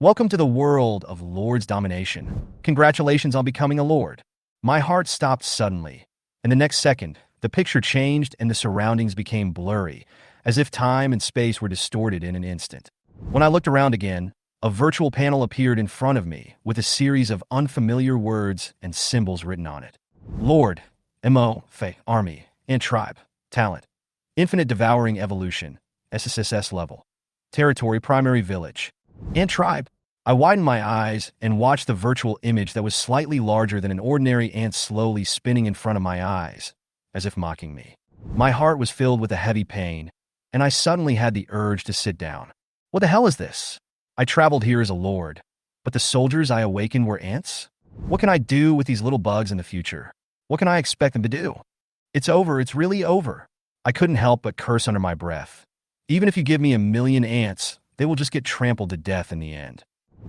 Welcome to the world of Lord's domination. Congratulations on becoming a Lord. My heart stopped suddenly, and the next second, the picture changed and the surroundings became blurry, as if time and space were distorted in an instant. When I looked around again, a virtual panel appeared in front of me with a series of unfamiliar words and symbols written on it. Lord, MO, Fae, Army, and Tribe, Talent, Infinite Devouring Evolution, SSSS Level, Territory Primary Village, and Tribe. I widened my eyes and watched the virtual image that was slightly larger than an ordinary ant slowly spinning in front of my eyes, as if mocking me. My heart was filled with a heavy pain, and I suddenly had the urge to sit down. What the hell is this? I traveled here as a lord, but the soldiers I awakened were ants? What can I do with these little bugs in the future? What can I expect them to do? It's over, it's really over. I couldn't help but curse under my breath. Even if you give me 1,000,000 ants, they will just get trampled to death in the end.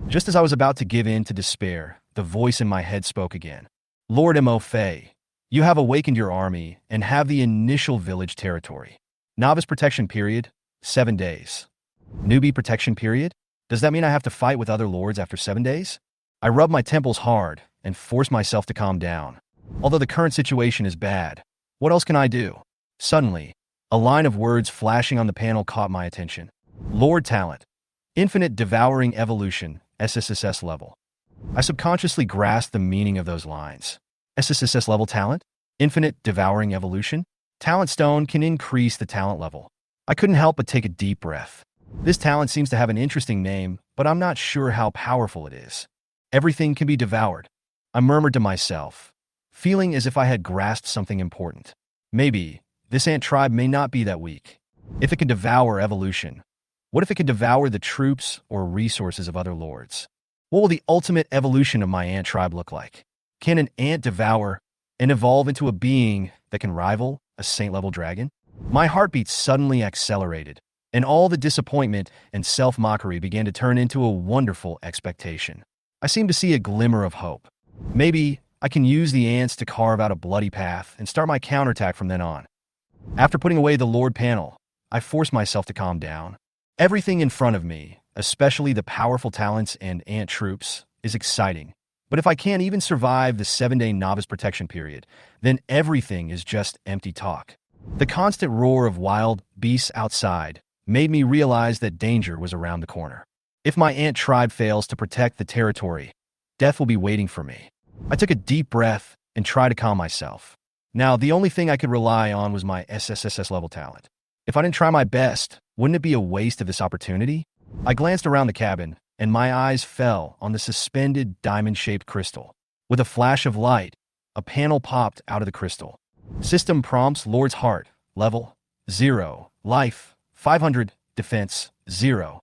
Just as I was about to give in to despair, the voice in my head spoke again. Lord Mo Fae, you have awakened your army and have the initial village territory. Novice protection period, 7 days. Newbie protection period? Does that mean I have to fight with other lords after 7 days? I rubbed my temples hard and forced myself to calm down. Although the current situation is bad, what else can I do? Suddenly, a line of words flashing on the panel caught my attention. Lord Talent, Infinite Devouring Evolution, SSSS Level. I subconsciously grasped the meaning of those lines. SSSS Level Talent? Infinite Devouring Evolution? Talent Stone can increase the talent level. I couldn't help but take a deep breath. This talent seems to have an interesting name, but I'm not sure how powerful it is. Everything can be devoured. I murmured to myself, feeling as if I had grasped something important. Maybe this ant tribe may not be that weak. If it can devour evolution, what if it could devour the troops or resources of other lords? What will the ultimate evolution of my ant tribe look like? Can an ant devour and evolve into a being that can rival a saint-level dragon? My heartbeat suddenly accelerated, and all the disappointment and self-mockery began to turn into a wonderful expectation. I seemed to see a glimmer of hope. Maybe I can use the ants to carve out a bloody path and start my counterattack from then on. After putting away the Lord panel, I forced myself to calm down. Everything in front of me, especially the powerful talents and ant troops, is exciting. But if I can't even survive the 7-day novice protection period, then everything is just empty talk. The constant roar of wild beasts outside made me realize that danger was around the corner. If my ant tribe fails to protect the territory, death will be waiting for me. I took a deep breath and tried to calm myself. Now, the only thing I could rely on was my SSSS level talent. If I didn't try my best, wouldn't it be a waste of this opportunity? I glanced around the cabin, and my eyes fell on the suspended diamond-shaped crystal. With a flash of light, a panel popped out of the crystal. System prompts Lord's Heart, level 0, life 500, defense 0.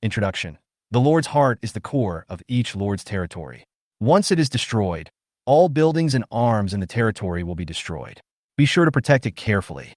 Introduction. The Lord's Heart is the core of each Lord's territory. Once it is destroyed, all buildings and arms in the territory will be destroyed. Be sure to protect it carefully.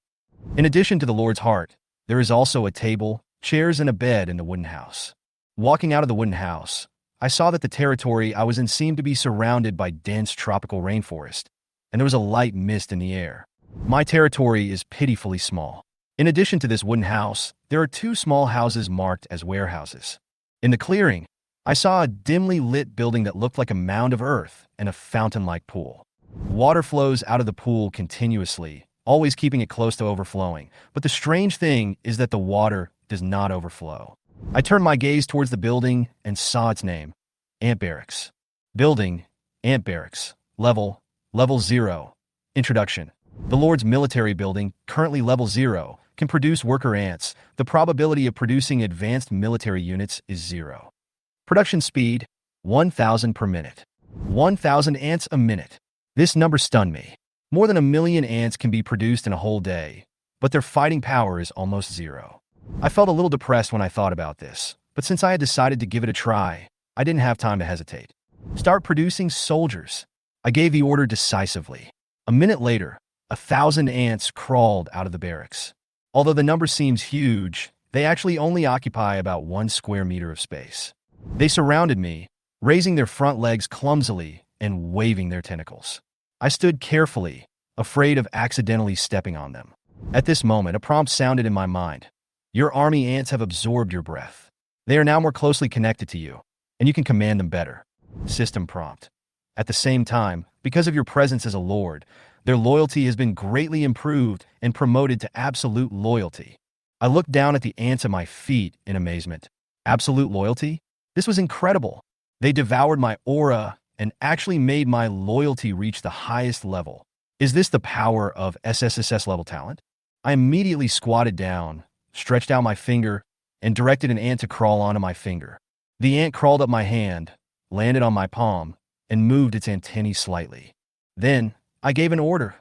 In addition to the Lord's Heart, there is also a table, chairs, and a bed in the wooden house. Walking out of the wooden house, I saw that the territory I was in seemed to be surrounded by dense tropical rainforest, and there was a light mist in the air. My territory is pitifully small. In addition to this wooden house, there are 2 small houses marked as warehouses. In the clearing, I saw a dimly lit building that looked like a mound of earth and a fountain-like pool. Water flows out of the pool continuously, always keeping it close to overflowing. But the strange thing is that the water does not overflow. I turned my gaze towards the building and saw its name, Ant Barracks. Building, Ant Barracks. Level 0. Introduction. The Lord's military building, currently level 0, can produce worker ants. The probability of producing advanced military units is 0. Production speed, 1,000 per minute. 1,000 ants a minute. This number stunned me. More than 1,000,000 ants can be produced in a whole day, but their fighting power is almost 0. I felt a little depressed when I thought about this, but since I had decided to give it a try, I didn't have time to hesitate. Start producing soldiers. I gave the order decisively. A minute later, 1,000 ants crawled out of the barracks. Although the number seems huge, they actually only occupy about 1 square meter of space. They surrounded me, raising their front legs clumsily and waving their tentacles. I stood carefully, afraid of accidentally stepping on them. At this moment, a prompt sounded in my mind. Your army ants have absorbed your breath. They are now more closely connected to you. and you can command them better. System prompt. At the same time, because of your presence as a lord, their loyalty has been greatly improved and promoted to absolute loyalty. I looked down at the ants at my feet in amazement. Absolute loyalty? This was incredible. They devoured my aura and actually made my loyalty reach the highest level. Is this the power of SSSS level talent? I immediately squatted down, stretched out my finger, and directed an ant to crawl onto my finger. The ant crawled up my hand, landed on my palm, and moved its antennae slightly. Then, I gave an order.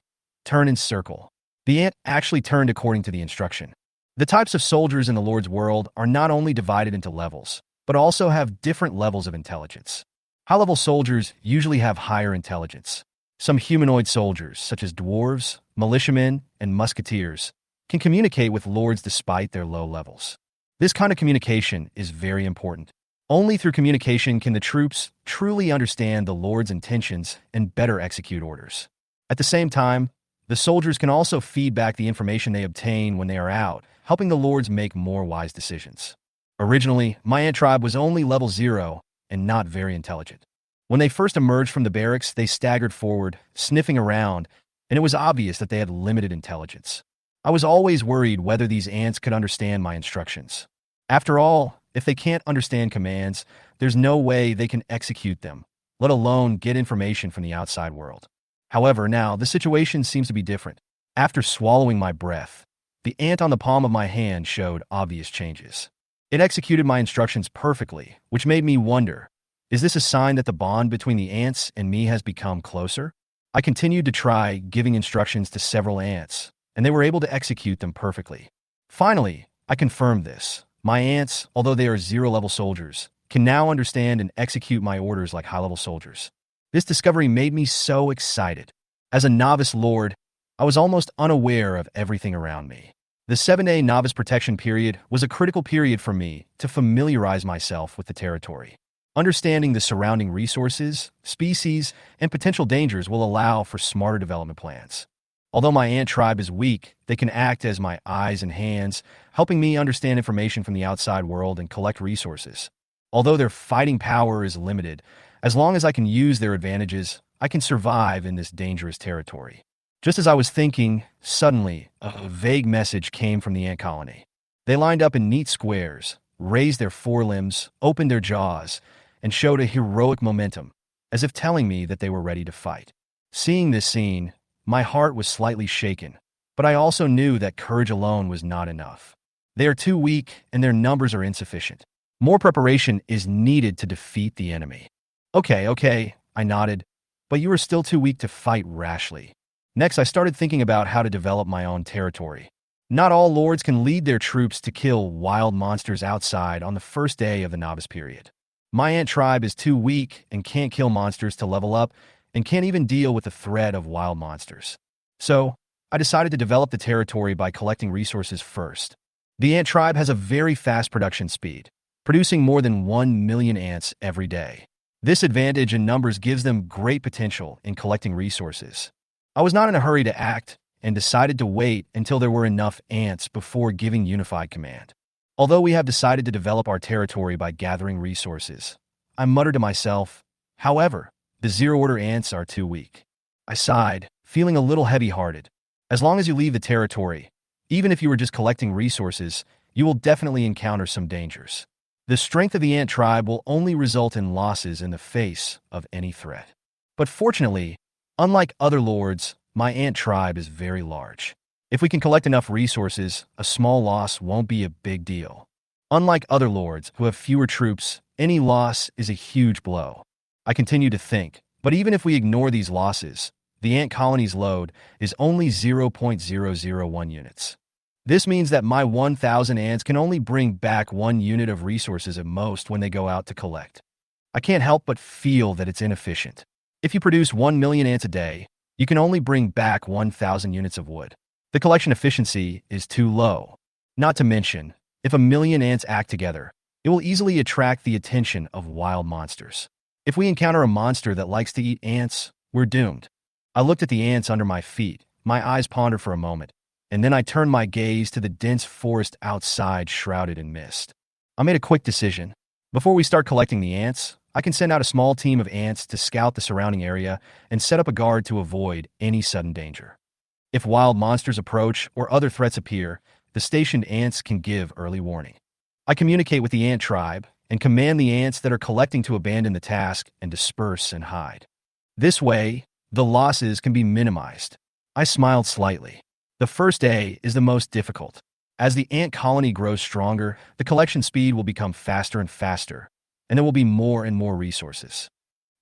Turn in circle. The ant actually turned according to the instruction. The types of soldiers in the Lord's world are not only divided into levels, but also have different levels of intelligence. High-level soldiers usually have higher intelligence. Some humanoid soldiers, such as dwarves, militiamen, and musketeers, can communicate with lords despite their low levels. This kind of communication is very important. Only through communication can the troops truly understand the lord's intentions and better execute orders. At the same time, the soldiers can also feed back the information they obtain when they are out, helping the lords make more wise decisions. Originally, my ant tribe was only level 0 and not very intelligent. When they first emerged from the barracks, they staggered forward, sniffing around, and it was obvious that they had limited intelligence. I was always worried whether these ants could understand my instructions. After all, if they can't understand commands, there's no way they can execute them, let alone get information from the outside world. However, now, the situation seems to be different. After swallowing my breath, the ant on the palm of my hand showed obvious changes. It executed my instructions perfectly, which made me wonder, is this a sign that the bond between the ants and me has become closer? I continued to try giving instructions to several ants, and they were able to execute them perfectly. Finally, I confirmed this. My ants, although they are 0-level soldiers, can now understand and execute my orders like high-level soldiers. This discovery made me so excited. As a novice lord, I was almost unaware of everything around me. The 7-day novice protection period was a critical period for me to familiarize myself with the territory. Understanding the surrounding resources, species, and potential dangers will allow for smarter development plans. Although my ant tribe is weak, they can act as my eyes and hands, helping me understand information from the outside world and collect resources. Although their fighting power is limited, as long as I can use their advantages, I can survive in this dangerous territory. Just as I was thinking, suddenly, a vague message came from the ant colony. They lined up in neat squares, raised their forelimbs, opened their jaws, and showed a heroic momentum, as if telling me that they were ready to fight. Seeing this scene, my heart was slightly shaken, but I also knew that courage alone was not enough. They are too weak, and their numbers are insufficient. More preparation is needed to defeat the enemy. Okay, I nodded, but you are still too weak to fight rashly. Next, I started thinking about how to develop my own territory. Not all lords can lead their troops to kill wild monsters outside on the first day of the novice period. My ant tribe is too weak and can't kill monsters to level up, and can't even deal with the threat of wild monsters. So, I decided to develop the territory by collecting resources first. The ant tribe has a very fast production speed, producing more than 1 million ants every day. This advantage in numbers gives them great potential in collecting resources. I was not in a hurry to act and decided to wait until there were enough ants before giving unified command. Although we have decided to develop our territory by gathering resources, I muttered to myself, however, the zero-order ants are too weak. I sighed, feeling a little heavy-hearted. As long as you leave the territory, even if you were just collecting resources, you will definitely encounter some dangers. The strength of the ant tribe will only result in losses in the face of any threat. But fortunately, unlike other lords, my ant tribe is very large. If we can collect enough resources, a small loss won't be a big deal. Unlike other lords who have fewer troops, any loss is a huge blow. I continue to think, but even if we ignore these losses, the ant colony's load is only 0.001 units. This means that my 1,000 ants can only bring back 1 unit of resources at most when they go out to collect. I can't help but feel that it's inefficient. If you produce 1 million ants a day, you can only bring back 1,000 units of wood. The collection efficiency is too low. Not to mention, if 1 million ants act together, it will easily attract the attention of wild monsters. If we encounter a monster that likes to eat ants, we're doomed. I looked at the ants under my feet, my eyes pondered for a moment, and then I turned my gaze to the dense forest outside shrouded in mist. I made a quick decision. Before we start collecting the ants, I can send out a small team of ants to scout the surrounding area and set up a guard to avoid any sudden danger. If wild monsters approach or other threats appear, the stationed ants can give early warning. I communicate with the ant tribe and command the ants that are collecting to abandon the task and disperse and hide. This way, the losses can be minimized. I smiled slightly. The first day is the most difficult. As the ant colony grows stronger, the collection speed will become faster and faster, and there will be more and more resources.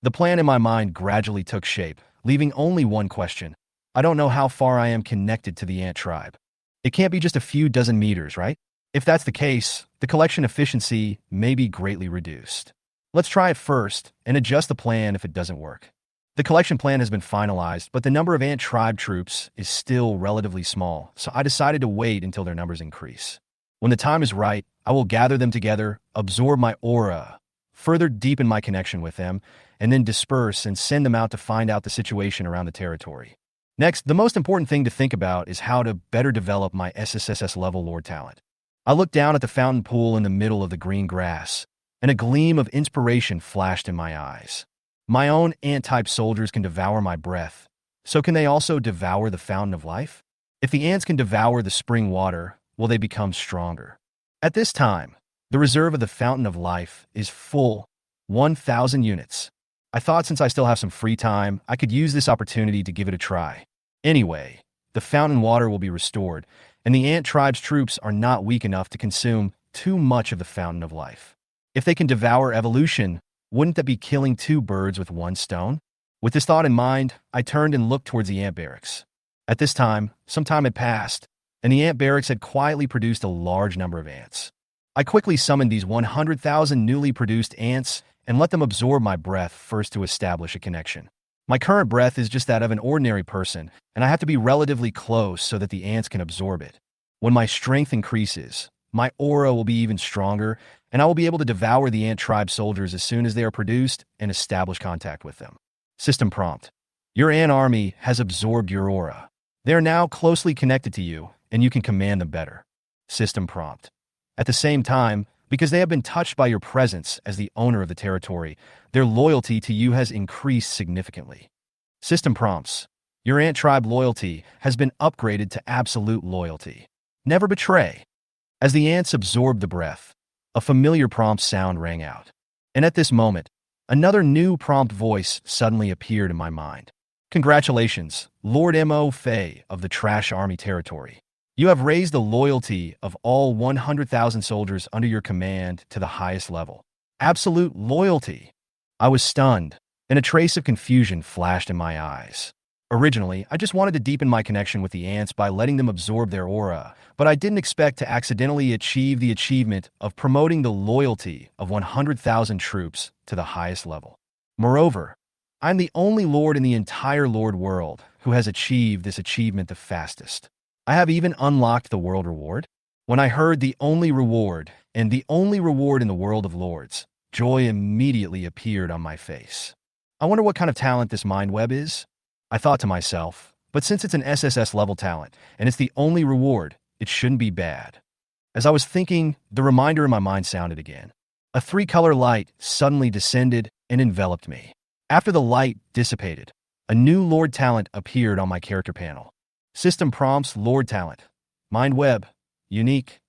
The plan in my mind gradually took shape, leaving only one question. I don't know how far I am connected to the ant tribe. It can't be just a few dozen meters, right? If that's the case, the collection efficiency may be greatly reduced. Let's try it first and adjust the plan if it doesn't work. The collection plan has been finalized, but the number of ant tribe troops is still relatively small, so I decided to wait until their numbers increase. When the time is right, I will gather them together, absorb my aura, further deepen my connection with them, and then disperse and send them out to find out the situation around the territory. Next, the most important thing to think about is how to better develop my SSSS level lore talent. I looked down at the fountain pool in the middle of the green grass, and a gleam of inspiration flashed in my eyes. My own ant-type soldiers can devour my breath, so can they also devour the fountain of life? If the ants can devour the spring water, will they become stronger? At this time, the reserve of the fountain of life is full, 1,000 units. I thought since I still have some free time, I could use this opportunity to give it a try. Anyway, the fountain water will be restored, and the ant tribe's troops are not weak enough to consume too much of the fountain of life. If they can devour evolution, wouldn't that be killing two birds with one stone? With this thought in mind, I turned and looked towards the ant barracks. At this time, some time had passed, and the ant barracks had quietly produced a large number of ants. I quickly summoned these 100,000 newly produced ants and let them absorb my breath first to establish a connection. My current breath is just that of an ordinary person, and I have to be relatively close so that the ants can absorb it. When my strength increases, my aura will be even stronger, and I will be able to devour the ant tribe soldiers as soon as they are produced and establish contact with them. System prompt. Your ant army has absorbed your aura. They are now closely connected to you, and you can command them better. System prompt. At the same time, because they have been touched by your presence as the owner of the territory, their loyalty to you has increased significantly. System prompts. Your ant tribe loyalty has been upgraded to absolute loyalty. Never betray. As the ants absorbed the breath, a familiar prompt sound rang out. And at this moment, another new prompt voice suddenly appeared in my mind. Congratulations, Lord M.O. Fei of the Trash Army Territory. You have raised the loyalty of all 100,000 soldiers under your command to the highest level. Absolute loyalty. I was stunned, and a trace of confusion flashed in my eyes. Originally, I just wanted to deepen my connection with the ants by letting them absorb their aura, but I didn't expect to accidentally achieve the achievement of promoting the loyalty of 100,000 troops to the highest level. Moreover, I'm the only lord in the entire Lord world who has achieved this achievement the fastest. I have even unlocked the world reward. When I heard the only reward, and the only reward in the world of lords, joy immediately appeared on my face. I wonder what kind of talent this mind web is? I thought to myself, but since it's an SSS level talent, and it's the only reward, it shouldn't be bad. As I was thinking, the reminder in my mind sounded again. A three-color light suddenly descended and enveloped me. After the light dissipated, a new Lord talent appeared on my character panel. System prompts Lord talent. Mind web. Unique.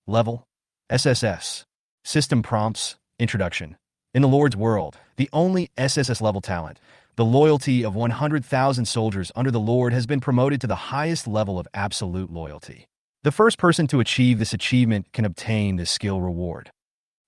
Level. SSS. System prompts. Introduction. In the Lord's world, the only SSS level talent, the loyalty of 100,000 soldiers under the Lord has been promoted to the highest level of absolute loyalty. The first person to achieve this achievement can obtain this skill reward.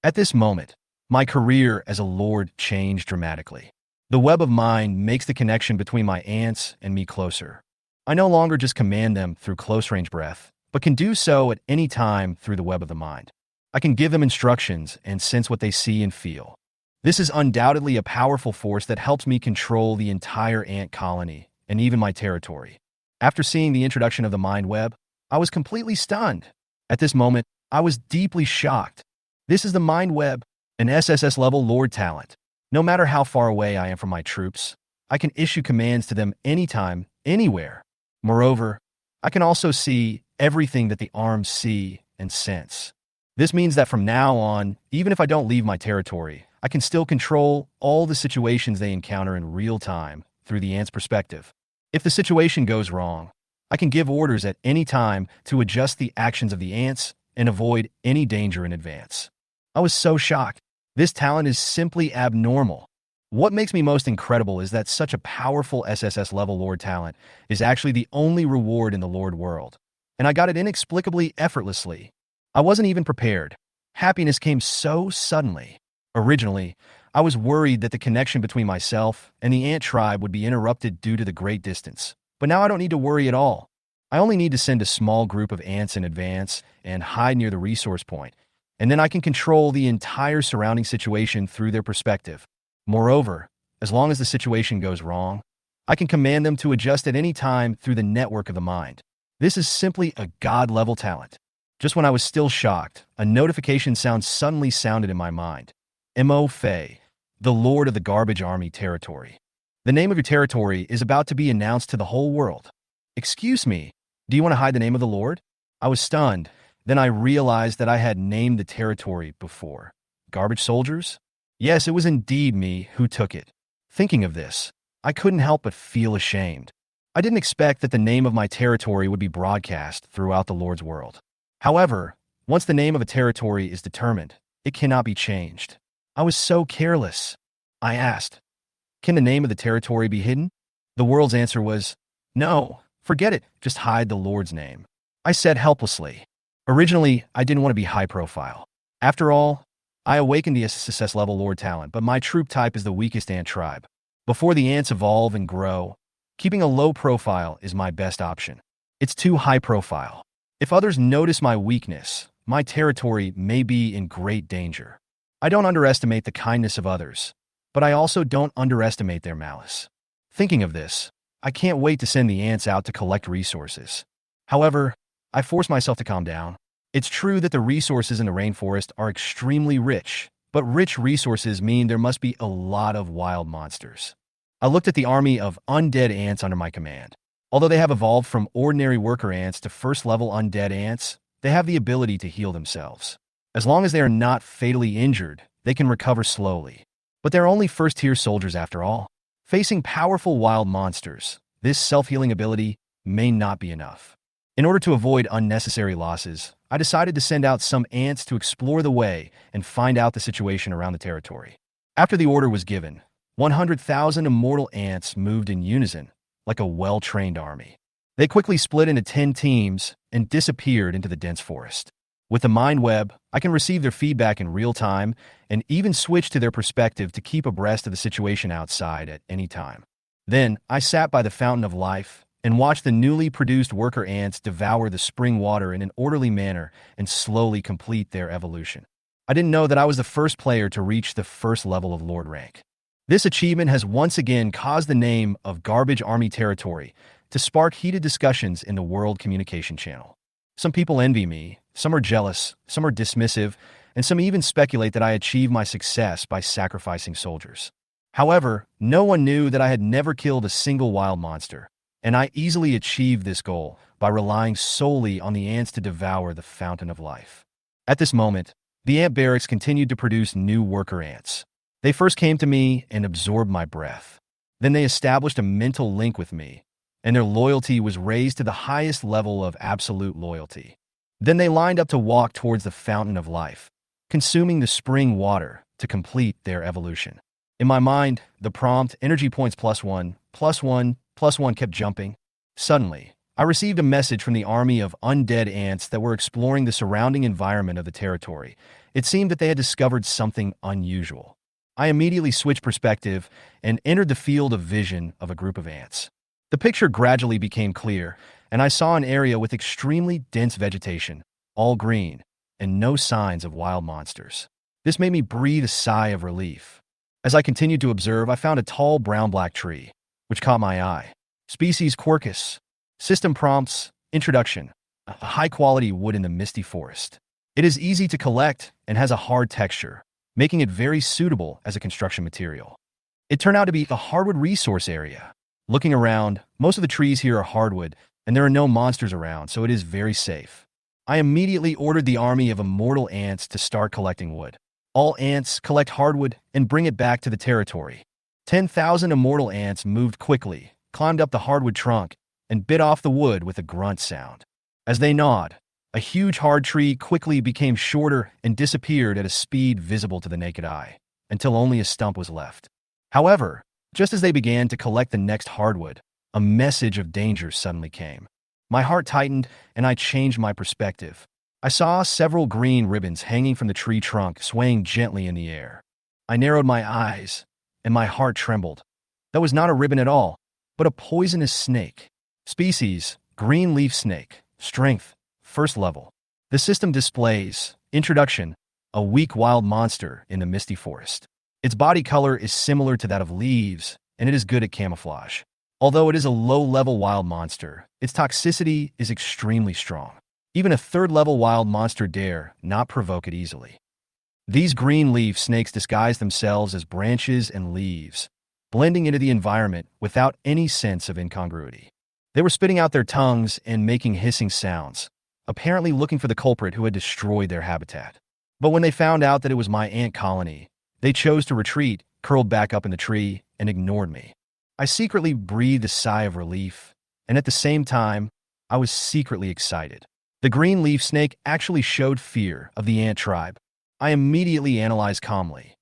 At this moment, my career as a Lord changed dramatically. The web of mind makes the connection between my ants and me closer. I no longer just command them through close-range breath, but can do so at any time through the web of the mind. I can give them instructions and sense what they see and feel. This is undoubtedly a powerful force that helps me control the entire ant colony and even my territory. After seeing the introduction of the mind web, I was completely stunned. At this moment, I was deeply shocked. This is the mind web, an SSS level Lord talent. No matter how far away I am from my troops, I can issue commands to them anytime, anywhere. Moreover, I can also see everything that the arms see and sense. This means that from now on, even if I don't leave my territory, I can still control all the situations they encounter in real time through the ant's perspective. If the situation goes wrong, I can give orders at any time to adjust the actions of the ants and avoid any danger in advance. I was so shocked. This talent is simply abnormal. What makes me most incredible is that such a powerful SSS level Lord talent is actually the only reward in the Lord world. And I got it inexplicably effortlessly. I wasn't even prepared. Happiness came so suddenly. Originally, I was worried that the connection between myself and the ant tribe would be interrupted due to the great distance. But now I don't need to worry at all. I only need to send a small group of ants in advance and hide near the resource point, and then I can control the entire surrounding situation through their perspective. Moreover, as long as the situation goes wrong, I can command them to adjust at any time through the network of the mind. This is simply a God-level talent. Just when I was still shocked, a notification sound suddenly sounded in my mind. Mo Fei, the Lord of the Garbage Army Territory. The name of your territory is about to be announced to the whole world. Excuse me, do you want to hide the name of the Lord? I was stunned. Then I realized that I had named the territory before. Garbage soldiers? Yes, it was indeed me who took it. Thinking of this, I couldn't help but feel ashamed. I didn't expect that the name of my territory would be broadcast throughout the Lord's world. However, once the name of a territory is determined, it cannot be changed. I was so careless. I asked, can the name of the territory be hidden? The world's answer was, no, forget it, just hide the Lord's name. I said helplessly. Originally, I didn't want to be high profile. After all, I awakened the SSSS level Lord talent, but my troop type is the weakest ant tribe. Before the ants evolve and grow, keeping a low profile is my best option. It's too high profile. If others notice my weakness, my territory may be in great danger. I don't underestimate the kindness of others, but I also don't underestimate their malice. Thinking of this, I can't wait to send the ants out to collect resources. However, I force myself to calm down. It's true that the resources in the rainforest are extremely rich, but rich resources mean there must be a lot of wild monsters. I looked at the army of undead ants under my command. Although they have evolved from ordinary worker ants to first-level undead ants, they have the ability to heal themselves. As long as they are not fatally injured, they can recover slowly. But they're only first-tier soldiers after all. Facing powerful wild monsters, this self-healing ability may not be enough. In order to avoid unnecessary losses, I decided to send out some ants to explore the way and find out the situation around the territory. After the order was given, 100,000 immortal ants moved in unison, like a well-trained army. They quickly split into 10 teams and disappeared into the dense forest. With the mind web, I can receive their feedback in real time and even switch to their perspective to keep abreast of the situation outside at any time. Then, I sat by the fountain of life and watched the newly produced worker ants devour the spring water in an orderly manner and slowly complete their evolution. I didn't know that I was the first player to reach the first level of Lord rank. This achievement has once again caused the name of Garbage Army Territory to spark heated discussions in the World Communication Channel. Some people envy me, some are jealous, some are dismissive, and some even speculate that I achieved my success by sacrificing soldiers. However, no one knew that I had never killed a single wild monster, and I easily achieved this goal by relying solely on the ants to devour the fountain of life. At this moment, the ant barracks continued to produce new worker ants. They first came to me and absorbed my breath. Then they established a mental link with me, and their loyalty was raised to the highest level of absolute loyalty. Then they lined up to walk towards the fountain of life, consuming the spring water to complete their evolution. In my mind, the prompt energy points +1, +1, +1 kept jumping. Suddenly, I received a message from the army of undead ants that were exploring the surrounding environment of the territory. It seemed that they had discovered something unusual. I immediately switched perspective and entered the field of vision of a group of ants. The picture gradually became clear, and I saw an area with extremely dense vegetation, all green, and no signs of wild monsters. This made me breathe a sigh of relief. As I continued to observe, I found a tall brown-black tree, which caught my eye. Species Quercus. System prompts, introduction. A high-quality wood in the misty forest. It is easy to collect and has a hard texture, making it very suitable as a construction material. It turned out to be a hardwood resource area. Looking around, most of the trees here are hardwood, and there are no monsters around, so it is very safe. I immediately ordered the army of immortal ants to start collecting wood. All ants collect hardwood and bring it back to the territory. 10,000 immortal ants moved quickly, climbed up the hardwood trunk, and bit off the wood with a grunt sound. As they gnawed, a huge hard tree quickly became shorter and disappeared at a speed visible to the naked eye, until only a stump was left. However, just as they began to collect the next hardwood, a message of danger suddenly came. My heart tightened, and I changed my perspective. I saw several green ribbons hanging from the tree trunk, swaying gently in the air. I narrowed my eyes, and my heart trembled. That was not a ribbon at all, but a poisonous snake. Species: green leaf snake. Strength: first level. The system displays: Introduction: a weak wild monster in the misty forest. Its body color is similar to that of leaves, and it is good at camouflage. Although it is a low-level wild monster, its toxicity is extremely strong. Even a third-level wild monster dare not provoke it easily. These green leaf snakes disguise themselves as branches and leaves, blending into the environment without any sense of incongruity. They were spitting out their tongues and making hissing sounds, apparently looking for the culprit who had destroyed their habitat. But when they found out that it was my ant colony, they chose to retreat, curled back up in the tree, and ignored me. I secretly breathed a sigh of relief, and at the same time, I was secretly excited. The green leaf snake actually showed fear of the ant tribe. I immediately analyzed calmly.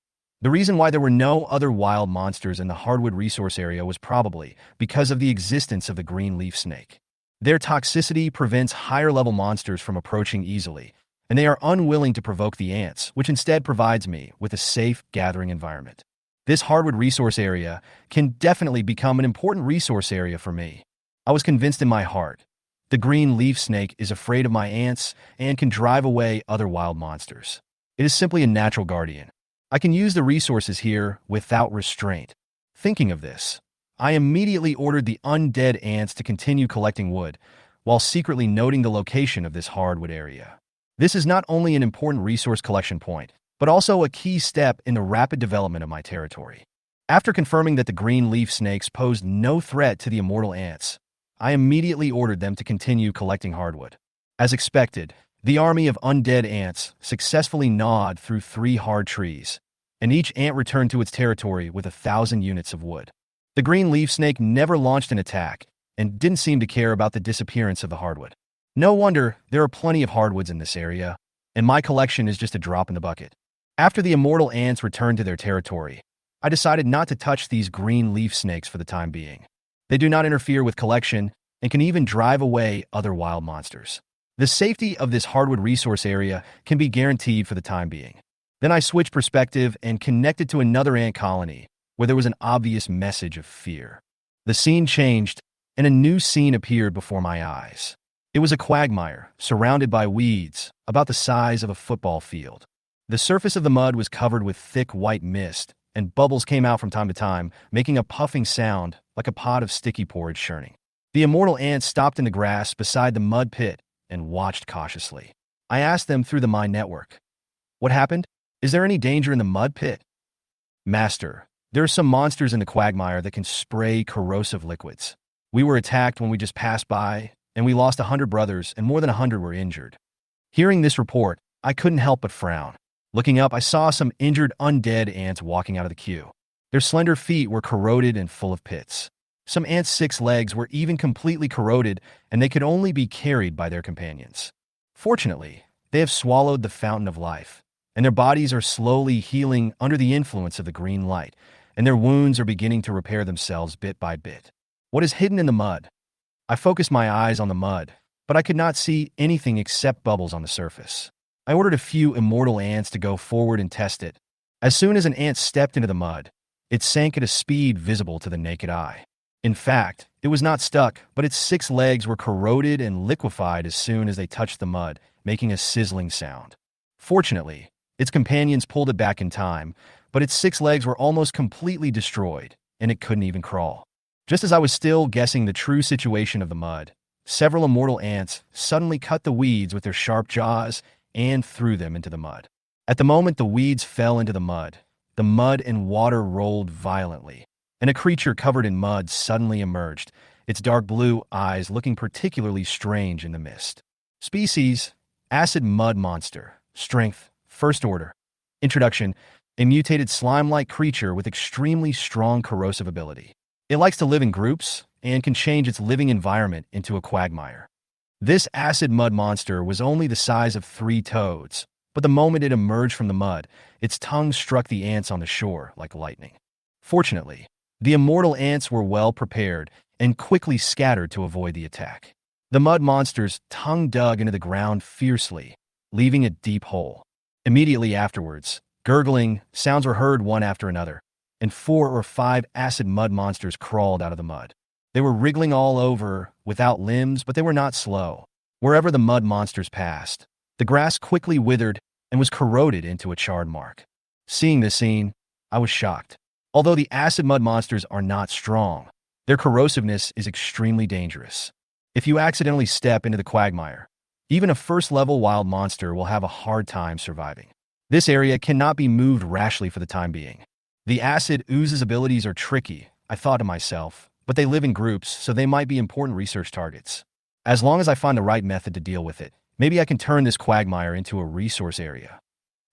The reason why there were no other wild monsters in the hardwood resource area was probably because of the existence of the green leaf snake. Their toxicity prevents higher-level monsters from approaching easily, and they are unwilling to provoke the ants, which instead provides me with a safe gathering environment. This hardwood resource area can definitely become an important resource area for me. I was convinced in my heart. The green leaf snake is afraid of my ants and can drive away other wild monsters. It is simply a natural guardian. I can use the resources here without restraint. Thinking of this, I immediately ordered the undead ants to continue collecting wood, while secretly noting the location of this hardwood area. This is not only an important resource collection point, but also a key step in the rapid development of my territory. After confirming that the green leaf snakes posed no threat to the immortal ants, I immediately ordered them to continue collecting hardwood. As expected, the army of undead ants successfully gnawed through 3 hard trees, and each ant returned to its territory with 1,000 units of wood. The green leaf snake never launched an attack and didn't seem to care about the disappearance of the hardwood. No wonder there are plenty of hardwoods in this area, and my collection is just a drop in the bucket. After the immortal ants returned to their territory, I decided not to touch these green leaf snakes for the time being. They do not interfere with collection and can even drive away other wild monsters. The safety of this hardwood resource area can be guaranteed for the time being. Then I switched perspective and connected to another ant colony where there was an obvious message of fear. The scene changed, and a new scene appeared before my eyes. It was a quagmire, surrounded by weeds, about the size of a football field. The surface of the mud was covered with thick white mist, and bubbles came out from time to time, making a puffing sound like a pot of sticky porridge churning. The immortal ants stopped in the grass beside the mud pit and watched cautiously. I asked them through the mind network, "What happened? Is there any danger in the mud pit?" "Master, there are some monsters in the quagmire that can spray corrosive liquids. We were attacked when we just passed by, and we lost 100 brothers, and more than 100 were injured." Hearing this report, I couldn't help but frown. Looking up, I saw some injured undead ants walking out of the queue. Their slender feet were corroded and full of pits. Some ants' 6 legs were even completely corroded, and they could only be carried by their companions. Fortunately, they have swallowed the fountain of life, and their bodies are slowly healing under the influence of the green light, and their wounds are beginning to repair themselves bit by bit. What is hidden in the mud? I focused my eyes on the mud, but I could not see anything except bubbles on the surface. I ordered a few immortal ants to go forward and test it. As soon as an ant stepped into the mud, it sank at a speed visible to the naked eye. In fact, it was not stuck, but its 6 legs were corroded and liquefied as soon as they touched the mud, making a sizzling sound. Fortunately, its companions pulled it back in time, but its 6 legs were almost completely destroyed, and it couldn't even crawl. Just as I was still guessing the true situation of the mud, several immortal ants suddenly cut the weeds with their sharp jaws and threw them into the mud. At the moment the weeds fell into the mud and water rolled violently, and a creature covered in mud suddenly emerged, its dark blue eyes looking particularly strange in the mist. Species: Acid Mud Monster. Strength. First Order. Introduction. A mutated slime-like creature with extremely strong corrosive ability. It likes to live in groups and can change its living environment into a quagmire. This acid mud monster was only the size of 3 toads, but the moment it emerged from the mud, its tongue struck the ants on the shore like lightning. Fortunately, the immortal ants were well prepared and quickly scattered to avoid the attack. The mud monster's tongue dug into the ground fiercely, leaving a deep hole. Immediately afterwards, gurgling sounds were heard one after another, and 4 or 5 acid mud monsters crawled out of the mud. They were wriggling all over, without limbs, but they were not slow. Wherever the mud monsters passed, the grass quickly withered and was corroded into a charred mark. Seeing this scene, I was shocked. Although the acid mud monsters are not strong, their corrosiveness is extremely dangerous. If you accidentally step into the quagmire, even a first-level wild monster will have a hard time surviving. This area cannot be moved rashly for the time being. The acid ooze's abilities are tricky, I thought to myself, but they live in groups, so they might be important research targets. As long as I find the right method to deal with it, maybe I can turn this quagmire into a resource area.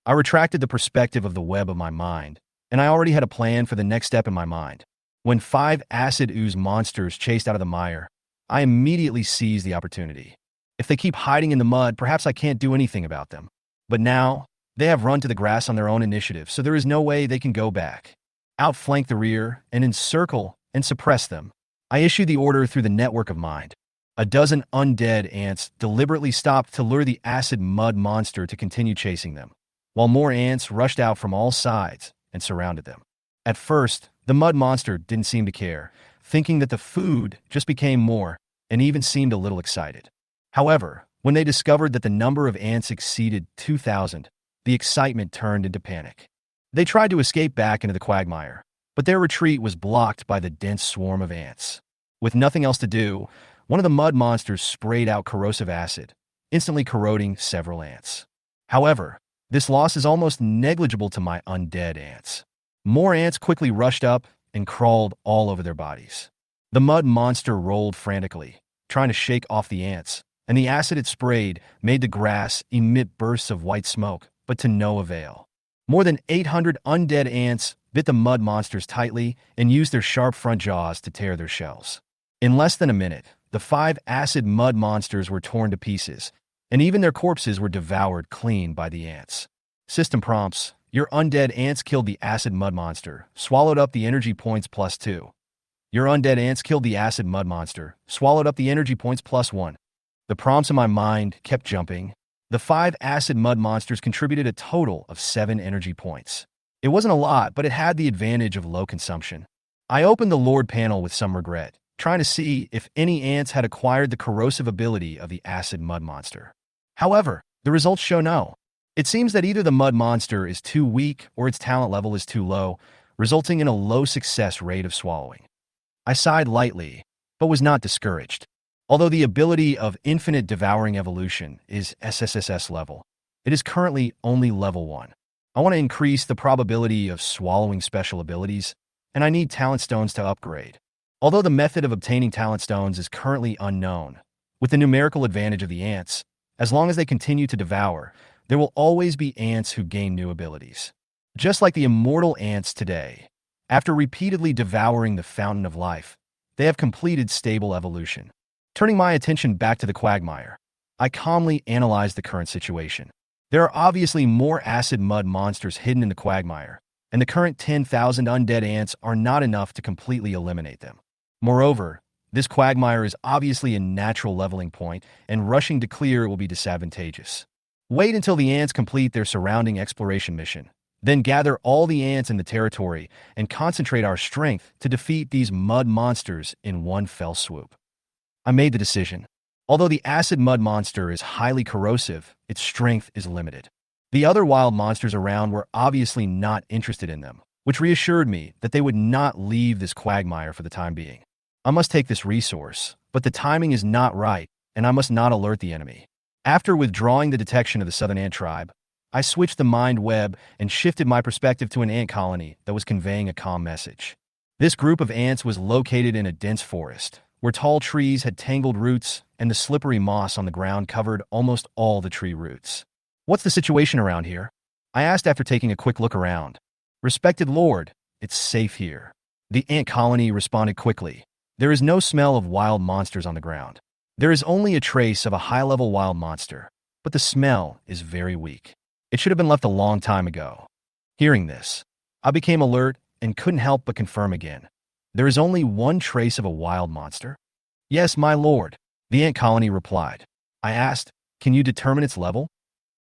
I retracted the perspective of the web of my mind, and I already had a plan for the next step in my mind. When 5 acid ooze monsters chased out of the mire, I immediately seized the opportunity. If they keep hiding in the mud, perhaps I can't do anything about them. But now, they have run to the grass on their own initiative, so there is no way they can go back. Outflank the rear and encircle and suppress them. I issued the order through the network of mind. A dozen undead ants deliberately stopped to lure the acid mud monster to continue chasing them, while more ants rushed out from all sides and surrounded them. At first, the mud monster didn't seem to care, thinking that the food just became more, and even seemed a little excited. However, when they discovered that the number of ants exceeded 2,000, the excitement turned into panic. They tried to escape back into the quagmire, but their retreat was blocked by the dense swarm of ants. With nothing else to do, one of the mud monsters sprayed out corrosive acid, instantly corroding several ants. However, this loss is almost negligible to my undead ants. More ants quickly rushed up and crawled all over their bodies. The mud monster rolled frantically, trying to shake off the ants, and the acid it sprayed made the grass emit bursts of white smoke, but to no avail. More than 800 undead ants bit the mud monsters tightly and used their sharp front jaws to tear their shells. In less than a minute, the 5 acid mud monsters were torn to pieces, and even their corpses were devoured clean by the ants. System prompts: your undead ants killed the acid mud monster, swallowed up the energy points +2. Your undead ants killed the acid mud monster, swallowed up the energy points +1. The prompts in my mind kept jumping. The 5 acid mud monsters contributed a total of 7 energy points. It wasn't a lot, but it had the advantage of low consumption. I opened the Lord panel with some regret, trying to see if any ants had acquired the corrosive ability of the acid mud monster. However, the results show no. It seems that either the mud monster is too weak or its talent level is too low, resulting in a low success rate of swallowing. I sighed lightly, but was not discouraged. Although the ability of infinite devouring evolution is SSSS level, it is currently only level 1. I want to increase the probability of swallowing special abilities, and I need talent stones to upgrade. Although the method of obtaining talent stones is currently unknown, with the numerical advantage of the ants, as long as they continue to devour, there will always be ants who gain new abilities. Just like the immortal ants today, after repeatedly devouring the fountain of life, they have completed stable evolution. Turning my attention back to the quagmire, I calmly analyzed the current situation. There are obviously more acid mud monsters hidden in the quagmire, and the current 10,000 undead ants are not enough to completely eliminate them. Moreover, this quagmire is obviously a natural leveling point, and rushing to clear it will be disadvantageous. Wait until the ants complete their surrounding exploration mission, then gather all the ants in the territory and concentrate our strength to defeat these mud monsters in one fell swoop. I made the decision. Although the acid mud monster is highly corrosive, its strength is limited. The other wild monsters around were obviously not interested in them, which reassured me that they would not leave this quagmire for the time being. I must take this resource, but the timing is not right, and I must not alert the enemy. After withdrawing the detection of the southern ant tribe, I switched the mind web and shifted my perspective to an ant colony that was conveying a calm message. This group of ants was located in a dense forest, where tall trees had tangled roots and the slippery moss on the ground covered almost all the tree roots. "What's the situation around here?" I asked after taking a quick look around. "Respected Lord, it's safe here." The ant colony responded quickly. "There is no smell of wild monsters on the ground. There is only a trace of a high-level wild monster, but the smell is very weak. It should have been left a long time ago." Hearing this, I became alert and couldn't help but confirm again. "There is only one trace of a wild monster?" "Yes, my lord," the ant colony replied. I asked, "Can you determine its level?"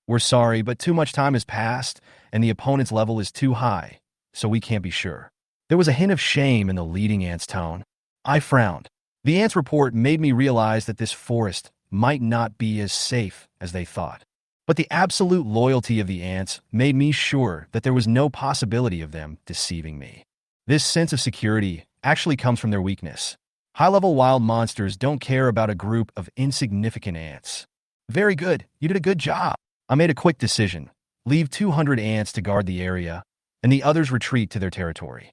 "We're sorry, but too much time has passed, and the opponent's level is too high, so we can't be sure." There was a hint of shame in the leading ant's tone. I frowned. The ant's report made me realize that this forest might not be as safe as they thought. But the absolute loyalty of the ants made me sure that there was no possibility of them deceiving me. This sense of security actually comes from their weakness. High-level wild monsters don't care about a group of insignificant ants. "Very good. You did a good job." I made a quick decision. Leave 200 ants to guard the area, and the others retreat to their territory.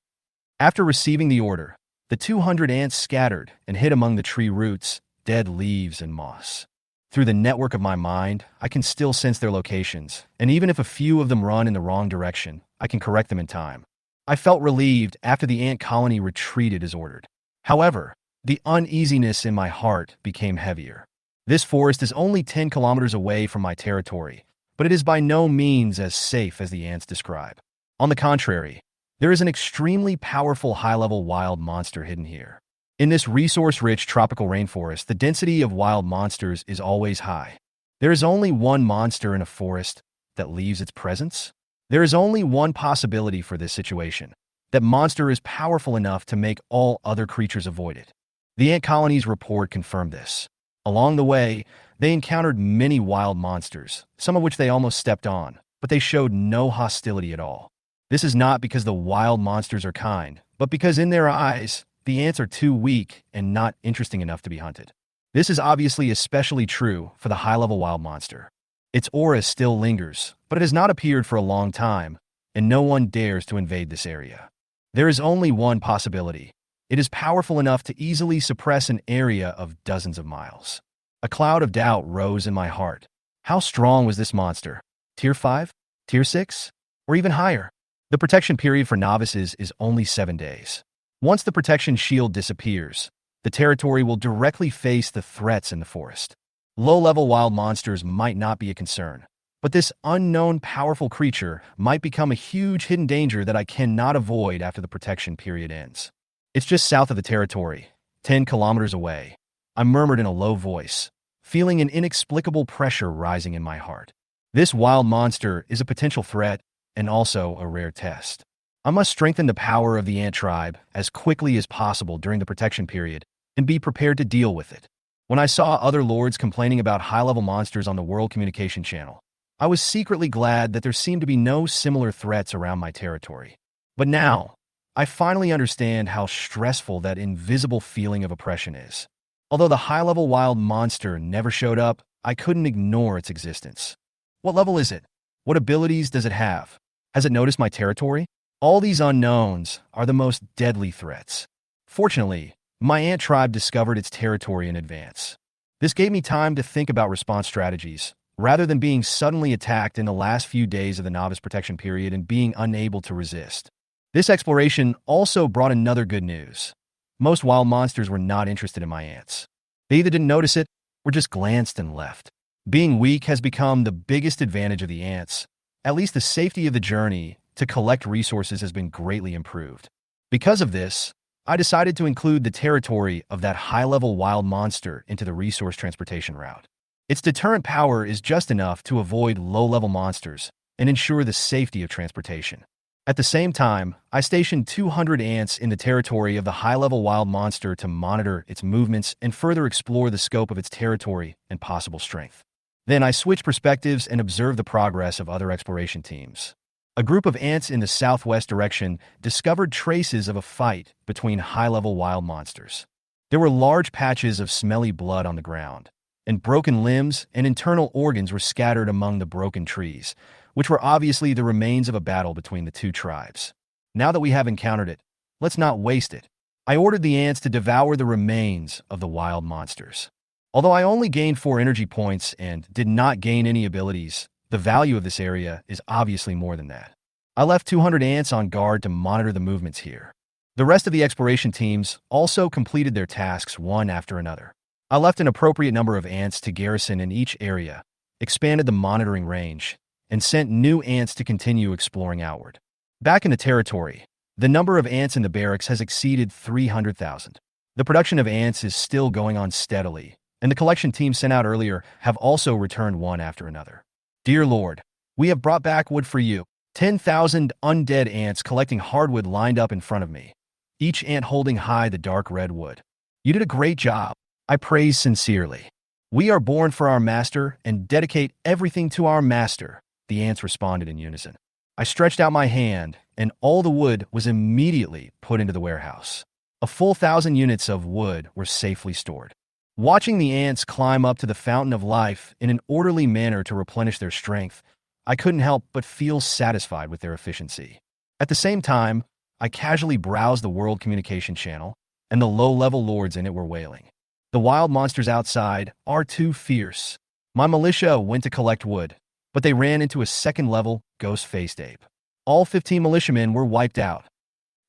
After receiving the order, the 200 ants scattered and hid among the tree roots, dead leaves, and moss. Through the network of my mind, I can still sense their locations, and even if a few of them run in the wrong direction, I can correct them in time. I felt relieved after the ant colony retreated as ordered. However, the uneasiness in my heart became heavier. This forest is only 10 kilometers away from my territory, but it is by no means as safe as the ants describe. On the contrary, there is an extremely powerful high-level wild monster hidden here. In this resource-rich tropical rainforest, the density of wild monsters is always high. There is only one monster in a forest that leaves its presence. There is only one possibility for this situation: that monster is powerful enough to make all other creatures avoid it. The ant colony's report confirmed this. Along the way, they encountered many wild monsters, some of which they almost stepped on, but they showed no hostility at all. This is not because the wild monsters are kind, but because in their eyes, the ants are too weak and not interesting enough to be hunted. This is obviously especially true for the high-level wild monster. Its aura still lingers, but it has not appeared for a long time, and no one dares to invade this area. There is only one possibility. It is powerful enough to easily suppress an area of dozens of miles. A cloud of doubt rose in my heart. How strong was this monster? Tier 5? Tier 6? Or even higher? The protection period for novices is only 7 days. Once the protection shield disappears, the territory will directly face the threats in the forest. Low-level wild monsters might not be a concern, but this unknown powerful creature might become a huge hidden danger that I cannot avoid after the protection period ends. "It's just south of the territory, 10 kilometers away," I murmured in a low voice, feeling an inexplicable pressure rising in my heart. This wild monster is a potential threat and also a rare test. I must strengthen the power of the ant tribe as quickly as possible during the protection period and be prepared to deal with it. When I saw other lords complaining about high-level monsters on the World Communication Channel, I was secretly glad that there seemed to be no similar threats around my territory. But now, I finally understand how stressful that invisible feeling of oppression is. Although the high-level wild monster never showed up, I couldn't ignore its existence. What level is it? What abilities does it have? Has it noticed my territory? All these unknowns are the most deadly threats. Fortunately, my ant tribe discovered its territory in advance. This gave me time to think about response strategies, rather than being suddenly attacked in the last few days of the novice protection period and being unable to resist. This exploration also brought another good news. Most wild monsters were not interested in my ants. They either didn't notice it or just glanced and left. Being weak has become the biggest advantage of the ants. At least the safety of the journey to collect resources has been greatly improved. Because of this, I decided to include the territory of that high-level wild monster into the resource transportation route. Its deterrent power is just enough to avoid low-level monsters and ensure the safety of transportation. At the same time, I stationed 200 ants in the territory of the high-level wild monster to monitor its movements and further explore the scope of its territory and possible strength. Then I switched perspectives and observed the progress of other exploration teams. A group of ants in the southwest direction discovered traces of a fight between high-level wild monsters. There were large patches of smelly blood on the ground, and broken limbs and internal organs were scattered among the broken trees, which were obviously the remains of a battle between the two tribes. Now that we have encountered it, let's not waste it. I ordered the ants to devour the remains of the wild monsters. Although I only gained 4 energy points and did not gain any abilities, the value of this area is obviously more than that. I left 200 ants on guard to monitor the movements here. The rest of the exploration teams also completed their tasks one after another. I left an appropriate number of ants to garrison in each area, expanded the monitoring range, and sent new ants to continue exploring outward. Back in the territory, the number of ants in the barracks has exceeded 300,000. The production of ants is still going on steadily, and the collection team sent out earlier have also returned one after another. Dear Lord, we have brought back wood for you. 10,000 undead ants collecting hardwood lined up in front of me, each ant holding high the dark red wood. You did a great job. I praise sincerely. We are born for our master and dedicate everything to our master, the ants responded in unison. I stretched out my hand, and all the wood was immediately put into the warehouse. A full 1,000 units of wood were safely stored. Watching the ants climb up to the fountain of life in an orderly manner to replenish their strength, I couldn't help but feel satisfied with their efficiency. At the same time, I casually browsed the world communication channel, and the low-level lords in it were wailing. The wild monsters outside are too fierce. My militia went to collect wood, but they ran into a second-level ghost-faced ape. All 15 militiamen were wiped out.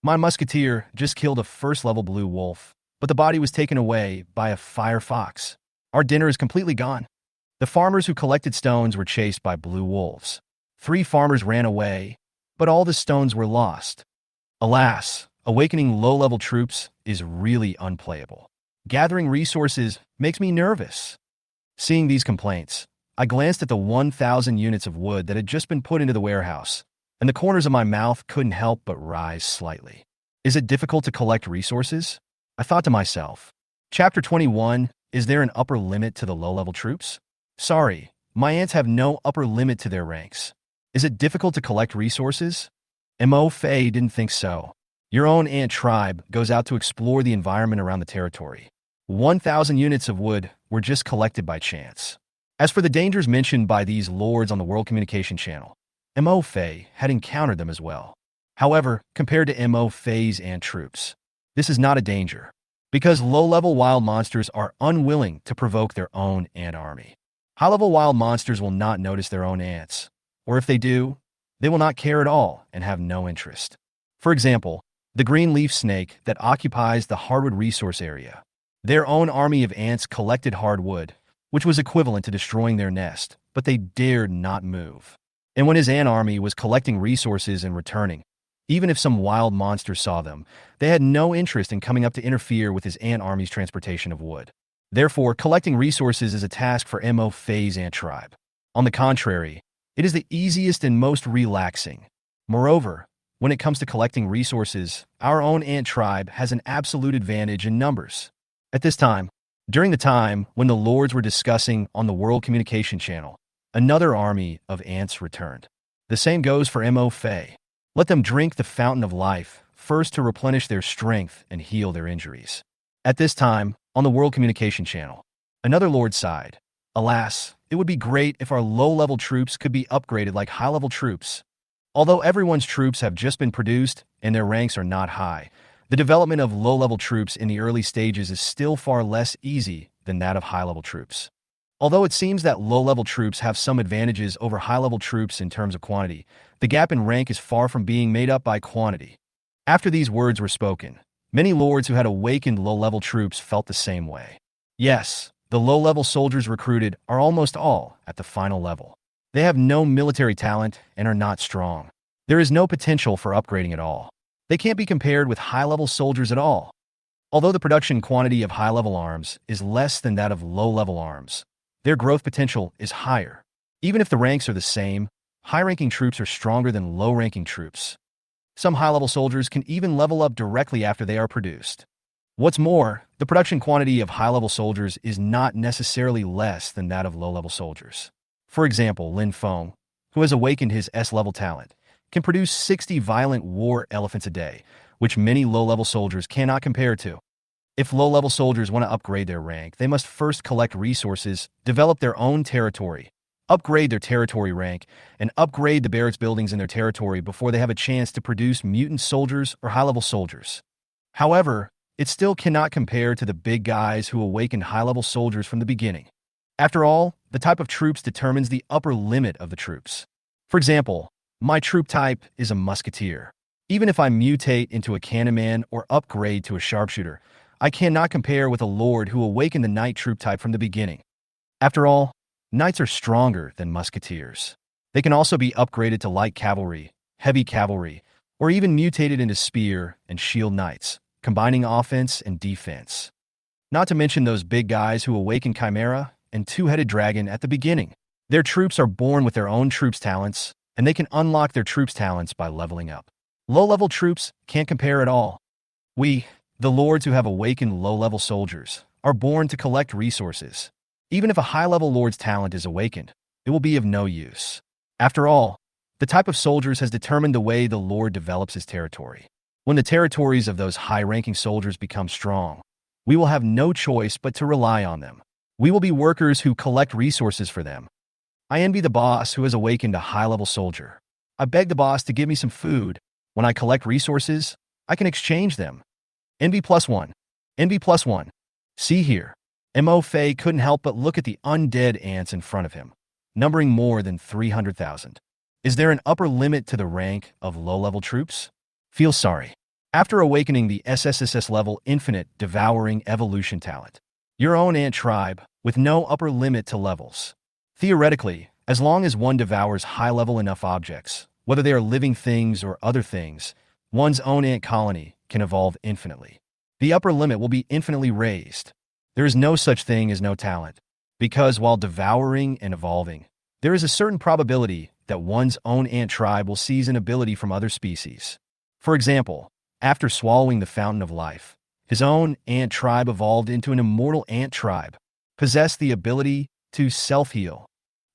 My musketeer just killed a first-level blue wolf, but the body was taken away by a fire fox. Our dinner is completely gone. The farmers who collected stones were chased by blue wolves. 3 farmers ran away, but all the stones were lost. Alas, awakening low-level troops is really unplayable. Gathering resources makes me nervous. Seeing these complaints, I glanced at the 1,000 units of wood that had just been put into the warehouse, and the corners of my mouth couldn't help but rise slightly. Is it difficult to collect resources? I thought to myself. Chapter 21, is there an upper limit to the low-level troops? Sorry, my ants have no upper limit to their ranks. Is it difficult to collect resources? Mo Fei didn't think so. Your own ant tribe goes out to explore the environment around the territory. 1,000 units of wood were just collected by chance. As for the dangers mentioned by these lords on the World Communication Channel, Mo Fei had encountered them as well. However, compared to Mo Fei's ant troops, this is not a danger, because low-level wild monsters are unwilling to provoke their own ant army. High-level wild monsters will not notice their own ants, or if they do, they will not care at all and have no interest. For example, the green leaf snake that occupies the hardwood resource area. Their own army of ants collected hardwood, which was equivalent to destroying their nest, but they dared not move. And when his ant army was collecting resources and returning, even if some wild monster saw them, they had no interest in coming up to interfere with his ant army's transportation of wood. Therefore, collecting resources is a task for Mo Fei's ant tribe. On the contrary, it is the easiest and most relaxing. Moreover, when it comes to collecting resources, our own ant tribe has an absolute advantage in numbers. At this time, during the time when the lords were discussing on the World Communication Channel, another army of ants returned. The same goes for Mo Fei. Let them drink the fountain of life, first to replenish their strength and heal their injuries. At this time, on the World Communication Channel, another lord sighed. Alas, it would be great if our low-level troops could be upgraded like high-level troops. Although everyone's troops have just been produced and their ranks are not high, the development of low-level troops in the early stages is still far less easy than that of high-level troops. Although it seems that low-level troops have some advantages over high-level troops in terms of quantity, the gap in rank is far from being made up by quantity. After these words were spoken, many lords who had awakened low-level troops felt the same way. Yes, the low-level soldiers recruited are almost all at the final level. They have no military talent and are not strong. There is no potential for upgrading at all. They can't be compared with high-level soldiers at all. Although the production quantity of high-level arms is less than that of low-level arms, their growth potential is higher. Even if the ranks are the same, high-ranking troops are stronger than low-ranking troops. Some high-level soldiers can even level up directly after they are produced. What's more, the production quantity of high-level soldiers is not necessarily less than that of low-level soldiers. For example, Lin Feng, who has awakened his S-level talent, can produce 60 violent war elephants a day, which many low-level soldiers cannot compare to. If low-level soldiers want to upgrade their rank, they must first collect resources, develop their own territory, upgrade their territory rank, and upgrade the barracks buildings in their territory before they have a chance to produce mutant soldiers or high-level soldiers. However, it still cannot compare to the big guys who awakened high-level soldiers from the beginning. After all, the type of troops determines the upper limit of the troops. For example, my troop type is a musketeer. Even if I mutate into a cannonman or upgrade to a sharpshooter, I cannot compare with a lord who awakened the knight troop type from the beginning. After all, knights are stronger than musketeers. They can also be upgraded to light cavalry, heavy cavalry, or even mutated into spear and shield knights, combining offense and defense. Not to mention those big guys who awaken Chimera and Two-Headed Dragon at the beginning. Their troops are born with their own troops talents, and they can unlock their troops talents by leveling up. Low-level troops can't compare at all. We, the lords who have awakened low-level soldiers, are born to collect resources. Even if a high-level lord's talent is awakened, it will be of no use. After all, the type of soldiers has determined the way the lord develops his territory. When the territories of those high-ranking soldiers become strong, we will have no choice but to rely on them. We will be workers who collect resources for them. I envy the boss who has awakened a high-level soldier. I beg the boss to give me some food. When I collect resources, I can exchange them. Envy +1. Envy +1. See here. Mo Fei couldn't help but look at the undead ants in front of him, numbering more than 300,000. Is there an upper limit to the rank of low-level troops? Feel sorry. After awakening the SSSS level infinite Devouring evolution talent, your own ant tribe with no upper limit to levels. Theoretically, as long as one devours high-level enough objects, whether they are living things or other things, one's own ant colony can evolve infinitely. The upper limit will be infinitely raised. There is no such thing as no talent, because while devouring and evolving, there is a certain probability that one's own ant tribe will seize an ability from other species. For example, after swallowing the fountain of life, his own ant tribe evolved into an immortal ant tribe, possessed the ability to self-heal.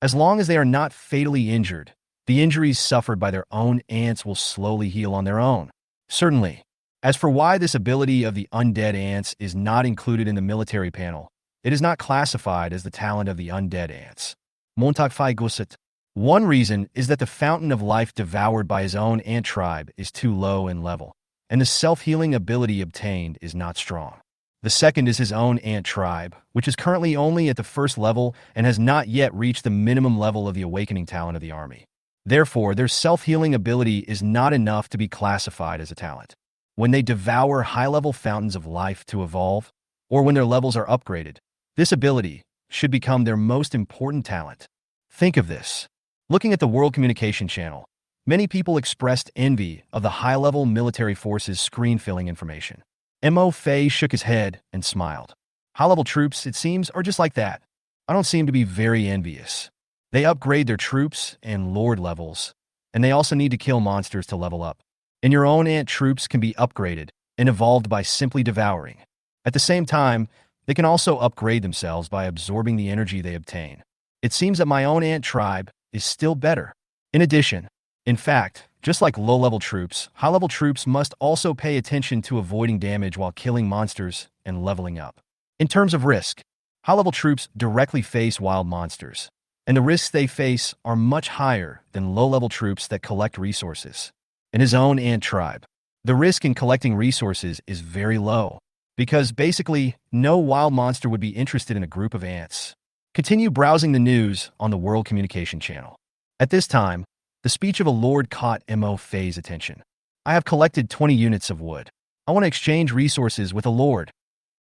As long as they are not fatally injured, the injuries suffered by their own ants will slowly heal on their own. Certainly. As for why this ability of the undead ants is not included in the military panel, it is not classified as the talent of the undead ants. Montagfai Gusset. One reason is that the fountain of life devoured by his own ant tribe is too low in level, and the self-healing ability obtained is not strong. The second is his own ant tribe, which is currently only at the first level and has not yet reached the minimum level of the awakening talent of the army. Therefore, their self-healing ability is not enough to be classified as a talent. When they devour high-level fountains of life to evolve, or when their levels are upgraded, this ability should become their most important talent. Think of this. Looking at the World Communication Channel, many people expressed envy of the high-level military forces screen-filling information. Mo Fei shook his head and smiled. High-level troops, it seems, are just like that. I don't seem to be very envious. They upgrade their troops and lord levels, and they also need to kill monsters to level up. And your own ant troops can be upgraded and evolved by simply devouring. At the same time, they can also upgrade themselves by absorbing the energy they obtain. It seems that my own ant tribe is still better. In addition, in fact, just like low-level troops, high-level troops must also pay attention to avoiding damage while killing monsters and leveling up. In terms of risk, high-level troops directly face wild monsters, and the risks they face are much higher than low-level troops that collect resources. In his own ant tribe, the risk in collecting resources is very low, because basically no wild monster would be interested in a group of ants. Continue browsing the news on the World Communication Channel. At this time, the speech of a lord caught Mo Fei's attention. I have collected 20 units of wood. I want to exchange resources with a lord.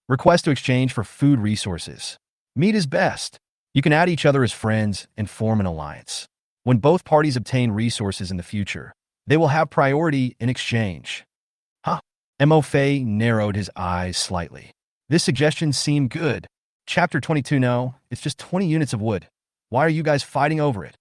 Request to exchange for food resources. Meat is best. You can add each other as friends and form an alliance. When both parties obtain resources in the future, they will have priority in exchange. Huh? Mo Fei narrowed his eyes slightly. This suggestion seemed good. Chapter 22. No, it's just 20 units of wood. Why are you guys fighting over it?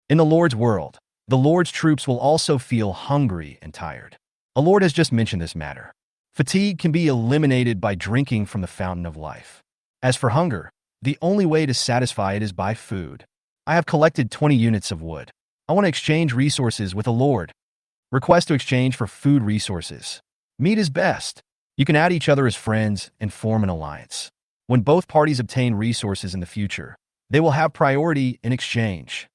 In the Lord's world, the Lord's troops will also feel hungry and tired. A Lord has just mentioned this matter. Fatigue can be eliminated by drinking from the fountain of life. As for hunger, the only way to satisfy it is by food. I have collected 20 units of wood. I want to exchange resources with a Lord. Request to exchange for food resources. Meat is best. You can add each other as friends and form an alliance. When both parties obtain resources in the future, they will have priority in exchange.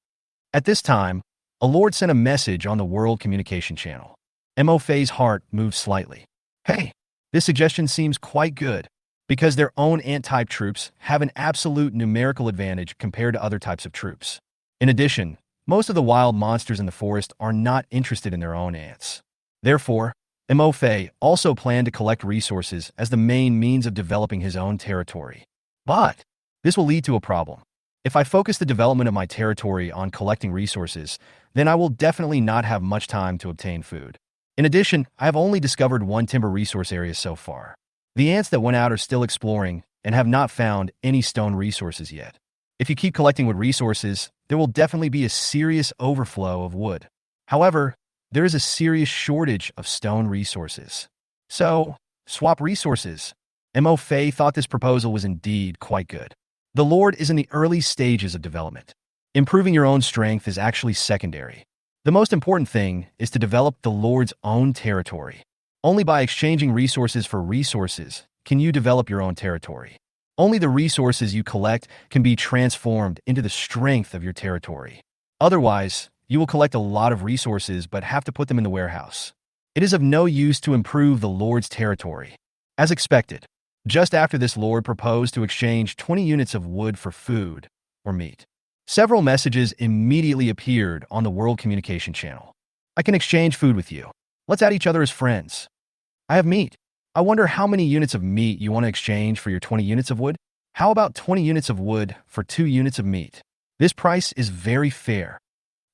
At this time, a lord sent a message on the World Communication Channel. Mo Fei's heart moved slightly. Hey, This suggestion seems quite good, because their own ant-type troops have an absolute numerical advantage compared to other types of troops. In addition, most of the wild monsters in the forest are not interested in their own ants. Therefore, Mo also planned to collect resources as the main means of developing his own territory. But this will lead to a problem. If I focus the development of my territory on collecting resources, then I will definitely not have much time to obtain food. In addition, I have only discovered one timber resource area so far. The ants that went out are still exploring and have not found any stone resources yet. If you keep collecting wood resources, there will definitely be a serious overflow of wood. However, there is a serious shortage of stone resources. So, swap resources. Mo thought this proposal was indeed quite good. The Lord is in the early stages of development. Improving your own strength is actually secondary. The most important thing is to develop the Lord's own territory. Only by exchanging resources for resources can you develop your own territory. Only the resources you collect can be transformed into the strength of your territory. Otherwise, you will collect a lot of resources but have to put them in the warehouse. It is of no use to improve the Lord's territory. As expected, just after this, Lord proposed to exchange 20 units of wood for food or meat. Several messages immediately appeared on the World Communication Channel. I can exchange food with you. Let's add each other as friends. I have meat. I wonder how many units of meat you want to exchange for your 20 units of wood? How about 20 units of wood for 2 units of meat? This price is very fair.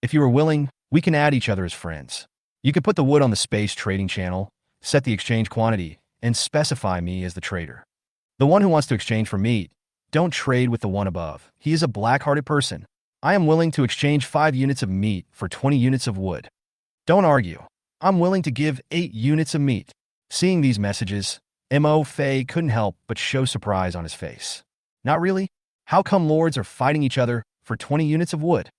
If you are willing, we can add each other as friends. You can put the wood on the space trading channel, set the exchange quantity, and specify me as the trader. The one who wants to exchange for meat, don't trade with the one above. He is a black-hearted person. I am willing to exchange 5 units of meat for 20 units of wood. Don't argue. I'm willing to give 8 units of meat. Seeing these messages, Mo couldn't help but show surprise on his face. Not really? How come lords are fighting each other for 20 units of wood?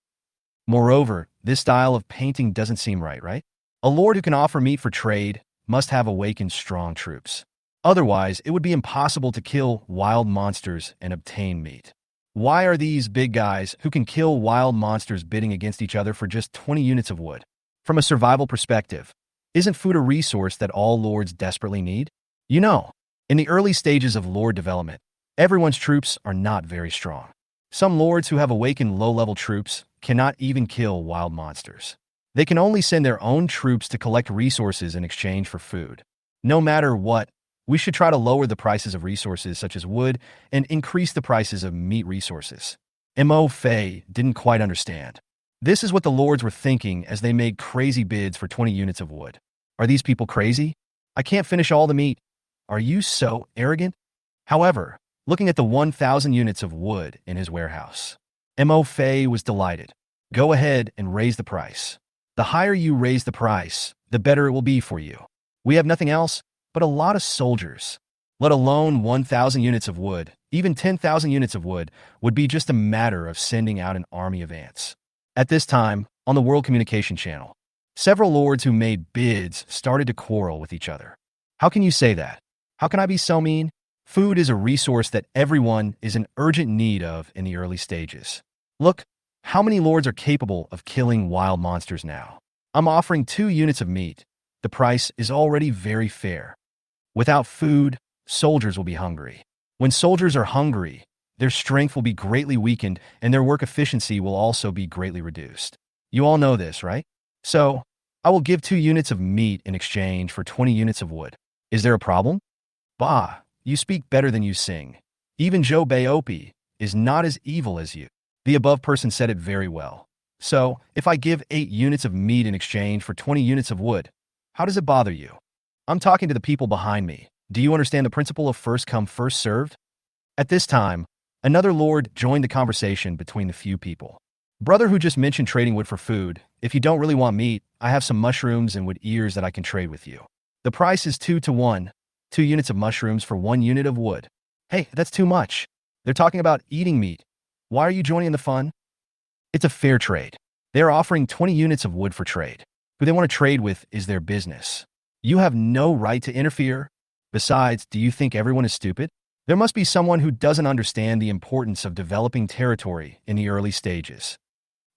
Moreover, this style of painting doesn't seem right? A lord who can offer meat for trade must have awakened strong troops. Otherwise, it would be impossible to kill wild monsters and obtain meat. Why are these big guys who can kill wild monsters bidding against each other for just 20 units of wood? From a survival perspective, isn't food a resource that all lords desperately need? You know, in the early stages of lord development, everyone's troops are not very strong. Some lords who have awakened low-level troops cannot even kill wild monsters. They can only send their own troops to collect resources in exchange for food. No matter what, we should try to lower the prices of resources such as wood and increase the prices of meat resources. Mo didn't quite understand. This is what the lords were thinking as they made crazy bids for 20 units of wood. Are these people crazy? I can't finish all the meat. Are you so arrogant? However, looking at the 1,000 units of wood in his warehouse, Mo was delighted. Go ahead and raise the price. The higher you raise the price, the better it will be for you. We have nothing else but a lot of soldiers. Let alone 1,000 units of wood, even 10,000 units of wood would be just a matter of sending out an army of ants. At this time, on the World Communication Channel, several lords who made bids started to quarrel with each other. How can you say that? How can I be so mean? Food is a resource that everyone is in urgent need of in the early stages. Look, how many lords are capable of killing wild monsters now? I'm offering 2 units of meat. The price is already very fair. Without food, soldiers will be hungry. When soldiers are hungry, their strength will be greatly weakened and their work efficiency will also be greatly reduced. You all know this, right? So, I will give 2 units of meat in exchange for 20 units of wood. Is there a problem? Bah, you speak better than you sing. Even Joe Baopi is not as evil as you. The above person said it very well. So, if I give 8 units of meat in exchange for 20 units of wood, how does it bother you? I'm talking to the people behind me. Do you understand the principle of first come, first served? At this time, another lord joined the conversation between the few people. Brother who just mentioned trading wood for food, if you don't really want meat, I have some mushrooms and wood ears that I can trade with you. The price is 2 to 1, 2 units of mushrooms for 1 unit of wood. Hey, that's too much. They're talking about eating meat. Why are you joining in the fun? It's a fair trade. They are offering 20 units of wood for trade. Who they want to trade with is their business. You have no right to interfere. Besides, do you think everyone is stupid? There must be someone who doesn't understand the importance of developing territory in the early stages.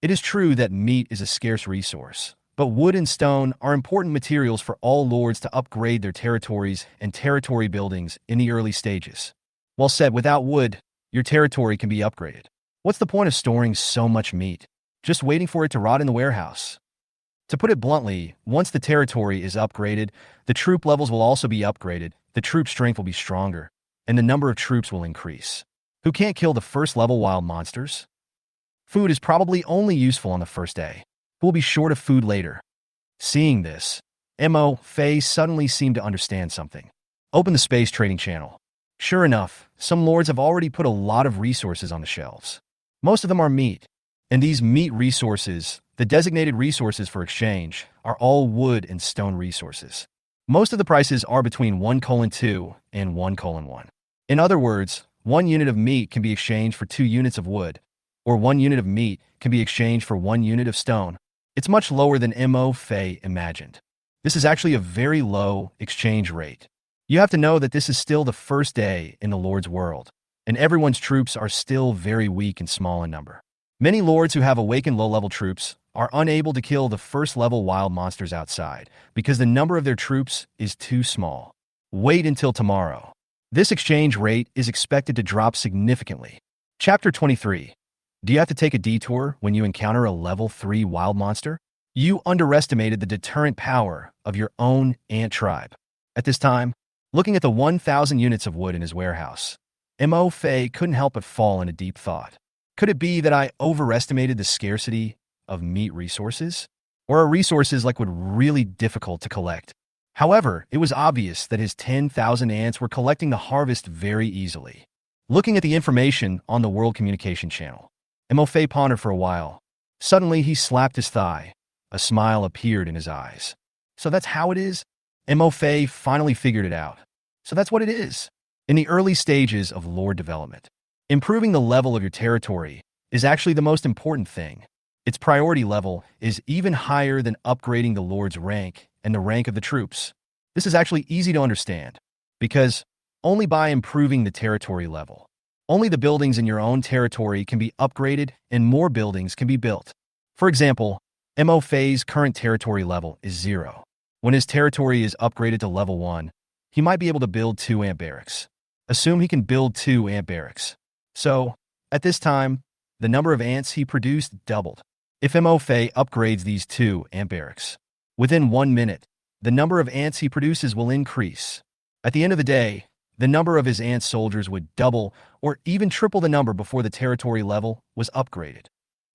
It is true that meat is a scarce resource, But wood and stone are important materials for all lords to upgrade their territories and territory buildings in the early stages. Well said, without wood, your territory can be upgraded. What's the point of storing so much meat? Just waiting for it to rot in the warehouse. To put it bluntly, once the territory is upgraded, the troop levels will also be upgraded, the troop strength will be stronger, and the number of troops will increase. Who can't kill the first level wild monsters? Food is probably only useful on the first day. Who will be short of food later? Seeing this, Mo Fei suddenly seemed to understand something. Open the space trading channel. Sure enough, some lords have already put a lot of resources on the shelves. Most of them are meat. And these meat resources, the designated resources for exchange, are all wood and stone resources. Most of the prices are between 1:2 and 1:1. In other words, 1 unit of meat can be exchanged for 2 units of wood, or 1 unit of meat can be exchanged for 1 unit of stone. It's much lower than Mo Fei imagined. This is actually a very low exchange rate. You have to know that this is still the first day in the Lord's world, and everyone's troops are still very weak and small in number. Many lords who have awakened low-level troops are unable to kill the first-level wild monsters outside because the number of their troops is too small. Wait until tomorrow. This exchange rate is expected to drop significantly. Chapter 23. Do you have to take a detour when you encounter a level 3 wild monster? You underestimated the deterrent power of your own ant tribe. At this time, looking at the 1,000 units of wood in his warehouse, Mo Fei couldn't help but fall in a deep thought. Could it be that I overestimated the scarcity of meat resources? Or are resources like wood really difficult to collect? However, it was obvious that his 10,000 ants were collecting the harvest very easily. Looking at the information on the World Communication Channel, Mo Fei pondered for a while. Suddenly, he slapped his thigh. A smile appeared in his eyes. So that's how it is? Mo Fei finally figured it out. So that's what it is. In the early stages of lore development, improving the level of your territory is actually the most important thing. Its priority level is even higher than upgrading the lord's rank and the rank of the troops. This is actually easy to understand, because only by improving the territory level, only the buildings in your own territory can be upgraded and more buildings can be built. For example, Mo Fei's current territory level is 0. When his territory is upgraded to level 1, he might be able to build 2 ant barracks. Assume he can build 2 ant barracks. So, at this time, the number of ants he produced doubled. If Mo Fei upgrades these 2 ant barracks, within 1 minute, the number of ants he produces will increase. At the end of the day, the number of his ant soldiers would double or even triple the number before the territory level was upgraded.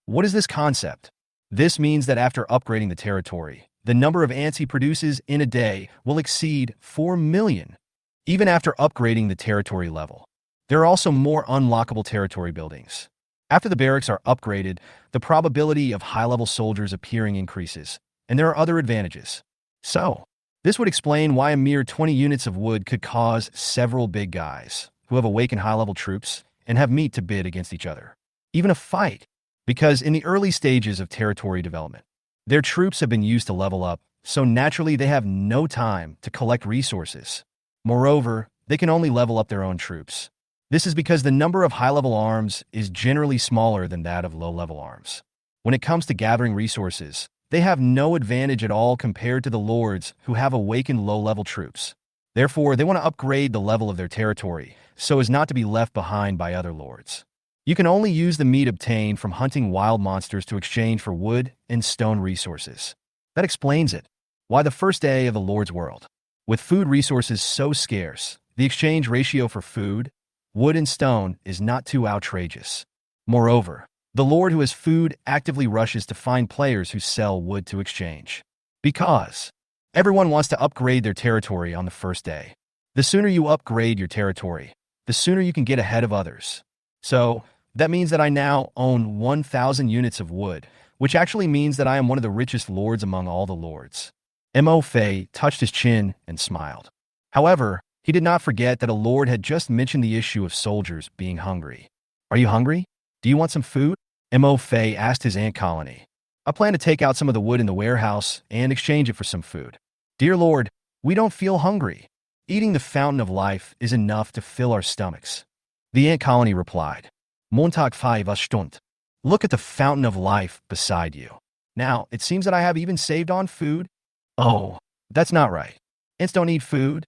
What is this concept? This means that after upgrading the territory, the number of ants he produces in a day will exceed 4 million. Even after upgrading the territory level, there are also more unlockable territory buildings. After the barracks are upgraded, the probability of high-level soldiers appearing increases, and there are other advantages. So, this would explain why a mere 20 units of wood could cause several big guys who have awakened high-level troops and have meat to bid against each other. Even a fight, because in the early stages of territory development, their troops have been used to level up, so naturally they have no time to collect resources. Moreover, they can only level up their own troops. This is because the number of high-level arms is generally smaller than that of low-level arms. When it comes to gathering resources, they have no advantage at all compared to the lords who have awakened low-level troops. Therefore, they want to upgrade the level of their territory so as not to be left behind by other lords. You can only use the meat obtained from hunting wild monsters to exchange for wood and stone resources. That explains it. Why the first day of the Lord's world, with food resources so scarce, the exchange ratio for food, wood, and stone is not too outrageous. Moreover, the Lord who has food actively rushes to find players who sell wood to exchange. Because everyone wants to upgrade their territory on the first day. The sooner you upgrade your territory, the sooner you can get ahead of others. So, that means that I now own 1,000 units of wood, which actually means that I am one of the richest lords among all the lords. Mo Fei touched his chin and smiled. However, he did not forget that a lord had just mentioned the issue of soldiers being hungry. Are you hungry? Do you want some food? Mo Fei asked his ant colony. I plan to take out some of the wood in the warehouse and exchange it for some food. Dear Lord, we don't feel hungry. Eating the fountain of life is enough to fill our stomachs. The ant colony replied, Montag 5 Stund. Look at the fountain of life beside you. Now, it seems that I have even saved on food. Oh, that's not right. Ants don't eat food,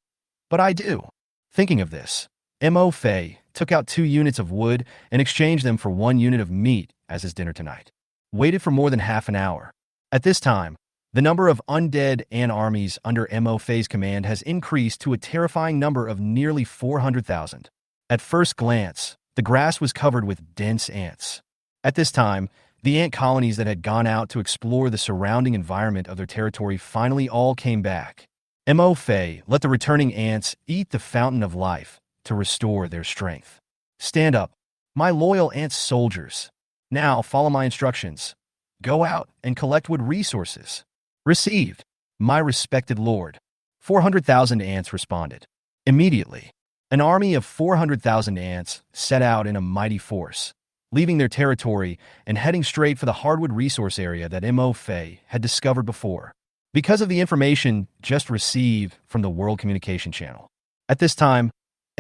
but I do. Thinking of this, Mo Fei took out 2 units of wood and exchanged them for 1 unit of meat as his dinner tonight. Waited for more than half an hour. At this time, the number of undead ant armies under Mo Fei's command has increased to a terrifying number of nearly 400,000. At first glance, the grass was covered with dense ants. At this time, the ant colonies that had gone out to explore the surrounding environment of their territory finally all came back. Mo Fei let the returning ants eat the fountain of life to restore their strength. Stand up, my loyal ant soldiers. Now follow my instructions. Go out and collect wood resources. Received, my respected lord. 400,000 ants responded. Immediately, an army of 400,000 ants set out in a mighty force, leaving their territory and heading straight for the hardwood resource area that Mo Fei had discovered before, because of the information just received from the World Communication Channel. At this time,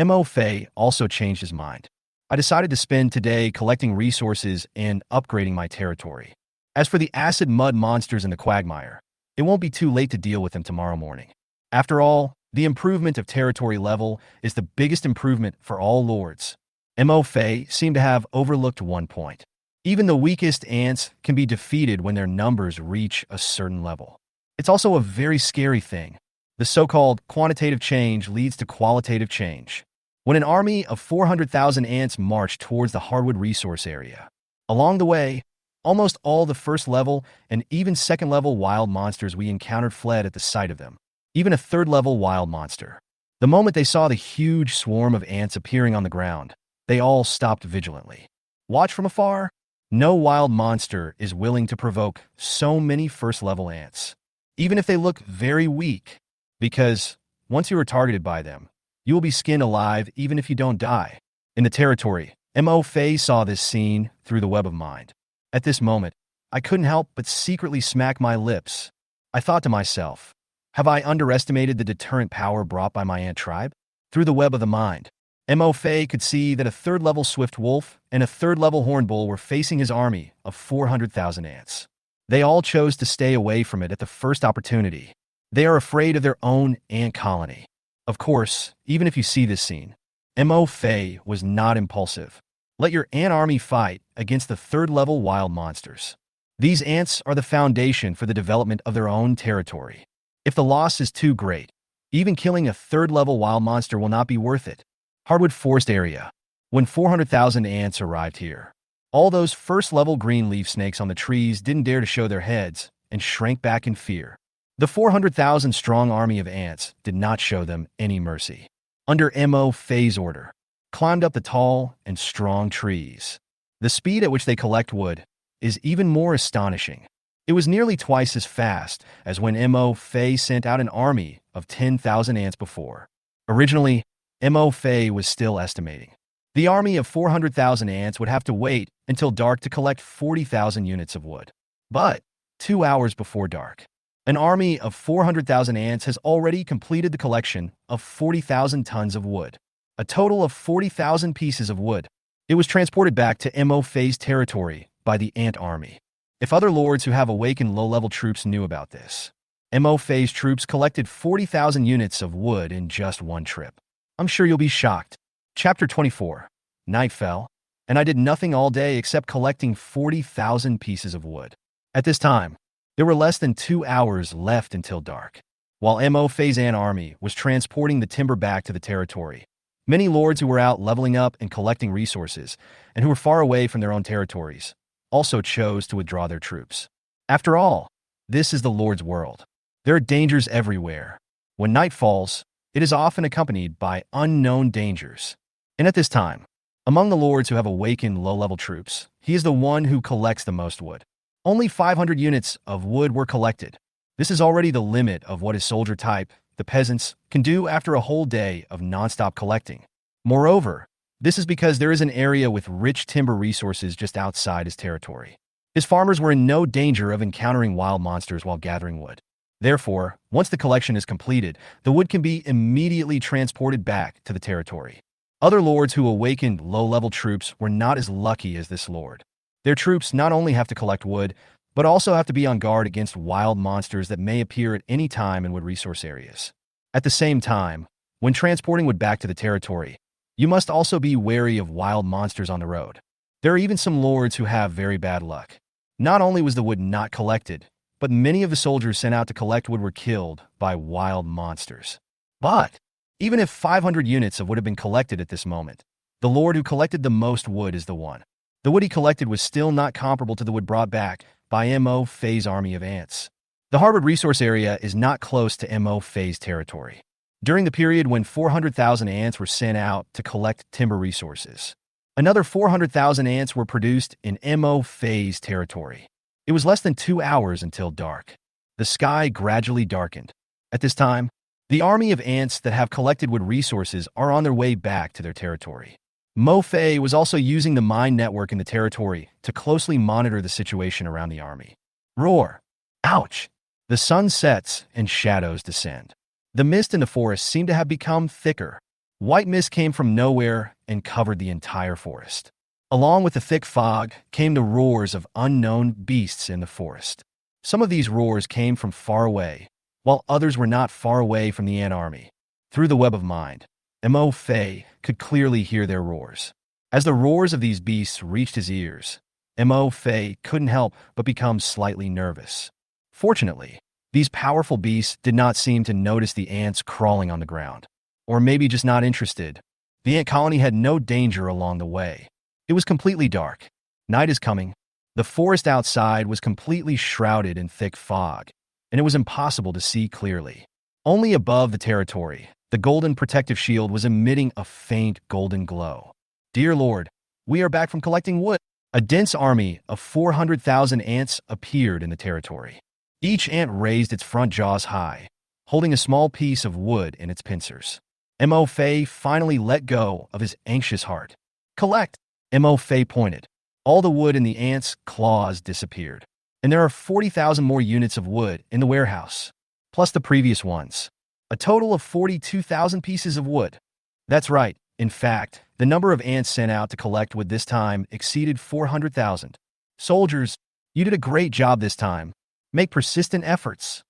Mo Fei also changed his mind. I decided to spend today collecting resources and upgrading my territory. As for the acid mud monsters in the quagmire, it won't be too late to deal with them tomorrow morning. After all, the improvement of territory level is the biggest improvement for all lords. Mo Fei seemed to have overlooked one point. Even the weakest ants can be defeated when their numbers reach a certain level. It's also a very scary thing. The so-called quantitative change leads to qualitative change. When an army of 400,000 ants marched towards the hardwood resource area, along the way, almost all the first level and even second level wild monsters we encountered fled at the sight of them. Even a third level wild monster. The moment they saw the huge swarm of ants appearing on the ground, they all stopped vigilantly. Watch from afar. No wild monster is willing to provoke so many first level ants, even if they look very weak, because once you are targeted by them, you will be skinned alive even if you don't die. In the territory, Mo Fei saw this scene through the web of mind. At this moment, I couldn't help but secretly smack my lips. I thought to myself, have I underestimated the deterrent power brought by my ant tribe? Through the web of the mind, Mo Fei could see that a third-level swift wolf and a third-level horned bull were facing his army of 400,000 ants. They all chose to stay away from it at the first opportunity. They are afraid of their own ant colony. Of course, even if you see this scene, Mo Fei was not impulsive. Let your ant army fight against the third-level wild monsters. These ants are the foundation for the development of their own territory. If the loss is too great, even killing a third-level wild monster will not be worth it. Hardwood Forest Area. When 400,000 ants arrived here, all those first-level green leaf snakes on the trees didn't dare to show their heads and shrank back in fear. The 400,000-strong army of ants did not show them any mercy. Under Mo Fei's order, climbed up the tall and strong trees. The speed at which they collect wood is even more astonishing. It was nearly twice as fast as when Mo Fei sent out an army of 10,000 ants before. Originally, Mo Fei was still estimating. The army of 400,000 ants would have to wait until dark to collect 40,000 units of wood. But 2 hours before dark, an army of 400,000 ants has already completed the collection of 40,000 tons of wood. A total of 40,000 pieces of wood. It was transported back to Mo Fei's territory by the ant army. If other lords who have awakened low-level troops knew about this, Mo Fei's troops collected 40,000 units of wood in just one trip. I'm sure you'll be shocked. Chapter 24. Night fell, and I did nothing all day except collecting 40,000 pieces of wood. At this time, there were less than 2 hours left until dark. While Mo Fei's ant army was transporting the timber back to the territory, many lords who were out leveling up and collecting resources, and who were far away from their own territories, also chose to withdraw their troops. After all, this is the Lord's world. There are dangers everywhere. When night falls, it is often accompanied by unknown dangers. And at this time, among the lords who have awakened low-level troops, he is the one who collects the most wood. Only 500 units of wood were collected. This is already the limit of what his soldier type, the peasants, can do after a whole day of non-stop collecting. Moreover, this is because there is an area with rich timber resources just outside his territory. His farmers were in no danger of encountering wild monsters while gathering wood. Therefore, once the collection is completed, the wood can be immediately transported back to the territory. Other lords who awakened low-level troops were not as lucky as this lord. Their troops not only have to collect wood, but also have to be on guard against wild monsters that may appear at any time in wood resource areas. At the same time, when transporting wood back to the territory, you must also be wary of wild monsters on the road. There are even some lords who have very bad luck. Not only was the wood not collected, but many of the soldiers sent out to collect wood were killed by wild monsters. But even if 500 units of wood have been collected at this moment, the lord who collected the most wood is the one. The wood he collected was still not comparable to the wood brought back by Mo Fei's army of ants. The Harvard resource area is not close to Mo Fei's territory. During the period when 400,000 ants were sent out to collect timber resources, another 400,000 ants were produced in Mo Fei's territory. It was less than 2 hours until dark. The sky gradually darkened. At this time, the army of ants that have collected wood resources are on their way back to their territory. Mo Fei was also using the mine network in the territory to closely monitor the situation around the army. Roar! Ouch! The sun sets and shadows descend. The mist in the forest seemed to have become thicker. White mist came from nowhere and covered the entire forest. Along with the thick fog came the roars of unknown beasts in the forest. Some of these roars came from far away, while others were not far away from the ant army. Through the web of mind, Mo Fei could clearly hear their roars. As the roars of these beasts reached his ears, Mo Fei couldn't help but become slightly nervous. Fortunately, these powerful beasts did not seem to notice the ants crawling on the ground. Or maybe just not interested. The ant colony had no danger along the way. It was completely dark. Night is coming. The forest outside was completely shrouded in thick fog, and it was impossible to see clearly. Only above the territory, the golden protective shield was emitting a faint golden glow. Dear Lord, we are back from collecting wood. A dense army of 400,000 ants appeared in the territory. Each ant raised its front jaws high, holding a small piece of wood in its pincers. Mo Fei finally let go of his anxious heart. Collect! Mo Fei pointed. All the wood in the ants' claws disappeared, and there are 40,000 more units of wood in the warehouse, plus the previous ones. A total of 42,000 pieces of wood. That's right. In fact, the number of ants sent out to collect wood this time exceeded 400,000. Soldiers, you did a great job this time. Make persistent efforts.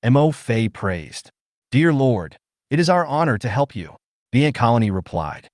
Mo Fei praised. Dear Lord, it is our honor to help you. The ant colony replied.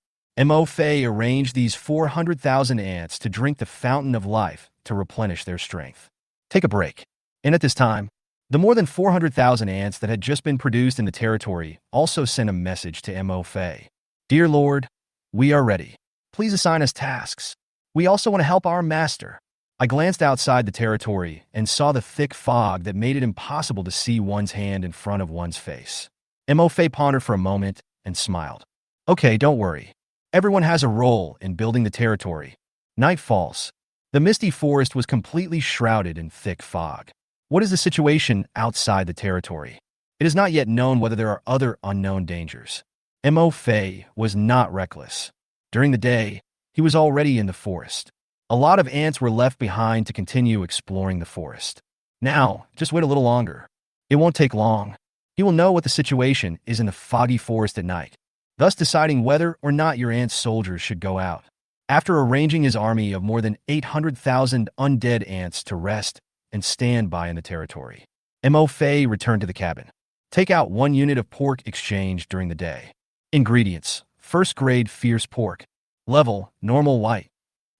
Mo Fei arranged these 400,000 ants to drink the fountain of life to replenish their strength. Take a break. And at this time, the more than 400,000 ants that had just been produced in the territory also sent a message to Mo Fei. Dear Lord, we are ready. Please assign us tasks. We also want to help our master. I glanced outside the territory and saw the thick fog that made it impossible to see one's hand in front of one's face. Mo Fei pondered for a moment and smiled. Okay, don't worry. Everyone has a role in building the territory. Night falls. The misty forest was completely shrouded in thick fog. What is the situation outside the territory? It is not yet known whether there are other unknown dangers. Mo Fei was not reckless. During the day, he was already in the forest. A lot of ants were left behind to continue exploring the forest. Now, just wait a little longer. It won't take long. He will know what the situation is in the foggy forest at night, thus deciding whether or not your ant soldiers should go out. After arranging his army of more than 800,000 undead ants to rest and stand by in the territory, Mo Fei returned to the cabin. Take out 1 unit of pork exchanged during the day. Ingredients: first grade fierce pork. Level: normal white.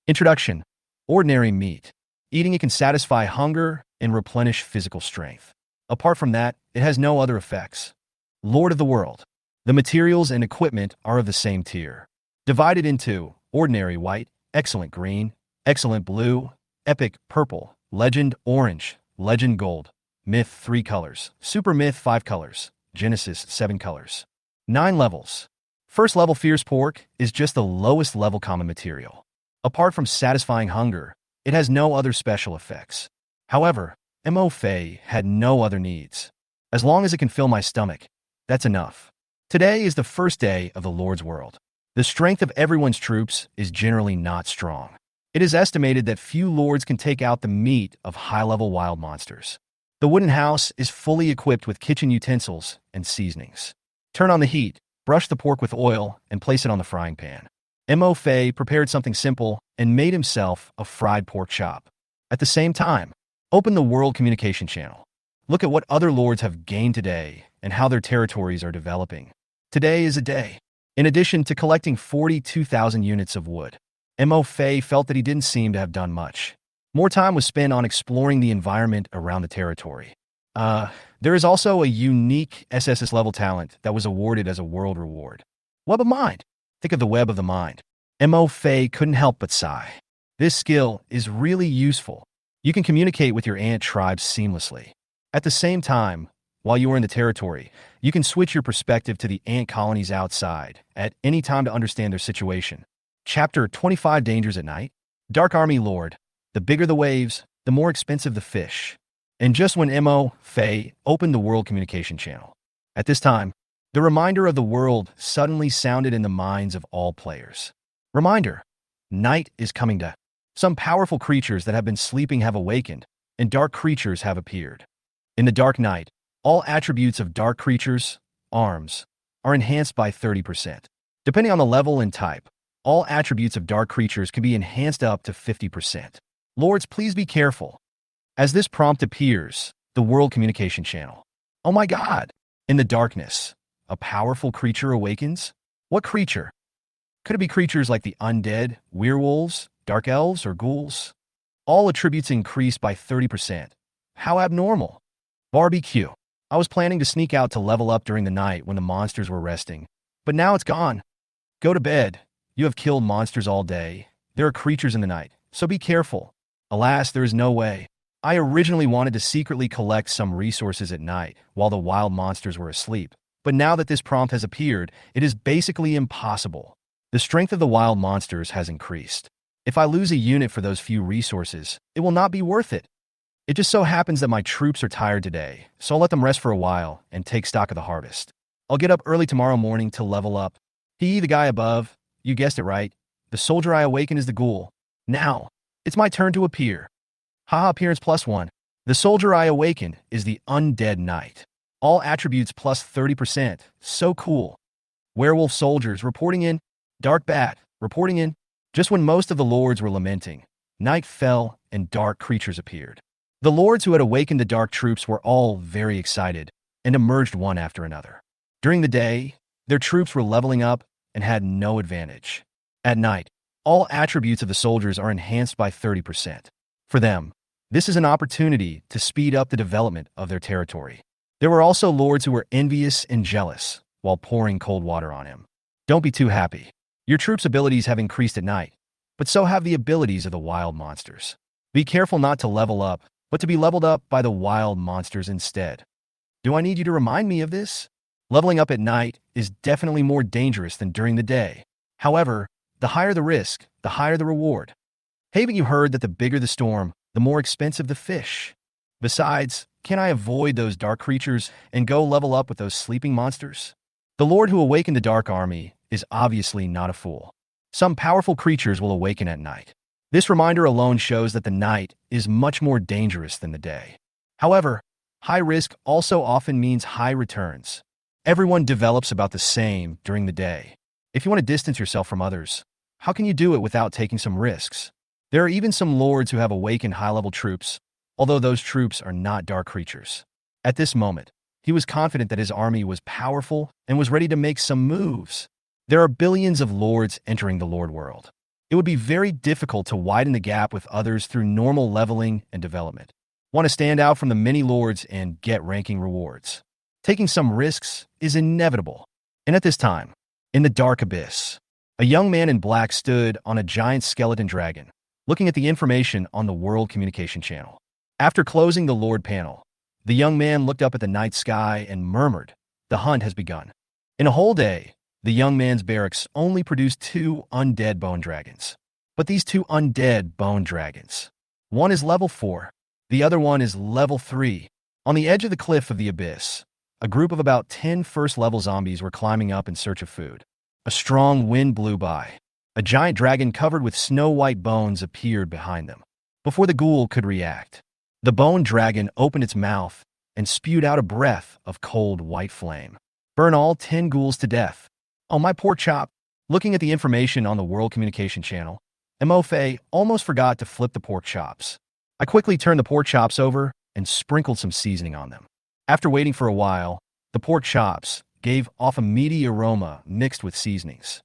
Introduction: ordinary meat. Eating it can satisfy hunger and replenish physical strength. Apart from that, it has no other effects. Lord of the World. The materials and equipment are of the same tier. Divided into ordinary white, excellent green, excellent blue, epic purple, legend orange, legend gold, myth 3 colors, super myth 5 colors, Genesis 7 colors. 9 levels. First level fierce pork is just the lowest level common material. Apart from satisfying hunger, it has no other special effects. However, Mo Fei had no other needs. As long as it can fill my stomach, that's enough. Today is the first day of the Lord's World. The strength of everyone's troops is generally not strong. It is estimated that few lords can take out the meat of high-level wild monsters. The wooden house is fully equipped with kitchen utensils and seasonings. Turn on the heat, brush the pork with oil, and place it on the frying pan. Mo Fei prepared something simple and made himself a fried pork chop. At the same time, Open the World Communication Channel. Look at what other lords have gained today and how their territories are developing. Today is a day. In addition to collecting 42,000 units of wood, Mo Fei felt that he didn't seem to have done much. More time was spent on exploring the environment around the territory. There is also a unique SSS level talent that was awarded as a world reward. Web of Mind. Think of the Web of the Mind. Mo Fei couldn't help but sigh. This skill is really useful. You can communicate with your ant tribes seamlessly. At the same time, while you are in the territory, you can switch your perspective to the ant colonies outside at any time to understand their situation. Chapter 25 Dangers at Night. Dark Army Lord. The bigger the waves, the more expensive the fish. And just when Mo Fei opened the World Communication Channel. At this time, the reminder of the world suddenly sounded in the minds of all players. Reminder. Night is coming to. Some powerful creatures that have been sleeping have awakened, and dark creatures have appeared. In the dark night, all attributes of dark creatures, arms, are enhanced by 30%. Depending on the level and type, all attributes of dark creatures can be enhanced up to 50%. Lords, please be careful. As this prompt appears, the World Communication Channel. Oh my God! In the darkness, a powerful creature awakens? What creature? Could it be creatures like the undead, werewolves, dark elves, or ghouls? All attributes increased by 30%. How abnormal. Barbecue. I was planning to sneak out to level up during the night when the monsters were resting, but now it's gone. Go to bed. You have killed monsters all day. There are creatures in the night, so be careful. Alas, there is no way. I originally wanted to secretly collect some resources at night while the wild monsters were asleep, but now that this prompt has appeared, it is basically impossible. The strength of the wild monsters has increased. If I lose a unit for those few resources, it will not be worth it. It just so happens that my troops are tired today, so I'll let them rest for a while and take stock of the harvest. I'll get up early tomorrow morning to level up. He, the guy above, you guessed it right. The soldier I awaken is the ghoul. Now, it's my turn to appear. Haha, appearance +1. The soldier I awakened is the undead knight. All attributes plus 30%. So cool. Werewolf soldiers reporting in. Dark bat reporting in. Just when most of the lords were lamenting, night fell and dark creatures appeared. The lords who had awakened the dark troops were all very excited and emerged one after another. During the day, their troops were leveling up and had no advantage. At night, all attributes of the soldiers are enhanced by 30%. For them, this is an opportunity to speed up the development of their territory. There were also lords who were envious and jealous while pouring cold water on him. Don't be too happy. Your troops' abilities have increased at night, but so have the abilities of the wild monsters. Be careful not to level up, but to be leveled up by the wild monsters instead. Do I need you to remind me of this? Leveling up at night is definitely more dangerous than during the day. However, the higher the risk, the higher the reward. Haven't you heard that the bigger the storm, the more expensive the fish? Besides, can I avoid those dark creatures and go level up with those sleeping monsters? The Lord who awakened the Dark Army is obviously not a fool. Some powerful creatures will awaken at night. This reminder alone shows that the night is much more dangerous than the day. However, high risk also often means high returns. Everyone develops about the same during the day. If you want to distance yourself from others, how can you do it without taking some risks? There are even some lords who have awakened high-level troops, although those troops are not dark creatures. At this moment, he was confident that his army was powerful and was ready to make some moves. There are billions of lords entering the Lord world. It would be very difficult to widen the gap with others through normal leveling and development. Want to stand out from the many lords and get ranking rewards. Taking some risks is inevitable. And at this time, in the dark abyss, a young man in black stood on a giant skeleton dragon, looking at the information on the World Communication Channel. After closing the Lord panel, the young man looked up at the night sky and murmured, "The hunt has begun." In a whole day, the young man's barracks only produced 2 undead bone dragons. But these 2 undead bone dragons, one is level 4, the other one is level 3. On the edge of the cliff of the abyss, a group of about 10 first-level zombies were climbing up in search of food. A strong wind blew by. A giant dragon covered with snow-white bones appeared behind them. Before the ghoul could react, the bone dragon opened its mouth and spewed out a breath of cold white flame. Burn all 10 ghouls to death. Oh, my poor chop. Looking at the information on the World Communication Channel, Mo Fei almost forgot to flip the pork chops. I quickly turned the pork chops over and sprinkled some seasoning on them. After waiting for a while, the pork chops gave off a meaty aroma mixed with seasonings.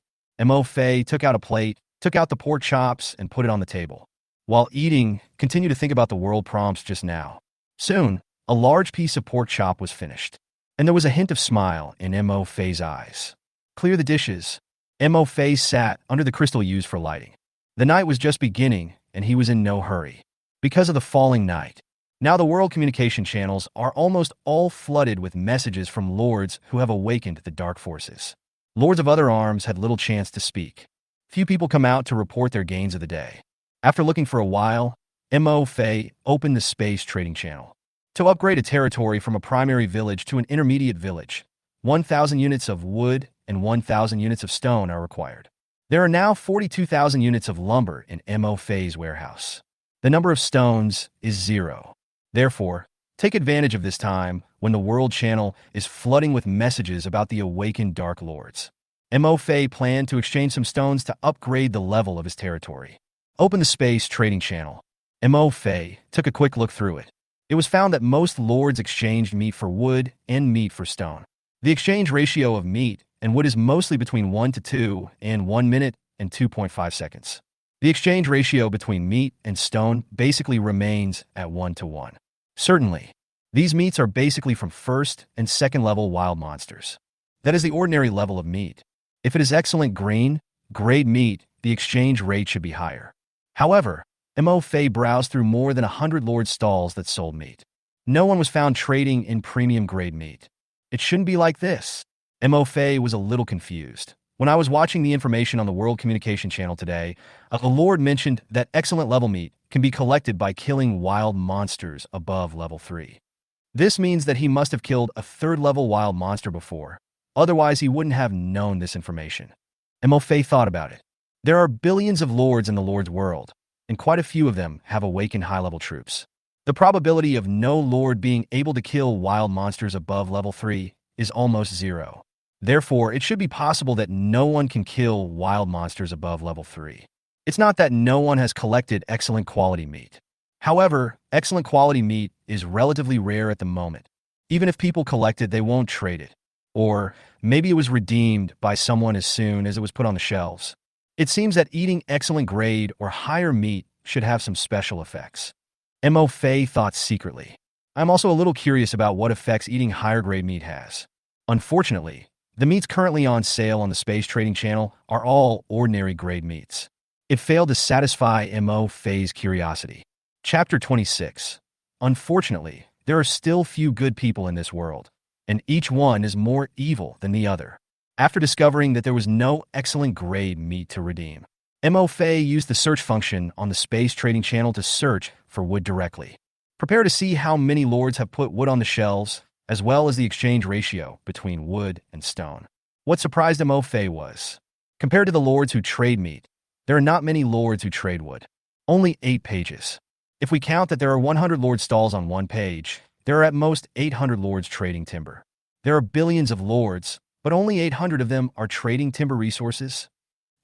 Mo Fei took out a plate, took out the pork chops, and put it on the table. While eating, continued to think about the world prompts just now. Soon, a large piece of pork chop was finished, and there was a hint of smile in Mo Fei's eyes. Clear the dishes. Mo Fei sat under the crystal used for lighting. The night was just beginning, and he was in no hurry. Because of the falling night, now the world communication channels are almost all flooded with messages from lords who have awakened the dark forces. Lords of other arms had little chance to speak. Few people come out to report their gains of the day. After looking for a while, Mo Fei opened the space trading channel. To upgrade a territory from a primary village to an intermediate village, 1,000 units of wood and 1,000 units of stone are required. There are now 42,000 units of lumber in Mo Fei's warehouse. The number of stones is 0. Therefore, take advantage of this time when the world channel is flooding with messages about the awakened Dark Lords. Mo Fei planned to exchange some stones to upgrade the level of his territory. Open the space trading channel. Mo Fei took a quick look through it. It was found that most lords exchanged meat for wood and meat for stone. The exchange ratio of meat and wood is mostly between 1 to 2 in 1 minute and 2.5 seconds. The exchange ratio between meat and stone basically remains at 1 to 1. Certainly, these meats are basically from first and second level wild monsters. That is the ordinary level of meat. If it is excellent grade meat, the exchange rate should be higher. However, Mo Fei browsed through more than 100 lord stalls that sold meat. No one was found trading in premium grade meat. It shouldn't be like this. Mo Fei was a little confused. When I was watching the information on the World Communication Channel today, a lord mentioned that excellent level meat can be collected by killing wild monsters above level 3. This means that he must have killed a 3rd level wild monster before. Otherwise, he wouldn't have known this information. Mo Fei thought about it. There are billions of lords in the Lord's world, and quite a few of them have awakened high-level troops. The probability of no lord being able to kill wild monsters above level 3 is almost 0. Therefore, it should be possible that no one can kill wild monsters above level 3. It's not that no one has collected excellent quality meat. However, excellent quality meat is relatively rare at the moment. Even if people collect it, they won't trade it. Or maybe it was redeemed by someone as soon as it was put on the shelves. It seems that eating excellent grade or higher meat should have some special effects. Mo Fei thought secretly. I'm also a little curious about what effects eating higher grade meat has. Unfortunately, the meats currently on sale on the Space Trading Channel are all ordinary grade meats. It failed to satisfy Mo Fei's curiosity. Chapter 26. Unfortunately, there are still few good people in this world, and each one is more evil than the other. After discovering that there was no excellent grade meat to redeem, Mo Fei used the search function on the Space Trading Channel to search for wood directly. Prepare to see how many lords have put wood on the shelves, as well as the exchange ratio between wood and stone. What surprised Mo Fei was, compared to the lords who trade meat, there are not many lords who trade wood. Only 8 pages. If we count that there are 100 lord stalls on one page, there are at most 800 lords trading timber. There are billions of lords, but only 800 of them are trading timber resources.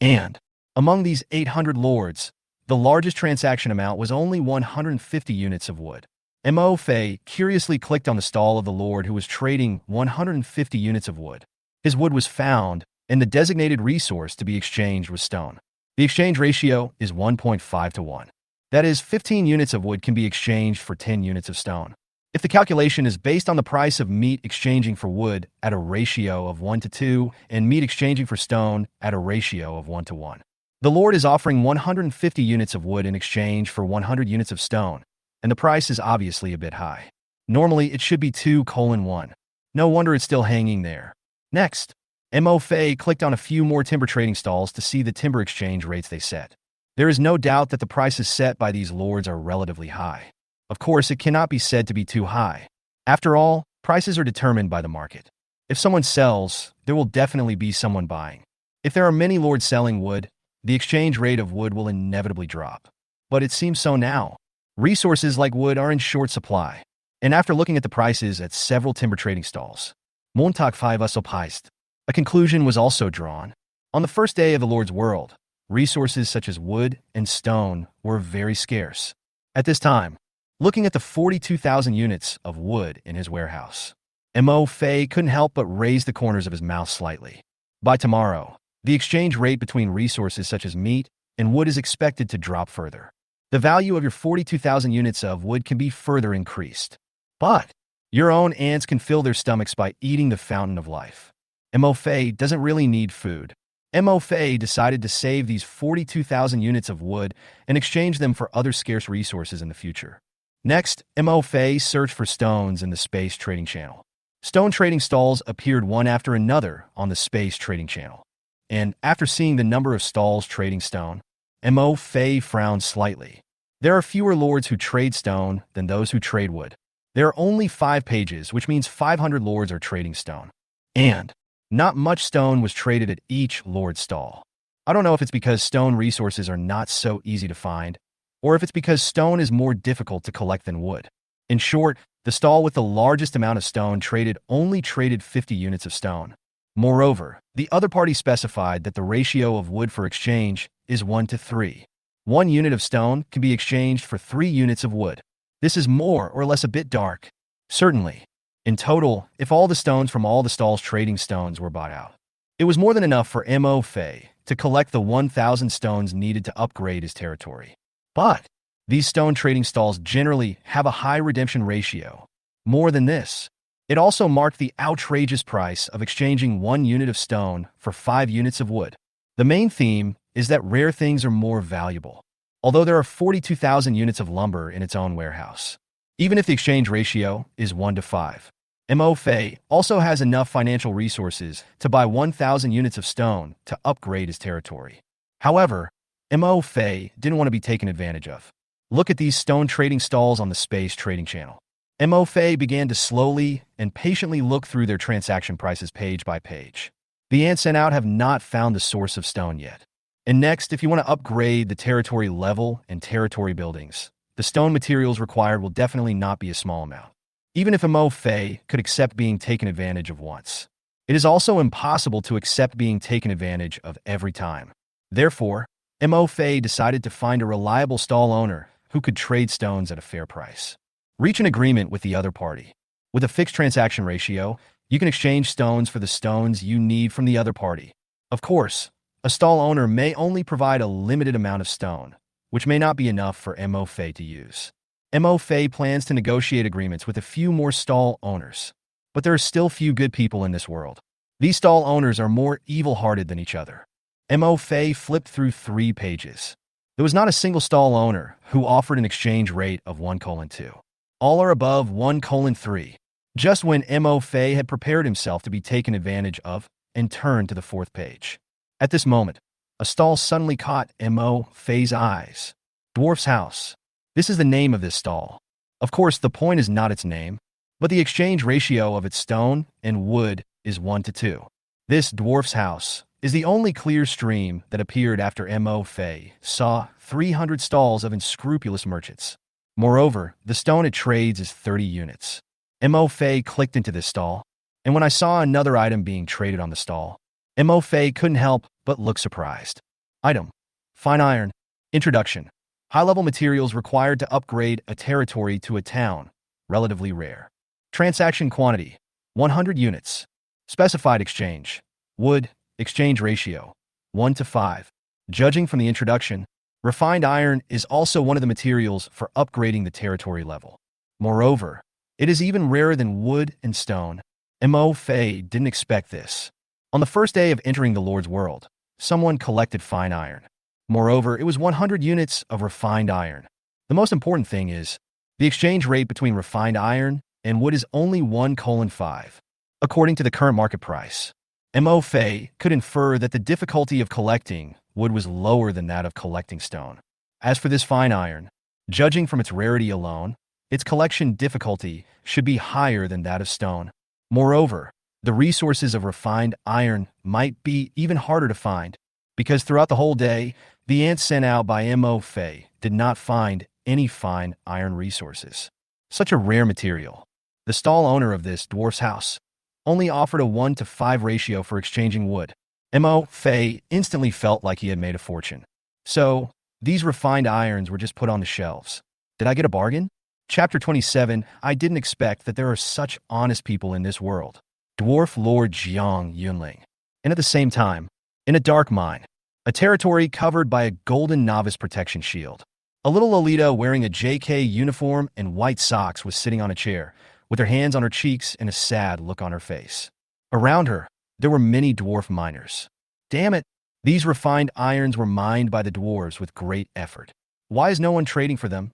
And, among these 800 lords, the largest transaction amount was only 150 units of wood. Mo Fei curiously clicked on the stall of the lord who was trading 150 units of wood. His wood was found, and the designated resource to be exchanged was stone. The exchange ratio is 1.5 to 1. That is, 15 units of wood can be exchanged for 10 units of stone. If the calculation is based on the price of meat exchanging for wood at a ratio of 1 to 2 and meat exchanging for stone at a ratio of 1 to 1, the lord is offering 150 units of wood in exchange for 100 units of stone, and the price is obviously a bit high. Normally, it should be 2:1. No wonder it's still hanging there. Next, Mo Fei clicked on a few more timber trading stalls to see the timber exchange rates they set. There is no doubt that the prices set by these lords are relatively high. Of course, it cannot be said to be too high. After all, prices are determined by the market. If someone sells, there will definitely be someone buying. If there are many lords selling wood, the exchange rate of wood will inevitably drop. But it seems so now. Resources like wood are in short supply. And after looking at the prices at several timber trading stalls, Montag 5 Usopaist, a conclusion was also drawn. On the first day of the Lord's world, resources such as wood and stone were very scarce. At this time, looking at the 42,000 units of wood in his warehouse. Mo Fei couldn't help but raise the corners of his mouth slightly. By tomorrow, the exchange rate between resources such as meat and wood is expected to drop further. The value of your 42,000 units of wood can be further increased. But your own ants can fill their stomachs by eating the fountain of life. Mo Fei doesn't really need food. Mo Fei decided to save these 42,000 units of wood and exchange them for other scarce resources in the future. Next, Mo Fei searched for stones in the space trading channel. Stone trading stalls appeared one after another on the space trading channel. And after seeing the number of stalls trading stone, Mo Fei frowned slightly. There are fewer lords who trade stone than those who trade wood. There are only 5 pages, which means 500 lords are trading stone. And not much stone was traded at each lord stall. I don't know if it's because stone resources are not so easy to find, or if it's because stone is more difficult to collect than wood. In short, the stall with the largest amount of stone only traded 50 units of stone. Moreover, the other party specified that the ratio of wood for exchange is 1 to 3. 1 unit of stone can be exchanged for 3 units of wood. This is more or less a bit dark. Certainly. In total, if all the stones from all the stalls trading stones were bought out, it was more than enough for Mo Fei to collect the 1,000 stones needed to upgrade his territory. But these stone trading stalls generally have a high redemption ratio. More than this, it also marked the outrageous price of exchanging 1 unit of stone for 5 units of wood. The main theme is that rare things are more valuable, although there are 42,000 units of lumber in its own warehouse. Even if the exchange ratio is 1 to 5, Mo Fei also has enough financial resources to buy 1,000 units of stone to upgrade his territory. However, Mo Fei didn't want to be taken advantage of. Look at these stone trading stalls on the space trading channel. Mo Fei began to slowly and patiently look through their transaction prices page by page. The ants sent out have not found the source of stone yet. And next, if you want to upgrade the territory level and territory buildings, the stone materials required will definitely not be a small amount. Even if Mo Fei could accept being taken advantage of once, it is also impossible to accept being taken advantage of every time. Therefore, Mo Fei decided to find a reliable stall owner who could trade stones at a fair price. Reach an agreement with the other party. With a fixed transaction ratio, you can exchange stones for the stones you need from the other party. Of course, a stall owner may only provide a limited amount of stone, which may not be enough for Mo Fei to use. Mo Fei plans to negotiate agreements with a few more stall owners. But there are still few good people in this world. These stall owners are more evil-hearted than each other. Mo Fei flipped through 3 pages. There was not a single stall owner who offered an exchange rate of 1:2. All are above 1:3. Just when Mo Fei had prepared himself to be taken advantage of and turned to the 4th page. At this moment, a stall suddenly caught Mo Fei's eyes. Dwarf's house. This is the name of this stall. Of course, the point is not its name, but the exchange ratio of its stone and wood is 1 to 2. This Dwarf's house is the only clear stream that appeared after Mo Fei saw 300 stalls of unscrupulous merchants. Moreover, the stone it trades is 30 units. Mo Fei clicked into this stall, and when I saw another item being traded on the stall, Mo Fei couldn't help but look surprised. Item: fine iron. Introduction: high-level materials required to upgrade a territory to a town, relatively rare. Transaction quantity: 100 units. Specified exchange: wood. Exchange ratio: 1 to 5. Judging from the introduction, refined iron is also one of the materials for upgrading the territory level. Moreover, it is even rarer than wood and stone. Mo Fei didn't expect this. On the first day of entering the Lord's world, someone collected fine iron. Moreover, it was 100 units of refined iron. The most important thing is, the exchange rate between refined iron and wood is only 1:5. According to the current market price, Mo Fei could infer that the difficulty of collecting wood was lower than that of collecting stone. As for this fine iron, judging from its rarity alone, its collection difficulty should be higher than that of stone. Moreover, the resources of refined iron might be even harder to find, because throughout the whole day, the ants sent out by Mo Fei did not find any fine iron resources. Such a rare material. The stall owner of this dwarf's house only offered a 1 to 5 ratio for exchanging wood. Mo Fei instantly felt like he had made a fortune. So, these refined irons were just put on the shelves. Did I get a bargain? Chapter 27. I didn't expect that there are such honest people in this world. Dwarf Lord Jiang Yunling. And at the same time, in a dark mine, a territory covered by a golden novice protection shield. A little Lolita wearing a JK uniform and white socks was sitting on a chair, with her hands on her cheeks and a sad look on her face. Around her, there were many dwarf miners. Damn it! These refined irons were mined by the dwarves with great effort. Why is no one trading for them?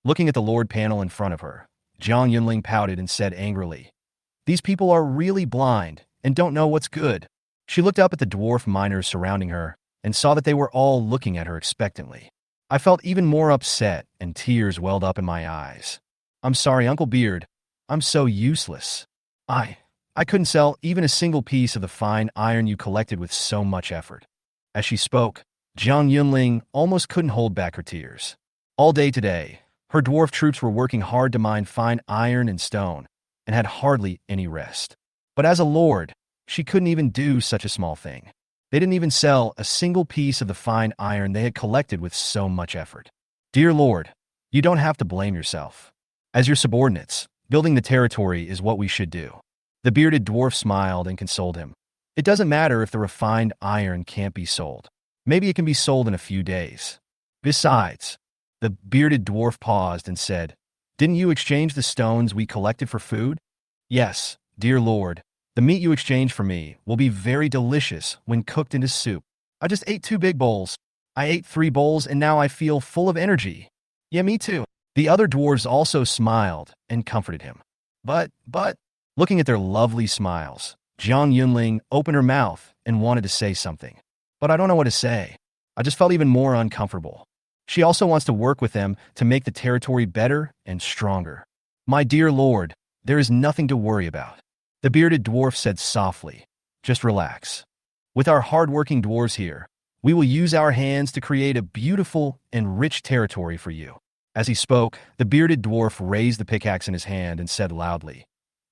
Looking at the Lord panel in front of her, Jiang Yunling pouted and said angrily, "These people are really blind and don't know what's good." She looked up at the dwarf miners surrounding her and saw that they were all looking at her expectantly. I felt even more upset and tears welled up in my eyes. "I'm sorry, Uncle Beard. I'm so useless. I couldn't sell even a single piece of the fine iron you collected with so much effort." As she spoke, Jiang Yunling almost couldn't hold back her tears. All day today, her dwarf troops were working hard to mine fine iron and stone, and had hardly any rest. But as a lord, she couldn't even do such a small thing. They didn't even sell a single piece of the fine iron they had collected with so much effort. "Dear Lord, you don't have to blame yourself. As your subordinates, building the territory is what we should do." The bearded dwarf smiled and consoled him. "It doesn't matter if the refined iron can't be sold. Maybe it can be sold in a few days. Besides," the bearded dwarf paused and said, "Didn't you exchange the stones we collected for food?" "Yes, dear Lord. The meat you exchanged for me will be very delicious when cooked into soup. I just ate 2 big bowls. I ate 3 bowls and now I feel full of energy." "Yeah, me too." The other dwarves also smiled and comforted him. But, looking at their lovely smiles, Jiang Yunling opened her mouth and wanted to say something. "But I don't know what to say." I just felt even more uncomfortable. She also wants to work with them to make the territory better and stronger. "My dear Lord, there is nothing to worry about," the bearded dwarf said softly. "Just relax. With our hard-working dwarves here, we will use our hands to create a beautiful and rich territory for you." As he spoke, the bearded dwarf raised the pickaxe in his hand and said loudly,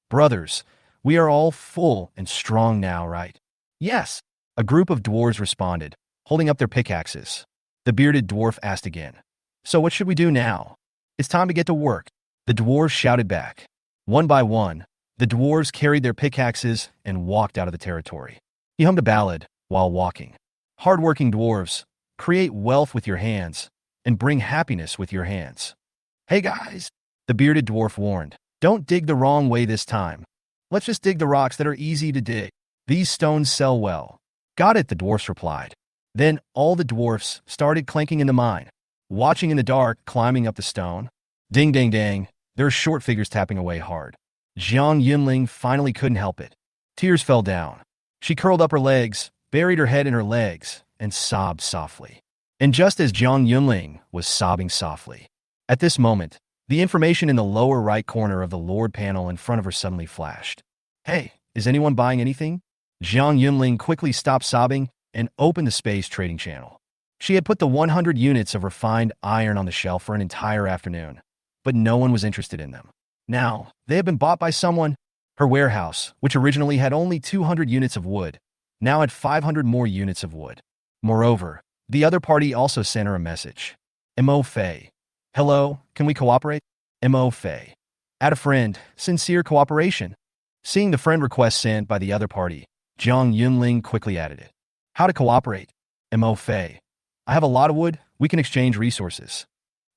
"Brothers, we are all full and strong now, right?" "Yes," a group of dwarves responded, holding up their pickaxes. The bearded dwarf asked again, "So what should we do now?" "It's time to get to work," the dwarves shouted back. One by one, the dwarves carried their pickaxes and walked out of the territory. He hummed a ballad while walking. "Hard-working dwarves, create wealth with your hands and bring happiness with your hands." "Hey guys," the bearded dwarf warned, "don't dig the wrong way this time. Let's just dig the rocks that are easy to dig. These stones sell well." "Got it," the dwarfs replied. Then all the dwarfs started clanking in the mine, watching in the dark, climbing up the stone. Ding, ding, ding, there are short figures tapping away hard. Jiang Yunling finally couldn't help it. Tears fell down. She curled up her legs, buried her head in her legs, and sobbed softly. And just as Jiang Yunling was sobbing softly, at this moment, the information in the lower right corner of the Lord panel in front of her suddenly flashed. "Hey, is anyone buying anything?" Jiang Yunling quickly stopped sobbing and opened the space trading channel. She had put the 100 units of refined iron on the shelf for an entire afternoon, but no one was interested in them. Now, they had been bought by someone. Her warehouse, which originally had only 200 units of wood, now had 500 more units of wood. Moreover, the other party also sent her a message. "Mo Fei. Hello, can we cooperate?" Mo Fei. Add a friend. Sincere cooperation. Seeing the friend request sent by the other party, Jiang Yunling quickly added it. "How to cooperate?" Mo Fei. "I have a lot of wood. We can exchange resources."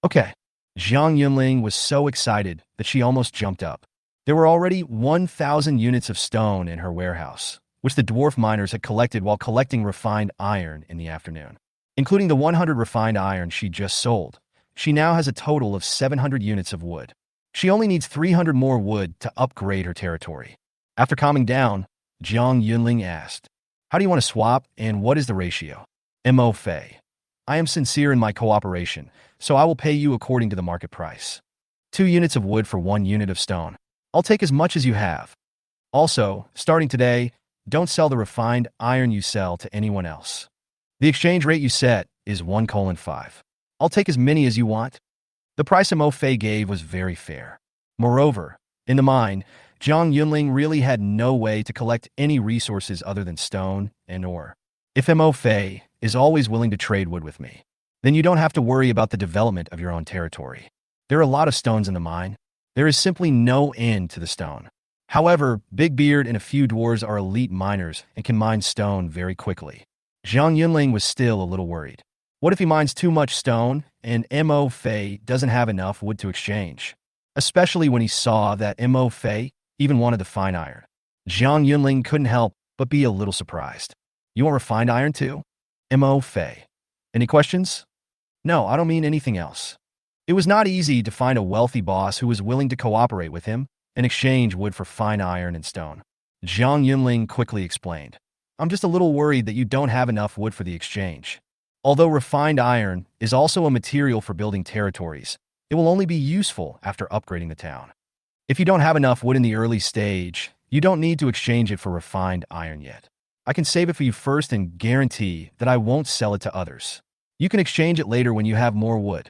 "Okay." Jiang Yunling was so excited that she almost jumped up. There were already 1,000 units of stone in her warehouse, which the dwarf miners had collected while collecting refined iron in the afternoon. Including the 100 refined iron she just sold, she now has a total of 700 units of wood. She only needs 300 more wood to upgrade her territory. After calming down, Jiang Yunling asked, "How do you want to swap and what is the ratio?" Mo Fei. "I am sincere in my cooperation, so I will pay you according to the market price. 2 units of wood for 1 unit of stone. I'll take as much as you have. Also, starting today, don't sell the refined iron you sell to anyone else. The exchange rate you set is 1:5. I'll take as many as you want." The price Mo Fei gave was very fair. Moreover, in the mine, Jiang Yunling really had no way to collect any resources other than stone and ore. "If Mo Fei is always willing to trade wood with me, then you don't have to worry about the development of your own territory. There are a lot of stones in the mine. There is simply no end to the stone. However, Big Beard and a few dwarves are elite miners and can mine stone very quickly. Zhang Yunling was still a little worried. What if he mines too much stone and Mo Fei doesn't have enough wood to exchange? Especially when he saw that Mo Fei even wanted the fine iron. Zhang Yunling couldn't help but be a little surprised. You want refined iron too? Mo Fei. Any questions? No, I don't mean anything else. It was not easy to find a wealthy boss who was willing to cooperate with him and exchange wood for fine iron and stone. Zhang Yunling quickly explained. I'm just a little worried that you don't have enough wood for the exchange. Although refined iron is also a material for building territories, it will only be useful after upgrading the town. If you don't have enough wood in the early stage, you don't need to exchange it for refined iron yet. I can save it for you first and guarantee that I won't sell it to others. You can exchange it later when you have more wood.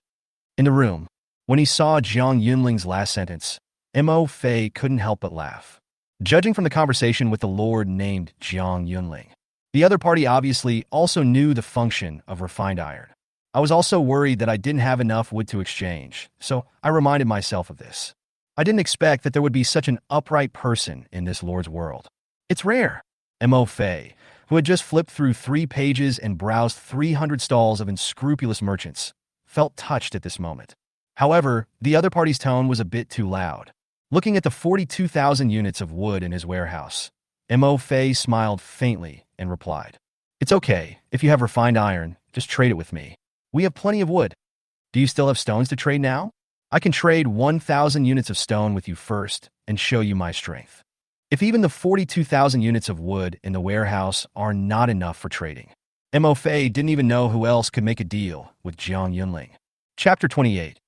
In the room, when he saw Zhang Yunling's last sentence, Mo Fei couldn't help but laugh. Judging from the conversation with the lord named Zhang Yunling, the other party obviously also knew the function of refined iron. I was also worried that I didn't have enough wood to exchange, so I reminded myself of this. I didn't expect that there would be such an upright person in this lord's world. It's rare. Mo Fei, who had just flipped through 3 pages and browsed 300 stalls of unscrupulous merchants, felt touched at this moment. However, the other party's tone was a bit too loud. Looking at the 42,000 units of wood in his warehouse, Mo Fei smiled faintly and replied, It's okay, if you have refined iron, just trade it with me. We have plenty of wood. Do you still have stones to trade now? I can trade 1,000 units of stone with you first and show you my strength. If even the 42,000 units of wood in the warehouse are not enough for trading, Mo Fei didn't even know who else could make a deal with Zhang Yunling. Chapter 28.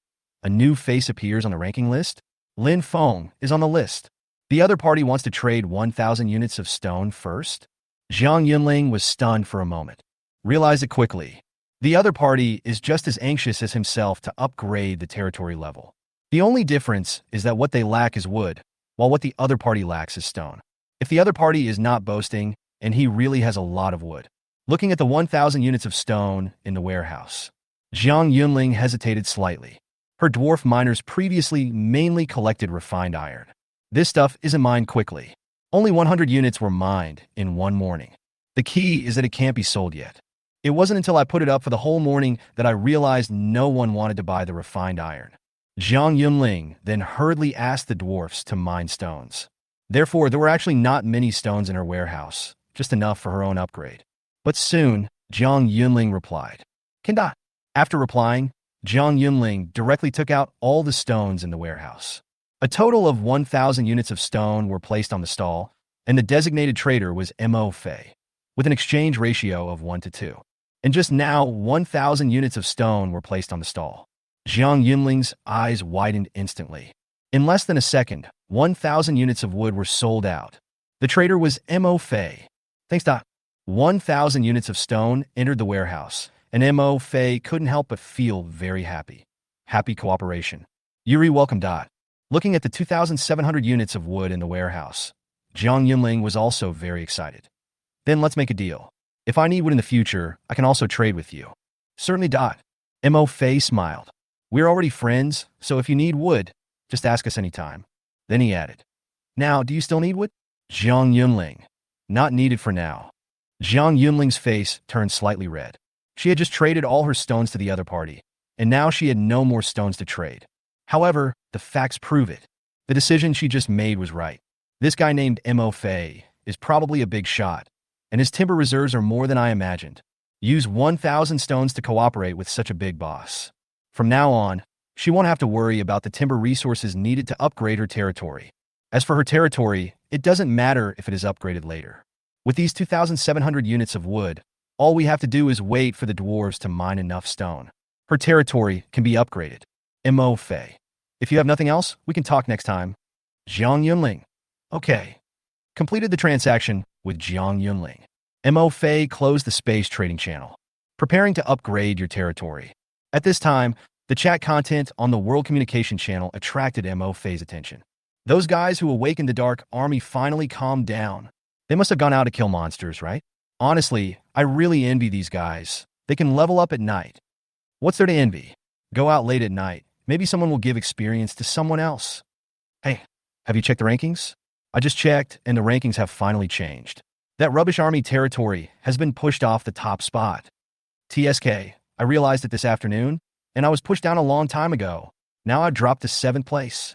A new face appears on the ranking list. Lin Feng is on the list. The other party wants to trade 1,000 units of stone first. Zhang Yunling was stunned for a moment. Realized it quickly. The other party is just as anxious as himself to upgrade the territory level. The only difference is that what they lack is wood, while what the other party lacks is stone. If the other party is not boasting, and he really has a lot of wood. Looking at the 1,000 units of stone in the warehouse, Zhang Yunling hesitated slightly. Her dwarf miners previously mainly collected refined iron. This stuff isn't mined quickly. Only 100 units were mined in one morning. The key is that it can't be sold yet. It wasn't until I put it up for the whole morning that I realized no one wanted to buy the refined iron. Zhang Yunling then hurriedly asked the dwarfs to mine stones. Therefore, there were actually not many stones in her warehouse, just enough for her own upgrade. But soon, Zhang Yunling replied, Kenda. After replying, Zhang Yunling directly took out all the stones in the warehouse. A total of 1,000 units of stone were placed on the stall, and the designated trader was Mo Fei, with an exchange ratio of 1:2. And just now, 1,000 units of stone were placed on the stall. Zhang Yunling's eyes widened instantly. In less than a second, 1,000 units of wood were sold out. The trader was Mo Fei. Thanks, Doc. 1,000 units of stone entered the warehouse, and Mo Fei couldn't help but feel very happy. Happy cooperation. Yuri welcomed Dot. Looking at the 2,700 units of wood in the warehouse, Zhang Yunling was also very excited. Then let's make a deal. If I need wood in the future, I can also trade with you. Certainly, Dot. Mo Fei smiled. We're already friends, so if you need wood, just ask us anytime. Then he added, Now, do you still need wood? Zhang Yunling. Not needed for now. Zhang Yunling's face turned slightly red. She had just traded all her stones to the other party, and now she had no more stones to trade. However, the facts prove it. The decision she just made was right. This guy named Mo Fei is probably a big shot, and his timber reserves are more than I imagined. Use 1,000 stones to cooperate with such a big boss. From now on, she won't have to worry about the timber resources needed to upgrade her territory. As for her territory, it doesn't matter if it is upgraded later. With these 2,700 units of wood, all we have to do is wait for the dwarves to mine enough stone. Her territory can be upgraded. Mo Fei. If you have nothing else, we can talk next time. Zhang Yunling. Okay. Completed the transaction with Zhang Yunling. Mo Fei closed the space trading channel. Preparing to upgrade your territory. At this time, the chat content on the World Communication channel attracted Mo Fei's attention. Those guys who awakened the Dark Army finally calmed down. They must have gone out to kill monsters, right? Honestly, I really envy these guys. They can level up at night. What's there to envy? Go out late at night Maybe someone will give experience to someone else. Hey, have you checked the rankings? I just checked, and the rankings have finally changed. That rubbish army territory has been pushed off the top spot. TSK, I realized it this afternoon, and I was pushed down a long time ago. Now I've dropped to 7th place.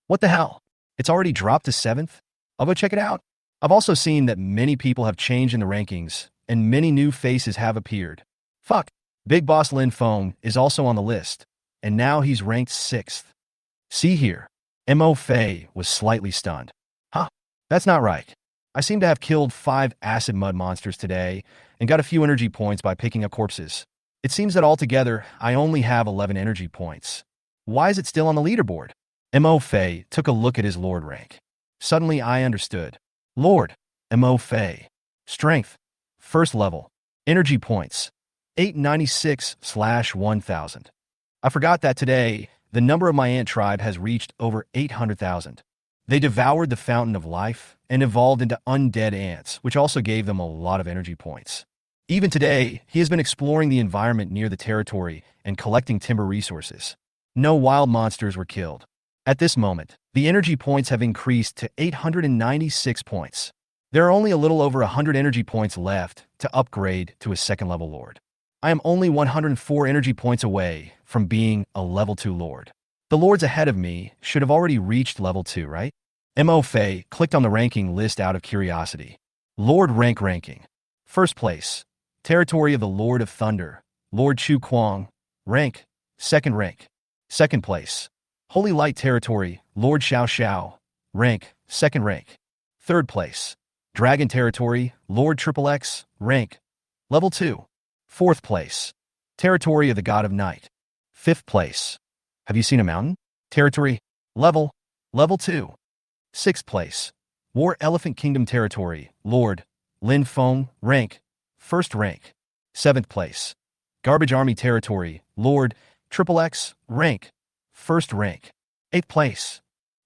What the hell? It's already dropped to 7th? I'll go check it out. I've also seen that many people have changed in the rankings, and many new faces have appeared. Fuck. Big Boss Lin Feng is also on the list, and now he's ranked 6th. See here. Mo Fei was slightly stunned. Huh? That's not right. I seem to have killed 5 acid mud monsters today and got a few energy points by picking up corpses. It seems that altogether, I only have 11 energy points. Why is it still on the leaderboard? Mo Fei took a look at his Lord rank. Suddenly I understood. Lord, Mo Fei. Strength. First level. Energy points. 896/1000. I forgot that today, the number of my ant tribe has reached over 800,000. They devoured the fountain of life and evolved into undead ants, which also gave them a lot of energy points. Even today, he has been exploring the environment near the territory and collecting timber resources. No wild monsters were killed. At this moment, the energy points have increased to 896 points. There are only a little over 100 energy points left to upgrade to a 2nd level lord. I am only 104 energy points away from being a level 2 lord. The lords ahead of me should have already reached level 2, right? Mo Fei clicked on the ranking list out of curiosity. Lord ranking. First place. Territory of the Lord of Thunder, Lord Chu Kuang. Rank. 2nd rank. 2nd place. Holy Light Territory, Lord Xiao Xiao. Rank. 2nd rank. 3rd place. Dragon Territory, Lord XXX. Rank. Level 2. 4th place. Territory of the God of Night. 5th place. Have you seen a mountain? Territory. Level 2. 6th place. War Elephant Kingdom Territory, Lord Lin Feng. Rank. 1st rank. 7th place. Garbage Army Territory, Lord XXX. Rank. 1st rank. 8th place.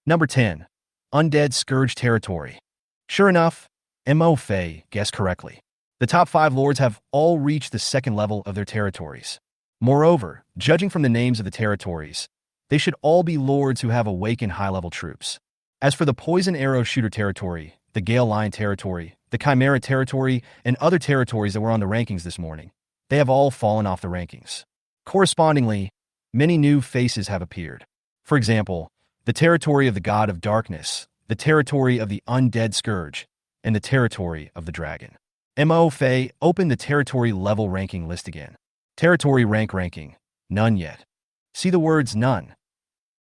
Number 10. Undead Scourge Territory. Sure enough, Mo Fei guessed correctly. The top 5 lords have all reached the 2nd level of their territories. Moreover, judging from the names of the territories, they should all be lords who have awakened high-level troops. As for the Poison Arrow Shooter Territory, the Gale Lion Territory, the Chimera Territory, and other territories that were on the rankings this morning, they have all fallen off the rankings. Correspondingly, many new faces have appeared. For example, the territory of the God of Darkness, the territory of the Undead Scourge, and the territory of the Dragon. Mo Fei opened the territory level ranking list again. Territory ranking. None yet. See the words none.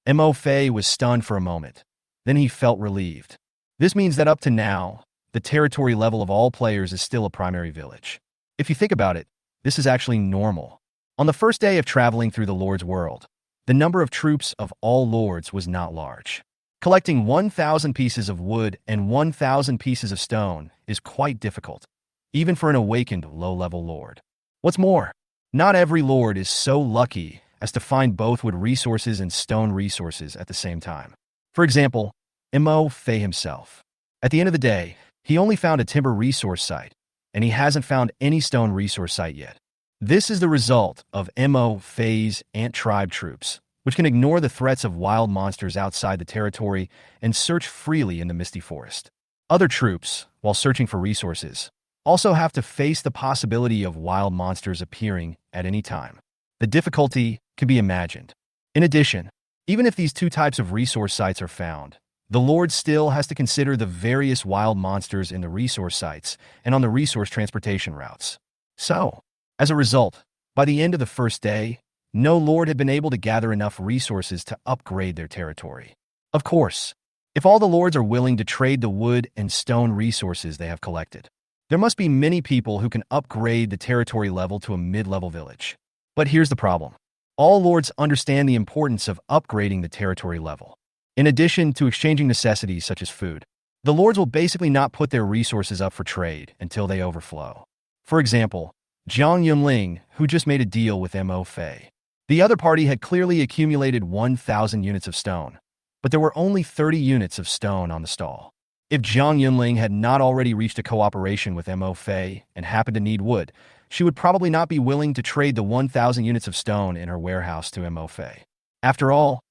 Mo Fei was stunned for a moment. Then he felt relieved. This means that up to now, the territory level of all players is still a primary village. If you think about it, this is actually normal. On the first day of traveling through the Lord's world, the number of troops of all lords was not large. Collecting 1,000 pieces of wood and 1,000 pieces of stone is quite difficult, even for an awakened low-level lord. What's more, not every lord is so lucky as to find both wood resources and stone resources at the same time. For example, Mo Fei himself. At the end of the day, he only found a timber resource site, and he hasn't found any stone resource site yet. This is the result of Mo Fei's ant tribe troops, which can ignore the threats of wild monsters outside the territory and search freely in the misty forest. Other troops, while searching for resources, also have to face the possibility of wild monsters appearing at any time. The difficulty can be imagined. In addition, even if these 2 types of resource sites are found, the Lord still has to consider the various wild monsters in the resource sites and on the resource transportation routes. So, as a result, by the end of the first day, no Lord had been able to gather enough resources to upgrade their territory. Of course, if all the Lords are willing to trade the wood and stone resources they have collected, there must be many people who can upgrade the territory level to a mid-level village. But here's the problem. All lords understand the importance of upgrading the territory level. In addition to exchanging necessities such as food, the lords will basically not put their resources up for trade until they overflow. For example, Jiang Yunling, who just made a deal with Mo Fei. The other party had clearly accumulated 1,000 units of stone, but there were only 30 units of stone on the stall. If Jiang Yunling had not already reached a cooperation with Mo Fei and happened to need wood, she would probably not be willing to trade the 1,000 units of stone in her warehouse to Mo Fei. After all,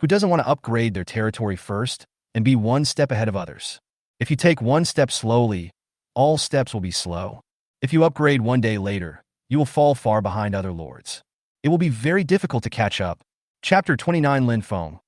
who doesn't want to upgrade their territory first and be one step ahead of others? If you take one step slowly, all steps will be slow. If you upgrade one day later, you will fall far behind other lords. It will be very difficult to catch up. Chapter 29 Lin Feng,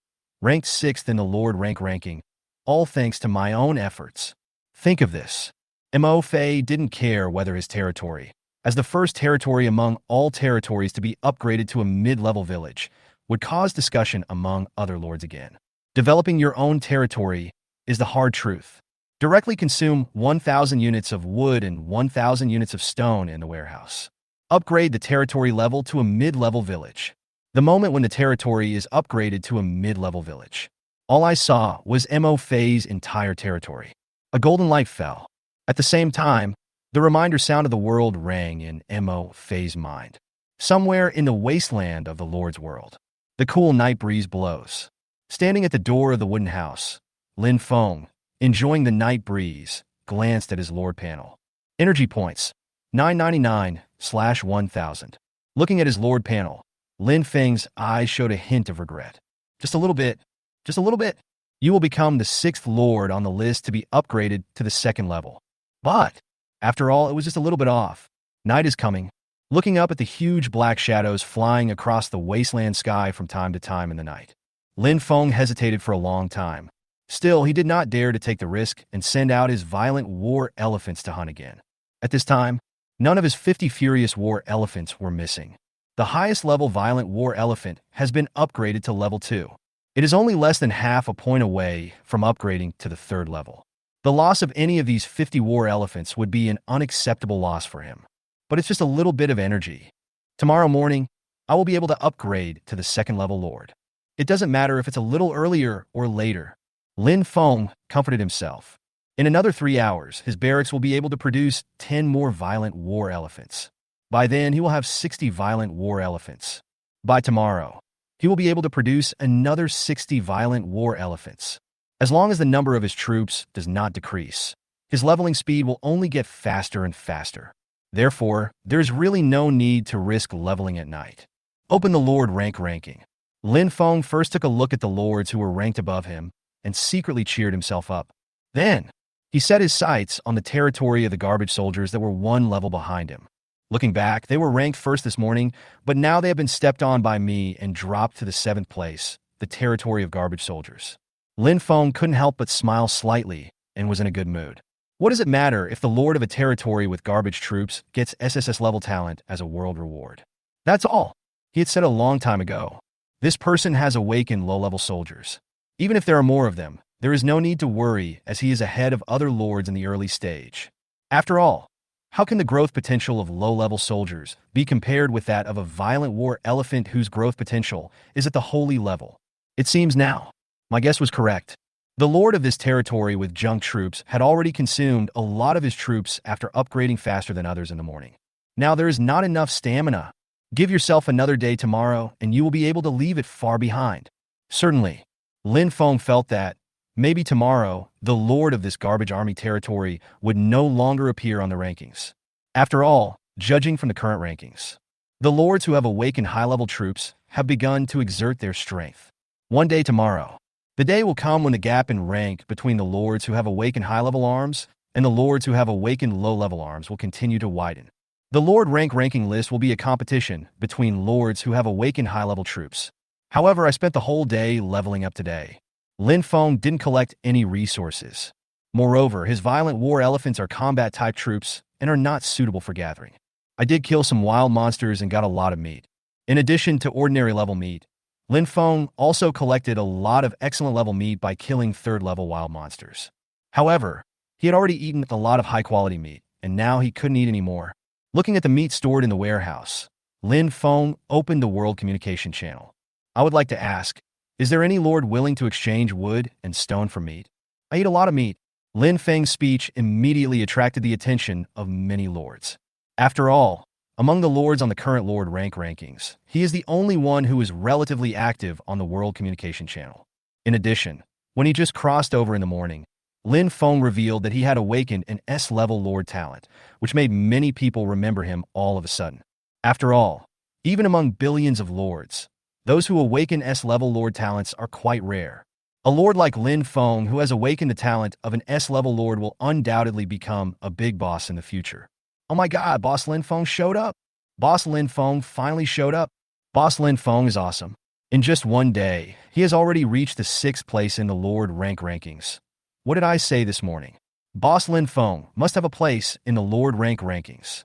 ranked 6th in the Lord rank ranking, all thanks to my own efforts. Think of this. Mo Fei didn't care whether his territory, as the first territory among all territories to be upgraded to a mid-level village, would cause discussion among other lords again. Developing your own territory is the hard truth. Directly consume 1,000 units of wood and 1,000 units of stone in the warehouse. Upgrade the territory level to a mid-level village. The moment when the territory is upgraded to a mid-level village, all I saw was Mo Fei's entire territory. A golden light fell. At the same time, the reminder sound of the world rang in Mo Fei's mind. Somewhere in the wasteland of the Lord's world, the cool night breeze blows. Standing at the door of the wooden house, Lin Feng, enjoying the night breeze, glanced at his Lord panel. Energy points, 999/1000. Looking at his Lord panel, Lin Feng's eyes showed a hint of regret. Just a little bit. Just a little bit. You will become the 6th Lord on the list to be upgraded to the 2nd level. But, after all, it was just a little bit off. Night is coming. Looking up at the huge black shadows flying across the wasteland sky from time to time in the night, Lin Feng hesitated for a long time. Still, he did not dare to take the risk and send out his violent war elephants to hunt again. At this time, none of his 50 furious war elephants were missing. The highest level violent war elephant has been upgraded to level 2. It is only less than half a point away from upgrading to the 3rd level. The loss of any of these 50 war elephants would be an unacceptable loss for him. But it's just a little bit of energy. Tomorrow morning, I will be able to upgrade to the 2nd level Lord. It doesn't matter if it's a little earlier or later. Lin Feng comforted himself. In another 3 hours, his barracks will be able to produce 10 more violent war elephants. By then, he will have 60 violent war elephants. By tomorrow, he will be able to produce another 60 violent war elephants. As long as the number of his troops does not decrease, his leveling speed will only get faster and faster. Therefore, there's really no need to risk leveling at night. Open the Lord rank ranking. Lin Feng first took a look at the lords who were ranked above him and secretly cheered himself up. Then, he set his sights on the territory of the garbage soldiers that were 1 level behind him. Looking back, they were ranked first this morning, but now they have been stepped on by me and dropped to the 7th place, the territory of garbage soldiers. Lin Feng couldn't help but smile slightly and was in a good mood. What does it matter if the lord of a territory with garbage troops gets SSS level talent as a world reward? That's all. He had said a long time ago. This person has awakened low-level soldiers. Even if there are more of them, there is no need to worry as he is ahead of other lords in the early stage. After all, how can the growth potential of low-level soldiers be compared with that of a violent war elephant whose growth potential is at the holy level? It seems now. My guess was correct. The lord of this territory with junk troops had already consumed a lot of his troops after upgrading faster than others in the morning. Now there is not enough stamina. Give yourself another day tomorrow and you will be able to leave it far behind. Certainly, Lin Feng felt that, maybe tomorrow, the lord of this garbage army territory would no longer appear on the rankings. After all, judging from the current rankings, the lords who have awakened high-level troops have begun to exert their strength. One day tomorrow, the day will come when the gap in rank between the lords who have awakened high-level arms and the lords who have awakened low-level arms will continue to widen. The lord rank ranking list will be a competition between lords who have awakened high-level troops. However, I spent the whole day leveling up today. Lin Feng didn't collect any resources. Moreover, his violent war elephants are combat-type troops and are not suitable for gathering. I did kill some wild monsters and got a lot of meat. In addition to ordinary level meat, Lin Feng also collected a lot of excellent level meat by killing 3rd level wild monsters. However, he had already eaten a lot of high-quality meat, and now he couldn't eat any more. Looking at the meat stored in the warehouse, Lin Feng opened the world communication channel. I would like to ask, is there any lord willing to exchange wood and stone for meat? I eat a lot of meat. Lin Feng's speech immediately attracted the attention of many lords. After all, among the lords on the current lord rank rankings, he is the only one who is relatively active on the world communication channel. In addition, when he just crossed over in the morning, Lin Feng revealed that he had awakened an S-level lord talent, which made many people remember him all of a sudden. After all, even among billions of lords, Those who awaken S-level Lord talents are quite rare. A Lord like Lin Feng who has awakened the talent of an S-level Lord will undoubtedly become a big boss in the future. Oh my god, Boss Lin Feng showed up! Boss Lin Feng finally showed up! Boss Lin Feng is awesome. In just one day, he has already reached the 6th place in the Lord rank rankings. What did I say this morning? Boss Lin Feng must have a place in the Lord rank rankings.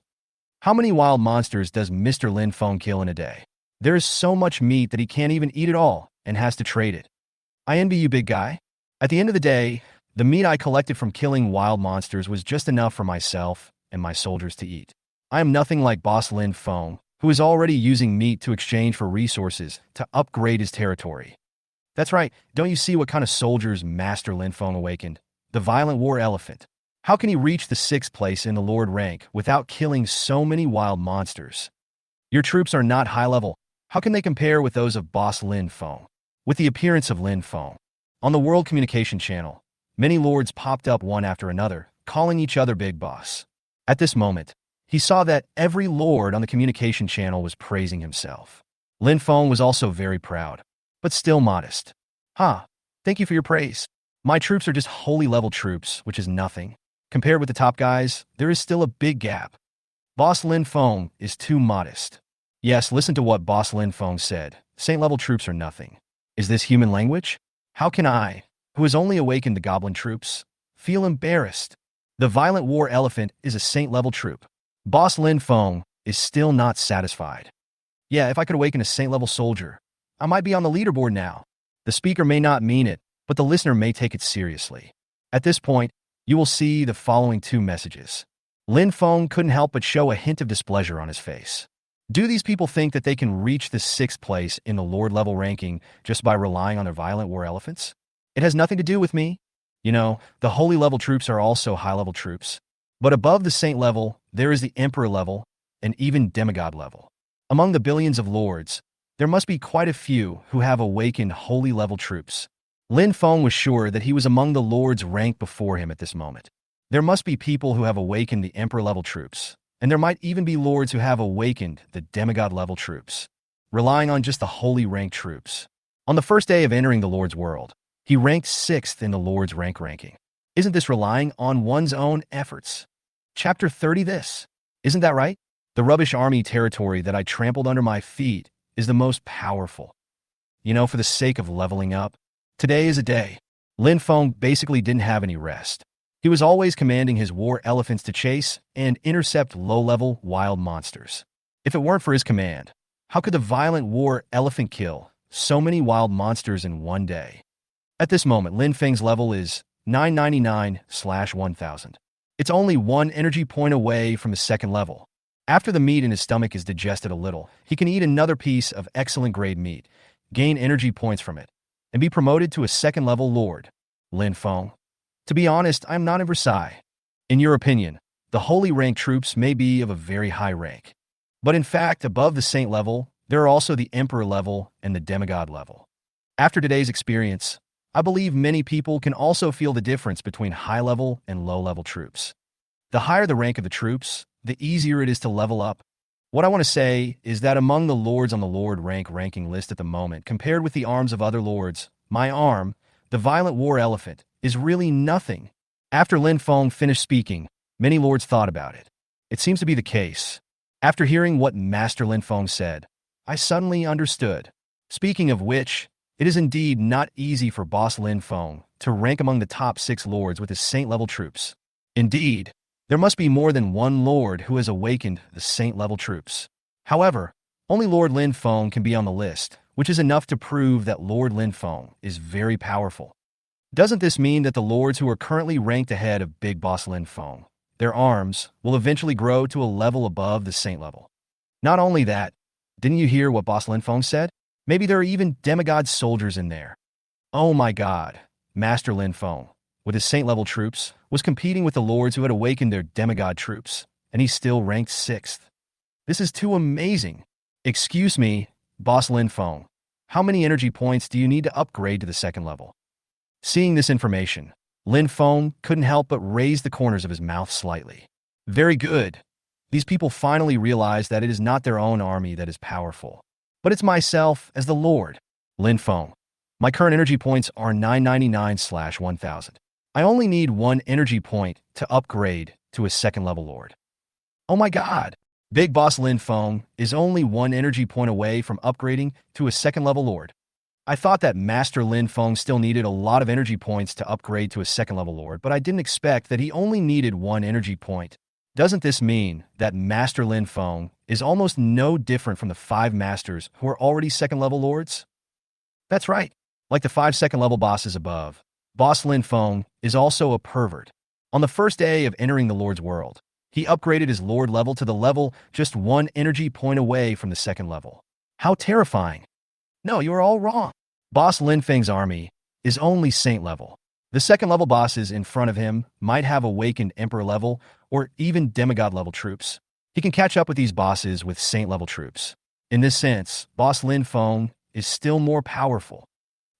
How many wild monsters does Mr. Lin Feng kill in a day? There is so much meat that he can't even eat it all and has to trade it. I envy you, big guy. At the end of the day, the meat I collected from killing wild monsters was just enough for myself and my soldiers to eat. I am nothing like Boss Lin Feng, who is already using meat to exchange for resources to upgrade his territory. That's right, don't you see what kind of soldiers Master Lin Feng awakened? The violent war elephant. How can he reach the 6th place in the Lord rank without killing so many wild monsters? Your troops are not high level. How can they compare with those of Boss Lin Feng? With the appearance of Lin Feng. On the World Communication Channel, many lords popped up one after another, calling each other Big Boss. At this moment, he saw that every lord on the communication channel was praising himself. Lin Feng was also very proud, but still modest. Thank you for your praise. My troops are just holy level troops, which is nothing. Compared with the top guys, there is still a big gap. Boss Lin Feng is too modest. Yes, listen to what Boss Lin Feng said. Saint-level troops are nothing. Is this human language? How can I, who has only awakened the goblin troops, feel embarrassed? The violent war elephant is a saint-level troop. Boss Lin Feng is still not satisfied. Yeah, if I could awaken a saint-level soldier, I might be on the leaderboard now. The speaker may not mean it, but the listener may take it seriously. At this point, you will see the following 2 messages. Lin Feng couldn't help but show a hint of displeasure on his face. Do these people think that they can reach the 6th place in the Lord level ranking just by relying on their violent war elephants? It has nothing to do with me. You know, the holy level troops are also high level troops. But above the saint level, there is the emperor level and even demigod level. Among the billions of lords, there must be quite a few who have awakened holy level troops. Lin Feng was sure that he was among the lords ranked before him at this moment. There must be people who have awakened the emperor level troops, and there might even be lords who have awakened the demigod level troops, relying on just the holy rank troops. On the first day of entering the Lord's world, he ranked 6th in the Lord's rank ranking. Isn't this relying on one's own efforts? Chapter 30 this. Isn't that right? The rubbish army territory that I trampled under my feet is the most powerful. You know, for the sake of leveling up, today is a day. Lin Feng basically didn't have any rest. He was always commanding his war elephants to chase and intercept low-level wild monsters. If it weren't for his command, how could the violent war elephant kill so many wild monsters in one day? At this moment, Lin Feng's level is 999/1000. It's only 1 energy point away from his 2nd level. After the meat in his stomach is digested a little, he can eat another piece of excellent grade meat, gain energy points from it, and be promoted to a 2nd level lord. Lin Feng. To be honest, I am not in Versailles. In your opinion, the holy rank troops may be of a very high rank. But in fact, above the saint level, there are also the emperor level and the demigod level. After today's experience, I believe many people can also feel the difference between high-level and low-level troops. The higher the rank of the troops, the easier it is to level up. What I want to say is that among the lords on the Lord rank ranking list at the moment, compared with the arms of other lords, my arm, the violent war elephant, is really nothing. After Lin Feng finished speaking, many lords thought about it. It seems to be the case. After hearing what Master Lin Feng said, I suddenly understood. Speaking of which, it is indeed not easy for Boss Lin Feng to rank among the top 6 lords with his saint-level troops. Indeed, there must be more than one lord who has awakened the saint-level troops. However, only Lord Lin Feng can be on the list, which is enough to prove that Lord Lin Feng is very powerful. Doesn't this mean that the lords who are currently ranked ahead of Big Boss Lin Feng, their arms, will eventually grow to a level above the saint level? Not only that, didn't you hear what Boss Lin Feng said? Maybe there are even demigod soldiers in there. Oh my god, Master Lin Feng, with his saint-level troops, was competing with the lords who had awakened their demigod troops, and he still ranked 6th. This is too amazing. Excuse me, Boss Lin Feng, how many energy points do you need to upgrade to the 2nd level? Seeing this information, Lin Feng couldn't help but raise the corners of his mouth slightly. Very good. These people finally realize that it is not their own army that is powerful. but it's myself as the Lord. Lin Feng. My current energy points are 999/1000. I only need 1 energy point to upgrade to a second level Lord. Oh my god! Big Boss Lin Feng is only 1 energy point away from upgrading to a second level Lord. I thought that Master Lin Feng still needed a lot of energy points to upgrade to a second level Lord, but I didn't expect that he only needed 1 energy point. Doesn't this mean that Master Lin Feng is almost no different from the 5 masters who are already second level Lords? That's right. Like the 5 second level bosses above, Boss Lin Feng is also a pervert. On the first day of entering the Lord's world, he upgraded his Lord level to the level just 1 energy point away from the second level. How terrifying. No, you are all wrong. Boss Lin Feng's army is only Saint level. The second level bosses in front of him might have awakened Emperor level or even demigod level troops. He can catch up with these bosses with Saint level troops. In this sense, Boss Lin Feng is still more powerful.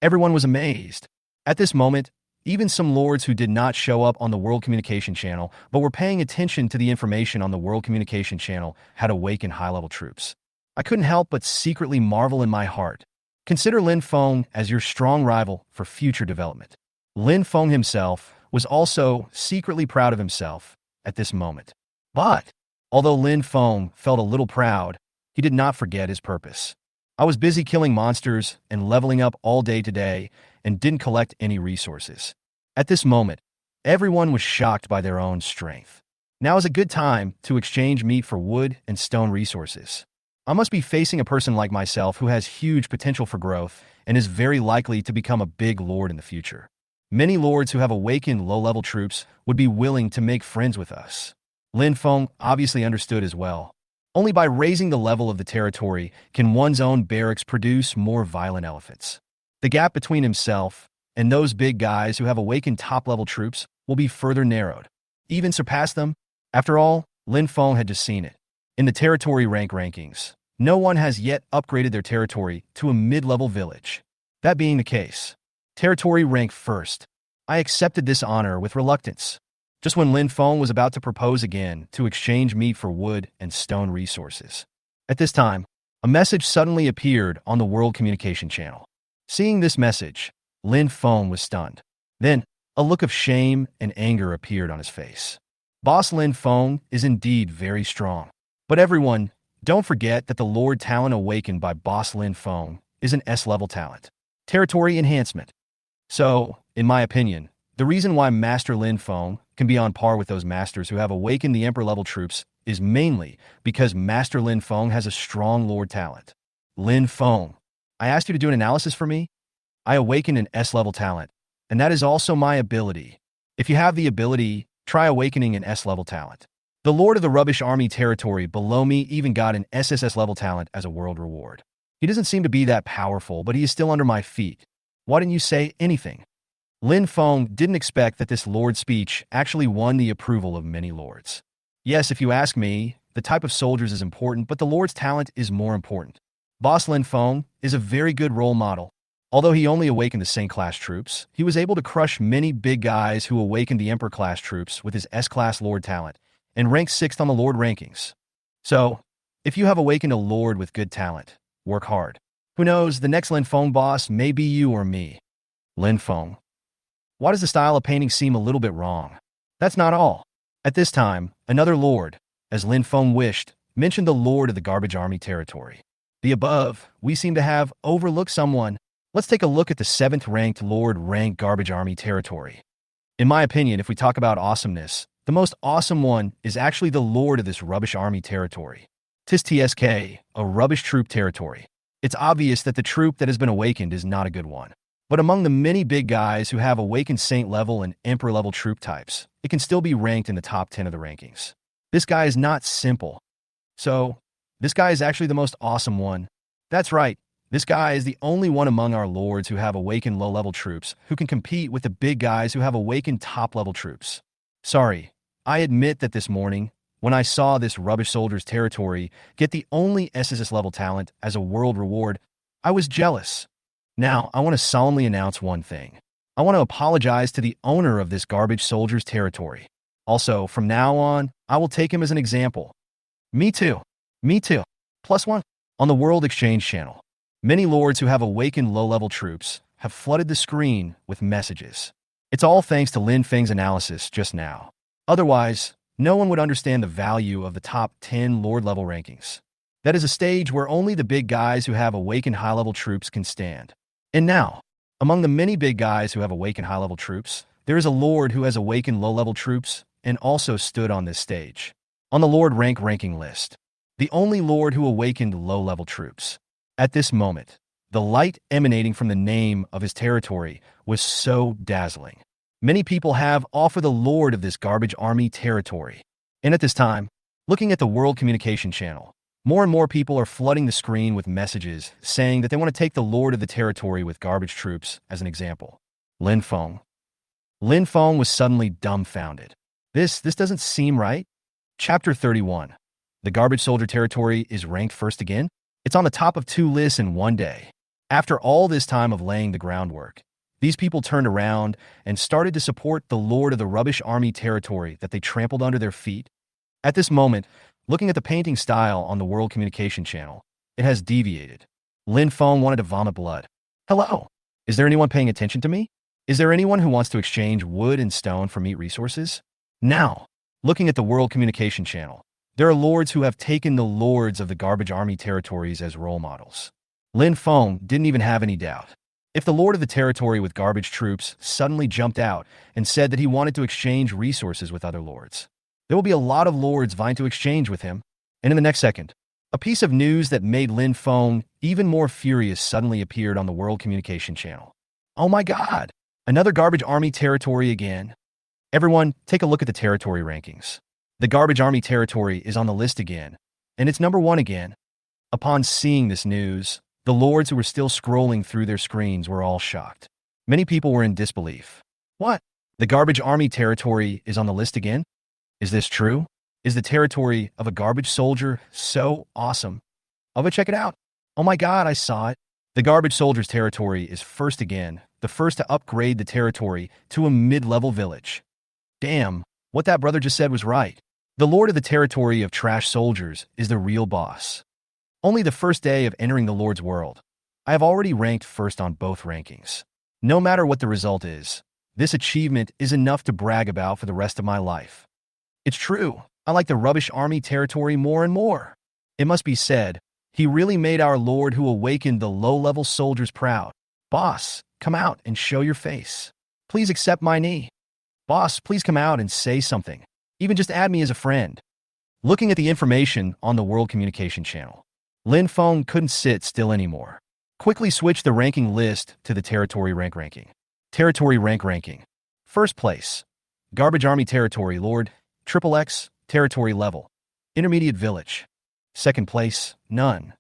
Everyone was amazed. At this moment, even some lords who did not show up on the World Communication Channel but were paying attention to the information on the World Communication Channel had awakened high-level troops. I couldn't help but secretly marvel in my heart. Consider Lin Feng as your strong rival for future development. Lin Feng himself was also secretly proud of himself at this moment. But, although Lin Feng felt a little proud, he did not forget his purpose. I was busy killing monsters and leveling up all day today and didn't collect any resources. At this moment, everyone was shocked by their own strength. Now is a good time to exchange meat for wood and stone resources. I must be facing a person like myself who has huge potential for growth and is very likely to become a big lord in the future. Many lords who have awakened low-level troops would be willing to make friends with us. Lin Feng obviously understood as well. Only by raising the level of the territory can one's own barracks produce more violent elephants. The gap between himself and those big guys who have awakened top-level troops will be further narrowed, even surpass them. After all, Lin Feng had just seen it. In the territory rank rankings, no one has yet upgraded their territory to a mid-level village. That being the case, territory rank first, I accepted this honor with reluctance. Just when Lin Feng was about to propose again to exchange meat for wood and stone resources. At this time, a message suddenly appeared on the World Communication Channel. Seeing this message, Lin Feng was stunned. Then, a look of shame and anger appeared on his face. Boss Lin Feng is indeed very strong. But everyone, don't forget that the Lord talent awakened by Boss Lin Feng is an S-level talent. Territory enhancement. So, in my opinion, the reason why Master Lin Feng can be on par with those masters who have awakened the Emperor-level troops is mainly because Master Lin Feng has a strong Lord talent. Lin Feng, I asked you to do an analysis for me? I awakened an S-level talent, and that is also my ability. If you have the ability, try awakening an S-level talent. The Lord of the Rubbish Army territory below me even got an SSSS level talent as a world reward. He doesn't seem to be that powerful, but he is still under my feet. Why didn't you say anything? Lin Feng didn't expect that this Lord's speech actually won the approval of many lords. Yes, if you ask me, the type of soldiers is important, but the Lord's talent is more important. Boss Lin Feng is a very good role model. Although he only awakened the Saint-class troops, he was able to crush many big guys who awakened the Emperor-class troops with his S-class Lord talent, and ranked 6th on the Lord rankings. So, if you have awakened a Lord with good talent, work hard. Who knows, the next Lin Feng boss may be you or me. Lin Feng. Why does the style of painting seem a little bit wrong? That's not all. At this time, another Lord, as Lin Feng wished, mentioned the Lord of the Garbage Army territory. The above, we seem to have overlooked someone. Let's take a look at the 7th-ranked Lord ranked Garbage Army territory. In my opinion, if we talk about awesomeness, the most awesome one is actually the Lord of this Rubbish Army territory. Tis TSK, a rubbish troop territory. It's obvious that the troop that has been awakened is not a good one. But among the many big guys who have awakened Saint-level and Emperor-level troop types, it can still be ranked in the top 10 of the rankings. This guy is not simple. So, this guy is actually the most awesome one. That's right. This guy is the only one among our lords who have awakened low-level troops who can compete with the big guys who have awakened top-level troops. Sorry, I admit that this morning, when I saw this rubbish soldier's territory get the only SSS level talent as a world reward, I was jealous. Now, I want to solemnly announce one thing. I want to apologize to the owner of this garbage soldier's territory. Also, from now on, I will take him as an example. Me too. Me too. +1. On the World Exchange channel, many lords who have awakened low-level troops have flooded the screen with messages. It's all thanks to Lin Feng's analysis just now. Otherwise, no one would understand the value of the top 10 lord-level rankings. That is a stage where only the big guys who have awakened high-level troops can stand. And now, among the many big guys who have awakened high-level troops, there is a lord who has awakened low-level troops and also stood on this stage. On the lord ranking list, the only lord who awakened low-level troops. At this moment, the light emanating from the name of his territory was so dazzling. Many people have offered the lord of this garbage army territory. And at this time, looking at the World Communication channel, more and more people are flooding the screen with messages saying that they want to take the lord of the territory with garbage troops as an example. Lin Feng. Lin Feng was suddenly dumbfounded. This doesn't seem right. Chapter 31. The garbage soldier territory is ranked first again? It's on the top of 2 lists in one day. After all this time of laying the groundwork, these people turned around and started to support the lord of the rubbish army territory that they trampled under their feet. At this moment, looking at the painting style on the World Communication channel, it has deviated. Lin Feng wanted to vomit blood. Hello? Is there anyone paying attention to me? Is there anyone who wants to exchange wood and stone for meat resources? Now, looking at the World Communication channel, there are lords who have taken the lords of the garbage army territories as role models. Lin Feng didn't even have any doubt. If the lord of the territory with garbage troops suddenly jumped out and said that he wanted to exchange resources with other lords, there will be a lot of lords vying to exchange with him. And in the next second, a piece of news that made Lin Feng even more furious suddenly appeared on the World Communication channel. Oh my God! Another garbage army territory again. Everyone, take a look at the territory rankings. The garbage army territory is on the list again, and it's number 1 again. Upon seeing this news, the lords who were still scrolling through their screens were all shocked. Many people were in disbelief. What? The garbage army territory is on the list again? Is this true? Is the territory of a garbage soldier so awesome? I'll go check it out. Oh my God, I saw it. The garbage soldier's territory is first again, the first to upgrade the territory to a mid-level village. Damn, what that brother just said was right. The lord of the territory of trash soldiers is the real boss. Only the first day of entering the Lord's world, I have already ranked first on both rankings. No matter what the result is, this achievement is enough to brag about for the rest of my life. It's true, I like the rubbish army territory more and more. It must be said, he really made our Lord who awakened the low-level soldiers proud. Boss, come out and show your face. Please accept my knee. Boss, please come out and say something. Even just add me as a friend. Looking at the information on the World Communication channel, Lin Feng couldn't sit still anymore. Quickly switch the ranking list to the territory ranking. Territory ranking. First place, Garbage Army Territory Lord, XXX, Territory Level, Intermediate Village. Second place, none.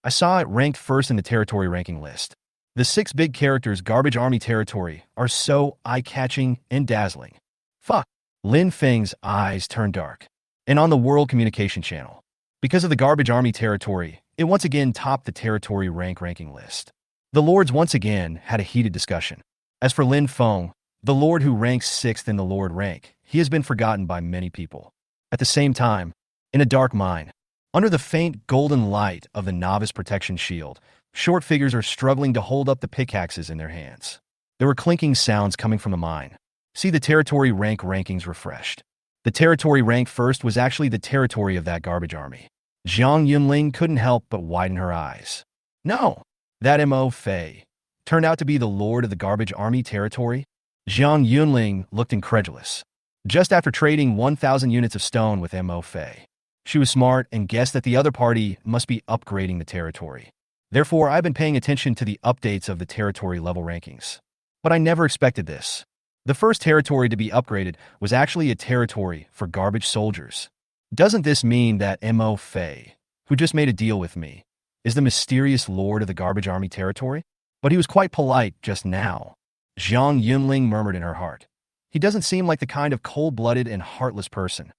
I saw it ranked first in the territory ranking list. The 6 big characters Garbage Army Territory are so eye-catching and dazzling. Fuck. Lin Feng's eyes turned dark. And on the World Communication channel, because of the Garbage Army Territory, it once again topped the territory ranking list. The lords once again had a heated discussion. As for Lin Feng, the lord who ranks 6th in the lord rank, he has been forgotten by many people. At the same time, in a dark mine, under the faint golden light of the novice protection shield, short figures are struggling to hold up the pickaxes in their hands. There were clinking sounds coming from the mine. See the territory rankings refreshed. The territory ranked first was actually the territory of that garbage army. Zhang Yunling couldn't help but widen her eyes. No, that Mo Fei turned out to be the lord of the garbage army territory. Zhang Yunling looked incredulous. Just after trading 1,000 units of stone with Mo Fei, she was smart and guessed that the other party must be upgrading the territory. Therefore, I've been paying attention to the updates of the territory level rankings. But I never expected this. The first territory to be upgraded was actually a territory for garbage soldiers. Doesn't this mean that Mo Fei, who just made a deal with me, is the mysterious lord of the garbage army territory? But he was quite polite just now. Zhang Yunling murmured in her heart. He doesn't seem like the kind of cold-blooded and heartless person.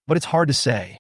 But it's hard to say.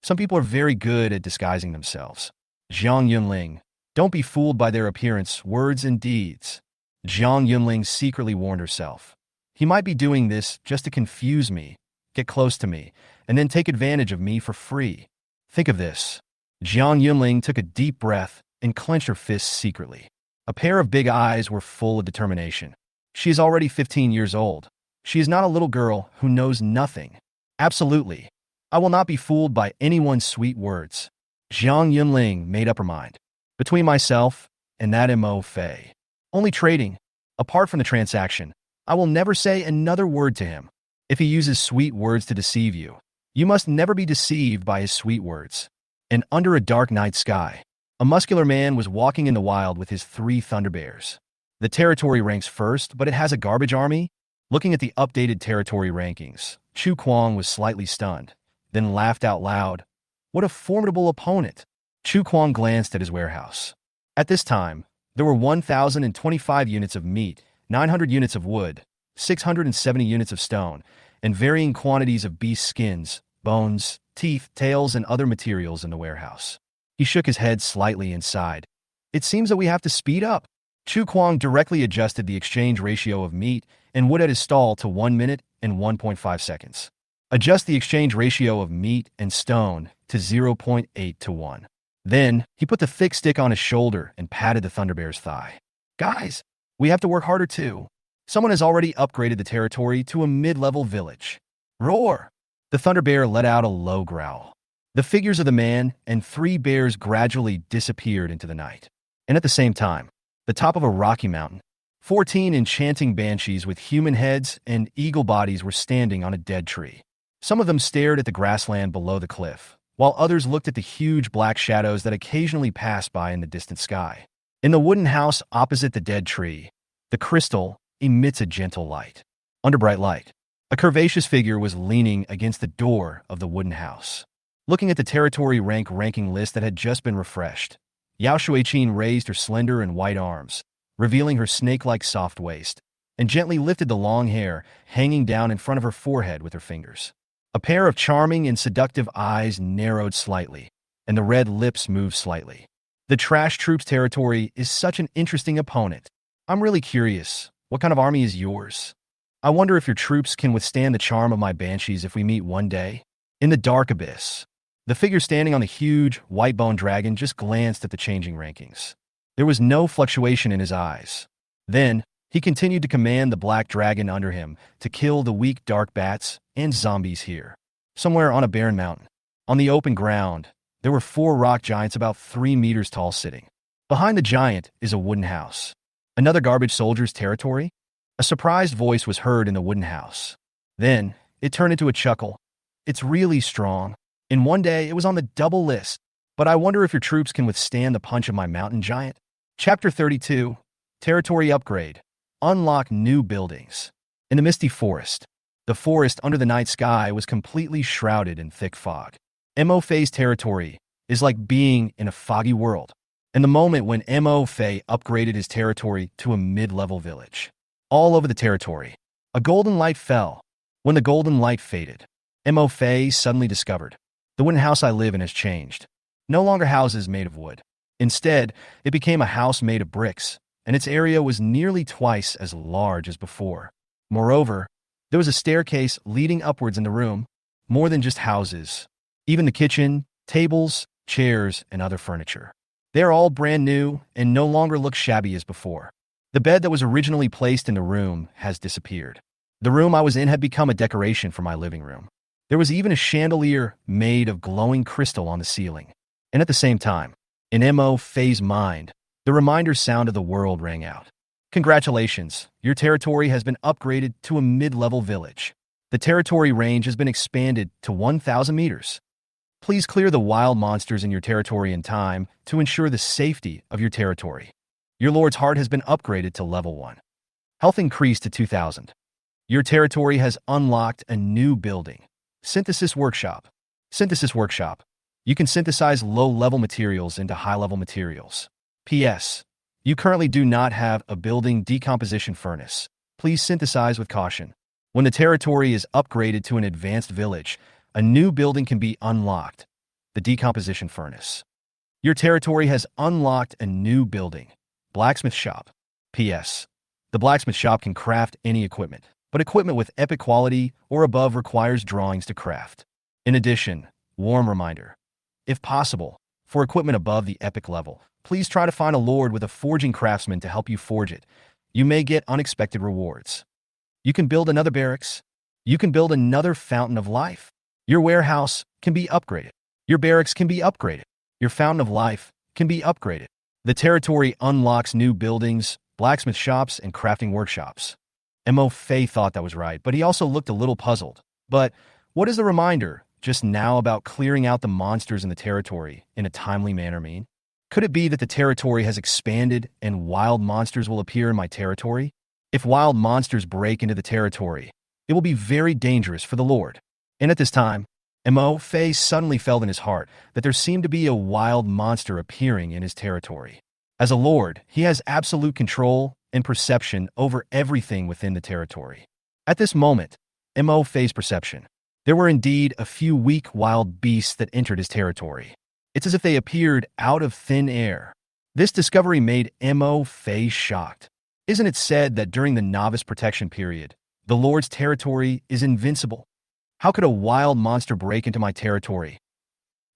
Some people are very good at disguising themselves. Zhang Yunling, don't be fooled by their appearance, words, and deeds. Zhang Yunling secretly warned herself. He might be doing this just to confuse me, get close to me, and then take advantage of me for free. Think of this. Jiang Yunling took a deep breath and clenched her fists secretly. A pair of big eyes were full of determination. She is already 15 years old. She is not a little girl who knows nothing. Absolutely. I will not be fooled by anyone's sweet words. Jiang Yunling made up her mind. Between myself and that Mo Fei. Only trading. Apart from the transaction, I will never say another word to him. If he uses sweet words to deceive you, you must never be deceived by his sweet words. And under a dark night sky, a muscular man was walking in the wild with his 3 thunder bears. The territory ranks first, but it has a garbage army? Looking at the updated territory rankings, Chu Kuang was slightly stunned, then laughed out loud. What a formidable opponent! Chu Kuang glanced at his warehouse. At this time, there were 1,025 units of meat, 900 units of wood, 670 units of stone, and varying quantities of beast skins, bones, teeth, tails, and other materials in the warehouse. He shook his head slightly and sighed. It seems that we have to speed up. Chu Kuang directly adjusted the exchange ratio of meat and wood at his stall to 1 minute and 1.5 seconds. Adjust the exchange ratio of meat and stone to 0.8 to 1. Then, he put the thick stick on his shoulder and patted the Thunderbear's thigh. Guys, we have to work harder too. Someone has already upgraded the territory to a mid-level village. Roar! The Thunderbear let out a low growl. The figures of the man and 3 bears gradually disappeared into the night. And at the same time, the top of a rocky mountain, 14 enchanting banshees with human heads and eagle bodies were standing on a dead tree. Some of them stared at the grassland below the cliff, while others looked at the huge black shadows that occasionally passed by in the distant sky. In the wooden house opposite the dead tree, the crystal emits a gentle light. Under bright light, a curvaceous figure was leaning against the door of the wooden house. Looking at the territory ranking list that had just been refreshed, Yao Shuiqin raised her slender and white arms, revealing her snake-like soft waist, and gently lifted the long hair hanging down in front of her forehead with her fingers. A pair of charming and seductive eyes narrowed slightly, and the red lips moved slightly. The Trash Troops territory is such an interesting opponent. I'm really curious, what kind of army is yours? I wonder if your troops can withstand the charm of my banshees if we meet one day. In the dark abyss, the figure standing on the huge, white-boned dragon just glanced at the changing rankings. There was no fluctuation in his eyes. Then, he continued to command the black dragon under him to kill the weak dark bats and zombies here. Somewhere on a barren mountain, on the open ground, there were 4 rock giants about 3 meters tall sitting. Behind the giant is a wooden house. Another garbage soldier's territory? A surprised voice was heard in the wooden house. Then, it turned into a chuckle. It's really strong. In one day, it was on the double list. But I wonder if your troops can withstand the punch of my mountain giant. Chapter 32, Territory Upgrade. Unlock new buildings. In the misty forest, the forest under the night sky was completely shrouded in thick fog. Mo Fei's territory is like being in a foggy world. And the moment when Mo Fei upgraded his territory to a mid-level village. All over the territory, a golden light fell. When the golden light faded, Mo Fei suddenly discovered, the wooden house I live in has changed. No longer houses made of wood. Instead, it became a house made of bricks, and its area was nearly twice as large as before. Moreover, there was a staircase leading upwards in the room, more than just houses. Even the kitchen, tables, chairs, and other furniture. They are all brand new and no longer look shabby as before. The bed that was originally placed in the room has disappeared. The room I was in had become a decoration for my living room. There was even a chandelier made of glowing crystal on the ceiling. And at the same time, in Mo Fei's mind, the reminder sound of the world rang out. Congratulations, your territory has been upgraded to a mid-level village. The territory range has been expanded to 1,000 meters. Please clear the wild monsters in your territory in time to ensure the safety of your territory. Your Lord's Heart has been upgraded to level 1. Health increased to 2,000. Your territory has unlocked a new building. Synthesis Workshop. Synthesis Workshop. You can synthesize low-level materials into high-level materials. P.S. You currently do not have a building decomposition furnace. Please synthesize with caution. When the territory is upgraded to an advanced village, a new building can be unlocked. The decomposition furnace. Your territory has unlocked a new building. Blacksmith Shop. P.S. The blacksmith shop can craft any equipment, but equipment with epic quality or above requires drawings to craft. In addition, warm reminder. If possible, For equipment above the epic level, please try to find a lord with a forging craftsman to help you forge it. You may get unexpected rewards. You can build another barracks. You can build another fountain of life. Your warehouse can be upgraded. Your barracks can be upgraded. Your fountain of life can be upgraded. The territory unlocks new buildings, blacksmith shops, and crafting workshops. Mo Fei thought that was right, but he also looked a little puzzled. But what does the reminder just now about clearing out the monsters in the territory in a timely manner mean? Could it be that the territory has expanded and wild monsters will appear in my territory? If wild monsters break into the territory, it will be very dangerous for the Lord. And at this time, Mo Fei suddenly felt in his heart that there seemed to be a wild monster appearing in his territory. As a lord, he has absolute control and perception over everything within the territory. At this moment, Mo Fei's perception, there were indeed a few weak wild beasts that entered his territory. It's as if they appeared out of thin air. This discovery made Mo Fei shocked. Isn't it said that during the novice protection period, the Lord's territory is invincible? How could a wild monster break into my territory?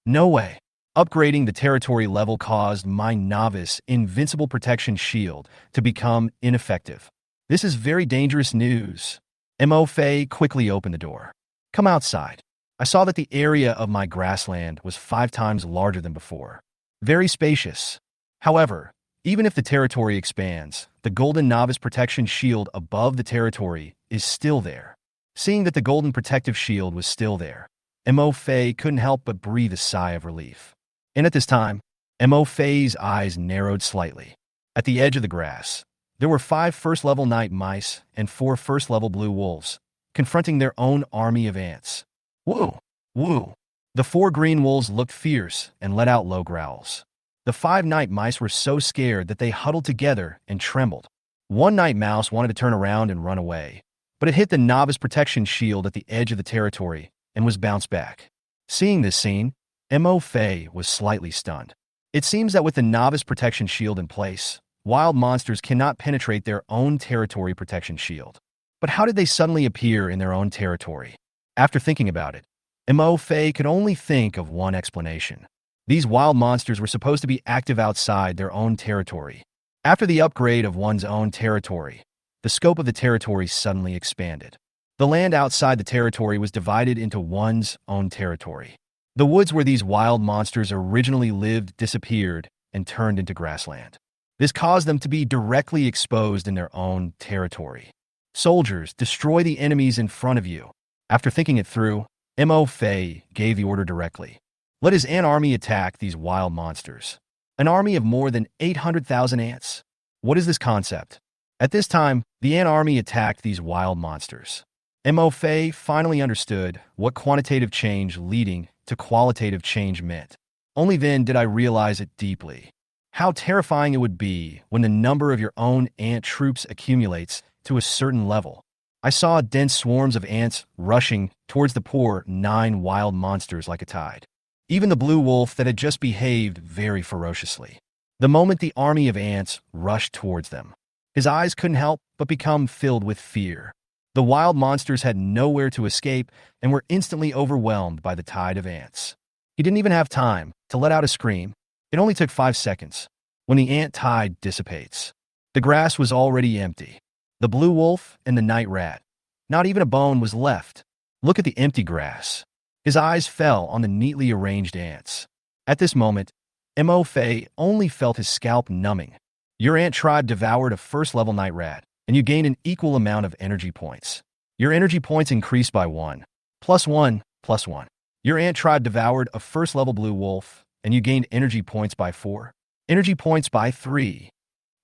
No way. Upgrading the territory level caused my novice invincible protection shield to become ineffective. This is very dangerous news. Mo Fei quickly opened the door. Come outside. I saw that the area of my grassland was 5 times larger than before. Very spacious. However, even if the territory expands, the golden novice protection shield above the territory is still there. Seeing that the golden protective shield was still there, Mo Fei couldn't help but breathe a sigh of relief. And at this time, Mo Fei's eyes narrowed slightly. At the edge of the grass, there were 5 first-level night mice and 4 first-level blue wolves, confronting their own army of ants. Woo! Woo! The 4 green wolves looked fierce and let out low growls. The 5 night mice were so scared that they huddled together and trembled. One night mouse wanted to turn around and run away, but it hit the novice protection shield at the edge of the territory and was bounced back. Seeing this scene, Mo Fei was slightly stunned. It seems that with the novice protection shield in place, wild monsters cannot penetrate their own territory protection shield. But how did they suddenly appear in their own territory? After thinking about it, Mo Fei could only think of one explanation. These wild monsters were supposed to be active outside their own territory. After the upgrade of one's own territory, the scope of the territory suddenly expanded. The land outside the territory was divided into one's own territory. The woods where these wild monsters originally lived disappeared and turned into grassland. This caused them to be directly exposed in their own territory. Soldiers, destroy the enemies in front of you. After thinking it through, Mo Fei gave the order directly. Let his ant army attack these wild monsters. An army of more than 800,000 ants. What is this concept? At this time, the ant army attacked these wild monsters. Mo Fei finally understood what quantitative change leading to qualitative change meant. Only then did I realize it deeply. How terrifying it would be when the number of your own ant troops accumulates to a certain level. I saw dense swarms of ants rushing towards the poor 9 wild monsters like a tide. Even the blue wolf that had just behaved very ferociously. The moment the army of ants rushed towards them, his eyes couldn't help but become filled with fear. The wild monsters had nowhere to escape and were instantly overwhelmed by the tide of ants. He didn't even have time to let out a scream. It only took 5 seconds. When the ant tide dissipates, the grass was already empty. The blue wolf and the night rat. Not even a bone was left. Look at the empty grass. His eyes fell on the neatly arranged ants. At this moment, Mo Fei only felt his scalp numbing. Your ant tribe devoured a first-level night rat, and you gained an equal amount of energy points. Your energy points increased by 1. +1, +1. Your ant tribe devoured a first-level blue wolf, and you gained energy points by 4. Energy points by 3.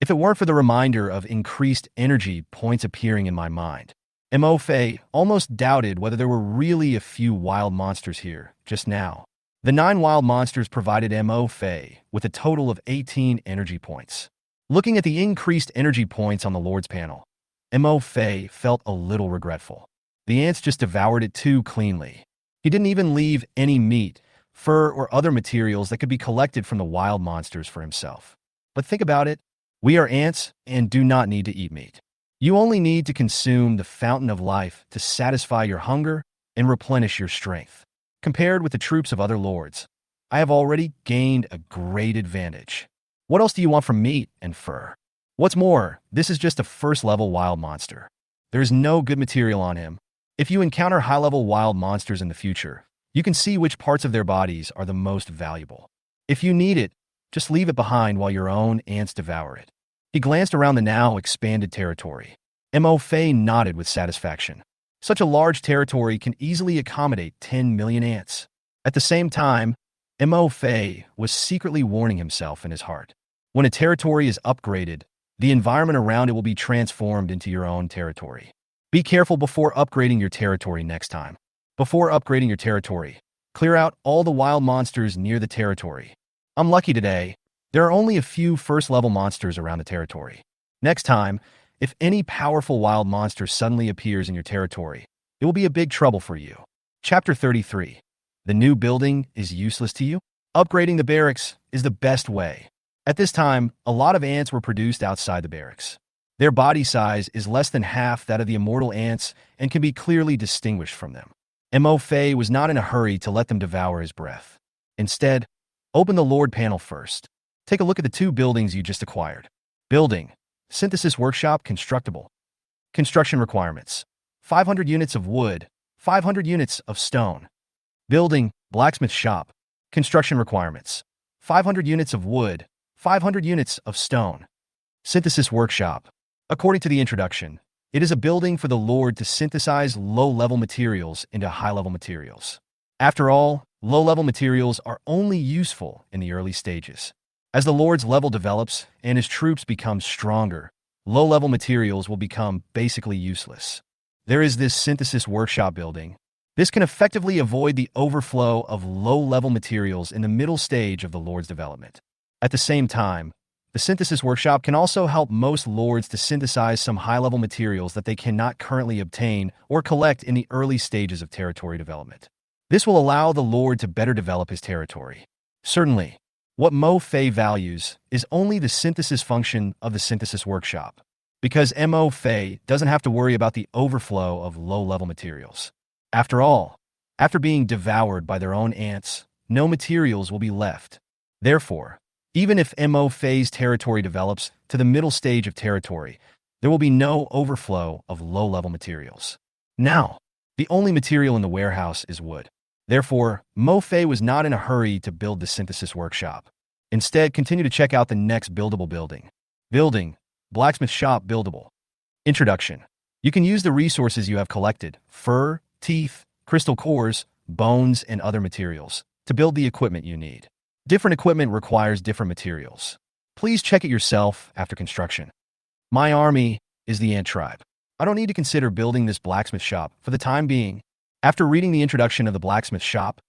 If it weren't for the reminder of increased energy points appearing in my mind, Mo Fei almost doubted whether there were really a few wild monsters here just now. The 9 wild monsters provided Mo Fei with a total of 18 energy points. Looking at the increased energy points on the Lord's panel, Mo Fei felt a little regretful. The ants just devoured it too cleanly. He didn't even leave any meat, fur, or other materials that could be collected from the wild monsters for himself. But think about it. We are ants and do not need to eat meat. You only need to consume the fountain of life to satisfy your hunger and replenish your strength. Compared with the troops of other lords, I have already gained a great advantage. What else do you want from meat and fur? What's more, this is just a first-level wild monster. There's no good material on him. If you encounter high-level wild monsters in the future, you can see which parts of their bodies are the most valuable. If you need it, just leave it behind while your own ants devour it. He glanced around the now expanded territory. Mo Fei nodded with satisfaction. Such a large territory can easily accommodate 10 million ants. At the same time, Mo Fei was secretly warning himself in his heart. When a territory is upgraded, the environment around it will be transformed into your own territory. Be careful before upgrading your territory next time. Before upgrading your territory, clear out all the wild monsters near the territory. I'm lucky today. There are only a few first-level monsters around the territory. Next time, if any powerful wild monster suddenly appears in your territory, it will be a big trouble for you. Chapter 33. The new building is useless to you? Upgrading the barracks is the best way. At this time, a lot of ants were produced outside the barracks. Their body size is less than half that of the immortal ants and can be clearly distinguished from them. Mo Fei was not in a hurry to let them devour his breath. Instead, open the Lord panel first. Take a look at the two buildings you just acquired. Building. Synthesis Workshop Constructible. Construction requirements. 500 units of wood, 500 units of stone. Building. Blacksmith Shop. Construction requirements. 500 units of wood, 500 units of stone. Synthesis Workshop. According to the introduction, it is a building for the Lord to synthesize low-level materials into high-level materials. After all, low-level materials are only useful in the early stages. As the Lord's level develops and his troops become stronger, low-level materials will become basically useless. There is this Synthesis Workshop building. This can effectively avoid the overflow of low-level materials in the middle stage of the Lord's development. At the same time, the Synthesis Workshop can also help most Lords to synthesize some high-level materials that they cannot currently obtain or collect in the early stages of territory development. This will allow the Lord to better develop his territory. Certainly, what Mo Fei values is only the synthesis function of the Synthesis Workshop, because Mo Fei doesn't have to worry about the overflow of low-level materials. After all, after being devoured by their own ants, no materials will be left. Therefore, even if Mo Fei's territory develops to the middle stage of territory, there will be no overflow of low-level materials. Now, the only material in the warehouse is wood. Therefore, Mo Fei was not in a hurry to build the Synthesis Workshop. Instead, continue to check out the next buildable building. Building. Blacksmith Shop Buildable. Introduction. You can use the resources you have collected, fur, teeth, crystal cores, bones, and other materials, to build the equipment you need. Different equipment requires different materials. Please check it yourself after construction. My army is the ant tribe. I don't need to consider building this blacksmith shop for the time being. After reading the introduction of the blacksmith shop,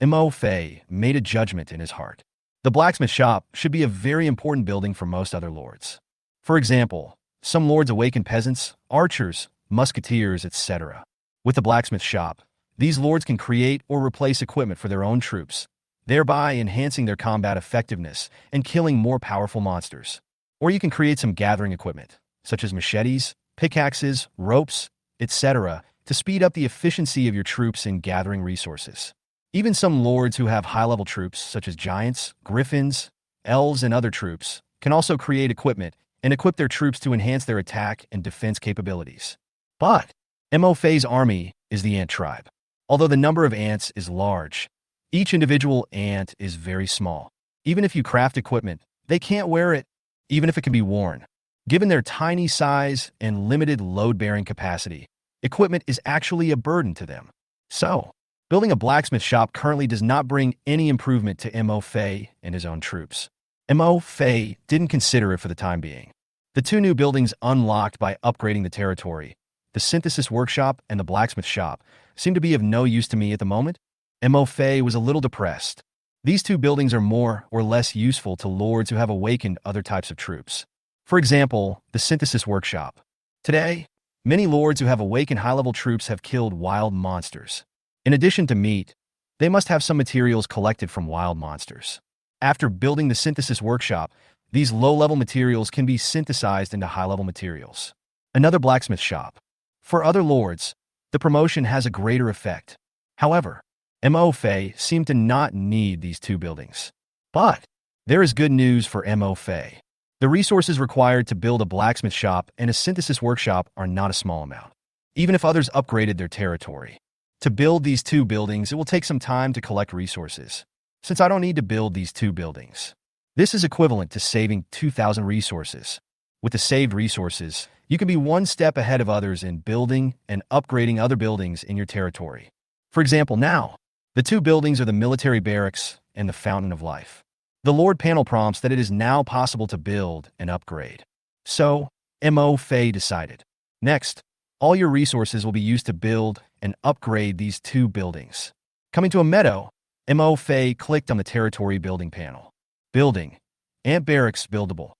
Mo Fei made a judgment in his heart. The blacksmith shop should be a very important building for most other lords. For example, some lords awaken peasants, archers, musketeers, etc. With the blacksmith shop, these lords can create or replace equipment for their own troops, thereby enhancing their combat effectiveness and killing more powerful monsters. Or you can create some gathering equipment, such as machetes, pickaxes, ropes, etc., to speed up the efficiency of your troops in gathering resources. Even some lords who have high-level troops, such as giants, griffins, elves, and other troops, can also create equipment and equip their troops to enhance their attack and defense capabilities. But Mo Fei's army is the ant tribe. Although the number of ants is large, each individual ant is very small. Even if you craft equipment, they can't wear it, even if it can be worn. Given their tiny size and limited load-bearing capacity, equipment is actually a burden to them. So, building a blacksmith shop currently does not bring any improvement to Mo Fei and his own troops. Mo Fei didn't consider it for the time being. The two new buildings unlocked by upgrading the territory, the Synthesis Workshop and the blacksmith shop, seem to be of no use to me at the moment. Mo Fei was a little depressed. These two buildings are more or less useful to lords who have awakened other types of troops. For example, the Synthesis Workshop. Today, many lords who have awakened high-level troops have killed wild monsters. In addition to meat, they must have some materials collected from wild monsters. After building the Synthesis Workshop, these low-level materials can be synthesized into high-level materials. Another blacksmith shop. For other lords, the promotion has a greater effect. However, Mo Fei seemed to not need these 2 buildings. But there is good news for Mo Fei. The resources required to build a blacksmith shop and a synthesis workshop are not a small amount, even if others upgraded their territory. To build these 2 buildings, it will take some time to collect resources, since I don't need to build these 2 buildings. This is equivalent to saving 2,000 resources. With the saved resources, you can be one step ahead of others in building and upgrading other buildings in your territory. For example, now, the 2 buildings are the military barracks and the Fountain of Life. The Lord panel prompts that it is now possible to build and upgrade. So, Mo Fei decided. Next, all your resources will be used to build and upgrade these 2 buildings. Coming to a meadow, Mo Fei clicked on the territory building panel. Building. Ant barracks buildable.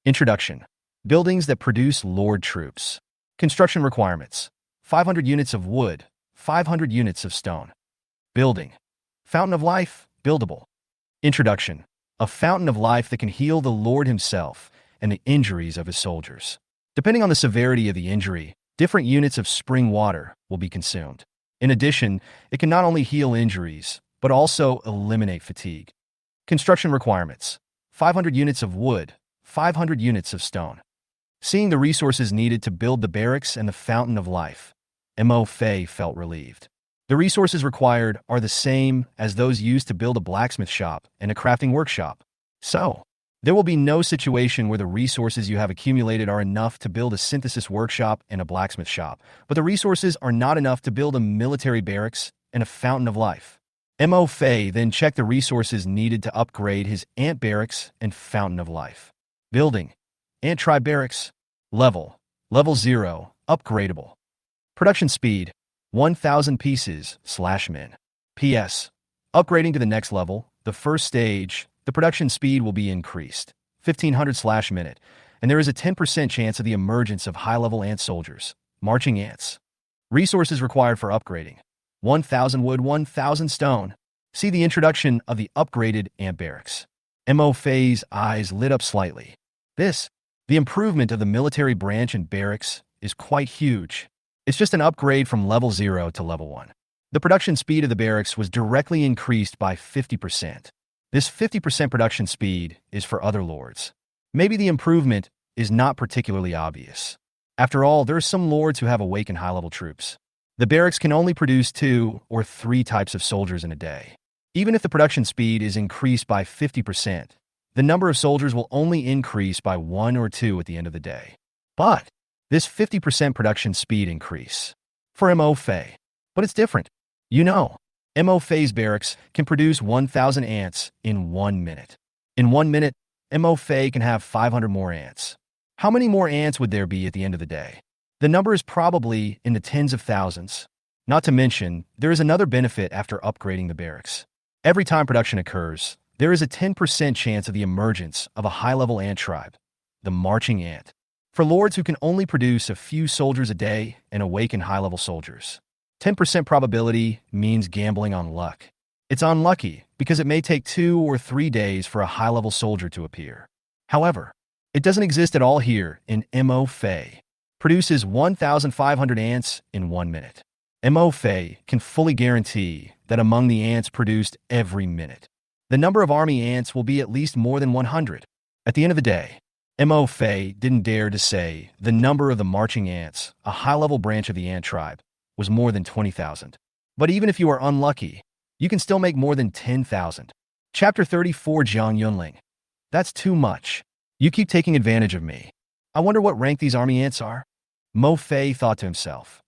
Introduction. Buildings that produce Lord troops. Construction requirements. 500 units of wood, 500 units of stone. Building. Fountain of Life buildable. Introduction. A fountain of life that can heal the Lord himself and the injuries of his soldiers. Depending on the severity of the injury, different units of spring water will be consumed. In addition, it can not only heal injuries, but also eliminate fatigue. Construction requirements. 500 units of wood, 500 units of stone. Seeing the resources needed to build the barracks and the Fountain of Life, Mo Fei felt relieved. The resources required are the same as those used to build a blacksmith shop and a crafting workshop. So, there will be no situation where the resources you have accumulated are enough to build a synthesis workshop and a blacksmith shop, but the resources are not enough to build a military barracks and a Fountain of Life. Mo Fei then checked the resources needed to upgrade his ant barracks and Fountain of Life. Building. Ant tribe barracks. Level 0, upgradable. Production speed, 1,000 pieces/min. PS. Upgrading to the next level, the first stage, the production speed will be increased, 1,500/minute, and there is a 10% chance of the emergence of high-level ant soldiers, marching ants. Resources required for upgrading, 1,000 wood, 1,000 stone. See the introduction of the upgraded ant barracks. Mo Fei's eyes lit up slightly. The improvement of the military branch and barracks is quite huge. It's just an upgrade from level 0 to level 1. The production speed of the barracks was directly increased by 50%. This 50% production speed is for other lords. Maybe the improvement is not particularly obvious. After all, there are some lords who have awakened high-level troops. The barracks can only produce 2 or 3 types of soldiers in a day. Even if the production speed is increased by 50%, the number of soldiers will only increase by 1 or 2 at the end of the day. But this 50% production speed increase for Mo Fei. But it's different. Mo Fei's barracks can produce 1,000 ants in 1 minute. In 1 minute, Mo Fei can have 500 more ants. How many more ants would there be at the end of the day? The number is probably in the tens of thousands. Not to mention, there is another benefit after upgrading the barracks. Every time production occurs, there is a 10% chance of the emergence of a high-level ant tribe, the marching ant. For lords who can only produce a few soldiers a day and awaken high-level soldiers, 10% probability means gambling on luck. It's unlucky because it may take 2 or 3 days for a high-level soldier to appear. However, it doesn't exist at all here in Mo Fei. Produces 1,500 ants in 1 minute. Mo Fei can fully guarantee that among the ants produced every minute, the number of army ants will be at least more than 100. At the end of the day, Mo Fei didn't dare to say the number of the marching ants, a high-level branch of the ant tribe, was more than 20,000. But even if you are unlucky, you can still make more than 10,000. Chapter 34 Jiang Yunling. That's too much. You keep taking advantage of me. I wonder what rank these army ants are? Mo Fei thought to himself.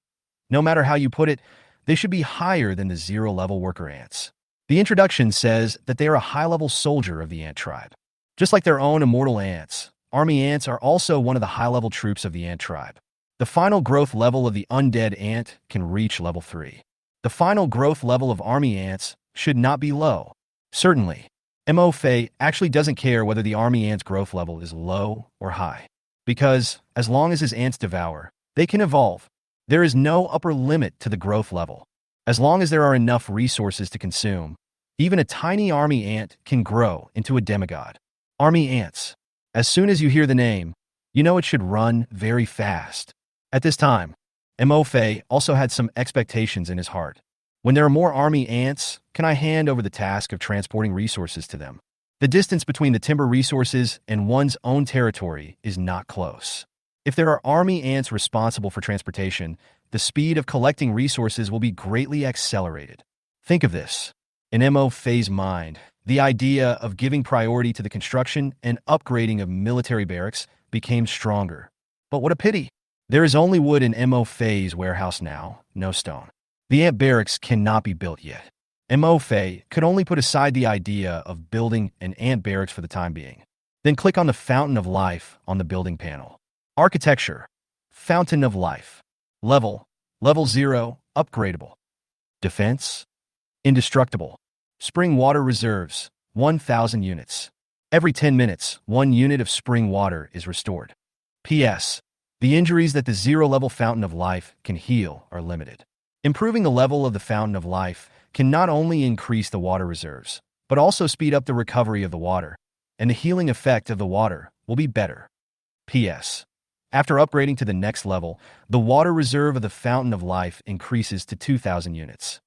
No matter how you put it, they should be higher than the 0-level worker ants. The introduction says that they are a high-level soldier of the ant tribe. Just like their own immortal ants, army ants are also one of the high-level troops of the ant tribe. The final growth level of the undead ant can reach level 3. The final growth level of army ants should not be low. Certainly, Mo Fei actually doesn't care whether the army ant's growth level is low or high. Because, as long as his ants devour, they can evolve. There is no upper limit to the growth level. As long as there are enough resources to consume, even a tiny army ant can grow into a demigod. Army ants. As soon as you hear the name, you know it should run very fast. At this time, Mo Fei also had some expectations in his heart. When there are more army ants, can I hand over the task of transporting resources to them? The distance between the timber resources and one's own territory is not close. If there are army ants responsible for transportation, the speed of collecting resources will be greatly accelerated. Think of this. In MO phase mind, the idea of giving priority to the construction and upgrading of military barracks became stronger. But what a pity! There is only wood in MO phase warehouse now, no stone. The ant barracks cannot be built yet. MO phase could only put aside the idea of building an ant barracks for the time being. Then click on the Fountain of Life on the building panel. Architecture, Fountain of Life. Level 0, upgradable. Defense, indestructible. Spring water reserves, 1,000 units. Every 10 minutes, 1 unit of spring water is restored. PS. The injuries that the zero-level Fountain of Life can heal are limited. Improving the level of the Fountain of Life can not only increase the water reserves, but also speed up the recovery of the water, and the healing effect of the water will be better. PS. After upgrading to the next level, the water reserve of the Fountain of Life increases to 2,000 units.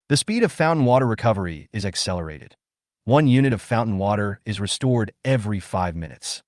The speed of fountain water recovery is accelerated. 1 unit of fountain water is restored every 5 minutes.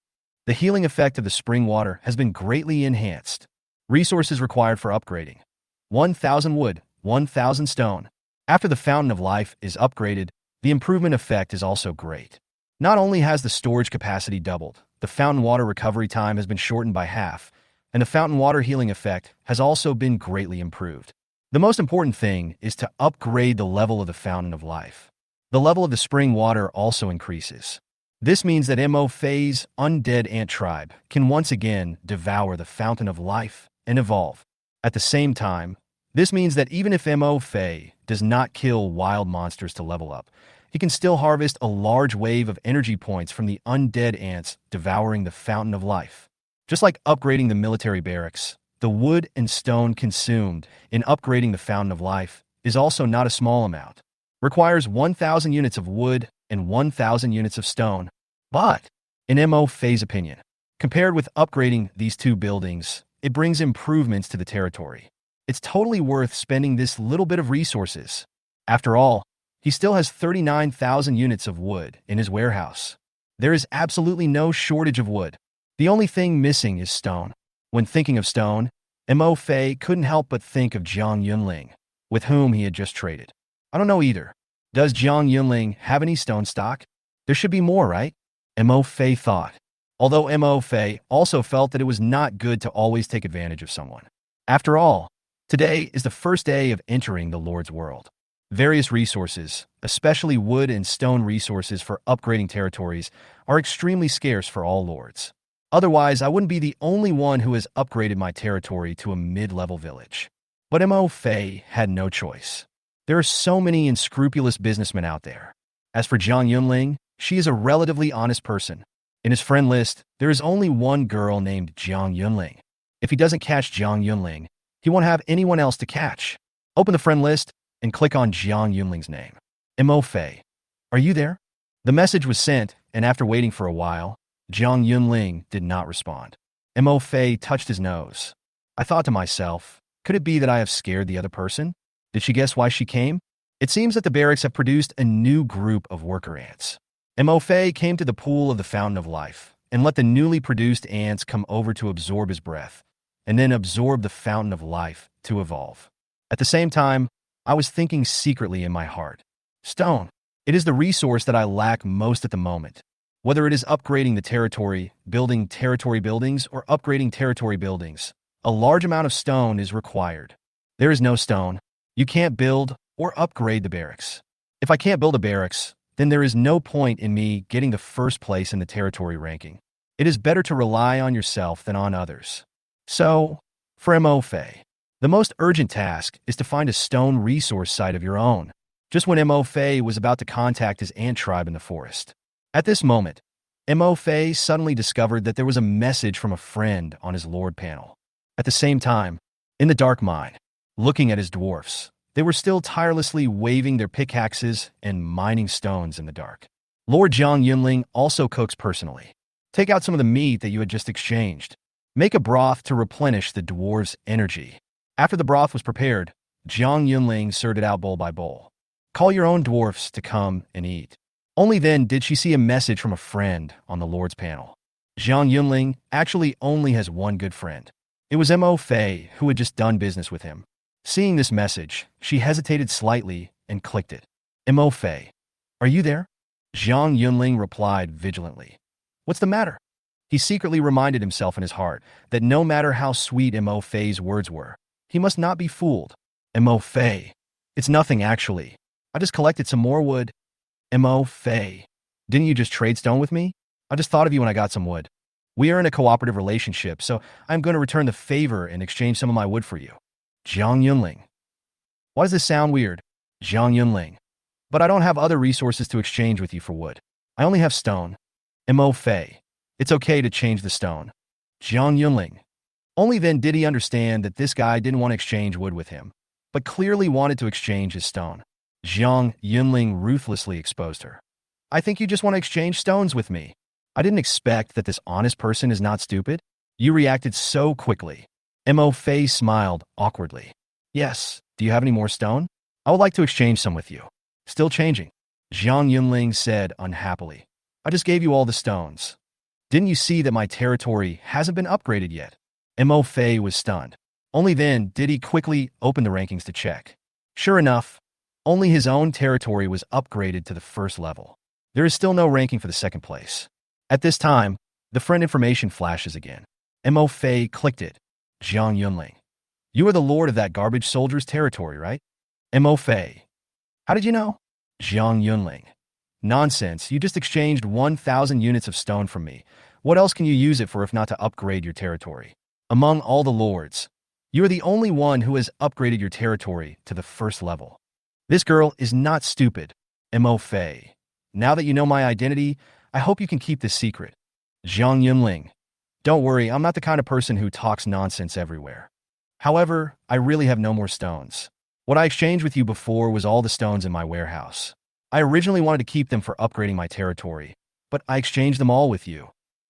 The healing effect of the spring water has been greatly enhanced. Resources required for upgrading: 1,000 wood, 1,000 stone. After the Fountain of Life is upgraded, the improvement effect is also great. Not only has the storage capacity doubled, the fountain water recovery time has been shortened by half, and the fountain water healing effect has also been greatly improved. The most important thing is to upgrade the level of the Fountain of Life. The level of the spring water also increases. This means that MO phase undead ant tribe can once again devour the Fountain of Life and evolve. At the same time, this means that even if MO phase does not kill wild monsters to level up, he can still harvest a large wave of energy points from the undead ants devouring the Fountain of Life. Just like upgrading the military barracks, the wood and stone consumed in upgrading the Fountain of Life is also not a small amount. Requires 1,000 units of wood and 1,000 units of stone. But, in MO phase opinion, compared with upgrading these two buildings, it brings improvements to the territory. It's totally worth spending this little bit of resources. After all, he still has 39,000 units of wood in his warehouse. There is absolutely no shortage of wood. The only thing missing is stone. When thinking of stone, Mo Fei couldn't help but think of Jiang Yunling, with whom he had just traded. I don't know either. Does Jiang Yunling have any stone stock? There should be more, right? Mo Fei thought. Although Mo Fei also felt that it was not good to always take advantage of someone. After all, today is the first day of entering the Lord's world. Various resources, especially wood and stone resources for upgrading territories, are extremely scarce for all lords. Otherwise, I wouldn't be the only one who has upgraded my territory to a mid-level village. But Mo Fei had no choice. There are so many unscrupulous businessmen out there. As for Jiang Yunling, she is a relatively honest person. In his friend list, there is only one girl named Jiang Yunling. If he doesn't catch Jiang Yunling, he won't have anyone else to catch. Open the friend list and click on Jiang Yunling's name. Mo Fei, are you there? The message was sent, and after waiting for a while, Jiang Yunling did not respond. Mo Fei touched his nose. I thought to myself, could it be that I have scared the other person? Did she guess why she came? It seems that the barracks have produced a new group of worker ants. Mo Fei came to the pool of the Fountain of Life and let the newly produced ants come over to absorb his breath, and then absorb the Fountain of Life to evolve. At the same time, I was thinking secretly in my heart, stone. It is the resource that I lack most at the moment. Whether it is upgrading the territory, building territory buildings, or upgrading territory buildings, a large amount of stone is required. There is no stone. You can't build or upgrade the barracks. If I can't build a barracks, then there is no point in me getting the first place in the territory ranking. It is better to rely on yourself than on others. So, for Mo Fei, the most urgent task is to find a stone resource site of your own, just when Mo Fei was about to contact his ant tribe in the forest. At this moment, Mo Fei suddenly discovered that there was a message from a friend on his Lord panel. At the same time, in the dark mine, looking at his dwarfs, they were still tirelessly waving their pickaxes and mining stones in the dark. Lord Jiang Yunling also cooks personally. Take out some of the meat that you had just exchanged. Make a broth to replenish the dwarves' energy. After the broth was prepared, Jiang Yunling served it out bowl by bowl. Call your own dwarfs to come and eat. Only then did she see a message from a friend on the Lord's panel. Jiang Yunling actually only has one good friend. It was Mo Fei, who had just done business with him. Seeing this message, she hesitated slightly and clicked it. Mo Fei, are you there? Jiang Yunling replied vigilantly. What's the matter? He secretly reminded himself in his heart that no matter how sweet Mo Fei's words were, he must not be fooled. Mo Fei, it's nothing actually. I just collected some more wood. Mo Fei, didn't you just trade stone with me? I just thought of you when I got some wood. We are in a cooperative relationship, so I'm going to return the favor and exchange some of my wood for you. Jiang Yunling. Why does this sound weird? Jiang Yunling. But I don't have other resources to exchange with you for wood. I only have stone. Mo Fei. It's okay to change the stone. Jiang Yunling. Only then did he understand that this guy didn't want to exchange wood with him, but clearly wanted to exchange his stone. Jiang Yunling ruthlessly exposed her. I think you just want to exchange stones with me. I didn't expect that this honest person is not stupid. You reacted so quickly. Mo Fei smiled awkwardly. Yes, do you have any more stone? I would like to exchange some with you. Still changing. Jiang Yunling said unhappily. I just gave you all the stones. Didn't you see that my territory hasn't been upgraded yet? Mo Fei was stunned. Only then did he quickly open the rankings to check. Sure enough, only his own territory was upgraded to the first level. There is still no ranking for the second place. At this time, the friend information flashes again. Mo Fei clicked it. Jiang Yunling. You are the lord of that garbage soldier's territory, right? Mo Fei. How did you know? Jiang Yunling. Nonsense, you just exchanged 1,000 units of stone from me. What else can you use it for if not to upgrade your territory? Among all the lords, you are the only one who has upgraded your territory to the first level. This girl is not stupid. Mo Fei. Now that you know my identity, I hope you can keep this secret. Jiang Yunling. Don't worry, I'm not the kind of person who talks nonsense everywhere. However, I really have no more stones. What I exchanged with you before was all the stones in my warehouse. I originally wanted to keep them for upgrading my territory, but I exchanged them all with you.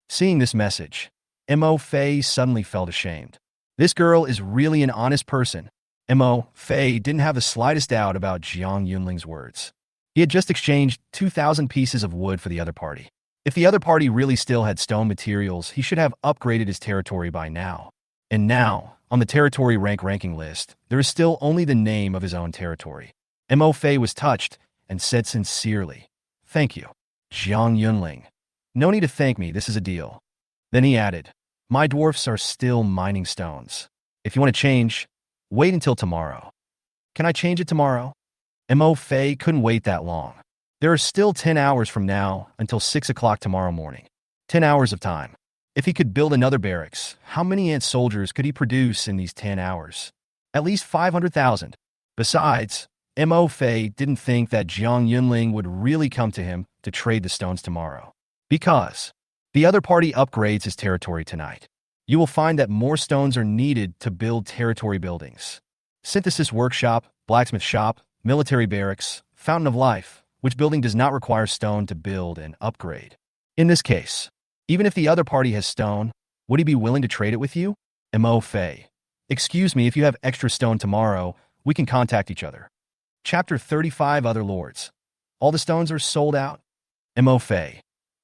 Seeing this message, Mo Fei suddenly felt ashamed. This girl is really an honest person. Mo Fei didn't have the slightest doubt about Jiang Yunling's words. He had just exchanged 2,000 pieces of wood for the other party. If the other party really still had stone materials, he should have upgraded his territory by now. And now, on the territory ranking list, there is still only the name of his own territory. Mo Fei was touched and said sincerely, Thank you, Jiang Yunling. No need to thank me, this is a deal. Then he added, My dwarfs are still mining stones. If you want to change, wait until tomorrow. Can I change it tomorrow? Mo Fei couldn't wait that long. There are still 10 hours from now until 6 o'clock tomorrow morning. 10 hours of time. If he could build another barracks, how many ant soldiers could he produce in these 10 hours? At least 500,000. Besides, Mo Fei didn't think that Jiang Yunling would really come to him to trade the stones tomorrow. Because the other party upgrades his territory tonight. You will find that more stones are needed to build territory buildings. Synthesis workshop, blacksmith shop, military barracks, fountain of life, which building does not require stone to build and upgrade. In this case, even if the other party has stone, would he be willing to trade it with you? Mo Fei. Excuse me, if you have extra stone tomorrow, we can contact each other. Chapter 35 Other Lords. All the stones are sold out? Mo Fei.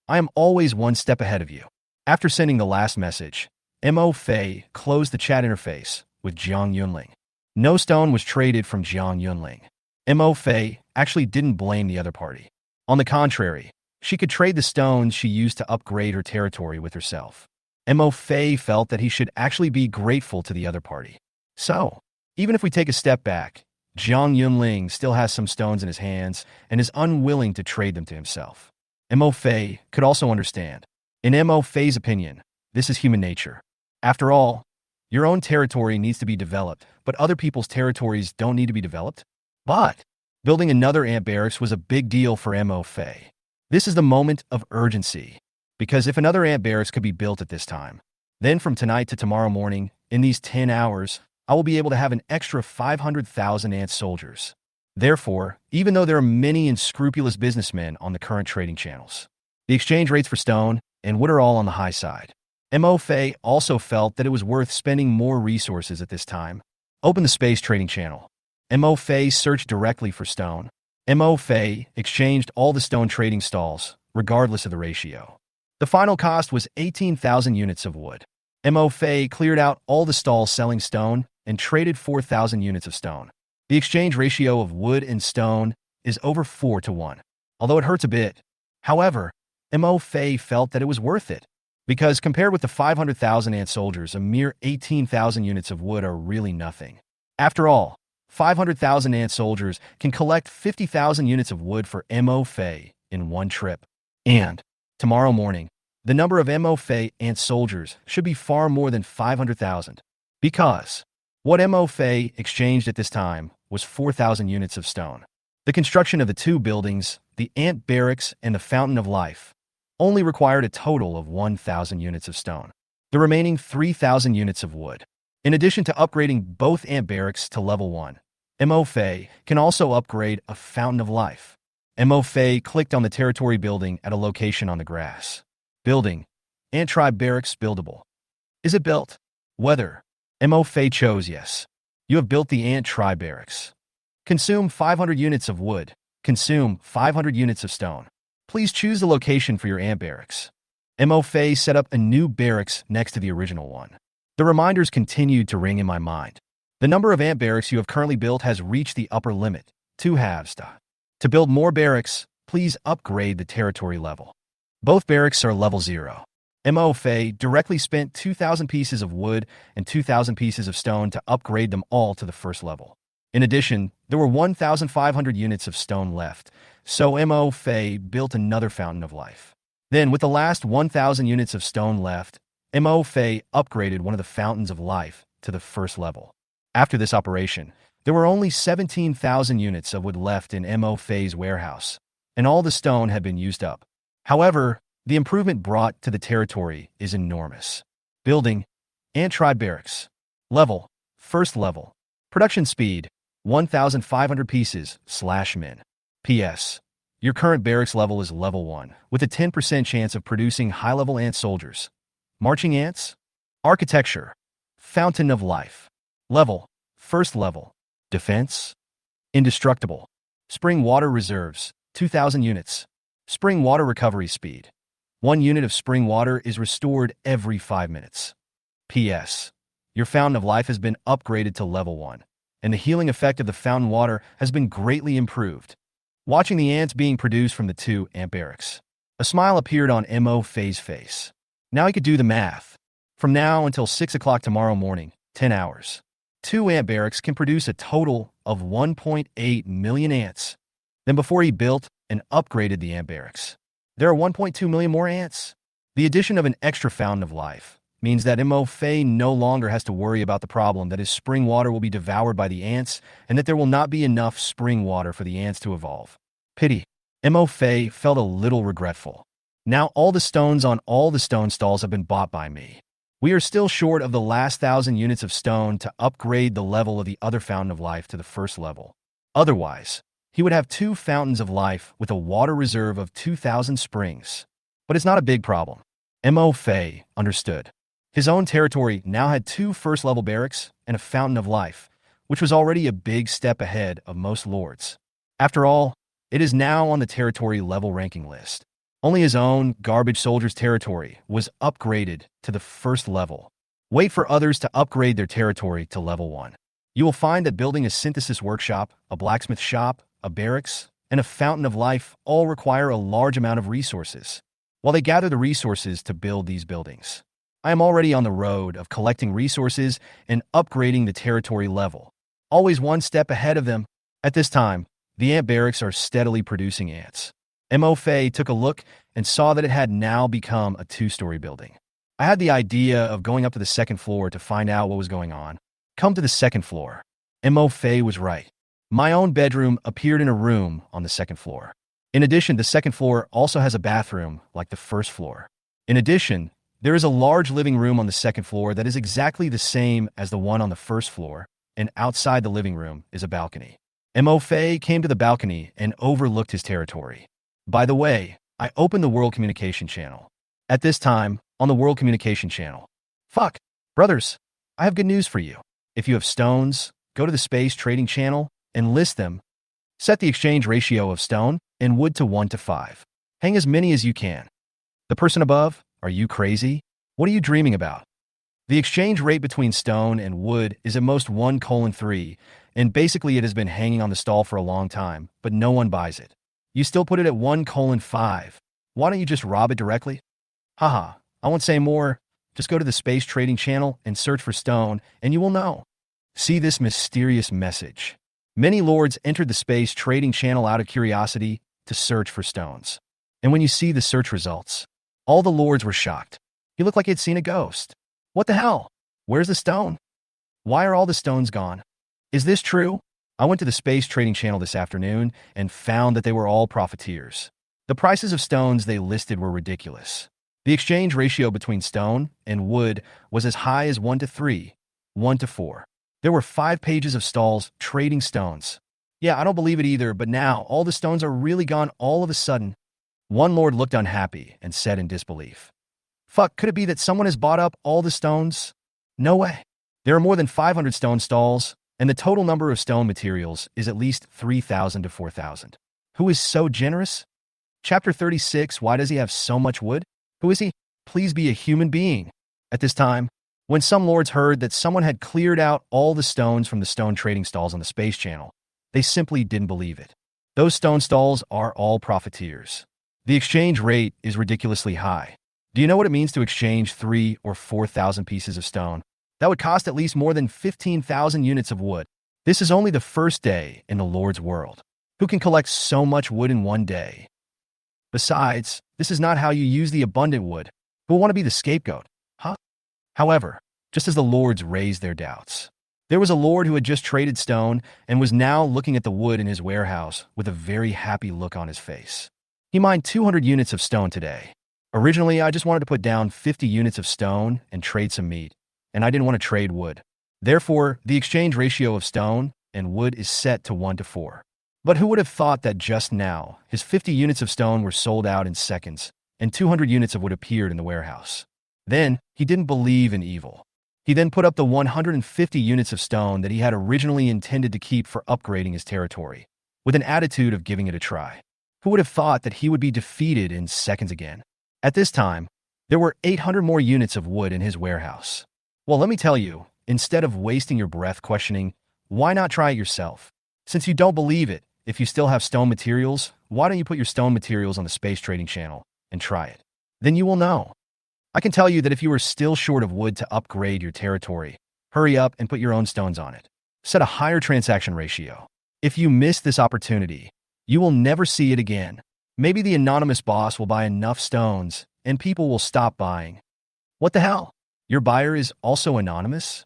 I am always one step ahead of you. After sending the last message, Mo Fei closed the chat interface with Jiang Yunling. No stone was traded from Jiang Yunling. Mo Fei actually didn't blame the other party. On the contrary, she could trade the stones she used to upgrade her territory with herself. Mo Fei felt that he should actually be grateful to the other party. So, even if we take a step back, Jiang Yunling still has some stones in his hands and is unwilling to trade them to himself. Mo Fei could also understand. In Mo Fei's opinion, this is human nature. After all, your own territory needs to be developed, but other people's territories don't need to be developed. But building another ant barracks was a big deal for Mo Fei. This is the moment of urgency, because if another ant barracks could be built at this time, then from tonight to tomorrow morning, in these 10 hours, I will be able to have an extra 500,000 ant soldiers. Therefore, even though there are many unscrupulous businessmen on the current trading channels, the exchange rates for stone and wood are all on the high side. Mo Fei also felt that it was worth spending more resources at this time. Open the space trading channel. Mo Fei searched directly for stone. Mo Fei exchanged all the stone trading stalls, regardless of the ratio. The final cost was 18,000 units of wood. Mo Fei cleared out all the stalls selling stone and traded 4,000 units of stone. The exchange ratio of wood and stone is over 4 to 1, although it hurts a bit. However, Mo Fei felt that it was worth it, because compared with the 500,000 ant soldiers, a mere 18,000 units of wood are really nothing. After all, 500,000 ant soldiers can collect 50,000 units of wood for Mo Fei in one trip. And tomorrow morning, the number of Mo Fei ant soldiers should be far more than 500,000. Because what Mo Fei exchanged at this time was 4,000 units of stone. The construction of the two buildings, the ant barracks and the Fountain of Life, only required a total of 1,000 units of stone. The remaining 3,000 units of wood. In addition to upgrading both ant barracks to level 1, Mo Fei can also upgrade a Fountain of Life. Mo Fei clicked on the territory building at a location on the grass. Building. Ant tribe barracks buildable. Is it built? Whether. Mo Fei chose yes. You have built the ant tribe barracks. Consume 500 units of wood. Consume 500 units of stone. Please choose the location for your ant barracks. Mo Fei set up a new barracks next to the original one. The reminders continued to ring in my mind. The number of ant barracks you have currently built has reached the upper limit, 2 halves. To build more barracks, please upgrade the territory level. Both barracks are level 0. Mo Fei directly spent 2,000 pieces of wood and 2,000 pieces of stone to upgrade them all to the first level. In addition, there were 1,500 units of stone left, so Mo Fei built another Fountain of Life. Then, with the last 1,000 units of stone left, Mo Fei upgraded one of the Fountains of Life to the first level. After this operation, there were only 17,000 units of wood left in Mo Fei's warehouse, and all the stone had been used up. However, the improvement brought to the territory is enormous. Building. Ant tribe barracks. Level. First level. Production speed. 1,500 pieces / min. PS. Your current barracks level is level 1, with a 10% chance of producing high-level ant soldiers. Marching ants. Architecture. Fountain of Life. Level. First level. Defense. Indestructible. Spring water reserves. 2,000 units. Spring water recovery speed. 1 unit of spring water is restored every 5 minutes. PS. Your Fountain of Life has been upgraded to level 1, and the healing effect of the fountain water has been greatly improved. Watching the ants being produced from the 2 ant barracks, a smile appeared on Mo Fei's face. Now he could do the math. From now until 6 o'clock tomorrow morning, 10 hours. 2 ant barracks can produce a total of 1.8 million ants. Then before he built and upgraded the ant barracks, there are 1.2 million more ants. The addition of an extra Fountain of Life means that Mo Fei no longer has to worry about the problem that his spring water will be devoured by the ants and that there will not be enough spring water for the ants to evolve. Pity. Mo Fei felt a little regretful. Now all the stones on all the stone stalls have been bought by me. We are still short of the last 1,000 units of stone to upgrade the level of the other Fountain of Life to the first level. Otherwise, he would have 2 Fountains of Life with a water reserve of 2,000 springs. But it's not a big problem. Mo Fei understood. His own territory now had 2 first-level barracks and a Fountain of Life, which was already a big step ahead of most lords. After all, it is now on the territory level ranking list. Only his own garbage soldier's territory was upgraded to the first level. Wait for others to upgrade their territory to level 1. You will find that building a synthesis workshop, a blacksmith shop, a barracks, and a Fountain of Life all require a large amount of resources. While they gather the resources to build these buildings, I am already on the road of collecting resources and upgrading the territory level, always one step ahead of them. At this time, the ant barracks are steadily producing ants. Mo Fei took a look and saw that it had now become a 2-story building. I had the idea of going up to the 2nd floor to find out what was going on. Come to the 2nd floor. Mo Fei was right. My own bedroom appeared in a room on the 2nd floor. In addition, the 2nd floor also has a bathroom like the 1st floor. In addition, there is a large living room on the 2nd floor that is exactly the same as the one on the 1st floor, and outside the living room is a balcony. Mo Fei came to the balcony and overlooked his territory. By the way, I opened the World Communication Channel. At this time, on the World Communication Channel. Brothers, I have good news for you. If you have stones, go to the Space Trading Channel and list them. Set the exchange ratio of stone and wood to 1 to 5. Hang as many as you can. The person above, are you crazy? What are you dreaming about? The exchange rate between stone and wood is at most 1:3, and basically it has been hanging on the stall for a long time, but no one buys it. You still put it at 1:5. Why don't you just rob it directly? Haha, I won't say more. Just go to the Space Trading Channel and search for stone, and you will know. See this mysterious message. Many lords entered the Space Trading Channel out of curiosity to search for stones. And when you see the search results, all the lords were shocked. He looked like he'd seen a ghost. What the hell? Where's the stone? Why are all the stones gone? Is this true? I went to the Space Trading Channel this afternoon and found that they were all profiteers. The prices of stones they listed were ridiculous. The exchange ratio between stone and wood was as high as 1 to 3, 1 to 4. There were 5 pages of stalls trading stones. Yeah, I don't believe it either, but now all the stones are really gone all of a sudden. One lord looked unhappy and said in disbelief, "Fuck, could it be that someone has bought up all the stones? No way. There are more than 500 stone stalls, and the total number of stone materials is at least 3,000 to 4,000. Who is so generous? Chapter 36, why does he have so much wood? Who is he? Please be a human being." At this time, when some lords heard that someone had cleared out all the stones from the stone trading stalls on the Space Channel, they simply didn't believe it. Those stone stalls are all profiteers. The exchange rate is ridiculously high. Do you know what it means to exchange 3,000 or 4,000 pieces of stone? That would cost at least more than 15,000 units of wood. This is only the first day in the Lord's world. Who can collect so much wood in one day? Besides, this is not how you use the abundant wood. Who will want to be the scapegoat? Huh? However, just as the lords raised their doubts, there was a lord who had just traded stone and was now looking at the wood in his warehouse with a very happy look on his face. He mined 200 units of stone today. Originally, I just wanted to put down 50 units of stone and trade some meat, and I didn't want to trade wood. Therefore, the exchange ratio of stone and wood is set to 1 to 4. But who would have thought that just now, his 50 units of stone were sold out in seconds, and 200 units of wood appeared in the warehouse. Then, he didn't believe in evil. He then put up the 150 units of stone that he had originally intended to keep for upgrading his territory, with an attitude of giving it a try. Who would have thought that he would be defeated in seconds again? At this time, there were 800 more units of wood in his warehouse. Well, let me tell you, instead of wasting your breath questioning, why not try it yourself? Since you don't believe it, if you still have stone materials, why don't you put your stone materials on the Space Trading Channel and try it? Then you will know. I can tell you that if you are still short of wood to upgrade your territory, hurry up and put your own stones on it. Set a higher transaction ratio. If you miss this opportunity, you will never see it again. Maybe the anonymous boss will buy enough stones and people will stop buying. What the hell? Your buyer is also anonymous?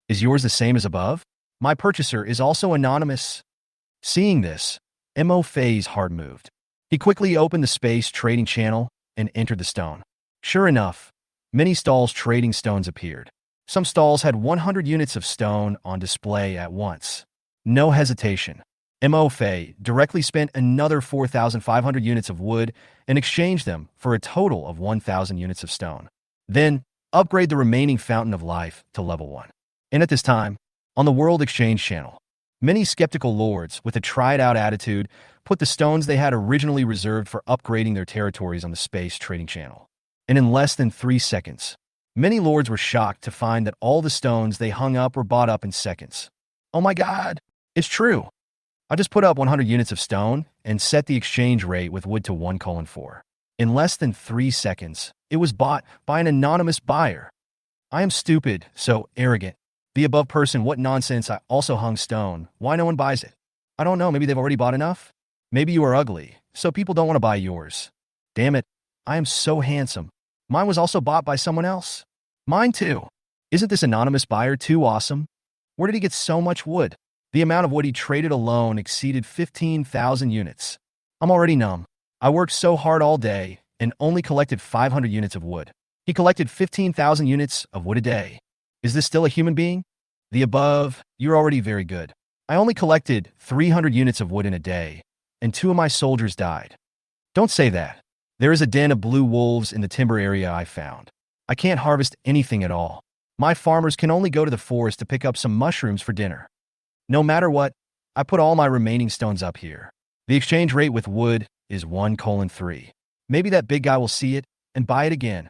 Is yours the same as above? My purchaser is also anonymous. Seeing this, Mo Fei's heart moved. He quickly opened the Space Trading Channel and entered the stone. Sure enough, many stalls trading stones appeared. Some stalls had 100 units of stone on display at once. No hesitation. Mo Fei directly spent another 4,500 units of wood and exchanged them for a total of 1,000 units of stone. Then, upgrade the remaining Fountain of Life to level 1. And at this time, on the World Exchange Channel, many skeptical lords with a tried-out attitude put the stones they had originally reserved for upgrading their territories on the Space Trading Channel. And in less than 3 seconds, many lords were shocked to find that all the stones they hung up were bought up in seconds. Oh my god, it's true. I just put up 100 units of stone and set the exchange rate with wood to 1:4. In less than 3 seconds, it was bought by an anonymous buyer. I am stupid, so arrogant. The above person, what nonsense, I also hung stone. Why no one buys it? I don't know, maybe they've already bought enough? Maybe you are ugly, so people don't want to buy yours. Damn it, I am so handsome. Mine was also bought by someone else. Mine too. Isn't this anonymous buyer too awesome? Where did he get so much wood? The amount of wood he traded alone exceeded 15,000 units. I'm already numb. I worked so hard all day and only collected 500 units of wood. He collected 15,000 units of wood a day. Is this still a human being? The above, you're already very good. I only collected 300 units of wood in a day, and 2 of my soldiers died. Don't say that. There is a den of blue wolves in the timber area I found. I can't harvest anything at all. My farmers can only go to the forest to pick up some mushrooms for dinner. No matter what, I put all my remaining stones up here. The exchange rate with wood is 1:3. Maybe that big guy will see it and buy it again.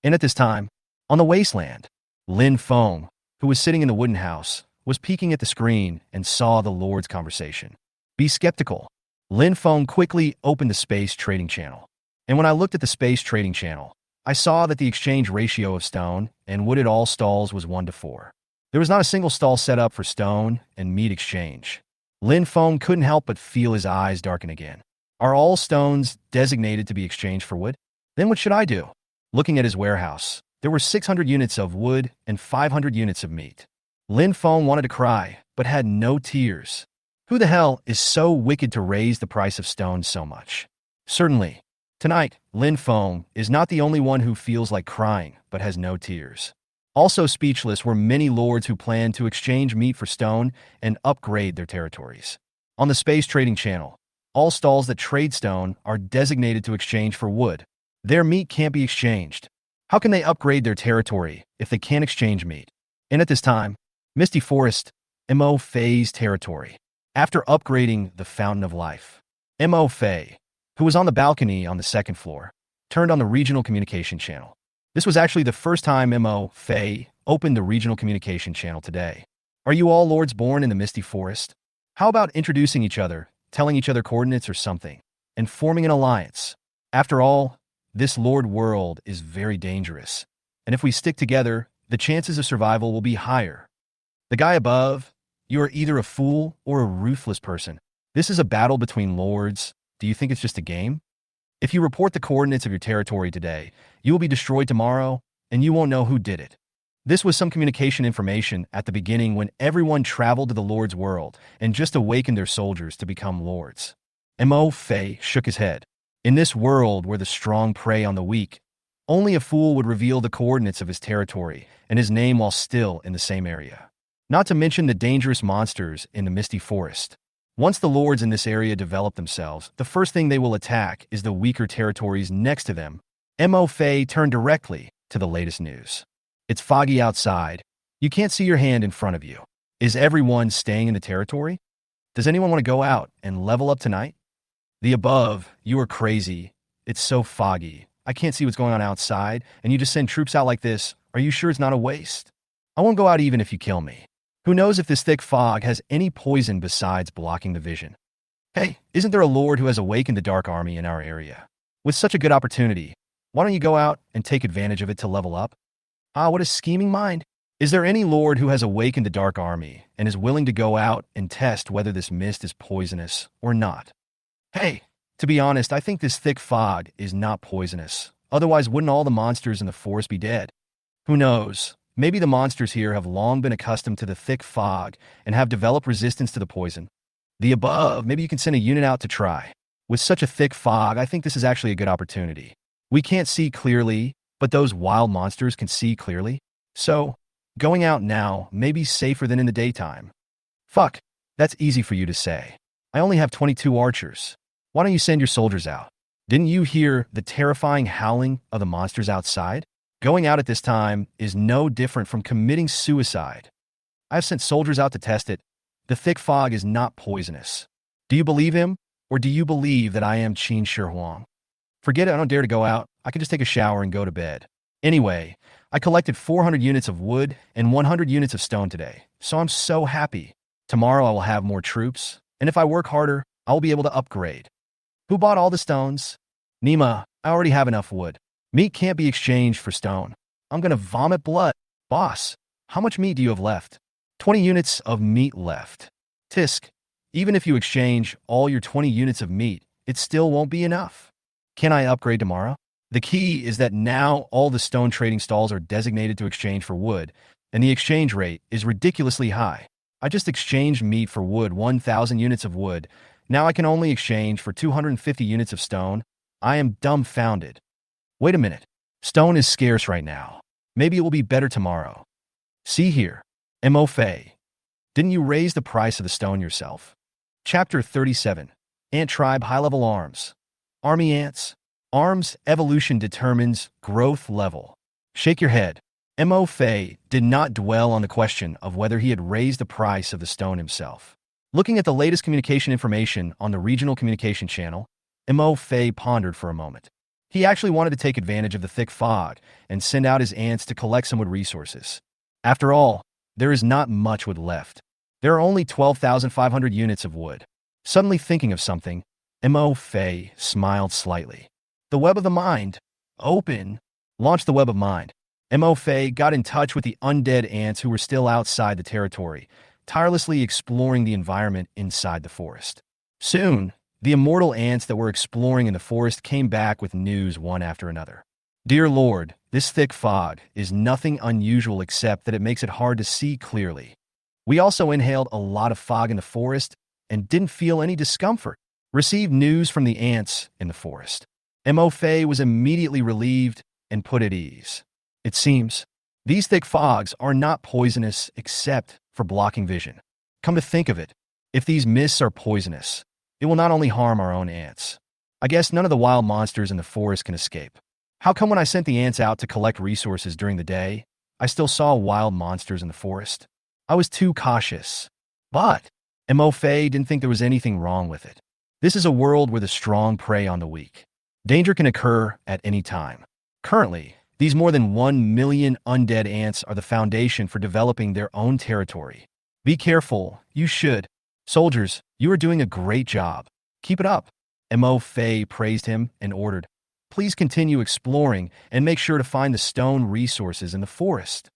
And at this time, on the wasteland, Lin Feng, who was sitting in the wooden house, was peeking at the screen and saw the Lord's conversation. Be skeptical. Lin Feng quickly opened the space trading channel. And when I looked at the space trading channel, I saw that the exchange ratio of stone and wood at all stalls was 1:4. There was not a single stall set up for stone and meat exchange. Lin Feng couldn't help but feel his eyes darken again. Are all stones designated to be exchanged for wood? Then what should I do? Looking at his warehouse, there were 600 units of wood and 500 units of meat. Lin Feng wanted to cry, but had no tears. Who the hell is so wicked to raise the price of stone so much? Certainly, tonight, Lin Feng is not the only one who feels like crying, but has no tears. Also speechless were many lords who planned to exchange meat for stone and upgrade their territories. On the space trading channel, all stalls that trade stone are designated to exchange for wood. Their meat can't be exchanged. How can they upgrade their territory if they can't exchange meat? And at this time, Misty Forest, Mo Fei's territory. After upgrading the Fountain of Life, Mo Fei, who was on the balcony on the second floor, turned on the regional communication channel. This was actually the first time Mo Fei opened the regional communication channel today. Are you all lords born in the Misty Forest? How about introducing each other, telling each other coordinates or something, and forming an alliance? After all, this lord world is very dangerous, and if we stick together, the chances of survival will be higher. The guy above, you are either a fool or a ruthless person. This is a battle between lords. Do you think it's just a game? If you report the coordinates of your territory today, you will be destroyed tomorrow, and you won't know who did it. This was some communication information at the beginning when everyone traveled to the Lord's world and just awakened their soldiers to become lords. Mo Fei shook his head. In this world where the strong prey on the weak, only a fool would reveal the coordinates of his territory and his name while still in the same area. Not to mention the dangerous monsters in the Misty Forest. Once the lords in this area develop themselves, the first thing they will attack is the weaker territories next to them. Mo Fei turned directly to the latest news. It's foggy outside. You can't see your hand in front of you. Is everyone staying in the territory? Does anyone want to go out and level up tonight? The above, you are crazy. It's so foggy. I can't see what's going on outside, and you just send troops out like this. Are you sure it's not a waste? I won't go out even if you kill me. Who knows if this thick fog has any poison besides blocking the vision? Hey, isn't there a lord who has awakened the dark army in our area? With such a good opportunity, why don't you go out and take advantage of it to level up? Ah, what a scheming mind. Is there any lord who has awakened the dark army and is willing to go out and test whether this mist is poisonous or not? Hey, to be honest, I think this thick fog is not poisonous. Otherwise, wouldn't all the monsters in the forest be dead? Who knows? Maybe the monsters here have long been accustomed to the thick fog and have developed resistance to the poison. The above, maybe you can send a unit out to try. With such a thick fog, I think this is actually a good opportunity. We can't see clearly, but those wild monsters can see clearly. So, going out now may be safer than in the daytime. Fuck, that's easy for you to say. I only have 22 archers. Why don't you send your soldiers out? Didn't you hear the terrifying howling of the monsters outside? Going out at this time is no different from committing suicide. I have sent soldiers out to test it. The thick fog is not poisonous. Do you believe him, or do you believe that I am Qin Shi Huang? Forget it, I don't dare to go out. I can just take a shower and go to bed. Anyway, I collected 400 units of wood and 100 units of stone today, so I'm so happy. Tomorrow I will have more troops, and if I work harder, I will be able to upgrade. Who bought all the stones? Nima, I already have enough wood. Meat can't be exchanged for stone. I'm gonna vomit blood. Boss, how much meat do you have left? 20 units of meat left. Tisk, even if you exchange all your 20 units of meat, it still won't be enough. Can I upgrade tomorrow? The key is that now all the stone trading stalls are designated to exchange for wood, and the exchange rate is ridiculously high. I just exchanged meat for wood, 1,000 units of wood. Now I can only exchange for 250 units of stone. I am dumbfounded. Wait a minute. Stone is scarce right now. Maybe it will be better tomorrow. See here. Mo Fei. Didn't you raise the price of the stone yourself? Chapter 37. Ant Tribe High-Level Arms. Army Ants. Arms evolution determines growth level. Shake your head. Mo Fei did not dwell on the question of whether he had raised the price of the stone himself. Looking at the latest communication information on the regional communication channel, Mo Fei pondered for a moment. He actually wanted to take advantage of the thick fog and send out his ants to collect some wood resources. After all, there is not much wood left. There are only 12,500 units of wood. Suddenly thinking of something, Mo Fei smiled slightly. The web of the mind. Open. Launch the web of mind. Mo Fei got in touch with the undead ants who were still outside the territory, tirelessly exploring the environment inside the forest. Soon, the immortal ants that were exploring in the forest came back with news one after another. Dear Lord, this thick fog is nothing unusual except that it makes it hard to see clearly. We also inhaled a lot of fog in the forest and didn't feel any discomfort. Received news from the ants in the forest. Mo Fei was immediately relieved and put at ease. It seems these thick fogs are not poisonous except for blocking vision. Come to think of it, if these mists are poisonous, it will not only harm our own ants. I guess none of the wild monsters in the forest can escape. How come when I sent the ants out to collect resources during the day, I still saw wild monsters in the forest? I was too cautious. But Mo Fei didn't think there was anything wrong with it. This is a world where the strong prey on the weak. Danger can occur at any time. Currently, these more than 1 million undead ants are the foundation for developing their own territory. Be careful, you should. Soldiers, you are doing a great job. Keep it up. Mo Fei praised him and ordered, please continue exploring and make sure to find the stone resources in the forest.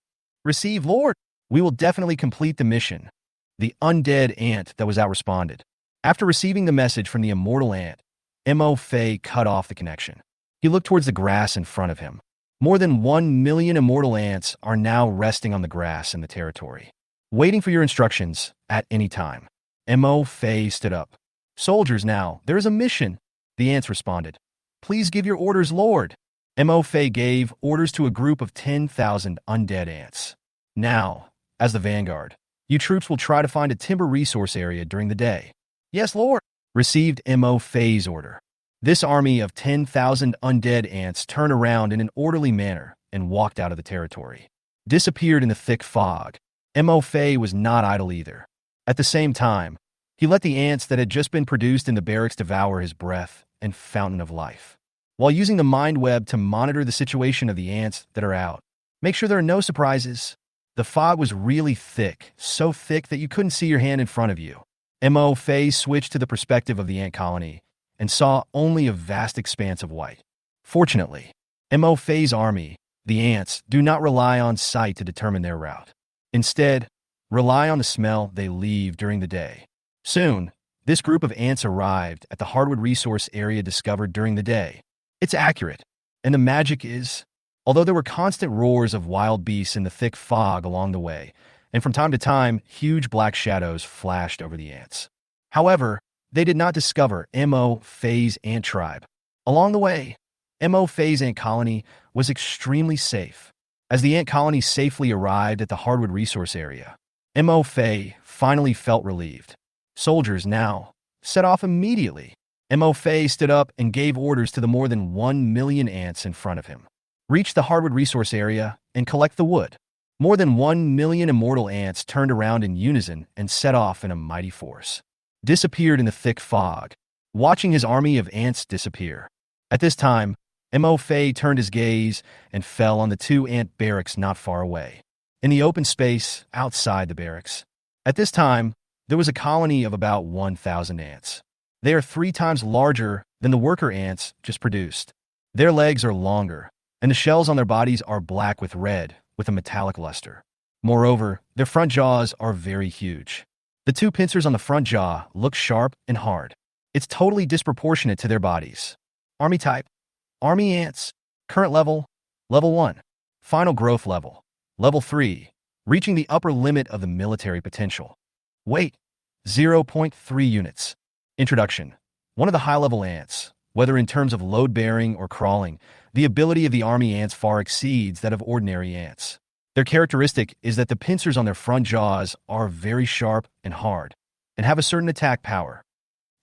Receive, Lord. We will definitely complete the mission. The undead ant that was out responded. After receiving the message from the immortal ant, Mo Fei cut off the connection. He looked towards the grass in front of him. More than 1 million immortal ants are now resting on the grass in the territory, waiting for your instructions at any time. Mo Fei stood up. Soldiers now, there is a mission. The ants responded. Please give your orders, Lord. Mo Fei gave orders to a group of 10,000 undead ants. Now, as the vanguard, you troops will try to find a timber resource area during the day. Yes, Lord. Received Mo Fei's order. This army of 10,000 undead ants turned around in an orderly manner and walked out of the territory. Disappeared in the thick fog. Mo Fei was not idle either. At the same time, he let the ants that had just been produced in the barracks devour his breath and fountain of life, while using the mind web to monitor the situation of the ants that are out. Make sure there are no surprises. The fog was really thick, so thick that you couldn't see your hand in front of you. Mo Fei switched to the perspective of the ant colony and saw only a vast expanse of white. Fortunately, Mo Fei's army, the ants, do not rely on sight to determine their route. Instead, rely on the smell they leave during the day. Soon, this group of ants arrived at the hardwood resource area discovered during the day. It's accurate, and the magic is, although there were constant roars of wild beasts in the thick fog along the way, and from time to time, huge black shadows flashed over the ants. However, they did not discover Mo Fei's ant tribe. Along the way, Mo Fei's ant colony was extremely safe. As the ant colony safely arrived at the hardwood resource area, Mo Fei finally felt relieved. Soldiers now set off immediately. Mo Fei stood up and gave orders to the more than 1 million ants in front of him. Reach the hardwood resource area and collect the wood. More than 1 million immortal ants turned around in unison and set off in a mighty force. Disappeared in the thick fog, watching his army of ants disappear. At this time, Mo Fei turned his gaze and fell on the 2 ant barracks not far away, in the open space outside the barracks. At this time, there was a colony of about 1,000 ants. They are 3 times larger than the worker ants just produced. Their legs are longer, and the shells on their bodies are black with red, with a metallic luster. Moreover, their front jaws are very huge. The 2 pincers on the front jaw look sharp and hard. It's totally disproportionate to their bodies. Army type, Army ants. Current level, level 1. Final growth level, level 3, reaching the upper limit of the military potential. Weight, 0.3 units. Introduction. One of the high-level ants, whether in terms of load-bearing or crawling, the ability of the army ants far exceeds that of ordinary ants. Their characteristic is that the pincers on their front jaws are very sharp and hard, and have a certain attack power.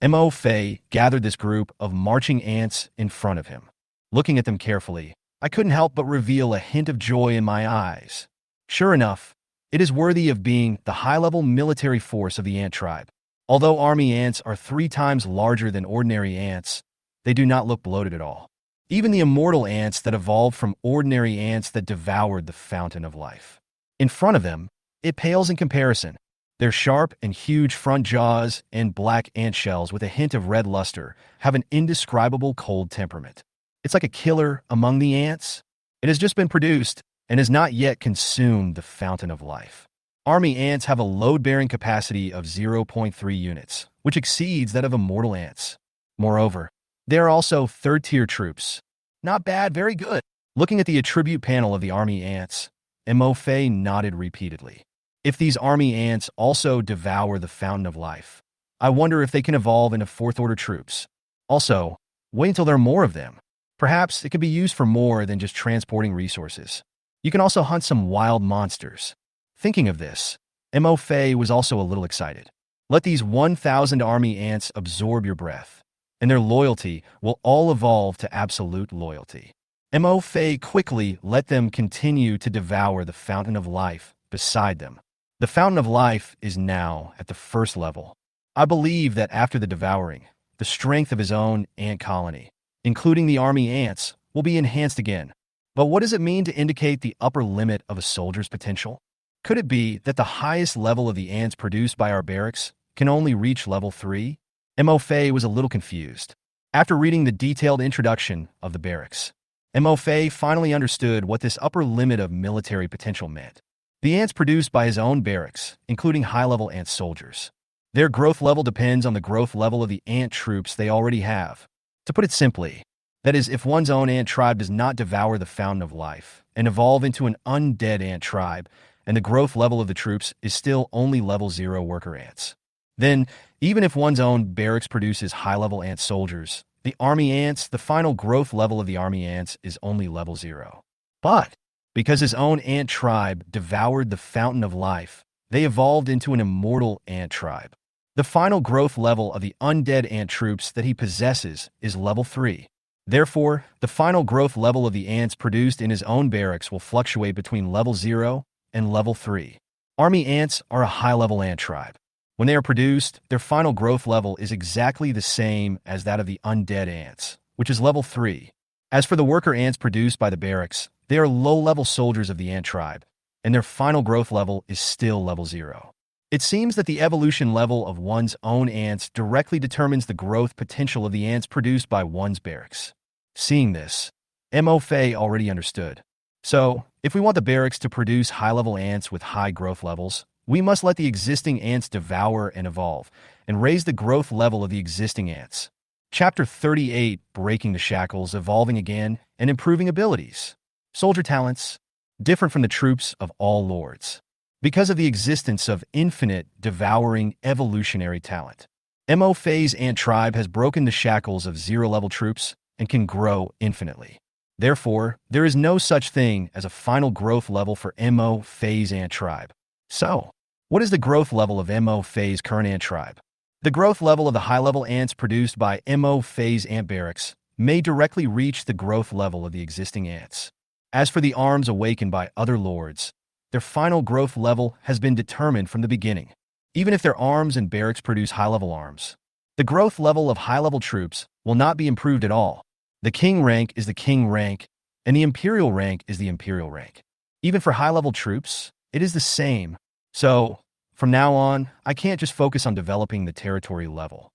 Mo Fei gathered this group of marching ants in front of him. Looking at them carefully, I couldn't help but reveal a hint of joy in my eyes. Sure enough, it is worthy of being the high-level military force of the ant tribe. Although army ants are 3 times larger than ordinary ants, they do not look bloated at all. Even the immortal ants that evolved from ordinary ants that devoured the fountain of life. In front of them, it pales in comparison. Their sharp and huge front jaws and black ant shells with a hint of red luster have an indescribable cold temperament. It's like a killer among the ants. It has just been produced and has not yet consumed the fountain of life. Army ants have a load-bearing capacity of 0.3 units, which exceeds that of immortal ants. Moreover, they are also third-tier troops. Not bad, very good. Looking at the attribute panel of the army ants, Mo-Fei nodded repeatedly. If these army ants also devour the fountain of life, I wonder if they can evolve into fourth-order troops. Also, wait until there are more of them. Perhaps it could be used for more than just transporting resources. You can also hunt some wild monsters. Thinking of this, Mo-Fei was also a little excited. Let these 1,000 army ants absorb your breath, and their loyalty will all evolve to absolute loyalty. Mo-Fei quickly let them continue to devour the fountain of life beside them. The fountain of life is now at the first level. I believe that after the devouring, the strength of his own ant colony, including the army ants, will be enhanced again. But what does it mean to indicate the upper limit of a soldier's potential? Could it be that the highest level of the ants produced by our barracks can only reach level 3? Mo-Fei was a little confused. After reading the detailed introduction of the barracks, Mo-Fei finally understood what this upper limit of military potential meant. The ants produced by his own barracks, including high-level ant soldiers. Their growth level depends on the growth level of the ant troops they already have. To put it simply, that is, if one's own ant tribe does not devour the fountain of life and evolve into an undead ant tribe, and the growth level of the troops is still only level 0 worker ants, then, even if one's own barracks produces high-level ant soldiers, the army ants, the final growth level of the army ants is only level 0. But, because his own ant tribe devoured the fountain of life, they evolved into an immortal ant tribe. The final growth level of the undead ant troops that he possesses is level 3. Therefore, the final growth level of the ants produced in his own barracks will fluctuate between level 0 and level 3. Army ants are a high-level ant tribe. When they are produced, their final growth level is exactly the same as that of the undead ants, which is level 3. As for the worker ants produced by the barracks, they are low-level soldiers of the ant tribe, and their final growth level is still level 0. It seems that the evolution level of one's own ants directly determines the growth potential of the ants produced by one's barracks. Seeing this, Mo-Fei already understood. So, if we want the barracks to produce high-level ants with high growth levels, we must let the existing ants devour and evolve, and raise the growth level of the existing ants. Chapter 38, Breaking the Shackles, Evolving Again, and Improving Abilities. Soldier talents, different from the troops of all lords. Because of the existence of infinite, devouring, evolutionary talent, Mo-Fei's ant tribe has broken the shackles of 0-level troops and can grow infinitely. Therefore, there is no such thing as a final growth level for Mo-Fei's ant tribe. So, what is the growth level of Mo-Fei's current ant tribe? The growth level of the high-level ants produced by Mo-Fei's ant barracks may directly reach the growth level of the existing ants. As for the arms awakened by other lords, their final growth level has been determined from the beginning. Even if their arms and barracks produce high-level arms, the growth level of high-level troops will not be improved at all. The king rank is the king rank, and the imperial rank is the imperial rank. Even for high-level troops, it is the same. So, from now on, I can't just focus on developing the territory level.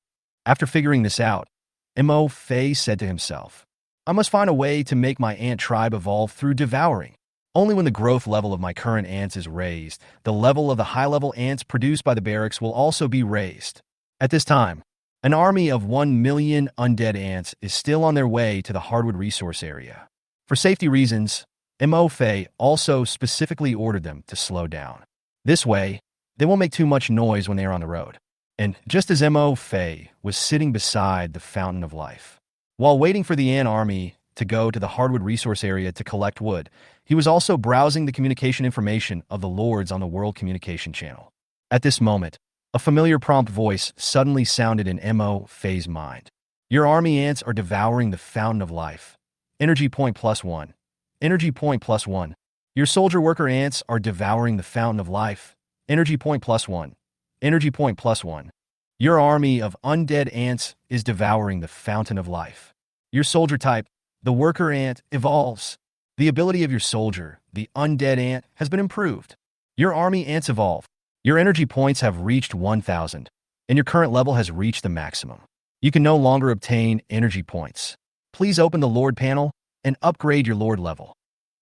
After figuring this out, Mo-Fei said to himself, I must find a way to make my ant tribe evolve through devouring. Only when the growth level of my current ants is raised, the level of the high-level ants produced by the barracks will also be raised. At this time, an army of 1 million undead ants is still on their way to the hardwood resource area. For safety reasons, Mo-Fei also specifically ordered them to slow down. This way, they won't make too much noise when they are on the road. And just as Mo-Fei was sitting beside the fountain of life, while waiting for the ant army to go to the hardwood resource area to collect wood, he was also browsing the communication information of the lords on the World Communication Channel. At this moment, a familiar prompt voice suddenly sounded in Mo-Fei's mind. Your army ants are devouring the fountain of life. Energy point +1. Energy point +1. Your soldier worker ants are devouring the fountain of life. Energy point +1. Energy point +1. Your army of undead ants is devouring the fountain of life. Your soldier type, the worker ant, evolves. The ability of your soldier, the undead ant, has been improved. Your army ants evolve. Your energy points have reached 1,000, and your current level has reached the maximum. You can no longer obtain energy points. Please open the Lord panel and upgrade your Lord level.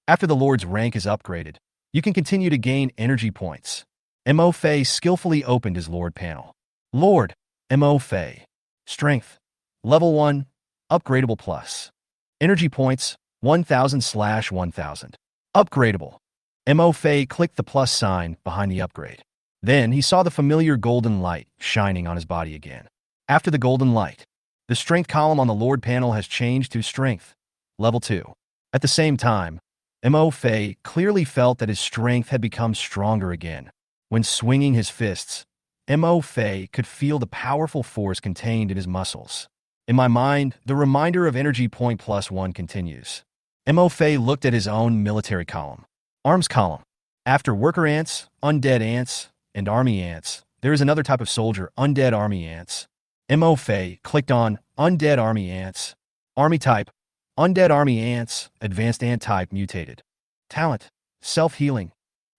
After the Lord's rank is upgraded, you can continue to gain energy points. Mo Fei skillfully opened his Lord panel. Lord, Mo Fei. Strength, level 1, upgradable plus. Energy points, 1,000/1,000. Upgradable. Mo Fei clicked the plus sign behind the upgrade. Then he saw the familiar golden light shining on his body again. After the golden light, the strength column on the Lord panel has changed to strength, level 2. At the same time, Mo Fei clearly felt that his strength had become stronger again. When swinging his fists, Mo Fei could feel the powerful force contained in his muscles. In my mind, the reminder of energy point +1 continues. Mo Fei looked at his own military column. Arms column. After worker ants, undead ants, and army ants, there is another type of soldier, undead army ants. Mo Fei clicked on undead army ants. Army type, undead army ants, advanced ant type mutated. Talent, self-healing.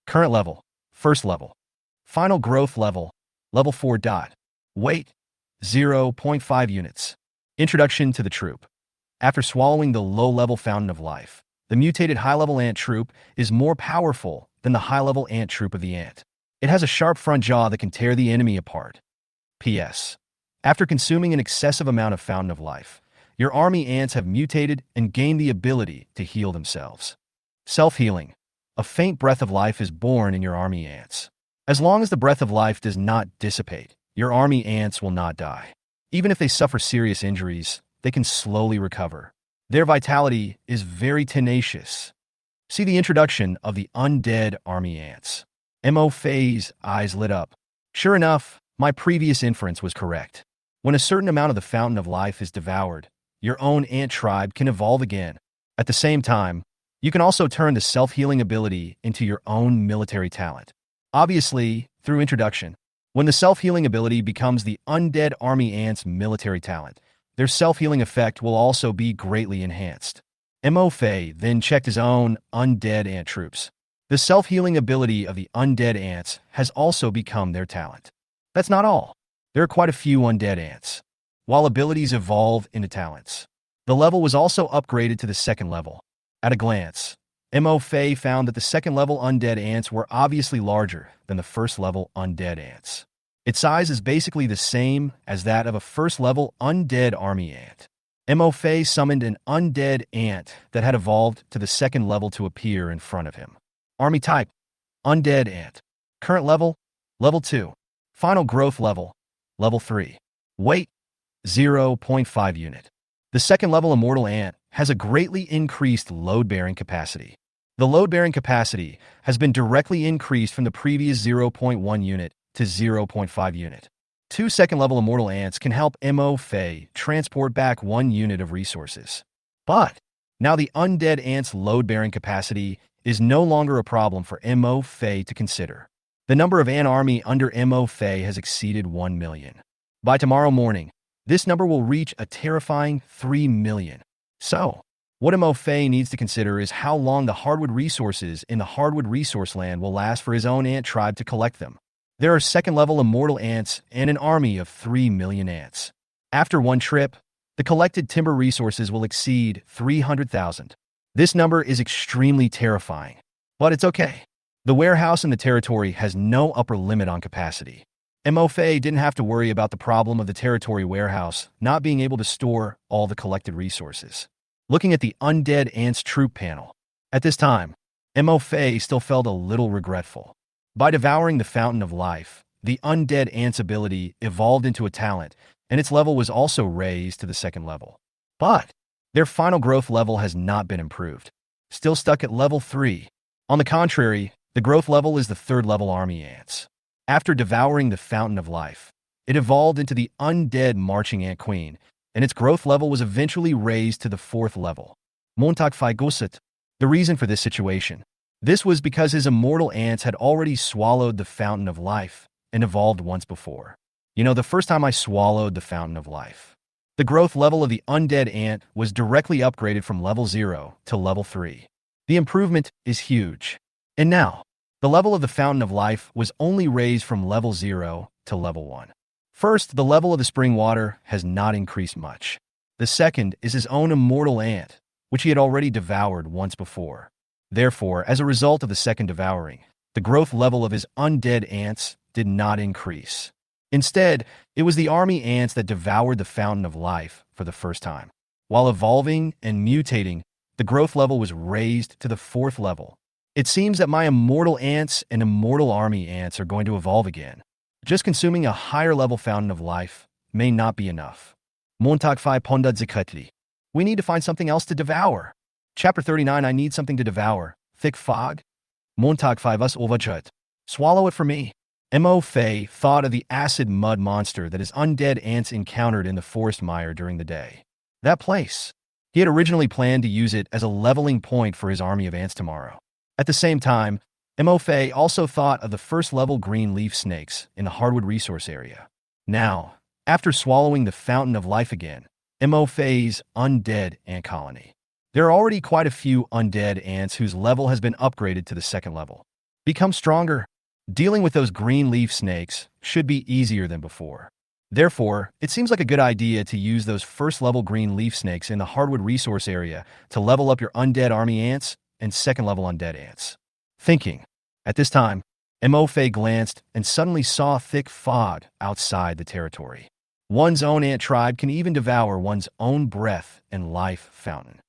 Current level, first level. Final growth level, level 4. Weight, 0.5 units. Introduction to the troop. After swallowing the low-level fountain of life, the mutated high-level ant troop is more powerful than the high-level ant troop of the ant. It has a sharp front jaw that can tear the enemy apart. P.S. After consuming an excessive amount of fountain of life, your army ants have mutated and gained the ability to heal themselves. Self-healing. A faint breath of life is born in your army ants. As long as the breath of life does not dissipate, your army ants will not die. Even if they suffer serious injuries, they can slowly recover. Their vitality is very tenacious. See the introduction of the undead army ants. Mo Fei's eyes lit up. Sure enough, my previous inference was correct. When a certain amount of the fountain of life is devoured, your own ant tribe can evolve again. At the same time, you can also turn the self-healing ability into your own military talent. Obviously, through introduction, when the self-healing ability becomes the undead army ant's military talent, their self-healing effect will also be greatly enhanced. Mo Fei then checked his own undead ant troops. The self-healing ability of the undead ants has also become their talent. That's not all. There are quite a few undead ants. While abilities evolve into talents, the level was also upgraded to the second level. At a glance, Mo Fei found that the second-level undead ants were obviously larger than the first-level undead ants. Its size is basically the same as that of a first-level undead army ant. Mo Fei summoned an undead ant that had evolved to the second level to appear in front of him. Army type, undead ant. Current level, level 2. Final growth level, level 3. Weight, 0.5 unit. The second-level immortal ant has a greatly increased load-bearing capacity. The load-bearing capacity has been directly increased from the previous 0.1 unit to 0.5 unit. 2 second-level immortal ants can help Mo Fei transport back 1 unit of resources. But now the undead ant's load-bearing capacity is no longer a problem for Mo Fei to consider. The number of ant army under Mo Fei has exceeded 1 million. By tomorrow morning, this number will reach a terrifying 3 million. So, what Mo Fei needs to consider is how long the hardwood resources in the hardwood resource land will last for his own ant tribe to collect them. There are second-level immortal ants and an army of 3 million ants. After one trip, the collected timber resources will exceed 300,000. This number is extremely terrifying, but it's okay. The warehouse in the territory has no upper limit on capacity. Mo Fei didn't have to worry about the problem of the territory warehouse not being able to store all the collected resources. Looking at the undead ants troop panel, at this time, Mo Fei still felt a little regretful. By devouring the fountain of life, the undead ant's ability evolved into a talent, and its level was also raised to the second level. But their final growth level has not been improved, still stuck at level 3. On the contrary, the growth level is the third-level army ants. After devouring the fountain of life, it evolved into the undead marching ant queen, and its growth level was eventually raised to the 4th level. Montag Fai Gosset. The reason for this situation. This was because his immortal ants had already swallowed the fountain of life and evolved once before. The first time I swallowed the Fountain of Life. The growth level of the undead ant was directly upgraded from level 0 to level 3. The improvement is huge. And now, the level of the Fountain of Life was only raised from level 0 to level 1. First, the level of the spring water has not increased much. The second is his own immortal ant, which he had already devoured once before. Therefore, as a result of the second devouring, the growth level of his undead ants did not increase. Instead, it was the army ants that devoured the Fountain of Life for the first time. While evolving and mutating, the growth level was raised to the 4th level. It seems that my immortal ants and immortal army ants are going to evolve again. Just consuming a higher level Fountain of Life may not be enough. Montag 5 We need to find something else to devour. Chapter 39 I need something to devour. Thick fog? Montag 5 us overchut. Swallow it for me. Mo Fei thought of the acid mud monster that his undead ants encountered in the forest mire during the day. That place. He had originally planned to use it as a leveling point for his army of ants tomorrow. At the same time, Mo Fei also thought of the first-level green leaf snakes in the hardwood resource area. Now, after swallowing the Fountain of Life again, Mo Fei's undead ant colony. There are already quite a few undead ants whose level has been upgraded to the 2nd level. Become stronger. Dealing with those green leaf snakes should be easier than before. Therefore, it seems like a good idea to use those first-level green leaf snakes in the hardwood resource area to level up your undead army ants and 2nd-level undead ants. Thinking. At this time, Mo Fei glanced and suddenly saw thick fog outside the territory. One's own ant tribe can even devour one's own breath and life fountain.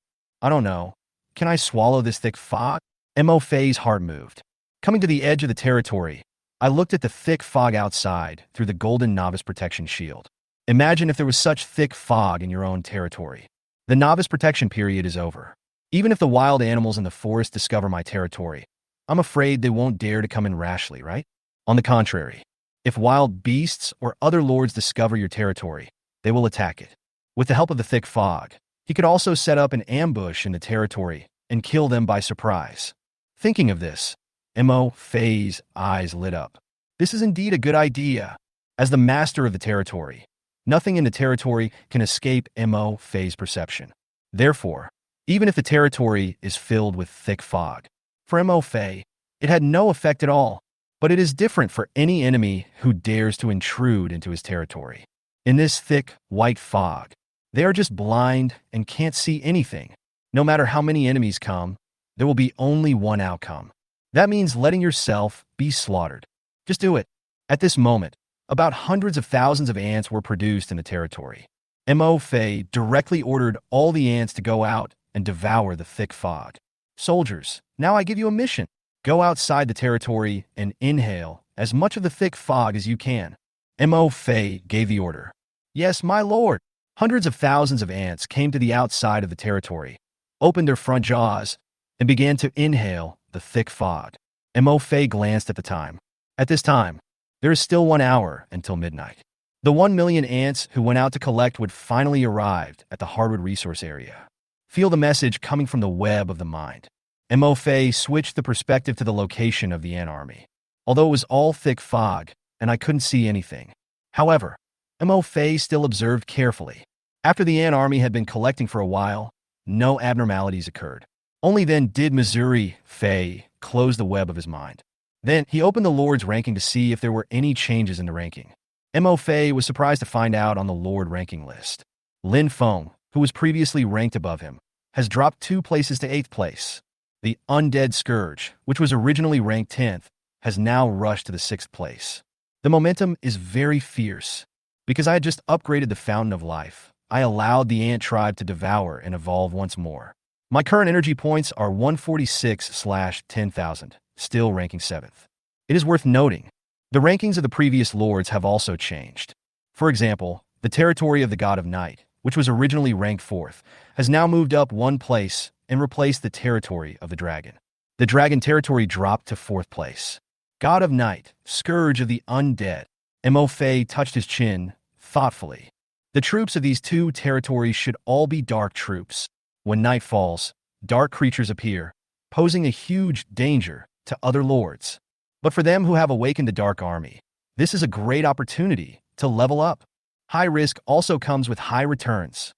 I don't know. Can I swallow this thick fog? Mo Fei's heart moved. Coming to the edge of the territory, I looked at the thick fog outside through the golden novice protection shield. Imagine if there was such thick fog in your own territory. The novice protection period is over. Even if the wild animals in the forest discover my territory, I'm afraid they won't dare to come in rashly, right? On the contrary, if wild beasts or other lords discover your territory, they will attack it. With the help of the thick fog, he could also set up an ambush in the territory and kill them by surprise. Thinking of this, Mo Fei's eyes lit up. This is indeed a good idea. As the master of the territory, nothing in the territory can escape Mo Fei's perception. Therefore, even if the territory is filled with thick fog, for Mo Fei, it had no effect at all. But it is different for any enemy who dares to intrude into his territory. In this thick, white fog, they are just blind and can't see anything. No matter how many enemies come, there will be only one outcome. That means letting yourself be slaughtered. Just do it. At this moment, about hundreds of thousands of ants were produced in the territory. Mo Fei directly ordered all the ants to go out and devour the thick fog. Soldiers, now I give you a mission. Go outside the territory and inhale as much of the thick fog as you can. Mo Fei gave the order. Yes, my lord. Hundreds of thousands of ants came to the outside of the territory, opened their front jaws, and began to inhale the thick fog. Mo Fei glanced at the time. At this time, there is still 1 hour until midnight. The 1 million ants who went out to collect would finally arrive at the hardwood resource area. Feel the message coming from the web of the mind. Mo Fei switched the perspective to the location of the ant army. Although it was all thick fog, and I couldn't see anything. However, Mo Fei still observed carefully. After the ant army had been collecting for a while, no abnormalities occurred. Only then did Missouri Fei close the web of his mind. Then he opened the Lord's ranking to see if there were any changes in the ranking. Mo Fei was surprised to find out on the Lord ranking list. Lin Feng, who was previously ranked above him, has dropped 2 places to 8th place. The Undead Scourge, which was originally ranked 10th, has now rushed to the 6th place. The momentum is very fierce. Because I had just upgraded the Fountain of Life, I allowed the ant tribe to devour and evolve once more. My current energy points are 146/10,000, still ranking 7th. It is worth noting, the rankings of the previous lords have also changed. For example, the territory of the God of Night, which was originally ranked 4th, has now moved up 1 place and replaced the territory of the dragon. The dragon territory dropped to 4th place. God of Night, Scourge of the Undead. Mo Fei touched his chin thoughtfully. The troops of these 2 territories should all be dark troops. When night falls, dark creatures appear, posing a huge danger to other lords. But for them who have awakened the Dark Army, this is a great opportunity to level up. High risk also comes with high returns.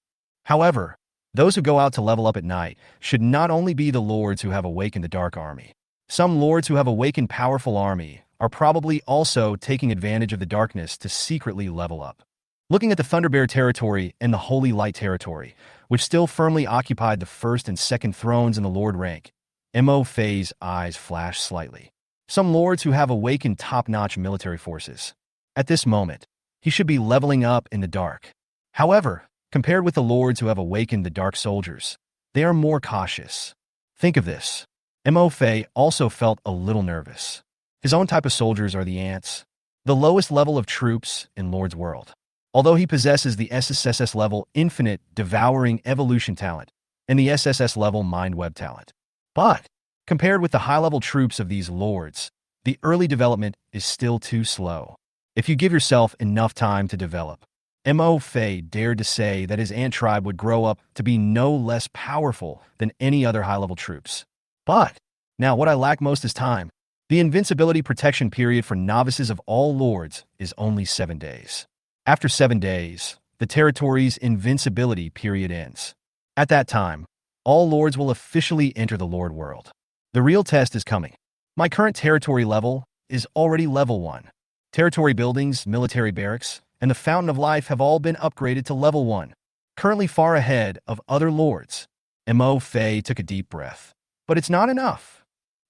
However, those who go out to level up at night should not only be the lords who have awakened the Dark Army. Some lords who have awakened powerful army are probably also taking advantage of the darkness to secretly level up. Looking at the Thunderbear territory and the Holy Light territory, which still firmly occupied the first and second thrones in the Lord rank, Mo Fei's eyes flashed slightly. Some lords who have awakened top-notch military forces. At this moment, he should be leveling up in the dark. However, compared with the lords who have awakened the dark soldiers, they are more cautious. Think of this. Mo Fei also felt a little nervous. His own type of soldiers are the ants, the lowest level of troops in Lord's world. Although he possesses the SSSS level infinite devouring evolution talent and the SSS level mind web talent. But, compared with the high-level troops of these lords, the early development is still too slow. If you give yourself enough time to develop, Mo Fei dared to say that his ant tribe would grow up to be no less powerful than any other high-level troops. But, now what I lack most is time. The invincibility protection period for novices of all lords is only 7 days. After 7 days, the territory's invincibility period ends. At that time, all lords will officially enter the Lord world. The real test is coming. My current territory level is already level 1. Territory buildings, military barracks, and the Fountain of Life have all been upgraded to level 1, currently far ahead of other lords. Mo Fei took a deep breath. But it's not enough.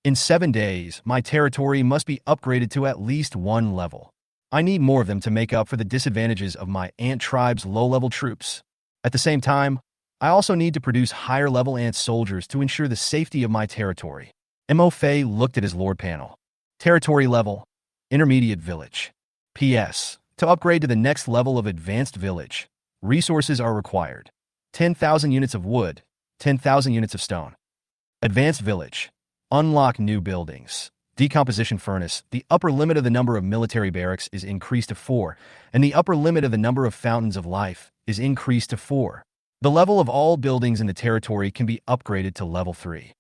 In 7 days, my territory must be upgraded to at least 1 level. I need more of them to make up for the disadvantages of my ant tribe's low-level troops. At the same time, I also need to produce higher-level ant soldiers to ensure the safety of my territory. Mo Fei looked at his lord panel. Territory level, intermediate village. PS. To upgrade to the next level of advanced village, resources are required. 10,000 units of wood, 10,000 units of stone. Advanced village. Unlock new buildings. Decomposition furnace. The upper limit of the number of military barracks is increased to 4, and the upper limit of the number of fountains of life is increased to 4. The level of all buildings in the territory can be upgraded to level 3.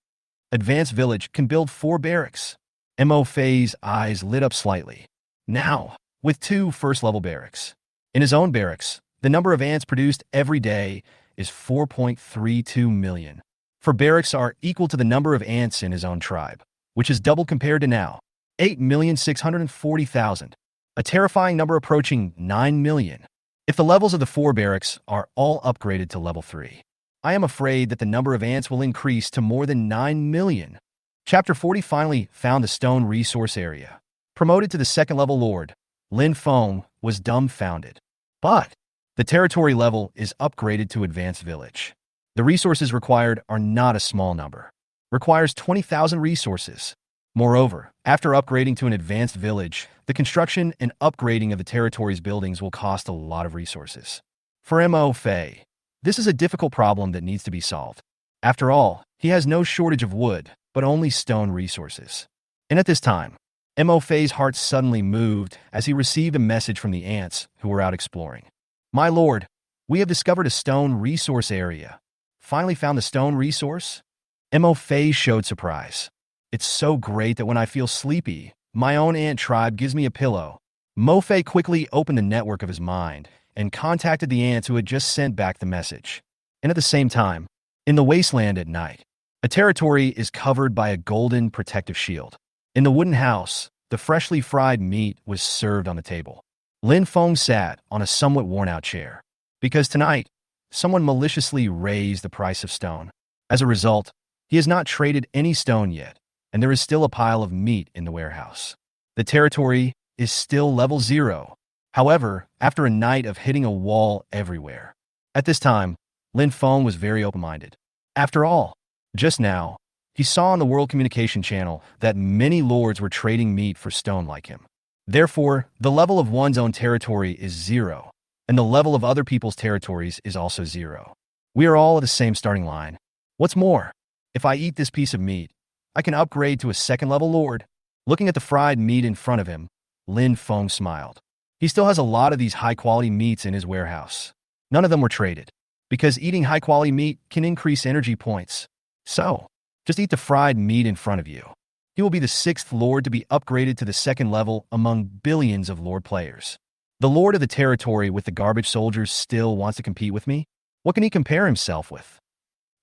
Advanced village can build 4 barracks. Mo Fei's eyes lit up slightly. Now, with 2 first-level barracks. In his own barracks, the number of ants produced every day is 4.32 million. 4 barracks are equal to the number of ants in his own tribe, which is double compared to now, 8,640,000, a terrifying number approaching 9 million. If the levels of the 4 barracks are all upgraded to level 3, I am afraid that the number of ants will increase to more than 9 million. Chapter 40 finally found the stone resource area. Promoted to the 2nd level lord, Lin Feng was dumbfounded. But the territory level is upgraded to advanced village. The resources required are not a small number. Requires 20,000 resources. Moreover, after upgrading to an advanced village, the construction and upgrading of the territory's buildings will cost a lot of resources. For Mo Fei, this is a difficult problem that needs to be solved. After all, he has no shortage of wood, but only stone resources. And at this time, Mo Fei's heart suddenly moved as he received a message from the ants who were out exploring. My lord, we have discovered a stone resource area. Finally found the stone resource? Mo Fei showed surprise. It's so great that when I feel sleepy, my own ant tribe gives me a pillow. Mo Fei quickly opened the network of his mind and contacted the ants who had just sent back the message. And at the same time, in the wasteland at night, a territory is covered by a golden protective shield. In the wooden house, the freshly fried meat was served on the table. Lin Feng sat on a somewhat worn-out chair, because tonight, someone maliciously raised the price of stone. As a result, he has not traded any stone yet, and there is still a pile of meat in the warehouse. The territory is still level 0. However, after a night of hitting a wall everywhere. At this time, Lin Feng was very open-minded. After all, just now, he saw on the World Communication Channel that many lords were trading meat for stone like him. Therefore, the level of one's own territory is 0, and the level of other people's territories is also 0. We are all at the same starting line. What's more, if I eat this piece of meat, I can upgrade to a 2nd level lord. Looking at the fried meat in front of him, Lin Feng smiled. He still has a lot of these high-quality meats in his warehouse. None of them were traded, because eating high-quality meat can increase energy points. So, just eat the fried meat in front of you. He will be the 6th lord to be upgraded to the 2nd level among billions of lord players. The lord of the territory with the garbage soldiers still wants to compete with me? What can he compare himself with?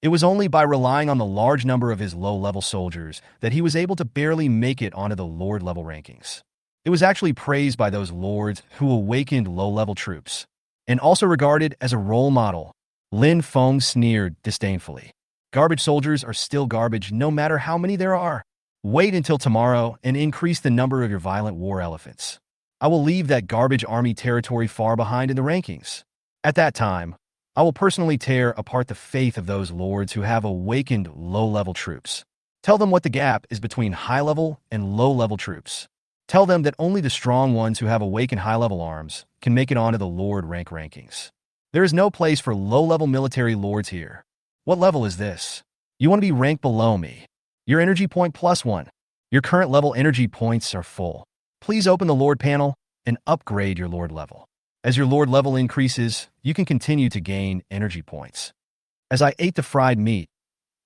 It was only by relying on the large number of his low-level soldiers that he was able to barely make it onto the lord-level rankings. It was actually praised by those lords who awakened low-level troops, and also regarded as a role model. Lin Feng sneered disdainfully. Garbage soldiers are still garbage no matter how many there are. Wait until tomorrow and increase the number of your violent war elephants. I will leave that garbage army territory far behind in the rankings. At that time, I will personally tear apart the faith of those lords who have awakened low-level troops. Tell them what the gap is between high-level and low-level troops. Tell them that only the strong ones who have awakened high-level arms can make it onto the lord rank rankings. There is no place for low-level military lords here. What level is this? You want to be ranked below me. Your energy point +1. Your current level energy points are full. Please open the lord panel and upgrade your lord level. As your lord level increases, you can continue to gain energy points. As I ate the fried meat,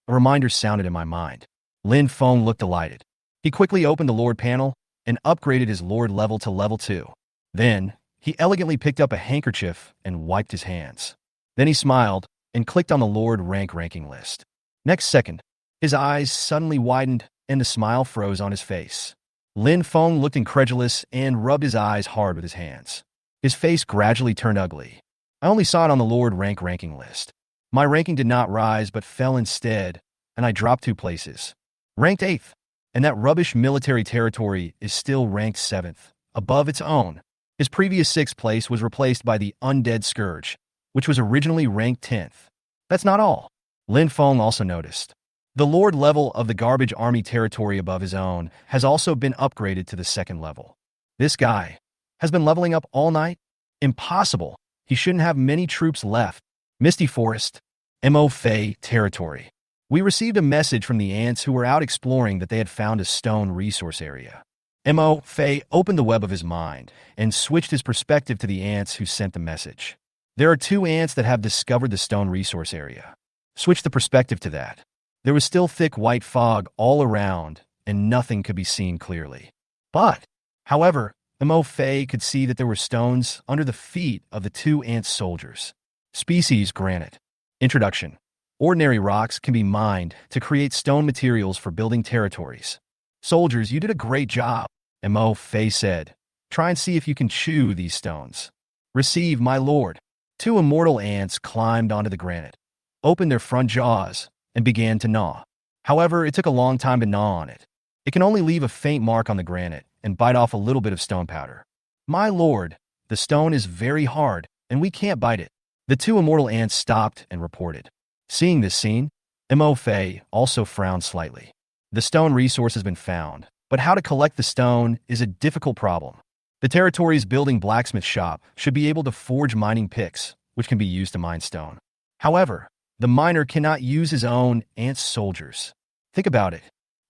a reminder sounded in my mind. Lin Feng looked delighted. He quickly opened the lord panel and upgraded his lord level to level 2. Then, he elegantly picked up a handkerchief and wiped his hands. Then he smiled and clicked on the lord rank ranking list. Next second, his eyes suddenly widened and the smile froze on his face. Lin Feng looked incredulous and rubbed his eyes hard with his hands. His face gradually turned ugly. I only saw it on the lord rank ranking list. My ranking did not rise but fell instead, and I dropped 2 places. Ranked 8th, and that rubbish military territory is still ranked 7th, above its own. His previous 6th place was replaced by the Undead Scourge, which was originally ranked 10th. That's not all. Lin Feng also noticed. The lord level of the garbage army territory above his own has also been upgraded to the 2nd level. This guy has been leveling up all night? Impossible. He shouldn't have many troops left. Misty Forest, Mo Fei territory. We received a message from the ants who were out exploring that they had found a stone resource area. Mo Fei opened the web of his mind and switched his perspective to the ants who sent the message. There are 2 ants that have discovered the stone resource area. Switch the perspective to that. There was still thick white fog all around, and nothing could be seen clearly. However, Mo Fei could see that there were stones under the feet of the 2 ant soldiers. Species granite. Introduction. Ordinary rocks can be mined to create stone materials for building territories. Soldiers, you did a great job, Mo Fei said. Try and see if you can chew these stones. Receive, my lord. 2 immortal ants climbed onto the granite, opened their front jaws, and began to gnaw. However, it took a long time to gnaw on it. It can only leave a faint mark on the granite and bite off a little bit of stone powder. My lord, the stone is very hard, and we can't bite it. The 2 immortal ants stopped and reported. Seeing this scene, Mo Fei also frowned slightly. The stone resource has been found, but how to collect the stone is a difficult problem. The territory's building blacksmith shop should be able to forge mining picks, which can be used to mine stone. However, the miner cannot use his own ant soldiers. Think about it.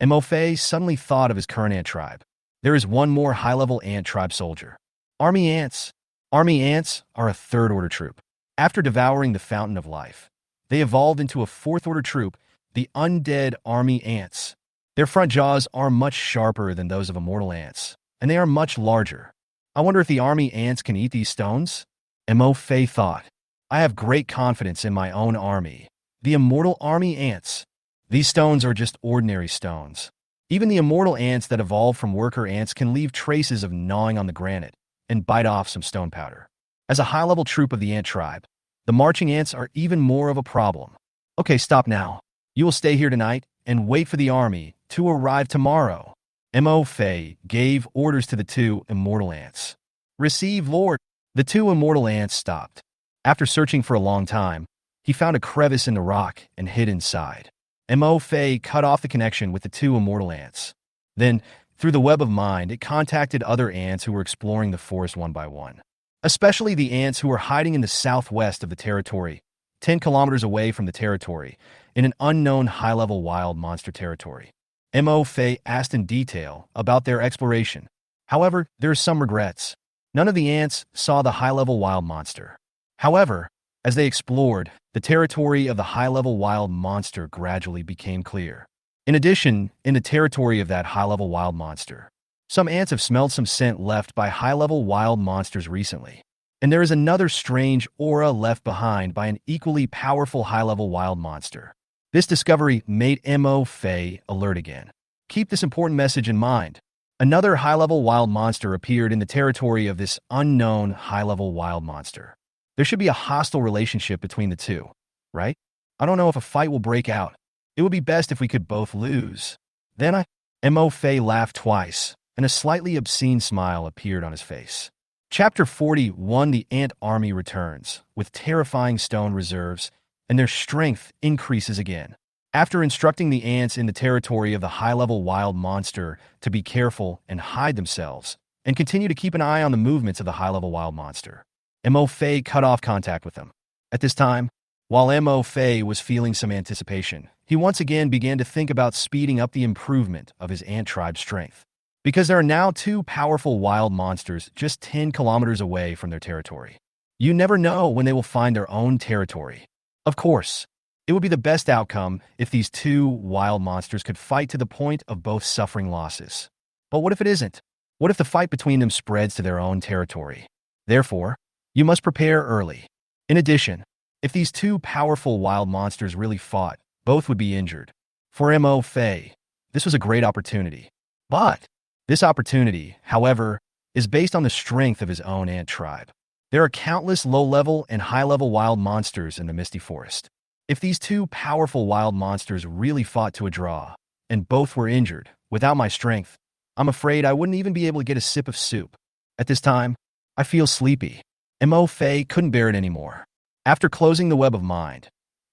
Mo Fei suddenly thought of his current ant tribe. There is one more high-level ant tribe soldier. Army ants. Army ants are a 3rd-order troop. After devouring the Fountain of Life, they evolved into a 4th-order troop, the Undead Army Ants. Their front jaws are much sharper than those of immortal ants, and they are much larger. I wonder if the army ants can eat these stones? Mo Fei thought. I have great confidence in my own army, the immortal army ants. These stones are just ordinary stones. Even the immortal ants that evolve from worker ants can leave traces of gnawing on the granite and bite off some stone powder. As a high-level troop of the ant tribe, the marching ants are even more of a problem. Okay, stop now. You will stay here tonight and wait for the army to arrive tomorrow. Mo Fei gave orders to the 2 immortal ants. Receive, Lord. The 2 immortal ants stopped. After searching for a long time, he found a crevice in the rock and hid inside. Mo Fei cut off the connection with the 2 immortal ants. Then, through the web of mind, it contacted other ants who were exploring the forest one by one. Especially the ants who were hiding in the southwest of the territory, 10 kilometers away from the territory, in an unknown high-level wild monster territory. Mo Fei asked in detail about their exploration. However, there are some regrets. None of the ants saw the high-level wild monster. However, as they explored, the territory of the high-level wild monster gradually became clear. In addition, in the territory of that high-level wild monster, Some ants have smelled some scent left by high-level wild monsters recently. And there is another strange aura left behind by an equally powerful high-level wild monster. This discovery made Mo Fei alert again. Keep this important message in mind. Another high-level wild monster appeared in the territory of this unknown high-level wild monster. There should be a hostile relationship between the two, right? I don't know if a fight will break out. It would be best if we could both lose. Then Mo Fei laughed twice, and a slightly obscene smile appeared on his face. Chapter 41: The Ant Army returns, with terrifying stone reserves, and their strength increases again. After instructing the ants in the territory of the high-level wild monster to be careful and hide themselves, and continue to keep an eye on the movements of the high-level wild monster, Mo Fei cut off contact with them. At this time, while Mo Fei was feeling some anticipation, he once again began to think about speeding up the improvement of his ant tribe's strength. Because there are now two powerful wild monsters just 10 kilometers away from their territory. You never know when they will find their own territory. Of course, it would be the best outcome if these two wild monsters could fight to the point of both suffering losses. But what if it isn't? What if the fight between them spreads to their own territory? Therefore, you must prepare early. In addition, if these two powerful wild monsters really fought, both would be injured. For Mo Fei, this was a great opportunity. But this opportunity, however, is based on the strength of his own ant tribe. There are countless low-level and high-level wild monsters in the Misty Forest. If these two powerful wild monsters really fought to a draw, and both were injured, without my strength, I'm afraid I wouldn't even be able to get a sip of soup. At this time, I feel sleepy. Mo Fei couldn't bear it anymore. After closing the web of mind,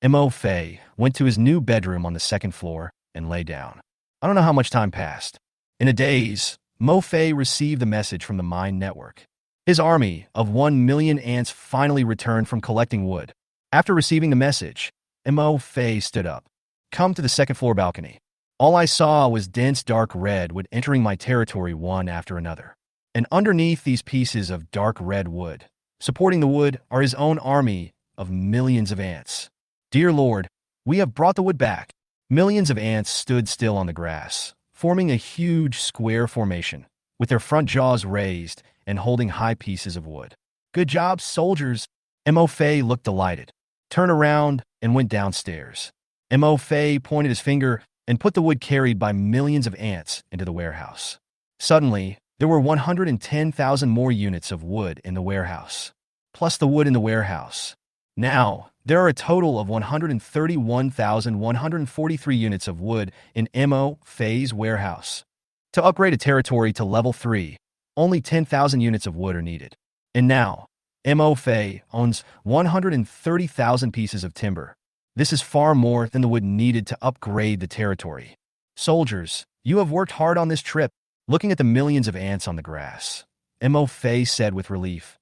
Mo Fei went to his new bedroom on the second floor and lay down. I don't know how much time passed. In a daze, Mo Fei received the message from the Mind Network. His army of 1 million ants finally returned from collecting wood. After receiving the message, Mo Fei stood up. Come to the second floor balcony. All I saw was dense dark red wood entering my territory one after another. And underneath these pieces of dark red wood, supporting the wood, are his own army of millions of ants. Dear Lord, we have brought the wood back. Millions of ants stood still on the grass, forming a huge square formation, with their front jaws raised and holding high pieces of wood. Good job, soldiers. Mo Fei looked delighted, turned around, and went downstairs. Mo Fei pointed his finger and put the wood carried by millions of ants into the warehouse. Suddenly, there were 110,000 more units of wood in the warehouse, plus the wood in the warehouse. Now, there are a total of 131,143 units of wood in Mo Fei's warehouse. To upgrade a territory to level 3, only 10,000 units of wood are needed. And now, Mo Fei owns 130,000 pieces of timber. This is far more than the wood needed to upgrade the territory. Soldiers, you have worked hard on this trip. Looking at the millions of ants on the grass, Mo Fei said with relief,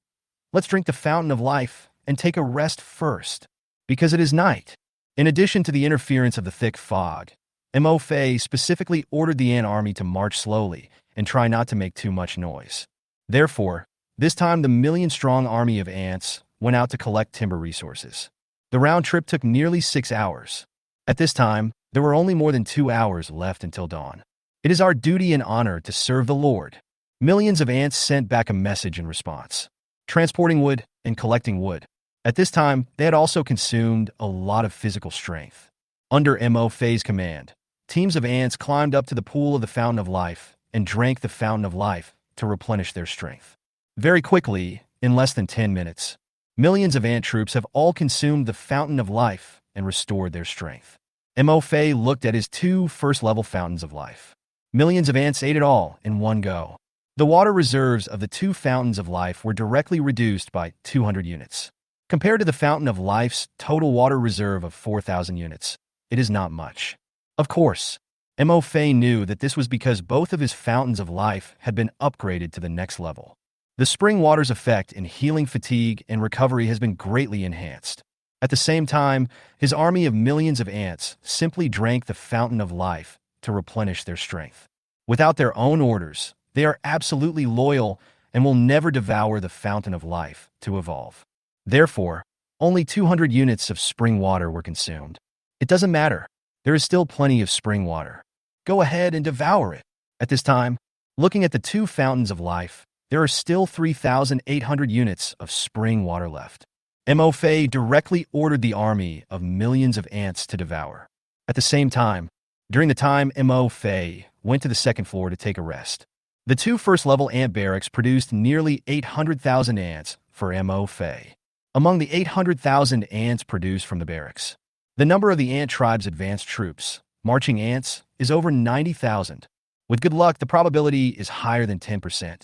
"Let's drink the fountain of life and take a rest first, because it is night." In addition to the interference of the thick fog, Mo Fei specifically ordered the ant army to march slowly and try not to make too much noise. Therefore, this time the million-strong army of ants went out to collect timber resources. The round trip took nearly 6 hours. At this time, there were only more than 2 hours left until dawn. It is our duty and honor to serve the Lord. Millions of ants sent back a message in response, transporting wood and collecting wood. At this time, they had also consumed a lot of physical strength. Under Mo Fei's command, teams of ants climbed up to the pool of the Fountain of Life and drank the Fountain of Life to replenish their strength. Very quickly, in less than 10 minutes, millions of ant troops have all consumed the Fountain of Life and restored their strength. Mo Fei looked at his 2 first-level Fountains of Life. Millions of ants ate it all in one go. The water reserves of the 2 Fountains of Life were directly reduced by 200 units. Compared to the Fountain of Life's total water reserve of 4,000 units, it is not much. Of course, Mo Fei knew that this was because both of his Fountains of Life had been upgraded to the next level. The spring water's effect in healing fatigue and recovery has been greatly enhanced. At the same time, his army of millions of ants simply drank the Fountain of Life to replenish their strength. Without their own orders, they are absolutely loyal and will never devour the Fountain of Life to evolve. Therefore, only 200 units of spring water were consumed. It doesn't matter. There is still plenty of spring water. Go ahead and devour it. At this time, Looking at the two fountains of life, there are still 3,800 units of spring water left. Mo Fei directly ordered the army of millions of ants to devour. At the same time, during the time Mo Fei went to the second floor to take a rest, the two first-level ant barracks produced nearly 800,000 ants for Mo Fei. Among the 800,000 ants produced from the barracks, the number of the ant tribe's advanced troops, marching ants, is over 90,000. With good luck, the probability is higher than 10%.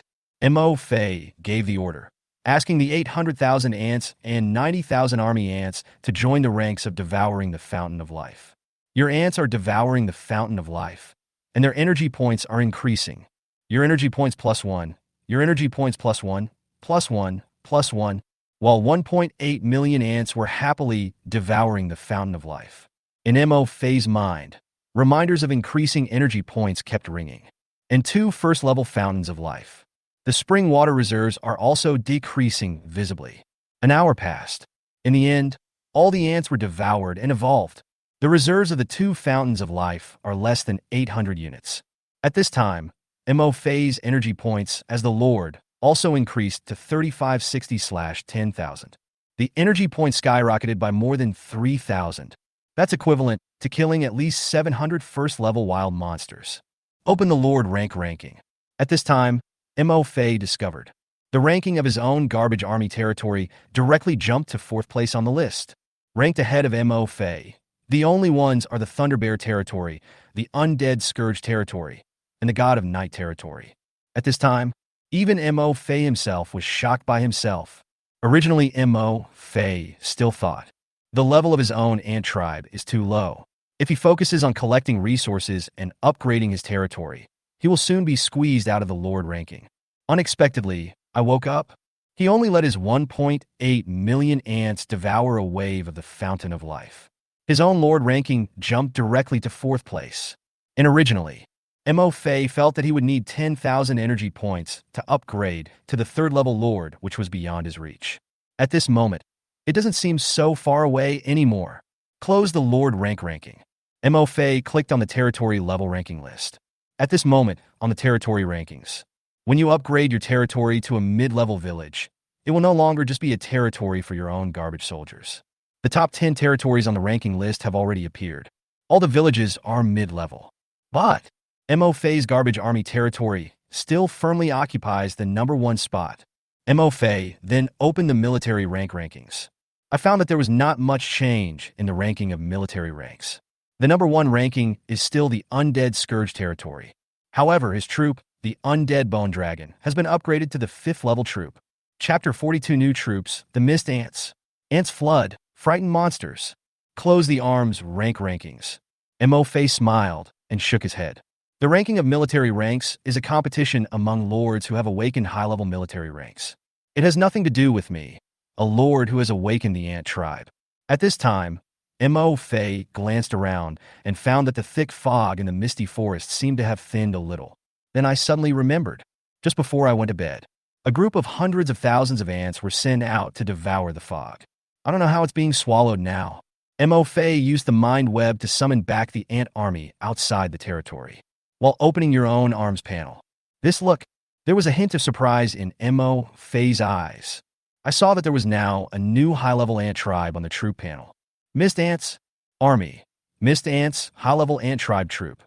Mo Fei gave the order, asking the 800,000 ants and 90,000 army ants to join the ranks of devouring the fountain of life. Your ants are devouring the fountain of life, and their energy points are increasing. Your energy points +1, your energy points +1, +1, +1, while 1.8 million ants were happily devouring the fountain of life. In Mo Fei's mind, reminders of increasing energy points kept ringing. And two first-level fountains of life. The spring water reserves are also decreasing visibly. An hour passed. In the end, all the ants were devoured and evolved. The reserves of the two fountains of life are less than 800 units. At this time, Mo Fei's energy points as the Lord also increased to 3560/10,000. The energy point skyrocketed by more than 3,000. That's equivalent to killing at least 700 first-level wild monsters. Open the Lord ranking. At this time, Mo Fei discovered the ranking of his own garbage army territory directly jumped to 4th place on the list. Ranked ahead of Mo Fei, the only ones are the Thunderbear territory, the Undead Scourge territory, and the God of Night territory. At this time, even Mo Fei himself was shocked by himself. Originally, Mo Fei still thought the level of his own ant tribe is too low. If he focuses on collecting resources and upgrading his territory, he will soon be squeezed out of the Lord ranking. Unexpectedly, I woke up. He only let his 1.8 million ants devour a wave of the fountain of life. His own Lord ranking jumped directly to 4th place. And originally, Mo Fei felt that he would need 10,000 energy points to upgrade to the 3rd-level Lord, which was beyond his reach. At this moment, it doesn't seem so far away anymore. Close the Lord ranking. Mo Fei clicked on the territory level ranking list. At this moment, on the territory rankings, when you upgrade your territory to a mid-level village, it will no longer just be a territory for your own garbage soldiers. The top 10 territories on the ranking list have already appeared. All the villages are mid-level. But Mo Fei's garbage army territory still firmly occupies the number 1 spot. Mo Fei then opened the military rankings. I found that there was not much change in the ranking of military ranks. The number 1 ranking is still the Undead Scourge territory. However, his troop, the Undead Bone Dragon, has been upgraded to the 5th-level troop. Chapter 42 New Troops, the Mist Ants. Ants flood, frighten monsters. Close the arms rankings. Mo Fei smiled and shook his head. The ranking of military ranks is a competition among lords who have awakened high-level military ranks. It has nothing to do with me, a lord who has awakened the ant tribe. At this time, Mo Fei glanced around and found that the thick fog in the misty forest seemed to have thinned a little. Then I suddenly remembered, just before I went to bed, a group of hundreds of thousands of ants were sent out to devour the fog. I don't know how it's being swallowed now. Mo Fei used the mind web to summon back the ant army outside the territory, while opening your own arms panel. There was a hint of surprise in Mo Fei's eyes. I saw that there was now a new high-level ant tribe on the troop panel. Mist Ants, Army. Mist Ants, high-level ant tribe troop.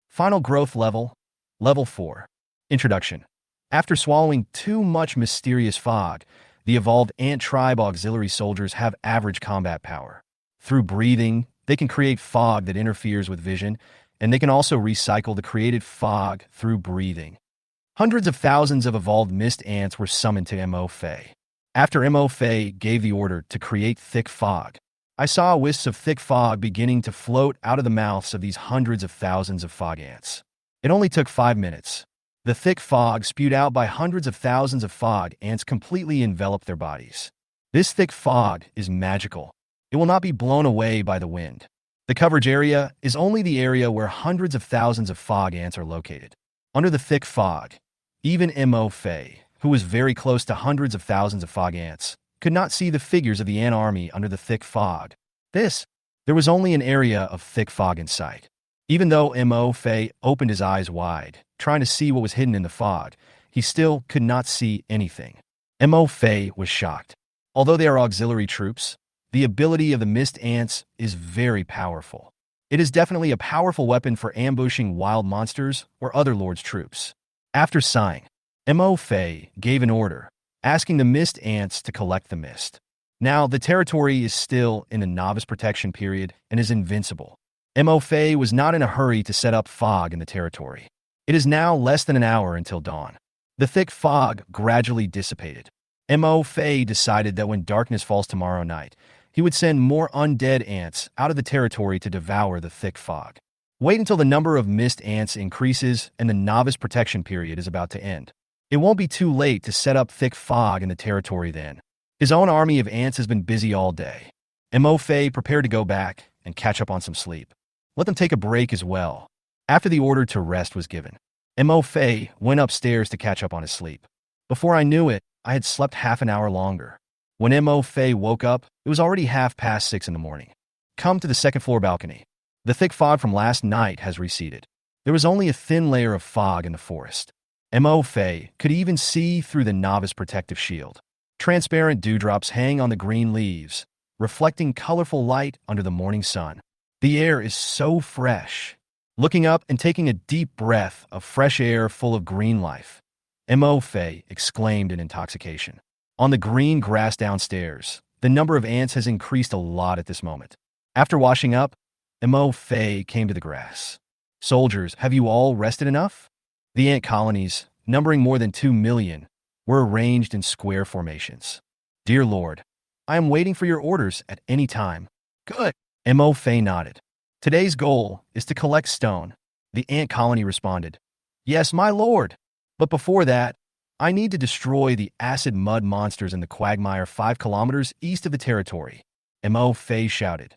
Final growth level, level 4. Introduction. After swallowing too much mysterious fog, the evolved ant tribe auxiliary soldiers have average combat power. Through breathing, they can create fog that interferes with vision, and they can also recycle the created fog through breathing. Hundreds of thousands of evolved mist ants were summoned to Mo Fei. After Mo Fei gave the order to create thick fog, I saw wisps of thick fog beginning to float out of the mouths of these hundreds of thousands of fog ants. It only took 5 minutes. The thick fog spewed out by hundreds of thousands of fog ants completely enveloped their bodies. This thick fog is magical. It will not be blown away by the wind. The coverage area is only the area where hundreds of thousands of fog ants are located. Under the thick fog, even Mo Fei, who was very close to hundreds of thousands of fog ants, could not see the figures of the ant army under the thick fog. There was only an area of thick fog in sight. Even though Mo Fei opened his eyes wide, trying to see what was hidden in the fog, he still could not see anything. Mo Fei was shocked. Although they are auxiliary troops, the ability of the mist ants is very powerful. It is definitely a powerful weapon for ambushing wild monsters or other lord's troops. After sighing, Mo Fei gave an order, asking the mist ants to collect the mist. Now, the territory is still in the novice protection period and is invincible. Mo Fei was not in a hurry to set up fog in the territory. It is now less than an hour until dawn. The thick fog gradually dissipated. Mo Fei decided that when darkness falls tomorrow night, he would send more undead ants out of the territory to devour the thick fog. Wait until the number of mist ants increases and the novice protection period is about to end. It won't be too late to set up thick fog in the territory then. His own army of ants has been busy all day. Mo Fei prepared to go back and catch up on some sleep. Let them take a break as well. After the order to rest was given, Mo Fei went upstairs to catch up on his sleep. Before I knew it, I had slept half an hour longer. When Mo Fei woke up, it was already 6:30 in the morning. Come to the second floor balcony. The thick fog from last night has receded. There was only a thin layer of fog in the forest. Mo Fei could even see through the novice protective shield. Transparent dewdrops hang on the green leaves, reflecting colorful light under the morning sun. The air is so fresh. Looking up and taking a deep breath of fresh air full of green life, Mo Fei exclaimed in intoxication. On the green grass downstairs, the number of ants has increased a lot at this moment. After washing up, Mo Fei came to the grass. Soldiers, have you all rested enough? The ant colonies, numbering more than 2 million, were arranged in square formations. Dear Lord, I am waiting for your orders at any time. Good. Mo Fei nodded. Today's goal is to collect stone. The ant colony responded. Yes, my lord. But before that, I need to destroy the acid mud monsters in the quagmire 5 kilometers east of the territory. Mo Fei shouted.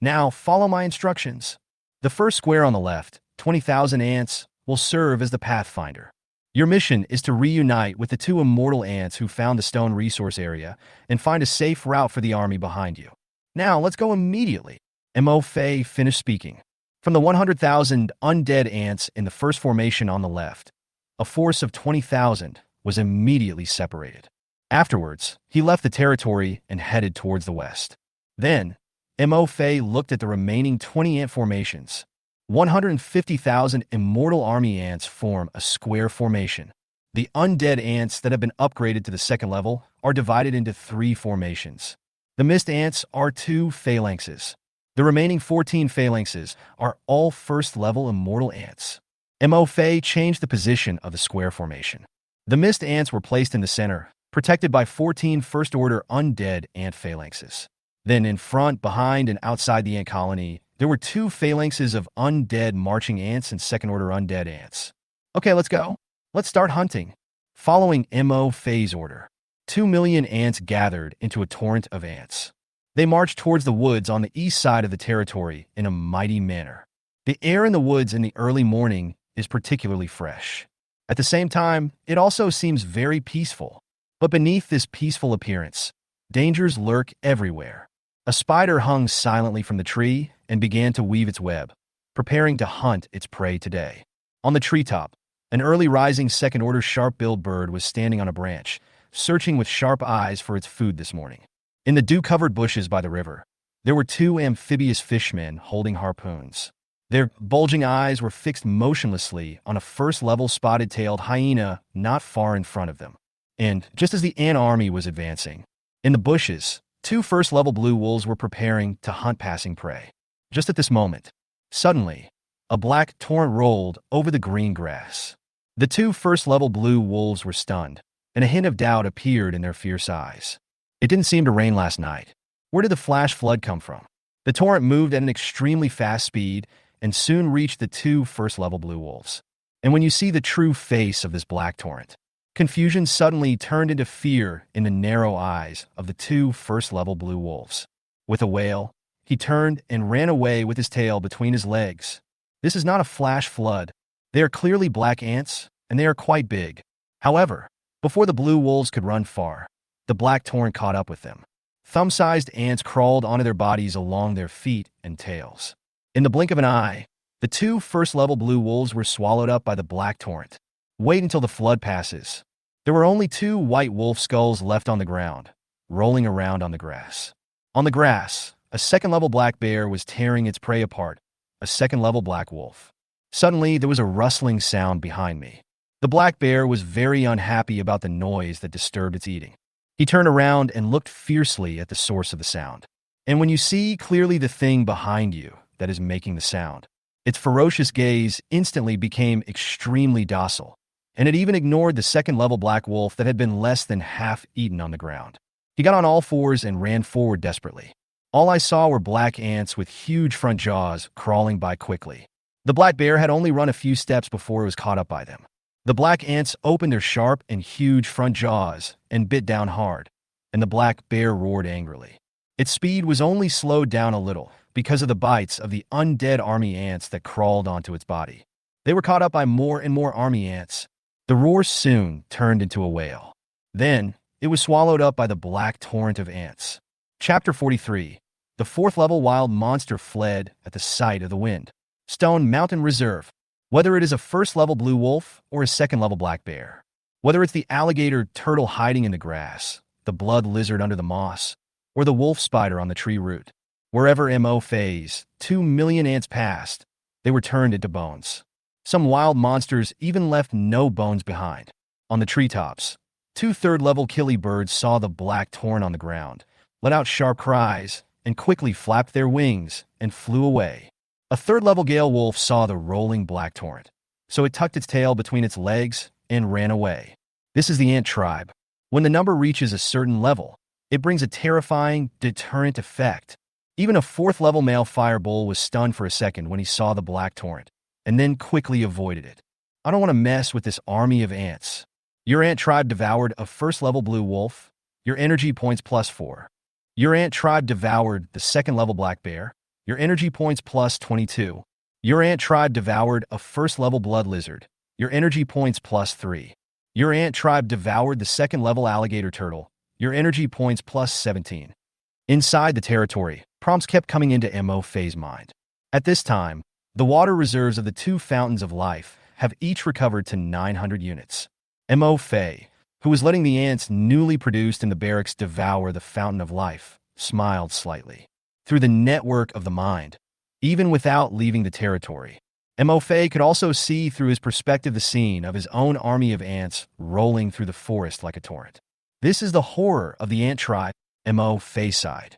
Now, follow my instructions. The first square on the left, 20,000 ants, will serve as the pathfinder. Your mission is to reunite with the 2 immortal ants who found the stone resource area and find a safe route for the army behind you. Now, let's go immediately. Mo Fei finished speaking. From the 100,000 undead ants in the first formation on the left, a force of 20,000 was immediately separated. Afterwards, he left the territory and headed towards the west. Then, Mo Fei looked at the remaining 20 ant formations. 150,000 immortal army ants form a square formation. The undead ants that have been upgraded to the second level are divided into 3 formations. The mist ants are 2 phalanxes. The remaining 14 phalanxes are all first-level immortal ants. Mo Fei changed the position of the square formation. The mist ants were placed in the center, protected by 14 first-order undead ant phalanxes. Then in front, behind, and outside the ant colony, there were 2 phalanxes of undead marching ants and second-order undead ants. Okay, let's go. Let's start hunting. Following Mo Fei's order, 2 million ants gathered into a torrent of ants. They marched towards the woods on the east side of the territory in a mighty manner. The air in the woods in the early morning is particularly fresh. At the same time, it also seems very peaceful. But beneath this peaceful appearance, dangers lurk everywhere. A spider hung silently from the tree and began to weave its web, preparing to hunt its prey today. On the treetop, an early rising second-order sharp-billed bird was standing on a branch, searching with sharp eyes for its food this morning. In the dew-covered bushes by the river, there were 2 amphibious fishmen holding harpoons. Their bulging eyes were fixed motionlessly on a first-level spotted-tailed hyena not far in front of them. And just as the ant army was advancing, in the bushes, 2 first-level blue wolves were preparing to hunt passing prey. Just at this moment, suddenly, a black torrent rolled over the green grass. The 2 first-level blue wolves were stunned, and a hint of doubt appeared in their fierce eyes. It didn't seem to rain last night. Where did the flash flood come from? The torrent moved at an extremely fast speed and soon reached the 2 first-level blue wolves. And when you see the true face of this black torrent, confusion suddenly turned into fear in the narrow eyes of the 2 first-level blue wolves. With a wail, he turned and ran away with his tail between his legs. This is not a flash flood. They are clearly black ants, and they are quite big. However, before the blue wolves could run far, the black torrent caught up with them. Thumb-sized ants crawled onto their bodies along their feet and tails. In the blink of an eye, The two first-level blue wolves were swallowed up by the black torrent. Wait until the flood passes. There were only two white wolf skulls left on the ground, rolling around on the grass. On the grass, a second-level black bear was tearing its prey apart, a second-level black wolf. Suddenly, there was a rustling sound behind me. The black bear was very unhappy about the noise that disturbed its eating. He turned around and looked fiercely at the source of the sound. And when you see clearly the thing behind you that is making the sound, its ferocious gaze instantly became extremely docile, and it even ignored the second-level black wolf that had been less than half eaten on the ground. He got on all fours and ran forward desperately. All I saw were black ants with huge front jaws crawling by quickly. The black bear had only run a few steps before it was caught up by them. The black ants opened their sharp and huge front jaws and bit down hard, and the black bear roared angrily. Its speed was only slowed down a little because of the bites of the undead army ants that crawled onto its body. They were caught up by more and more army ants. The roar soon turned into a wail. Then, it was swallowed up by the black torrent of ants. Chapter 43. The fourth-level wild monster fled at the sight of the wind. Stone Mountain Reserve. Whether it is a first-level blue wolf or a second-level black bear. Whether it's the alligator turtle hiding in the grass, the blood lizard under the moss, or the wolf spider on the tree root. Wherever MO phase, 2 million ants passed, they were turned into bones. Some wild monsters even left no bones behind. On the treetops, two third-level killy birds saw the black torrent on the ground, let out sharp cries, and quickly flapped their wings and flew away. A third-level gale wolf saw the rolling black torrent, so it tucked its tail between its legs and ran away. This is the ant tribe. When the number reaches a certain level, it brings a terrifying, deterrent effect. Even a fourth-level male firebull was stunned for a second when he saw the black torrent, and then quickly avoided it. I don't want to mess with this army of ants. Your ant tribe devoured a first-level blue wolf. Your energy points +4. Your ant tribe devoured the second-level black bear. Your energy points +22. Your ant tribe devoured a first-level blood lizard. Your energy points +3. Your ant tribe devoured the second-level alligator turtle. Your energy points +17. Inside the territory, prompts kept coming into MO phase mind. At this time, the water reserves of the two fountains of life have each recovered to 900 units. MO Fei, who was letting the ants newly produced in the barracks devour the fountain of life, smiled slightly. Through the network of the mind, even without leaving the territory, MO Fei could also see through his perspective the scene of his own army of ants rolling through the forest like a torrent. This is the horror of the ant tribe, MO Fei side.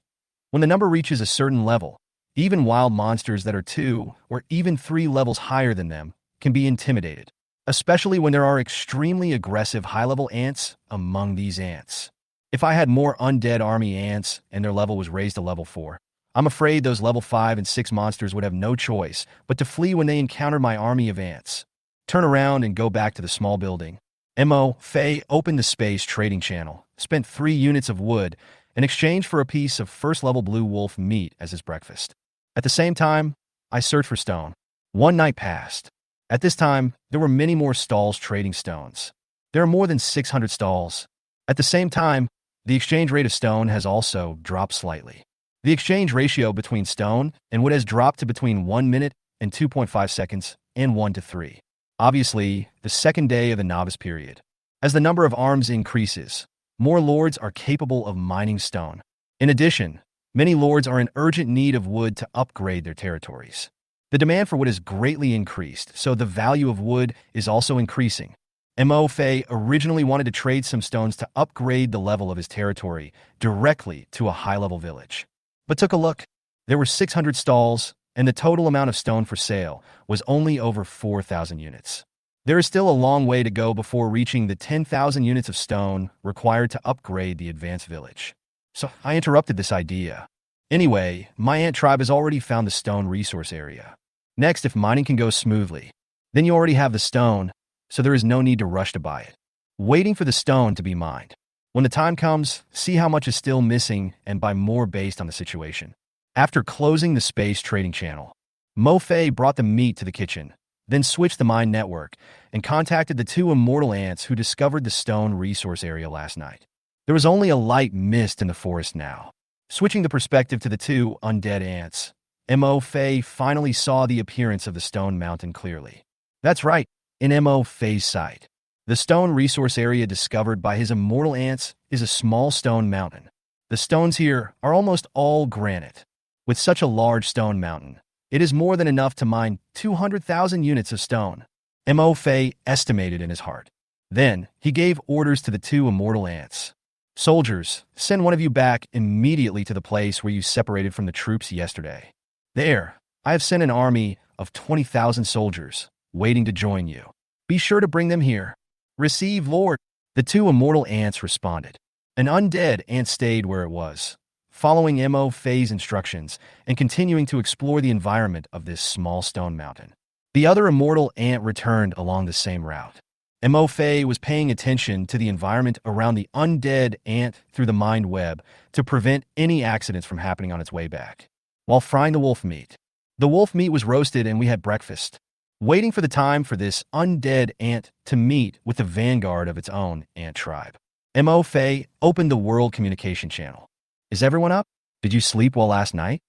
When the number reaches a certain level, even wild monsters that are 2 or even 3 levels higher than them can be intimidated, especially when there are extremely aggressive high-level ants among these ants. If I had more undead army ants and their level was raised to level 4, I'm afraid those level 5 and 6 monsters would have no choice but to flee when they encounter my army of ants. Turn around and go back to the small building. MO Fei opened the space trading channel, spent 3 units of wood in exchange for a piece of first-level blue wolf meat as his breakfast. At the same time, I searched for stone. 1 night passed. At this time, there were many more stalls trading stones. There are more than 600 stalls. At the same time, the exchange rate of stone has also dropped slightly. The exchange ratio between stone and wood has dropped to between 1 minute and 2.5 seconds and 1 to 3. Obviously, the second day of the novice period. As the number of arms increases, more lords are capable of mining stone. In addition, many lords are in urgent need of wood to upgrade their territories. The demand for wood has greatly increased, so the value of wood is also increasing. MO Fei originally wanted to trade some stones to upgrade the level of his territory directly to a high-level village. But took a look. There were 600 stalls, and the total amount of stone for sale was only over 4,000 units. There is still a long way to go before reaching the 10,000 units of stone required to upgrade the advanced village. So I interrupted this idea. Anyway, my ant tribe has already found the stone resource area. Next, if mining can go smoothly, then you already have the stone, so there is no need to rush to buy it. Waiting for the stone to be mined. When the time comes, see how much is still missing and buy more based on the situation. After closing the space trading channel, Mo Fei brought the meat to the kitchen, then switched the mine network and contacted the 2 immortal ants who discovered the stone resource area last night. There was only a light mist in the forest now. Switching the perspective to the 2 undead ants, Mo Fei finally saw the appearance of the stone mountain clearly. That's right, in Mo Fei's sight. The stone resource area discovered by his immortal ants is a small stone mountain. The stones here are almost all granite. With such a large stone mountain, it is more than enough to mine 200,000 units of stone. Mo Fei estimated in his heart. Then, he gave orders to the two immortal ants. Soldiers, send one of you back immediately to the place where you separated from the troops yesterday. There, I have sent an army of 20,000 soldiers, waiting to join you. Be sure to bring them here. Receive, Lord. The two immortal ants responded. An undead ant stayed where it was, following Mo Fei's instructions and continuing to explore the environment of this small stone mountain. The other immortal ant returned along the same route. Mo Fei was paying attention to the environment around the undead ant through the mind web to prevent any accidents from happening on its way back. While frying the wolf meat, was roasted and we had breakfast, waiting for the time for this undead ant to meet with the vanguard of its own ant tribe. Mo Fei opened the world communication channel. Is everyone up? Did you sleep well last night?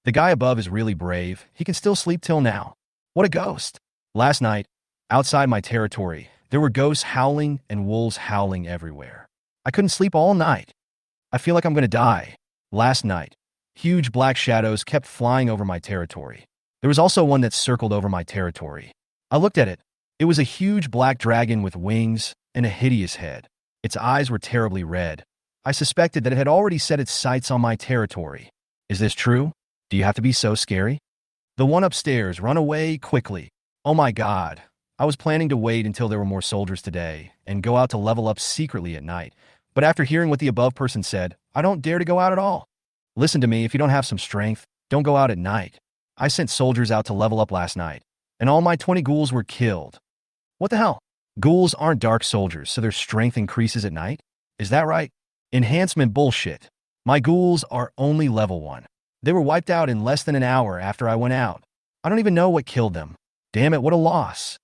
The guy above is really brave. He can still sleep till now. What a ghost. Last night, outside my territory, there were ghosts howling and wolves howling everywhere. I couldn't sleep all night. I feel like I'm going to die. Last night, huge black shadows kept flying over my territory. There was also one that circled over my territory. I looked at it. It was a huge black dragon with wings and a hideous head. Its eyes were terribly red. I suspected that it had already set its sights on my territory. Is this true? Do you have to be so scary? The one upstairs, run away quickly. Oh my God. I was planning to wait until there were more soldiers today and go out to level up secretly at night. But after hearing what the above person said, I don't dare to go out at all. Listen to me, if you don't have some strength, don't go out at night. I sent soldiers out to level up last night, and all my 20 ghouls were killed. What the hell? Ghouls aren't dark soldiers, so their strength increases at night? Is that right? Enhancement bullshit. My ghouls are only level 1. They were wiped out in less than an hour after I went out. I don't even know what killed them. Damn it, what a loss.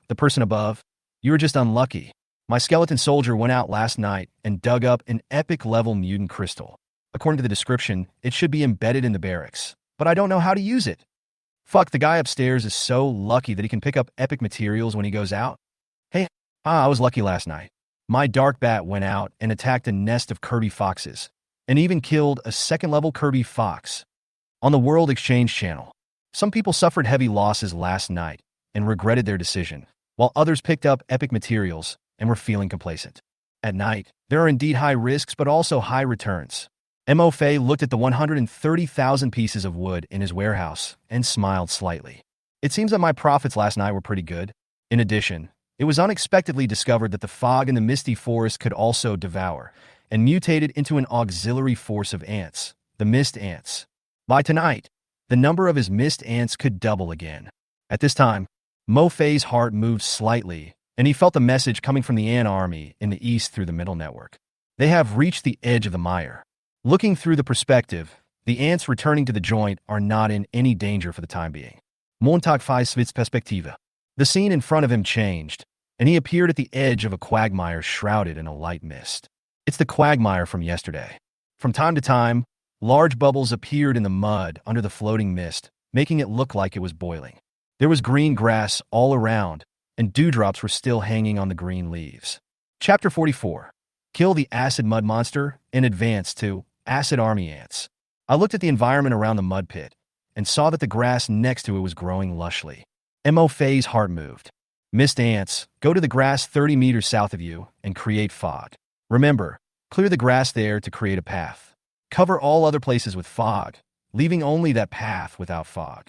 The person above. You were just unlucky. My skeleton soldier went out last night and dug up an epic level mutant crystal. According to the description, it should be embedded in the barracks, but I don't know how to use it. Fuck, the guy upstairs is so lucky that he can pick up epic materials when he goes out. Hey, I was lucky last night. My dark bat went out and attacked a nest of Kirby foxes, and even killed a second-level Kirby fox. On the World Exchange channel, some people suffered heavy losses last night and regretted their decision, while others picked up epic materials and were feeling complacent. At night, there are indeed high risks but also high returns. Mo Fei looked at the 130,000 pieces of wood in his warehouse and smiled slightly. It seems that my profits last night were pretty good. In addition, it was unexpectedly discovered that the fog in the misty forest could also devour, and mutated into an auxiliary force of ants, the mist ants. By tonight, the number of his mist ants could double again. At this time, Mo Fei's heart moved slightly, and he felt a message coming from the ant army in the east through the middle network. They have reached the edge of the mire. Looking through the perspective, the ants returning to the joint are not in any danger for the time being. Montag Svitz Perspektive. The scene in front of him changed, and he appeared at the edge of a quagmire shrouded in a light mist. It's the quagmire from yesterday. From time to time, large bubbles appeared in the mud under the floating mist, making it look like it was boiling. There was green grass all around, and dewdrops were still hanging on the green leaves. Chapter 44. Kill the acid mud monster and advance to acid army ants. I looked at the environment around the mud pit and saw that the grass next to it was growing lushly. Mo Fei's heart moved. Mist ants, go to the grass 30 meters south of you and create fog. Remember, clear the grass there to create a path. Cover all other places with fog, leaving only that path without fog.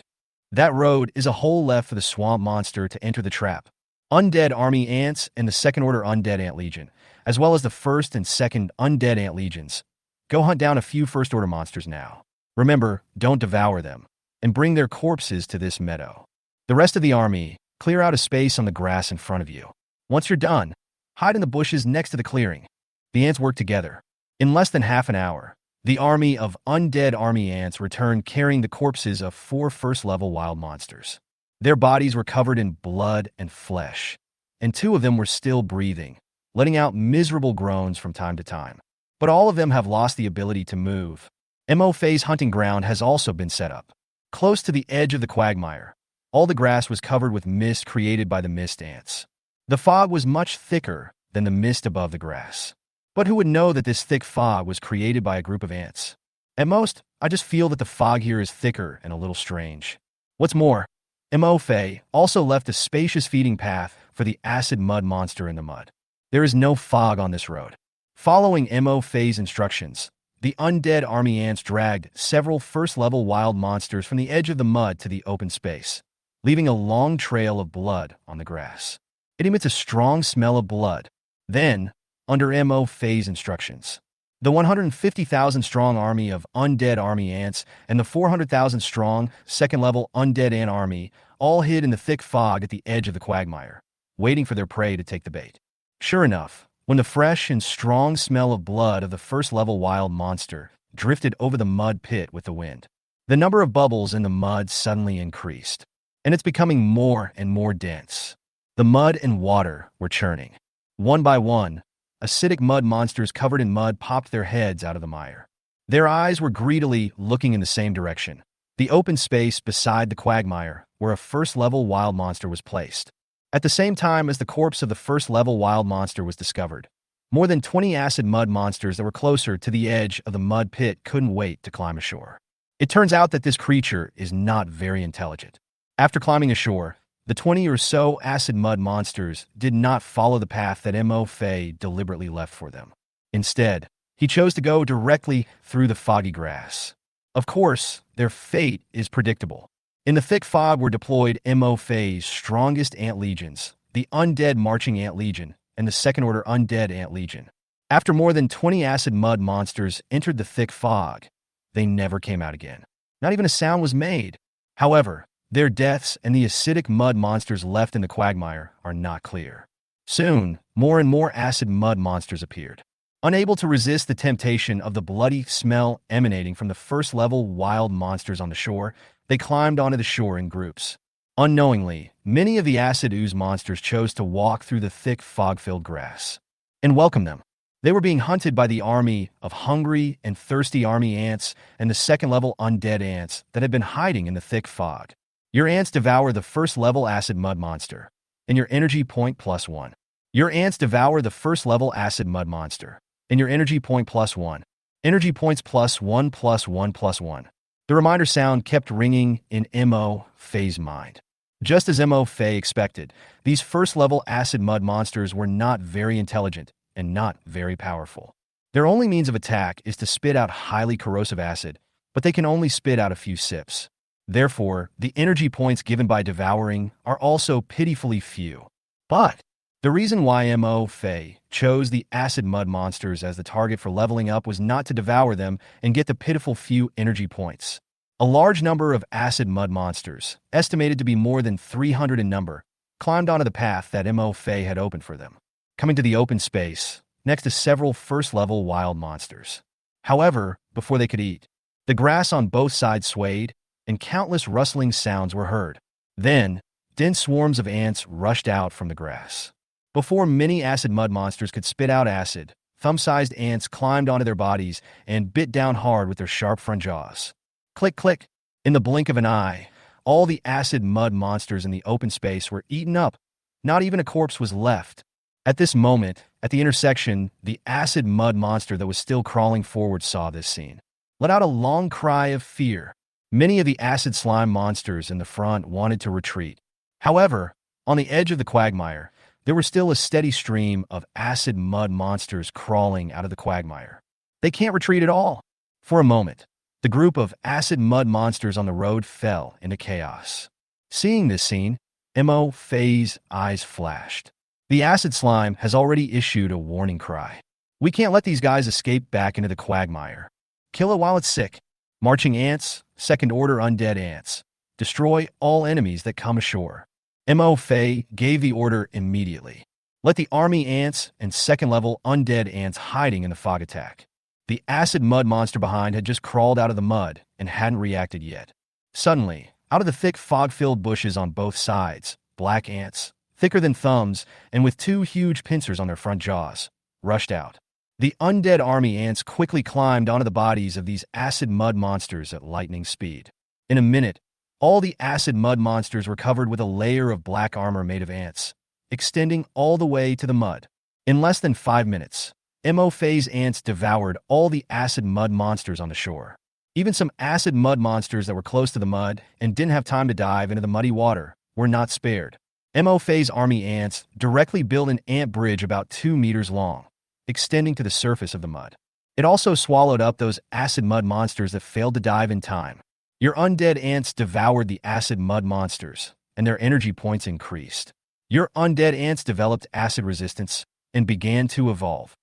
That road is a hole left for the swamp monster to enter the trap. Undead army ants and the second-order undead ant legion, as well as the first and second undead ant legions. Go hunt down a few first-order monsters now. Remember, don't devour them, and bring their corpses to this meadow. The rest of the army, clear out a space on the grass in front of you. Once you're done, hide in the bushes next to the clearing. The ants work together. In less than half an hour, the army of undead army ants returned carrying the corpses of 4 first-level wild monsters. Their bodies were covered in blood and flesh, and 2 of them were still breathing, letting out miserable groans from time to time. But all of them have lost the ability to move. Mo Fei's hunting ground has also been set up. Close to the edge of the quagmire, all the grass was covered with mist created by the mist ants. The fog was much thicker than the mist above the grass. But who would know that this thick fog was created by a group of ants? At most, I just feel that the fog here is thicker and a little strange. What's more, Mo Fei also left a spacious feeding path for the acid mud monster in the mud. There is no fog on this road. Following Mo Fei's instructions, the undead army ants dragged several first-level wild monsters from the edge of the mud to the open space, leaving a long trail of blood on the grass. It emits a strong smell of blood. Then, under Mo Fei's instructions, the 150,000-strong army of undead army ants and the 400,000-strong second-level undead ant army all hid in the thick fog at the edge of the quagmire, waiting for their prey to take the bait. Sure enough, when the fresh and strong smell of blood of the first-level wild monster drifted over the mud pit with the wind, the number of bubbles in the mud suddenly increased, and it's becoming more and more dense. The mud and water were churning. One by one, acidic mud monsters covered in mud popped their heads out of the mire. Their eyes were greedily looking in the same direction, the open space beside the quagmire where a first-level wild monster was placed. At the same time as the corpse of the first-level wild monster was discovered, more than 20 acid mud monsters that were closer to the edge of the mud pit couldn't wait to climb ashore. It turns out that this creature is not very intelligent. After climbing ashore, the 20 or so acid mud monsters did not follow the path that Mo Fei deliberately left for them. Instead, he chose to go directly through the foggy grass. Of course, their fate is predictable. In the thick fog were deployed Mo Fei's strongest ant legions, the Undead Marching Ant Legion and the Second-Order Undead Ant Legion. After more than 20 acid mud monsters entered the thick fog, they never came out again. Not even a sound was made. However, their deaths and the acidic mud monsters left in the quagmire are not clear. Soon, more and more acid mud monsters appeared. Unable to resist the temptation of the bloody smell emanating from the first-level wild monsters on the shore, they climbed onto the shore in groups. Unknowingly, many of the acid ooze monsters chose to walk through the thick fog-filled grass and welcome them. They were being hunted by the army of hungry and thirsty army ants and the second-level undead ants that had been hiding in the thick fog. Your ants devour the first-level acid mud monster, and your energy point +1. Your ants devour the first-level acid mud monster, and your energy point +1. Energy points +1 +1 +1. The reminder sound kept ringing in Mo Fei's mind. Just as Mo Fei expected, these first-level acid mud monsters were not very intelligent and not very powerful. Their only means of attack is to spit out highly corrosive acid, but they can only spit out a few sips. Therefore, the energy points given by devouring are also pitifully few. But the reason why Mo Fei chose the acid mud monsters as the target for leveling up was not to devour them and get the pitiful few energy points. A large number of acid mud monsters, estimated to be more than 300 in number, climbed onto the path that Mo Fei had opened for them, coming to the open space next to several first-level wild monsters. However, before they could eat, the grass on both sides swayed, and countless rustling sounds were heard. Then, dense swarms of ants rushed out from the grass. Before many acid mud monsters could spit out acid, thumb-sized ants climbed onto their bodies and bit down hard with their sharp front jaws. Click, click. In the blink of an eye, all the acid mud monsters in the open space were eaten up. Not even a corpse was left. At this moment, at the intersection, the acid mud monster that was still crawling forward saw this scene. Let out a long cry of fear. Many of the acid slime monsters in the front wanted to retreat. However, on the edge of the quagmire, there was still a steady stream of acid mud monsters crawling out of the quagmire. They can't retreat at all. For a moment, the group of acid mud monsters on the road fell into chaos. Seeing this scene, Mo Fei's eyes flashed. The acid slime has already issued a warning cry. We can't let these guys escape back into the quagmire. Kill it while it's sick. Marching ants, second-order undead ants. Destroy all enemies that come ashore. Mo Fei gave the order immediately. Let the army ants and second-level undead ants hiding in the fog attack. The acid mud monster behind had just crawled out of the mud and hadn't reacted yet. Suddenly, out of the thick fog-filled bushes on both sides, black ants, thicker than thumbs and with two huge pincers on their front jaws, rushed out. The undead army ants quickly climbed onto the bodies of these acid mud monsters at lightning speed. In a minute, All the acid mud monsters were covered with a layer of black armor made of ants, extending all the way to the mud. In less than 5 minutes, Mo Fei's ants devoured all the acid mud monsters on the shore. Even some acid mud monsters that were close to the mud and didn't have time to dive into the muddy water were not spared. Mo Fei's army ants directly built an ant bridge about 2 meters long, extending to the surface of the mud. It also swallowed up those acid mud monsters that failed to dive in time. Your undead ants devoured the acid mud monsters, and their energy points increased. Your undead ants developed acid resistance and began to evolve.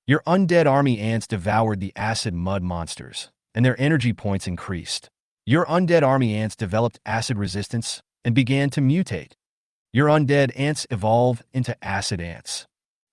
Your undead army ants devoured the acid mud monsters, and their energy points increased. Your undead army ants developed acid resistance and began to mutate. Your undead ants evolve into acid ants.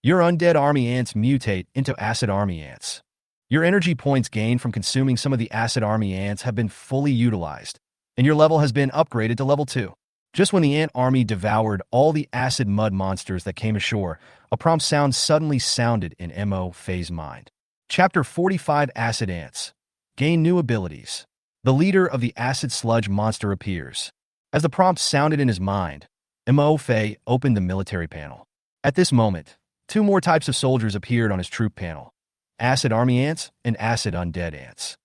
Your undead army ants mutate into acid army ants. Your energy points gained from consuming some of the acid army ants have been fully utilized, and your level has been upgraded to level 2. Just when the ant army devoured all the acid mud monsters that came ashore, a prompt sound suddenly sounded in Mo Fei's mind. Chapter 45 Acid Ants. Gain new abilities. The leader of the acid sludge monster appears. As the prompt sounded in his mind, Mo Fei opened the military panel. At this moment, 2 more types of soldiers appeared on his troop panel: acid army ants and acid undead ants.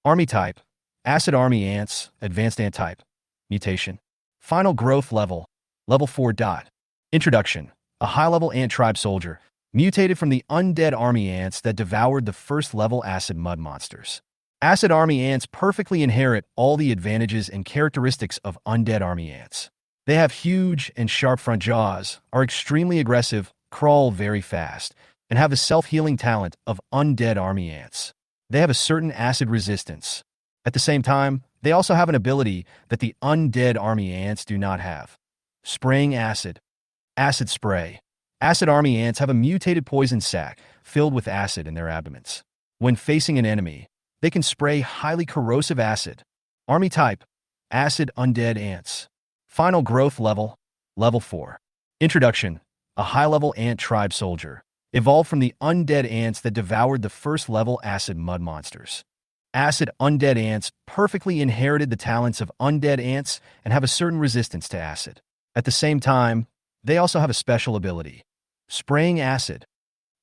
Army type: acid army ants, advanced ant type. Mutation: final growth level, level 4. Introduction: a high-level ant tribe soldier, mutated from the undead army ants that devoured the first-level acid mud monsters. Acid army ants perfectly inherit all the advantages and characteristics of undead army ants. They have huge and sharp front jaws, are extremely aggressive, crawl very fast, and have the self-healing talent of undead army ants. They have a certain acid resistance. At the same time, they also have an ability that the undead army ants do not have: spraying acid. Acid spray. Acid army ants have a mutated poison sac filled with acid in their abdomens. When facing an enemy, they can spray highly corrosive acid. Army type: acid undead ants. Final growth level, level 4. Introduction: a high-level ant tribe soldier, evolved from the undead ants that devoured the first-level acid mud monsters. Acid undead ants perfectly inherited the talents of undead ants and have a certain resistance to acid. At the same time, they also have a special ability: spraying acid.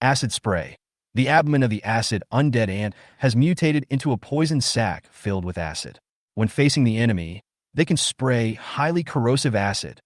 Acid spray. The abdomen of the acid undead ant has mutated into a poison sac filled with acid. When facing the enemy, they can spray highly corrosive acid.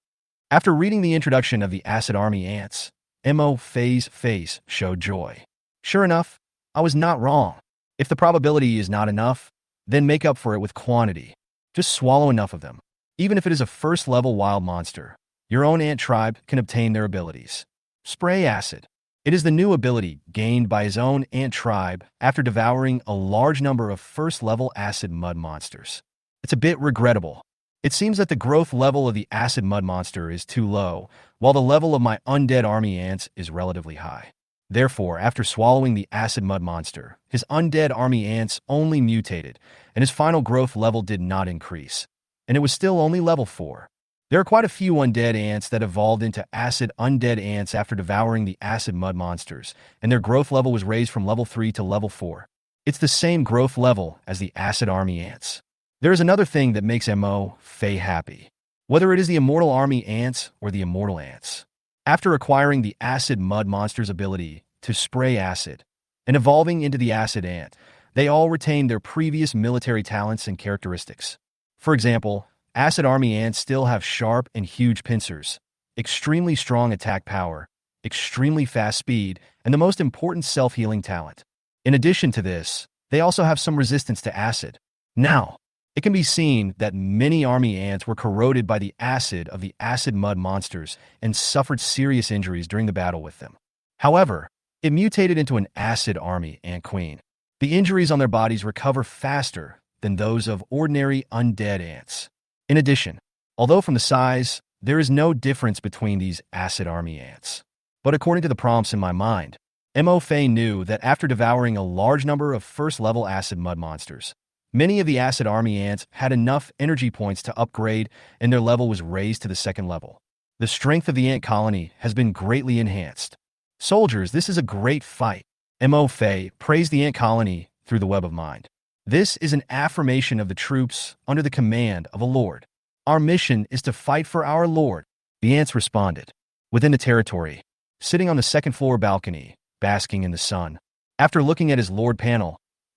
After reading the introduction of the acid army ants, Mo Fei's face showed joy. Sure enough, I was not wrong. If the probability is not enough, then make up for it with quantity. Just swallow enough of them. Even if it is a first-level wild monster, your own ant tribe can obtain their abilities. Spray acid. It is the new ability gained by his own ant tribe after devouring a large number of first-level acid mud monsters. It's a bit regrettable. It seems that the growth level of the acid mud monster is too low, while the level of my undead army ants is relatively high. Therefore, after swallowing the acid mud monster, his undead army ants only mutated, and his final growth level did not increase, and it was still only level 4. There are quite a few undead ants that evolved into acid undead ants after devouring the acid mud monsters, and their growth level was raised from level 3 to level 4. It's the same growth level as the acid army ants. There is another thing that makes Mo Fei happy, whether it is the immortal army ants or the immortal ants. After acquiring the acid mud monster's ability to spray acid and evolving into the acid ant, they all retain their previous military talents and characteristics. For example, acid army ants still have sharp and huge pincers, extremely strong attack power, extremely fast speed, and the most important self-healing talent. In addition to this, they also have some resistance to acid. Now, it can be seen that many army ants were corroded by the acid of the acid mud monsters and suffered serious injuries during the battle with them. However, it mutated into an acid army ant queen. The injuries on their bodies recover faster than those of ordinary undead ants. In addition, although from the size, there is no difference between these acid army ants. But according to the prompts in my mind, Mo Fei knew that after devouring a large number of first-level acid mud monsters, many of the acid army ants had enough energy points to upgrade and their level was raised to the 2nd level. The strength of the ant colony has been greatly enhanced. Soldiers, this is a great fight. Mo Fei praised the ant colony through the web of mind. This is an affirmation of the troops under the command of a lord. Our mission is to fight for our lord, the ants responded. Within the territory, sitting on the second-floor balcony, basking in the sun. After looking at his lord panel,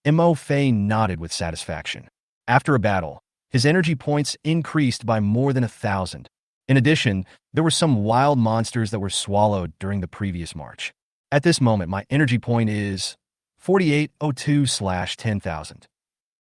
Mo Fei nodded with satisfaction. After a battle, his energy points increased by more than 1,000. In addition, there were some wild monsters that were swallowed during the previous march. At this moment, my energy point is 4802/10,000.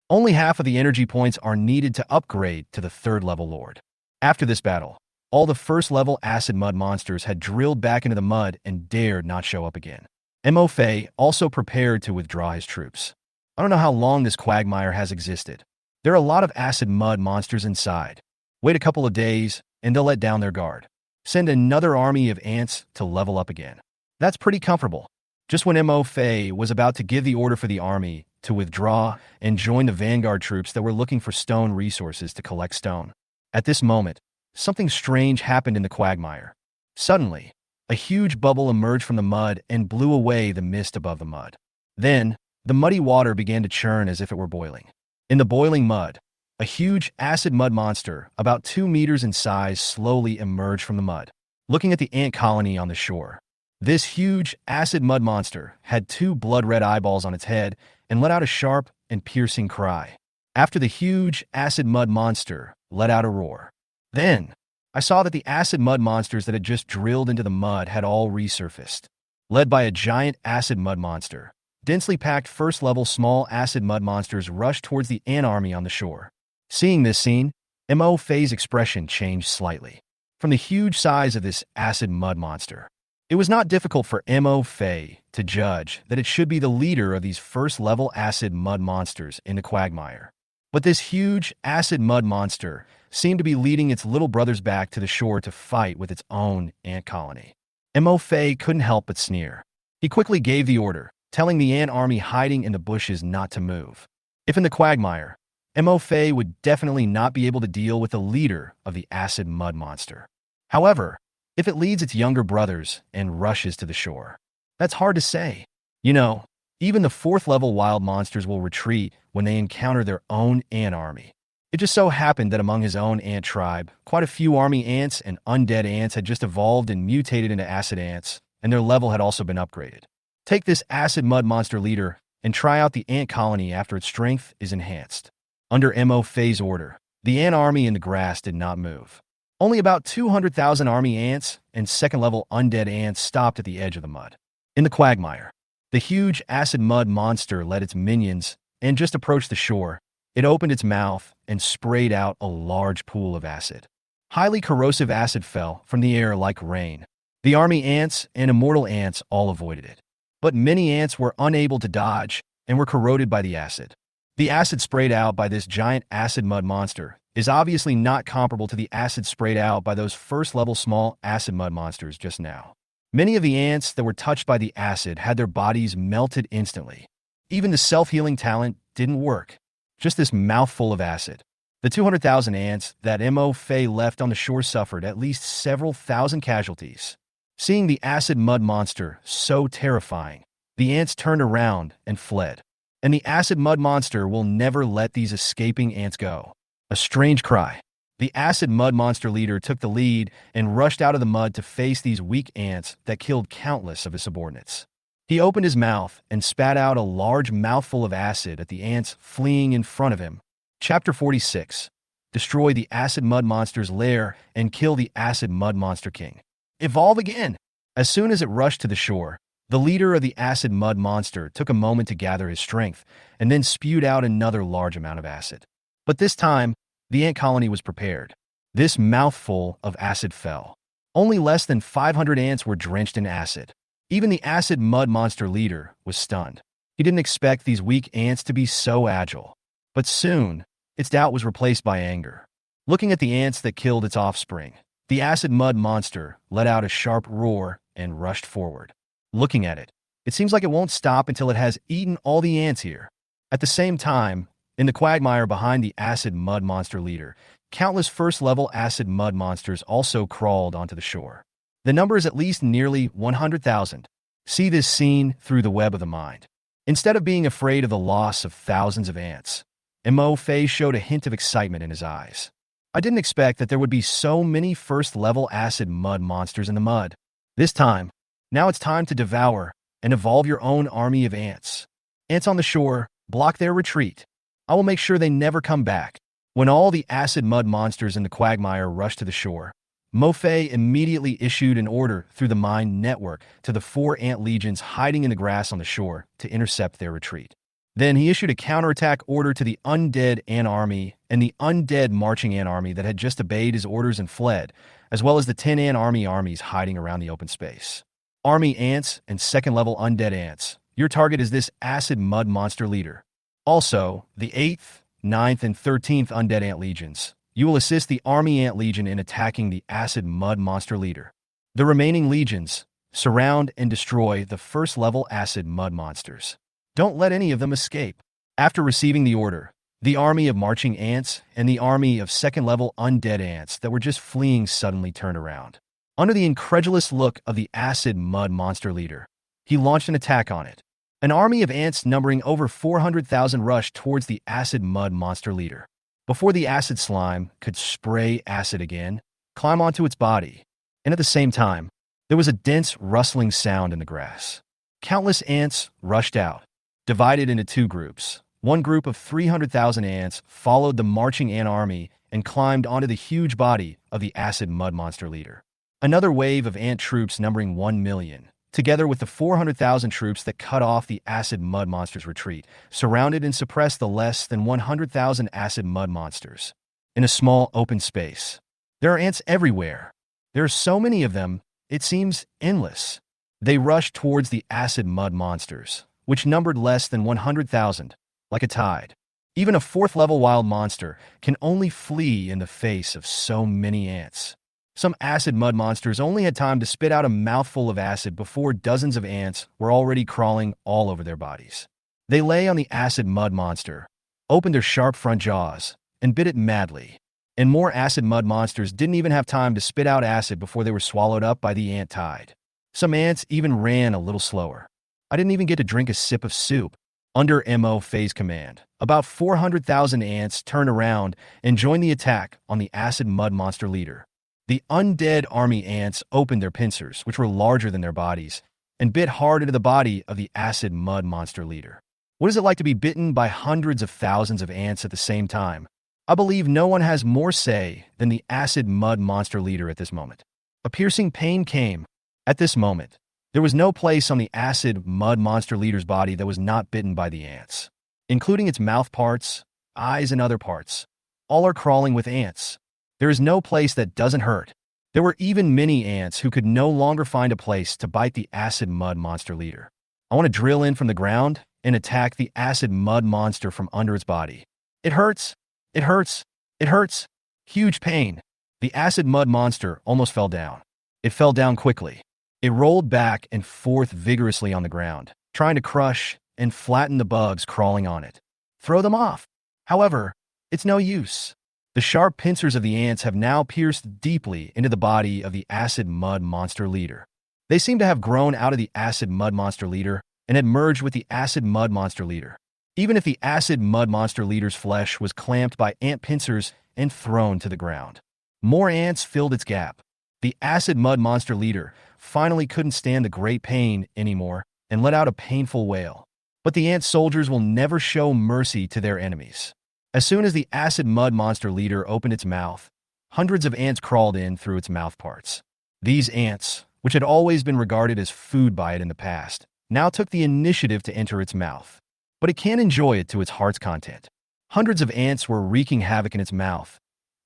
Only half of the energy points are needed to upgrade to the third-level lord. After this battle, all the first-level acid mud monsters had drilled back into the mud and dared not show up again. Mo Fei also prepared to withdraw his troops. I don't know how long this quagmire has existed. There are a lot of acid mud monsters inside. Wait a couple of days, and they'll let down their guard. Send another army of ants to level up again. That's pretty comfortable. Just when Mo Fei was about to give the order for the army to withdraw and join the vanguard troops that were looking for stone resources to collect stone. At this moment, something strange happened in the quagmire. Suddenly, a huge bubble emerged from the mud and blew away the mist above the mud. Then, the muddy water began to churn as if it were boiling. In the boiling mud, a huge acid mud monster, about 2 meters in size, slowly emerged from the mud. Looking at the ant colony on the shore, this huge acid mud monster had 2 blood-red eyeballs on its head and let out a sharp and piercing cry. After the huge acid mud monster let out a roar. Then, I saw that the acid mud monsters that had just drilled into the mud had all resurfaced. Led by a giant acid mud monster, densely packed first-level small acid mud monsters rushed towards the ant army on the shore. Seeing this scene, Mo Fei's expression changed slightly. From the huge size of this acid mud monster, it was not difficult for Mo Fei to judge that it should be the leader of these first-level acid mud monsters in the quagmire. But this huge acid mud monster seemed to be leading its little brothers back to the shore to fight with its own ant colony. Mo Fei couldn't help but sneer. He quickly gave the order, telling the ant army hiding in the bushes not to move. If in the quagmire, Mo Fei would definitely not be able to deal with the leader of the acid mud monster. However, if it leads its younger brothers and rushes to the shore, that's hard to say. You know, even the 4th-level wild monsters will retreat when they encounter their own ant army. It just so happened that among his own ant tribe, quite a few army ants and undead ants had just evolved and mutated into acid ants, and their level had also been upgraded. Take this acid mud monster leader and try out the ant colony after its strength is enhanced. Under Mo Fei's order, the ant army in the grass did not move. Only about 200,000 army ants and second-level undead ants stopped at the edge of the mud. In the quagmire, the huge acid mud monster led its minions and just approached the shore. It opened its mouth and sprayed out a large pool of acid. Highly corrosive acid fell from the air like rain. The army ants and immortal ants all avoided it. But many ants were unable to dodge and were corroded by the acid. The acid sprayed out by this giant acid mud monster is obviously not comparable to the acid sprayed out by those first-level small acid mud monsters just now. Many of the ants that were touched by the acid had their bodies melted instantly. Even the self-healing talent didn't work. Just this mouthful of acid. The 200,000 ants that Mo Fei left on the shore suffered at least several thousand casualties. Seeing the acid mud monster so terrifying, the ants turned around and fled. And the acid mud monster will never let these escaping ants go. A strange cry. The acid mud monster leader took the lead and rushed out of the mud to face these weak ants that killed countless of his subordinates. He opened his mouth and spat out a large mouthful of acid at the ants fleeing in front of him. Chapter 46. Destroy the acid mud monster's lair and kill the acid mud monster king. Evolve again. As soon as it rushed to the shore, the leader of the acid mud monster took a moment to gather his strength and then spewed out another large amount of acid. But this time, the ant colony was prepared. This mouthful of acid fell. Only less than 500 ants were drenched in acid. Even the acid mud monster leader was stunned. He didn't expect these weak ants to be so agile. But soon, its doubt was replaced by anger. Looking at the ants that killed its offspring, the acid mud monster let out a sharp roar and rushed forward. Looking at it, it seems like it won't stop until it has eaten all the ants here. At the same time, in the quagmire behind the acid mud monster leader, countless first-level acid mud monsters also crawled onto the shore. The number is at least nearly 100,000. See this scene through the web of the mind. Instead of being afraid of the loss of thousands of ants, Mo Fei showed a hint of excitement in his eyes. I didn't expect that there would be so many first-level acid mud monsters in the mud. This time, now it's time to devour and evolve your own army of ants. Ants on the shore, block their retreat. I will make sure they never come back. When all the acid mud monsters in the quagmire rushed to the shore, Mofei immediately issued an order through the mine network to the 4 ant legions hiding in the grass on the shore to intercept their retreat. Then he issued a counterattack order to the undead ant army and the undead marching ant army that had just obeyed his orders and fled, as well as the 10 ant armies hiding around the open space. Army ants and second-level undead ants. Your target is this acid mud monster leader. Also, the 8th, 9th, and 13th undead ant legions. You will assist the army ant legion in attacking the acid mud monster leader. The remaining legions surround and destroy the first-level acid mud monsters. Don't let any of them escape. After receiving the order, the army of marching ants and the army of second-level undead ants that were just fleeing suddenly turned around. Under the incredulous look of the acid mud monster leader, he launched an attack on it. An army of ants numbering over 400,000 rushed towards the acid mud monster leader. Before the acid slime could spray acid again, climb onto its body, and at the same time, there was a dense rustling sound in the grass. Countless ants rushed out, divided into 2 groups. One group of 300,000 ants followed the marching ant army and climbed onto the huge body of the acid mud monster leader. Another wave of ant troops numbering 1 million, together with the 400,000 troops that cut off the acid mud monster's retreat, surrounded and suppressed the less than 100,000 acid mud monsters. In a small open space, there are ants everywhere. There are so many of them, it seems endless. They rushed towards the acid mud monsters, which numbered less than 100,000, like a tide. Even a 4th-level wild monster can only flee in the face of so many ants. Some acid mud monsters only had time to spit out a mouthful of acid before dozens of ants were already crawling all over their bodies. They lay on the acid mud monster, opened their sharp front jaws, and bit it madly. And more acid mud monsters didn't even have time to spit out acid before they were swallowed up by the ant tide. Some ants even ran a little slower. I didn't even get to drink a sip of soup. Under Mofei's command, about 400,000 ants turned around and joined the attack on the acid mud monster leader. The undead army ants opened their pincers, which were larger than their bodies, and bit hard into the body of the acid mud monster leader. What is it like to be bitten by hundreds of thousands of ants at the same time? I believe no one has more say than the acid mud monster leader at this moment. A piercing pain came. At this moment, there was no place on the acid mud monster leader's body that was not bitten by the ants, including its mouth parts, eyes, and other parts. All are crawling with ants. There is no place that doesn't hurt. There were even many ants who could no longer find a place to bite the acid mud monster leader. I want to drill in from the ground and attack the acid mud monster from under its body. It hurts. It hurts. It hurts. Huge pain. The acid mud monster almost fell down. It fell down quickly. It rolled back and forth vigorously on the ground, trying to crush and flatten the bugs crawling on it. Throw them off. However, it's no use. The sharp pincers of the ants have now pierced deeply into the body of the acid mud monster leader. They seem to have grown out of the acid mud monster leader and had merged with the acid mud monster leader. Even if the acid mud monster leader's flesh was clamped by ant pincers and thrown to the ground. More ants filled its gap. The acid mud monster leader finally couldn't stand the great pain anymore and let out a painful wail. But the ant soldiers will never show mercy to their enemies. As soon as the acid mud monster leader opened its mouth, hundreds of ants crawled in through its mouth parts. These ants, which had always been regarded as food by it in the past, now took the initiative to enter its mouth. But it can't enjoy it to its heart's content. Hundreds of ants were wreaking havoc in its mouth,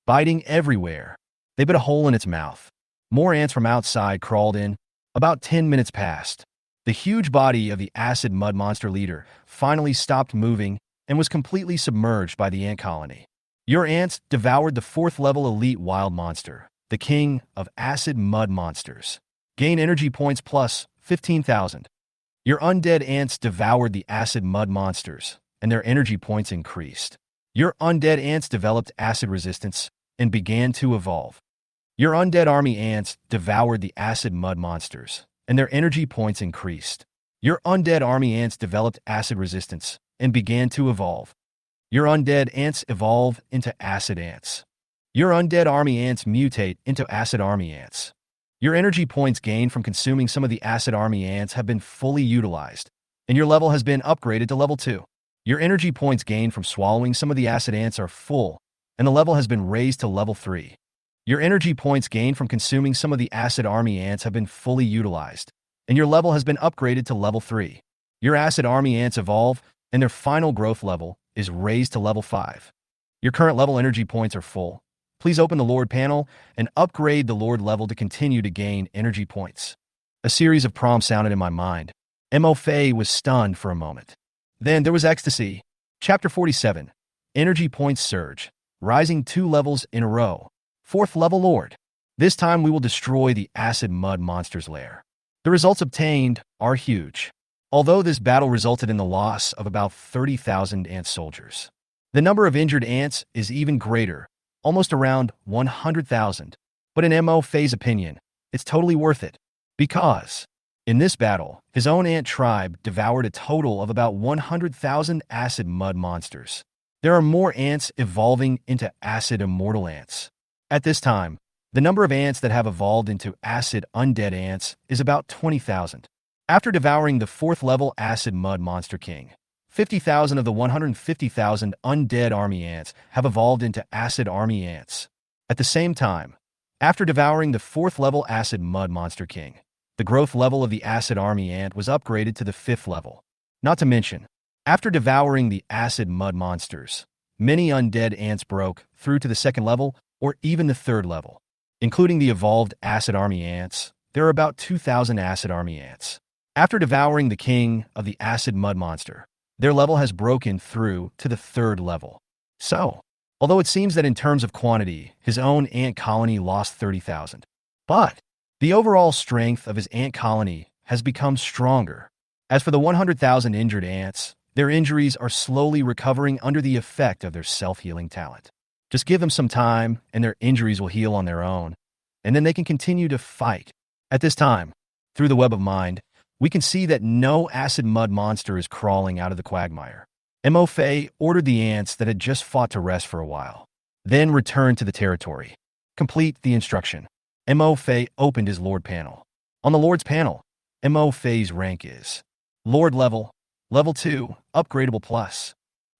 biting everywhere. They bit a hole in its mouth. More ants from outside crawled in. About 10 minutes passed. The huge body of the acid mud monster leader finally stopped moving and was completely submerged by the ant colony. Your ants devoured the 4th-level elite wild monster, the king of acid mud monsters. Gain energy points plus 15,000. Your undead ants devoured the acid mud monsters, and their energy points increased. Your undead ants developed acid resistance and began to evolve. Your undead army ants devoured the acid mud monsters, and their energy points increased. Your undead army ants developed acid resistance and began to evolve. Your undead ants evolve into acid ants. Your undead army ants mutate into acid army ants. Your energy points gained from consuming some of the acid army ants have been fully utilized, and your level has been upgraded to level 2. Your energy points gained from swallowing some of the acid ants are full, and the level has been raised to level 3. Your energy points gained from consuming some of the acid army ants have been fully utilized, and your level has been upgraded to level 3. Your acid army ants evolve, and their final growth level is raised to level 5. Your current level energy points are full. Please open the Lord panel and upgrade the Lord level to continue to gain energy points. A series of prompts sounded in my mind. Mo Fei was stunned for a moment. Then there was ecstasy. Chapter 47. Energy points surge, rising 2 levels in a row. 4th level Lord. This time we will destroy the acid mud monster's lair. The results obtained are huge. Although this battle resulted in the loss of about 30,000 ant soldiers, the number of injured ants is even greater, almost around 100,000. But in Mo Fei's opinion, it's totally worth it. Because, in this battle, his own ant tribe devoured a total of about 100,000 acid mud monsters. There are more ants evolving into acid immortal ants. At this time, the number of ants that have evolved into acid undead ants is about 20,000. After devouring the 4th level acid mud monster king, 50,000 of the 150,000 undead army ants have evolved into acid army ants. At the same time, after devouring the 4th level acid mud monster king, the growth level of the acid army ant was upgraded to the 5th level. Not to mention, after devouring the acid mud monsters, many undead ants broke through to the 2nd level or even the 3rd level. Including the evolved acid army ants, there are about 2,000 acid army ants. After devouring the king of the acid mud monster, their level has broken through to the 3rd level. So, although it seems that in terms of quantity, his own ant colony lost 30,000, but the overall strength of his ant colony has become stronger. As for the 100,000 injured ants, their injuries are slowly recovering under the effect of their self-healing talent. Just give them some time, and their injuries will heal on their own, and then they can continue to fight. At this time, through the web of mind, we can see that no acid mud monster is crawling out of the quagmire. Mo Fei ordered the ants that had just fought to rest for a while, then returned to the territory. Complete the instruction. Mo Fei opened his Lord panel. On the Lord's panel, Mo Fei's rank is Lord level, level 2, upgradable plus.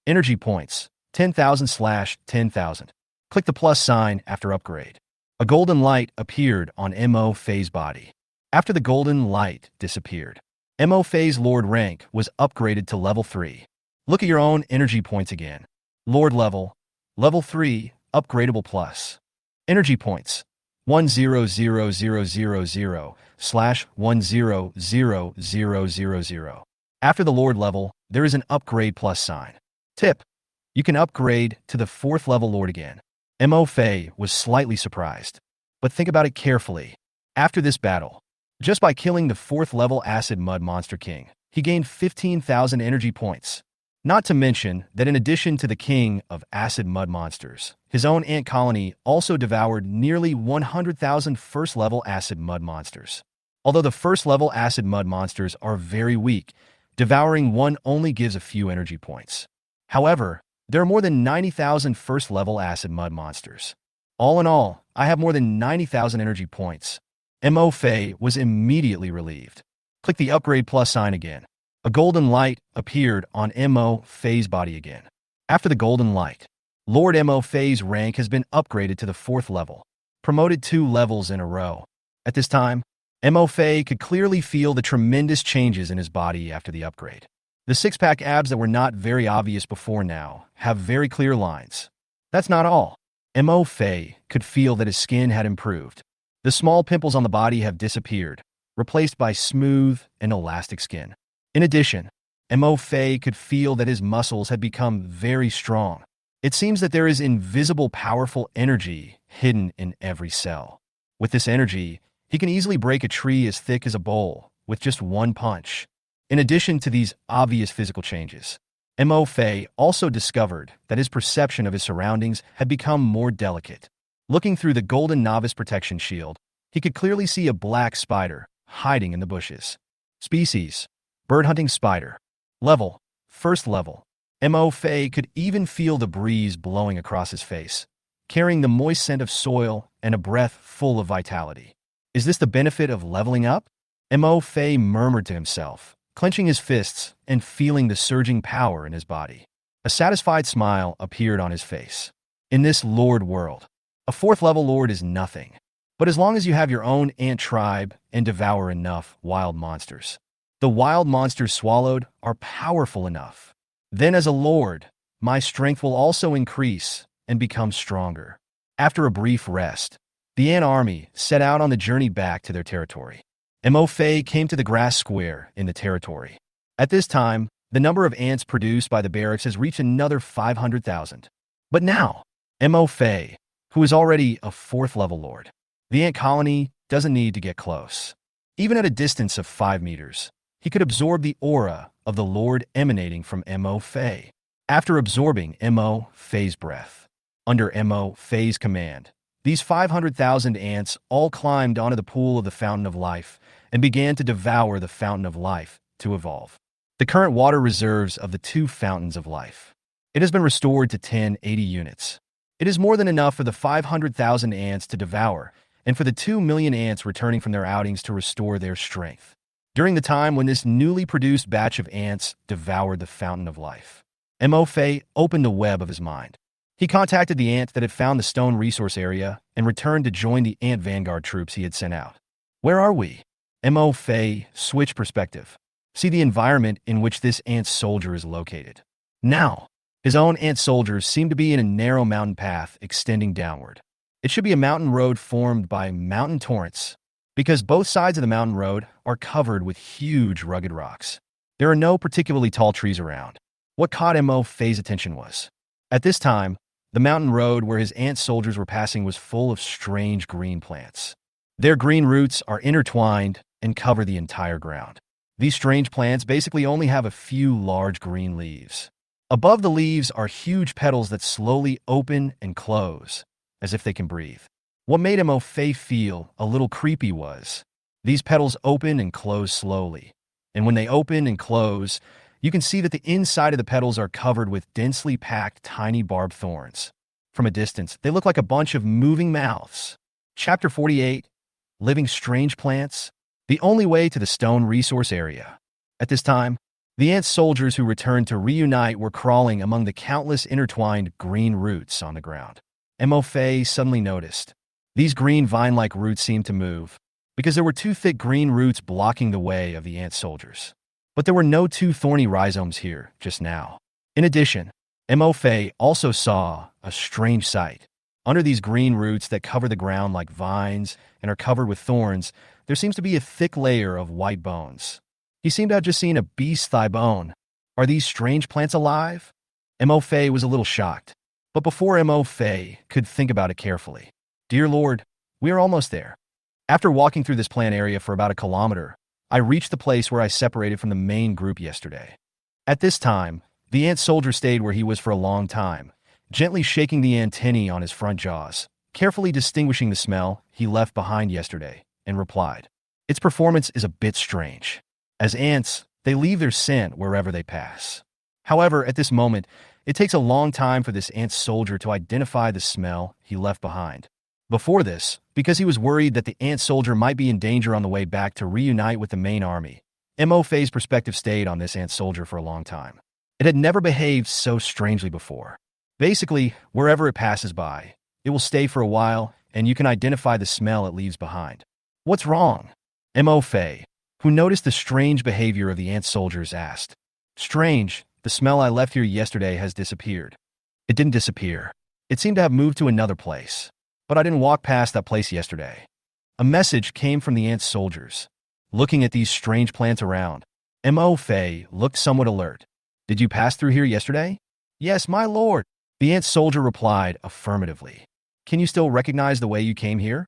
Energy points, 10,000/10,000. Click the plus sign after upgrade. A golden light appeared on Mo Fei's body. After the golden light disappeared, Mo Fei's Lord rank was upgraded to level 3. Look at your own energy points again. Lord level, level 3, upgradable plus. Energy points, 100,000/100,000. After the Lord level, there is an upgrade plus sign. Tip: you can upgrade to the 4th level Lord again. Mo Fei was slightly surprised, but think about it carefully. After this battle, just by killing the 4th level acid mud monster king, he gained 15,000 energy points. Not to mention that in addition to the king of acid mud monsters, his own ant colony also devoured nearly 100,000 1st level acid mud monsters. Although the 1st level acid mud monsters are very weak, devouring one only gives a few energy points. However, there are more than 90,000 1st level acid mud monsters. All in all, I have more than 90,000 energy points. Mo Fei was immediately relieved. Click the upgrade plus sign again. A golden light appeared on Mo Fei's body again. After the golden light, Lord Mo Fei's rank has been upgraded to the 4th level, promoted 2 levels in a row. At this time, Mo Fei could clearly feel the tremendous changes in his body after the upgrade. The 6-pack abs that were not very obvious before now have very clear lines. That's not all. Mo Fei could feel that his skin had improved. The small pimples on the body have disappeared, replaced by smooth and elastic skin. In addition, Mo Fei could feel that his muscles had become very strong. It seems that there is invisible powerful energy hidden in every cell. With this energy, he can easily break a tree as thick as a bowl with just one punch. In addition to these obvious physical changes, Mo Fei also discovered that his perception of his surroundings had become more delicate. Looking through the golden novice protection shield, he could clearly see a black spider hiding in the bushes. Species: bird hunting spider. Level: 1st level. Mo Fei could even feel the breeze blowing across his face. carrying the moist scent of soil and a breath full of vitality. Is this the benefit of leveling up? Mo Fei murmured to himself, clenching his fists and feeling the surging power in his body. A satisfied smile appeared on his face. In this Lord world, a 4th level Lord is nothing. But as long as you have your own ant tribe and devour enough wild monsters, the wild monsters swallowed are powerful enough. Then as a Lord, my strength will also increase and become stronger. After a brief rest, the ant army set out on the journey back to their territory. Mo Fei came to the grass square in the territory. At this time, the number of ants produced by the barracks has reached another 500,000. But now, Mo Fei, who is already a 4th level Lord, the ant colony doesn't need to get close. Even at a distance of 5 meters, he could absorb the aura of the Lord emanating from Mo Fei. After absorbing Mo Fei's breath, under Mo Fei's command, these 500,000 ants all climbed onto the pool of the Fountain of Life and began to devour the Fountain of Life to evolve. The current water reserves of the 2 Fountains of Life. It has been restored to 1080 units. It is more than enough for the 500,000 ants to devour and for the 2 million ants returning from their outings to restore their strength. During the time when this newly produced batch of ants devoured the Fountain of Life, Mo Fei opened the web of his mind. He contacted the ant that had found the stone resource area and returned to join the ant vanguard troops he had sent out. Where are we? Mo Fei switched perspective. See the environment in which this ant soldier is located. Now, his own ant soldiers seem to be in a narrow mountain path extending downward. It should be a mountain road formed by mountain torrents, because both sides of the mountain road are covered with huge rugged rocks. There are no particularly tall trees around. What caught Mo Fei's attention was, at this time, the mountain road where his ant soldiers were passing was full of strange green plants. Their green roots are intertwined and cover the entire ground. These strange plants basically only have a few large green leaves. Above the leaves are huge petals that slowly open and close, as if they can breathe. What made Mo Fei feel a little creepy was, these petals open and close slowly, and when they open and close, you can see that the inside of the petals are covered with densely packed tiny barbed thorns. From a distance, they look like a bunch of moving mouths. Chapter 48, Living Strange Plants, the only way to the stone resource area. At this time, the ant soldiers who returned to reunite were crawling among the countless intertwined green roots on the ground. Mo Fei suddenly noticed. These green vine-like roots seemed to move, because there were 2 thick green roots blocking the way of the ant soldiers. But there were no 2 thorny rhizomes here just now. In addition, Mo Fei also saw a strange sight. Under these green roots that cover the ground like vines and are covered with thorns, there seems to be a thick layer of white bones. He seemed to have just seen a beast's thigh bone. Are these strange plants alive? Mo Fei was a little shocked. But before Mo Fei could think about it carefully, "Dear Lord, we are almost there." After walking through this plant area for about a kilometer, I reached the place where I separated from the main group yesterday. At this time, the ant soldier stayed where he was for a long time, gently shaking the antennae on his front jaws, carefully distinguishing the smell he left behind yesterday, and replied, "Its performance is a bit strange. As ants, they leave their scent wherever they pass. However, at this moment, it takes a long time for this ant soldier to identify the smell he left behind. Before this, because he was worried that the ant soldier might be in danger on the way back to reunite with the main army, Mo Fei's perspective stayed on this ant soldier for a long time. It had never behaved so strangely before. Basically, wherever it passes by, it will stay for a while, and you can identify the smell it leaves behind. What's wrong? Mo Fei, who noticed the strange behavior of the ant soldiers, asked. Strange, the smell I left here yesterday has disappeared. It didn't disappear. It seemed to have moved to another place. But I didn't walk past that place yesterday. A message came from the ant soldiers. Looking at these strange plants around, Mo Fei looked somewhat alert. Did you pass through here yesterday? Yes, my lord. The ant soldier replied affirmatively. Can you still recognize the way you came here?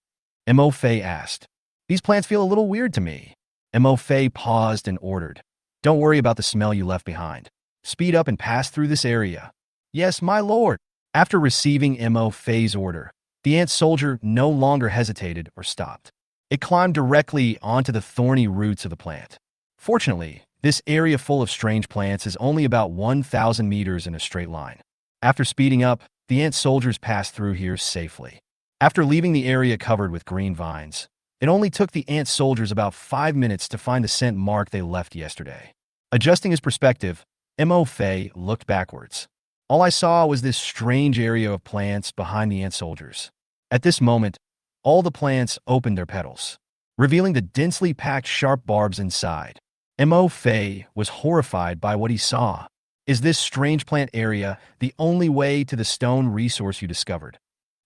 Mo Fei asked. These plants feel a little weird to me. Mo Fei paused and ordered. Don't worry about the smell you left behind. Speed up and pass through this area. Yes, my lord. After receiving Mo Fei's order, the ant soldier no longer hesitated or stopped. It climbed directly onto the thorny roots of the plant. Fortunately, this area full of strange plants is only about 1,000 meters in a straight line. After speeding up, the ant soldiers passed through here safely. After leaving the area covered with green vines, it only took the ant soldiers about 5 minutes to find the scent mark they left yesterday. Adjusting his perspective, Mo Fei looked backwards. All I saw was this strange area of plants behind the ant soldiers. At this moment, all the plants opened their petals, revealing the densely packed sharp barbs inside. Mo Fei was horrified by what he saw. Is this strange plant area the only way to the stone resource you discovered?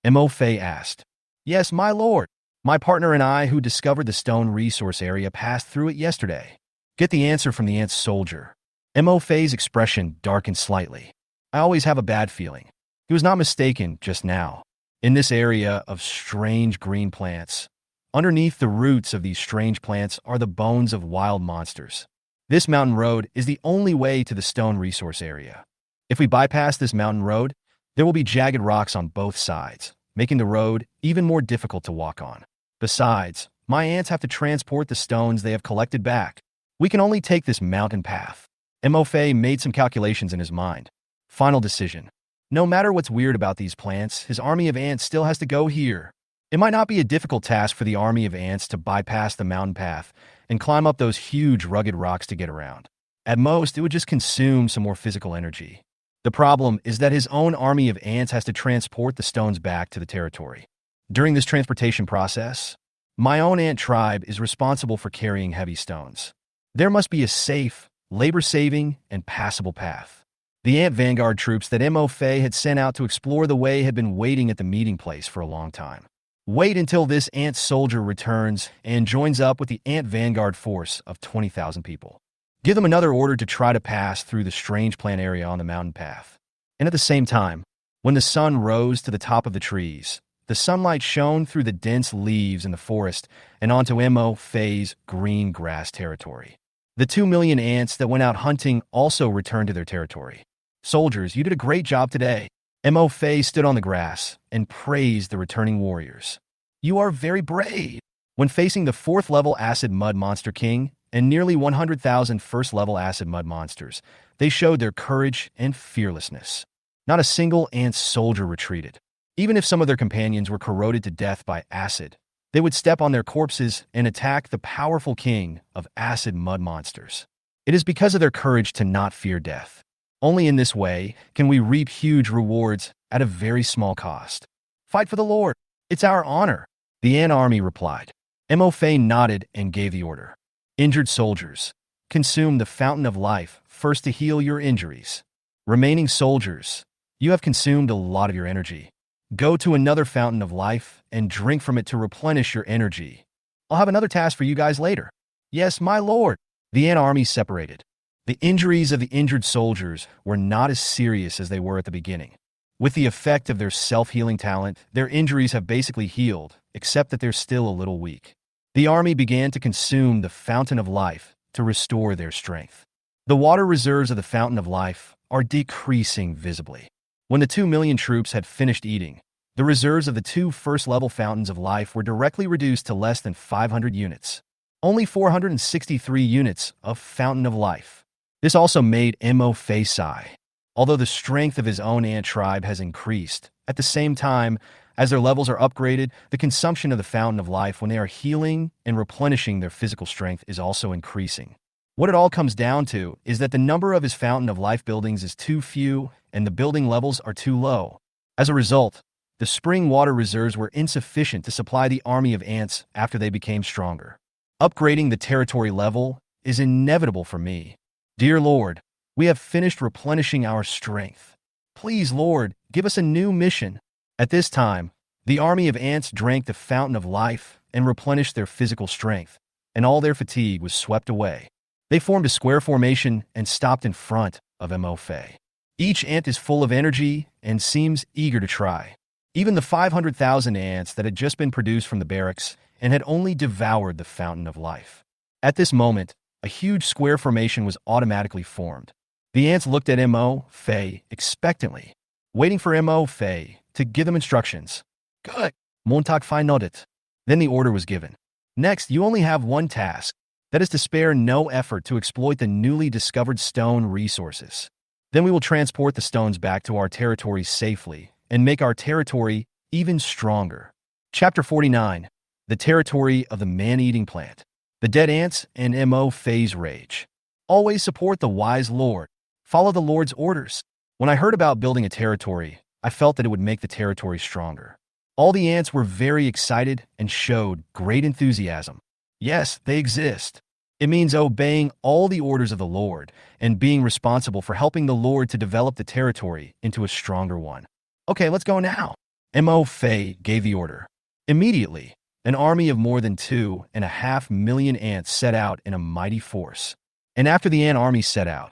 Mo Fei asked. Yes, my lord. My partner and I who discovered the stone resource area passed through it yesterday. Get the answer from the ant soldier. Mo Fei's expression darkened slightly. I always have a bad feeling. He was not mistaken just now. In this area of strange green plants, underneath the roots of these strange plants are the bones of wild monsters. This mountain road is the only way to the stone resource area. If we bypass this mountain road, there will be jagged rocks on both sides, making the road even more difficult to walk on. Besides, my ants have to transport the stones they have collected back. We can only take this mountain path. Mo Fei made some calculations in his mind. Final decision. No matter what's weird about these plants, his army of ants still has to go here. It might not be a difficult task for the army of ants to bypass the mountain path and climb up those huge rugged rocks to get around. At most, it would just consume some more physical energy. The problem is that his own army of ants has to transport the stones back to the territory. During this transportation process, my own ant tribe is responsible for carrying heavy stones. There must be a safe, labor-saving, and passable path. The ant vanguard troops that Mo Fei had sent out to explore the way had been waiting at the meeting place for a long time. Wait until this ant soldier returns and joins up with the ant vanguard force of 20,000 people. Give them another order to try to pass through the strange plant area on the mountain path. And at the same time, when the sun rose to the top of the trees, the sunlight shone through the dense leaves in the forest and onto Mo Fei's green grass territory. The 2 million ants that went out hunting also returned to their territory. Soldiers, you did a great job today. Mo Fei stood on the grass and praised the returning warriors. You are very brave. When facing the 4th level Acid Mud Monster King and nearly 100,000 first level Acid Mud Monsters, they showed their courage and fearlessness. Not a single ant soldier retreated. Even if some of their companions were corroded to death by acid, they would step on their corpses and attack the powerful king of Acid Mud Monsters. It is because of their courage to not fear death. Only in this way can we reap huge rewards at a very small cost. Fight for the Lord. It's our honor. The ant army replied. Mo Fei nodded and gave the order. Injured soldiers, consume the fountain of life first to heal your injuries. Remaining soldiers, you have consumed a lot of your energy. Go to another fountain of life and drink from it to replenish your energy. I'll have another task for you guys later. Yes, my lord. The ant army separated. The injuries of the injured soldiers were not as serious as they were at the beginning. With the effect of their self-healing talent, their injuries have basically healed, except that they're still a little weak. The army began to consume the fountain of life to restore their strength. The water reserves of the fountain of life are decreasing visibly. When the 2 million troops had finished eating, the reserves of the 2 first-level fountains of life were directly reduced to less than 500 units. Only 463 units of fountain of life. This also made Mo Fei sigh. Although the strength of his own ant tribe has increased, at the same time, as their levels are upgraded, the consumption of the fountain of life when they are healing and replenishing their physical strength is also increasing. What it all comes down to is that the number of his fountain of life buildings is too few and the building levels are too low. As a result, the spring water reserves were insufficient to supply the army of ants after they became stronger. Upgrading the territory level is inevitable for me. Dear Lord, we have finished replenishing our strength. Please, Lord, give us a new mission. At this time, the army of ants drank the fountain of life and replenished their physical strength, and all their fatigue was swept away. They formed a square formation and stopped in front of Mo Fei. Each ant is full of energy and seems eager to try. Even the 500,000 ants that had just been produced from the barracks and had only devoured the fountain of life. At this moment, a huge square formation was automatically formed. The ants looked at Mo Fei expectantly, waiting for Mo Fei to give them instructions. Good. Montag Fei nodded. Then the order was given. Next, you only have one task. That is to spare no effort to exploit the newly discovered stone resources. Then we will transport the stones back to our territory safely and make our territory even stronger. Chapter 49. The Territory of the Man-Eating Plant. The Dead Ants and MO Phase Rage. Always support the wise Lord. Follow the Lord's orders. When I heard about building a territory, I felt that it would make the territory stronger. All the ants were very excited and showed great enthusiasm. Yes, they exist. It means obeying all the orders of the Lord and being responsible for helping the Lord to develop the territory into a stronger one. Okay, let's go now. Mo Fei gave the order. Immediately, an army of more than 2.5 million ants set out in a mighty force. And after the ant army set out,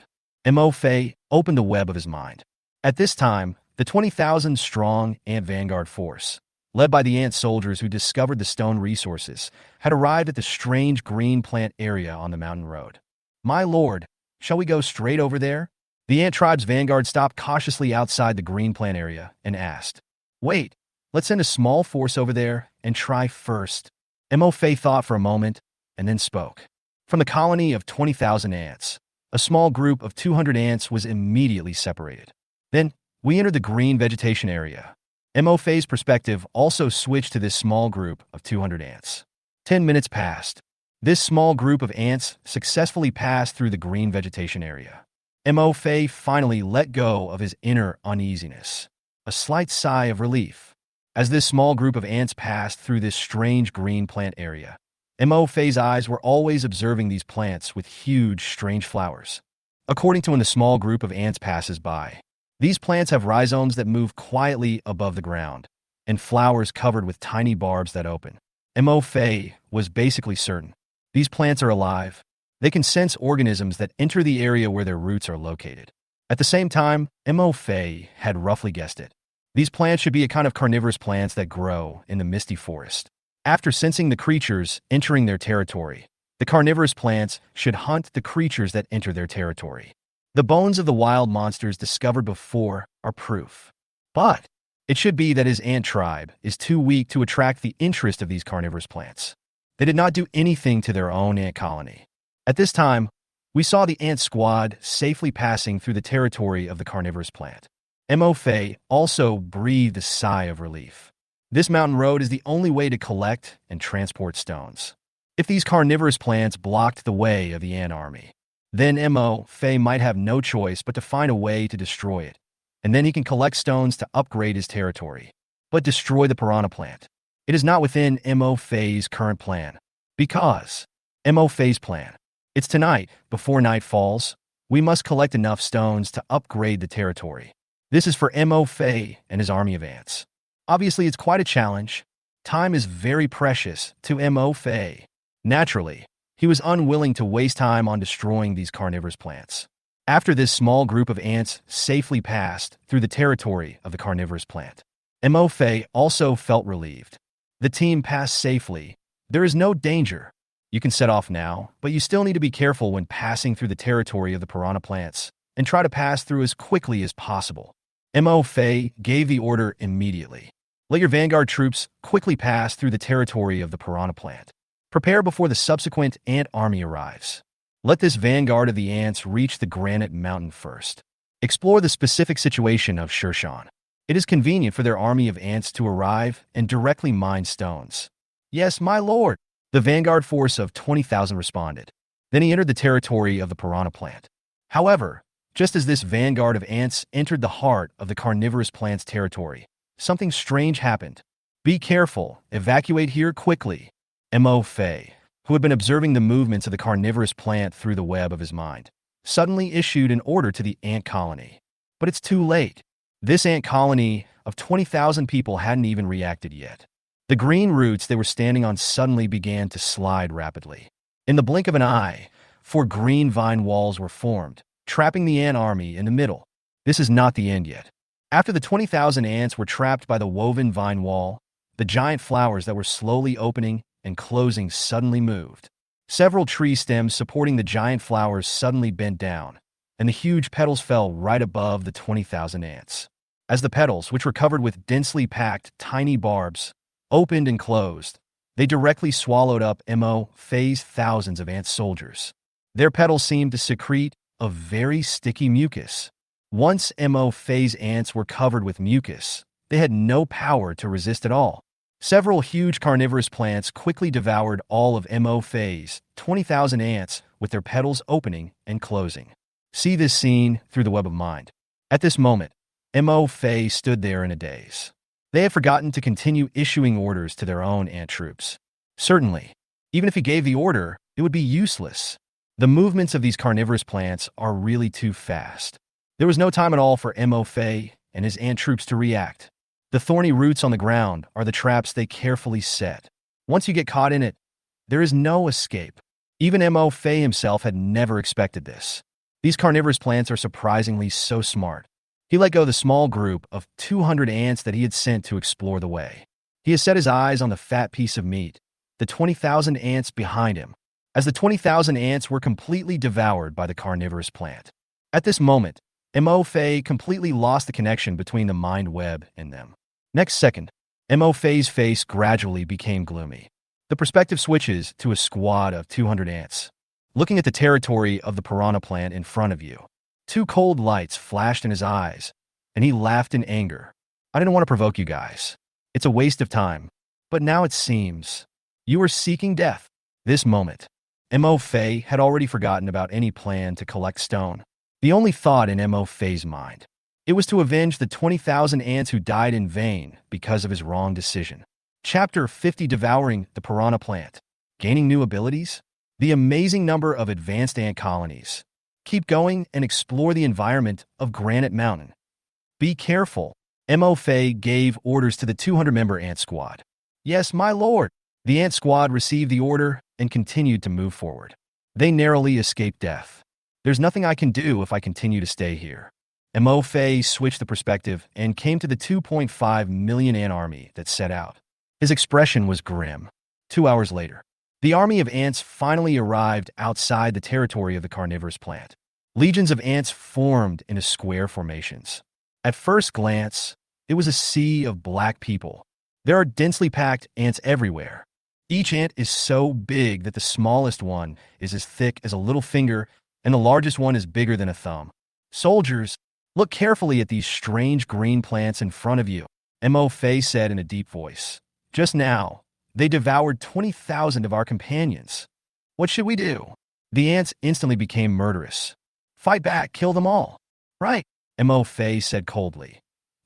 Mo Fei opened the web of his mind. At this time, the 20,000-strong ant vanguard force, led by the ant soldiers who discovered the stone resources, had arrived at the strange green plant area on the mountain road. My lord, shall we go straight over there? The ant tribe's vanguard stopped cautiously outside the green plant area and asked, Wait, let's send a small force over there and try first. Mo Fei thought for a moment and then spoke. From the colony of 20,000 ants, a small group of 200 ants was immediately separated. Then, we entered the green vegetation area. Mo Fei's perspective also switched to this small group of 200 ants. 10 minutes passed. This small group of ants successfully passed through the green vegetation area. Mo Fei finally let go of his inner uneasiness. A slight sigh of relief. As this small group of ants passed through this strange green plant area, Mo Fei's eyes were always observing these plants with huge, strange flowers. According to when the small group of ants passes by, these plants have rhizomes that move quietly above the ground, and flowers covered with tiny barbs that open. Mo Fei was basically certain. These plants are alive. They can sense organisms that enter the area where their roots are located. At the same time, Mo Fei had roughly guessed it. These plants should be a kind of carnivorous plants that grow in the misty forest. After sensing the creatures entering their territory, the carnivorous plants should hunt the creatures that enter their territory. The bones of the wild monsters discovered before are proof. But it should be that his ant tribe is too weak to attract the interest of these carnivorous plants. They did not do anything to their own ant colony. At this time, we saw the ant squad safely passing through the territory of the carnivorous plant. Mo Fei also breathed a sigh of relief. This mountain road is the only way to collect and transport stones. If these carnivorous plants blocked the way of the ant army, then Mo Fei might have no choice but to find a way to destroy it, and then he can collect stones to upgrade his territory. But destroy the piranha plant. It is not within Mo Fei's current plan. Because Mo Fei's plan. It's tonight, before night falls, we must collect enough stones to upgrade the territory. This is for Mo Fei and his army of ants. Obviously, it's quite a challenge. Time is very precious to Mo Fei. Naturally, he was unwilling to waste time on destroying these carnivorous plants. After this small group of ants safely passed through the territory of the carnivorous plant, Mo Fei also felt relieved. The team passed safely. There is no danger. You can set off now, but you still need to be careful when passing through the territory of the piranha plants, and try to pass through as quickly as possible. Mo Fei gave the order immediately. Let your vanguard troops quickly pass through the territory of the piranha plant. Prepare before the subsequent ant army arrives. Let this vanguard of the ants reach the granite mountain first. Explore the specific situation of Shirshan. It is convenient for their army of ants to arrive and directly mine stones. Yes, my lord, the vanguard force of 20,000 responded. Then he entered the territory of the piranha plant. However, just as this vanguard of ants entered the heart of the carnivorous plant's territory, something strange happened. Be careful, evacuate here quickly. Mo Fei, who had been observing the movements of the carnivorous plant through the web of his mind, suddenly issued an order to the ant colony. But it's too late. This ant colony of 20,000 people hadn't even reacted yet. The green roots they were standing on suddenly began to slide rapidly. In the blink of an eye, 4 green vine walls were formed, trapping the ant army in the middle. This is not the end yet. After the 20,000 ants were trapped by the woven vine wall, the giant flowers that were slowly opening and closing suddenly moved. Several tree stems supporting the giant flowers suddenly bent down, and the huge petals fell right above the 20,000 ants. As the petals, which were covered with densely packed tiny barbs, opened and closed, they directly swallowed up Mo Fei's thousands of ant soldiers. Their petals seemed to secrete a very sticky mucus. Once Mo Fei's ants were covered with mucus, They had no power to resist at all. Several huge carnivorous plants quickly devoured all of Mo Fei's 20,000 ants with their petals opening and closing. See this scene through the web of mind. At this moment, Mo Fei stood there in a daze. They had forgotten to continue issuing orders to their own ant troops. Certainly, even if he gave the order, it would be useless. The movements of these carnivorous plants are really too fast. There was no time at all for Mo Fei and his ant troops to react. The thorny roots on the ground are the traps they carefully set. Once you get caught in it, there is no escape. Even Mo Fei himself had never expected this. These carnivorous plants are surprisingly so smart. He let go the small group of 200 ants that he had sent to explore the way. He has set his eyes on the fat piece of meat, the 20,000 ants behind him, as the 20,000 ants were completely devoured by the carnivorous plant. At this moment, Mo Fei completely lost the connection between the mind web and them. Next second, Mo Fei's face gradually became gloomy. The perspective switches to a squad of 200 ants, looking at the territory of the piranha plant in front of you. Two cold lights flashed in his eyes, and he laughed in anger. I didn't want to provoke you guys. It's a waste of time. But now it seems you are seeking death. This moment, Mo Fei had already forgotten about any plan to collect stone. The only thought in Mo Fei's mind, it was to avenge the 20,000 ants who died in vain because of his wrong decision. Chapter 50: Devouring the Piranha Plant. Gaining new abilities? The amazing number of advanced ant colonies. Keep going and explore the environment of Granite Mountain. Be careful. Mo Fei gave orders to the 200-member ant squad. Yes, my lord. The ant squad received the order and continued to move forward. They narrowly escaped death. There's nothing I can do if I continue to stay here. Mo Fei switched the perspective and came to the 2.5 million ant army that set out. His expression was grim. 2 hours later, the army of ants finally arrived outside the territory of the carnivorous plant. Legions of ants formed into square formations. At first glance, it was a sea of black people. There are densely packed ants everywhere. Each ant is so big that the smallest one is as thick as a little finger and the largest one is bigger than a thumb. Soldiers, look carefully at these strange green plants in front of you, Mo Fei said in a deep voice. Just now, they devoured 20,000 of our companions. What should we do? The ants instantly became murderous. Fight back, kill them all. Right, Mo Fei said coldly.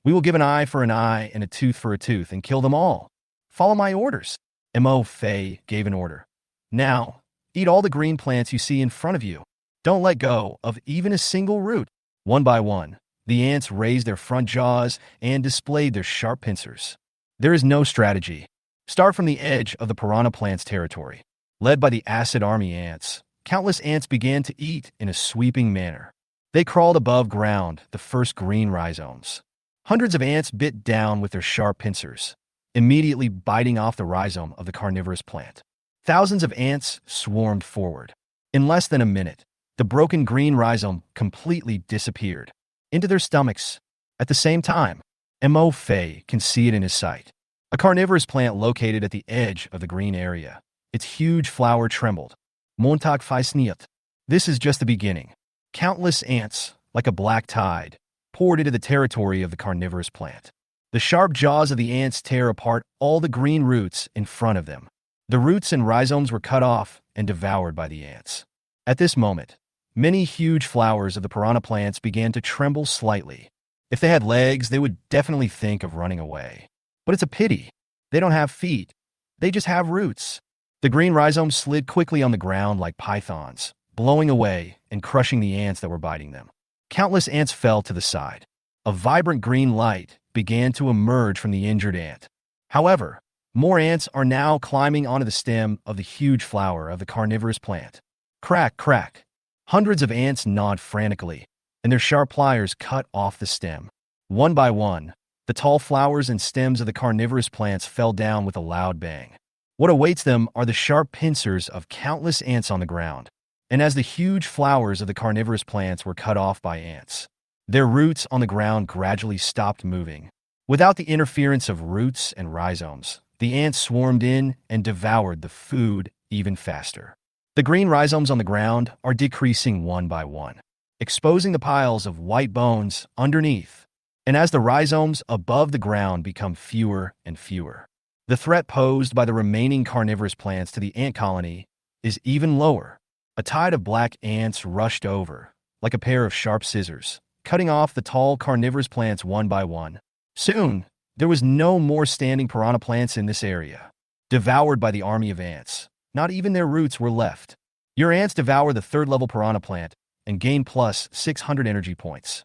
We will give an eye for an eye and a tooth for a tooth and kill them all. Follow my orders. Mo Fei gave an order. Now, eat all the green plants you see in front of you. Don't let go of even a single root. One by one, the ants raised their front jaws and displayed their sharp pincers. There is no strategy. Start from the edge of the piranha plant's territory. Led by the acid army ants, countless ants began to eat in a sweeping manner. They crawled above ground, the first green rhizomes. Hundreds of ants bit down with their sharp pincers, immediately biting off the rhizome of the carnivorous plant. Thousands of ants swarmed forward. In less than a minute, the broken green rhizome completely disappeared into their stomachs. At the same time, Mo Fei can see it in his sight. A carnivorous plant located at the edge of the green area. Its huge flower trembled. Montag Feisniet. This is just the beginning. Countless ants, like a black tide, poured into the territory of the carnivorous plant. The sharp jaws of the ants tear apart all the green roots in front of them. The roots and rhizomes were cut off and devoured by the ants. At this moment, many huge flowers of the piranha plants began to tremble slightly. If they had legs, they would definitely think of running away. But it's a pity. They don't have feet. They just have roots. The green rhizomes slid quickly on the ground like pythons, blowing away and crushing the ants that were biting them. Countless ants fell to the side. A vibrant green light began to emerge from the injured ant. However, more ants are now climbing onto the stem of the huge flower of the carnivorous plant. Crack, crack. Hundreds of ants gnawed frantically, and their sharp pliers cut off the stem. One by one, the tall flowers and stems of the carnivorous plants fell down with a loud bang. What awaits them are the sharp pincers of countless ants on the ground. And as the huge flowers of the carnivorous plants were cut off by ants, their roots on the ground gradually stopped moving. Without the interference of roots and rhizomes, the ants swarmed in and devoured the food even faster. The green rhizomes on the ground are decreasing one by one, exposing the piles of white bones underneath. And as the rhizomes above the ground become fewer and fewer, the threat posed by the remaining carnivorous plants to the ant colony is even lower. A tide of black ants rushed over, like a pair of sharp scissors, cutting off the tall carnivorous plants one by one. Soon, there was no more standing piranha plants in this area, devoured by the army of ants. Not even their roots were left. Your ants devour the third-level piranha plant and gain plus 600 energy points.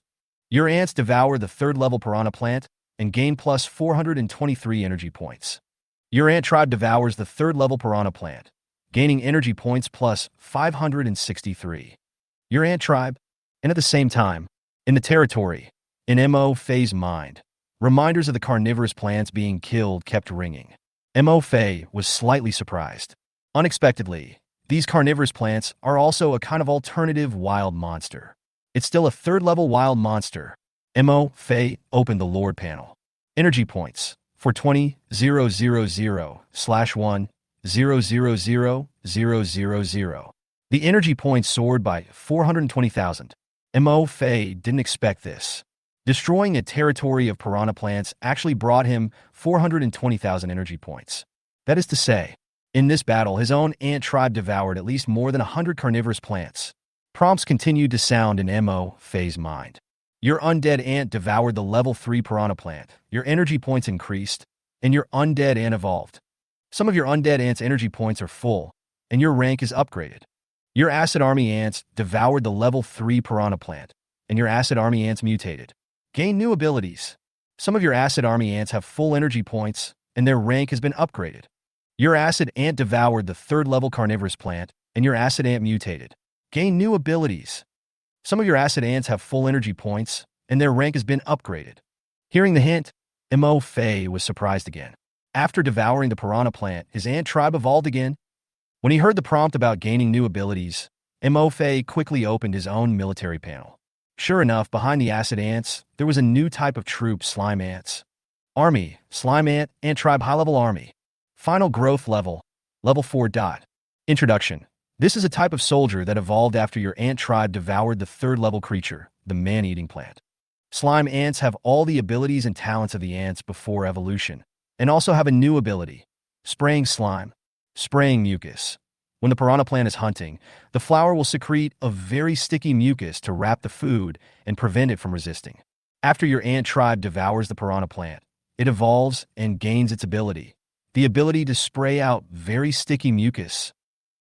Your ants devour the third-level piranha plant and gain plus 423 energy points. Your ant tribe devours the third-level piranha plant, gaining energy points plus 563. Your ant tribe, and at the same time, in the territory, in Mo Fei's mind, reminders of the carnivorous plants being killed kept ringing. Mo Fei was slightly surprised. Unexpectedly, these carnivorous plants are also a kind of alternative wild monster. It's still a third-level wild monster. Mo Fei opened the Lord panel. Energy points for 20,000/1,000,000. The energy points soared by 420,000. Mo Fei didn't expect this. Destroying a territory of piranha plants actually brought him 420,000 energy points. That is to say, in this battle, his own ant tribe devoured at least more than 100 carnivorous plants. Prompts continued to sound in Mo Fei's mind. Your undead ant devoured the level 3 piranha plant. Your energy points increased, and your undead ant evolved. Some of your undead ant's energy points are full, and your rank is upgraded. Your acid army ants devoured the level 3 piranha plant, and your acid army ants mutated. Gain new abilities. Some of your acid army ants have full energy points, and their rank has been upgraded. Your acid ant devoured the third-level carnivorous plant, and your acid ant mutated. Gain new abilities. Some of your acid ants have full energy points, and their rank has been upgraded. Hearing the hint, Mo Fei was surprised again. After devouring the piranha plant, his ant tribe evolved again. When he heard the prompt about gaining new abilities, Mo Fei quickly opened his own military panel. Sure enough, behind the acid ants, there was a new type of troop, slime ants. Army, slime ant tribe high-level army. Final growth level, level 4. Introduction. This is a type of soldier that evolved after your ant tribe devoured the third-level creature, the man-eating plant. Slime ants have all the abilities and talents of the ants before evolution, and also have a new ability, spraying slime, spraying mucus. When the piranha plant is hunting, the flower will secrete a very sticky mucus to wrap the food and prevent it from resisting. After your ant tribe devours the piranha plant, it evolves and gains its ability, the ability to spray out very sticky mucus.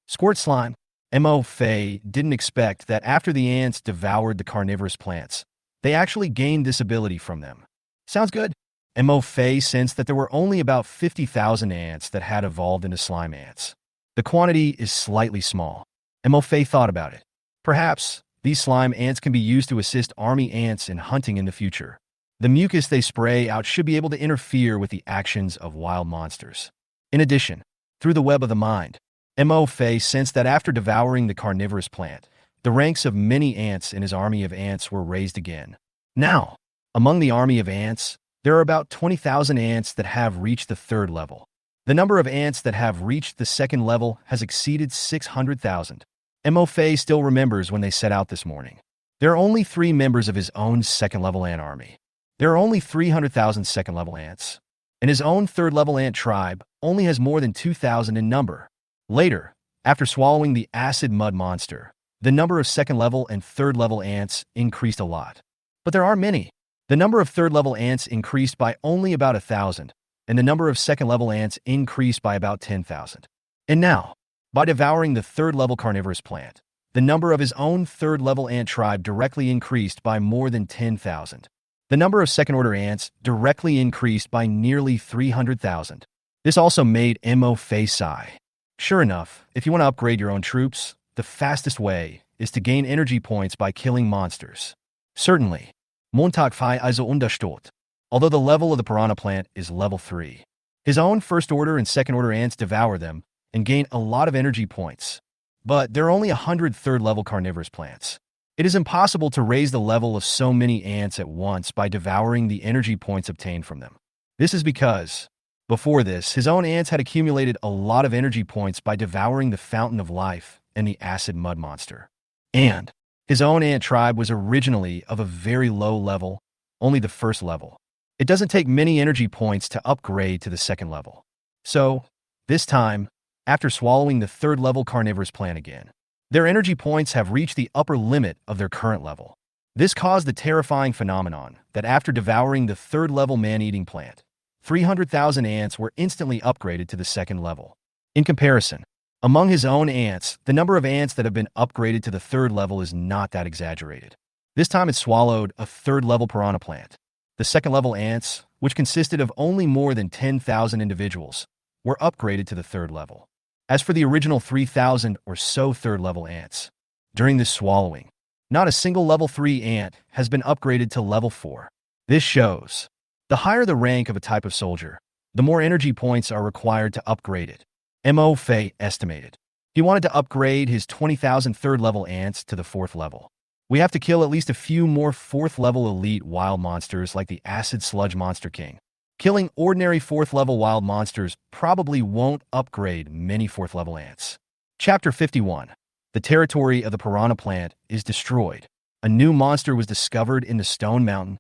Squirt slime. Mo Fei didn't expect that after the ants devoured the carnivorous plants, they actually gained this ability from them. Sounds good. Mo Fei sensed that there were only about 50,000 ants that had evolved into slime ants. The quantity is slightly small. Mo Fei thought about it. Perhaps these slime ants can be used to assist army ants in hunting in the future. The mucus they spray out should be able to interfere with the actions of wild monsters. In addition, through the web of the mind, Mo Fei sensed that after devouring the carnivorous plant, the ranks of many ants in his army of ants were raised again. Now, among the army of ants, there are about 20,000 ants that have reached the third level. The number of ants that have reached the second level has exceeded 600,000. Mo Fei still remembers when they set out this morning. There are only 3 members of his own second-level ant army. There are only 300,000 second-level ants, and his own third-level ant tribe only has more than 2,000 in number. Later, after swallowing the acid mud monster, the number of second-level and third-level ants increased a lot. But there are many. The number of third-level ants increased by only about 1,000, and the number of second-level ants increased by about 10,000. And now, by devouring the third-level carnivorous plant, the number of his own third-level ant tribe directly increased by more than 10,000. The number of second-order ants directly increased by nearly 300,000. This also made Mo Fei sigh. Sure enough, if you want to upgrade your own troops, the fastest way is to gain energy points by killing monsters. Certainly, Montag Fei also unterstützt. Although the level of the piranha plant is level 3. His own first-order and second-order ants devour them and gain a lot of energy points. But there are only 100 third-level carnivorous plants. It is impossible to raise the level of so many ants at once by devouring the energy points obtained from them. This is because, before this, his own ants had accumulated a lot of energy points by devouring the Fountain of Life and the Acid Mud Monster. And his own ant tribe was originally of a very low level, only the first level. It doesn't take many energy points to upgrade to the second level. So, this time, after swallowing the third level carnivorous plant again, their energy points have reached the upper limit of their current level. This caused the terrifying phenomenon that after devouring the third level man-eating plant, 300,000 ants were instantly upgraded to the second level. In comparison, among his own ants, the number of ants that have been upgraded to the third level is not that exaggerated. This time it swallowed a third level piranha plant. The second level ants, which consisted of only more than 10,000 individuals, were upgraded to the third level. As for the original 3,000 or so third level ants, during this swallowing, not a single level 3 ant has been upgraded to level 4. This shows, the higher the rank of a type of soldier, the more energy points are required to upgrade it. Mo Fei estimated. He wanted to upgrade his 20,000 third level ants to the 4th level. We have to kill at least a few more 4th level elite wild monsters like the Acid Sludge Monster King. Killing ordinary 4th level wild monsters probably won't upgrade many 4th level ants. Chapter 51. The territory of the piranha plant is destroyed. A new monster was discovered in the Stone Mountain.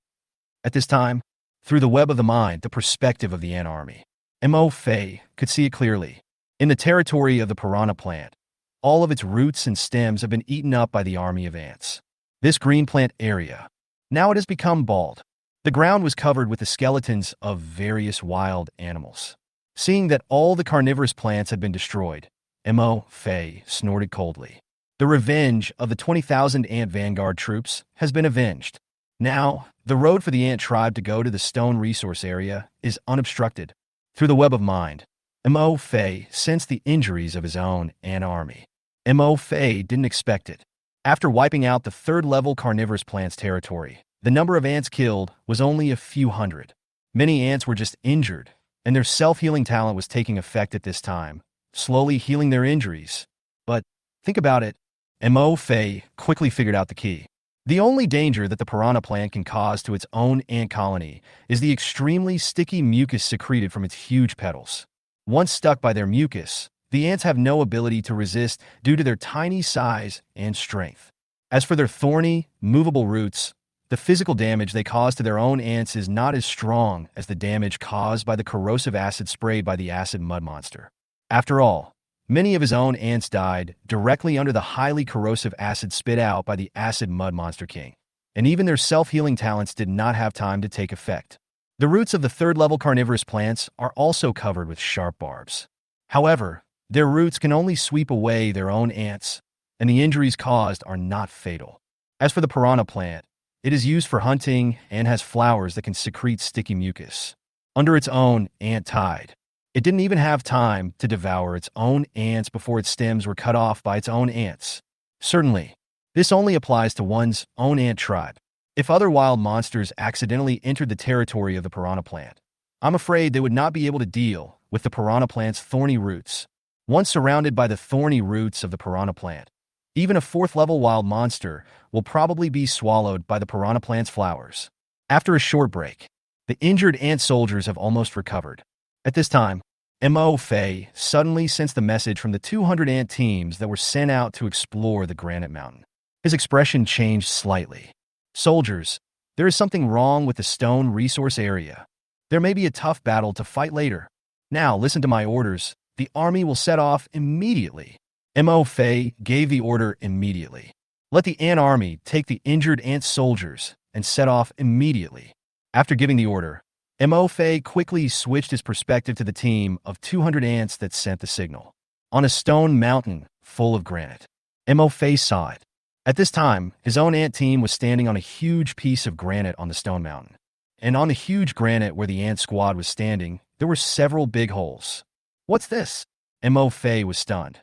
At this time, through the web of the mind, the perspective of the ant army, Mo Fei could see it clearly. In the territory of the piranha plant, all of its roots and stems have been eaten up by the army of ants. This green plant area, now it has become bald. The ground was covered with the skeletons of various wild animals. Seeing that all the carnivorous plants had been destroyed, Mo Fei snorted coldly. The revenge of the 20,000 ant vanguard troops has been avenged. Now, the road for the ant tribe to go to the stone resource area is unobstructed. Through the web of mind, Mo Fei sensed the injuries of his own ant army. Mo Fei didn't expect it. After wiping out the third-level carnivorous plant's territory, the number of ants killed was only a few hundred. Many ants were just injured, and their self-healing talent was taking effect at this time, slowly healing their injuries. But think about it. Mo Fei quickly figured out the key. The only danger that the piranha plant can cause to its own ant colony is the extremely sticky mucus secreted from its huge petals. Once stuck by their mucus, the ants have no ability to resist due to their tiny size and strength. As for their thorny, movable roots, the physical damage they cause to their own ants is not as strong as the damage caused by the corrosive acid sprayed by the acid mud monster. After all, many of his own ants died directly under the highly corrosive acid spit out by the acid mud monster king, and even their self-healing talents did not have time to take effect. The roots of the third-level carnivorous plants are also covered with sharp barbs. However, their roots can only sweep away their own ants, and the injuries caused are not fatal. As for the piranha plant, it is used for hunting and has flowers that can secrete sticky mucus. Under its own ant tide, it didn't even have time to devour its own ants before its stems were cut off by its own ants. Certainly, this only applies to one's own ant tribe. If other wild monsters accidentally entered the territory of the piranha plant, I'm afraid they would not be able to deal with the piranha plant's thorny roots. Once surrounded by the thorny roots of the piranha plant, even a 4th-level wild monster will probably be swallowed by the piranha plant's flowers. After a short break, the injured ant soldiers have almost recovered. At this time, Mo Fei suddenly sensed the message from the 200 ant teams that were sent out to explore the Granite Mountain. His expression changed slightly. Soldiers, there is something wrong with the stone resource area. There may be a tough battle to fight later. Now listen to my orders. The army will set off immediately. Mo Fei gave the order immediately. Let the ant army take the injured ant soldiers and set off immediately. After giving the order, Mo Fei quickly switched his perspective to the team of 200 ants that sent the signal. On a stone mountain full of granite, Mo Fei saw it. At this time, his own ant team was standing on a huge piece of granite on the stone mountain. And on the huge granite where the ant squad was standing, there were several big holes. What's this? Mo Fei was stunned.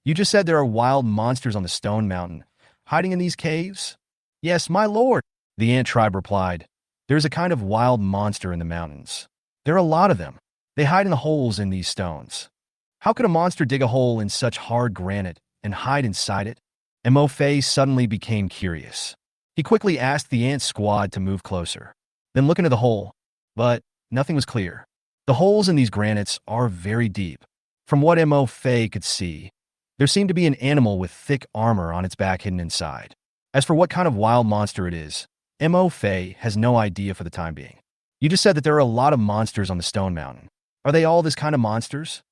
You just said there are wild monsters on the stone mountain, hiding in these caves? Yes, my lord, the ant tribe replied. There's a kind of wild monster in the mountains. There are a lot of them. They hide in the holes in these stones. How could a monster dig a hole in such hard granite and hide inside it? Mo Fei suddenly became curious. He quickly asked the ant squad to move closer, then look into the hole, but nothing was clear. The holes in these granites are very deep. From what Mo Fei could see, there seemed to be an animal with thick armor on its back hidden inside. As for what kind of wild monster it is, Mo Fei has no idea for the time being. You just said that there are a lot of monsters on the stone mountain. Are they all this kind of monsters?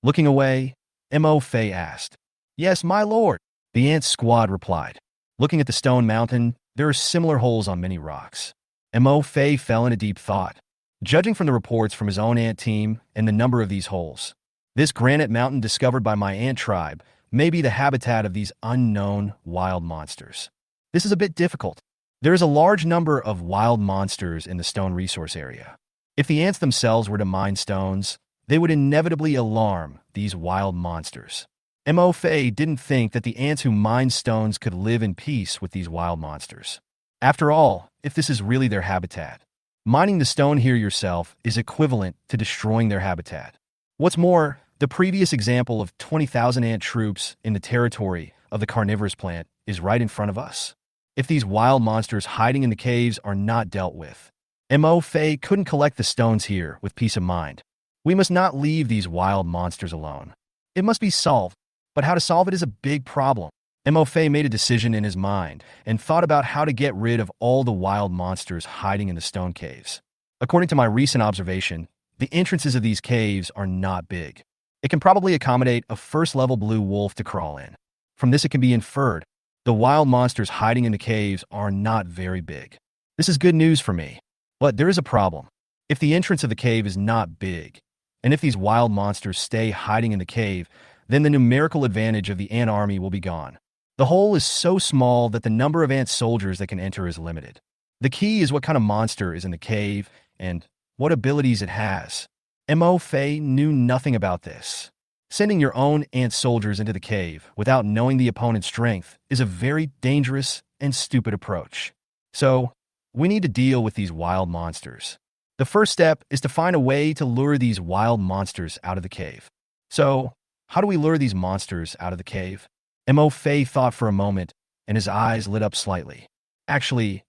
Looking away, Mo Fei asked. Yes, my lord, the ant squad replied. Looking at the stone mountain, there are similar holes on many rocks. Mo Fei fell into deep thought. Judging from the reports from his own ant team and the number of these holes, this granite mountain discovered by my ant tribe may be the habitat of these unknown wild monsters. This is a bit difficult. There is a large number of wild monsters in the stone resource area. If the ants themselves were to mine stones, they would inevitably alarm these wild monsters. Mo Fei didn't think that the ants who mined stones could live in peace with these wild monsters. After all, if this is really their habitat, mining the stone here yourself is equivalent to destroying their habitat. What's more, the previous example of 20,000 ant troops in the territory of the carnivorous plant is right in front of us. If these wild monsters hiding in the caves are not dealt with, Mo Fei couldn't collect the stones here with peace of mind. We must not leave these wild monsters alone. It must be solved, but how to solve it is a big problem. Mo Fei made a decision in his mind and thought about how to get rid of all the wild monsters hiding in the stone caves. According to my recent observation, the entrances of these caves are not big. It can probably accommodate a first-level blue wolf to crawl in. From this it can be inferred, the wild monsters hiding in the caves are not very big. This is good news for me. But there is a problem. If the entrance of the cave is not big, and if these wild monsters stay hiding in the cave, then the numerical advantage of the ant army will be gone. The hole is so small that the number of ant soldiers that can enter is limited. The key is what kind of monster is in the cave and what abilities it has. Mo Fei knew nothing about this. Sending your own ant soldiers into the cave without knowing the opponent's strength is a very dangerous and stupid approach. So, we need to deal with these wild monsters. The first step is to find a way to lure these wild monsters out of the cave. So, how do we lure these monsters out of the cave? Mo Fei thought for a moment, and his eyes lit up slightly. Actually,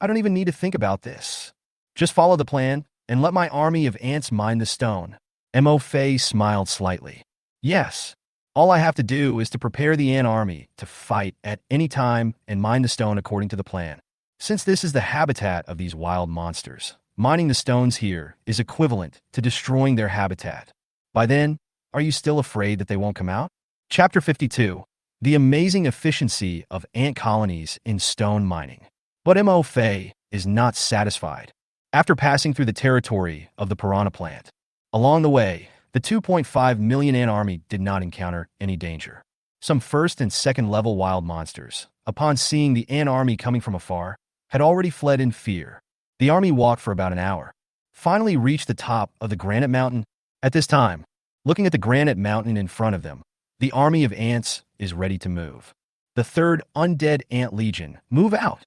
I don't even need to think about this. Just follow the plan, and let my army of ants mine the stone. Mo Fei smiled slightly. Yes, all I have to do is to prepare the ant army to fight at any time and mine the stone according to the plan. Since this is the habitat of these wild monsters, mining the stones here is equivalent to destroying their habitat. By then, are you still afraid that they won't come out? Chapter 52. The amazing efficiency of ant colonies in stone mining. But Mo Fei is not satisfied. After passing through the territory of the piranha plant, along the way, the 2.5 million ant army did not encounter any danger. Some first and second level wild monsters, upon seeing the ant army coming from afar, had already fled in fear. The army walked for about an hour, finally reached the top of the granite mountain. At this time, looking at the granite mountain in front of them, the army of ants is ready to move. The third undead ant legion, move out.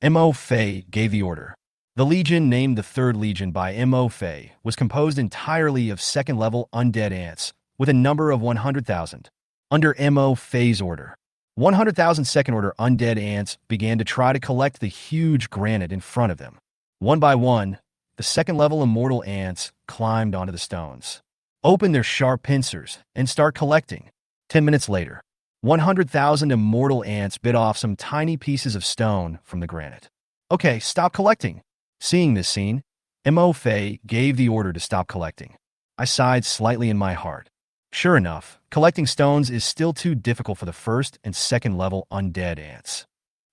Mo Fei gave the order. The legion, named the Third Legion by Mo Fei, was composed entirely of second-level undead ants, with a number of 100,000. Under Mo Fei's order, 100,000 second-order undead ants began to try to collect the huge granite in front of them. One by one, the second-level immortal ants climbed onto the stones, opened their sharp pincers, and start collecting. 10 minutes later, 100,000 immortal ants bit off some tiny pieces of stone from the granite. Okay, stop collecting. Seeing this scene, Mo Fei gave the order to stop collecting. I sighed slightly in my heart. Sure enough, collecting stones is still too difficult for the first and second level undead ants.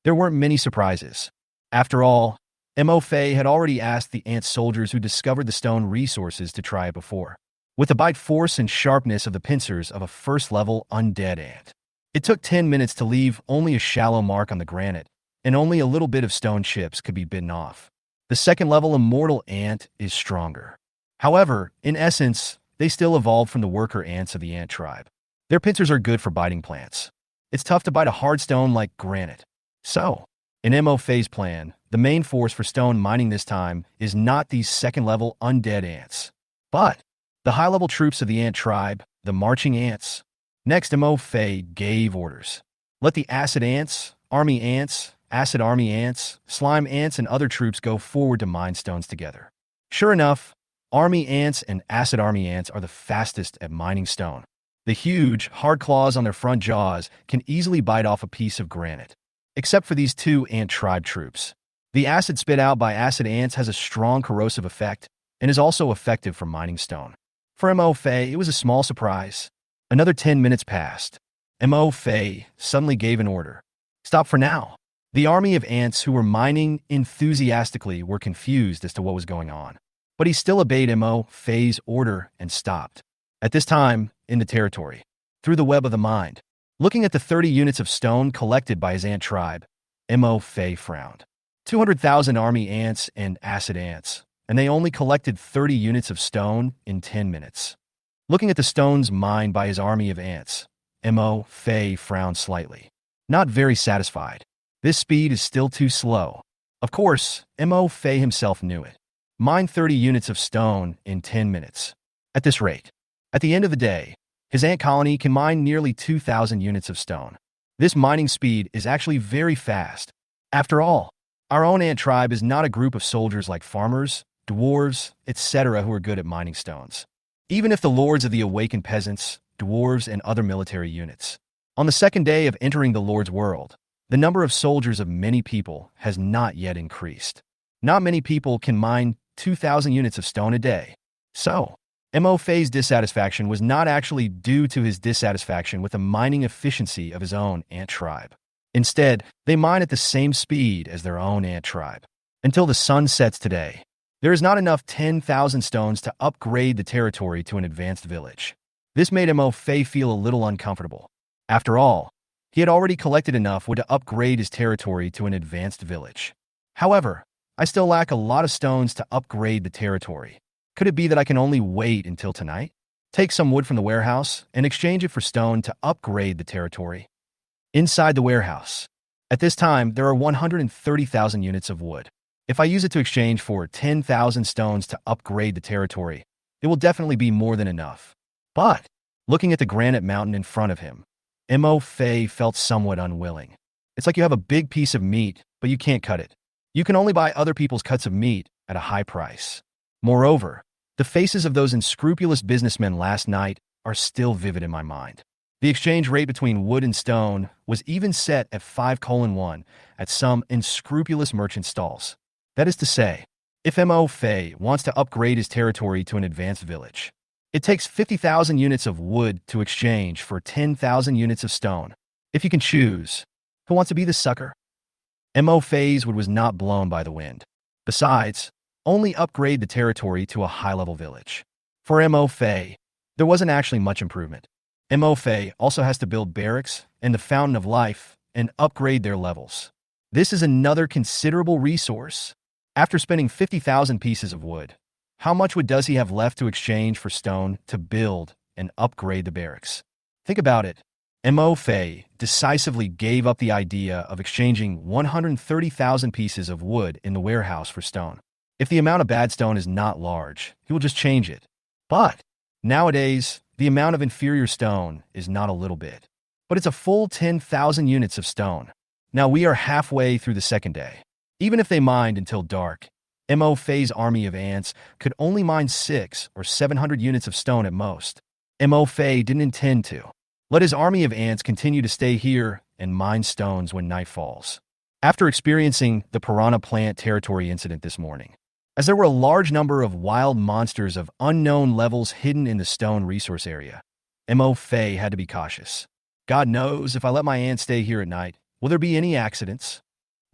There weren't many surprises. After all, Mo Fei had already asked the ant soldiers who discovered the stone resources to try it before, with the bite force and sharpness of the pincers of a first-level undead ant. It took 10 minutes to leave only a shallow mark on the granite, and only a little bit of stone chips could be bitten off. The second-level immortal ant is stronger. However, in essence, they still evolved from the worker ants of the ant tribe. Their pincers are good for biting plants. It's tough to bite a hard stone like granite. So, in Mo Fei's plan, the main force for stone mining this time is not these second-level undead ants, but the high-level troops of the ant tribe, the marching ants. Next, Mo Fei gave orders. Let the acid ants, army ants, acid army ants, slime ants, and other troops go forward to mine stones together. Sure enough, army ants and acid army ants are the fastest at mining stone. The huge, hard claws on their front jaws can easily bite off a piece of granite. Except for these two ant tribe troops. The acid spit out by acid ants has a strong corrosive effect and is also effective for mining stone. For Mo Fei, it was a small surprise. Another 10 minutes passed. Mo Fei suddenly gave an order. Stop for now. The army of ants who were mining enthusiastically were confused as to what was going on. But he still obeyed Mo Fei's order and stopped. At this time, in the territory, through the web of the mind, looking at the 30 units of stone collected by his ant tribe, Mo Fei frowned. 200,000 army ants and acid ants, and they only collected 30 units of stone in 10 minutes. Looking at the stones mined by his army of ants, Mo Fei frowned slightly. Not very satisfied. This speed is still too slow. Of course, Mo Fei himself knew it. Mine 30 units of stone in 10 minutes. At this rate, at the end of the day, his ant colony can mine nearly 2,000 units of stone. This mining speed is actually very fast. After all, our own ant tribe is not a group of soldiers like farmers, dwarves, etc. who are good at mining stones. Even if the lords of the awakened peasants, dwarves, and other military units. On the second day of entering the Lord's world, the number of soldiers of many people has not yet increased. Not many people can mine 2,000 units of stone a day. So, Mo Fei's dissatisfaction was not actually due to his dissatisfaction with the mining efficiency of his own ant tribe. Instead, they mine at the same speed as their own ant tribe. Until the sun sets today, there is not enough 10,000 stones to upgrade the territory to an advanced village. This made Mo Fei feel a little uncomfortable. After all, he had already collected enough wood to upgrade his territory to an advanced village. However, I still lack a lot of stones to upgrade the territory. Could it be that I can only wait until tonight? Take some wood from the warehouse and exchange it for stone to upgrade the territory. Inside the warehouse. At this time, there are 130,000 units of wood. If I use it to exchange for 10,000 stones to upgrade the territory, it will definitely be more than enough. But, looking at the granite mountain in front of him, Mo Fei felt somewhat unwilling. It's like you have a big piece of meat, but you can't cut it. You can only buy other people's cuts of meat at a high price. Moreover, the faces of those unscrupulous businessmen last night are still vivid in my mind. The exchange rate between wood and stone was even set at 5:1 at some unscrupulous merchant stalls. That is to say, if Mo Fei wants to upgrade his territory to an advanced village, it takes 50,000 units of wood to exchange for 10,000 units of stone. If you can choose, who wants to be the sucker? Mo Fei's wood was not blown by the wind. Besides, only upgrade the territory to a high-level village. For Mo Fei, there wasn't actually much improvement. Mo Fei also has to build barracks and the Fountain of Life and upgrade their levels. This is another considerable resource. After spending 50,000 pieces of wood, how much wood does he have left to exchange for stone to build and upgrade the barracks? Think about it. Mo Fei decisively gave up the idea of exchanging 130,000 pieces of wood in the warehouse for stone. If the amount of bad stone is not large, he will just change it. But nowadays, the amount of inferior stone is not a little bit, but it's a full 10,000 units of stone. Now we are halfway through the second day. Even if they mined until dark, Mo Fei's army of ants could only mine 600 or 700 units of stone at most. Mo Fei didn't intend to. Let his army of ants continue to stay here and mine stones when night falls. After experiencing the piranha plant territory incident this morning, as there were a large number of wild monsters of unknown levels hidden in the stone resource area, Mo Fei had to be cautious. God knows if I let my ants stay here at night, will there be any accidents?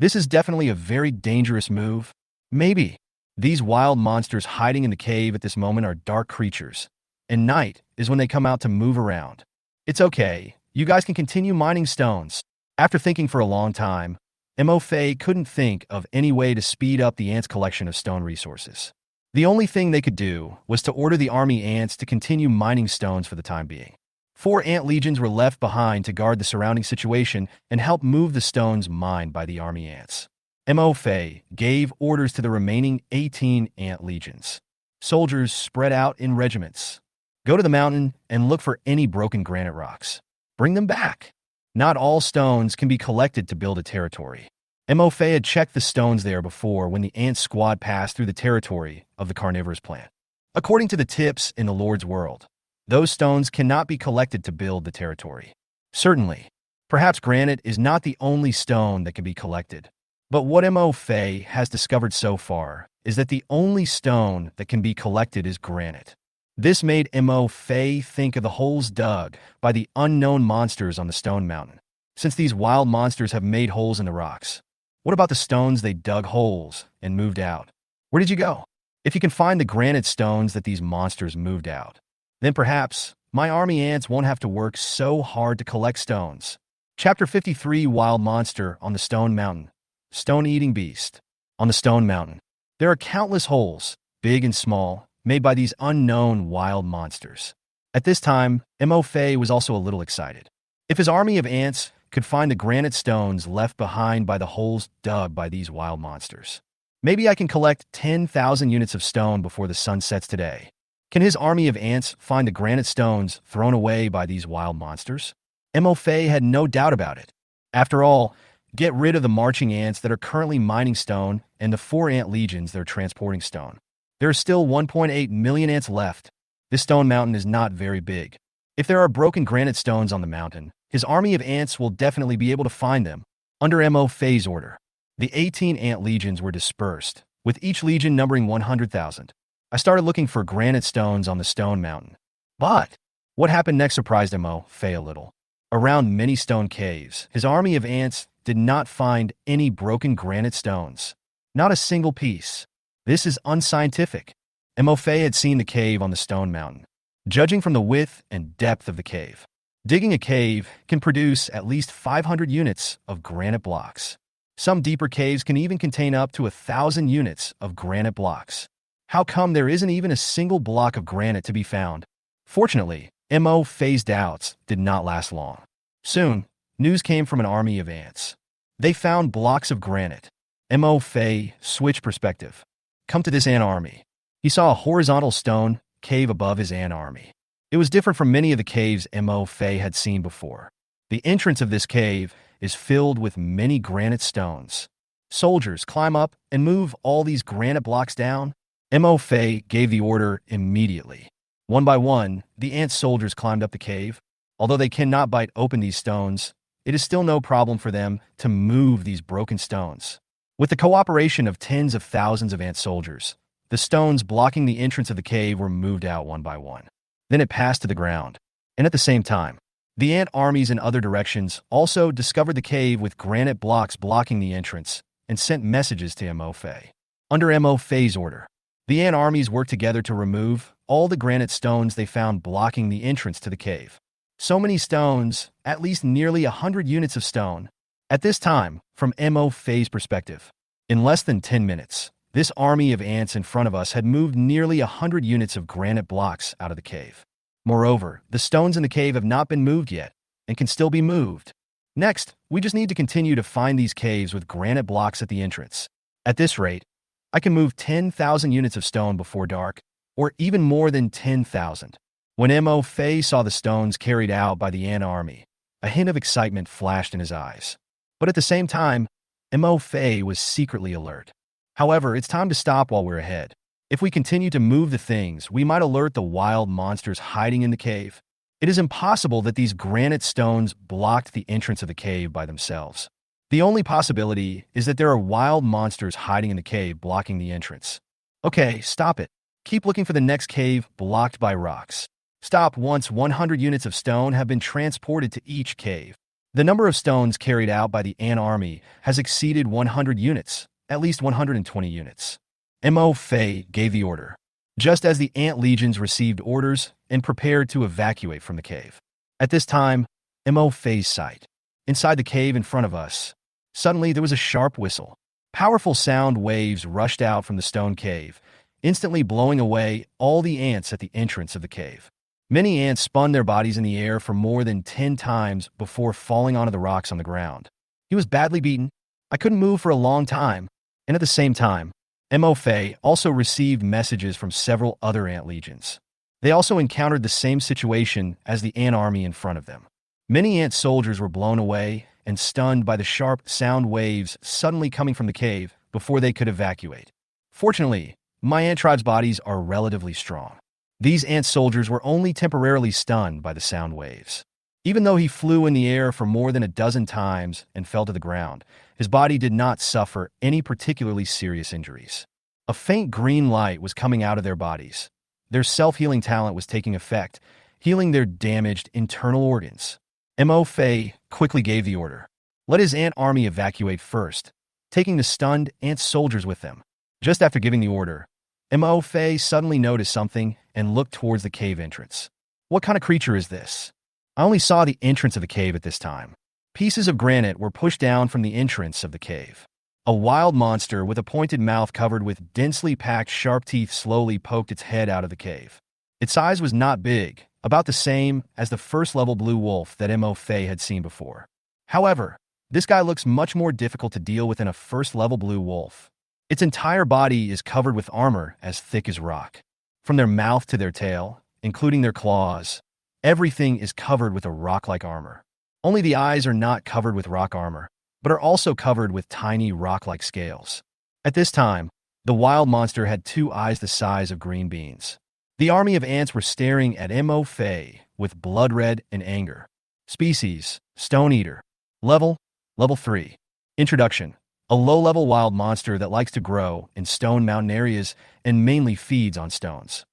This is definitely a very dangerous move. Maybe these wild monsters hiding in the cave at this moment are dark creatures, and night is when they come out to move around. It's okay, you guys can continue mining stones. After thinking for a long time, Mo Fei couldn't think of any way to speed up the ants' collection of stone resources. The only thing they could do was to order the army ants to continue mining stones for the time being. 4 ant legions were left behind to guard the surrounding situation and help move the stones mined by the army ants. Mo Fei gave orders to the remaining 18 ant legions. Soldiers spread out in regiments. Go to the mountain and look for any broken granite rocks. Bring them back. Not all stones can be collected to build a territory. Mo Fei had checked the stones there before when the ant squad passed through the territory of the carnivorous plant. According to the tips in the Lord's world, those stones cannot be collected to build the territory. Certainly, perhaps granite is not the only stone that can be collected. But what Mo Fei has discovered so far is that the only stone that can be collected is granite. This made Mo Fei think of the holes dug by the unknown monsters on the stone mountain. Since these wild monsters have made holes in the rocks, what about the stones they dug holes and moved out? Where did you go? If you can find the granite stones that these monsters moved out, then perhaps my army ants won't have to work so hard to collect stones. Chapter 53, Wild Monster on the Stone Mountain. Stone-eating beast. On the Stone Mountain, there are countless holes, big and small, made by these unknown wild monsters. At this time, Mo Fei was also a little excited. If his army of ants could find the granite stones left behind by the holes dug by these wild monsters, maybe I can collect 10,000 units of stone before the sun sets today. Can his army of ants find the granite stones thrown away by these wild monsters? Mo Fei had no doubt about it. After all, get rid of the marching ants that are currently mining stone and the 4 ant legions that are transporting stone. There are still 1.8 million ants left. This stone mountain is not very big. If there are broken granite stones on the mountain, his army of ants will definitely be able to find them. Under Mo Fei's order, the 18 ant legions were dispersed, with each legion numbering 100,000. I started looking for granite stones on the stone mountain. But what happened next surprised Mo Fei a little. Around many stone caves, his army of ants did not find any broken granite stones. Not a single piece. This is unscientific. Mo Fei had seen the cave on the stone mountain. Judging from the width and depth of the cave, digging a cave can produce at least 500 units of granite blocks. Some deeper caves can even contain up to 1,000 units of granite blocks. How come there isn't even a single block of granite to be found? Fortunately, Mo Fei's doubts did not last long. Soon, news came from an army of ants. They found blocks of granite. Mo Fei switched perspective. Come to this ant army. He saw a horizontal stone cave above his ant army. It was different from many of the caves Mo Fei had seen before. The entrance of this cave is filled with many granite stones. Soldiers climb up and move all these granite blocks down. Mo Fei gave the order immediately. One by one, the ant soldiers climbed up the cave. Although they cannot bite open these stones, it is still no problem for them to move these broken stones. With the cooperation of tens of thousands of ant soldiers, the stones blocking the entrance of the cave were moved out one by one. Then it passed to the ground. And at the same time, the ant armies in other directions also discovered the cave with granite blocks blocking the entrance and sent messages to Mo Fei. Under Mo Fei's order, the ant armies worked together to remove all the granite stones they found blocking the entrance to the cave. So many stones, at least nearly 100 units of stone. At this time, from Mo Fei's perspective, in less than 10 minutes, this army of ants in front of us had moved nearly 100 units of granite blocks out of the cave. Moreover, the stones in the cave have not been moved yet and can still be moved. Next, we just need to continue to find these caves with granite blocks at the entrance. At this rate, I can move 10,000 units of stone before dark, or even more than 10,000. When Mo Fei saw the stones carried out by the ant army, a hint of excitement flashed in his eyes. But at the same time, Mo Fei was secretly alert. However, it's time to stop while we're ahead. If we continue to move the things, we might alert the wild monsters hiding in the cave. It is impossible that these granite stones blocked the entrance of the cave by themselves. The only possibility is that there are wild monsters hiding in the cave blocking the entrance. Okay, stop it. Keep looking for the next cave blocked by rocks. Stop once 100 units of stone have been transported to each cave. The number of stones carried out by the ant army has exceeded 100 units, at least 120 units. Mo Fei gave the order, just as the ant legions received orders and prepared to evacuate from the cave. At this time, Mo Fei's sight. Inside the cave in front of us, suddenly there was a sharp whistle. Powerful sound waves rushed out from the stone cave, instantly blowing away all the ants at the entrance of the cave. Many ants spun their bodies in the air for more than 10 times before falling onto the rocks on the ground. He was badly beaten. I couldn't move for a long time. And at the same time, Mo Fei also received messages from several other ant legions. They also encountered the same situation as the ant army in front of them. Many ant soldiers were blown away and stunned by the sharp sound waves suddenly coming from the cave before they could evacuate. Fortunately, my ant tribe's bodies are relatively strong. These ant soldiers were only temporarily stunned by the sound waves. Even though he flew in the air for more than a dozen times and fell to the ground, his body did not suffer any particularly serious injuries. A faint green light was coming out of their bodies. Their self-healing talent was taking effect, healing their damaged internal organs. Mo Fei quickly gave the order. Let his ant army evacuate first, taking the stunned ant soldiers with them. Just after giving the order, Mo Fei suddenly noticed something and looked towards the cave entrance. What kind of creature is this? I only saw the entrance of the cave at this time. Pieces of granite were pushed down from the entrance of the cave. A wild monster with a pointed mouth covered with densely packed sharp teeth slowly poked its head out of the cave. Its size was not big, about the same as the first-level blue wolf that Mo Fei had seen before. However, this guy looks much more difficult to deal with than a first-level blue wolf. Its entire body is covered with armor as thick as rock. From their mouth to their tail, including their claws, everything is covered with a rock-like armor. Only the eyes are not covered with rock armor, but are also covered with tiny rock-like scales. At this time, the wild monster had 2 eyes the size of green beans. The army of ants were staring at Mo Fei with blood red and anger. Species: Stone Eater. Level 3. Introduction: a low-level wild monster that likes to grow in stone mountain areas and mainly feeds on stones.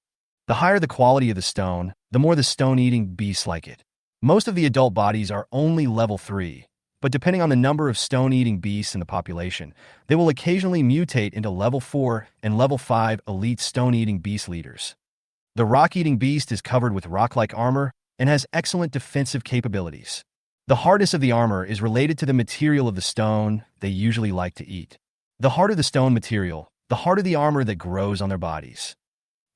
The higher the quality of the stone, the more the stone-eating beasts like it. Most of the adult bodies are only level 3, but depending on the number of stone-eating beasts in the population, they will occasionally mutate into level 4 and level 5 elite stone-eating beast leaders. The rock-eating beast is covered with rock-like armor and has excellent defensive capabilities. The hardness of the armor is related to the material of the stone they usually like to eat. The harder the stone material, the harder the armor that grows on their bodies.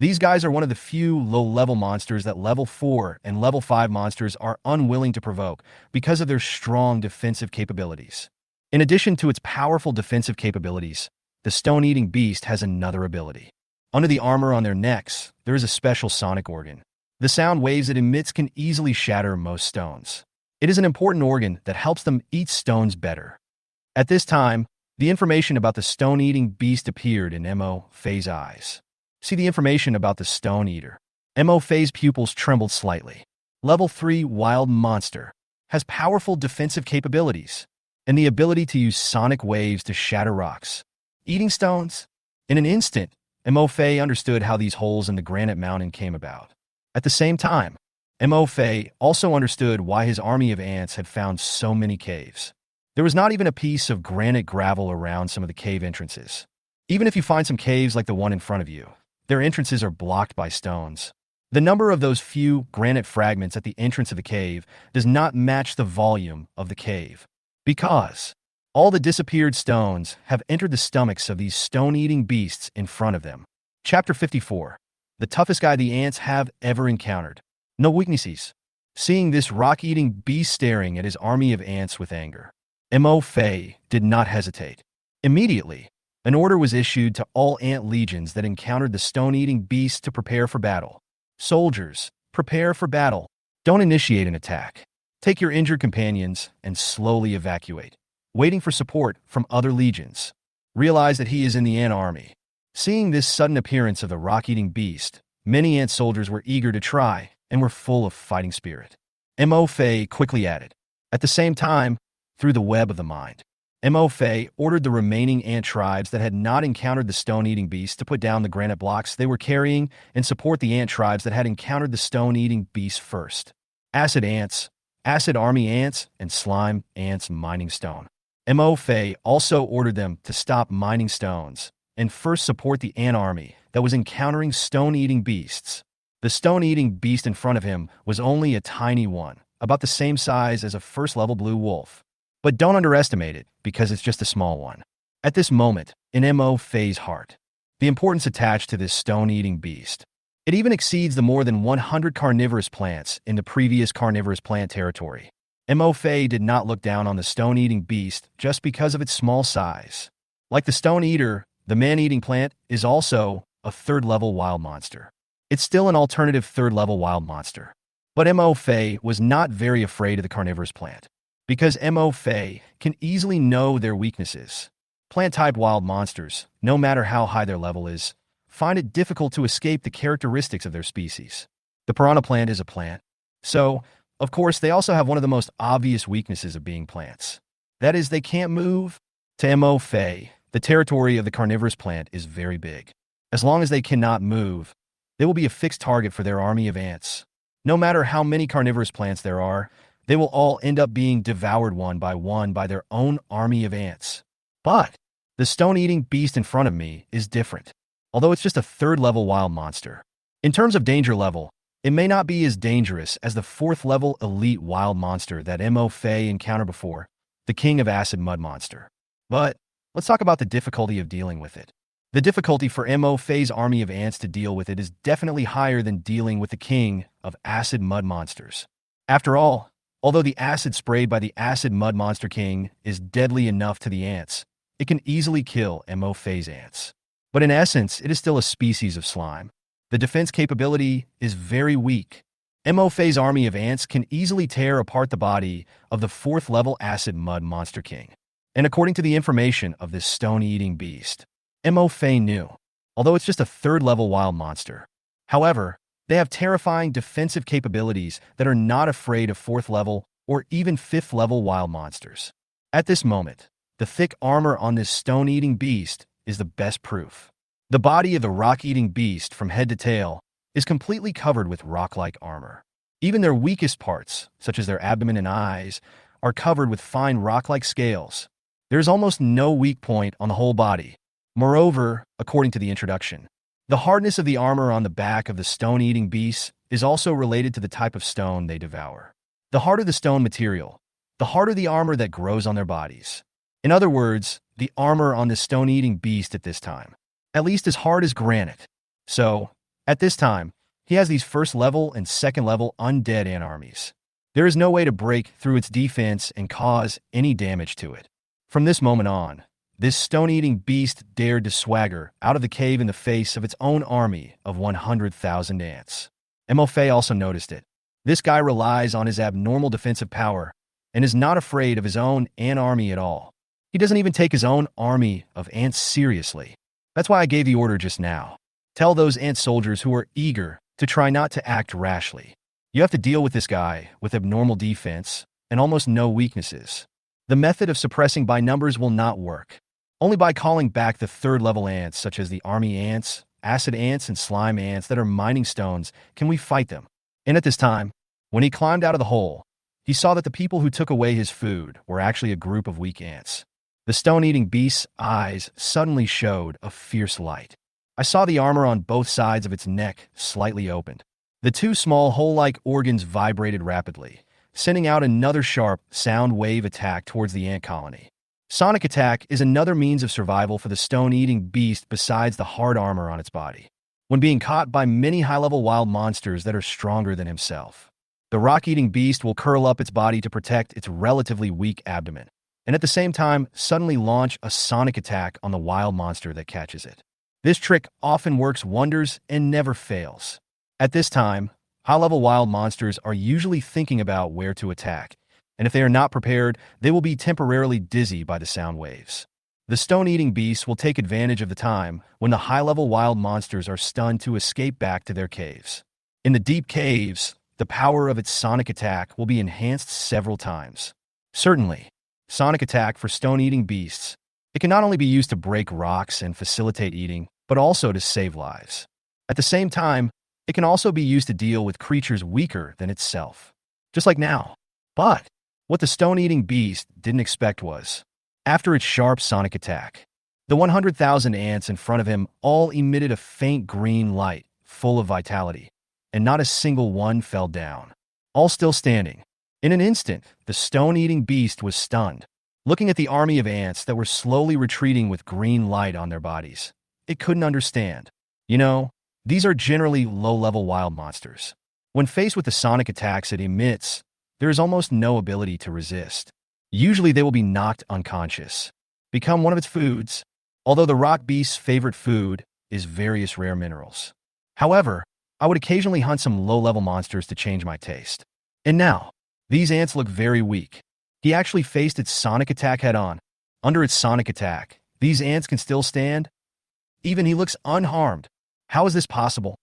These guys are one of the few low-level monsters that level 4 and level 5 monsters are unwilling to provoke because of their strong defensive capabilities. In addition to its powerful defensive capabilities, the stone-eating beast has another ability. Under the armor on their necks, there is a special sonic organ. The sound waves it emits can easily shatter most stones. It is an important organ that helps them eat stones better. At this time, the information about the stone-eating beast appeared in Mo Fei's eyes. See the information about the Stone Eater. Mo Fei's pupils trembled slightly. Level 3 Wild Monster. Has powerful defensive capabilities and the ability to use sonic waves to shatter rocks. Eating stones? In an instant, Mo Fei understood how these holes in the granite mountain came about. At the same time, Mo Fei also understood why his army of ants had found so many caves. There was not even a piece of granite gravel around some of the cave entrances. Even if you find some caves like the one in front of you, their entrances are blocked by stones. The number of those few granite fragments at the entrance of the cave does not match the volume of the cave, because all the disappeared stones have entered the stomachs of these stone-eating beasts in front of them. Chapter 54. The toughest guy the ants have ever encountered. No weaknesses. Seeing this rock-eating beast staring at his army of ants with anger, Mo Fei did not hesitate. Immediately, an order was issued to all ant legions that encountered the stone-eating beast to prepare for battle. Soldiers, prepare for battle. Don't initiate an attack. Take your injured companions and slowly evacuate, waiting for support from other legions. Realize that he is in the ant army. Seeing this sudden appearance of the rock-eating beast, many ant soldiers were eager to try and were full of fighting spirit. Mo Fei quickly added. At the same time, through the web of the mind, Mo Fei ordered the remaining ant tribes that had not encountered the stone-eating beast to put down the granite blocks they were carrying and support the ant tribes that had encountered the stone-eating beast first. Acid ants, acid army ants, and slime ants mining stone. Mo Fei also ordered them to stop mining stones and first support the ant army that was encountering stone-eating beasts. The stone-eating beast in front of him was only a tiny one, about the same size as a first-level blue wolf. But don't underestimate it, because it's just a small one. At this moment, in Mo Fei's heart, the importance attached to this stone-eating beast. It even exceeds the more than 100 carnivorous plants in the previous carnivorous plant territory. Mo Fei did not look down on the stone-eating beast just because of its small size. Like the stone eater, the man-eating plant is also a third-level wild monster. It's still an alternative third-level wild monster. But Mo Fei was not very afraid of the carnivorous plant, because Mo Fei can easily know their weaknesses. Plant-type wild monsters, no matter how high their level is, find it difficult to escape the characteristics of their species. The piranha plant is a plant, so Of course, they also have one of the most obvious weaknesses of being plants. That is, they can't move. To Mo Fei, the territory of the carnivorous plant is very big. As long as they cannot move, they will be a fixed target for their army of ants. No matter how many carnivorous plants there are, they will all end up being devoured one by their own army of ants. But the stone-eating beast in front of me is different. Although it's just a third-level wild monster. In terms of danger level, it may not be as dangerous as the fourth-level elite wild monster that Mo Fei encountered before, the King of Acid Mud Monster. But let's talk about the difficulty of dealing with it. The difficulty for Mo Fei's army of ants to deal with it is definitely higher than dealing with the King of Acid Mud Monsters. After all, although the acid sprayed by the Acid Mud Monster King is deadly enough to the ants, it can easily kill Mo Fei's ants. But in essence, it is still a species of slime. The defense capability is very weak. Mo Fei's army of ants can easily tear apart the body of the fourth-level Acid Mud Monster King. And according to the information of this stone-eating beast, Mo Fei knew, although it's just a third-level wild monster. However, they have terrifying defensive capabilities that are not afraid of fourth-level or even fifth-level wild monsters. At this moment, the thick armor on this stone-eating beast is the best proof. The body of the rock-eating beast from head to tail is completely covered with rock-like armor. Even their weakest parts, such as their abdomen and eyes, are covered with fine rock-like scales. There is almost no weak point on the whole body. Moreover, according to the introduction, the hardness of the armor on the back of the stone-eating beasts is also related to the type of stone they devour. The harder the stone material, the harder the armor that grows on their bodies. In other words, the armor on the stone-eating beast at this time, at least as hard as granite. So, at this time, he has these first-level and second-level undead ant armies. There is no way to break through its defense and cause any damage to it. From this moment on, this stone-eating beast dared to swagger out of the cave in the face of its own army of 100,000 ants. Mo Fei also noticed it. This guy relies on his abnormal defensive power and is not afraid of his own ant army at all. He doesn't even take his own army of ants seriously. That's why I gave the order just now. Tell those ant soldiers who are eager to try not to act rashly. You have to deal with this guy with abnormal defense and almost no weaknesses. The method of suppressing by numbers will not work. Only by calling back the third-level ants, such as the army ants, acid ants, and slime ants that are mining stones, can we fight them. And at this time, when he climbed out of the hole, he saw that the people who took away his food were actually a group of weak ants. The stone-eating beast's eyes suddenly showed a fierce light. I saw the armor on both sides of its neck slightly opened. The two small hole-like organs vibrated rapidly, sending out another sharp sound wave attack towards the ant colony. Sonic attack is another means of survival for the stone-eating beast besides the hard armor on its body. When being caught by many high-level wild monsters that are stronger than himself, the rock-eating beast will curl up its body to protect its relatively weak abdomen, and at the same time suddenly launch a sonic attack on the wild monster that catches it. This trick often works wonders and never fails. At this time, high-level wild monsters are usually thinking about where to attack, and if they are not prepared, they will be temporarily dizzy by the sound waves. The stone-eating beasts will take advantage of the time when the high-level wild monsters are stunned to escape back to their caves. In the deep caves, the power of its sonic attack will be enhanced several times. Certainly, sonic attack for stone-eating beasts, it can not only be used to break rocks and facilitate eating, but also to save lives. At the same time, it can also be used to deal with creatures weaker than itself. Just like now. But what the stone-eating beast didn't expect was, after its sharp sonic attack, the 100,000 ants in front of him all emitted a faint green light, full of vitality, and not a single one fell down. All still standing. In an instant, the stone-eating beast was stunned, looking at the army of ants that were slowly retreating with green light on their bodies. It couldn't understand. You know, these are generally low-level wild monsters. When faced with the sonic attacks it emits, there is almost no ability to resist. Usually they will be knocked unconscious, become one of its foods, although the rock beast's favorite food is various rare minerals. However, I would occasionally hunt some low-level monsters to change my taste. And now, these ants look very weak. He actually faced its sonic attack head-on. Under its sonic attack, these ants can still stand. Even he looks unharmed. How is this possible?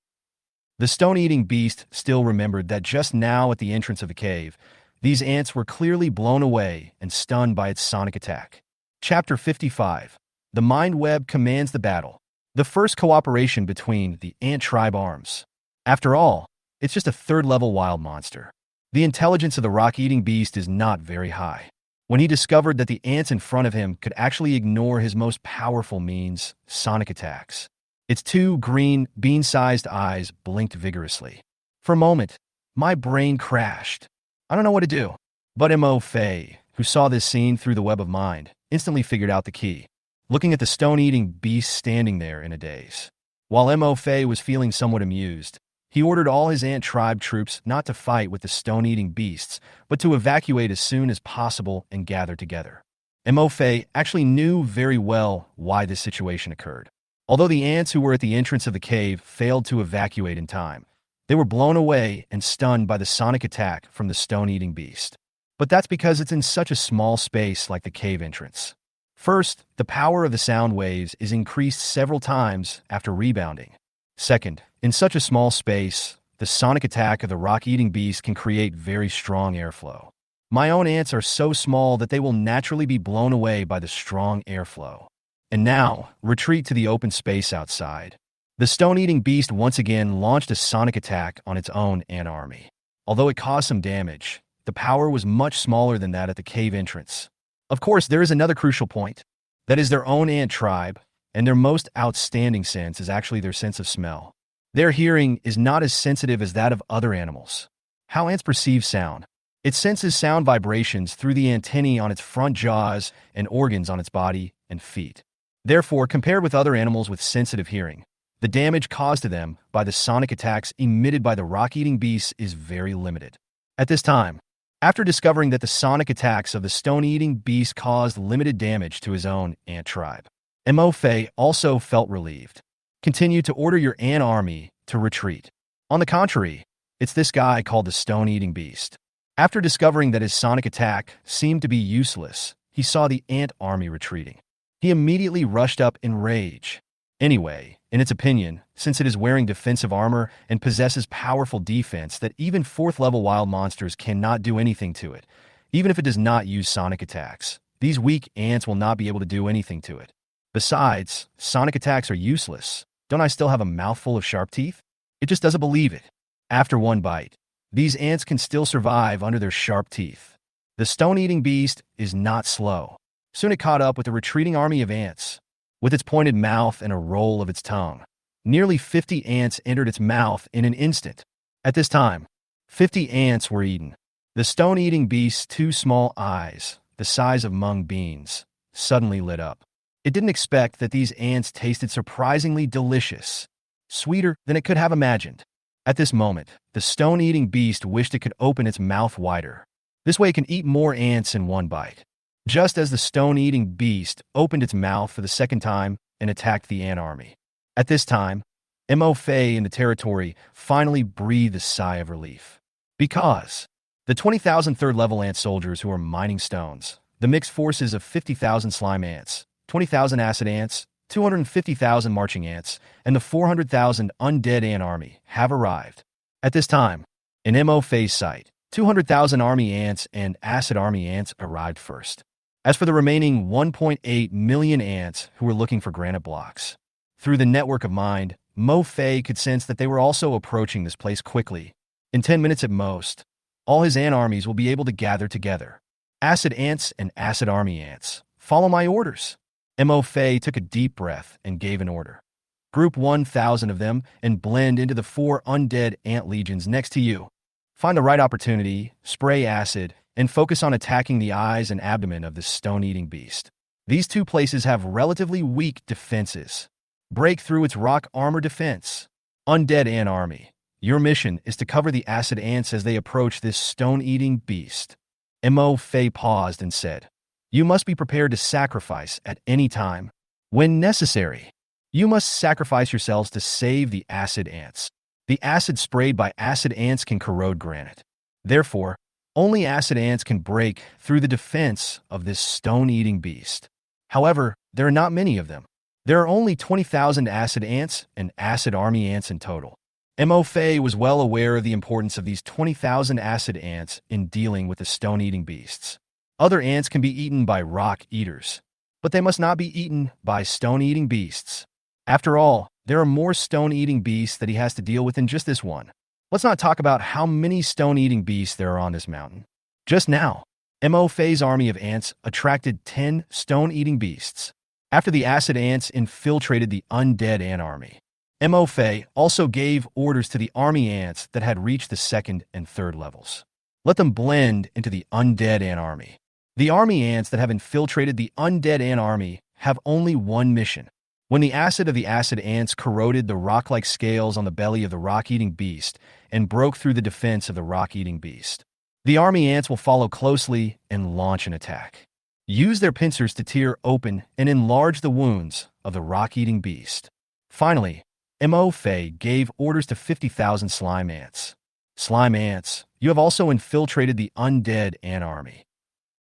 The stone-eating beast still remembered that just now at the entrance of the cave, these ants were clearly blown away and stunned by its sonic attack. Chapter 55. The Mind Web commands the battle. The first cooperation between the ant tribe arms. After all, it's just a third-level wild monster. The intelligence of the rock-eating beast is not very high. When he discovered that the ants in front of him could actually ignore his most powerful means, sonic attacks, its two green, bean-sized eyes blinked vigorously. For a moment, my brain crashed. I don't know what to do. But Mo Fei, who saw this scene through the web of mind, instantly figured out the key, looking at the stone-eating beast standing there in a daze. While Mo Fei was feeling somewhat amused, he ordered all his ant tribe troops not to fight with the stone-eating beasts, but to evacuate as soon as possible and gather together. Mo Fei actually knew very well why this situation occurred. Although the ants who were at the entrance of the cave failed to evacuate in time, they were blown away and stunned by the sonic attack from the stone-eating beast. But that's because it's in such a small space like the cave entrance. First, the power of the sound waves is increased several times after rebounding. Second, in such a small space, the sonic attack of the rock-eating beast can create very strong airflow. My own ants are so small that they will naturally be blown away by the strong airflow. And now, retreat to the open space outside. The stone-eating beast once again launched a sonic attack on its own ant army. Although it caused some damage, the power was much smaller than that at the cave entrance. Of course, there is another crucial point. That is their own ant tribe, and their most outstanding sense is actually their sense of smell. Their hearing is not as sensitive as that of other animals. How ants perceive sound. It senses sound vibrations through the antennae on its front jaws and organs on its body and feet. Therefore, compared with other animals with sensitive hearing, the damage caused to them by the sonic attacks emitted by the rock-eating beasts is very limited. At this time, after discovering that the sonic attacks of the stone-eating beast caused limited damage to his own ant tribe, Mo Fei also felt relieved. Continue to order your ant army to retreat. On the contrary, it's this guy called the stone-eating beast. After discovering that his sonic attack seemed to be useless, he saw the ant army retreating. He immediately rushed up in rage. Anyway, in its opinion, since it is wearing defensive armor and possesses powerful defense that even 4th-level wild monsters cannot do anything to it, even if it does not use sonic attacks, these weak ants will not be able to do anything to it. Besides, sonic attacks are useless. Don't I still have a mouthful of sharp teeth? It just doesn't believe it. After one bite, these ants can still survive under their sharp teeth. The stone-eating beast is not slow. Soon it caught up with the retreating army of ants. With its pointed mouth and a roll of its tongue, nearly 50 ants entered its mouth in an instant. At this time, 50 ants were eaten. The stone-eating beast's two small eyes, the size of mung beans, suddenly lit up. It didn't expect that these ants tasted surprisingly delicious, sweeter than it could have imagined. At this moment, the stone-eating beast wished it could open its mouth wider. This way it can eat more ants in one bite. Just as the stone-eating beast opened its mouth for the second time and attacked the ant army. At this time, Mo Fei in the territory finally breathed a sigh of relief. Because the 20,000 third-level ant soldiers who are mining stones, the mixed forces of 50,000 slime ants, 20,000 acid ants, 250,000 marching ants, and the 400,000 undead ant army have arrived. At this time, in Mo Fei's sight, 200,000 army ants and acid army ants arrived first. As for the remaining 1.8 million ants who were looking for granite blocks, through the network of mind, Mo Fei could sense that they were also approaching this place quickly. In 10 minutes at most, all his ant armies will be able to gather together. Acid ants and acid army ants, follow my orders. Mo Fei took a deep breath and gave an order. Group 1,000 of them and blend into the 4 undead ant legions next to you. Find the right opportunity, spray acid, and focus on attacking the eyes and abdomen of this stone-eating beast. These two places have relatively weak defenses. Break through its rock armor defense. Undead ant army, your mission is to cover the acid ants as they approach this stone-eating beast. Mo Fei paused and said, you must be prepared to sacrifice at any time. When necessary, you must sacrifice yourselves to save the acid ants. The acid sprayed by acid ants can corrode granite. Therefore, only acid ants can break through the defense of this stone-eating beast. However, there are not many of them. There are only 20,000 acid ants and acid army ants in total. Mo Fei was well aware of the importance of these 20,000 acid ants in dealing with the stone-eating beasts. Other ants can be eaten by rock eaters, but they must not be eaten by stone-eating beasts. After all, there are more stone-eating beasts that he has to deal with than just this one. Let's not talk about how many stone-eating beasts there are on this mountain. Just now, Mo Fei's army of ants attracted 10 stone-eating beasts. After the acid ants infiltrated the undead ant army, Mo Fei also gave orders to the army ants that had reached the second and third levels. Let them blend into the undead ant army. The army ants that have infiltrated the undead ant army have only one mission. When the acid of the acid ants corroded the rock-like scales on the belly of the rock-eating beast and broke through the defense of the rock-eating beast, the army ants will follow closely and launch an attack. Use their pincers to tear open and enlarge the wounds of the rock-eating beast. Finally, Mo Fei gave orders to 50,000 slime ants. Slime ants, you have also infiltrated the undead ant army.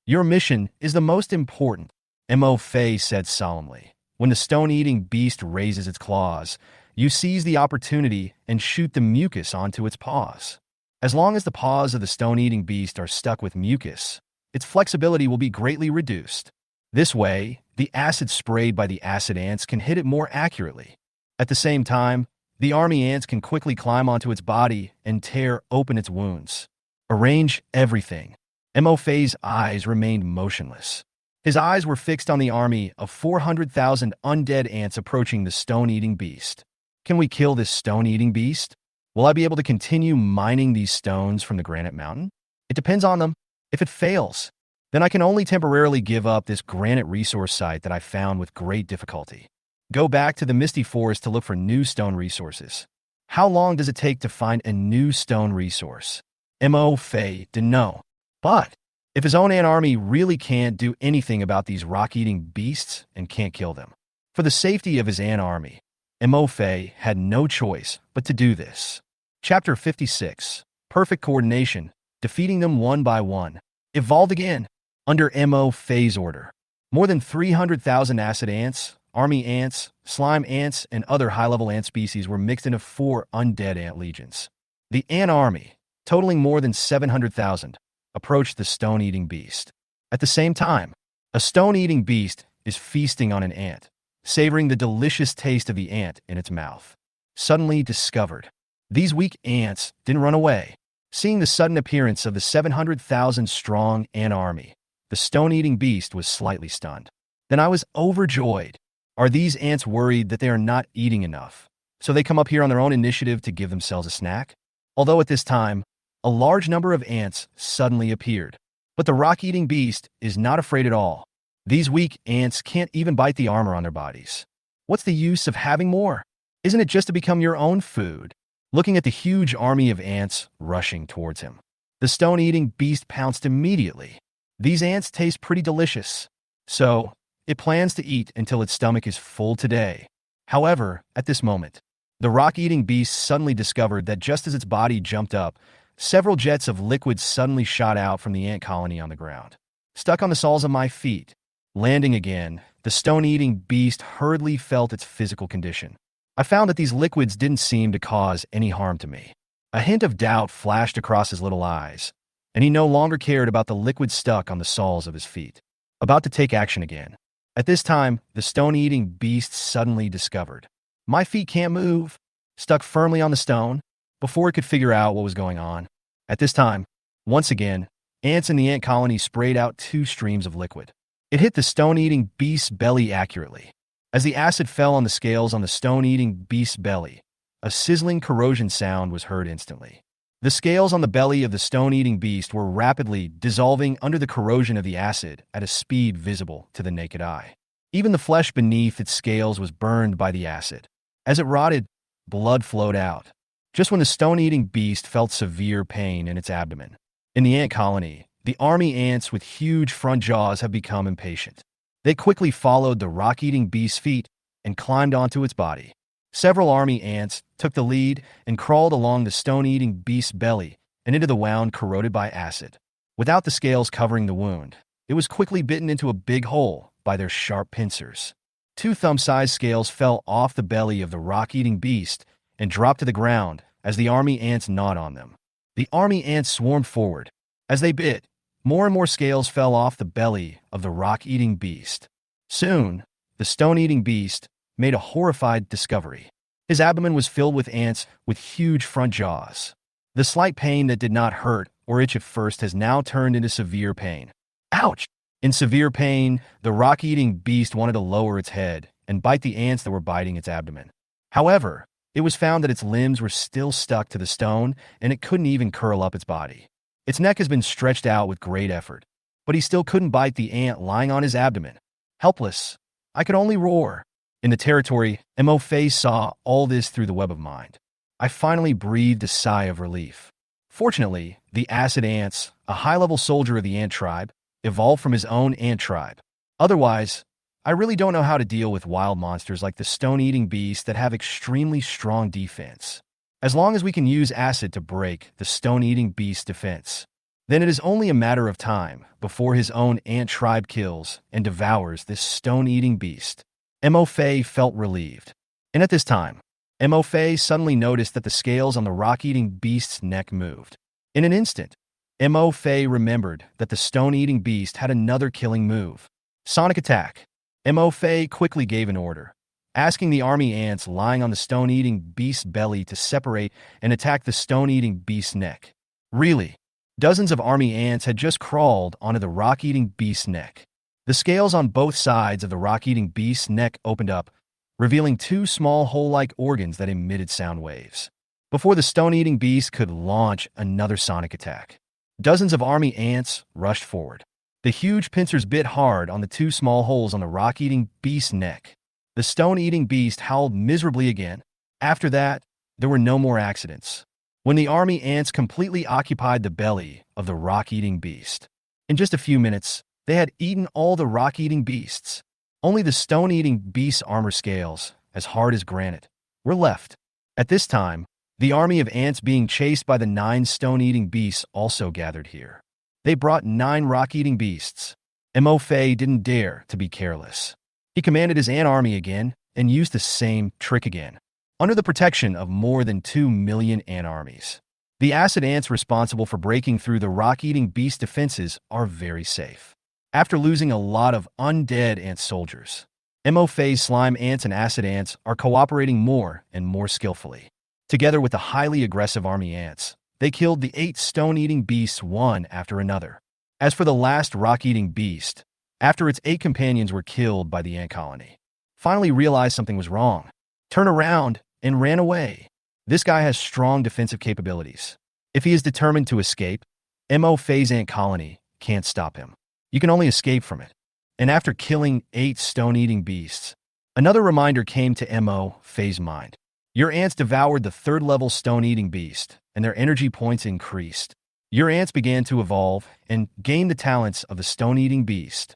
Your mission is the most important, Mo Fei said solemnly. When the stone-eating beast raises its claws, you seize the opportunity and shoot the mucus onto its paws. As long as the paws of the stone-eating beast are stuck with mucus, its flexibility will be greatly reduced. This way, the acid sprayed by the acid ants can hit it more accurately. At the same time, the army ants can quickly climb onto its body and tear open its wounds. Arrange everything. Mo Fei's eyes remained motionless. His eyes were fixed on the army of 400,000 undead ants approaching the stone-eating beast. Can we kill this stone-eating beast? Will I be able to continue mining these stones from the granite mountain? It depends on them. If it fails, then I can only temporarily give up this granite resource site that I found with great difficulty. Go back to the Misty Forest to look for new stone resources. How long does it take to find a new stone resource? Mo Fei didn't know. But if his own ant army really can't do anything about these rock-eating beasts and can't kill them, for the safety of his ant army, Mo Fei had no choice but to do this. Chapter 56. Perfect Coordination. Defeating them one by one. Evolved again. Under Mo Fei's order, more than 300,000 acid ants, army ants, slime ants, and other high-level ant species were mixed into 4 undead ant legions. The ant army, totaling more than 700,000, approached the stone-eating beast. At the same time, a stone-eating beast is feasting on an ant, savoring the delicious taste of the ant in its mouth. Suddenly discovered. These weak ants didn't run away. Seeing the sudden appearance of the 700,000-strong ant army, the stone-eating beast was slightly stunned. Then I was overjoyed. Are these ants worried that they are not eating enough, so they come up here on their own initiative to give themselves a snack? Although at this time, a large number of ants suddenly appeared. But the rock-eating beast is not afraid at all. These weak ants can't even bite the armor on their bodies. What's the use of having more? Isn't it just to become your own food? Looking at the huge army of ants rushing towards him, the stone-eating beast pounced immediately. These ants taste pretty delicious, so it plans to eat until its stomach is full today. However, at this moment, the rock-eating beast suddenly discovered that just as its body jumped up, several jets of liquid suddenly shot out from the ant colony on the ground. Stuck on the soles of my feet, landing again, the stone-eating beast hurriedly felt its physical condition. I found that these liquids didn't seem to cause any harm to me. A hint of doubt flashed across his little eyes, and he no longer cared about the liquid stuck on the soles of his feet. About to take action again. At this time, the stone-eating beast suddenly discovered. My feet can't move, stuck firmly on the stone, before it could figure out what was going on. At this time, once again, ants in the ant colony sprayed out 2 streams of liquid. It hit the stone-eating beast's belly accurately. As the acid fell on the scales on the stone-eating beast's belly, a sizzling corrosion sound was heard instantly. The scales on the belly of the stone-eating beast were rapidly dissolving under the corrosion of the acid at a speed visible to the naked eye. Even the flesh beneath its scales was burned by the acid. As it rotted, blood flowed out, just when the stone-eating beast felt severe pain in its abdomen. In the ant colony, the army ants with huge front jaws have become impatient. They quickly followed the rock-eating beast's feet and climbed onto its body. Several army ants took the lead and crawled along the stone-eating beast's belly and into the wound corroded by acid. Without the scales covering the wound, it was quickly bitten into a big hole by their sharp pincers. 2 thumb-sized scales fell off the belly of the rock-eating beast and dropped to the ground as the army ants gnawed on them. The army ants swarmed forward. As they bit, more and more scales fell off the belly of the rock-eating beast. Soon, the stone-eating beast made a horrified discovery. His abdomen was filled with ants with huge front jaws. The slight pain that did not hurt or itch at first has now turned into severe pain. Ouch! In severe pain, the rock-eating beast wanted to lower its head and bite the ants that were biting its abdomen. However, it was found that its limbs were still stuck to the stone and it couldn't even curl up its body. Its neck has been stretched out with great effort, but he still couldn't bite the ant lying on his abdomen. Helpless, I could only roar. In the territory, Mo Fei saw all this through the web of mind. I finally breathed a sigh of relief. Fortunately, the acid ants, a high-level soldier of the ant tribe, evolved from his own ant tribe. Otherwise, I really don't know how to deal with wild monsters like the stone-eating beasts that have extremely strong defense. As long as we can use acid to break the stone-eating beast's defense, then it is only a matter of time before his own ant tribe kills and devours this stone-eating beast. Mo Fei felt relieved. And at this time, Mo Fei suddenly noticed that the scales on the rock-eating beast's neck moved. In an instant, Mo Fei remembered that the stone-eating beast had another killing move. Sonic attack. Mo Fei quickly gave an order, asking the army ants lying on the stone-eating beast's belly to separate and attack the stone-eating beast's neck. Really? Dozens of army ants had just crawled onto the rock-eating beast's neck. The scales on both sides of the rock-eating beast's neck opened up, revealing two small hole-like organs that emitted sound waves. Before the stone-eating beast could launch another sonic attack, dozens of army ants rushed forward. The huge pincers bit hard on the two small holes on the rock-eating beast's neck. The stone-eating beast howled miserably again. After that, there were no more accidents. When the army ants completely occupied the belly of the rock-eating beast, in just a few minutes, they had eaten all the rock-eating beasts. Only the stone-eating beast's armor scales, as hard as granite, were left. At this time, the army of ants being chased by the 9 stone-eating beasts also gathered here. They brought 9 rock-eating beasts. Mo Fei didn't dare to be careless. He commanded his ant army again and used the same trick again. Under the protection of more than 2 million ant armies, the acid ants responsible for breaking through the rock-eating beast defenses are very safe. After losing a lot of undead ant soldiers, Mo Fei's slime ants and acid ants are cooperating more and more skillfully. Together with the highly aggressive army ants, they killed the 8 stone-eating beasts one after another. As for the last rock-eating beast, after its 8 companions were killed by the ant colony, finally realized something was wrong, turned around, and ran away. This guy has strong defensive capabilities. If he is determined to escape, Mo Fei's ant colony can't stop him. You can only escape from it. And after killing 8 stone-eating beasts, another reminder came to Mo Fei's mind. Your ants devoured the 3rd-level stone-eating beast, and their energy points increased. Your ants began to evolve and gain the talents of the stone-eating beast.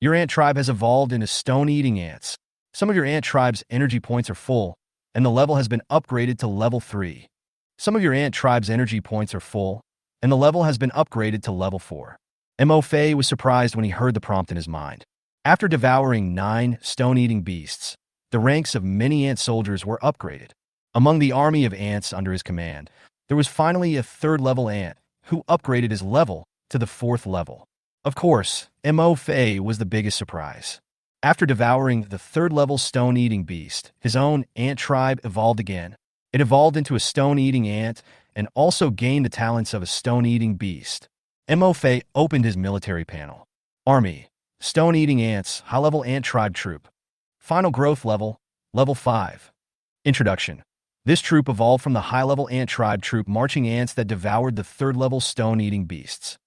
Your ant tribe has evolved into stone-eating ants. Some of your ant tribe's energy points are full, and the level has been upgraded to level 3. Some of your ant tribe's energy points are full, and the level has been upgraded to level 4. Mo Fei was surprised when he heard the prompt in his mind. After devouring 9 stone-eating beasts, the ranks of many ant soldiers were upgraded. Among the army of ants under his command, there was finally a 3rd-level ant who upgraded his level to the 4th level. Of course, Mo Fei was the biggest surprise. After devouring the 3rd-level stone-eating beast, his own ant tribe evolved again. It evolved into a stone-eating ant and also gained the talents of a stone-eating beast. Mo Fei opened his military panel. Army, stone-eating ants, high-level ant tribe troop. Final growth level, level 5. Introduction. This troop evolved from the high-level ant tribe troop marching ants that devoured the 3rd-level stone-eating beasts.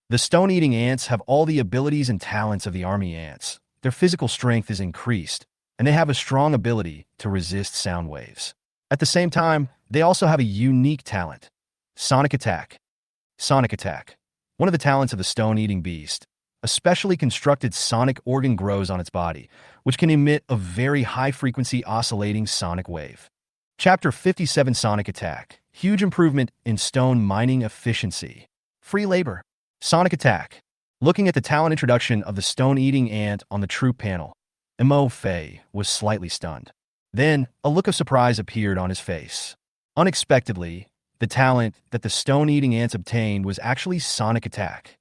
The stone-eating ants have all the abilities and talents of the army ants. Their physical strength is increased, and they have a strong ability to resist sound waves. At the same time, they also have a unique talent. Sonic attack. Sonic attack. One of the talents of the stone-eating beast, a specially constructed sonic organ grows on its body, which can emit a very high-frequency oscillating sonic wave. Chapter 57 Sonic Attack. Huge improvement in stone mining efficiency. Free labor. Sonic attack. Looking at the talent introduction of the stone-eating ant on the troop panel, Mo Fei was slightly stunned. Then, a look of surprise appeared on his face. Unexpectedly, the talent that the stone-eating ants obtained was actually Sonic Attack.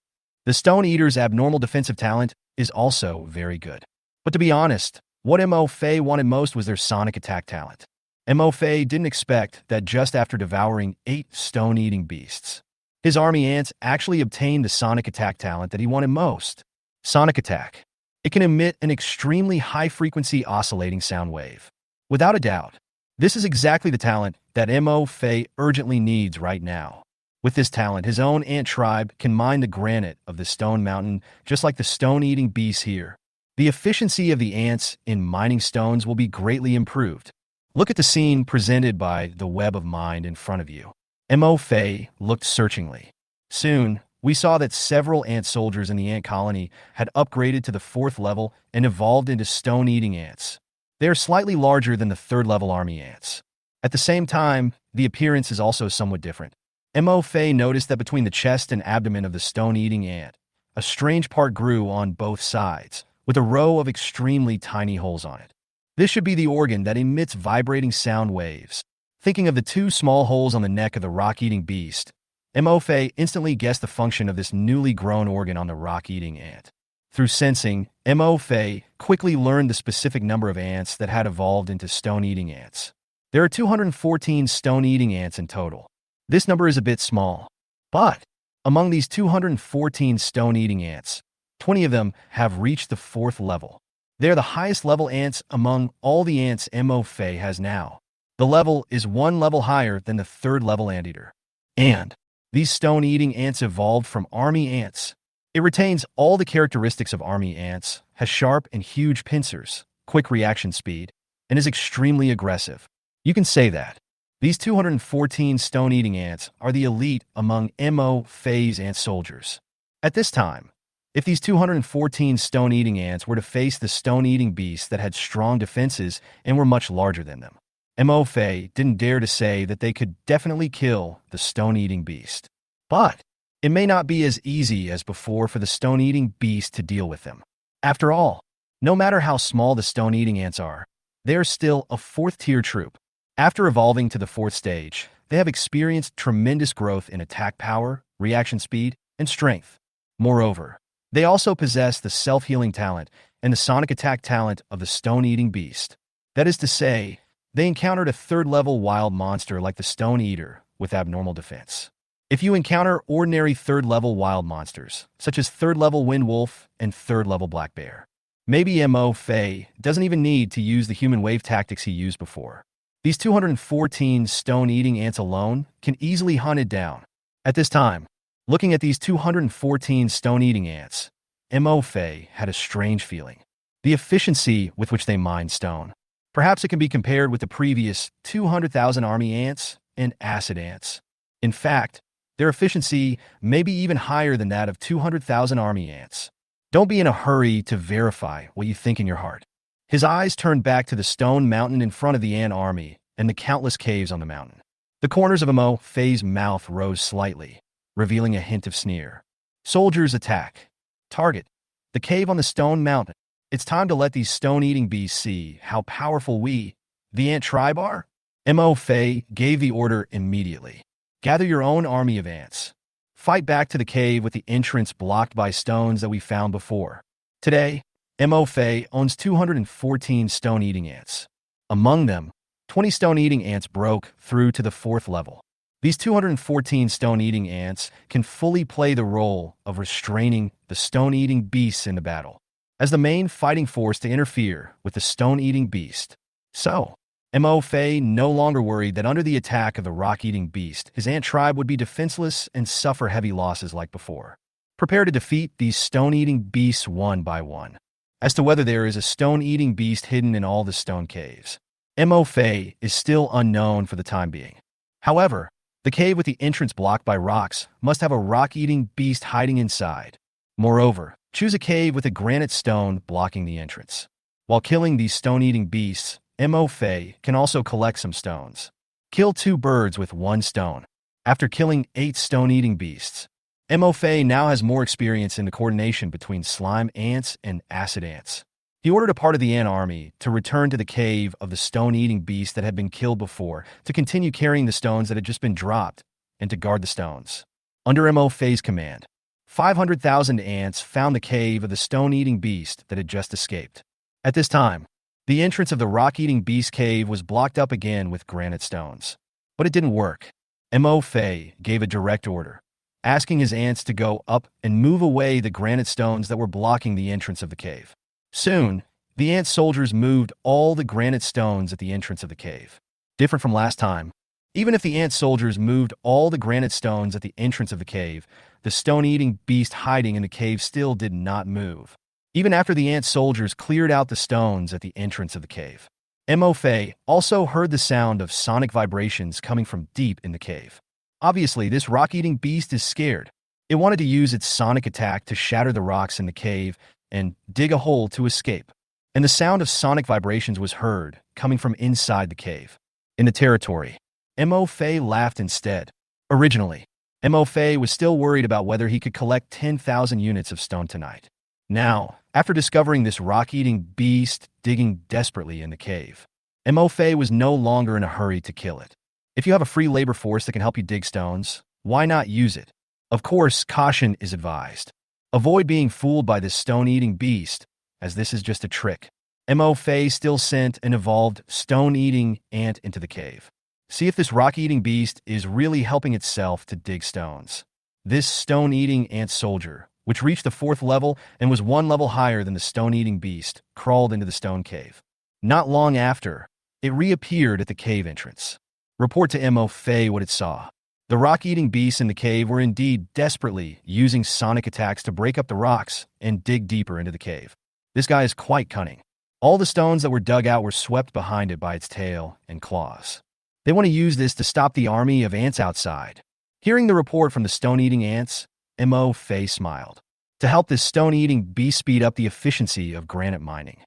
The Stone Eater's abnormal defensive talent is also very good. But to be honest, what Mo Fei wanted most was their Sonic Attack talent. Mo Fei didn't expect that just after devouring 8 stone-eating beasts, his army ants actually obtained the Sonic Attack talent that he wanted most. Sonic Attack. It can emit an extremely high-frequency oscillating sound wave. Without a doubt, this is exactly the talent that Mo Fei urgently needs right now. With this talent, his own ant tribe can mine the granite of the stone mountain just like the stone-eating beasts here. The efficiency of the ants in mining stones will be greatly improved. Look at the scene presented by the web of mind in front of you. Mo Fei looked searchingly. Soon, we saw that several ant soldiers in the ant colony had upgraded to the 4th level and evolved into stone-eating ants. They are slightly larger than the 3rd-level army ants. At the same time, the appearance is also somewhat different. Mo Fei noticed that between the chest and abdomen of the stone-eating ant, a strange part grew on both sides, with a row of extremely tiny holes on it. This should be the organ that emits vibrating sound waves. Thinking of the 2 small holes on the neck of the rock-eating beast, Mo Fei instantly guessed the function of this newly grown organ on the rock-eating ant. Through sensing, Mo Fei quickly learned the specific number of ants that had evolved into stone-eating ants. There are 214 stone-eating ants in total. This number is a bit small, but among these 214 stone-eating ants, 20 of them have reached the 4th level. They are the highest level ants among all the ants Mo Fei has now. The level is 1 level higher than the 3rd level anteater. And these stone-eating ants evolved from army ants. It retains all the characteristics of army ants, has sharp and huge pincers, quick reaction speed, and is extremely aggressive. You can say that. These 214 stone-eating ants are the elite among Mo Fei's ant soldiers. At this time, if these 214 stone-eating ants were to face the stone-eating beasts that had strong defenses and were much larger than them, Mo Fei didn't dare to say that they could definitely kill the stone-eating beast. But it may not be as easy as before for the stone-eating beast to deal with them. After all, no matter how small the stone-eating ants are, they are still a 4th-tier troop. After evolving to the 4th stage, they have experienced tremendous growth in attack power, reaction speed, and strength. Moreover, they also possess the self-healing talent and the sonic attack talent of the stone-eating beast. That is to say, they encountered a 3rd-level wild monster like the Stone Eater with abnormal defense. If you encounter ordinary 3rd-level wild monsters, such as 3rd-level Wind Wolf and 3rd-level Black Bear, maybe Mo Fei doesn't even need to use the human wave tactics he used before. These 214 stone-eating ants alone can easily hunt it down. At this time, looking at these 214 stone-eating ants, Mo Fei had a strange feeling. The efficiency with which they mine stone. Perhaps it can be compared with the previous 200,000 army ants and acid ants. In fact, their efficiency may be even higher than that of 200,000 army ants. Don't be in a hurry to verify what you think in your heart. His eyes turned back to the stone mountain in front of the ant army and the countless caves on the mountain. The corners of Mo Fei's mouth rose slightly, revealing a hint of sneer. Soldiers attack. Target. The cave on the stone mountain. It's time to let these stone-eating beasts see how powerful we, the ant tribe, are. Mo Fei gave the order immediately. Gather your own army of ants. Fight back to the cave with the entrance blocked by stones that we found before. Today, Mo Fei owns 214 stone-eating ants. Among them, 20 stone-eating ants broke through to the 4th level. These 214 stone-eating ants can fully play the role of restraining the stone-eating beasts in the battle, as the main fighting force to interfere with the stone-eating beast. So, Mo Fei no longer worried that under the attack of the rock-eating beast, his ant tribe would be defenseless and suffer heavy losses like before. Prepare to defeat these stone-eating beasts one by one. As to whether there is a stone-eating beast hidden in all the stone caves, Mo Fei is still unknown for the time being. However, the cave with the entrance blocked by rocks must have a rock-eating beast hiding inside. Moreover, choose a cave with a granite stone blocking the entrance. While killing these stone-eating beasts, Mo Fei can also collect some stones. Kill 2 birds with 1 stone. After killing 8 stone-eating beasts, Mo Fei now has more experience in the coordination between slime ants and acid ants. He ordered a part of the ant army to return to the cave of the stone-eating beast that had been killed before, to continue carrying the stones that had just been dropped, and to guard the stones. Under Mo Fei's command, 500,000 ants found the cave of the stone-eating beast that had just escaped. At this time, the entrance of the rock-eating beast cave was blocked up again with granite stones. But it didn't work. Mo Fei gave a direct order, asking his ants to go up and move away the granite stones that were blocking the entrance of the cave. Soon, the ant soldiers moved all the granite stones at the entrance of the cave. Different from last time, even if the ant soldiers moved all the granite stones at the entrance of the cave, the stone-eating beast hiding in the cave still did not move. Even after the ant soldiers cleared out the stones at the entrance of the cave. Mo Fei also heard the sound of sonic vibrations coming from deep in the cave. Obviously, this rock-eating beast is scared. It wanted to use its sonic attack to shatter the rocks in the cave and dig a hole to escape. And the sound of sonic vibrations was heard, coming from inside the cave. In the territory, Mo Fei laughed instead. Originally, Mo Fei was still worried about whether he could collect 10,000 units of stone tonight. Now, after discovering this rock-eating beast digging desperately in the cave, Mo Fei was no longer in a hurry to kill it. If you have a free labor force that can help you dig stones, why not use it? Of course, caution is advised. Avoid being fooled by this stone-eating beast, as this is just a trick. Mo Fei still sent an evolved stone-eating ant into the cave. See if this rock-eating beast is really helping itself to dig stones. This stone-eating ant soldier, which reached the 4th level and was 1 level higher than the stone-eating beast, crawled into the stone cave. Not long after, it reappeared at the cave entrance. Report to Mo Fei what it saw. The rock-eating beasts in the cave were indeed desperately using sonic attacks to break up the rocks and dig deeper into the cave. This guy is quite cunning. All the stones that were dug out were swept behind it by its tail and claws. They want to use this to stop the army of ants outside. Hearing the report from the stone-eating ants, Mo Fei smiled. To help this stone-eating beast speed up the efficiency of granite mining,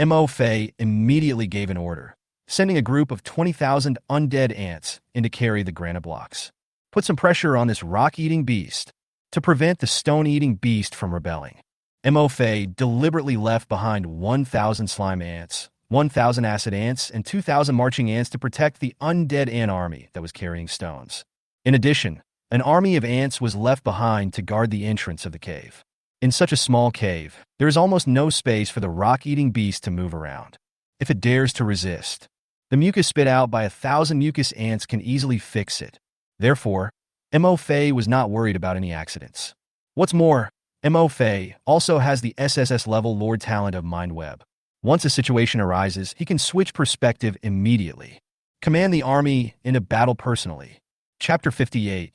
Mo Fei immediately gave an order, sending a group of 20,000 undead ants in to carry the granite blocks. Put some pressure on this rock-eating beast to prevent the stone-eating beast from rebelling. Mo Fei deliberately left behind 1,000 slime ants, 1,000 acid ants, and 2,000 marching ants to protect the undead ant army that was carrying stones. In addition, an army of ants was left behind to guard the entrance of the cave. In such a small cave, there is almost no space for the rock-eating beast to move around. If it dares to resist, the mucus spit out by 1,000 mucus ants can easily fix it. Therefore, Mo Fei was not worried about any accidents. What's more, Mo Fei also has the SSSS level Lord talent of Mind Web. Once a situation arises, he can switch perspective immediately. Command the army in a battle personally. Chapter 58.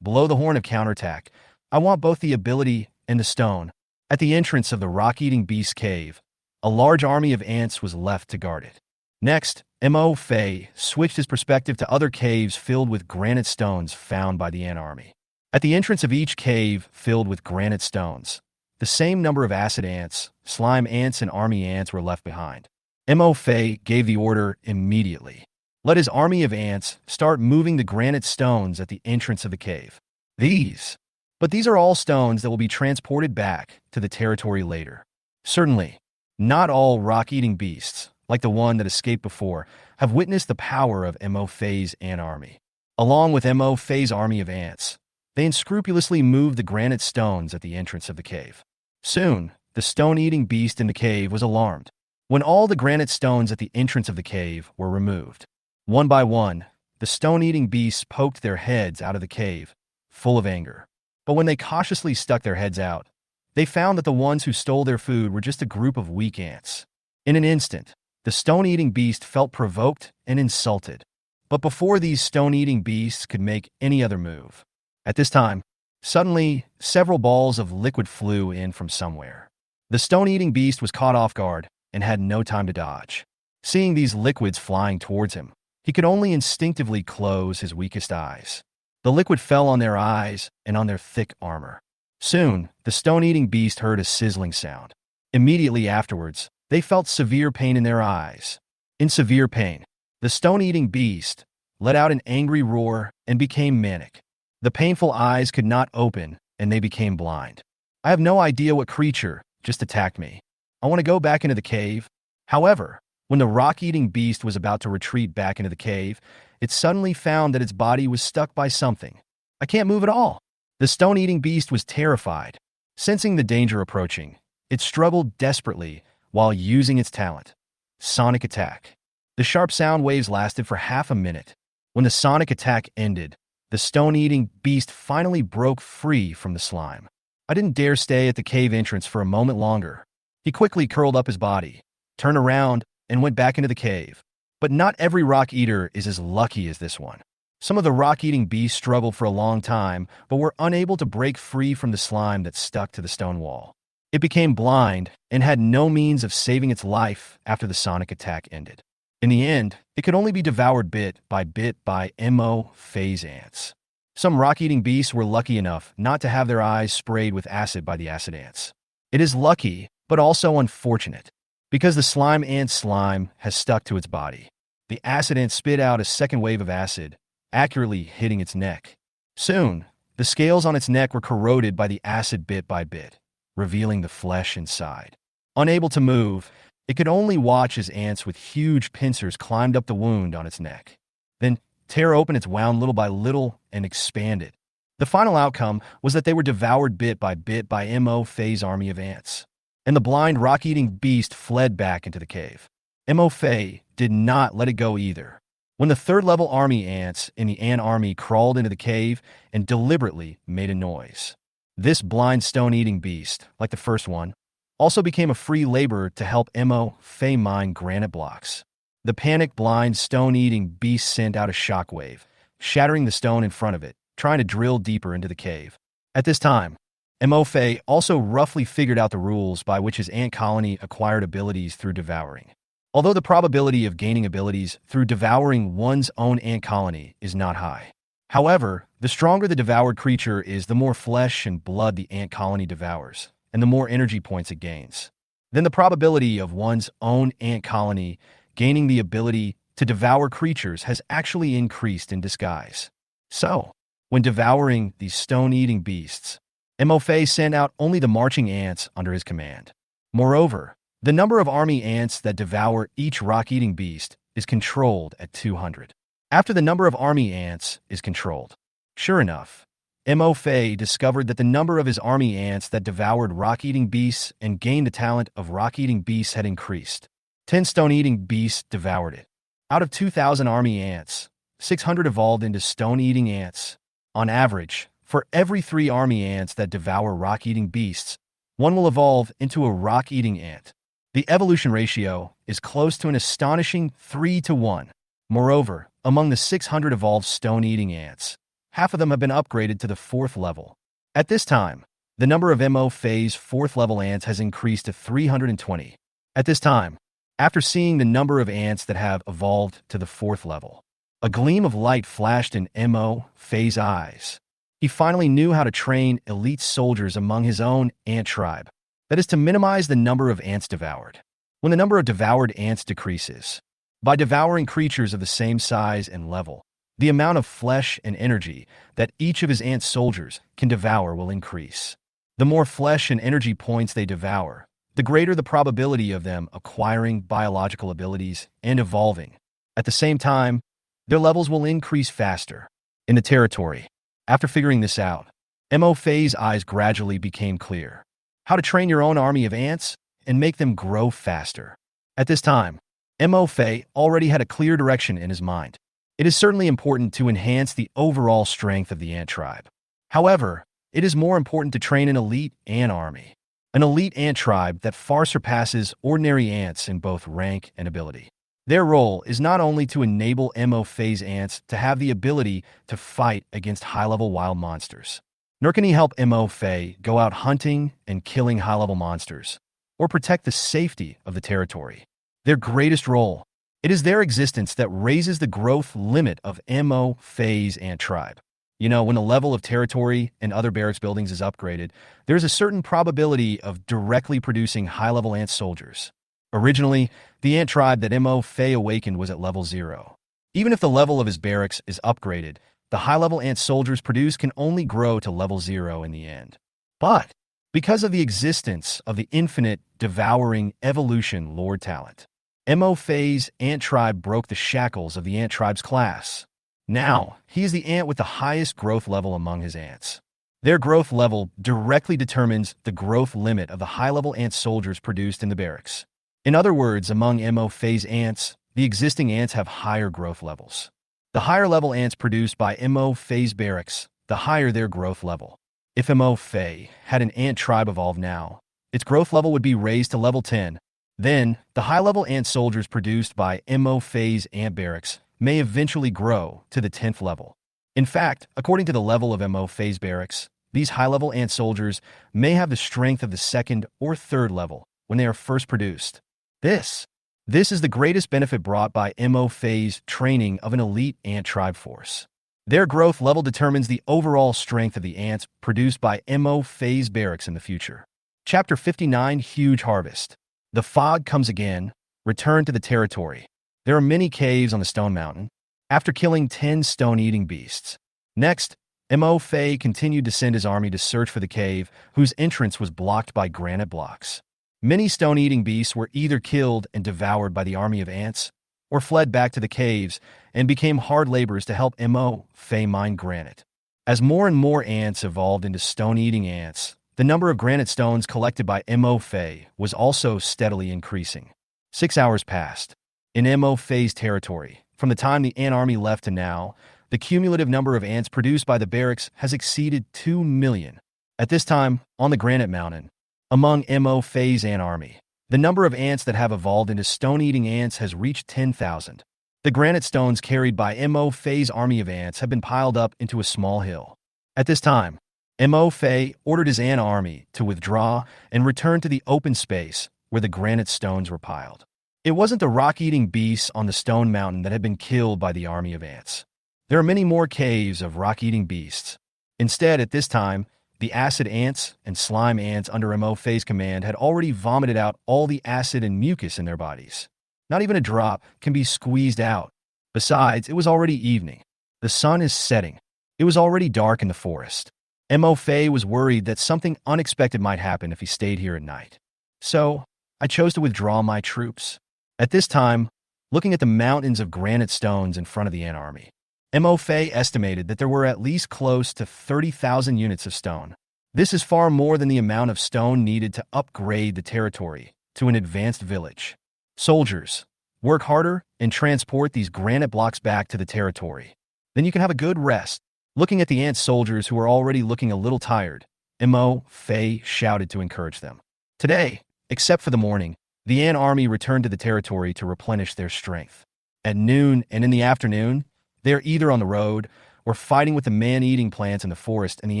Below the horn of counterattack, I want both the ability and the stone. At the entrance of the rock-eating beast cave, a large army of ants was left to guard it. Next, Mo Fei switched his perspective to other caves filled with granite stones found by the ant army. At the entrance of each cave filled with granite stones, the same number of acid ants, slime ants, and army ants were left behind. Mo Fei gave the order immediately. Let his army of ants start moving the granite stones at the entrance of the cave. But these are all stones that will be transported back to the territory later. Certainly, not all rock-eating beasts, like the one that escaped before, have witnessed the power of Mo Fei's ant army. Along with Mo Fei's army of ants, they unscrupulously moved the granite stones at the entrance of the cave. Soon, the stone-eating beast in the cave was alarmed. When all the granite stones at the entrance of the cave were removed, one by one, the stone-eating beasts poked their heads out of the cave, full of anger. But when they cautiously stuck their heads out, they found that the ones who stole their food were just a group of weak ants. In an instant, the stone-eating beast felt provoked and insulted. But before these stone-eating beasts could make any other move, at this time, suddenly, several balls of liquid flew in from somewhere. The stone-eating beast was caught off guard and had no time to dodge. Seeing these liquids flying towards him, he could only instinctively close his weakest eyes. The liquid fell on their eyes and on their thick armor. Soon, the stone-eating beast heard a sizzling sound. Immediately afterwards, they felt severe pain in their eyes. In severe pain, the stone-eating beast let out an angry roar and became manic. The painful eyes could not open, and they became blind. I have no idea what creature just attacked me. I want to go back into the cave. However, when the rock-eating beast was about to retreat back into the cave, it suddenly found that its body was stuck by something. I can't move at all. The stone-eating beast was terrified. Sensing the danger approaching, it struggled desperately while using its talent. Sonic attack. The sharp sound waves lasted for half a minute. When the sonic attack ended, the stone-eating beast finally broke free from the slime. I didn't dare stay at the cave entrance for a moment longer. He quickly curled up his body, turned around, and went back into the cave. But not every rock eater is as lucky as this one. Some of the rock-eating beasts struggled for a long time, but were unable to break free from the slime that stuck to the stone wall. It became blind and had no means of saving its life after the sonic attack ended. In the end, it could only be devoured bit by MO phase ants. Some rock-eating beasts were lucky enough not to have their eyes sprayed with acid by the acid ants. It is lucky, but also unfortunate, because the slime ant slime has stuck to its body. The acid ant spit out a second wave of acid, accurately hitting its neck. Soon, the scales on its neck were corroded by the acid bit by bit, revealing the flesh inside. Unable to move, it could only watch as ants with huge pincers climbed up the wound on its neck, then tear open its wound little by little and expand it. The final outcome was that they were devoured bit by MO phase army of ants, and the blind rock-eating beast fled back into the cave. MO Fae did not let it go either. When the third-level army ants in the ant army crawled into the cave and deliberately made a noise, this blind stone-eating beast, like the first one, also became a free laborer to help MO Fae mine granite blocks. The panicked blind stone-eating beast sent out a shockwave, shattering the stone in front of it, trying to drill deeper into the cave. At this time, MO Fae also roughly figured out the rules by which his ant colony acquired abilities through devouring. Although the probability of gaining abilities through devouring one's own ant colony is not high. However, the stronger the devoured creature is, the more flesh and blood the ant colony devours, and the more energy points it gains. Then the probability of one's own ant colony gaining the ability to devour creatures has actually increased in disguise. So, when devouring these stone-eating beasts, MO Fae sent out only the marching ants under his command. Moreover, the number of army ants that devour each rock-eating beast is controlled at 200. After the number of army ants is controlled, sure enough, MO Fae discovered that the number of his army ants that devoured rock-eating beasts and gained the talent of rock-eating beasts had increased. 10 stone-eating beasts devoured it. Out of 2,000 army ants, 600 evolved into stone-eating ants. On average, for every 3 army ants that devour rock-eating beasts, 1 will evolve into a rock-eating ant. The evolution ratio is close to an astonishing 3-to-1. Moreover, among the 600 evolved stone-eating ants, half of them have been upgraded to the 4th level. At this time, the number of MO Fae's 4th level ants has increased to 320. At this time, after seeing the number of ants that have evolved to the 4th level, a gleam of light flashed in MO Fae's eyes. He finally knew how to train elite soldiers among his own ant tribe. That is to minimize the number of ants devoured. When the number of devoured ants decreases, by devouring creatures of the same size and level, the amount of flesh and energy that each of his ant soldiers can devour will increase. The more flesh and energy points they devour, the greater the probability of them acquiring biological abilities and evolving. At the same time, their levels will increase faster. In the territory, after figuring this out, MO Fae's eyes gradually became clear. How to train your own army of ants and make them grow faster. At this time, MO Fae already had a clear direction in his mind. It is certainly important to enhance the overall strength of the ant tribe. However, it is more important to train an elite ant army. An elite ant tribe that far surpasses ordinary ants in both rank and ability. Their role is not only to enable MO Fae's ants to have the ability to fight against high-level wild monsters, nor can he help MO Fae go out hunting and killing high-level monsters, or protect the safety of the territory. Their greatest role, it is their existence that raises the growth limit of MO Fae's ant tribe. You know, when the level of territory and other barracks buildings is upgraded, there's a certain probability of directly producing high-level ant soldiers. Originally, the ant tribe that MO Fae awakened was at level 0. Even if the level of his barracks is upgraded, the high-level ant soldiers produced can only grow to level 0 in the end. But because of the existence of the infinite, devouring evolution lord talent. MO Phase Ant Tribe broke the shackles of the Ant Tribe's class. Now, he is the ant with the highest growth level among his ants. Their growth level directly determines the growth limit of the high-level ant soldiers produced in the barracks. In other words, among MO Phase ants, the existing ants have higher growth levels. The higher-level ants produced by MO Phase barracks, the higher their growth level. If MO Phase had an ant tribe evolve now, its growth level would be raised to level 10. Then, the high-level ant soldiers produced by MO Phase ant barracks may eventually grow to the 10th level. In fact, according to the level of MO Phase barracks, these high-level ant soldiers may have the strength of the 2nd or 3rd level when they are first produced. This is the greatest benefit brought by MO Phase training of an elite ant tribe force. Their growth level determines the overall strength of the ants produced by MO Phase barracks in the future. Chapter 59 Huge Harvest. The fog comes again. Return to the territory. There are many caves on the Stone Mountain. After killing 10 stone-eating beasts. Next, MO Phase continued to send his army to search for the cave, whose entrance was blocked by granite blocks. Many stone-eating beasts were either killed and devoured by the army of ants, or fled back to the caves and became hard laborers to help MO Phase mine granite. As more and more ants evolved into stone-eating ants, the number of granite stones collected by MO Phase was also steadily increasing. 6 hours passed. In MO Phase territory, from the time the ant army left to now, the cumulative number of ants produced by the barracks has exceeded 2 million. At this time, on the Granite Mountain, among MO Phase ant army, the number of ants that have evolved into stone-eating ants has reached 10,000. The granite stones carried by MO Phase army of ants have been piled up into a small hill. At this time, MO Phase ordered his ant army to withdraw and return to the open space where the granite stones were piled. It wasn't the rock-eating beasts on the Stone Mountain that had been killed by the army of ants. There are many more caves of rock-eating beasts. Instead, at this time, the acid ants and slime ants under MO Phase command had already vomited out all the acid and mucus in their bodies. Not even a drop can be squeezed out. Besides, it was already evening. The sun is setting. It was already dark in the forest. MO Phase was worried that something unexpected might happen if he stayed here at night. So, I chose to withdraw my troops. At this time, looking at the mountains of granite stones in front of the ant army, MO Phase estimated that there were at least close to 30,000 units of stone. This is far more than the amount of stone needed to upgrade the territory to an advanced village. Soldiers, work harder and transport these granite blocks back to the territory. Then you can have a good rest. Looking at the ant soldiers who are already looking a little tired, MO Phase shouted to encourage them. Today, except for the morning, the ant army returned to the territory to replenish their strength. At noon and in the afternoon, they are either on the road or fighting with the man-eating plants in the forest and the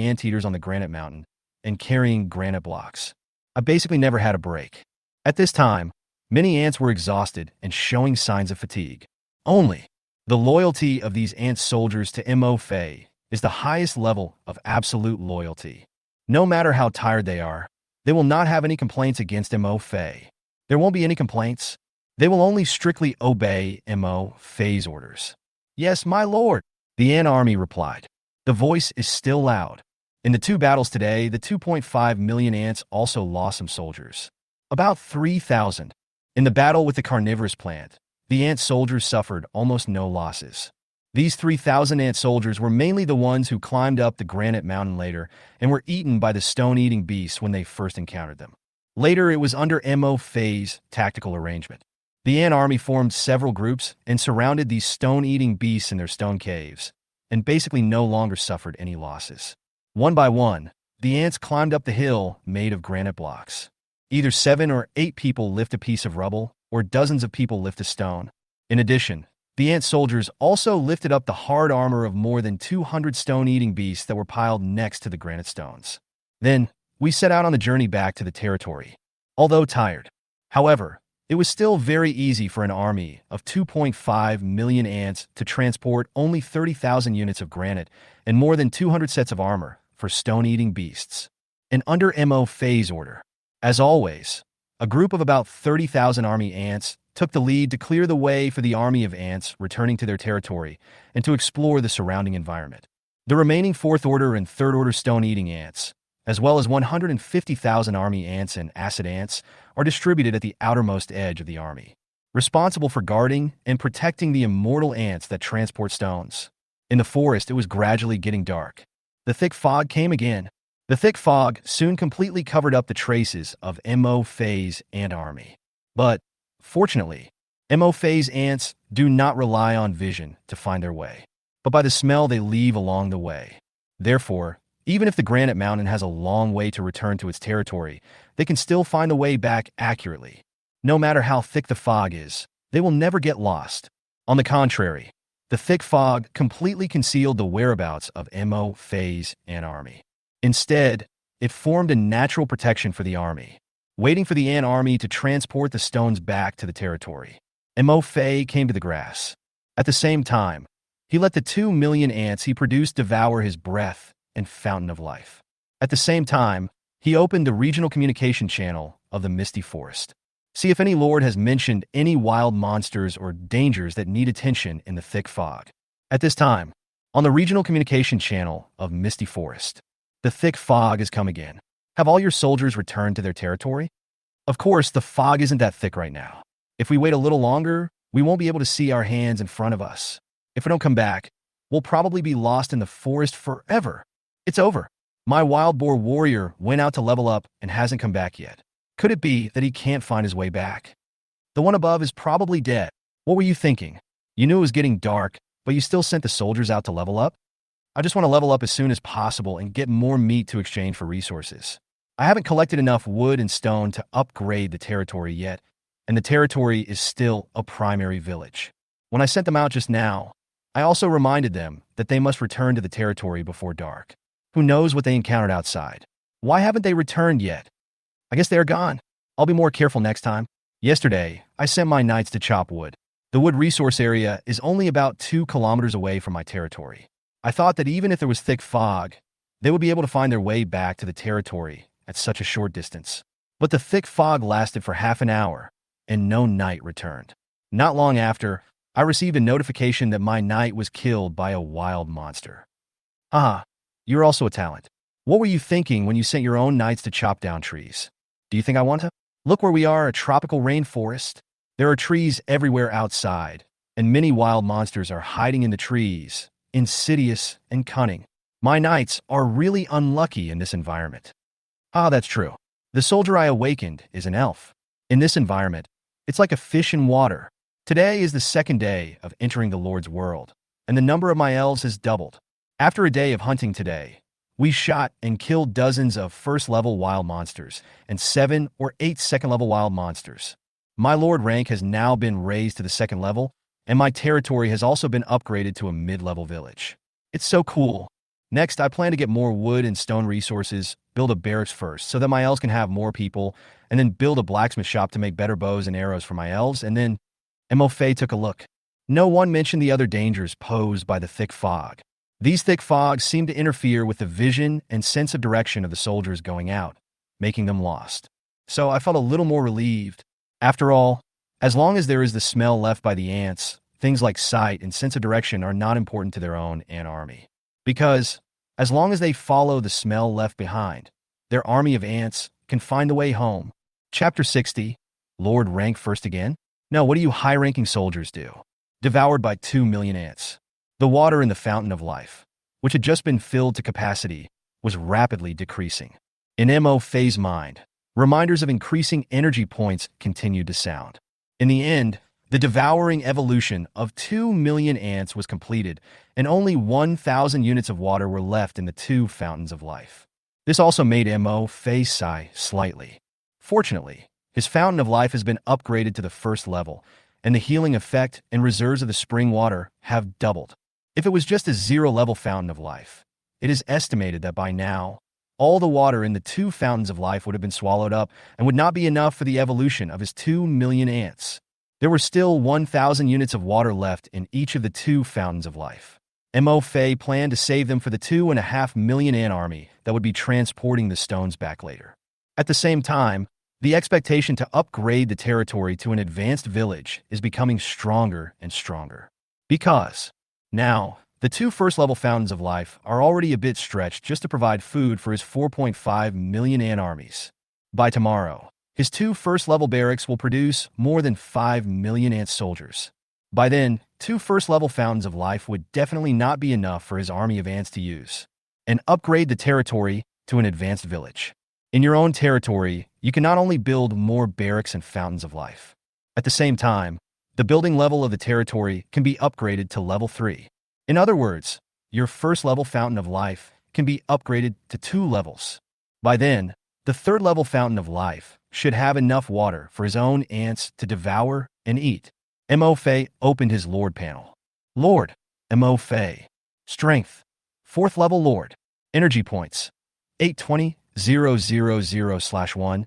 anteaters on the granite mountain and carrying granite blocks. I basically never had a break. At this time, many ants were exhausted and showing signs of fatigue. Only the loyalty of these ant soldiers to MO Phase is the highest level of absolute loyalty. No matter how tired they are, they will not have any complaints against MO Phase. There won't be any complaints. They will only strictly obey MO Phase orders. Yes, my lord, the ant army replied. The voice is still loud. In the 2 battles today, the 2.5 million ants also lost some soldiers. About 3,000. In the battle with the carnivorous plant, the ant soldiers suffered almost no losses. These 3,000 ant soldiers were mainly the ones who climbed up the granite mountain later and were eaten by the stone-eating beasts when they first encountered them. Later, it was under MO Phase tactical arrangement. The ant army formed several groups and surrounded these stone-eating beasts in their stone caves, and basically no longer suffered any losses. One by one, the ants climbed up the hill made of granite blocks. Either 7 or 8 people lift a piece of rubble, or dozens of people lift a stone. In addition, the ant soldiers also lifted up the hard armor of more than 200 stone-eating beasts that were piled next to the granite stones. Then, we set out on the journey back to the territory. Although tired, however, it was still very easy for an army of 2.5 million ants to transport only 30,000 units of granite and more than 200 sets of armor for stone-eating beasts. And under MO Phase order, as always, a group of about 30,000 army ants took the lead to clear the way for the army of ants returning to their territory and to explore the surrounding environment. The remaining 4th Order and 3rd Order stone-eating ants, as well as 150,000 army ants and acid ants, are distributed at the outermost edge of the army, responsible for guarding and protecting the immortal ants that transport stones. In the forest, it was gradually getting dark. The thick fog came again. The thick fog soon completely covered up the traces of Mo Fei's ant army. But, fortunately, Mo Fei's ants do not rely on vision to find their way, but by the smell they leave along the way. Therefore, even if the granite mountain has a long way to return to its territory, they can still find the way back accurately. No matter how thick the fog is, they will never get lost. On the contrary, the thick fog completely concealed the whereabouts of Mo Fei's ant army. Instead, it formed a natural protection for the army, waiting for the ant army to transport the stones back to the territory. Mo Fei came to the grass. At the same time, he let the 2 million ants he produced devour his breath and fountain of life. At the same time, he opened the regional communication channel of the Misty Forest. See if any lord has mentioned any wild monsters or dangers that need attention in the thick fog. At this time, on the regional communication channel of Misty Forest, the thick fog has come again. Have all your soldiers returned to their territory? Of course, the fog isn't that thick right now. If we wait a little longer, we won't be able to see our hands in front of us. If we don't come back, we'll probably be lost in the forest forever. It's over. My wild boar warrior went out to level up and hasn't come back yet. Could it be that he can't find his way back? The one above is probably dead. What were you thinking? You knew it was getting dark, but you still sent the soldiers out to level up? I just want to level up as soon as possible and get more meat to exchange for resources. I haven't collected enough wood and stone to upgrade the territory yet, and the territory is still a primary village. When I sent them out just now, I also reminded them that they must return to the territory before dark. Who knows what they encountered outside? Why haven't they returned yet? I guess they are gone. I'll be more careful next time. Yesterday, I sent my knights to chop wood. The wood resource area is only about 2 kilometers away from my territory. I thought that even if there was thick fog, they would be able to find their way back to the territory at such a short distance. But the thick fog lasted for half an hour, and no knight returned. Not long after, I received a notification that my knight was killed by a wild monster. You're also a talent. What were you thinking when you sent your own knights to chop down trees? Do you think I want to? Look where we are, a tropical rainforest. There are trees everywhere outside, and many wild monsters are hiding in the trees, insidious and cunning. My knights are really unlucky in this environment. That's true. The soldier I awakened is an elf. In this environment, it's like a fish in water. Today is the second day of entering the Lord's world, and the number of my elves has doubled. After a day of hunting today, we shot and killed dozens of first-level wild monsters and 7 or 8 second-level wild monsters. My Lord rank has now been raised to the 2nd level, and my territory has also been upgraded to a mid-level village. It's so cool. Next, I plan to get more wood and stone resources, build a barracks first so that my elves can have more people, and then build a blacksmith shop to make better bows and arrows for my elves, and then Mo Fei took a look. No one mentioned the other dangers posed by the thick fog. These thick fogs seemed to interfere with the vision and sense of direction of the soldiers going out, making them lost. So I felt a little more relieved. After all, as long as there is the smell left by the ants, things like sight and sense of direction are not important to their own ant army. Because, as long as they follow the smell left behind, their army of ants can find the way home. Chapter 60, Lord rank first again? No, what do you high-ranking soldiers do? Devoured by 2 million ants. The water in the fountain of life, which had just been filled to capacity, was rapidly decreasing. In Mo Fei's mind, reminders of increasing energy points continued to sound. In the end, the devouring evolution of 2 million ants was completed, and only 1,000 units of water were left in the 2 fountains of life. This also made Mo Fei sigh slightly. Fortunately, his fountain of life has been upgraded to the 1st level, and the healing effect and reserves of the spring water have doubled. If it was just a 0-level fountain of life, it is estimated that by now, all the water in the 2 fountains of life would have been swallowed up and would not be enough for the evolution of his 2 million ants. There were still 1,000 units of water left in each of the 2 fountains of life. Mo Fei planned to save them for the 2.5 million ant army that would be transporting the stones back later. At the same time, the expectation to upgrade the territory to an advanced village is becoming stronger and stronger. Because now, The two first-level fountains of life are already a bit stretched just to provide food for his 4.5 million ant armies. By tomorrow, his two first-level barracks will produce more than 5 million ant soldiers. By then, two first-level fountains of life would definitely not be enough for his army of ants to use. And upgrade the territory to an advanced village. In your own territory, you can not only build more barracks and fountains of life. At the same time, the building level of the territory can be upgraded to level 3. In other words, your first-level fountain of life can be upgraded to 2 levels. By then, the third-level fountain of life should have enough water for his own ants to devour and eat. Mo Fei opened his Lord panel. Lord, Mo Fei. Strength. 4th level Lord. Energy points. 820, 000/1,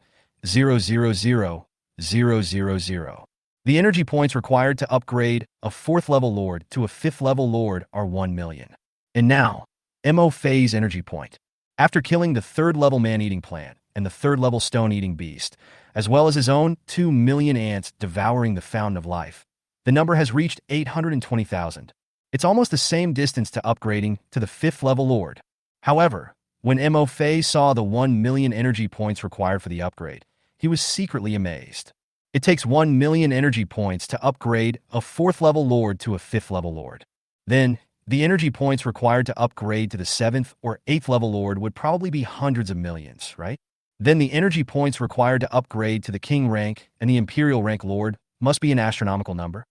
000, The energy points required to upgrade a 4th level Lord to a 5th level Lord are 1 million. And now, Mo Fei's energy point. After killing the 3rd level man-eating plant and the 3rd level stone-eating beast, as well as his own 2 million ants devouring the fountain of life, the number has reached 820,000. It's almost the same distance to upgrading to the 5th level Lord. However, when Mo Fei saw the 1 million energy points required for the upgrade, he was secretly amazed. It takes 1 million energy points to upgrade a 4th level Lord to a 5th level Lord. Then, the energy points required to upgrade to the 7th or 8th level Lord would probably be hundreds of millions, right? Then the energy points required to upgrade to the King rank and the Imperial rank Lord must be an astronomical number.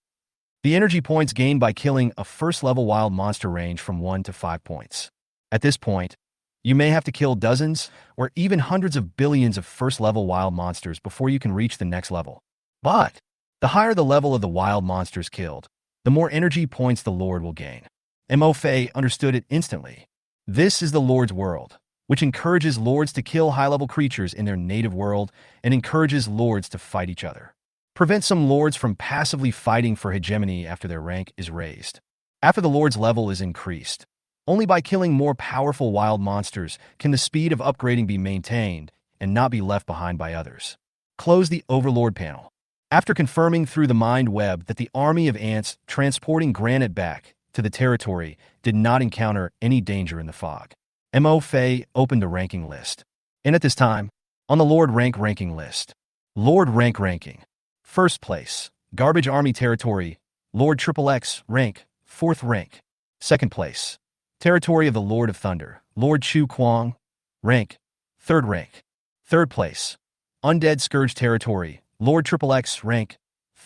The energy points gained by killing a first-level wild monster range from 1 to 5 points. At this point, you may have to kill dozens or even hundreds of billions of first-level wild monsters before you can reach the next level. But the higher the level of the wild monsters killed, the more energy points the Lord will gain. Mo Fei understood it instantly. This is the Lord's world, which encourages Lords to kill high-level creatures in their native world and encourages Lords to fight each other. Prevent some Lords from passively fighting for hegemony after their rank is raised. After the Lord's level is increased, only by killing more powerful wild monsters can the speed of upgrading be maintained and not be left behind by others. Close the Overlord panel. After confirming through the mind web that the army of ants transporting granite back to the territory did not encounter any danger in the fog, Mo Fei opened the ranking list. And at this time, on the Lord rank ranking list, Lord rank ranking. 1st place, Garbage Army Territory, Lord XXX rank, 4th rank. 2nd place, Territory of the Lord of Thunder, Lord Chu Kuang, rank, 3rd rank. 3rd place, Undead Scourge Territory, Lord XXX rank,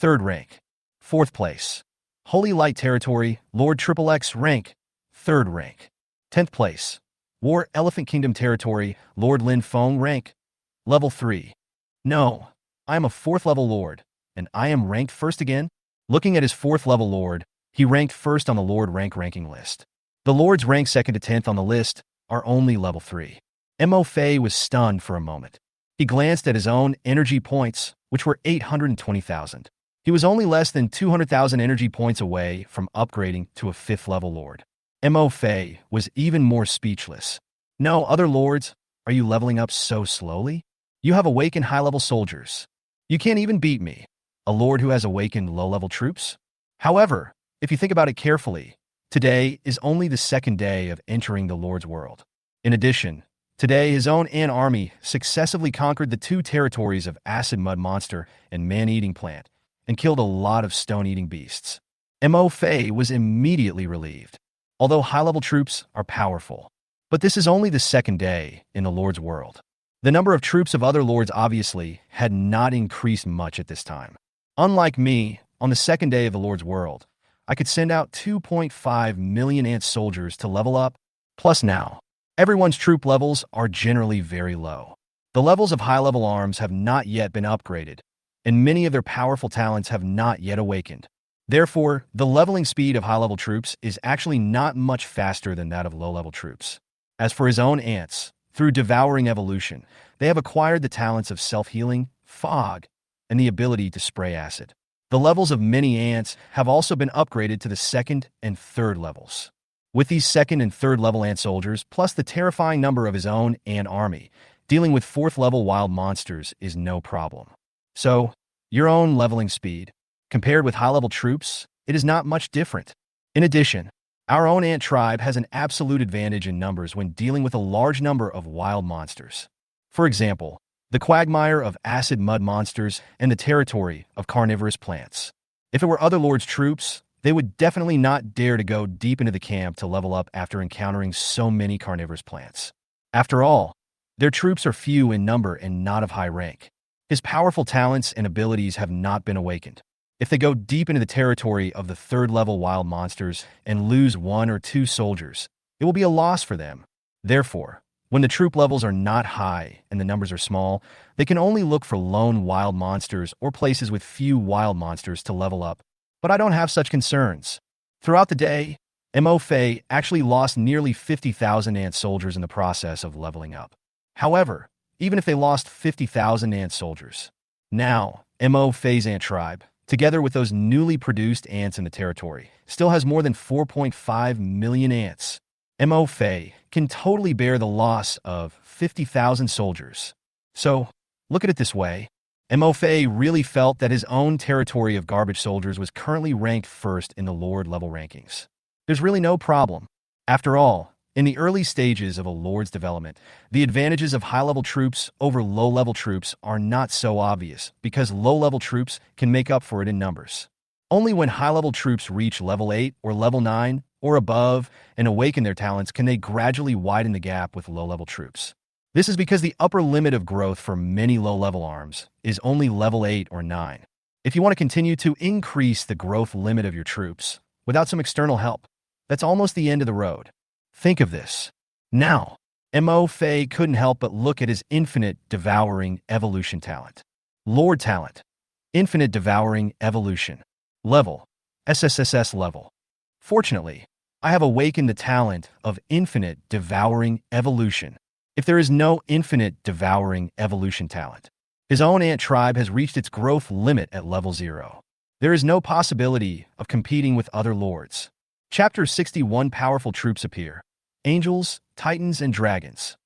3rd rank. 4th place, Holy Light Territory, Lord XXX rank, 3rd rank. 10th place, War Elephant Kingdom Territory, Lord Lin Feng rank, level 3. No, I am a 4th level Lord, and I am ranked 1st again? Looking at his 4th level Lord, he ranked 1st on the Lord rank ranking list. The Lords ranked 2nd to 10th on the list are only level 3. Mo Fei was stunned for a moment. He glanced at his own energy points, which were 820,000. He was only less than 200,000 energy points away from upgrading to a 5th level Lord. Mo Fei was even more speechless. No, other Lords, are you leveling up so slowly? You have awakened high-level soldiers. You can't even beat me, a Lord who has awakened low-level troops? However, if you think about it carefully, today is only the 2nd day of entering the Lord's world. In addition, today his own ant army successively conquered the 2 territories of Acid Mud Monster and Man-Eating Plant and killed a lot of stone-eating beasts. Mo Fei was immediately relieved. Although high-level troops are powerful, but this is only the 2nd day in the Lord's world. The number of troops of other Lords obviously had not increased much at this time. Unlike me, on the 2nd day of the Lord's world, I could send out 2.5 million ant soldiers to level up. Plus now, everyone's troop levels are generally very low. The levels of high-level arms have not yet been upgraded, and many of their powerful talents have not yet awakened. Therefore, the leveling speed of high-level troops is actually not much faster than that of low-level troops. As for his own ants, through Devouring evolution, they have acquired the talents of self-healing, fog, and the ability to spray acid. The levels of many ants have also been upgraded to the 2nd and 3rd levels. With these 2nd and 3rd level ant soldiers, plus the terrifying number of his own ant army, dealing with 4th level wild monsters is no problem. So, your own leveling speed, compared with high-level troops, it is not much different. In addition, Our own ant tribe has an absolute advantage in numbers when dealing with a large number of wild monsters. For example, the quagmire of acid mud monsters and the territory of carnivorous plants. If it were other lords' troops, they would definitely not dare to go deep into the camp to level up after encountering so many carnivorous plants. After all, their troops are few in number and not of high rank. His powerful talents and abilities have not been awakened. If they go deep into the territory of the third-level wild monsters and lose 1 or 2 soldiers, it will be a loss for them. Therefore, when the troop levels are not high and the numbers are small, they can only look for lone wild monsters or places with few wild monsters to level up. But I don't have such concerns. Throughout the day, Mo Fei actually lost nearly 50,000 ant soldiers in the process of leveling up. However, even if they lost 50,000 ant soldiers, now Mo Fei's ant tribe, together with those newly produced ants in the territory, still has more than 4.5 million ants. Mo Fei can totally bear the loss of 50,000 soldiers. So, look at it this way. Mo Fei really felt that his own territory of garbage soldiers was currently ranked first in the Lord level rankings. There's really no problem. After all, in the early stages of a Lord's development, the advantages of high-level troops over low-level troops are not so obvious because low-level troops can make up for it in numbers. Only when high-level troops reach level 8 or level 9 or above and awaken their talents can they gradually widen the gap with low-level troops. This is because the upper limit of growth for many low-level arms is only level 8 or 9. If you want to continue to increase the growth limit of your troops without some external help, that's almost the end of the road. Think of this. Now, Mo Fei couldn't help but look at his infinite devouring evolution talent. Lord talent. Infinite devouring evolution. Level. SSSS level. Fortunately, I have awakened the talent of infinite devouring evolution. If there is no infinite devouring evolution talent, his own ant tribe has reached its growth limit at level 0. There is no possibility of competing with other lords. Chapter 61 Powerful troops appear. Angels, Titans, and Dragons.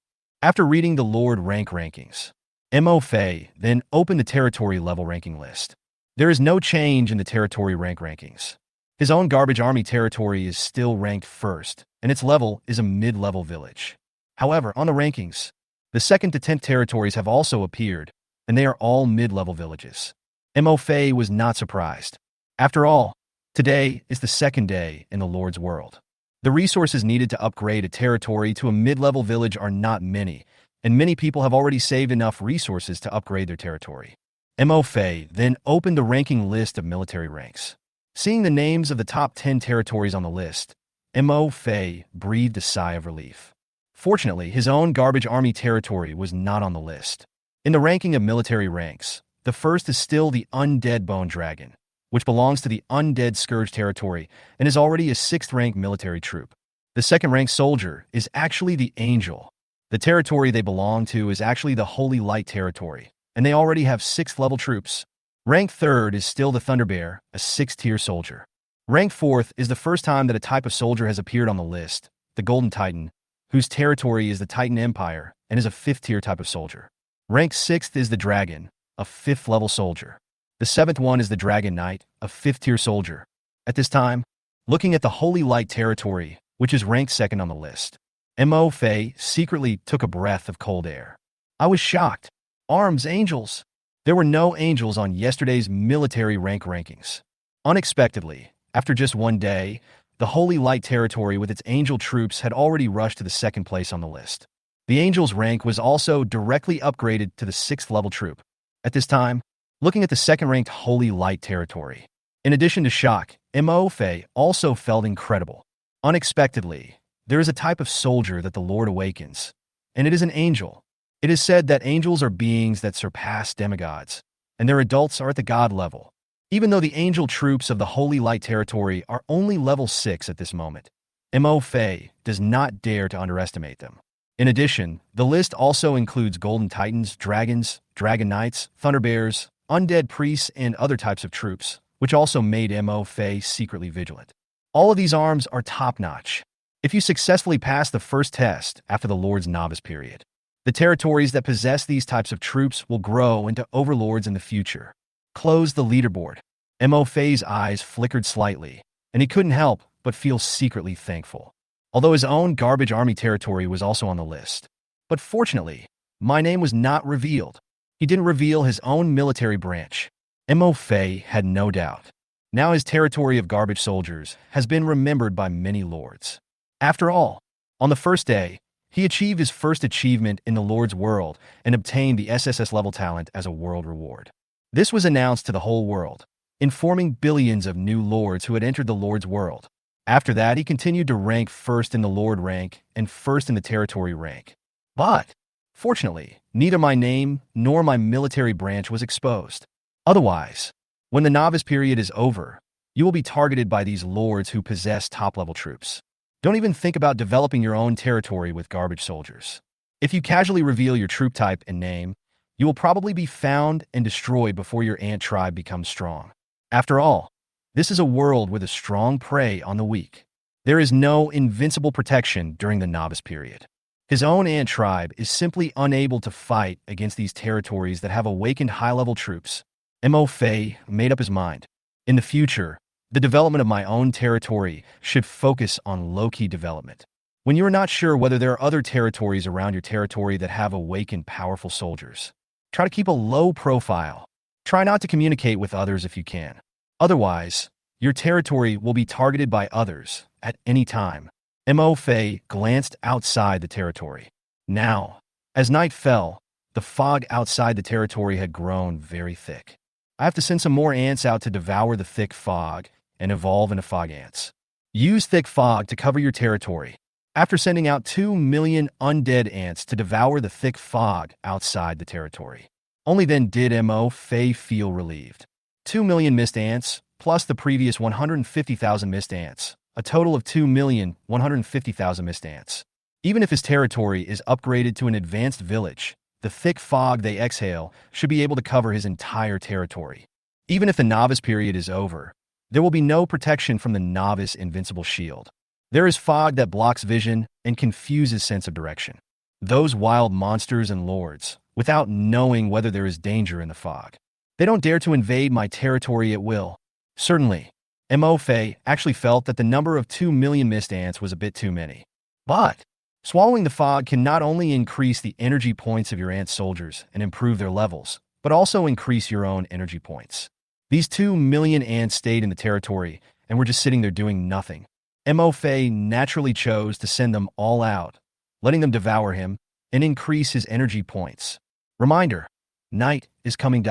After reading the Lord rank rankings, Mo Fei then opened the territory level ranking list. There is no change in the territory rank rankings. His own garbage army territory is still ranked first, and its level is a mid-level village. However, on the rankings, the 2nd to 10th territories have also appeared, and they are all mid-level villages. Mo Fei was not surprised. After all, today is the 2nd day in the Lord's world. The resources needed to upgrade a territory to a mid-level village are not many, and many people have already saved enough resources to upgrade their territory. Mo Fei then opened the ranking list of military ranks. Seeing the names of the top 10 territories on the list, Mo Fei breathed a sigh of relief. Fortunately, his own garbage army territory was not on the list. In the ranking of military ranks, the first is still the Undead Bone Dragon, which belongs to the Undead Scourge territory and is already a 6th-rank military troop. The 2nd-rank soldier is actually the Angel. The territory they belong to is actually the Holy Light territory, and they already have 6th-level troops. Rank 3rd is still the Thunderbear, a 6th-tier soldier. Rank 4th is the first time that a type of soldier has appeared on the list, the Golden Titan, whose territory is the Titan Empire and is a 5th-tier type of soldier. Rank 6th is the Dragon, a 5th-level soldier. The 7th one is the Dragon Knight, a 5th-tier soldier. At this time, looking at the Holy Light territory, which is ranked 2nd on the list, Mo Fei secretly took a breath of cold air. I was shocked. Arms angels. There were no angels on yesterday's military rank rankings. Unexpectedly, after just one day, the Holy Light territory with its angel troops had already rushed to the 2nd place on the list. The angel's rank was also directly upgraded to the 6th-level troop. At this time, looking at the 2nd-ranked Holy Light territory, in addition to shock, Mo Fei also felt incredible. Unexpectedly, there is a type of soldier that the Lord awakens, and it is an angel. It is said that angels are beings that surpass demigods, and their adults are at the god level. Even though the angel troops of the Holy Light territory are only level 6 at this moment, Mo Fei does not dare to underestimate them. In addition, the list also includes Golden Titans, Dragons, Dragon Knights, Thunderbears, Undead Priests, and other types of troops, which also made Mo Fei secretly vigilant. All of these arms are top-notch. If you successfully pass the first test after the Lord's Novice period, the territories that possess these types of troops will grow into overlords in the future. Close the leaderboard. Mo Fei's eyes flickered slightly, and he couldn't help but feels secretly thankful. Although his own garbage army territory was also on the list. But fortunately, my name was not revealed. He didn't reveal his own military branch. Mo Fei had no doubt. Now his territory of garbage soldiers has been remembered by many lords. After all, on the first day, he achieved his first achievement in the Lord's world and obtained the SSS level talent as a world reward. This was announced to the whole world, informing billions of new lords who had entered the Lord's world. After that, he continued to rank first in the Lord rank and first in the territory rank. But, fortunately, neither my name nor my military branch was exposed. Otherwise, when the novice period is over, you will be targeted by these lords who possess top-level troops. Don't even think about developing your own territory with garbage soldiers. If you casually reveal your troop type and name, you will probably be found and destroyed before your ant tribe becomes strong. After all, this is a world with a strong prey on the weak. There is no invincible protection during the novice period. His own ant tribe is simply unable to fight against these territories that have awakened high-level troops. Mo Fei made up his mind. In the future, the development of my own territory should focus on low-key development. When you are not sure whether there are other territories around your territory that have awakened powerful soldiers, try to keep a low profile. Try not to communicate with others if you can. Otherwise, your territory will be targeted by others at any time. Mo Fei glanced outside the territory. Now, as night fell, the fog outside the territory had grown very thick. I have to send some more ants out to devour the thick fog and evolve into fog ants. Use thick fog to cover your territory. After sending out 2 million undead ants to devour the thick fog outside the territory. Only then did Mo Fei feel relieved. 2 million mist ants, plus the previous 150,000 mist ants, a total of 2,150,000 mist ants. Even if his territory is upgraded to an advanced village, the thick fog they exhale should be able to cover his entire territory. Even if the novice period is over, there will be no protection from the novice invincible shield. There is fog that blocks vision and confuses sense of direction. Those wild monsters and lords, without knowing whether there is danger in the fog, they don't dare to invade my territory at will. Certainly, Mo Fei actually felt that the number of 2 million mist ants was a bit too many. But swallowing the fog can not only increase the energy points of your ant soldiers and improve their levels, but also increase your own energy points. These 2 million ants stayed in the territory and were just sitting there doing nothing. Mo Fei naturally chose to send them all out, letting them devour him and increase his energy points. Reminder, night is coming.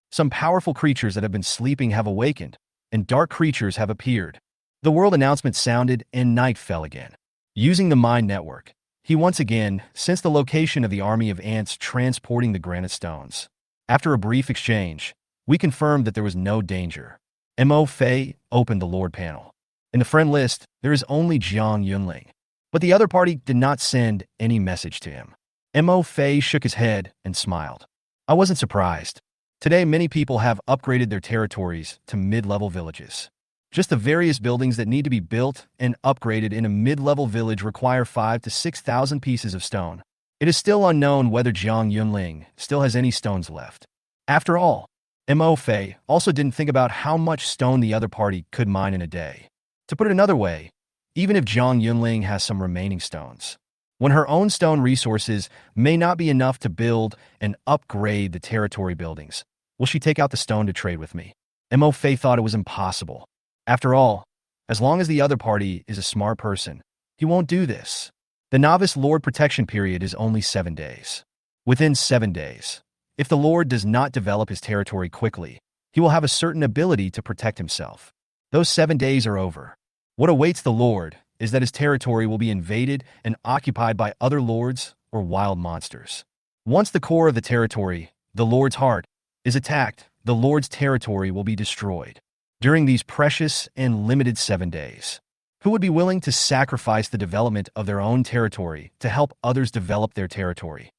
Some powerful creatures that have been sleeping have awakened, and dark creatures have appeared. The world announcement sounded and night fell again. Using the mind network, he once again sensed the location of the army of ants transporting the granite stones. After a brief exchange, we confirmed that there was no danger. Mo Fei opened the Lord panel. In the friend list, there is only Jiang Yunling, but the other party did not send any message to him. Mo Fei shook his head and smiled. I wasn't surprised. Today, many people have upgraded their territories to mid-level villages. Just the various buildings that need to be built and upgraded in a mid-level village require 5,000 to 6,000 pieces of stone. It is still unknown whether Jiang Yunling still has any stones left. After all, Mo Fei also didn't think about how much stone the other party could mine in a day. To put it another way, even if Jiang Yunling has some remaining stones, when her own stone resources may not be enough to build and upgrade the territory buildings, will she take out the stone to trade with me? Mo Fei thought it was impossible. After all, as long as the other party is a smart person, he won't do this. The novice lord protection period is only 7 days. Within 7 days, if the lord does not develop his territory quickly, he will have a certain ability to protect himself. Those 7 days are over. What awaits the lord is that his territory will be invaded and occupied by other lords or wild monsters. Once the core of the territory, the lord's heart, is attacked, the lord's territory will be destroyed. During these precious and limited 7 days, who would be willing to sacrifice the development of their own territory to help others develop their territory?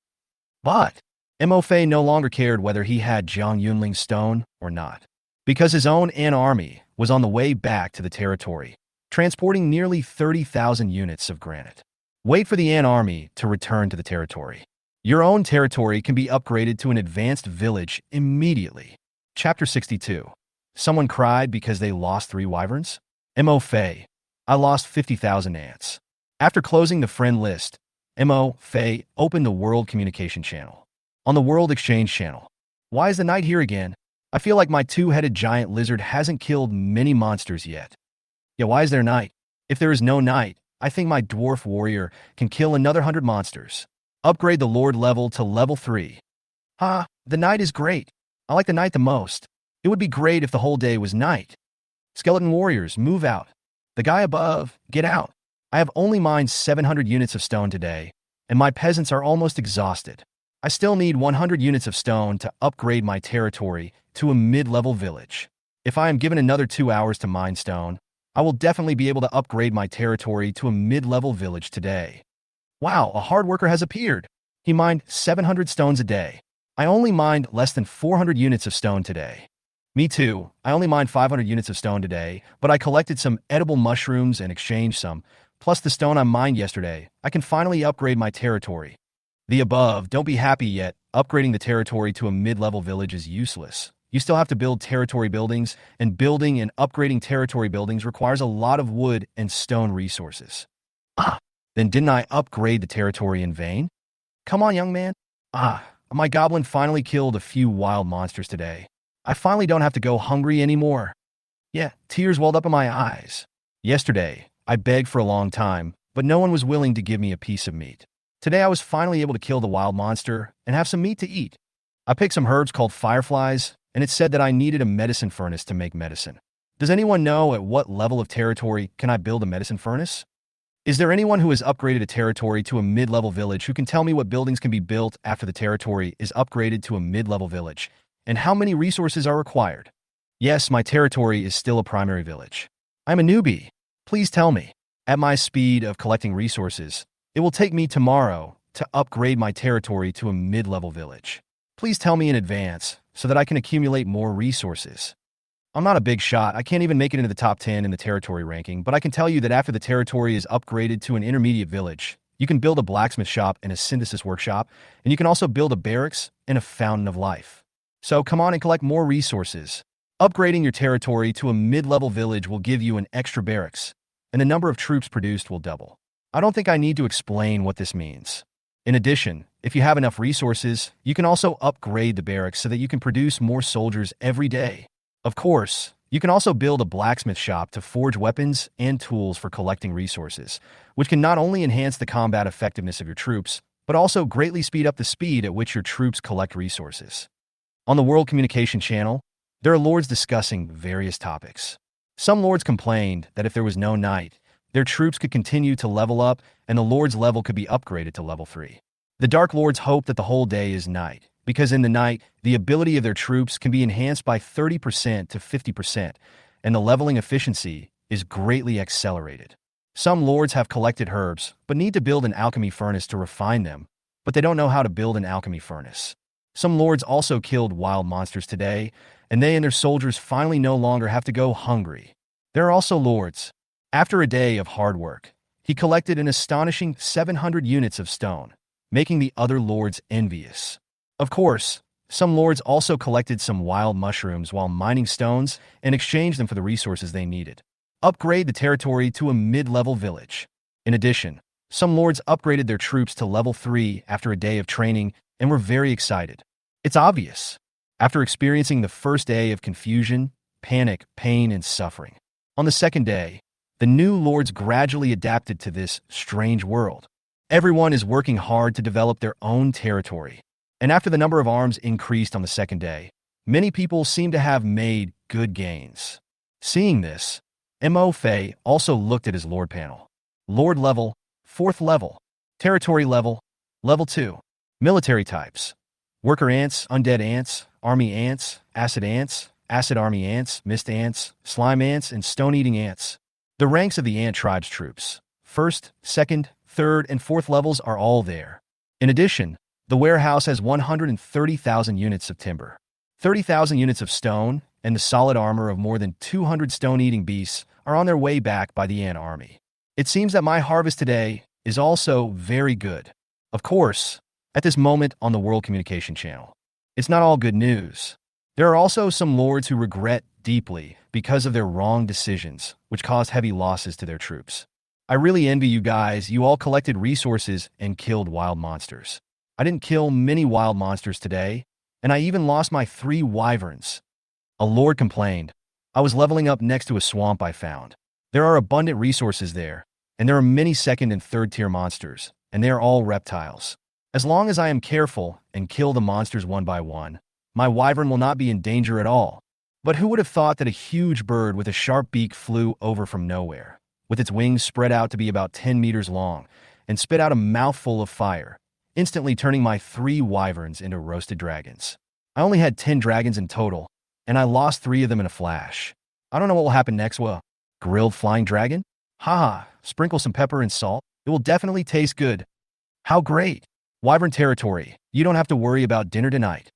But Mo Fei no longer cared whether he had Jiang Yunling's stone or not, because his own ant army was on the way back to the territory, transporting nearly 30,000 units of granite. Wait for the ant army to return to the territory. Your own territory can be upgraded to an advanced village immediately. Chapter 62. Someone cried because they lost 3 wyverns? Mo Fei, I lost 50,000 ants. After closing the friend list, Mo Fei opened the World Communication channel. On the World Exchange channel. Why is the knight here again? I feel like my two-headed giant lizard hasn't killed many monsters yet. Yeah, why is there night? If there is no night, I think my dwarf warrior can kill another 100 monsters. Upgrade the Lord level to level 3. The night is great. I like the night the most. It would be great if the whole day was night. Skeleton warriors, move out. The guy above, get out. I have only mined 700 units of stone today, and my peasants are almost exhausted. I still need 100 units of stone to upgrade my territory to a mid-level village. If I am given another 2 hours to mine stone, I will definitely be able to upgrade my territory to a mid-level village today. Wow, a hard worker has appeared. He mined 700 stones a day. I only mined less than 400 units of stone today. Me too. I only mined 500 units of stone today, but I collected some edible mushrooms and exchanged some. Plus the stone I mined yesterday, I can finally upgrade my territory. The above, don't be happy yet. Upgrading the territory to a mid-level village is useless. You still have to build territory buildings, and building and upgrading territory buildings requires a lot of wood and stone resources. Then didn't I upgrade the territory in vain? Come on, young man. My goblin finally killed a few wild monsters today. I finally don't have to go hungry anymore. Yeah, tears welled up in my eyes. Yesterday, I begged for a long time, but no one was willing to give me a piece of meat. Today I was finally able to kill the wild monster and have some meat to eat. I picked some herbs called fireflies, and it said that I needed a medicine furnace to make medicine. Does anyone know at what level of territory can I build a medicine furnace? Is there anyone who has upgraded a territory to a mid-level village who can tell me what buildings can be built after the territory is upgraded to a mid-level village, and how many resources are required? Yes, my territory is still a primary village. I'm a newbie. Please tell me. At my speed of collecting resources, it will take me tomorrow to upgrade my territory to a mid-level village. Please tell me in advance so that I can accumulate more resources. I'm not a big shot. I can't even make it into the top 10 in the territory ranking, but I can tell you that after the territory is upgraded to an intermediate village, you can build a blacksmith shop and a synthesis workshop, and you can also build a barracks and a fountain of life. So come on and collect more resources. Upgrading your territory to a mid-level village will give you an extra barracks, and the number of troops produced will double. I don't think I need to explain what this means. In addition, if you have enough resources, you can also upgrade the barracks so that you can produce more soldiers every day. Of course, you can also build a blacksmith shop to forge weapons and tools for collecting resources, which can not only enhance the combat effectiveness of your troops, but also greatly speed up the speed at which your troops collect resources. On the World Communication channel, there are lords discussing various topics. Some lords complained that if there was no night, their troops could continue to level up and the lord's level could be upgraded to level 3. The Dark Lords hope that the whole day is night, because in the night, the ability of their troops can be enhanced by 30% to 50%, and the leveling efficiency is greatly accelerated. Some lords have collected herbs, but need to build an alchemy furnace to refine them, but they don't know how to build an alchemy furnace. Some lords also killed wild monsters today, and they and their soldiers finally no longer have to go hungry. There are also lords. After a day of hard work, he collected an astonishing 700 units of stone, making the other lords envious. Of course, some lords also collected some wild mushrooms while mining stones and exchanged them for the resources they needed. Upgrade the territory to a mid-level village. In addition, some lords upgraded their troops to level 3 after a day of training and were very excited. It's obvious. After experiencing the first day of confusion, panic, pain, and suffering, on the second day, the new lords gradually adapted to this strange world. Everyone is working hard to develop their own territory. And after the number of arms increased on the second day, many people seem to have made good gains. Seeing this, Mo Fei also looked at his lord panel. Lord level, 4th level. Territory level, level 2. Military types. Worker ants, undead ants, army ants, acid army ants, mist ants, slime ants, and stone-eating ants. The ranks of the ant tribe's troops, 1st, 2nd, 3rd, and 4th levels are all there. In addition, the warehouse has 130,000 units of timber, 30,000 units of stone, and the solid armor of more than 200 stone-eating beasts are on their way back by the ant army. It seems that my harvest today is also very good. Of course, at this moment on the World Communication channel, it's not all good news. There are also some lords who regret deeply because of their wrong decisions, which caused heavy losses to their troops. I really envy you guys. You all collected resources and killed wild monsters. I didn't kill many wild monsters today, and I even lost my 3 wyverns. A lord complained. I was leveling up next to a swamp I found. There are abundant resources there, and there are many second and third tier monsters, and they are all reptiles. As long as I am careful and kill the monsters one by one, my wyvern will not be in danger at all. But who would have thought that a huge bird with a sharp beak flew over from nowhere, with its wings spread out to be about 10 meters long, and spit out a mouthful of fire, instantly turning my 3 wyverns into roasted dragons. I only had 10 dragons in total, and I lost 3 of them in a flash. I don't know what will happen next. Well, grilled flying dragon? Haha, sprinkle some pepper and salt. It will definitely taste good. How great! Wyvern territory, you don't have to worry about dinner tonight.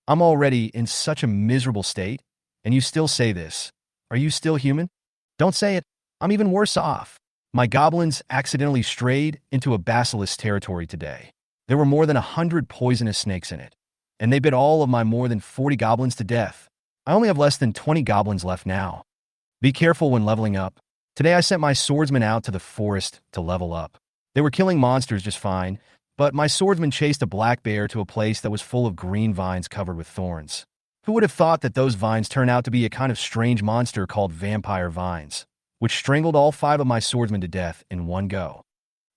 I'm already in such a miserable state, and you still say this. Are you still human? Don't say it. I'm even worse off. My goblins accidentally strayed into a basilisk territory today. There were more than 100 poisonous snakes in it, and they bit all of my more than 40 goblins to death. I only have less than 20 goblins left now. Be careful when leveling up. Today I sent my swordsmen out to the forest to level up. They were killing monsters just fine, but my swordsman chased a black bear to a place that was full of green vines covered with thorns. Who would have thought that those vines turned out to be a kind of strange monster called vampire vines, which strangled all 5 of my swordsmen to death in one go.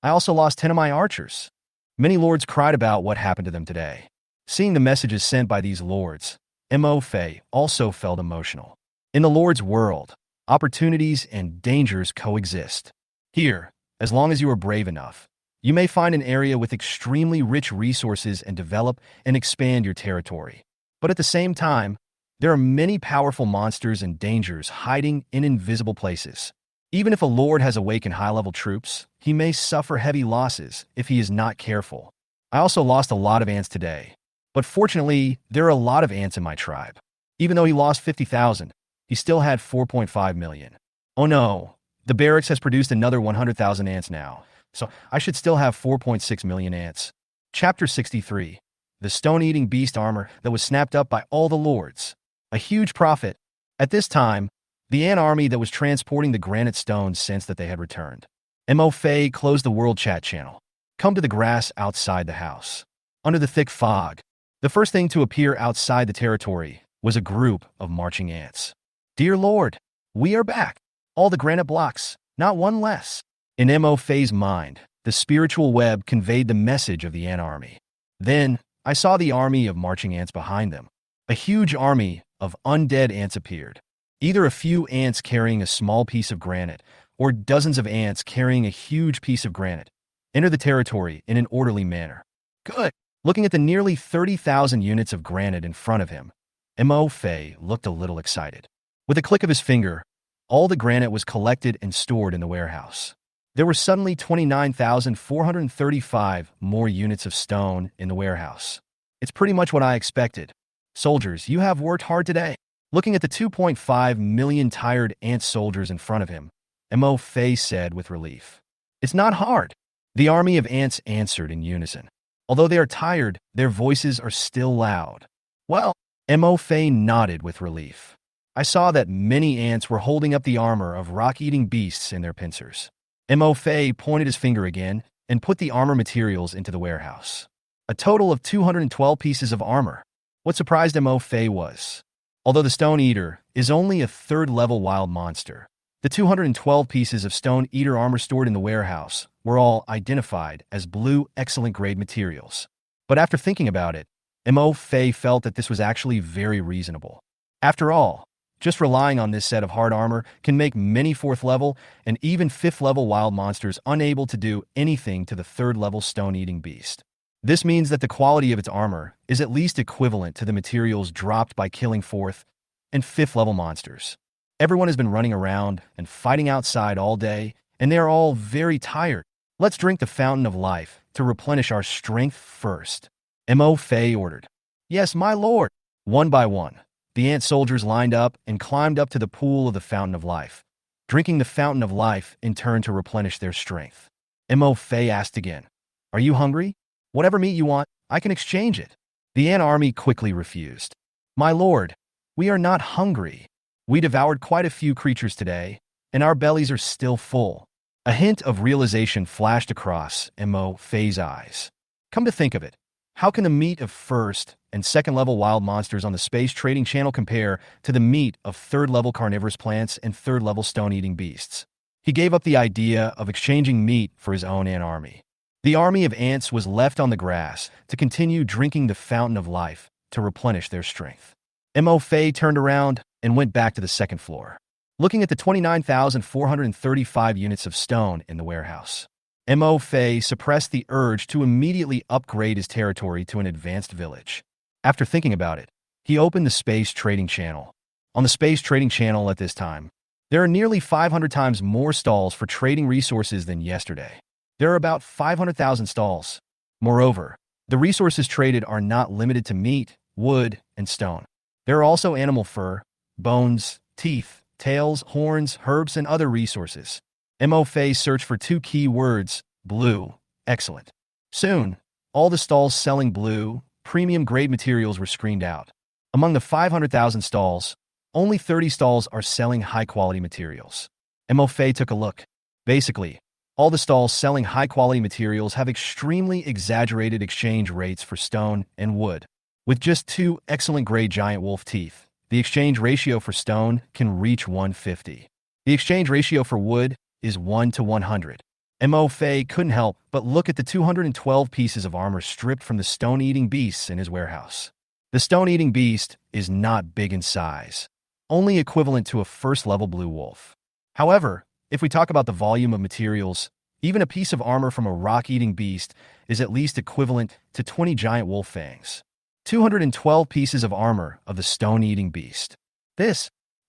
I also lost 10 of my archers. Many lords cried about what happened to them today. Seeing the messages sent by these lords, Mo Fei also felt emotional. In the Lord's world, opportunities and dangers coexist. Here, as long as you are brave enough, you may find an area with extremely rich resources and develop and expand your territory. But at the same time, there are many powerful monsters and dangers hiding in invisible places. Even if a lord has awakened high-level troops, he may suffer heavy losses if he is not careful. I also lost a lot of ants today, but fortunately, there are a lot of ants in my tribe. Even though he lost 50,000, he still had 4.5 million. Oh no, the barracks has produced another 100,000 ants now, so I should still have 4.6 million ants. Chapter 63. The Stone-Eating Beast Armor that was snapped up by all the lords. A huge profit. At this time, the ant army that was transporting the granite stones sensed that they had returned. Mo Fei closed the world chat channel. Come to the grass outside the house. Under the thick fog, the first thing to appear outside the territory was a group of marching ants. Dear Lord, we are back. All the granite blocks, not one less. In Mo Fei's mind, the spiritual web conveyed the message of the ant army. Then, I saw the army of marching ants behind them. A huge army of undead ants appeared. Either a few ants carrying a small piece of granite, or dozens of ants carrying a huge piece of granite. Enter the territory in an orderly manner. Good. Looking at the nearly 30,000 units of granite in front of him, Mo Fei looked a little excited. With a click of his finger, all the granite was collected and stored in the warehouse. There were suddenly 29,435 more units of stone in the warehouse. It's pretty much what I expected. Soldiers, you have worked hard today. Looking at the 2.5 million tired ant soldiers in front of him, Mo Fei said with relief. It's not hard. The army of ants answered in unison. Although they are tired, their voices are still loud. Well, Mo Fei nodded with relief. I saw that many ants were holding up the armor of rock-eating beasts in their pincers. Mo Fei pointed his finger again and put the armor materials into the warehouse. A total of 212 pieces of armor. What surprised Mo Fei was, although the Stone Eater is only a third-level wild monster, the 212 pieces of Stone Eater armor stored in the warehouse were all identified as blue excellent-grade materials. But after thinking about it, Mo Fei felt that this was actually very reasonable. After all, just relying on this set of hard armor can make many 4th level and even 5th level wild monsters unable to do anything to the 3rd level stone-eating beast. This means that the quality of its armor is at least equivalent to the materials dropped by killing 4th and 5th level monsters. Everyone has been running around and fighting outside all day, and they are all very tired. Let's drink the fountain of life to replenish our strength first. Mo Fei ordered. Yes, my lord. One by one, the ant soldiers lined up and climbed up to the pool of the fountain of life, drinking the fountain of life in turn to replenish their strength. Mo Fei asked again, Are you hungry? Whatever meat you want, I can exchange it. The ant army quickly refused. My lord, We are not hungry. We devoured quite a few creatures today, and our bellies are still full. A hint of realization flashed across Mo Fei's eyes. Come to think of it, how can the meat of first and second level wild monsters on the space trading channel compare to the meat of third level carnivorous plants and third level stone-eating beasts? He gave up the idea of exchanging meat for his own ant army. The army of ants was left on the grass to continue drinking the fountain of life to replenish their strength. Mo Fei turned around and went back to the second floor, looking at the 29,435 units of stone in the warehouse. Mo Fei suppressed the urge to immediately upgrade his territory to an advanced village. After thinking about it, he opened the space trading channel. On the space trading channel at this time, there are nearly 500 times more stalls for trading resources than yesterday. There are about 500,000 stalls. Moreover, the resources traded are not limited to meat, wood, and stone. There are also animal fur, bones, teeth, tails, horns, herbs, and other resources. Mo Fei searched for two key words: blue, excellent. Soon, all the stalls selling blue, premium-grade materials were screened out. Among the 500,000 stalls, only 30 stalls are selling high-quality materials. Mo Fei took a look. Basically, all the stalls selling high-quality materials have extremely exaggerated exchange rates for stone and wood. With just 2 excellent-grade giant wolf teeth, the exchange ratio for stone can reach 150. The exchange ratio for wood is 1 to 100. Mo Fei couldn't help but look at the 212 pieces of armor stripped from the stone-eating beasts in his warehouse. The stone-eating beast is not big in size, only equivalent to a first-level blue wolf. However, if we talk about the volume of materials, even a piece of armor from a rock-eating beast is at least equivalent to 20 giant wolf fangs. 212 pieces of armor of the stone-eating beast.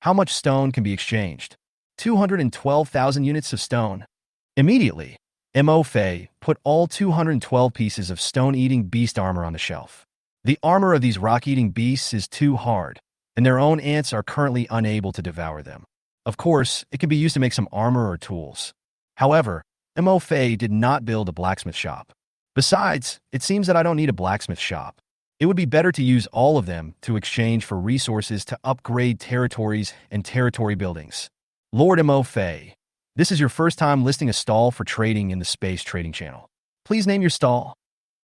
How much stone can be exchanged? 212,000 units of stone. Immediately, Mo Fei put all 212 pieces of stone-eating beast armor on the shelf. The armor of these rock-eating beasts is too hard, and their own ants are currently unable to devour them. Of course, it can be used to make some armor or tools. However, Mo Fei did not build a blacksmith shop. Besides, it seems that I don't need a blacksmith shop. It would be better to use all of them to exchange for resources to upgrade territories and territory buildings. Lord Mo Fei, this is your first time listing a stall for trading in the space trading channel. Please name your stall.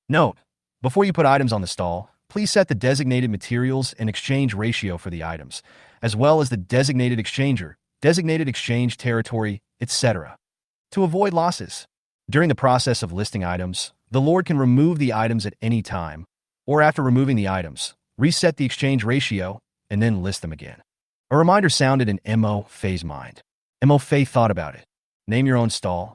Note, before you put items on the stall, please set the designated materials and exchange ratio for the items, as well as the designated exchanger, designated exchange territory, etc. to avoid losses. During the process of listing items, the Lord can remove the items at any time, or after removing the items, reset the exchange ratio, and then list them again. A reminder sounded in Mo Fei's mind. Mo Fei thought about it. Name your own stall.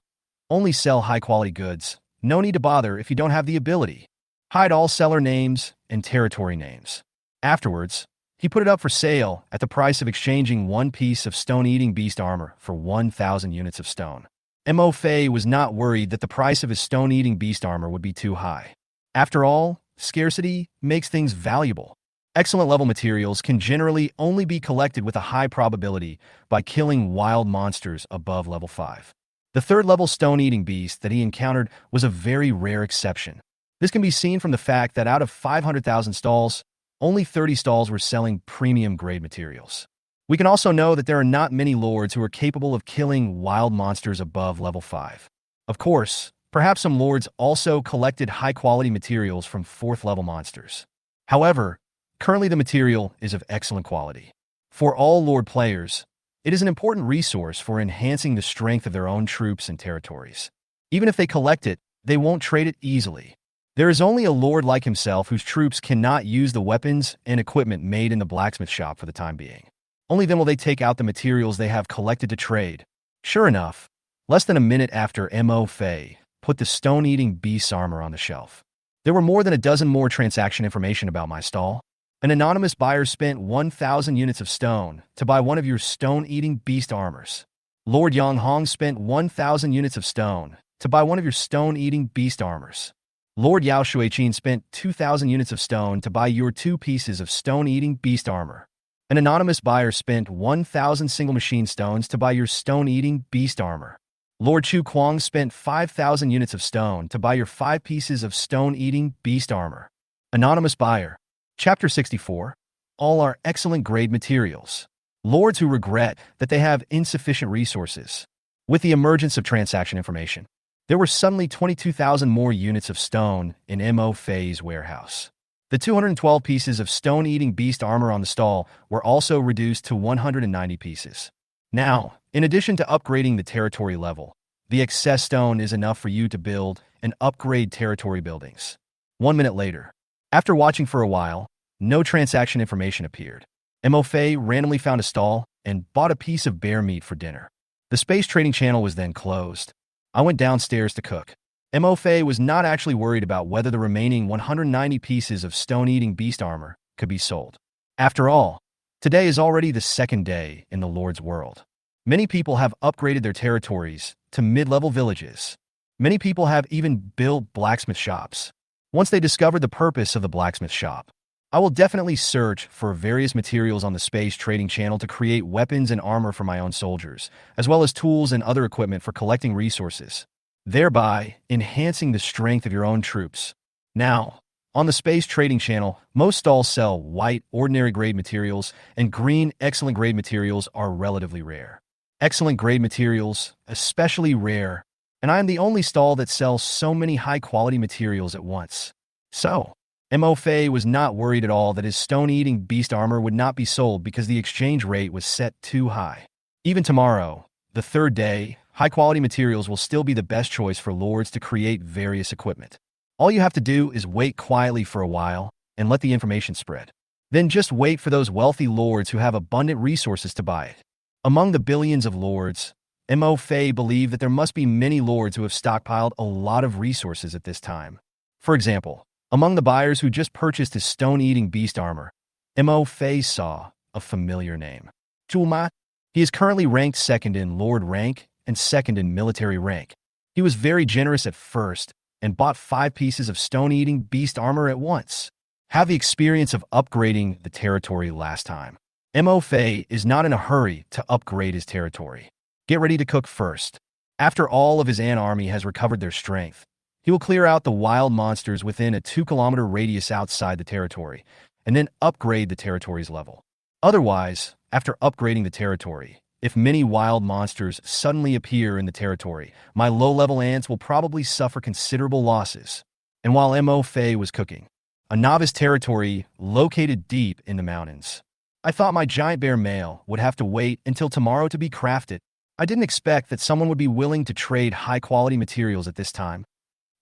Only sell high-quality goods. No need to bother if you don't have the ability. Hide all seller names and territory names. Afterwards, he put it up for sale at the price of exchanging 1 piece of stone-eating beast armor for 1,000 units of stone. Mo Fei was not worried that the price of his stone-eating beast armor would be too high. After all, scarcity makes things valuable. Excellent level materials can generally only be collected with a high probability by killing wild monsters above level 5. The third level stone-eating beast that he encountered was a very rare exception. This can be seen from the fact that out of 500,000 stalls, only 30 stalls were selling premium-grade materials. We can also know that there are not many lords who are capable of killing wild monsters above level 5. Of course, perhaps some lords also collected high-quality materials from 4th level monsters. However, currently the material is of excellent quality. For all Lord players, it is an important resource for enhancing the strength of their own troops and territories. Even if they collect it, they won't trade it easily. There is only a Lord like himself whose troops cannot use the weapons and equipment made in the blacksmith shop for the time being. Only then will they take out the materials they have collected to trade. Sure enough, less than a minute after Mo Fei put the stone-eating beast's armor on the shelf, there were more than a dozen more transaction information about my stall. An anonymous buyer spent 1,000 units of stone to buy one of your stone-eating beast armors. Lord Yang Hong spent 1,000 units of stone to buy one of your stone-eating beast armors. Lord Yao Shuiqin spent 2,000 units of stone to buy your 2 pieces of stone-eating beast armor. An anonymous buyer spent 1,000 single machine stones to buy your stone-eating beast armor. Lord Chu Kuang spent 5,000 units of stone to buy your 5 pieces of stone-eating beast armor. Anonymous buyer. Chapter 64. all are excellent grade materials. Lords who regret that they have insufficient resources. With the emergence of transaction information, there were suddenly 22,000 more units of stone in Mo Fei's warehouse. The 212 pieces of stone-eating beast armor on the stall were also reduced to 190 pieces. Now, in addition to upgrading the territory level, the excess stone is enough for you to build and upgrade territory buildings. 1 minute later, after watching for a while, no transaction information appeared. Mo Fei randomly found a stall and bought a piece of bear meat for dinner. The space trading channel was then closed. I went downstairs to cook. Mo Fei was not actually worried about whether the remaining 190 pieces of stone-eating beast armor could be sold. After all, today is already the second day in the Lord's world. Many people have upgraded their territories to mid-level villages. Many people have even built blacksmith shops. Once they discover the purpose of the blacksmith shop, I will definitely search for various materials on the space trading channel to create weapons and armor for my own soldiers, as well as tools and other equipment for collecting resources, thereby enhancing the strength of your own troops. Now, on the space trading channel, most stalls sell white, ordinary grade materials, and green, excellent grade materials are relatively rare. Excellent grade materials, especially rare, and I am the only stall that sells so many high-quality materials at once. So, Mo Fei was not worried at all that his stone-eating beast armor would not be sold because the exchange rate was set too high. Even tomorrow, the third day, high-quality materials will still be the best choice for lords to create various equipment. All you have to do is wait quietly for a while and let the information spread. Then just wait for those wealthy lords who have abundant resources to buy it. Among the billions of lords, Mo Fei believed that there must be many lords who have stockpiled a lot of resources at this time. For example, among the buyers who just purchased his stone-eating beast armor, Mo Fei saw a familiar name. Zhu. He is currently ranked second in Lord rank and second in military rank. He was very generous at first and bought 5 pieces of stone-eating beast armor at once. Have the experience of upgrading the territory last time. Mo Fei is not in a hurry to upgrade his territory. Get ready to cook first. After all of his ant army has recovered their strength, he will clear out the wild monsters within a 2-kilometer radius outside the territory, and then upgrade the territory's level. Otherwise, after upgrading the territory, if many wild monsters suddenly appear in the territory, my low-level ants will probably suffer considerable losses. And while Mo Fei was cooking, a novice territory located deep in the mountains, I thought my giant bear male would have to wait until tomorrow to be crafted. I didn't expect that someone would be willing to trade high-quality materials at this time.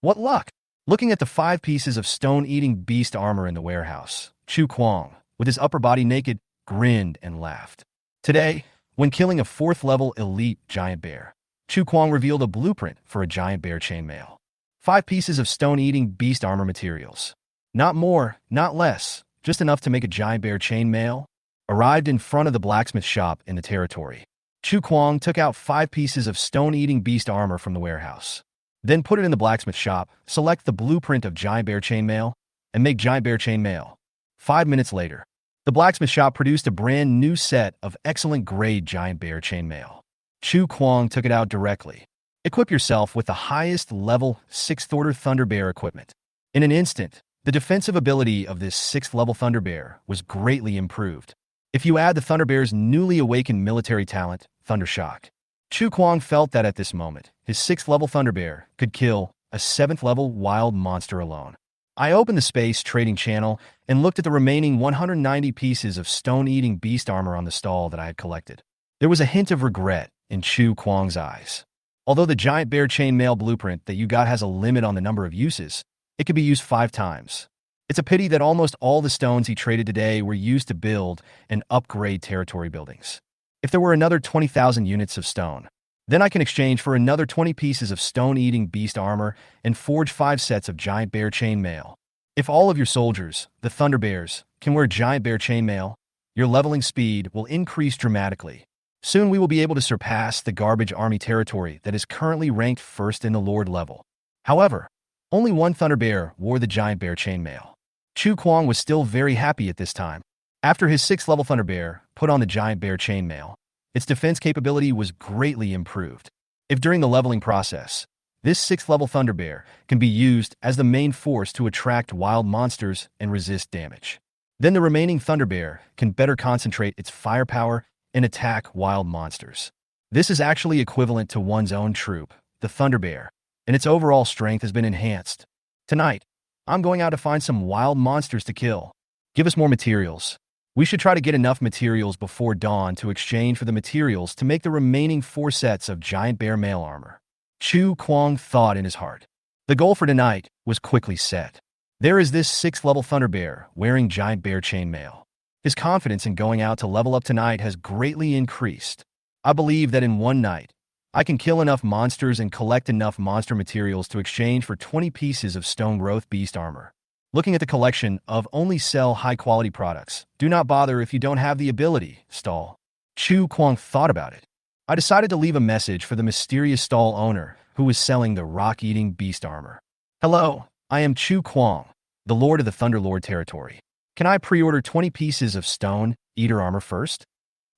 What luck! Looking at the 5 pieces of stone-eating beast armor in the warehouse, Chu Kuang, with his upper body naked, grinned and laughed. Today, when killing a 4th-level elite giant bear, Chu Kuang revealed a blueprint for a giant bear chainmail. 5 pieces of stone-eating beast armor materials. Not more, not less, just enough to make a giant bear chainmail, arrived in front of the blacksmith shop in the territory. Chu Kuang took out 5 pieces of stone-eating beast armor from the warehouse. Then put it in the blacksmith shop, select the blueprint of giant bear chainmail, and make giant bear chainmail. 5 minutes later, the blacksmith shop produced a brand new set of excellent grade giant bear chainmail. Chu Kuang took it out directly. Equip yourself with the highest level 6th order Thunder Bear equipment. In an instant, the defensive ability of this 6th level Thunder Bear was greatly improved. If you add the Thunder Bear's newly awakened military talent, Thunder Shock, Chu Kuang felt that at this moment, his 6th level Thunder Bear could kill a 7th level wild monster alone. I opened the space trading channel and looked at the remaining 190 pieces of stone-eating beast armor on the stall that I had collected. There was a hint of regret in Chu Kuang's eyes. Although the giant bear chainmail blueprint that you got has a limit on the number of uses, it could be used 5 times. It's a pity that almost all the stones he traded today were used to build and upgrade territory buildings. If there were another 20,000 units of stone, then I can exchange for another 20 pieces of stone-eating beast armor and forge 5 sets of giant bear chainmail. If all of your soldiers, the Thunder Bears, can wear giant bear chainmail, your leveling speed will increase dramatically. Soon we will be able to surpass the garbage army territory that is currently ranked 1st in the Lord level. However, only one Thunder Bear wore the giant bear chainmail. Chu Kuang was still very happy at this time. After his 6th level Thunder Bear put on the giant bear chainmail, its defense capability was greatly improved. If during the leveling process, this 6th level Thunder Bear can be used as the main force to attract wild monsters and resist damage. Then the remaining Thunder Bear can better concentrate its firepower and attack wild monsters. This is actually equivalent to one's own troop, the Thunder Bear, and its overall strength has been enhanced. Tonight, I'm going out to find some wild monsters to kill. Give us more materials. We should try to get enough materials before dawn to exchange for the materials to make the remaining 4 sets of giant bear mail armor. Chu Kwang thought in his heart. The goal for tonight was quickly set. There is this 6th level Thunder Bear wearing giant bear chainmail. His confidence in going out to level up tonight has greatly increased. I believe that in one night, I can kill enough monsters and collect enough monster materials to exchange for 20 pieces of stone growth beast armor. Looking at the collection of only sell high-quality products. Do not bother if you don't have the ability, stall. Chu Kwang thought about it. I decided to leave a message for the mysterious stall owner who was selling the rock-eating beast armor. Hello, I am Chu Kwang, the Lord of the Thunderlord territory. Can I pre-order 20 pieces of stone eater armor first?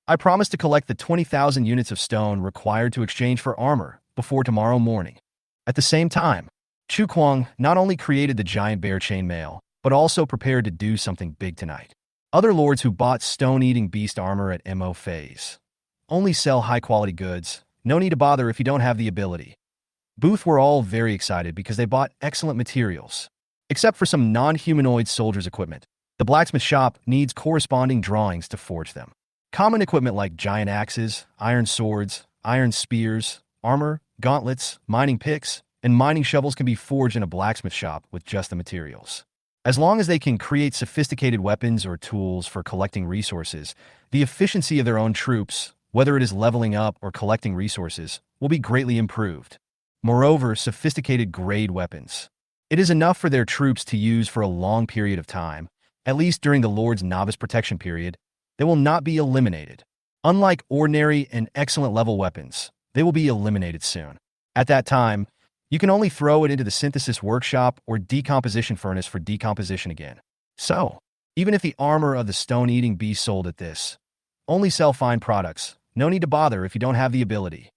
I promise to collect the 20,000 units of stone required to exchange for armor before tomorrow morning. At the same time, Chu Kwang not only created the giant bear chainmail, but also prepared to do something big tonight. Other lords who bought stone-eating beast armor at MO phase only sell high-quality goods. No need to bother if you don't have the ability. Booth were all very excited because they bought excellent materials. Except for some non-humanoid soldiers' equipment, the blacksmith shop needs corresponding drawings to forge them. Common equipment like giant axes, iron swords, iron spears, armor, gauntlets, mining picks, and mining shovels can be forged in a blacksmith shop with just the materials. As long as they can create sophisticated weapons or tools for collecting resources, the efficiency of their own troops, whether it is leveling up or collecting resources, will be greatly improved. Moreover, sophisticated grade weapons. It is enough for their troops to use for a long period of time, at least during the Lord's novice protection period. They will not be eliminated. Unlike ordinary and excellent level weapons, they will be eliminated soon. At that time, you can only throw it into the synthesis workshop or decomposition furnace for decomposition again. So, even if the armor of the stone-eating beast sold at this, only sell fine products. No need to bother if you don't have the ability.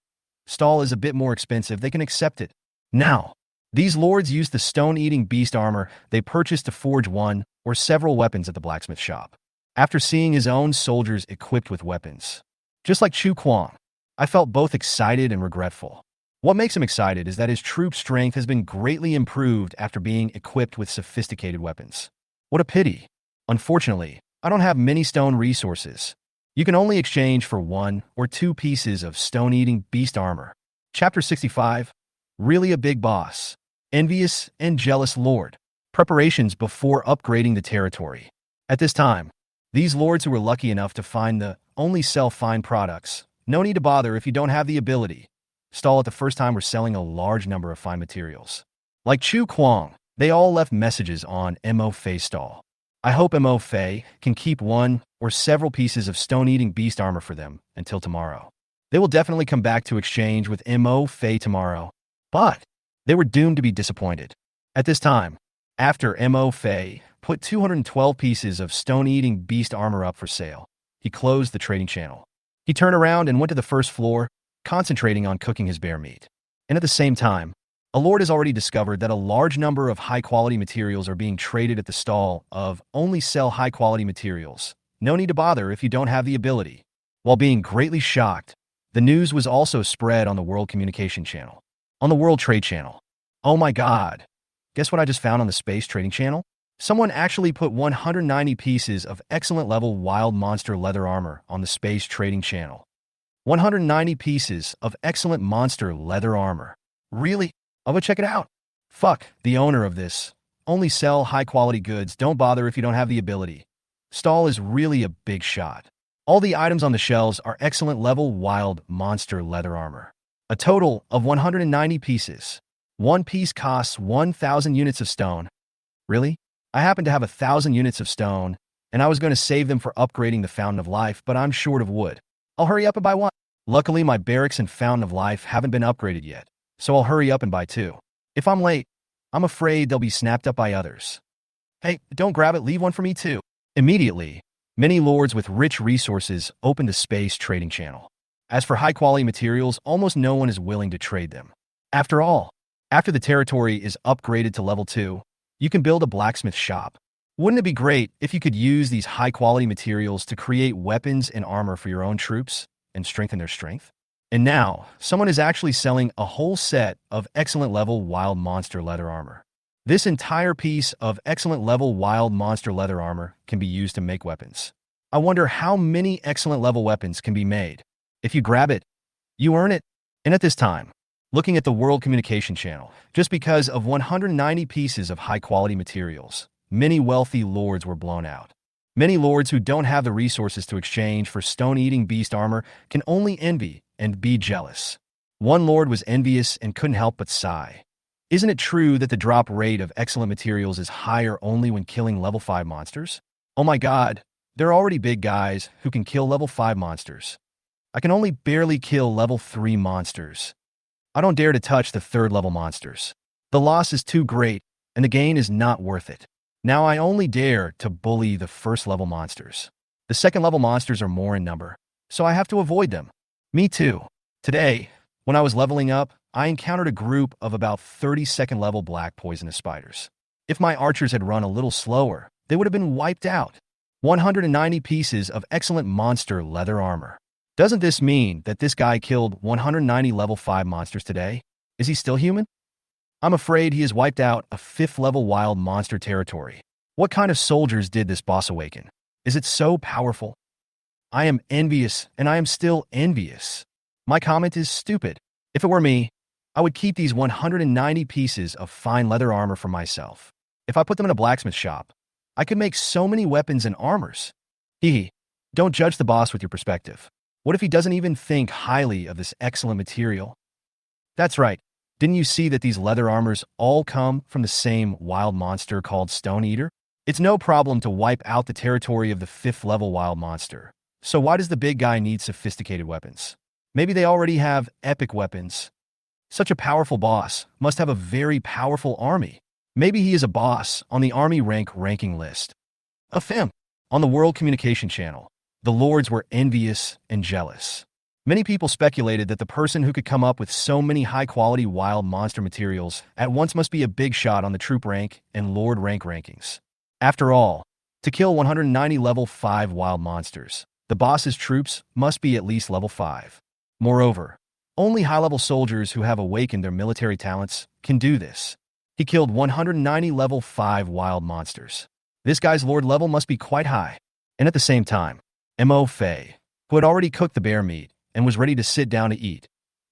Stall is a bit more expensive. They can accept it. Now, these lords use the stone-eating beast armor they purchased to forge one or several weapons at the blacksmith shop. After seeing his own soldiers equipped with weapons, just like Chu Kwang, I felt both excited and regretful. What makes him excited is that his troop strength has been greatly improved after being equipped with sophisticated weapons. What a pity. Unfortunately, I don't have many stone resources. You can only exchange for 1 or 2 pieces of stone-eating beast armor. Chapter 65. Really a big boss. Envious and jealous lord. Preparations before upgrading the territory. At this time, these lords who were lucky enough to find the only sell fine products, no need to bother if you don't have the ability. Stall at the first time were selling a large number of fine materials. Like Chu Kwang, they all left messages on Mo Fei stall. I hope Mo Fei can keep 1 or several pieces of stone-eating beast armor for them until tomorrow. They will definitely come back to exchange with Mo Fei tomorrow, but they were doomed to be disappointed. At this time, after Mo Fei put 212 pieces of stone-eating beast armor up for sale, he closed the trading channel. He turned around and went to the first floor, concentrating on cooking his bear meat. And at the same time, a lord has already discovered that a large number of high-quality materials are being traded at the stall of only sell high-quality materials. No need to bother if you don't have the ability. While being greatly shocked, the news was also spread on the World Communication Channel. On the World Trade Channel. Oh my god. Guess what I just found on the Space Trading Channel? Someone actually put 190 pieces of excellent level wild monster leather armor on the Space Trading Channel. 190 pieces of excellent monster leather armor. Really? I'll go check it out. Fuck, the owner of this. Only sell high-quality goods. Don't bother if you don't have the ability. Stall is really a big shot. All the items on the shelves are excellent level wild monster leather armor. A total of 190 pieces. One piece costs 1,000 units of stone. Really? I happen to have 1,000 units of stone, and I was going to save them for upgrading the Fountain of Life, but I'm short of wood. I'll hurry up and buy one. Luckily, my barracks and Fountain of Life haven't been upgraded yet, so I'll hurry up and buy 2. If I'm late, I'm afraid they'll be snapped up by others. Hey, don't grab it, leave one for me too. Immediately, many lords with rich resources opened a Space Trading Channel. As for high-quality materials, almost no one is willing to trade them. After all, after the territory is upgraded to level 2, you can build a blacksmith shop. Wouldn't it be great if you could use these high-quality materials to create weapons and armor for your own troops and strengthen their strength? And now, someone is actually selling a whole set of excellent level wild monster leather armor. This entire piece of excellent level wild monster leather armor can be used to make weapons. I wonder how many excellent level weapons can be made. If you grab it, you earn it. And at this time, looking at the World Communication Channel, just because of 190 pieces of high-quality materials, many wealthy lords were blown out. Many lords who don't have the resources to exchange for stone-eating beast armor can only envy and be jealous. One lord was envious and couldn't help but sigh. Isn't it true that the drop rate of excellent materials is higher only when killing level 5 monsters? Oh my god, there are already big guys who can kill level 5 monsters. I can only barely kill level 3 monsters. I don't dare to touch the 3rd level monsters. The loss is too great, and the gain is not worth it. Now I only dare to bully the 1st level monsters. The 2nd level monsters are more in number, so I have to avoid them. Me too. Today, when I was leveling up, I encountered a group of about 32nd level black poisonous spiders. If my archers had run a little slower, they would have been wiped out. 190 pieces of excellent monster leather armor. Doesn't this mean that this guy killed 190 level 5 monsters today? Is he still human? I'm afraid he has wiped out a 5th level wild monster territory. What kind of soldiers did this boss awaken? Is it so powerful? I am envious, and I am still envious. My comment is stupid. If it were me, I would keep these 190 pieces of fine leather armor for myself. If I put them in a blacksmith shop, I could make so many weapons and armors. Don't judge the boss with your perspective. What if he doesn't even think highly of this excellent material? That's right. Didn't you see that these leather armors all come from the same wild monster called Stone Eater? It's no problem to wipe out the territory of the 5th level wild monster. So why does the big guy need sophisticated weapons? Maybe they already have epic weapons. Such a powerful boss must have a very powerful army. Maybe he is a boss on the army ranking list. On the World Communication Channel, the lords were envious and jealous. Many people speculated that the person who could come up with so many high-quality wild monster materials at once must be a big shot on the troop rank and lord rank rankings. After all, to kill 190 level 5 wild monsters, the boss's troops must be at least level 5. Moreover, only high-level soldiers who have awakened their military talents can do this. He killed 190 level 5 wild monsters. This guy's lord level must be quite high. And at the same time, Mo Fei, who had already cooked the bear meat and was ready to sit down to eat,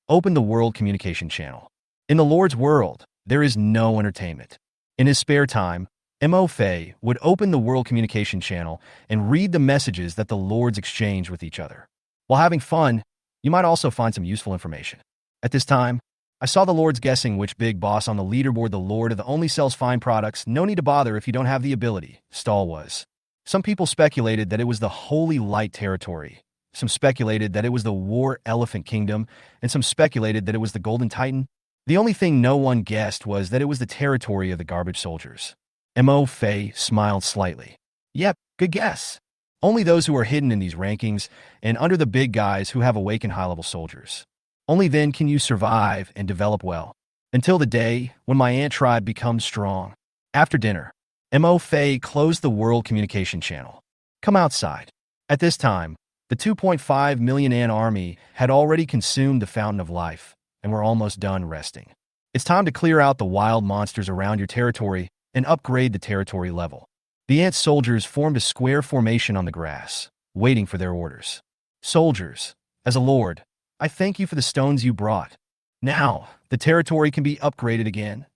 opened the World Communication Channel. In the Lord's world, there is no entertainment. In his spare time, Mo Fei would open the World Communication Channel and read the messages that the lords exchange with each other. While having fun, you might also find some useful information. At this time, I saw the lords guessing which big boss on the leaderboard the lord of the only sells fine products, no need to bother if you don't have the ability, stall was. Some people speculated that it was the Holy Light territory. Some speculated that it was the War Elephant Kingdom, and some speculated that it was the Golden Titan. The only thing no one guessed was that it was the territory of the garbage soldiers. Mo Fei smiled slightly. Yep, good guess. Only those who are hidden in these rankings and under the big guys who have awakened high-level soldiers. Only then can you survive and develop well. Until the day when my ant tribe becomes strong. After dinner, Mo Fei closed the World Communication Channel. Come outside. At this time, the 2.5 million ant army had already consumed the Fountain of Life and were almost done resting. It's time to clear out the wild monsters around your territory and upgrade the territory level. The ant soldiers formed a square formation on the grass, waiting for their orders. Soldiers, as a lord, I thank you for the stones you brought. Now, the territory can be upgraded again.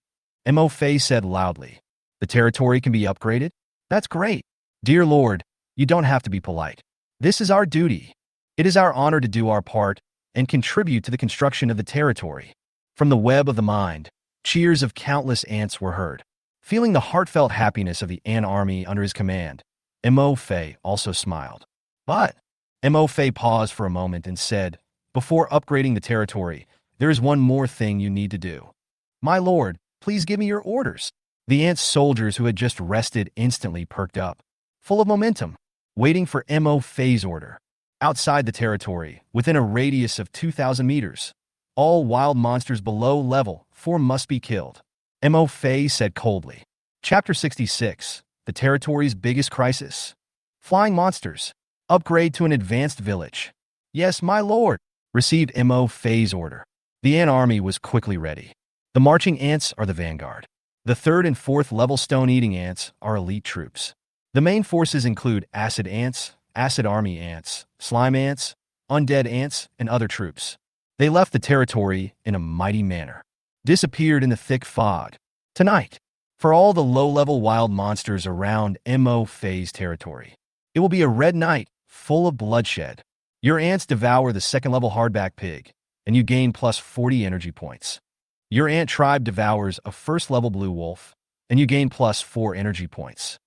Mo Fei said loudly. The territory can be upgraded? That's great. Dear Lord, you don't have to be polite. This is our duty. It is our honor to do our part and contribute to the construction of the territory. From the web of the mind, cheers of countless ants were heard. Feeling the heartfelt happiness of the ant army under his command, Mo Fei also smiled. But Mo Fei paused for a moment and said, before upgrading the territory, there is one more thing you need to do. My lord, please give me your orders. The ant soldiers who had just rested instantly perked up, full of momentum, waiting for Mo Fei's order. Outside the territory, within a radius of 2,000 meters, all wild monsters below level 4 must be killed. Mo Fei said coldly. Chapter 66, the territory's biggest crisis. Flying monsters. Upgrade to an advanced village. Yes, my lord. Received MO phase order. The ant army was quickly ready. The marching ants are the vanguard. The 3rd and 4th level stone-eating ants are elite troops. The main forces include acid ants, acid army ants, slime ants, undead ants, and other troops. They left the territory in a mighty manner. Disappeared in the thick fog. Tonight, for all the low-level wild monsters around MO phase territory, it will be a red night full of bloodshed. Your ants devour the 2nd level hardback pig, and you gain plus 40 energy points. Your ant tribe devours a 1st level blue wolf, and you gain plus 4 energy points.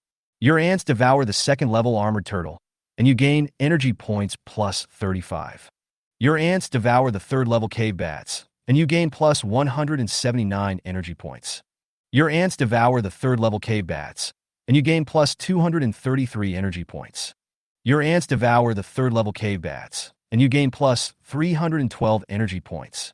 Your ants devour the 2nd level armored turtle, and you gain energy points plus 35. Your ants devour the 3rd level cave bats, and you gain plus 179 energy points. Your ants devour the 3rd level cave bats, and you gain plus 233 energy points. Your ants devour the 3rd level cave bats, and you gain plus 312 energy points.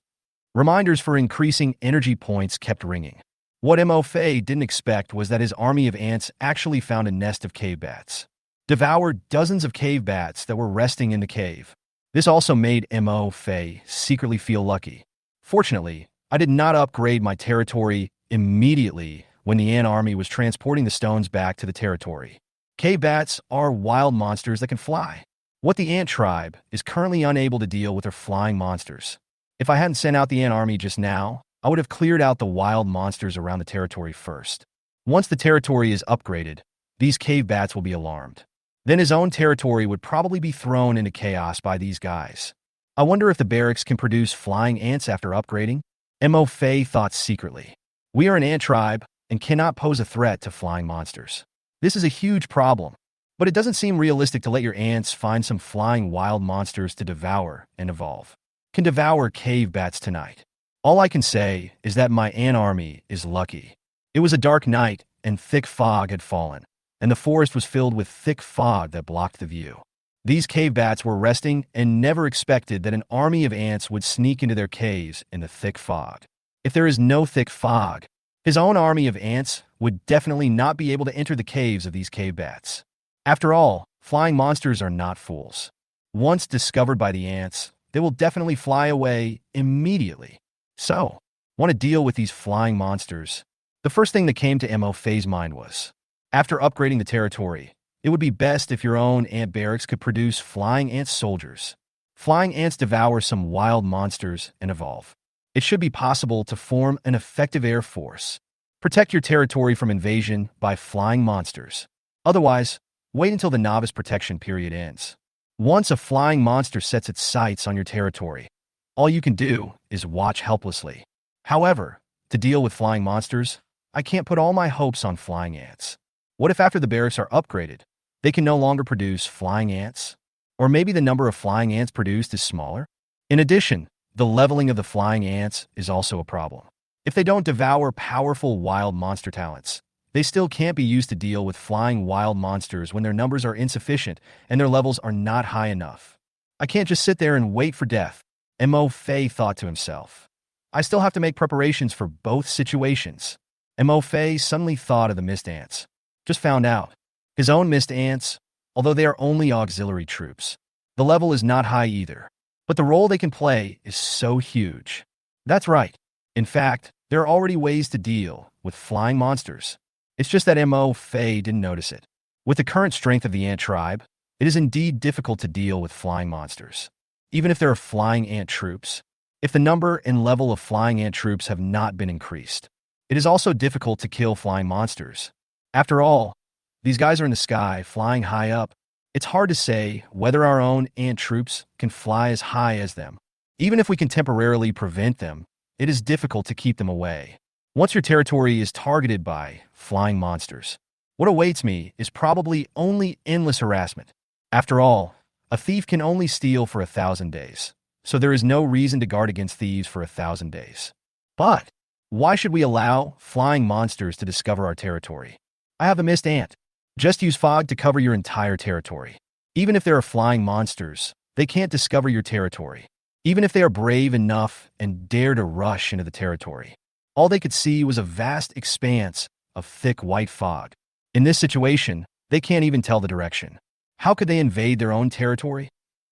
Reminders for increasing energy points kept ringing. What Mo Fei didn't expect was that his army of ants actually found a nest of cave bats. Devoured dozens of cave bats that were resting in the cave. This also made Mo Fei secretly feel lucky. Fortunately, I did not upgrade my territory immediately when the ant army was transporting the stones back to the territory. Cave bats are wild monsters that can fly. What the ant tribe is currently unable to deal with are flying monsters. If I hadn't sent out the ant army just now, I would have cleared out the wild monsters around the territory first. Once the territory is upgraded, these cave bats will be alarmed. Then his own territory would probably be thrown into chaos by these guys. I wonder if the barracks can produce flying ants after upgrading? Mo Fei thought secretly. We are an ant tribe and cannot pose a threat to flying monsters. This is a huge problem, but it doesn't seem realistic to let your ants find some flying wild monsters to devour and evolve. Can devour cave bats tonight. All I can say is that my ant army is lucky. It was a dark night and thick fog had fallen, and the forest was filled with thick fog that blocked the view. These cave bats were resting and never expected that an army of ants would sneak into their caves in the thick fog. If there is no thick fog, his own army of ants would definitely not be able to enter the caves of these cave bats. After all, flying monsters are not fools. Once discovered by the ants, they will definitely fly away immediately. So, want to deal with these flying monsters? The first thing that came to Mo Fei's mind was, after upgrading the territory, it would be best if your own ant barracks could produce flying ant soldiers. Flying ants devour some wild monsters and evolve. It should be possible to form an effective air force. Protect your territory from invasion by flying monsters. Otherwise, wait until the novice protection period ends. Once a flying monster sets its sights on your territory, all you can do is watch helplessly. However, to deal with flying monsters, I can't put all my hopes on flying ants. What if after the barracks are upgraded, they can no longer produce flying ants? Or maybe the number of flying ants produced is smaller? In addition, the leveling of the flying ants is also a problem. If they don't devour powerful wild monster talents, they still can't be used to deal with flying wild monsters when their numbers are insufficient and their levels are not high enough. I can't just sit there and wait for death, Mo Fei thought to himself. I still have to make preparations for both situations. Mo Fei suddenly thought of the mist ants. Just found out. His own mist ants, although they are only auxiliary troops, the level is not high either. But the role they can play is so huge. That's right. In fact, there are already ways to deal with flying monsters. It's just that Mo Fei didn't notice it. With the current strength of the ant tribe, it is indeed difficult to deal with flying monsters. Even if there are flying ant troops, if the number and level of flying ant troops have not been increased, it is also difficult to kill flying monsters. After all, these guys are in the sky, flying high up. It's hard to say whether our own ant troops can fly as high as them. Even if we can temporarily prevent them, it is difficult to keep them away. Once your territory is targeted by flying monsters, what awaits me is probably only endless harassment. After all, a thief can only steal for 1,000 days, so there is no reason to guard against thieves for 1,000 days. But why should we allow flying monsters to discover our territory? I have a mist ant. Just use fog to cover your entire territory. Even if there are flying monsters, they can't discover your territory. Even if they are brave enough and dare to rush into the territory, all they could see was a vast expanse of thick white fog. In this situation, they can't even tell the direction. How could they invade their own territory?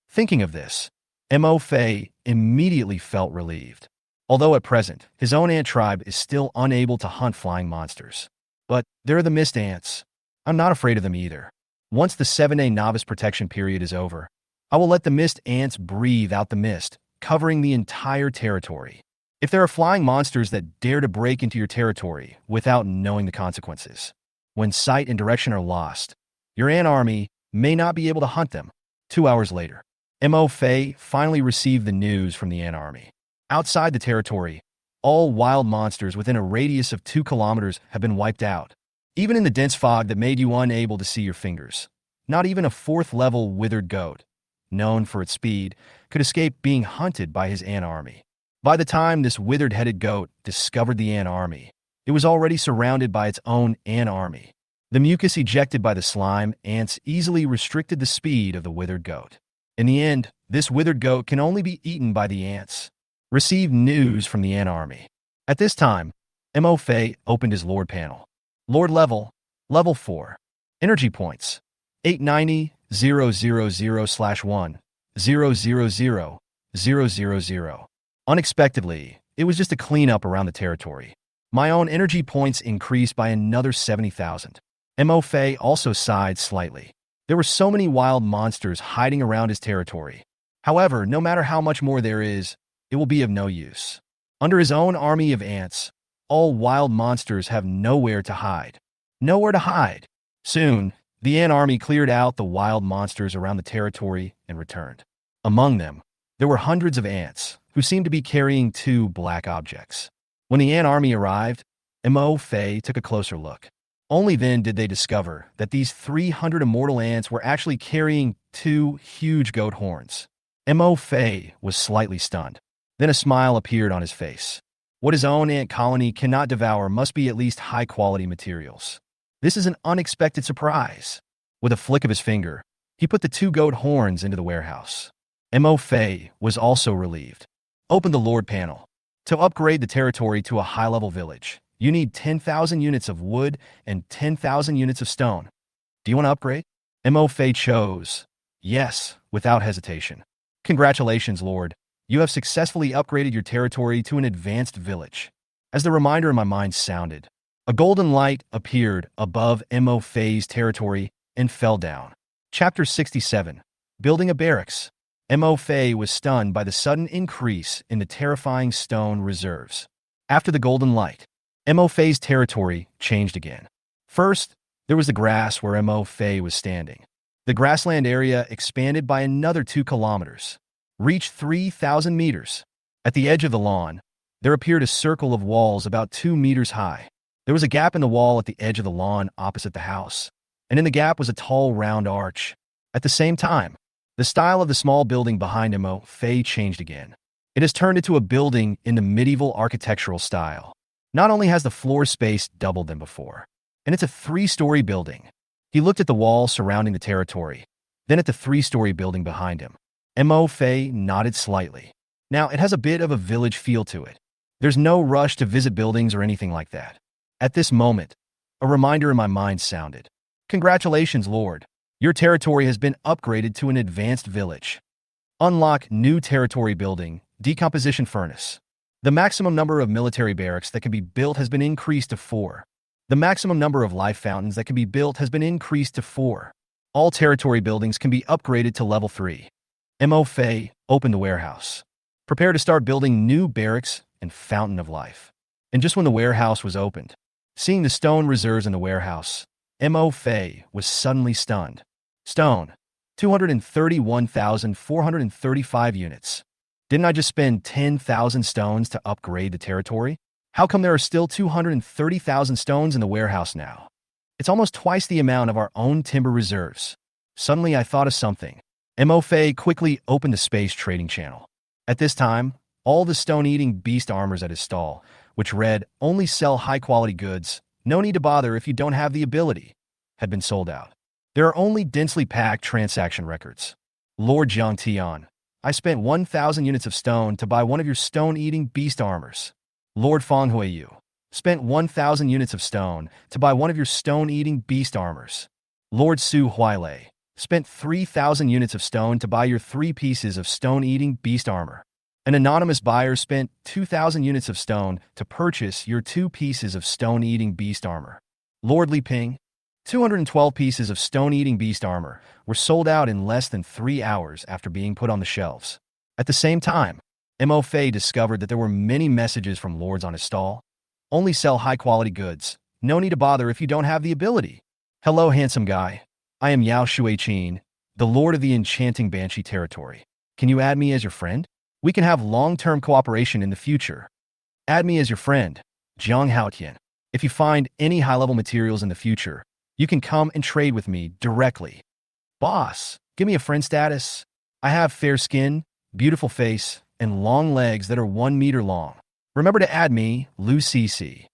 Thinking of this, Mo Fei immediately felt relieved. Although at present, his own ant tribe is still unable to hunt flying monsters. But there are the mist ants. I'm not afraid of them either. Once the 7-day novice protection period is over, I will let the mist ants breathe out the mist, covering the entire territory. If there are flying monsters that dare to break into your territory without knowing the consequences, when sight and direction are lost, your ant army may not be able to hunt them. 2 hours later, Mo Fei finally received the news from the ant army. Outside the territory, all wild monsters within a radius of 2 kilometers have been wiped out. Even in the dense fog that made you unable to see your fingers, not even a 4th-level withered goat, known for its speed, could escape being hunted by his ant army. By the time this withered-headed goat discovered the ant army, it was already surrounded by its own ant army. The mucus ejected by the slime ants easily restricted the speed of the withered goat. In the end, this withered goat can only be eaten by the ants. Receive news from the ant army. At this time, Mo Fei opened his Lord panel. Lord level 4. Energy points, 890,000/1, 000,000. Unexpectedly, it was just a cleanup around the territory. My own energy points increased by another 70,000. Mo Fei also sighed slightly. There were so many wild monsters hiding around his territory. However, no matter how much more there is, it will be of no use. Under his own army of ants, all wild monsters have nowhere to hide. Nowhere to hide. Soon, the ant army cleared out the wild monsters around the territory and returned. Among them, there were hundreds of ants who seemed to be carrying 2 black objects. When the ant army arrived, Mo Fei took a closer look. Only then did they discover that these 300 immortal ants were actually carrying 2 huge goat horns. Mo Fei was slightly stunned. Then a smile appeared on his face. What his own ant colony cannot devour must be at least high-quality materials. This is an unexpected surprise. With a flick of his finger, he put the 2 goat horns into the warehouse. Mo Fei was also relieved. Open the Lord panel. To upgrade the territory to a high-level village, you need 10,000 units of wood and 10,000 units of stone. Do you want to upgrade? Mo Fei chose yes, without hesitation. Congratulations, Lord. You have successfully upgraded your territory to an advanced village. As the reminder in my mind sounded, a golden light appeared above Mo Fei's territory and fell down. Chapter 67. Building a Barracks. Mo Fei was stunned by the sudden increase in the terrifying stone reserves. After the golden light, Mo Fei's territory changed again. First, there was the grass where Mo Fei was standing. The grassland area expanded by another 2 kilometers, reached 3,000 meters. At the edge of the lawn, there appeared a circle of walls about 2 meters high. There was a gap in the wall at the edge of the lawn opposite the house, and in the gap was a tall, round arch. At the same time, the style of the small building behind Mo Fei changed again. It has turned into a building in the medieval architectural style. Not only has the floor space doubled than before, and it's a 3-story building. He looked at the wall surrounding the territory, then at the 3-story building behind him. Mo Fei nodded slightly. Now, it has a bit of a village feel to it. There's no rush to visit buildings or anything like that. At this moment, a reminder in my mind sounded. Congratulations, Lord. Your territory has been upgraded to an advanced village. Unlock new territory building, decomposition furnace. The maximum number of military barracks that can be built has been increased to 4. The maximum number of life fountains that can be built has been increased to 4. All territory buildings can be upgraded to level 3. Mo Fei opened the warehouse. Prepare to start building new barracks and fountain of life. And just when the warehouse was opened, seeing the stone reserves in the warehouse, Mo Fei was suddenly stunned. Stone, 231,435 units. Didn't I just spend 10,000 stones to upgrade the territory? How come there are still 230,000 stones in the warehouse now? It's almost twice the amount of our own timber reserves. Suddenly I thought of something. Mo Fei quickly opened the space trading channel. At this time, all the stone-eating beast armors at his stall, which read, "Only sell high-quality goods, no need to bother if you don't have the ability," had been sold out. There are only densely packed transaction records. Lord Jiang Tian, I spent 1,000 units of stone to buy one of your stone-eating beast armors. Lord Feng Huiyu, Spent 1,000 units of stone to buy one of your stone-eating beast armors. Lord Su Huailei spent 3,000 units of stone to buy your 3 pieces of stone-eating beast armor. An anonymous buyer spent 2,000 units of stone to purchase your 2 pieces of stone-eating beast armor. Lord Li Ping, 212 pieces of stone-eating beast armor were sold out in less than 3 hours after being put on the shelves. At the same time, Mo Fei discovered that there were many messages from lords on his stall. Only sell high-quality goods. No need to bother if you don't have the ability. Hello, handsome guy. I am Yao Shuiqin, the lord of the enchanting Banshee territory. Can you add me as your friend? We can have long-term cooperation in the future. Add me as your friend, Jiang Haotian. If you find any high-level materials in the future, you can come and trade with me directly. Boss, give me a friend status. I have fair skin, beautiful face, and long legs that are 1 meter long. Remember to add me, Lu Cc.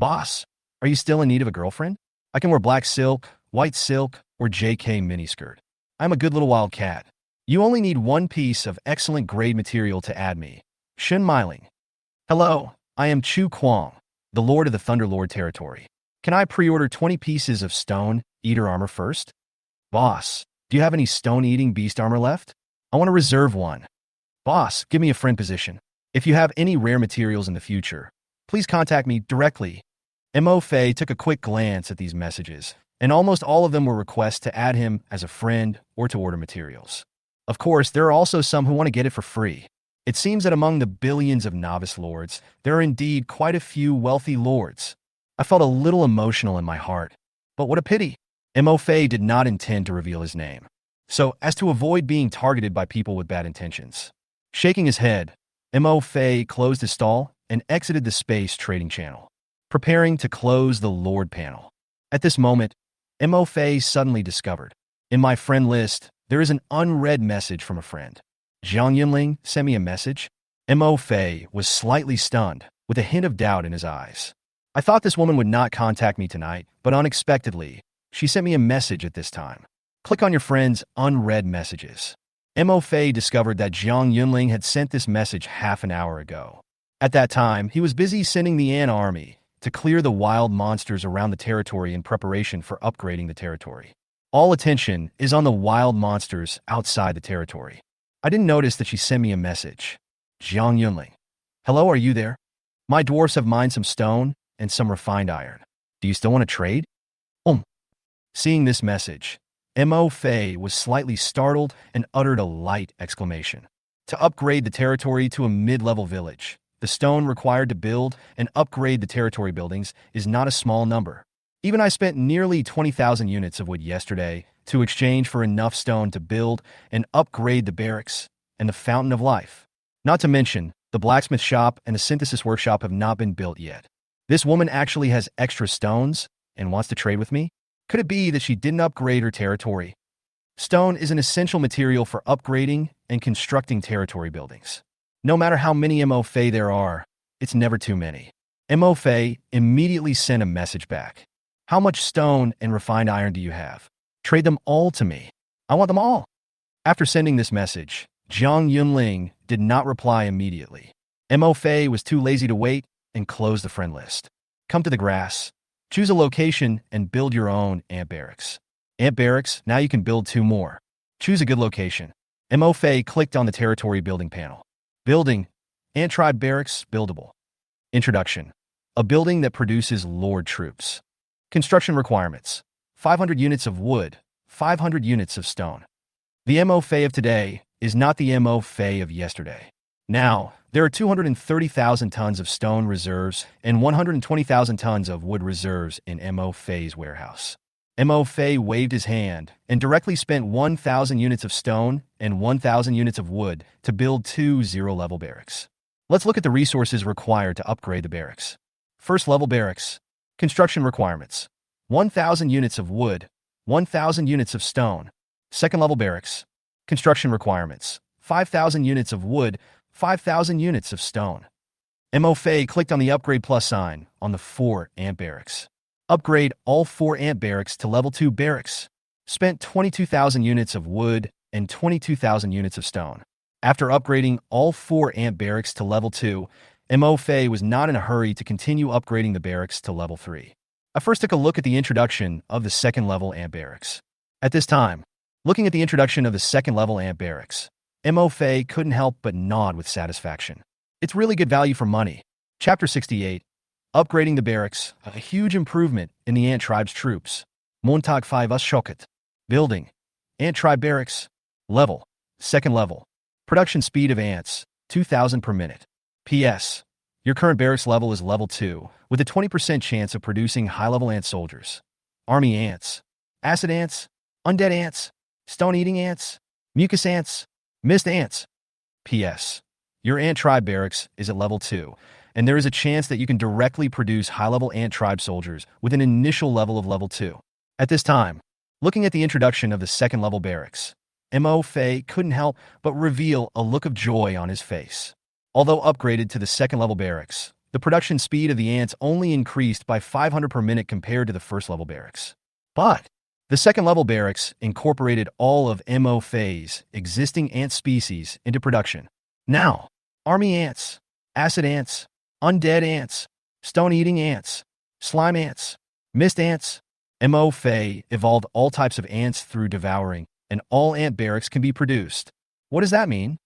Boss, are you still in need of a girlfriend? I can wear black silk, white silk, or JK miniskirt. I'm a good little wildcat. You only need 1 piece of excellent grade material to add me. Shen Meiling. Hello, I am Chu Kuang, the lord of the Thunderlord territory. Can I pre-order 20 pieces of stone eater armor first? Boss, do you have any stone-eating beast armor left? I want to reserve one. Boss, give me a friend position. If you have any rare materials in the future, please contact me directly. Mo Fei took a quick glance at these messages, and almost all of them were requests to add him as a friend or to order materials. Of course, there are also some who want to get it for free. It seems that among the billions of novice lords, there are indeed quite a few wealthy lords. I felt a little emotional in my heart, but what a pity. Mo Fei did not intend to reveal his name, so as to avoid being targeted by people with bad intentions. Shaking his head, Mo Fei closed his stall and exited the space trading channel, preparing to close the Lord panel. At this moment, Mo Fei suddenly discovered, in my friend list, there is an unread message from a friend. Zhang Yinling sent me a message. Mo Fei was slightly stunned, with a hint of doubt in his eyes. I thought this woman would not contact me tonight, but unexpectedly, she sent me a message at this time. Click on your friend's unread messages. Mo Fei discovered that Zhang Yunling had sent this message half an hour ago. At that time, he was busy sending the An army to clear the wild monsters around the territory in preparation for upgrading the territory. All attention is on the wild monsters outside the territory. I didn't notice that she sent me a message. Zhang Yunling. Hello, are you there? My dwarfs have mined some stone and some refined iron. Do you still want to trade? Seeing this message, Mo Fei was slightly startled and uttered a light exclamation. To upgrade the territory to a mid-level village, the stone required to build and upgrade the territory buildings is not a small number. Even I spent nearly 20,000 units of wood yesterday to exchange for enough stone to build and upgrade the barracks and the Fountain of Life. Not to mention, the blacksmith shop and the synthesis workshop have not been built yet. This woman actually has extra stones and wants to trade with me? Could it be that she didn't upgrade her territory? Stone is an essential material for upgrading and constructing territory buildings. No matter how many Mo Fei there are, it's never too many. Mo Fei immediately sent a message back. How much stone and refined iron do you have? Trade them all to me. I want them all. After sending this message, Zhang Yunling did not reply immediately. Mo Fei was too lazy to wait and closed the friend list. Come to the grass. Choose a location and build your own ant barracks. Ant barracks, now you can build 2 more. Choose a good location. Mo Fei clicked on the territory building panel. Building, Ant Tribe Barracks, buildable. Introduction, a building that produces Lord troops. Construction requirements, 500 units of wood, 500 units of stone. The Mo Fei of today is not the Mo Fei of yesterday. Now, there are 230,000 tons of stone reserves and 120,000 tons of wood reserves in Mo Fei's warehouse. Mo Fei waved his hand and directly spent 1,000 units of stone and 1,000 units of wood to build 2 zero-level barracks. Let's look at the resources required to upgrade the barracks. First-level barracks. Construction requirements. 1,000 units of wood, 1,000 units of stone. Second-level barracks. Construction requirements. 5,000 units of wood, 5,000 units of stone. Mo Fei clicked on the Upgrade Plus sign on the 4 ant barracks. Upgrade all 4 ant barracks to level 2 barracks. Spent 22,000 units of wood and 22,000 units of stone. After upgrading all 4 ant barracks to level 2, Mo Fei was not in a hurry to continue upgrading the barracks to level 3. I first took a look at the introduction of the second level ant barracks. At this time, looking at the introduction of the second level ant barracks, Mo Fei couldn't help but nod with satisfaction. It's really good value for money. Chapter 68. Upgrading the barracks, a huge improvement in the ant tribe's troops. Montag 5 us shoket. Building. Ant tribe barracks. Level. Second level. Production speed of ants, 2,000 per minute. PS. Your current barracks level is level 2, with a 20% chance of producing high-level ant soldiers. Army ants. Acid ants. Undead ants. Stone-eating ants. Mucus ants. Mist ants. PS. Your ant tribe barracks is at level 2, and there is a chance that you can directly produce high-level ant tribe soldiers with an initial level of level 2. At this time, looking at the introduction of the second level barracks, Mo Fei couldn't help but reveal a look of joy on his face. Although upgraded to the second level barracks, the production speed of the ants only increased by 500 per minute compared to the first level barracks. But the second level barracks incorporated all of Mo Fei's existing ant species into production. Now, army ants, acid ants, undead ants, stone-eating ants, slime ants, mist ants. Mo Fei evolved all types of ants through devouring, and all ant barracks can be produced. What does that mean?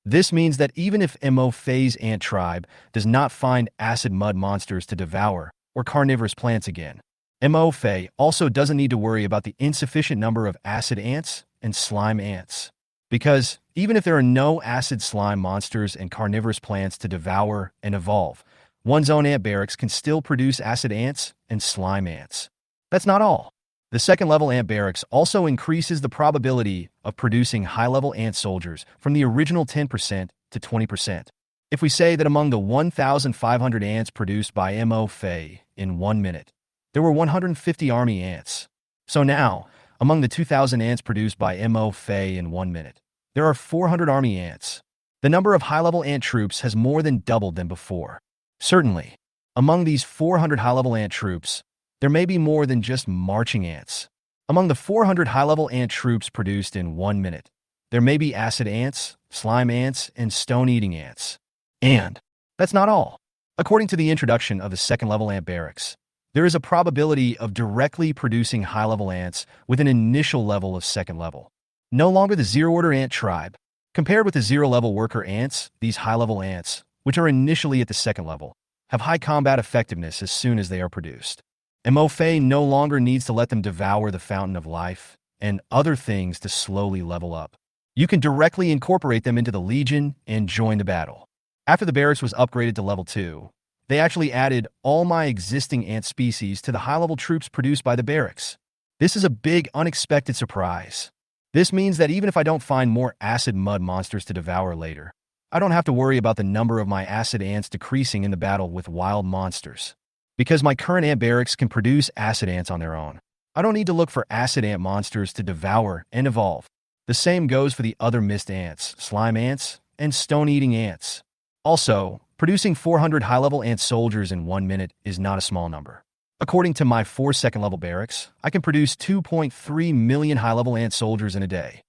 This means that even if Mo Fei's ant tribe does not find acid mud monsters to devour or carnivorous plants again, Mo Fei also doesn't need to worry about the insufficient number of acid ants and slime ants. Because even if there are no acid slime monsters and carnivorous plants to devour and evolve, one's own ant barracks can still produce acid ants and slime ants. That's not all. The second level ant barracks also increases the probability of producing high-level ant soldiers from the original 10% to 20%. If we say that among the 1,500 ants produced by Mo Fei in 1 minute, there were 150 army ants. So now, among the 2,000 ants produced by Mo Fei in 1 minute, there are 400 army ants. The number of high-level ant troops has more than doubled than before. Certainly, among these 400 high-level ant troops, there may be more than just marching ants. Among the 400 high-level ant troops produced in 1 minute, there may be acid ants, slime ants, and stone-eating ants. And that's not all. According to the introduction of the second-level ant barracks, there is a probability of directly producing high-level ants with an initial level of second level. No longer the zero-order ant tribe. Compared with the zero-level worker ants, these high-level ants, which are initially at the second level, have high combat effectiveness as soon as they are produced. Mo Fei no longer needs to let them devour the fountain of life and other things to slowly level up. You can directly incorporate them into the Legion and join the battle. After the barracks was upgraded to level 2, they actually added all my existing ant species to the high-level troops produced by the barracks. This is a big, unexpected surprise. This means that even if I don't find more acid mud monsters to devour later, I don't have to worry about the number of my acid ants decreasing in the battle with wild monsters. Because my current ant barracks can produce acid ants on their own, I don't need to look for acid ant monsters to devour and evolve. The same goes for the other mist ants, slime ants, and stone-eating ants. Also, producing 400 high-level ant soldiers in 1 minute is not a small number. According to my 4 second-level barracks, I can produce 2.3 million high-level ant soldiers in a day.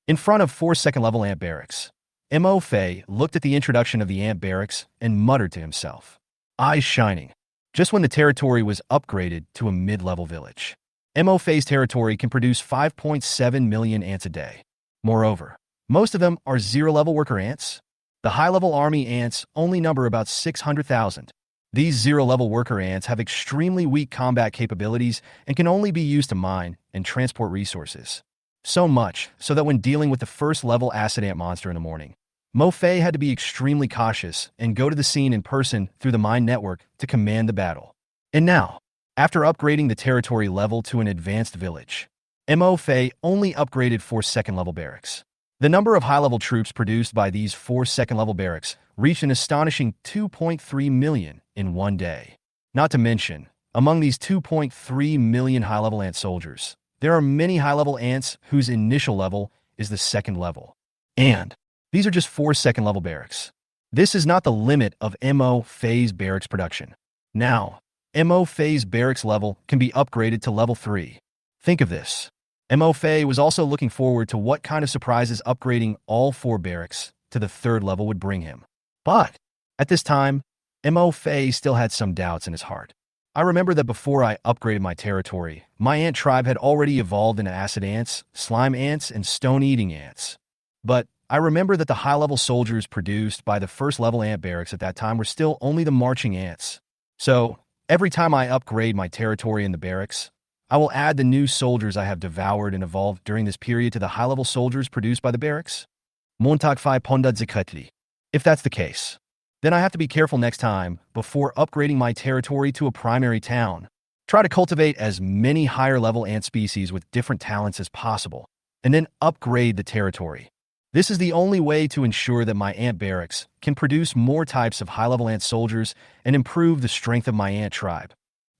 In front of 4 second-level ant barracks, Mo Fei looked at the introduction of the ant barracks and muttered to himself, eyes shining. Just when the territory was upgraded to a mid-level village, Mo Fei's territory can produce 5.7 million ants a day. Moreover, most of them are zero-level worker ants. The high-level army ants only number about 600,000. These zero-level worker ants have extremely weak combat capabilities and can only be used to mine and transport resources. So much so that when dealing with the first-level acid ant monster in the morning, Mo Fei had to be extremely cautious and go to the scene in person through the mine network to command the battle. And now, after upgrading the territory level to an advanced village, Mo Fei only upgraded 4 second-level barracks. The number of high-level troops produced by these 4 second-level barracks reached an astonishing 2.3 million in 1 day. Not to mention, among these 2.3 million high-level ant soldiers, there are many high-level ants whose initial level is the second level. And these are just 4 second-level barracks. This is not the limit of Mo Fei's barracks production. Now, Mo Fei's barracks level can be upgraded to level 3. Think of this. Mo Fei was also looking forward to what kind of surprises upgrading all 4 barracks to the 3rd level would bring him. But at this time, Mo Fei still had some doubts in his heart. I remember that before I upgraded my territory, my ant tribe had already evolved into acid ants, slime ants, and stone-eating ants. But I remember that the high-level soldiers produced by the first-level ant barracks at that time were still only the marching ants. So, every time I upgrade my territory in the barracks, I will add the new soldiers I have devoured and evolved during this period to the high-level soldiers produced by the barracks. Montag 5 If that's the case, then I have to be careful next time before upgrading my territory to a primary town. Try to cultivate as many higher-level ant species with different talents as possible, and then upgrade the territory. This is the only way to ensure that my ant barracks can produce more types of high-level ant soldiers and improve the strength of my ant tribe.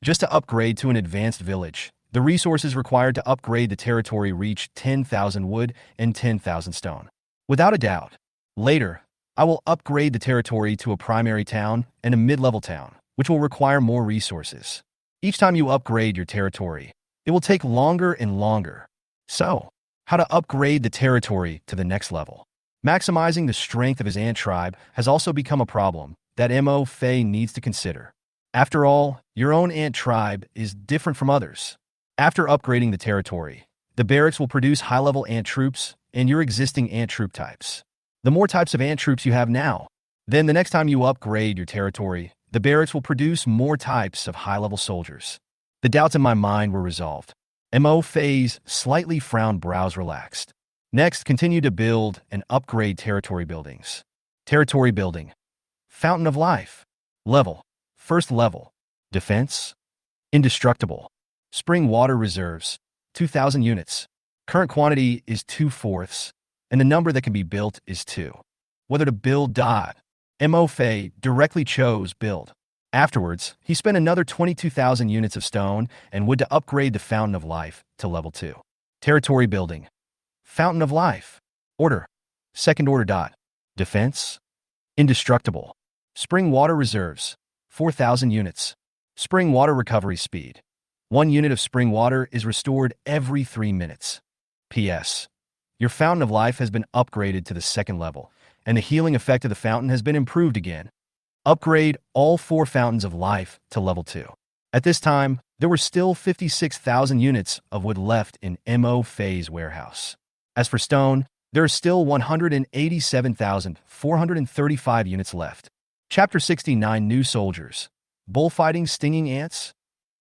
Just to upgrade to an advanced village, the resources required to upgrade the territory reach 10,000 wood and 10,000 stone. Without a doubt, later, I will upgrade the territory to a primary town and a mid-level town, which will require more resources. Each time you upgrade your territory, it will take longer and longer. So, how to upgrade the territory to the next level? Maximizing the strength of his ant tribe has also become a problem that Mo Fei needs to consider. After all, your own ant tribe is different from others. After upgrading the territory, the barracks will produce high-level ant troops and your existing ant troop types. The more types of ant troops you have now, then the next time you upgrade your territory, the barracks will produce more types of high-level soldiers. The doubts in my mind were resolved. Mo Fei's slightly frowned brows relaxed. Next, continue to build and upgrade territory buildings. Territory building. Fountain of Life. Level. First level. Defense. Indestructible. Spring water reserves. 2,000 units. Current quantity is 2/4, and the number that can be built is 2. Whether to build. Mo Fei directly chose build. Afterwards, he spent another 22,000 units of stone and wood to upgrade the Fountain of Life to level 2. Territory building. Fountain of Life. Order. Second order. Defense. Indestructible. Spring water reserves. 4,000 units. Spring water recovery speed. 1 unit of spring water is restored every 3 minutes. P.S. Your Fountain of Life has been upgraded to the second level, and the healing effect of the fountain has been improved again. Upgrade all 4 Fountains of Life to level 2. At this time, there were still 56,000 units of wood left in Mo Fei's warehouse. As for stone, there are still 187,435 units left. Chapter 69 New Soldiers. Bullfighting stinging ants?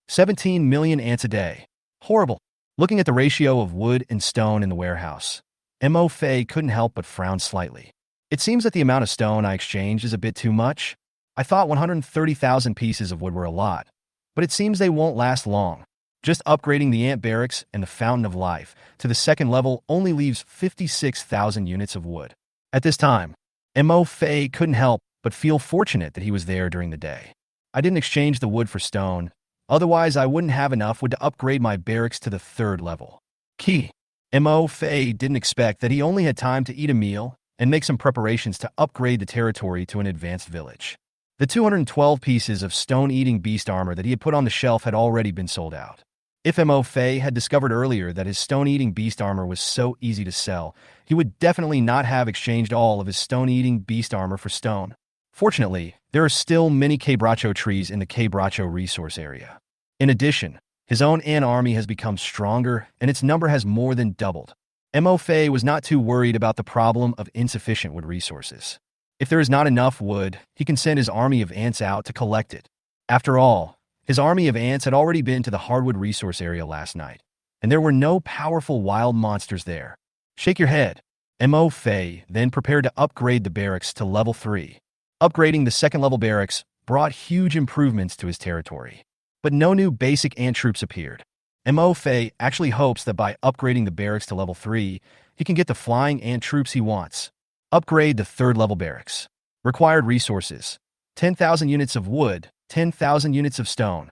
17 million ants a day. Horrible. Looking at the ratio of wood and stone in the warehouse, Mo Fei couldn't help but frown slightly. It seems that the amount of stone I exchanged is a bit too much. I thought 130,000 pieces of wood were a lot, but it seems they won't last long. Just upgrading the ant barracks and the Fountain of Life to the second level only leaves 56,000 units of wood. At this time, Mo Fei couldn't help but feel fortunate that he was there during the day. I didn't exchange the wood for stone, otherwise I wouldn't have enough wood to upgrade my barracks to the third level. Key. Mo Fei didn't expect that he only had time to eat a meal and make some preparations to upgrade the territory to an advanced village. The 212 pieces of stone-eating beast armor that he had put on the shelf had already been sold out. If Mo Fei had discovered earlier that his stone-eating beast armor was so easy to sell, he would definitely not have exchanged all of his stone-eating beast armor for stone. Fortunately, there are still many quebracho trees in the quebracho resource area. In addition, his own ant army has become stronger and its number has more than doubled. Mo Fei was not too worried about the problem of insufficient wood resources. If there is not enough wood, he can send his army of ants out to collect it. After all, his army of ants had already been to the hardwood resource area last night, and there were no powerful wild monsters there. Shake your head. Mo Fei then prepared to upgrade the barracks to level 3. Upgrading the second level barracks brought huge improvements to his territory. But no new basic ant troops appeared. Mo Fei actually hopes that by upgrading the barracks to level 3, he can get the flying ant troops he wants. Upgrade the third level barracks. Required resources. 10,000 units of wood, 10,000 units of stone.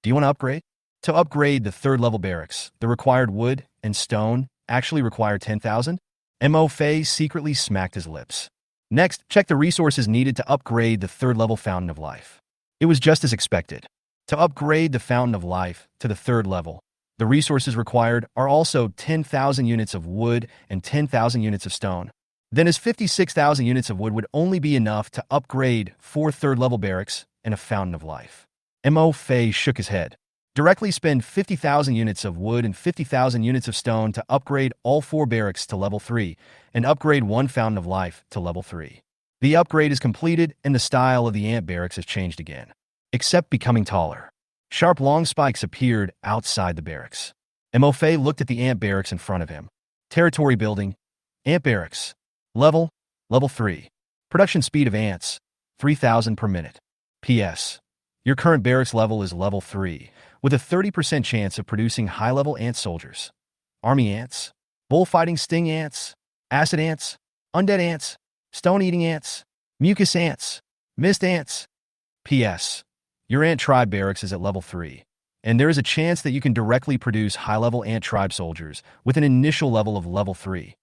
Do you want to upgrade? To upgrade the third level barracks, the required wood and stone actually require 10,000? Mo Fei secretly smacked his lips. Next, check the resources needed to upgrade the third level Fountain of Life. It was just as expected. To upgrade the Fountain of Life to the third level, the resources required are also 10,000 units of wood and 10,000 units of stone. Then his 56,000 units of wood would only be enough to upgrade 4 third-level barracks and a fountain of life. Mo Fei shook his head. Directly spend 50,000 units of wood and 50,000 units of stone to upgrade all 4 barracks to level 3 and upgrade 1 fountain of life to level 3. The upgrade is completed and the style of the ant barracks has changed again, except becoming taller. Sharp long spikes appeared outside the barracks. Mo Fei looked at the ant barracks in front of him. Territory building, ant barracks, level 3. Production speed of ants, 3,000 per minute. PS. Your current barracks level is level 3, with a 30% chance of producing high-level ant soldiers. Army ants, bullfighting sting ants, acid ants, undead ants, stone-eating ants, mucus ants, mist ants. PS. Your ant tribe barracks is at level 3, and there is a chance that you can directly produce high-level ant tribe soldiers with an initial level of level 3.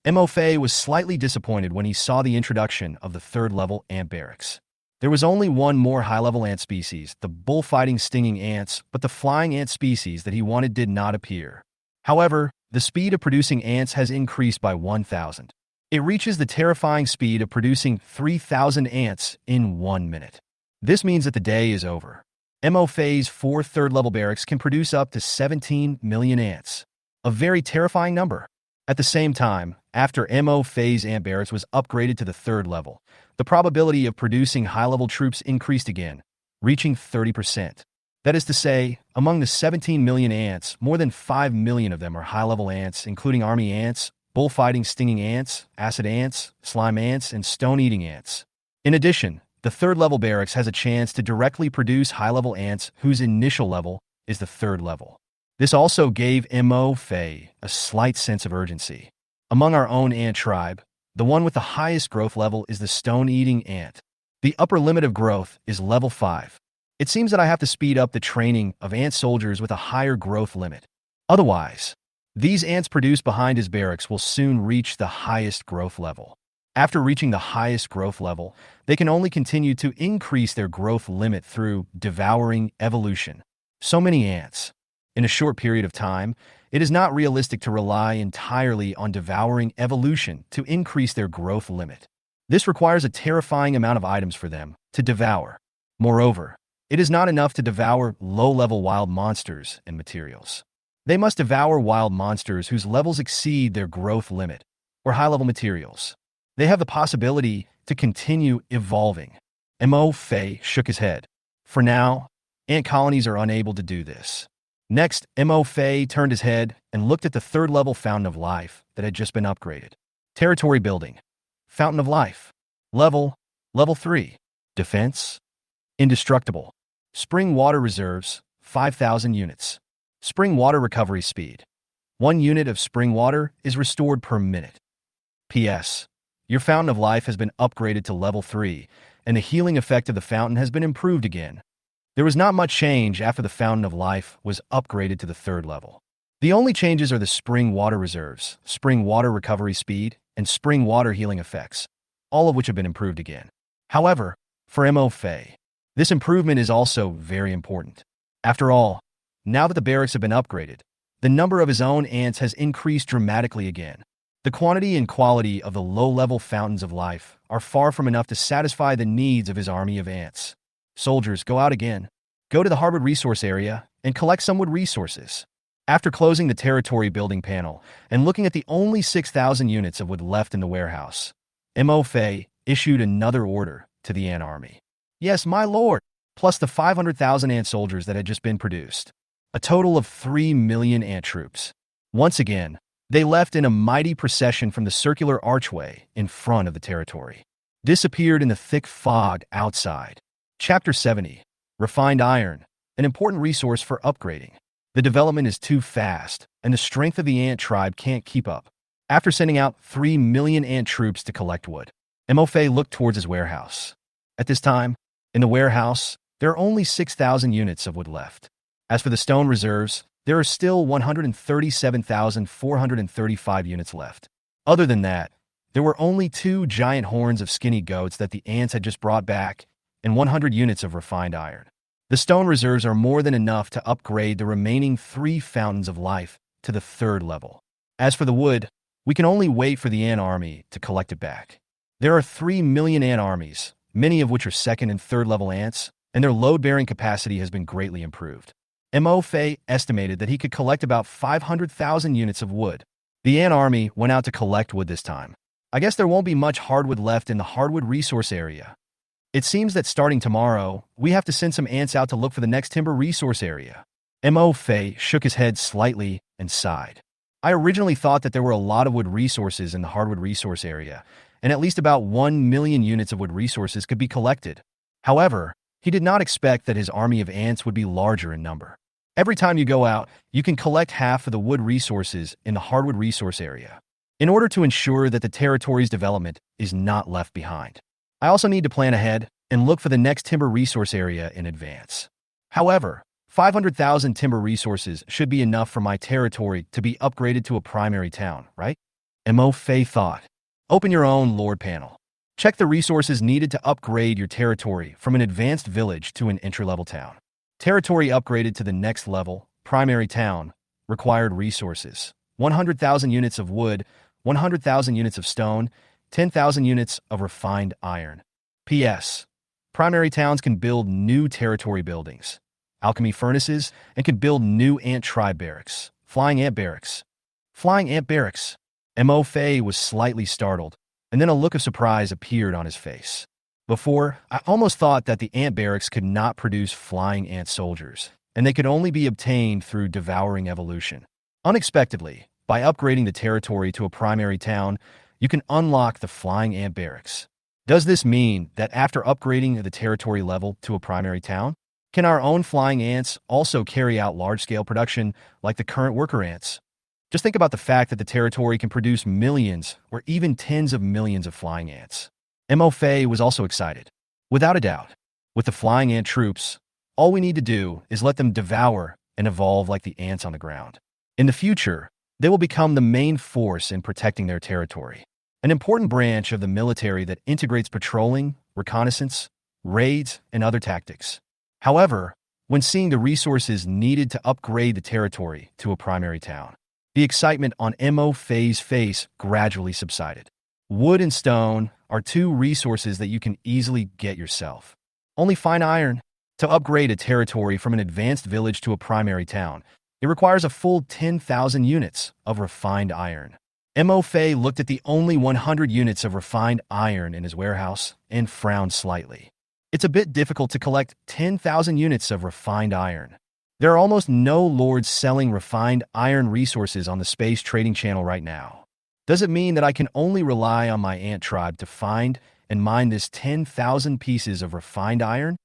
Mo Fei was slightly disappointed when he saw the introduction of the third-level ant barracks. There was only one more high-level ant species, the bullfighting stinging ants, but the flying ant species that he wanted did not appear. However, the speed of producing ants has increased by 1,000. It reaches the terrifying speed of producing 3,000 ants in 1 minute. This means that the day is over. Mo Fei's 4 third-level barracks can produce up to 17 million ants. A very terrifying number. At the same time, after Mo Fei's ant barracks was upgraded to the 3rd level, the probability of producing high-level troops increased again, reaching 30%. That is to say, among the 17 million ants, more than 5 million of them are high-level ants, including army ants, bullfighting stinging ants, acid ants, slime ants, and stone-eating ants. In addition, the 3rd-level barracks has a chance to directly produce high-level ants whose initial level is the 3rd level. This also gave Mo Fei a slight sense of urgency. Among our own ant tribe, the one with the highest growth level is the stone-eating ant. The upper limit of growth is level 5. It seems that I have to speed up the training of ant soldiers with a higher growth limit. Otherwise, these ants produced behind his barracks will soon reach the highest growth level. After reaching the highest growth level, they can only continue to increase their growth limit through devouring evolution. So many ants. In a short period of time, it is not realistic to rely entirely on devouring evolution to increase their growth limit. This requires a terrifying amount of items for them to devour. Moreover, it is not enough to devour low-level wild monsters and materials. They must devour wild monsters whose levels exceed their growth limit, or high-level materials. They have the possibility to continue evolving. Mo Fei shook his head. For now, ant colonies are unable to do this. Next, Mo Fei turned his head and looked at the 3rd-level Fountain of Life that had just been upgraded. Territory building. Fountain of Life. Level 3. Defense. Indestructible. Spring water reserves, 5,000 units. Spring water recovery speed. 1 unit of spring water is restored per minute. PS. Your Fountain of Life has been upgraded to level 3, and the healing effect of the fountain has been improved again. There was not much change after the Fountain of Life was upgraded to the 3rd level. The only changes are the spring water reserves, spring water recovery speed, and spring water healing effects, all of which have been improved again. However, for Mo Fei, this improvement is also very important. After all, now that the barracks have been upgraded, the number of his own ants has increased dramatically again. The quantity and quality of the low-level Fountains of Life are far from enough to satisfy the needs of his army of ants. Soldiers, go out again. Go to the Harvard resource area and collect some wood resources. After closing the territory building panel and looking at the only 6,000 units of wood left in the warehouse, Mo Fei issued another order to the ant army. Yes, my lord, plus the 500,000 ant soldiers that had just been produced. A total of 3 million ant troops. Once again, they left in a mighty procession from the circular archway in front of the territory. Disappeared in the thick fog outside. Chapter 70. Refined Iron, an important resource for upgrading. The development is too fast, and the strength of the ant tribe can't keep up. After sending out 3 million ant troops to collect wood, Mo Fei looked towards his warehouse. At this time, in the warehouse, there are only 6,000 units of wood left. As for the stone reserves, there are still 137,435 units left. Other than that, there were only 2 giant horns of skinny goats that the ants had just brought back, and 100 units of refined iron. The stone reserves are more than enough to upgrade the remaining 3 Fountains of Life to the 3rd level. As for the wood, We can only wait for the ant army to collect it back. There are 3 million ant armies, many of which are second and third level ants, and their load-bearing capacity has been greatly improved. Mo Fei estimated that he could collect about 500,000 units of wood. The ant army went out to collect wood this time. I guess there won't be much hardwood left in the hardwood resource area. It seems that starting tomorrow, we have to send some ants out to look for the next timber resource area. Mo Fei shook his head slightly and sighed. I originally thought that there were a lot of wood resources in the hardwood resource area, and at least about 1 million units of wood resources could be collected. However, he did not expect that his army of ants would be larger in number. Every time you go out, you can collect half of the wood resources in the hardwood resource area, in order to ensure that the territory's development is not left behind. I also need to plan ahead and look for the next timber resource area in advance. However, 500,000 timber resources should be enough for my territory to be upgraded to a primary town, right? Mo Fei thought. Open your own Lord panel. Check the resources needed to upgrade your territory from an advanced village to an entry-level town. Territory upgraded to the next level, primary town, required resources. 100,000 units of wood, 100,000 units of stone, 10,000 units of refined iron. P.S. Primary towns can build new territory buildings, alchemy furnaces, and can build new ant tribe barracks. Flying ant barracks. Flying ant barracks. Mo Fei was slightly startled, and then a look of surprise appeared on his face. Before, I almost thought that the ant barracks could not produce flying ant soldiers, and they could only be obtained through devouring evolution. Unexpectedly, by upgrading the territory to a primary town, you can unlock the flying ant barracks. Does this mean that after upgrading the territory level to a primary town, can our own flying ants also carry out large-scale production like the current worker ants? Just think about the fact that the territory can produce millions or even tens of millions of flying ants. Mo Fei was also excited. Without a doubt, with the flying ant troops, all we need to do is let them devour and evolve like the ants on the ground. In the future, they will become the main force in protecting their territory, an important branch of the military that integrates patrolling, reconnaissance, raids, and other tactics. However, when seeing the resources needed to upgrade the territory to a primary town, the excitement on Mo Fei's face gradually subsided. Wood and stone are two resources that you can easily get yourself. Only fine iron. To upgrade a territory from an advanced village to a primary town, it requires a full 10,000 units of refined iron. Mo Fei looked at the only 100 units of refined iron in his warehouse and frowned slightly. It's a bit difficult to collect 10,000 units of refined iron. There are almost no lords selling refined iron resources on the space trading channel right now. Does it mean that I can only rely on my ant tribe to find and mine this 10,000 pieces of refined iron?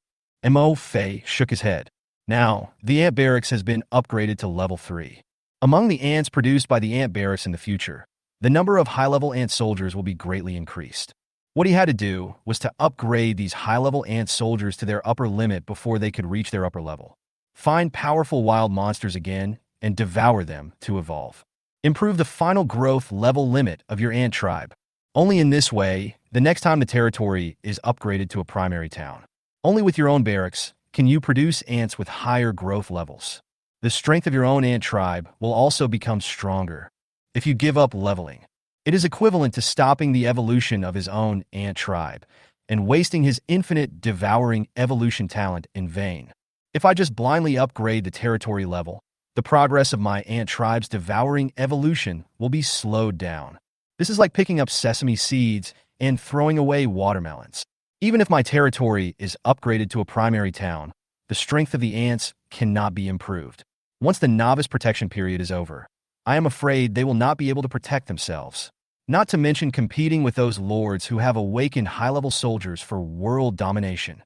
Mo Fei shook his head. Now, the ant barracks has been upgraded to level 3. Among the ants produced by the ant barracks in the future, the number of high-level ant soldiers will be greatly increased. What he had to do was to upgrade these high-level ant soldiers to their upper limit before they could reach their upper level. Find powerful wild monsters again and devour them to evolve. Improve the final growth level limit of your ant tribe. Only in this way, the next time the territory is upgraded to a primary town. Only with your own barracks can you produce ants with higher growth levels. The strength of your own ant tribe will also become stronger. If you give up leveling, it is equivalent to stopping the evolution of his own ant tribe and wasting his infinite devouring evolution talent in vain. If I just blindly upgrade the territory level, the progress of my ant tribe's devouring evolution will be slowed down. This is like picking up sesame seeds and throwing away watermelons. Even if my territory is upgraded to a primary town, the strength of the ants cannot be improved. Once the novice protection period is over, I am afraid they will not be able to protect themselves. Not to mention competing with those lords who have awakened high-level soldiers for world domination.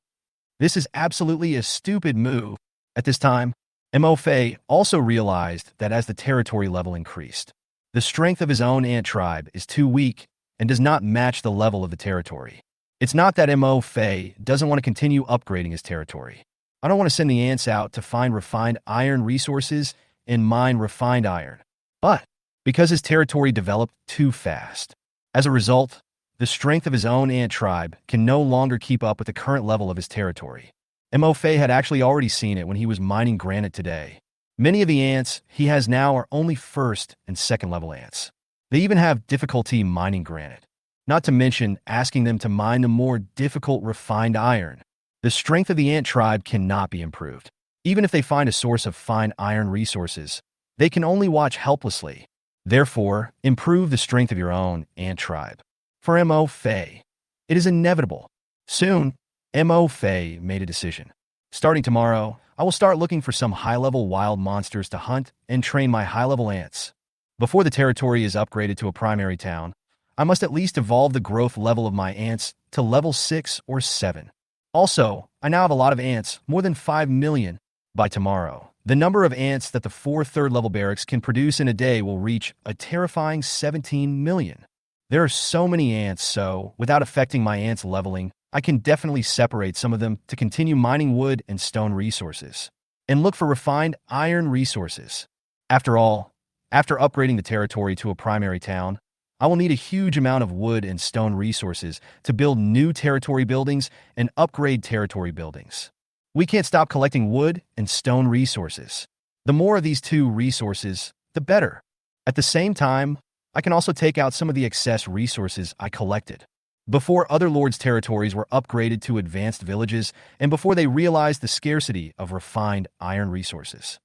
This is absolutely a stupid move. At this time, Mo Fei also realized that as the territory level increased, the strength of his own ant tribe is too weak and does not match the level of the territory. It's not that Mo Fei doesn't want to continue upgrading his territory. I don't want to send the ants out to find refined iron resources and mine refined iron. But because his territory developed too fast. As a result, the strength of his own ant tribe can no longer keep up with the current level of his territory. Mo Fei had actually already seen it when he was mining granite today. Many of the ants he has now are only first and second level ants. They even have difficulty mining granite. Not to mention asking them to mine the more difficult refined iron. The strength of the ant tribe cannot be improved. Even if they find a source of fine iron resources, they can only watch helplessly. Therefore, improve the strength of your own ant tribe. For Mo Fei, it is inevitable. Soon, Mo Fei made a decision. Starting tomorrow, I will start looking for some high-level wild monsters to hunt and train my high-level ants. Before the territory is upgraded to a primary town, I must at least evolve the growth level of my ants to level 6 or 7. Also, I now have a lot of ants, more than 5 million. By tomorrow, the number of ants that the 4 third-level barracks can produce in a day will reach a terrifying 17 million. There are so many ants, so, without affecting my ants' leveling, I can definitely separate some of them to continue mining wood and stone resources, and look for refined iron resources. After all, after upgrading the territory to a primary town, I will need a huge amount of wood and stone resources to build new territory buildings and upgrade territory buildings. We can't stop collecting wood and stone resources. The more of these two resources, the better. At the same time, I can also take out some of the excess resources I collected. Before other lords' territories were upgraded to advanced villages and before they realized the scarcity of refined iron resources.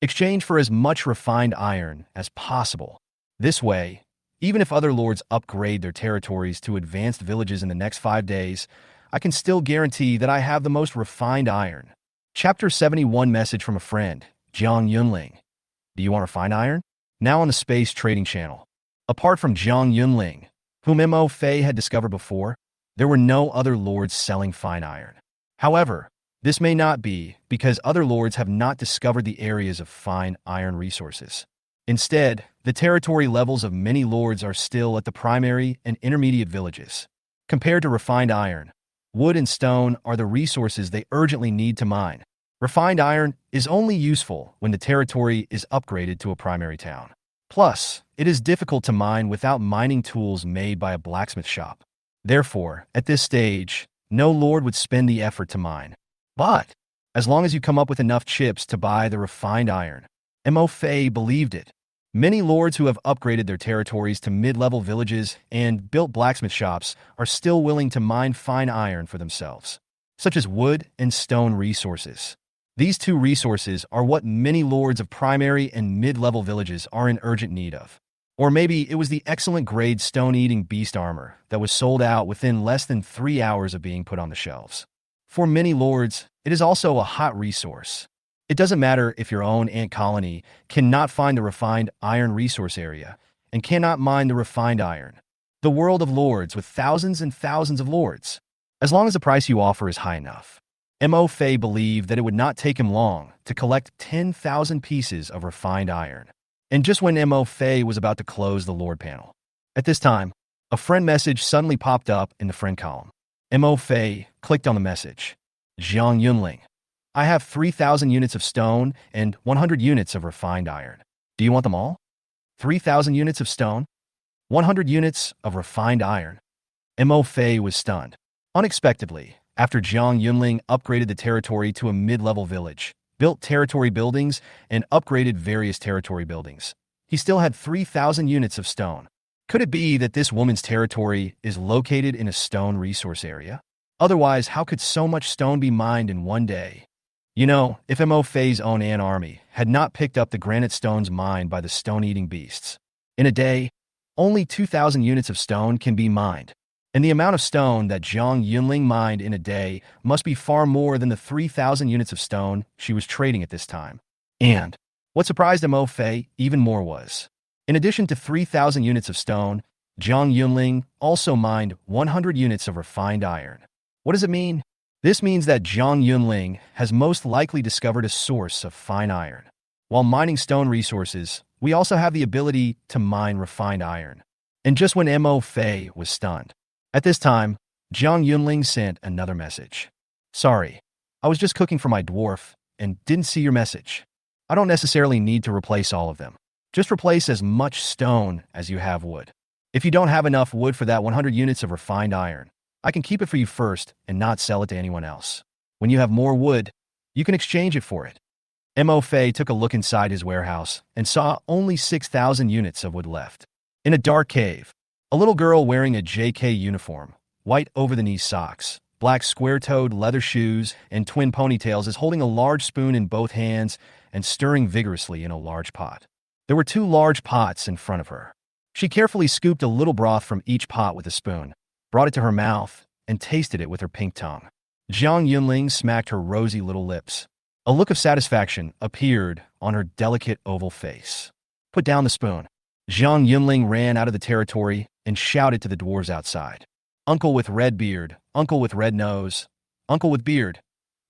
Exchange for as much refined iron as possible. This way, even if other lords upgrade their territories to advanced villages in the next 5 days, I can still guarantee that I have the most refined iron. Chapter 71 Message from a friend, Jiang Yunling. Do you want refined iron? Now on the Space Trading Channel. Apart from Jiang Yunling, whom Mo Fei had discovered before, there were no other lords selling fine iron. However, this may not be because other lords have not discovered the areas of fine iron resources. Instead, the territory levels of many lords are still at the primary and intermediate villages. Compared to refined iron, wood and stone are the resources they urgently need to mine. Refined iron is only useful when the territory is upgraded to a primary town. Plus, it is difficult to mine without mining tools made by a blacksmith shop. Therefore, at this stage, no lord would spend the effort to mine. But, as long as you come up with enough chips to buy the refined iron, Mo Fei believed it. Many lords who have upgraded their territories to mid-level villages and built blacksmith shops are still willing to mine fine iron for themselves, such as wood and stone resources. These two resources are what many lords of primary and mid-level villages are in urgent need of. Or maybe it was the excellent grade stone-eating beast armor that was sold out within less than 3 hours of being put on the shelves. For many lords, it is also a hot resource. It doesn't matter if your own ant colony cannot find the refined iron resource area and cannot mine the refined iron. The world of lords with thousands and thousands of lords. As long as the price you offer is high enough. Mo Fei believed that it would not take him long to collect 10,000 pieces of refined iron. And just when Mo Fei was about to close the Lord panel. At this time, a friend message suddenly popped up in the friend column. Mo Fei clicked on the message. Jiang Yunling. I have 3,000 units of stone and 100 units of refined iron. Do you want them all? 3,000 units of stone? 100 units of refined iron? Mo Fei was stunned. Unexpectedly, after Jiang Yunling upgraded the territory to a mid-level village, built territory buildings, and upgraded various territory buildings, he still had 3,000 units of stone. Could it be that this woman's territory is located in a stone resource area? Otherwise, how could so much stone be mined in one day? You know, if Mo Fei's own ant army had not picked up the granite stones mined by the stone-eating beasts, in a day, only 2,000 units of stone can be mined. And the amount of stone that Jiang Yunling mined in a day must be far more than the 3,000 units of stone she was trading at this time. And what surprised Mo Fei even more was, in addition to 3,000 units of stone, Jiang Yunling also mined 100 units of refined iron. What does it mean? This means that Jiang Yunling has most likely discovered a source of fine iron. While mining stone resources, we also have the ability to mine refined iron. And just when Mo Fei was stunned, at this time, Jiang Yunling sent another message. Sorry, I was just cooking for my dwarf and didn't see your message. I don't necessarily need to replace all of them. Just replace as much stone as you have wood. If you don't have enough wood for that 100 units of refined iron, I can keep it for you first and not sell it to anyone else. When you have more wood, you can exchange it for it. Mo Fei took a look inside his warehouse and saw only 6,000 units of wood left. In a dark cave, a little girl wearing a JK uniform, white over-the-knee socks, black square-toed leather shoes, and twin ponytails is holding a large spoon in both hands and stirring vigorously in a large pot. There were 2 large pots in front of her. She carefully scooped a little broth from each pot with a spoon, brought it to her mouth, and tasted it with her pink tongue. Jiang Yunling smacked her rosy little lips. A look of satisfaction appeared on her delicate oval face. Put down the spoon. Jiang Yunling ran out of the territory and shouted to the dwarves outside. Uncle with red beard, uncle with red nose, uncle with beard.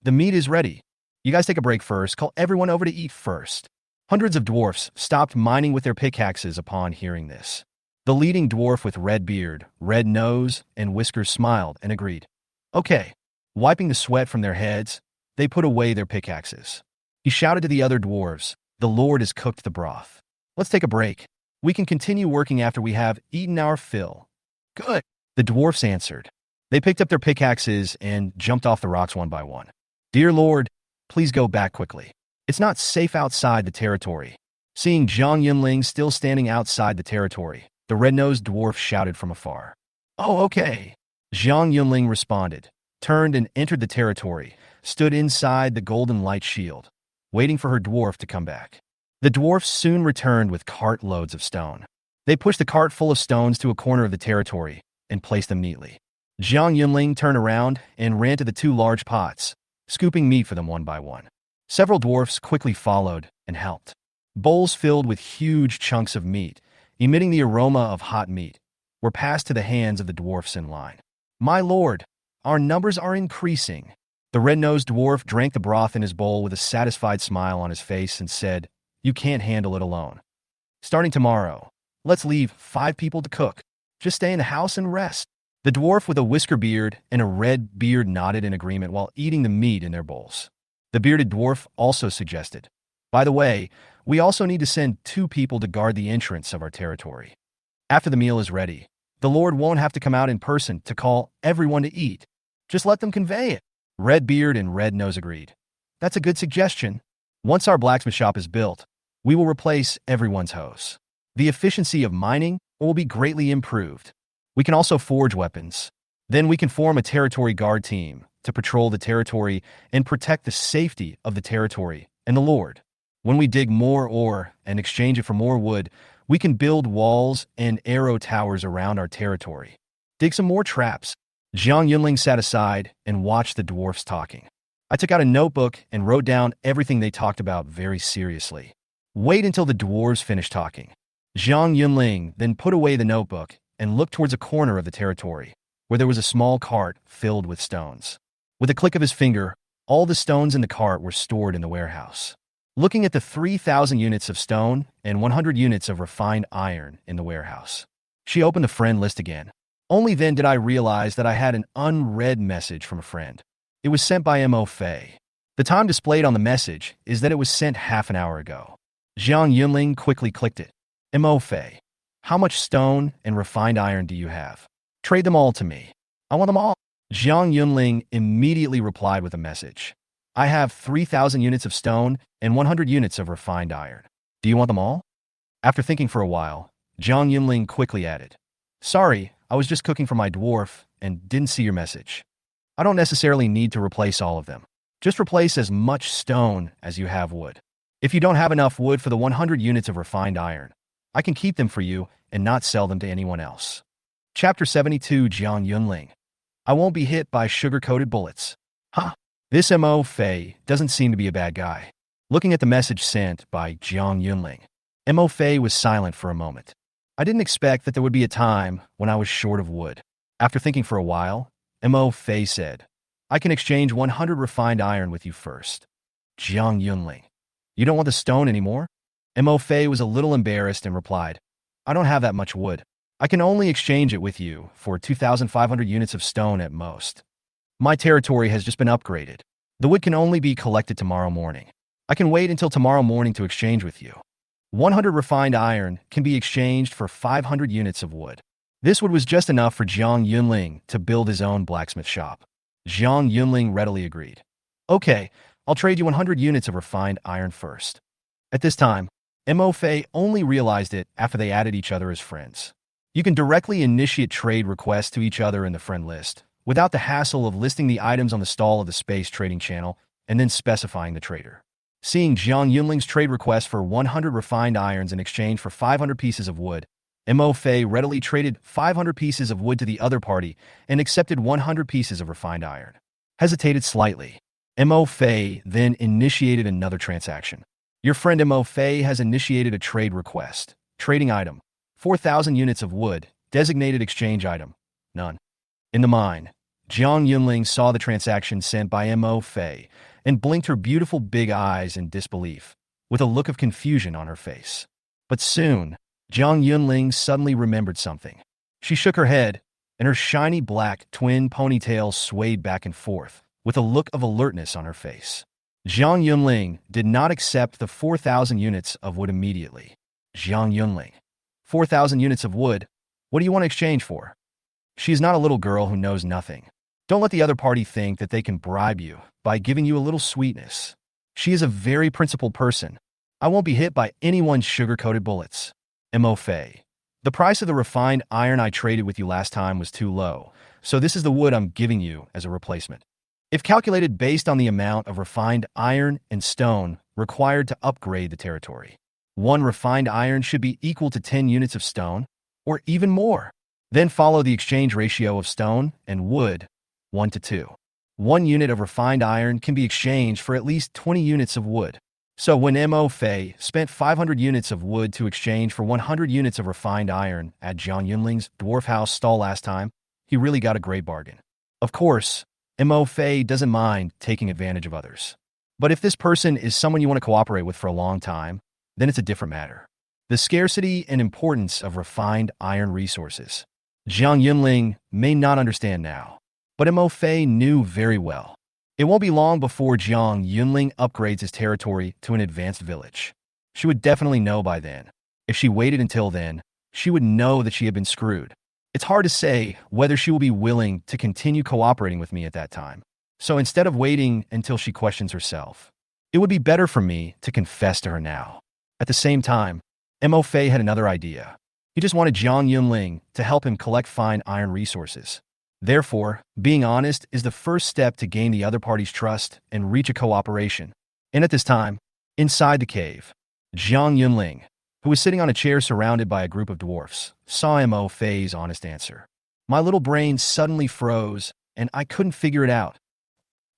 The meat is ready. You guys take a break first. Call everyone over to eat first. Hundreds of dwarfs stopped mining with their pickaxes upon hearing this. The leading dwarf with red beard, red nose, and whiskers smiled and agreed. Okay. Wiping the sweat from their heads, they put away their pickaxes. He shouted to the other dwarves, "The Lord has cooked the broth. Let's take a break. We can continue working after we have eaten our fill." Good, the dwarfs answered. They picked up their pickaxes and jumped off the rocks one by one. "Dear Lord, please go back quickly. It's not safe outside the territory." Seeing Jiang Yunling still standing outside the territory, the red-nosed dwarf shouted from afar. "Oh, okay." Jiang Yunling responded, turned and entered the territory, stood inside the golden light shield, waiting for her dwarf to come back. The dwarfs soon returned with cartloads of stone. They pushed the cart full of stones to a corner of the territory and placed them neatly. Jiang Yunling turned around and ran to the 2 large pots, scooping meat for them one by one. Several dwarfs quickly followed and helped. Bowls filled with huge chunks of meat, emitting the aroma of hot meat, were passed to the hands of the dwarfs in line. "My lord, our numbers are increasing." The red-nosed dwarf drank the broth in his bowl with a satisfied smile on his face and said, "You can't handle it alone. Starting tomorrow, let's leave 5 people to cook. Just stay in the house and rest." The dwarf with a whisker beard and a red beard nodded in agreement while eating the meat in their bowls. The bearded dwarf also suggested, "By the way, we also need to send 2 people to guard the entrance of our territory. After the meal is ready, the Lord won't have to come out in person to call everyone to eat. Just let them convey it." Red Beard and Red Nose agreed. "That's a good suggestion. Once our blacksmith shop is built, we will replace everyone's hose. The efficiency of mining will be greatly improved. We can also forge weapons. Then we can form a territory guard team to patrol the territory and protect the safety of the territory and the Lord. When we dig more ore and exchange it for more wood, we can build walls and arrow towers around our territory. Dig some more traps." Jiang Yunling sat aside and watched the dwarfs talking. I took out a notebook and wrote down everything they talked about very seriously. Wait until the dwarves finished talking. Jiang Yunling then put away the notebook and looked towards a corner of the territory, where there was a small cart filled with stones. With a click of his finger, all the stones in the cart were stored in the warehouse. Looking at the 3,000 units of stone and 100 units of refined iron in the warehouse, she opened the friend list again. Only then did I realize that I had an unread message from a friend. It was sent by Mo Fei. The time displayed on the message is that it was sent half an hour ago. Jiang Yunling quickly clicked it. Mo Fei, how much stone and refined iron do you have? Trade them all to me. I want them all. Jiang Yunling immediately replied with a message. I have 3,000 units of stone and 100 units of refined iron. Do you want them all? After thinking for a while, Jiang Yunling quickly added, Sorry, I was just cooking for my dwarf and didn't see your message. I don't necessarily need to replace all of them. Just replace as much stone as you have wood. If you don't have enough wood for the 100 units of refined iron, I can keep them for you and not sell them to anyone else. Chapter 72 Jiang Yunling. I won't be hit by sugar-coated bullets. Huh? This Mo Fei doesn't seem to be a bad guy. Looking at the message sent by Jiang Yunling, Mo Fei was silent for a moment. I didn't expect that there would be a time when I was short of wood. After thinking for a while, Mo Fei said, I can exchange 100 refined iron with you first. Jiang Yunling. You don't want the stone anymore? Mo Fei was a little embarrassed and replied, I don't have that much wood. I can only exchange it with you for 2,500 units of stone at most. My territory has just been upgraded. The wood can only be collected tomorrow morning. I can wait until tomorrow morning to exchange with you. 100 refined iron can be exchanged for 500 units of wood. This wood was just enough for Jiang Yunling to build his own blacksmith shop. Jiang Yunling readily agreed. Okay, I'll trade you 100 units of refined iron first. At this time, Mo Fei only realized it after they added each other as friends. You can directly initiate trade requests to each other in the friend list, without the hassle of listing the items on the stall of the space trading channel and then specifying the trader. Seeing Jiang Yunling's trade request for 100 refined irons in exchange for 500 pieces of wood, Mo Fei readily traded 500 pieces of wood to the other party and accepted 100 pieces of refined iron. Hesitated slightly. Mo Fei then initiated another transaction. Your friend Mo Fei has initiated a trade request. Trading item: 4,000 units of wood. Designated exchange item: none. In the mine, Jiang Yunling saw the transaction sent by Mo Fei and blinked her beautiful big eyes in disbelief, with a look of confusion on her face. But soon, Jiang Yunling suddenly remembered something. She shook her head, and her shiny black twin ponytail swayed back and forth, with a look of alertness on her face. Jiang Yunling did not accept the 4,000 units of wood immediately. Jiang Yunling: 4,000 units of wood? What do you want to exchange for? She is not a little girl who knows nothing. Don't let the other party think that they can bribe you by giving you a little sweetness. She is a very principled person. I won't be hit by anyone's sugar-coated bullets. Mo Fei: the price of the refined iron I traded with you last time was too low, so this is the wood I'm giving you as a replacement. If calculated based on the amount of refined iron and stone required to upgrade the territory, one refined iron should be equal to 10 units of stone, or even more. Then follow the exchange ratio of stone and wood, 1 to 2. 1 unit of refined iron can be exchanged for at least 20 units of wood. So when Mo Fei spent 500 units of wood to exchange for 100 units of refined iron at Jiang Yunling's dwarf house stall last time, he really got a great bargain. Of course, Mo Fei doesn't mind taking advantage of others. But if this person is someone you want to cooperate with for a long time, then it's a different matter. The scarcity and importance of refined iron resources. Jiang Yunling may not understand now, but Mo Fei knew very well. It won't be long before Jiang Yunling upgrades his territory to an advanced village. She would definitely know by then. If she waited until then, she would know that she had been screwed. It's hard to say whether she will be willing to continue cooperating with me at that time. So instead of waiting until she questions herself, it would be better for me to confess to her now. At the same time, Mo Fei had another idea. He just wanted Jiang Yunling to help him collect fine iron resources. Therefore, being honest is the first step to gain the other party's trust and reach a cooperation. And at this time, inside the cave, Jiang Yunling, who was sitting on a chair surrounded by a group of dwarfs, saw Mo Fei's honest answer. My little brain suddenly froze, and I couldn't figure it out.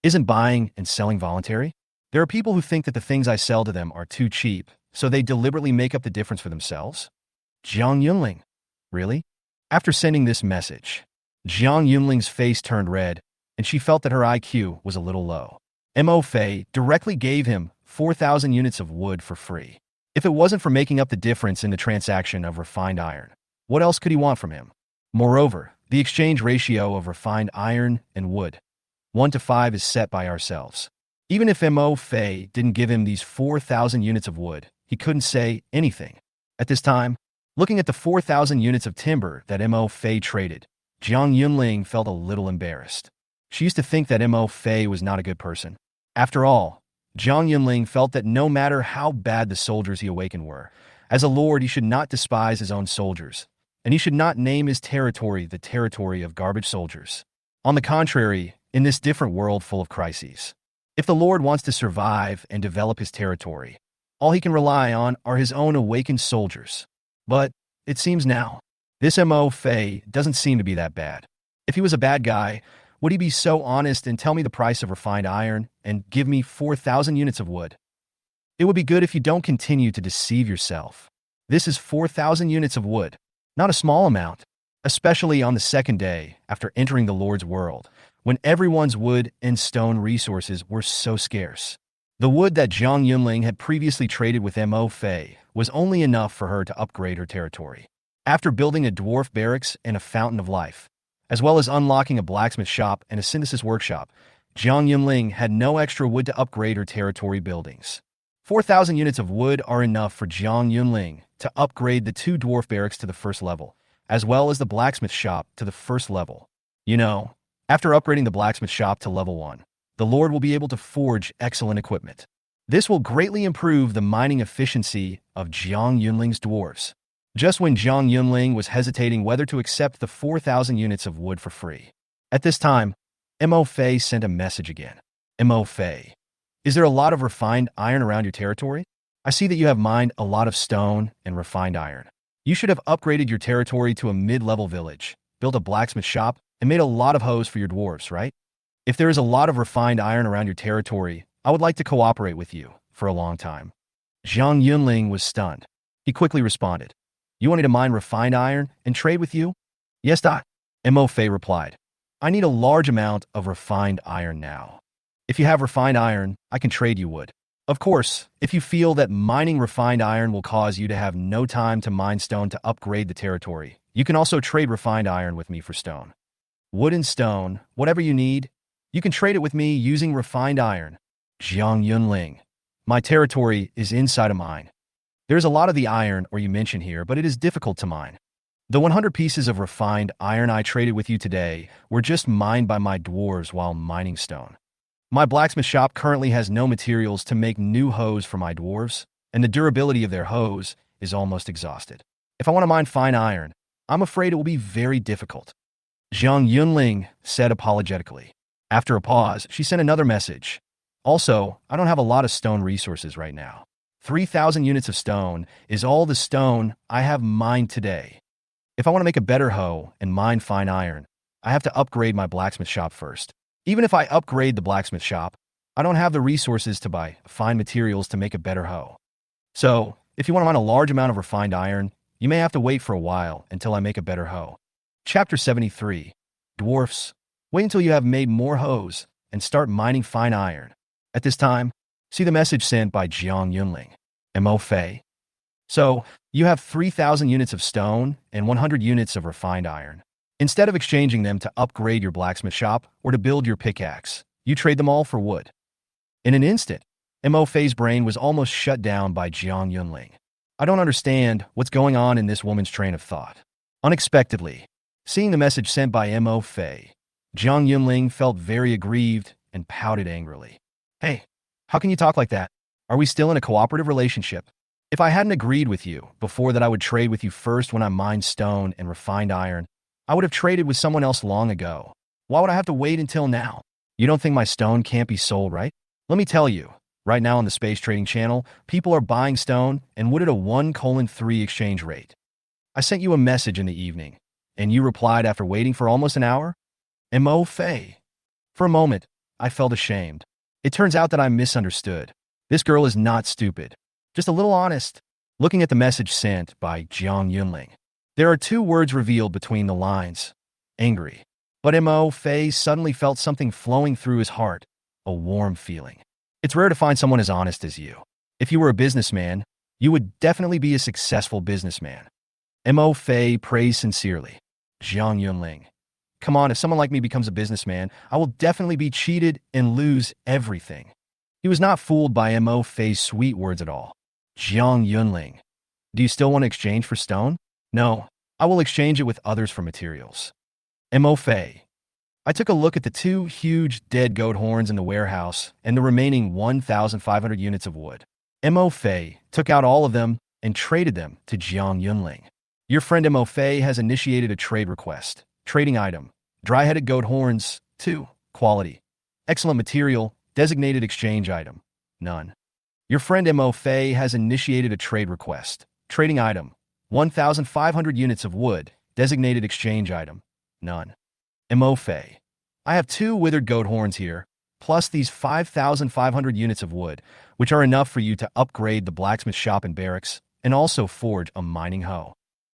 Isn't buying and selling voluntary? There are people who think that the things I sell to them are too cheap, so they deliberately make up the difference for themselves? Jiang Yunling: really? After sending this message, Jiang Yunling's face turned red, and she felt that her IQ was a little low. Mo Fei directly gave him 4,000 units of wood for free. If it wasn't for making up the difference in the transaction of refined iron, what else could he want from him? Moreover, the exchange ratio of refined iron and wood, 1 to 5, is set by ourselves. Even if Mo Fei didn't give him these 4,000 units of wood, he couldn't say anything. At this time, looking at the 4,000 units of timber that Mo Fei traded, Jiang Yunling felt a little embarrassed. She used to think that Mo Fei was not a good person. After all, Jiang Yunling felt that no matter how bad the soldiers he awakened were, as a lord he should not despise his own soldiers, and he should not name his territory the territory of garbage soldiers. On the contrary, in this different world full of crises, if the lord wants to survive and develop his territory, all he can rely on are his own awakened soldiers. But, it seems now, this Mo Fei doesn't seem to be that bad. If he was a bad guy, would he be so honest and tell me the price of refined iron and give me 4,000 units of wood? It would be good if you don't continue to deceive yourself. This is 4,000 units of wood, not a small amount, especially on the second day after entering the Lord's world, when everyone's wood and stone resources were so scarce. The wood that Jiang Yunling had previously traded with Mo Fei was only enough for her to upgrade her territory. After building a dwarf barracks and a fountain of life, as well as unlocking a blacksmith shop and a synthesis workshop, Jiang Yunling had no extra wood to upgrade her territory buildings. 4,000 units of wood are enough for Jiang Yunling to upgrade the 2 dwarf barracks to the first level, as well as the blacksmith shop to the first level. You know, after upgrading the blacksmith shop to level 1, the Lord will be able to forge excellent equipment. This will greatly improve the mining efficiency of Jiang Yunling's dwarves. Just when Jiang Yunling was hesitating whether to accept the 4,000 units of wood for free. At this time, Mo Fei sent a message again. Mo Fei, is there a lot of refined iron around your territory? I see that you have mined a lot of stone and refined iron. You should have upgraded your territory to a mid-level village, built a blacksmith shop, and made a lot of hoes for your dwarves, right? If there is a lot of refined iron around your territory, I would like to cooperate with you for a long time. Jiang Yunling was stunned. He quickly responded, you want me to mine refined iron and trade with you? Yes, Dot. Mo Fei replied, I need a large amount of refined iron now. If you have refined iron, I can trade you wood. Of course, if you feel that mining refined iron will cause you to have no time to mine stone to upgrade the territory, you can also trade refined iron with me for stone. Wood and stone, whatever you need, you can trade it with me using refined iron. Jiang Yunling, my territory is inside a mine. There's a lot of the iron you mention here, but it is difficult to mine. The 100 pieces of refined iron I traded with you today were just mined by my dwarves while mining stone. My blacksmith shop currently has no materials to make new hoes for my dwarves, and the durability of their hoes is almost exhausted. If I want to mine fine iron, I'm afraid it will be very difficult. Jiang Yunling said apologetically. After a pause, she sent another message. Also, I don't have a lot of stone resources right now. 3,000 units of stone is all the stone I have mined today. If I want to make a better hoe and mine fine iron, I have to upgrade my blacksmith shop first. Even if I upgrade the blacksmith shop, I don't have the resources to buy fine materials to make a better hoe. So, if you want to mine a large amount of refined iron, you may have to wait for a while until I make a better hoe. Chapter 73. Dwarfs, wait until you have made more hoes and start mining fine iron. At this time, see the message sent by Jiang Yunling. Mo Fei. So, you have 3,000 units of stone and 100 units of refined iron. Instead of exchanging them to upgrade your blacksmith shop or to build your pickaxe, you trade them all for wood. In an instant, Mo Fei's brain was almost shut down by Jiang Yunling. I don't understand what's going on in this woman's train of thought. Unexpectedly, seeing the message sent by Mo Fei, Jiang Yunling felt very aggrieved and pouted angrily. Hey, how can you talk like that? Are we still in a cooperative relationship? If I hadn't agreed with you before that I would trade with you first when I mined stone and refined iron, I would have traded with someone else long ago. Why would I have to wait until now? You don't think my stone can't be sold, right? Let me tell you, right now on the Space Trading Channel, people are buying stone and wood at a 1:3 exchange rate. I sent you a message in the evening, and you replied after waiting for almost an hour? Mo Fei. For a moment, I felt ashamed. It turns out that I misunderstood. This girl is not stupid, just a little honest. Looking at the message sent by Jiang Yunling, there are two words revealed between the lines. Angry. But Mo Fei suddenly felt something flowing through his heart, a warm feeling. It's rare to find someone as honest as you. If you were a businessman, you would definitely be a successful businessman. Mo Fei praised sincerely. Jiang Yunling. Come on, if someone like me becomes a businessman, I will definitely be cheated and lose everything. He was not fooled by Mo Fei's sweet words at all. Jiang Yunling. Do you still want to exchange for stone? No, I will exchange it with others for materials. Mo Fei. I took a look at the 2 huge dead goat horns in the warehouse and the remaining 1,500 units of wood. Mo Fei took out all of them and traded them to Jiang Yunling. Your friend Mo Fei has initiated a trade request. Trading item. Dry-headed goat horns. 2. Quality. Excellent material. Designated exchange item. None. Your friend Mo Fei has initiated a trade request. Trading item. 1,500 units of wood. Designated exchange item. None. Mo Fei. I have 2 withered goat horns here, plus these 5,500 units of wood, which are enough for you to upgrade the blacksmith shop and barracks, and also forge a mining hoe.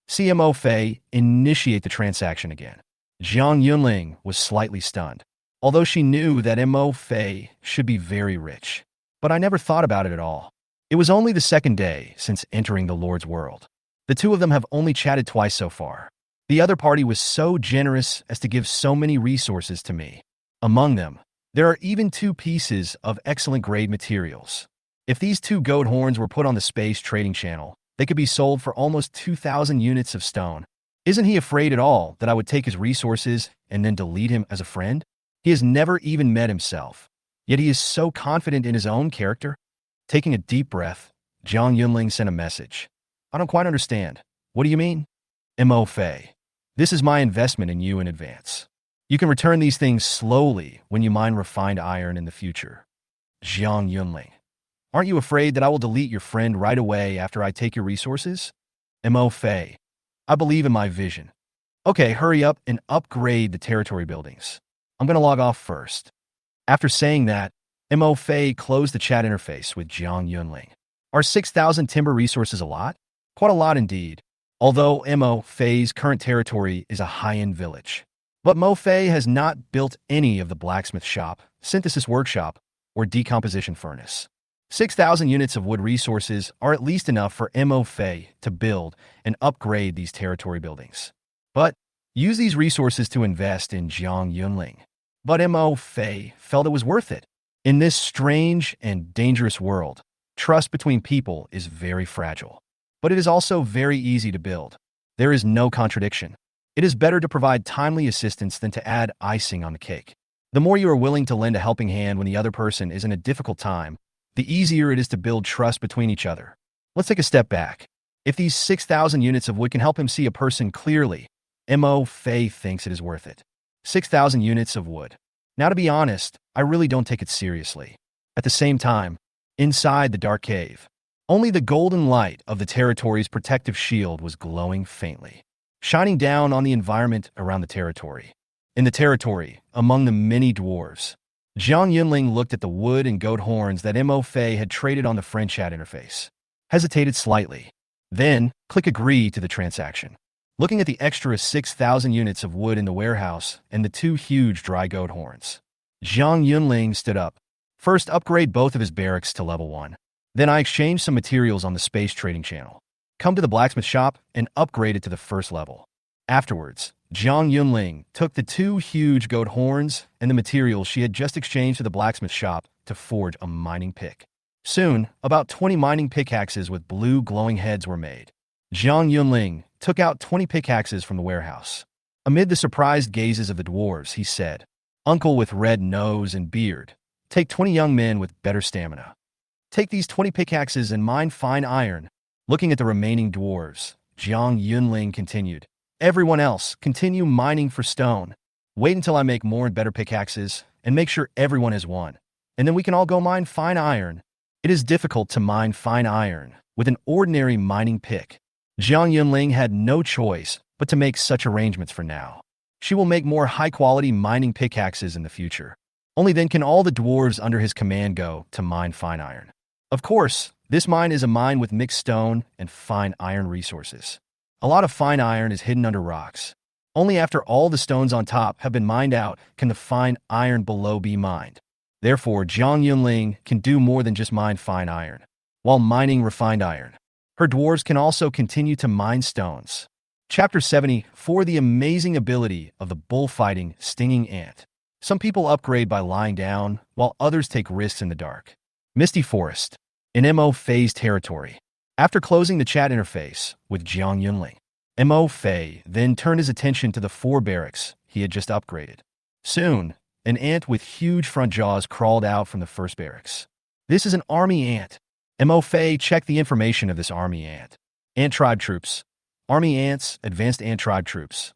See Mo Fei initiate the transaction again. Jiang Yunling was slightly stunned, although she knew that Mo Fei should be very rich. But I never thought about it at all. It was only the second day since entering the Lord's world. The 2 of them have only chatted twice so far. The other party was so generous as to give so many resources to me. Among them, there are even 2 pieces of excellent grade materials. If these 2 goat horns were put on the Space Trading Channel, they could be sold for almost 2,000 units of stone. Isn't he afraid at all that I would take his resources and then delete him as a friend? He has never even met himself, yet he is so confident in his own character. Taking a deep breath, Jiang Yunling sent a message. I don't quite understand. What do you mean? Mo Fei. This is my investment in you in advance. You can return these things slowly when you mine refined iron in the future. Jiang Yunling. Aren't you afraid that I will delete your friend right away after I take your resources? Mo Fei. I believe in my vision. Okay, hurry up and upgrade the territory buildings. I'm going to log off first. After saying that, Mo Fei closed the chat interface with Jiang Yunling. Are 6,000 timber resources a lot? Quite a lot indeed. Although Mo Fei's current territory is a high-end village. But Mo Fei has not built any of the blacksmith shop, synthesis workshop, or decomposition furnace. 6,000 units of wood resources are at least enough for Mo Fei to build and upgrade these territory buildings. But use these resources to invest in Jiang Yunling. But Mo Fei felt it was worth it. In this strange and dangerous world, trust between people is very fragile. But it is also very easy to build. There is no contradiction. It is better to provide timely assistance than to add icing on the cake. The more you are willing to lend a helping hand when the other person is in a difficult time, the easier it is to build trust between each other. Let's take a step back. If these 6,000 units of wood can help him see a person clearly, Mo Fei thinks it is worth it. 6,000 units of wood. Now, to be honest, I really don't take it seriously. At the same time, inside the dark cave, only the golden light of the territory's protective shield was glowing faintly, shining down on the environment around the territory. In the territory, among the many dwarves, Jiang Yunling looked at the wood and goat horns that Mo Fei had traded on the friend chat interface, hesitated slightly, then click agree to the transaction. Looking at the extra 6,000 units of wood in the warehouse and the 2 huge dry goat horns, Jiang Yunling stood up. First, upgrade both of his barracks to level 1. Then I exchanged some materials on the space trading channel. Come to the blacksmith shop and upgrade it to the first level. Afterwards, Jiang Yunling took the 2 huge goat horns and the materials she had just exchanged to the blacksmith shop to forge a mining pick. Soon, about 20 mining pickaxes with blue glowing heads were made. Jiang Yunling took out 20 pickaxes from the warehouse. Amid the surprised gazes of the dwarves, he said, "Uncle with red nose and beard, take 20 young men with better stamina. Take these 20 pickaxes and mine fine iron." Looking at the remaining dwarves, Jiang Yunling continued, "Everyone else, continue mining for stone. Wait until I make more and better pickaxes, and make sure everyone has one. And then we can all go mine fine iron." It is difficult to mine fine iron with an ordinary mining pick. Jiang Yunling had no choice but to make such arrangements for now. She will make more high-quality mining pickaxes in the future. Only then can all the dwarves under his command go to mine fine iron. Of course, this mine is a mine with mixed stone and fine iron resources. A lot of fine iron is hidden under rocks. Only after all the stones on top have been mined out can the fine iron below be mined. Therefore, Jiang Yunling can do more than just mine fine iron. While mining refined iron, her dwarves can also continue to mine stones. Chapter 70, for the amazing ability of the bullfighting stinging ant. Some people upgrade by lying down, while others take risks in the dark. Misty Forest, in Mo Fei's territory. After closing the chat interface with Jiang Yunling, Mo Fei then turned his attention to the 4 barracks he had just upgraded. Soon, an ant with huge front jaws crawled out from the first barracks. This is an army ant. Mo Fei checked the information of this army ant. Ant tribe troops. Army ants, advanced ant tribe troops.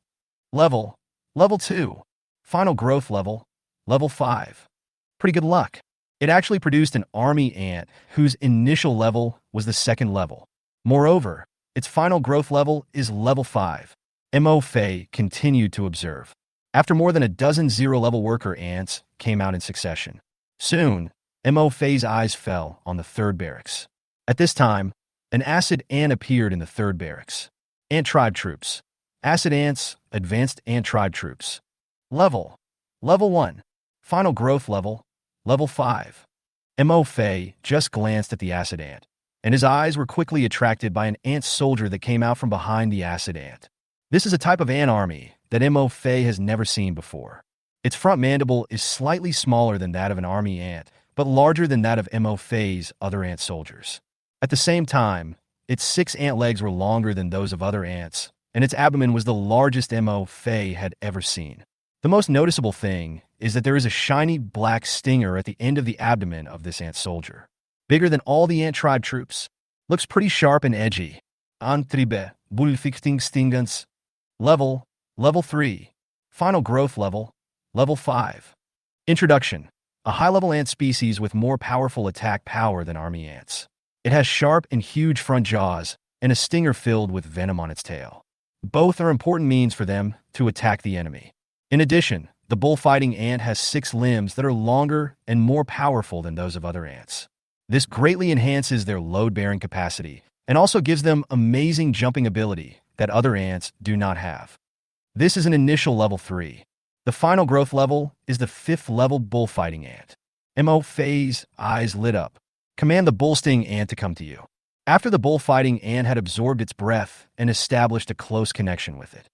Level 2. Final growth level 5. Pretty good luck. It actually produced an army ant whose initial level was the 2nd level. Moreover, its final growth level is level 5. Mo Fei continued to observe. After more than a dozen 0-level worker ants came out in succession. Soon, Mo Fei's eyes fell on the 3rd barracks. At this time, an acid ant appeared in the 3rd barracks. Ant tribe troops. Acid ants, advanced ant tribe troops. Level 1. Final growth level 5. Mo Fei just glanced at the acid ant, and his eyes were quickly attracted by an ant soldier that came out from behind the acid ant. This is a type of ant army that Mo Fei has never seen before. Its front mandible is slightly smaller than that of an army ant, but larger than that of Mo Fei's other ant soldiers. At the same time, its 6 ant legs were longer than those of other ants, and its abdomen was the largest Mo Fei had ever seen. The most noticeable thing is that there is a shiny black stinger at the end of the abdomen of this ant soldier. bigger than all the ant tribe troops. Looks pretty sharp and edgy. Antriebe, Bullfichtingstingens. Level 3. Final growth level 5. Introduction. A high-level ant species with more powerful attack power than army ants. It has sharp and huge front jaws and a stinger filled with venom on its tail. Both are important means for them to attack the enemy. In addition, the bullfighting ant has 6 limbs that are longer and more powerful than those of other ants. This greatly enhances their load-bearing capacity and also gives them amazing jumping ability that other ants do not have. This is an initial level 3. The final growth level is the 5th level bullfighting ant. MO phase, eyes lit up. Command the bullsting ant to come to you. After the bullfighting ant had absorbed its breath and established a close connection with it,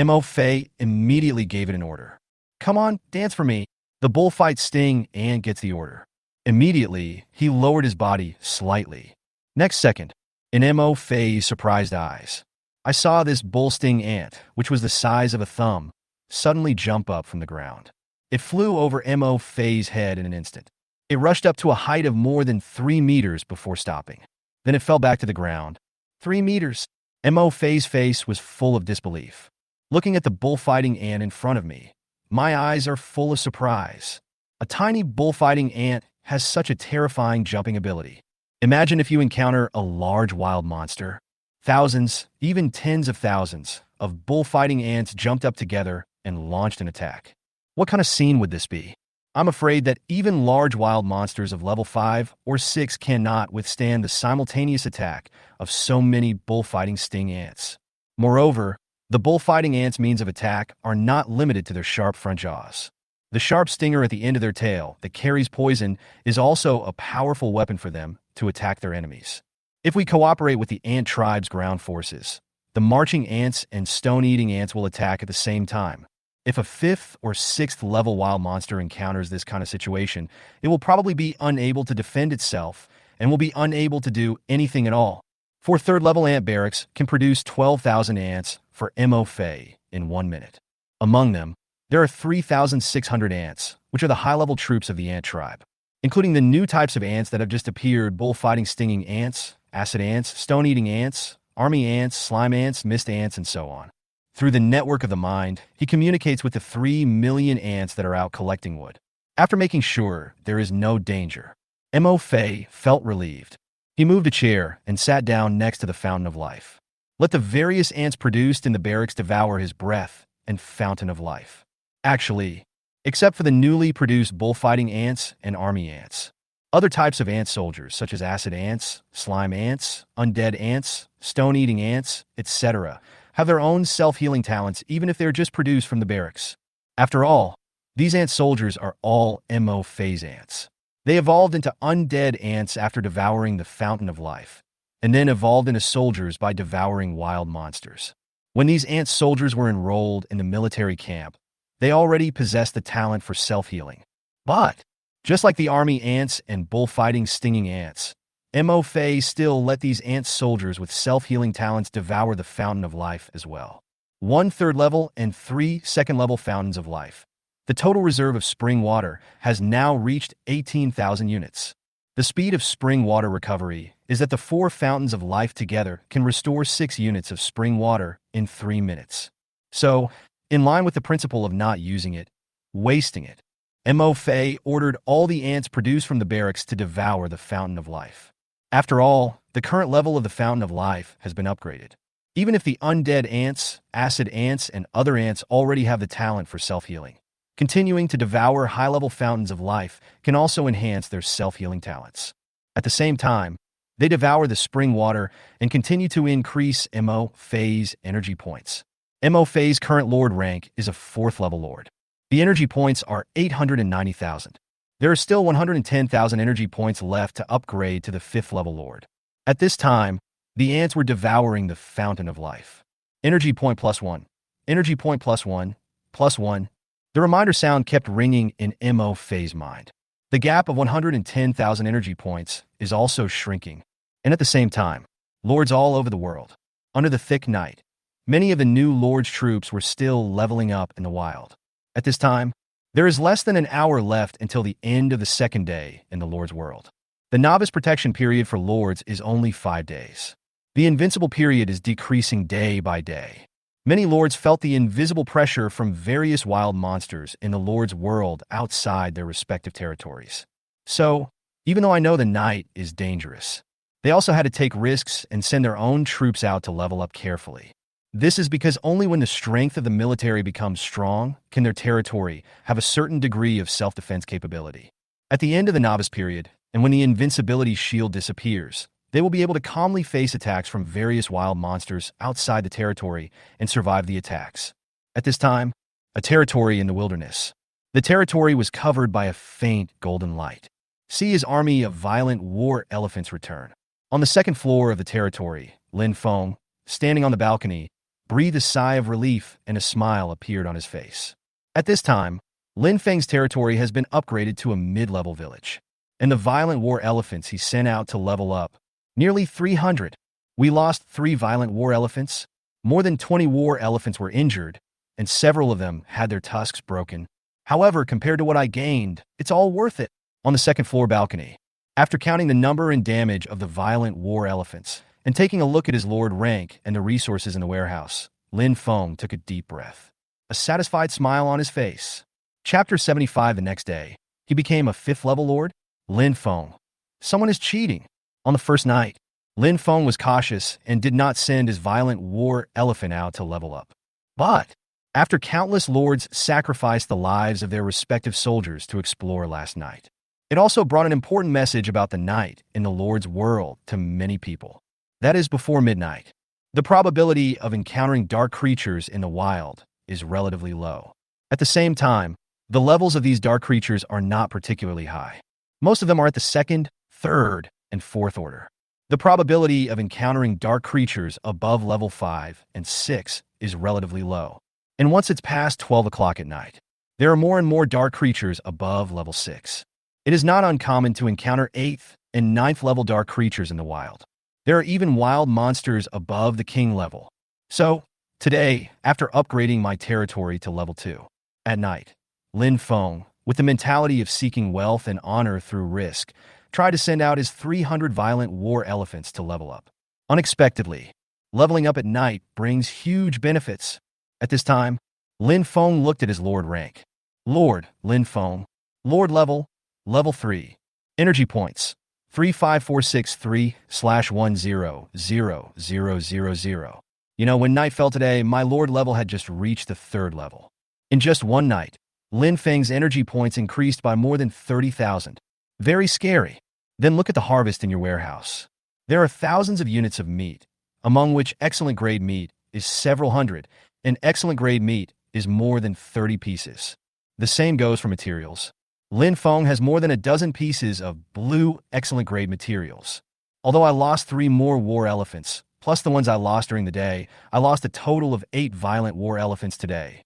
Mo Fei immediately gave it an order. Come on, dance for me. The bullfight sting ant gets the order. Immediately, he lowered his body slightly. Next second, in Mo Fei's surprised eyes, I saw this bull sting ant, which was the size of a thumb, suddenly jump up from the ground. It flew over Mo Fei's head in an instant. It rushed up to a height of more than 3 meters before stopping. Then it fell back to the ground. 3 meters. Mo Fei's face was full of disbelief. Looking at the bullfighting ant in front of me, my eyes are full of surprise. A tiny bullfighting ant has such a terrifying jumping ability. Imagine if you encounter a large wild monster. Thousands, even tens of thousands, of bullfighting ants jumped up together and launched an attack. What kind of scene would this be? I'm afraid that even large wild monsters of level 5 or 6 cannot withstand the simultaneous attack of so many bullfighting sting ants. Moreover, the bullfighting ants' means of attack are not limited to their sharp front jaws. The sharp stinger at the end of their tail that carries poison is also a powerful weapon for them to attack their enemies. If we cooperate with the ant tribe's ground forces, the marching ants and stone-eating ants will attack at the same time. If a 5th or 6th level wild monster encounters this kind of situation, it will probably be unable to defend itself and will be unable to do anything at all. 4 3rd level ant barracks can produce 12,000 ants for Mo Fei in 1 minute. Among them, there are 3,600 ants, which are the high-level troops of the ant tribe, including the new types of ants that have just appeared: bullfighting stinging ants, acid ants, stone-eating ants, army ants, slime ants, mist ants, and so on. Through the network of the mind, he communicates with the 3 million ants that are out collecting wood. After making sure there is no danger, Mo Fei felt relieved. He moved a chair and sat down next to the fountain of life. Let the various ants produced in the barracks devour his breath and fountain of life. Actually, except for the newly produced bullfighting ants and army ants. Other types of ant soldiers, such as acid ants, slime ants, undead ants, stone-eating ants, etc., have their own self-healing talents even if they're just produced from the barracks. After all, these ant soldiers are all Mo Fei's ants. They evolved into undead ants after devouring the fountain of life, and then evolved into soldiers by devouring wild monsters. When these ant soldiers were enrolled in the military camp, they already possessed the talent for self-healing. But, just like the army ants and bullfighting stinging ants, Mo Fei still let these ant soldiers with self-healing talents devour the fountain of life as well. 1 3rd level and 3 2nd level fountains of life. The total reserve of spring water has now reached 18,000 units. The speed of spring water recovery is that the 4 fountains of life together can restore 6 units of spring water in 3 minutes. So, in line with the principle of not using it, wasting it, Mo Fei ordered all the ants produced from the barracks to devour the fountain of life. After all, the current level of the fountain of life has been upgraded. Even if the undead ants, acid ants, and other ants already have the talent for self-healing, continuing to devour high-level fountains of life can also enhance their self-healing talents. At the same time, they devour the spring water and continue to increase Mo Fei's energy points. Mo Fei's current lord rank is a 4th level lord. The energy points are 890,000. There are still 110,000 energy points left to upgrade to the 5th level lord. At this time, the ants were devouring the fountain of life. Energy point +1. Energy point +1. +1. The reminder sound kept ringing in Mo Fei's mind. The gap of 110,000 energy points is also shrinking. And at the same time, lords all over the world, under the thick night, many of the new lord's troops were still leveling up in the wild. At this time, there is less than an hour left until the end of the 2nd day in the Lord's world. The novice protection period for lords is only 5 days. The invincible period is decreasing day by day. Many lords felt the invisible pressure from various wild monsters in the lord's world outside their respective territories. So, even though I know the knight is dangerous, they also had to take risks and send their own troops out to level up carefully. This is because only when the strength of the military becomes strong can their territory have a certain degree of self-defense capability. At the end of the novice period, and when the invincibility shield disappears, they will be able to calmly face attacks from various wild monsters outside the territory and survive the attacks. At this time, a territory in the wilderness. The territory was covered by a faint golden light. See his army of violent war elephants return. On the second floor of the territory, Lin Feng, standing on the balcony, breathed a sigh of relief and a smile appeared on his face. At this time, Lin Feng's territory has been upgraded to a mid-level village, and the violent war elephants he sent out to level up, nearly 300. We lost 3 violent war elephants, more than 20 war elephants were injured, and several of them had their tusks broken. However, compared to what I gained, it's all worth it. On the second floor balcony, after counting the number and damage of the violent war elephants, and taking a look at his lord rank and the resources in the warehouse, Lin Feng took a deep breath. A satisfied smile on his face. Chapter 75. The next day, he became a 5th level lord. Lin Feng. Someone is cheating. On the first night, Lin Feng was cautious and did not send his violent war elephant out to level up. But, after countless lords sacrificed the lives of their respective soldiers to explore last night, it also brought an important message about the night in the lord's world to many people. That is before midnight. The probability of encountering dark creatures in the wild is relatively low. At the same time, the levels of these dark creatures are not particularly high. Most of them are at the 2nd, 3rd, and 4th order. The probability of encountering dark creatures above level 5 and 6 is relatively low. And once it's past 12 o'clock at night, there are more and more dark creatures above level 6. It is not uncommon to encounter 8th and 9th level dark creatures in the wild. There are even wild monsters above the king level. So, today, after upgrading my territory to level 2, at night, Lin Feng, with the mentality of seeking wealth and honor through risk, tried to send out his 300 violent war elephants to level up. Unexpectedly, leveling up at night brings huge benefits. At this time, Lin Feng looked at his lord rank. Lord Lin Feng, lord level 3. Energy points, 35463/100000. When night fell today, my lord level had just reached the 3rd level. In just one night, Lin Feng's energy points increased by more than 30,000. Very scary. Then look at the harvest in your warehouse. There are thousands of units of meat, among which excellent grade meat is several hundred, and excellent grade meat is more than 30 pieces. The same goes for materials. Lin Feng has more than a dozen pieces of blue excellent grade materials. Although I lost 3 more war elephants, plus the ones I lost during the day, I lost a total of 8 violent war elephants today.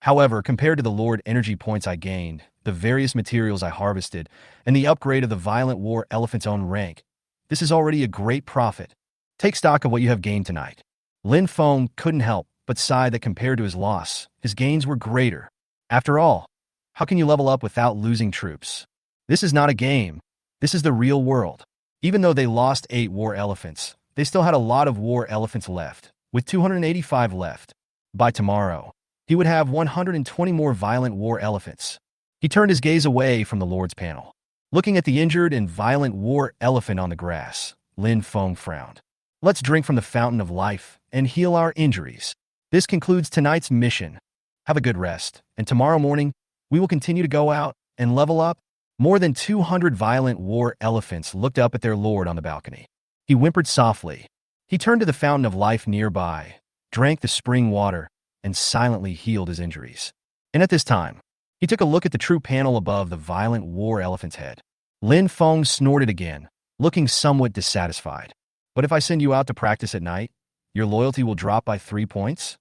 However, compared to the lord energy points I gained, the various materials I harvested, and the upgrade of the violent war elephant's own rank, this is already a great profit. Take stock of what you have gained tonight. Lin Feng couldn't help but sigh that compared to his loss, his gains were greater. After all, how can you level up without losing troops? This is not a game. This is the real world. Even though they lost 8 war elephants, they still had a lot of war elephants left, with 285 left. By tomorrow, he would have 120 more violent war elephants. He turned his gaze away from the Lord's panel. Looking at the injured and violent war elephant on the grass, Lin Feng frowned. Let's drink from the fountain of life and heal our injuries. This concludes tonight's mission. Have a good rest, and tomorrow morning, we will continue to go out and level up. More than 200 violent war elephants looked up at their lord on the balcony. He whimpered softly. He turned to the fountain of life nearby, drank the spring water, and silently healed his injuries. And at this time, he took a look at the troop panel above the violent war elephant's head. Lin Feng snorted again, looking somewhat dissatisfied. But if I send you out to practice at night, your loyalty will drop by 3 points?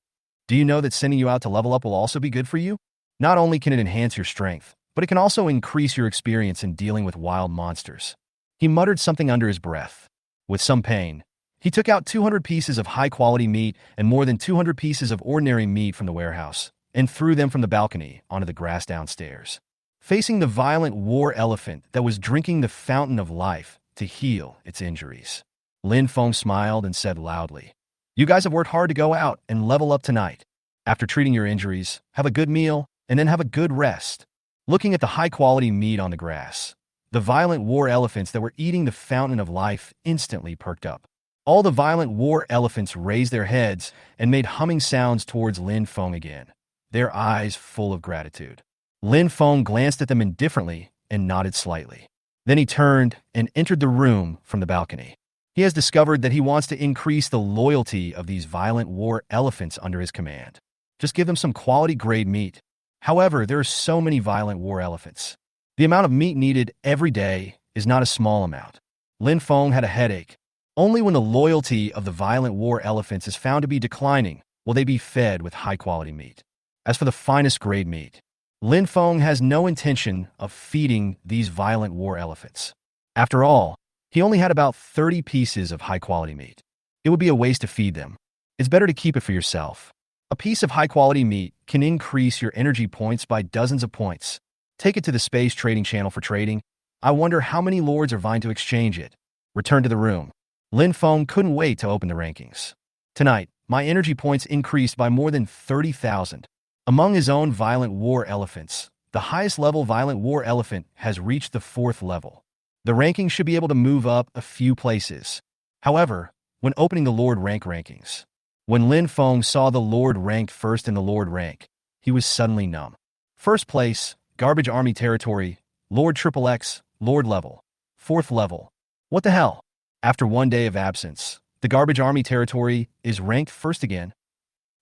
Do you know that sending you out to level up will also be good for you? Not only can it enhance your strength, but it can also increase your experience in dealing with wild monsters. He muttered something under his breath. With some pain, he took out 200 pieces of high-quality meat and more than 200 pieces of ordinary meat from the warehouse, and threw them from the balcony onto the grass downstairs. Facing the violent war elephant that was drinking the fountain of life, to heal its injuries. Lin Feng smiled and said loudly, "You guys have worked hard to go out and level up tonight. After treating your injuries, have a good meal and then have a good rest." Looking at the high-quality meat on the grass, the violent war elephants that were eating the fountain of life instantly perked up. All the violent war elephants raised their heads and made humming sounds towards Lin Feng again, their eyes full of gratitude. Lin Feng glanced at them indifferently and nodded slightly. Then he turned and entered the room from the balcony. He has discovered that he wants to increase the loyalty of these violent war elephants under his command. Just give them some quality-grade meat. However, there are so many violent war elephants. The amount of meat needed every day is not a small amount. Lin Feng had a headache. Only when the loyalty of the violent war elephants is found to be declining will they be fed with high-quality meat. As for the finest grade meat, Lin Feng has no intention of feeding these violent war elephants. After all, he only had about 30 pieces of high-quality meat. It would be a waste to feed them. It's better to keep it for yourself. A piece of high-quality meat can increase your energy points by dozens of points. Take it to the space trading channel for trading. I wonder how many lords are vying to exchange it. Return to the room. Lin Feng couldn't wait to open the rankings. Tonight, my energy points increased by more than 30,000. Among his own violent war elephants, the highest level violent war elephant has reached the 4th level. The ranking should be able to move up a few places. However, when opening the Lord rank rankings, when Lin Feng saw the Lord ranked first in the Lord rank, he was suddenly numb. First place, Garbage Army Territory, Lord XXX, Lord level, 4th level. What the hell? After 1 day of absence, the Garbage Army Territory is ranked first again.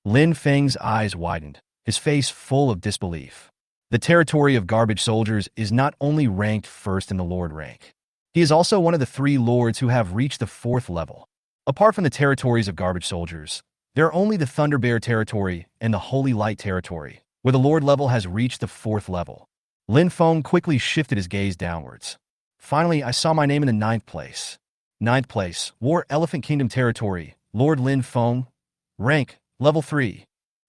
Lin Feng's eyes widened, his face full of disbelief. The territory of Garbage Soldiers is not only ranked first in the Lord rank, he is also one of the 3 lords who have reached the 4th level. Apart from the territories of Garbage Soldiers, there are only the Thunder Bear Territory and the Holy Light Territory, where the Lord level has reached the 4th level. Lin Feng quickly shifted his gaze downwards. Finally, I saw my name in the 9th place. 9th place, War Elephant Kingdom Territory, Lord Lin Feng, rank, level 3.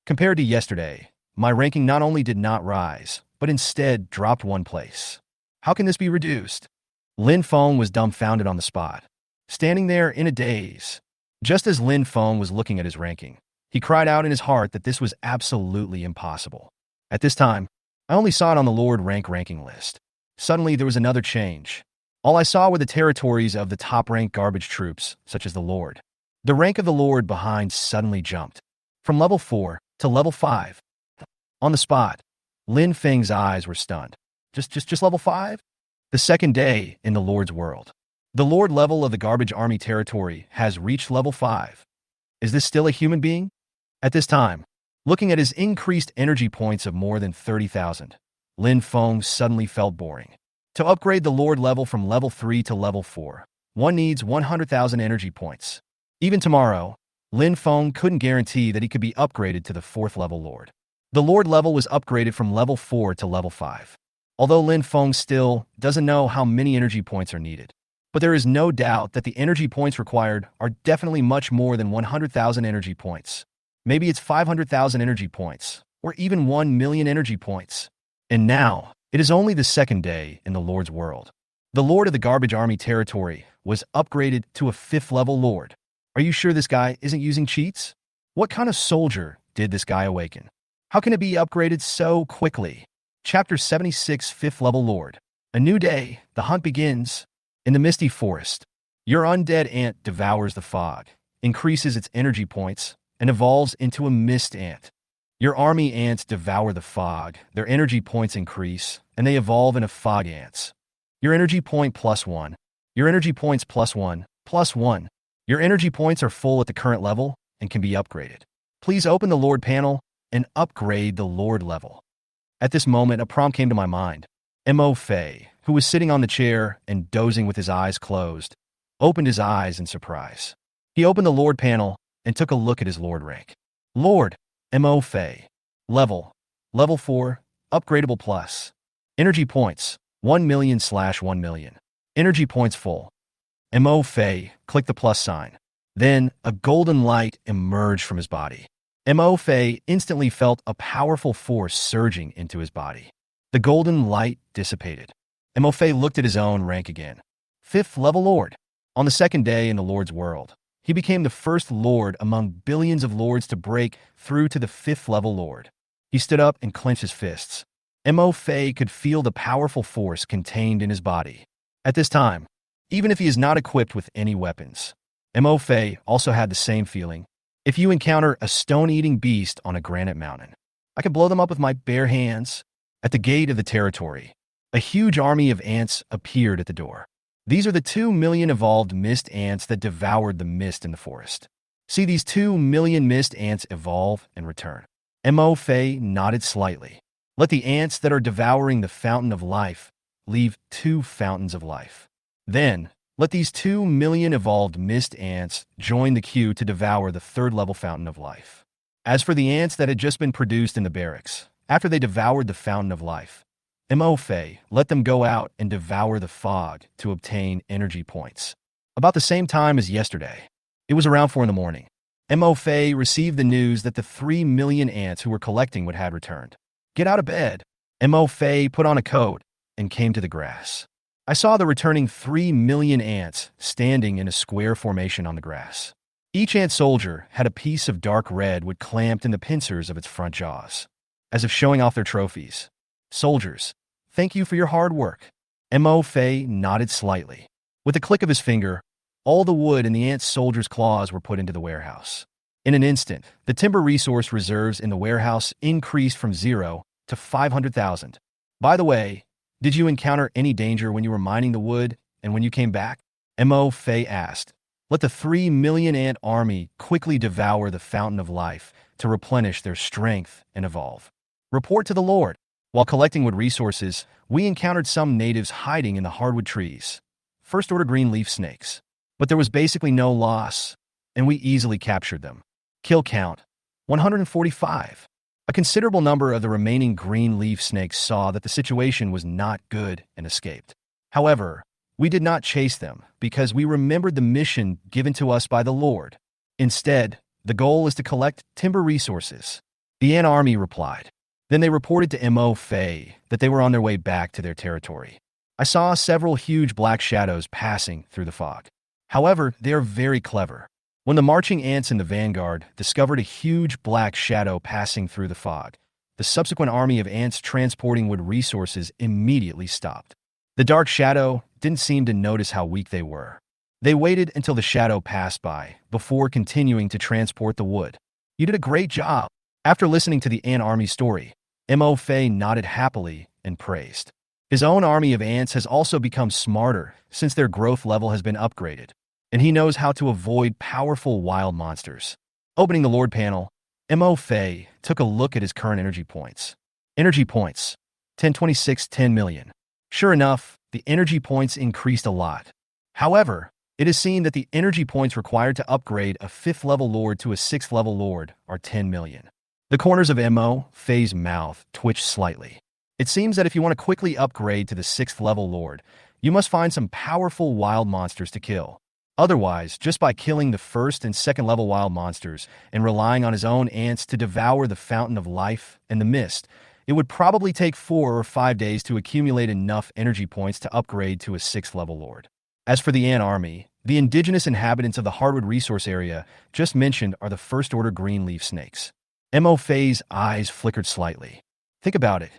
Compared to yesterday, my ranking not only did not rise, but instead dropped 1 place. How can this be reduced? Lin Feng was dumbfounded on the spot, standing there in a daze. Just as Lin Feng was looking at his ranking, he cried out in his heart that this was absolutely impossible. At this time, I only saw it on the Lord rank ranking list. Suddenly, there was another change. All I saw were the territories of the top-ranked garbage troops, such as the Lord. The rank of the Lord behind suddenly jumped from level 4 to level 5. On the spot, Lin Feng's eyes were stunned. Just level 5? The second day in the Lord's world. The Lord level of the Garbage Army Territory has reached level 5. Is this still a human being? At this time, looking at his increased energy points of more than 30,000, Lin Feng suddenly felt boring. To upgrade the Lord level from level 3 to level 4, one needs 100,000 energy points. Even tomorrow, Lin Feng couldn't guarantee that he could be upgraded to the 4th level Lord. The Lord level was upgraded from level 4 to level 5. Although Lin Feng still doesn't know how many energy points are needed, but there is no doubt that the energy points required are definitely much more than 100,000 energy points. Maybe it's 500,000 energy points, or even 1 million energy points. And now, it is only the second day in the Lord's world. The Lord of the Garbage Army Territory was upgraded to a 5th level Lord. Are you sure this guy isn't using cheats? What kind of soldier did this guy awaken? How can it be upgraded so quickly? Chapter 76, 5th level Lord. A new day, the hunt begins. In the misty forest, your undead ant devours the fog, increases its energy points, and evolves into a mist ant. Your army ants devour the fog, their energy points increase, and they evolve into fog ants. Your energy point +1. Your energy points +1, +1. Your energy points are full at the current level and can be upgraded. Please open the Lord panel and upgrade the Lord level. At this moment, a prompt came to my mind. Mo Fei, who was sitting on the chair and dozing with his eyes closed, opened his eyes in surprise. He opened the Lord panel and took a look at his Lord rank. Lord, Mo Fei. Level 4, upgradable plus. Energy points, 1 million/1 million. Energy points full. Mo Fei clicked the plus sign. Then, a golden light emerged from his body. Mo Fei instantly felt a powerful force surging into his body. The golden light dissipated. Mo Fei looked at his own rank again. 5th level Lord. On the second day in the Lord's world, he became the first Lord among billions of Lords to break through to the 5th level Lord. He stood up and clenched his fists. Mo Fei could feel the powerful force contained in his body. At this time, even if he is not equipped with any weapons, Mo Fei also had the same feeling. If you encounter a stone-eating beast on a granite mountain, I can blow them up with my bare hands. At the gate of the territory, a huge army of ants appeared at the door. These are the 2 million evolved mist ants that devoured the mist in the forest. See these 2 million mist ants evolve and return. Mo Fei nodded slightly. Let the ants that are devouring the fountain of life leave 2 fountains of life. Then, let these 2 million evolved mist ants join the queue to devour the 3rd level fountain of life. As for the ants that had just been produced in the barracks, after they devoured the fountain of life, Mo Fei let them go out and devour the fog to obtain energy points. About the same time as yesterday, it was around 4 in the morning. Mo Fei received the news that the 3 million ants who were collecting would had returned. Get out of bed. Mo Fei put on a coat and came to the grass. I saw the returning 3 million ants standing in a square formation on the grass. Each ant soldier had a piece of dark red wood clamped in the pincers of its front jaws, as if showing off their trophies. Soldiers, thank you for your hard work. Mo Fei nodded slightly. With a click of his finger, all the wood in the ant soldiers' claws were put into the warehouse. In an instant, the timber resource reserves in the warehouse increased from 0 to 500,000. By the way, did you encounter any danger when you were mining the wood and when you came back? Mo Fei asked. Let the 3 million ant army quickly devour the fountain of life to replenish their strength and evolve. Report to the Lord. While collecting wood resources, we encountered some natives hiding in the hardwood trees. First-order green leaf snakes. But there was basically no loss, and we easily captured them. Kill count, 145. A considerable number of the remaining green leaf snakes saw that the situation was not good and escaped. However, we did not chase them because we remembered the mission given to us by the Lord. Instead, the goal is to collect timber resources. The ant army replied. Then they reported to Mo Fei that they were on their way back to their territory. I saw several huge black shadows passing through the fog. However, they are very clever. When the marching ants in the vanguard discovered a huge black shadow passing through the fog, the subsequent army of ants transporting wood resources immediately stopped. The dark shadow didn't seem to notice how weak they were. They waited until the shadow passed by before continuing to transport the wood. You did a great job. After listening to the ant army story, Mo Fei nodded happily and praised. His own army of ants has also become smarter since their growth level has been upgraded, and he knows how to avoid powerful wild monsters. Opening the Lord panel, Mo Fei took a look at his current energy points. Energy points, 1026, 10 million. Sure enough, the energy points increased a lot. However, it is seen that the energy points required to upgrade a 5th level Lord to a 6th level Lord are 10 million. The corners of Mo Fei's mouth twitched slightly. It seems that if you want to quickly upgrade to the 6th level Lord, you must find some powerful wild monsters to kill. Otherwise, just by killing the 1st and 2nd level wild monsters and relying on his own ants to devour the fountain of life and the mist, it would probably take 4 or 5 days to accumulate enough energy points to upgrade to a 6th level Lord. As for the ant army, the indigenous inhabitants of the hardwood resource area just mentioned are the first-order green leaf snakes. Mo Fei's eyes flickered slightly. Think about it.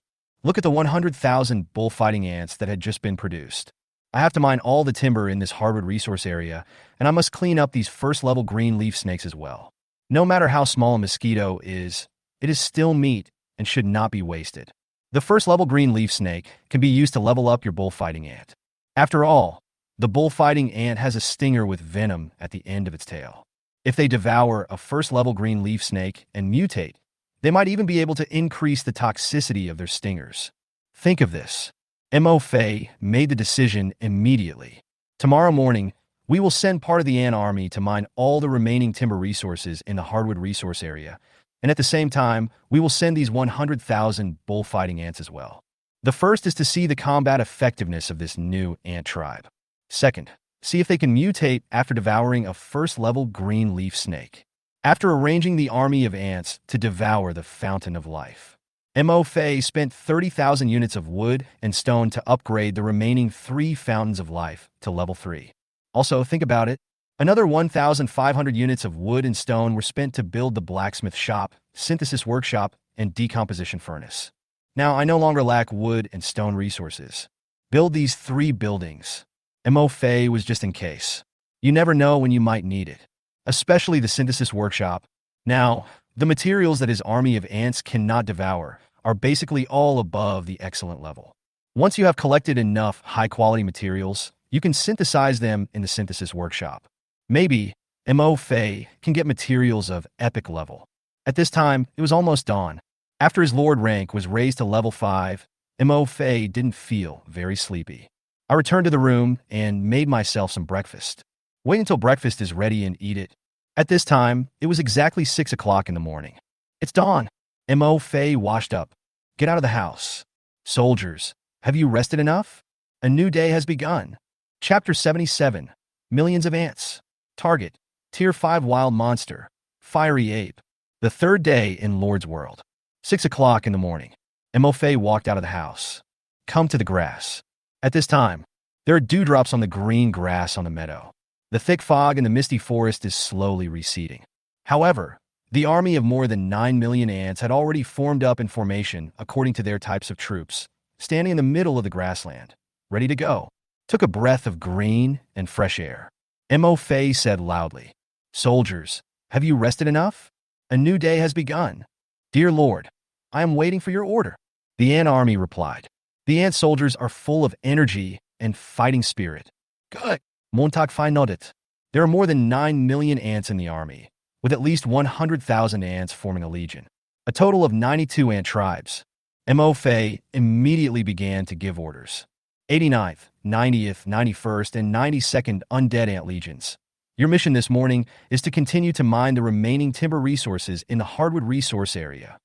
Look at the 100,000 bullfighting ants that had just been produced. I have to mine all the timber in this hardwood resource area, and I must clean up these first-level green leaf snakes as well. No matter how small a mosquito is, it is still meat and should not be wasted. The first-level green leaf snake can be used to level up your bullfighting ant. After all, the bullfighting ant has a stinger with venom at the end of its tail. If they devour a first-level green leaf snake and mutate, they might even be able to increase the toxicity of their stingers. Think of this. Mo Fei made the decision immediately. Tomorrow morning, we will send part of the ant army to mine all the remaining timber resources in the hardwood resource area, and at the same time, we will send these 100,000 bullfighting ants as well. The first is to see the combat effectiveness of this new ant tribe. Second, see if they can mutate after devouring a first-level green leaf snake. After arranging the army of ants to devour the fountain of life, Mo Fei spent 30,000 units of wood and stone to upgrade the remaining 3 fountains of life to level 3. Also, think about it. Another 1,500 units of wood and stone were spent to build the blacksmith shop, synthesis workshop, and decomposition furnace. Now, I no longer lack wood and stone resources. Build these 3 buildings. Mo Fei was just in case. You never know when you might need it, especially the synthesis workshop. Now, the materials that his army of ants cannot devour are basically all above the excellent level. Once you have collected enough high-quality materials, you can synthesize them in the synthesis workshop. Maybe Mo Fei can get materials of epic level. At this time, it was almost dawn. After his lord rank was raised to level 5, Mo Fei didn't feel very sleepy. I returned to the room and made myself some breakfast. Wait until breakfast is ready and eat it. At this time, it was exactly 6 o'clock in the morning. It's dawn. Mo Fei washed up. Get out of the house. Soldiers, have you rested enough? A new day has begun. Chapter 77. Millions of ants. Target. Tier 5 wild monster. Fiery ape. The third day in Lord's World. 6 o'clock in the morning. Mo Fei walked out of the house. Come to the grass. At this time, there are dewdrops on the green grass on the meadow. The thick fog in the misty forest is slowly receding. However, the army of more than 9 million ants had already formed up in formation according to their types of troops, standing in the middle of the grassland, ready to go. Took a breath of green and fresh air. Mo Fei said loudly, "Soldiers, have you rested enough? A new day has begun. Dear Lord, I am waiting for your order." The ant army replied. The ant soldiers are full of energy and fighting spirit. Good. Montag Fai nodded. There are more than 9 million ants in the army, with at least 100,000 ants forming a legion. A total of 92 ant tribes. Mo Fei immediately began to give orders. 89th, 90th, 91st, and 92nd Undead Ant Legions. Your mission this morning is to continue to mine the remaining timber resources in the hardwood resource area.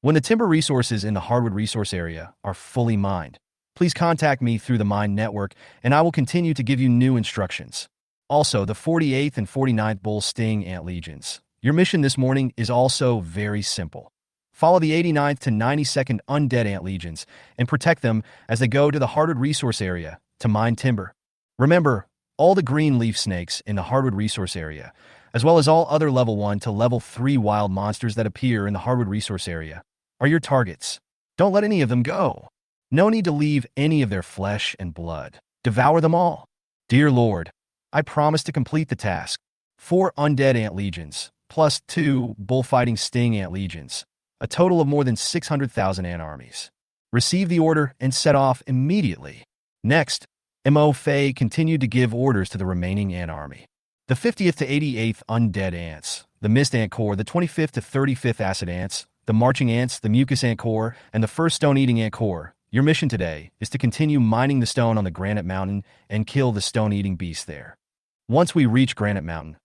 When the timber resources in the hardwood resource area are fully mined, please contact me through the mine network and I will continue to give you new instructions. Also, the 48th and 49th Bull Sting Ant Legions. Your mission this morning is also very simple. Follow the 89th to 92nd Undead Ant Legions and protect them as they go to the hardwood resource area to mine timber. Remember, all the green leaf snakes in the hardwood resource area, as well as all other level 1 to level 3 wild monsters that appear in the hardwood resource area, are your targets. Don't let any of them go. No need to leave any of their flesh and blood. Devour them all. Dear Lord, I promise to complete the task. 4 Undead Ant Legions, plus 2 Bullfighting Sting Ant Legions. A total of more than 600,000 ant armies. Receive the order and set off immediately. Next, Mo Fei continued to give orders to the remaining ant army. The 50th to 88th Undead Ants, the Mist Ant Corps, the 25th to 35th Acid Ants, the Marching Ants, the Mucus Ant Corps, and the 1st Stone-Eating Ant Corps. Your mission today is to continue mining the stone on the Granite Mountain and kill the stone-eating beast there. Once we reach Granite Mountain,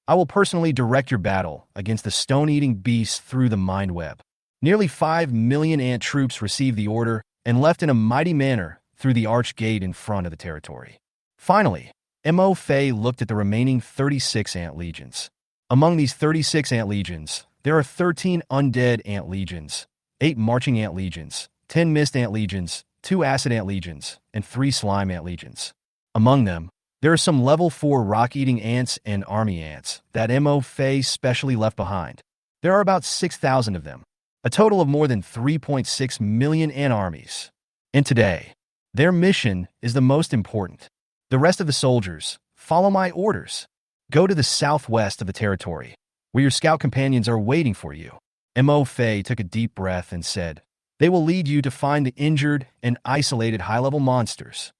I will personally direct your battle against the stone-eating beast through the mind web. Nearly 5 million ant troops received the order and left in a mighty manner through the arch gate in front of the territory. Finally, Mo Fei looked at the remaining 36 ant legions. Among these 36 ant legions, there are 13 undead ant legions, 8 marching ant legions, 10 mist ant legions, 2 acid ant legions, and 3 slime ant legions. Among them, there are some level 4 rock-eating ants and army ants that Mo Fei specially left behind. There are about 6,000 of them, a total of more than 3.6 million ant armies. And today, their mission is the most important. The rest of the soldiers, follow my orders. Go to the southwest of the territory, where your scout companions are waiting for you. Mo Fei took a deep breath and said, "They will lead you to find the injured and isolated high-level monsters.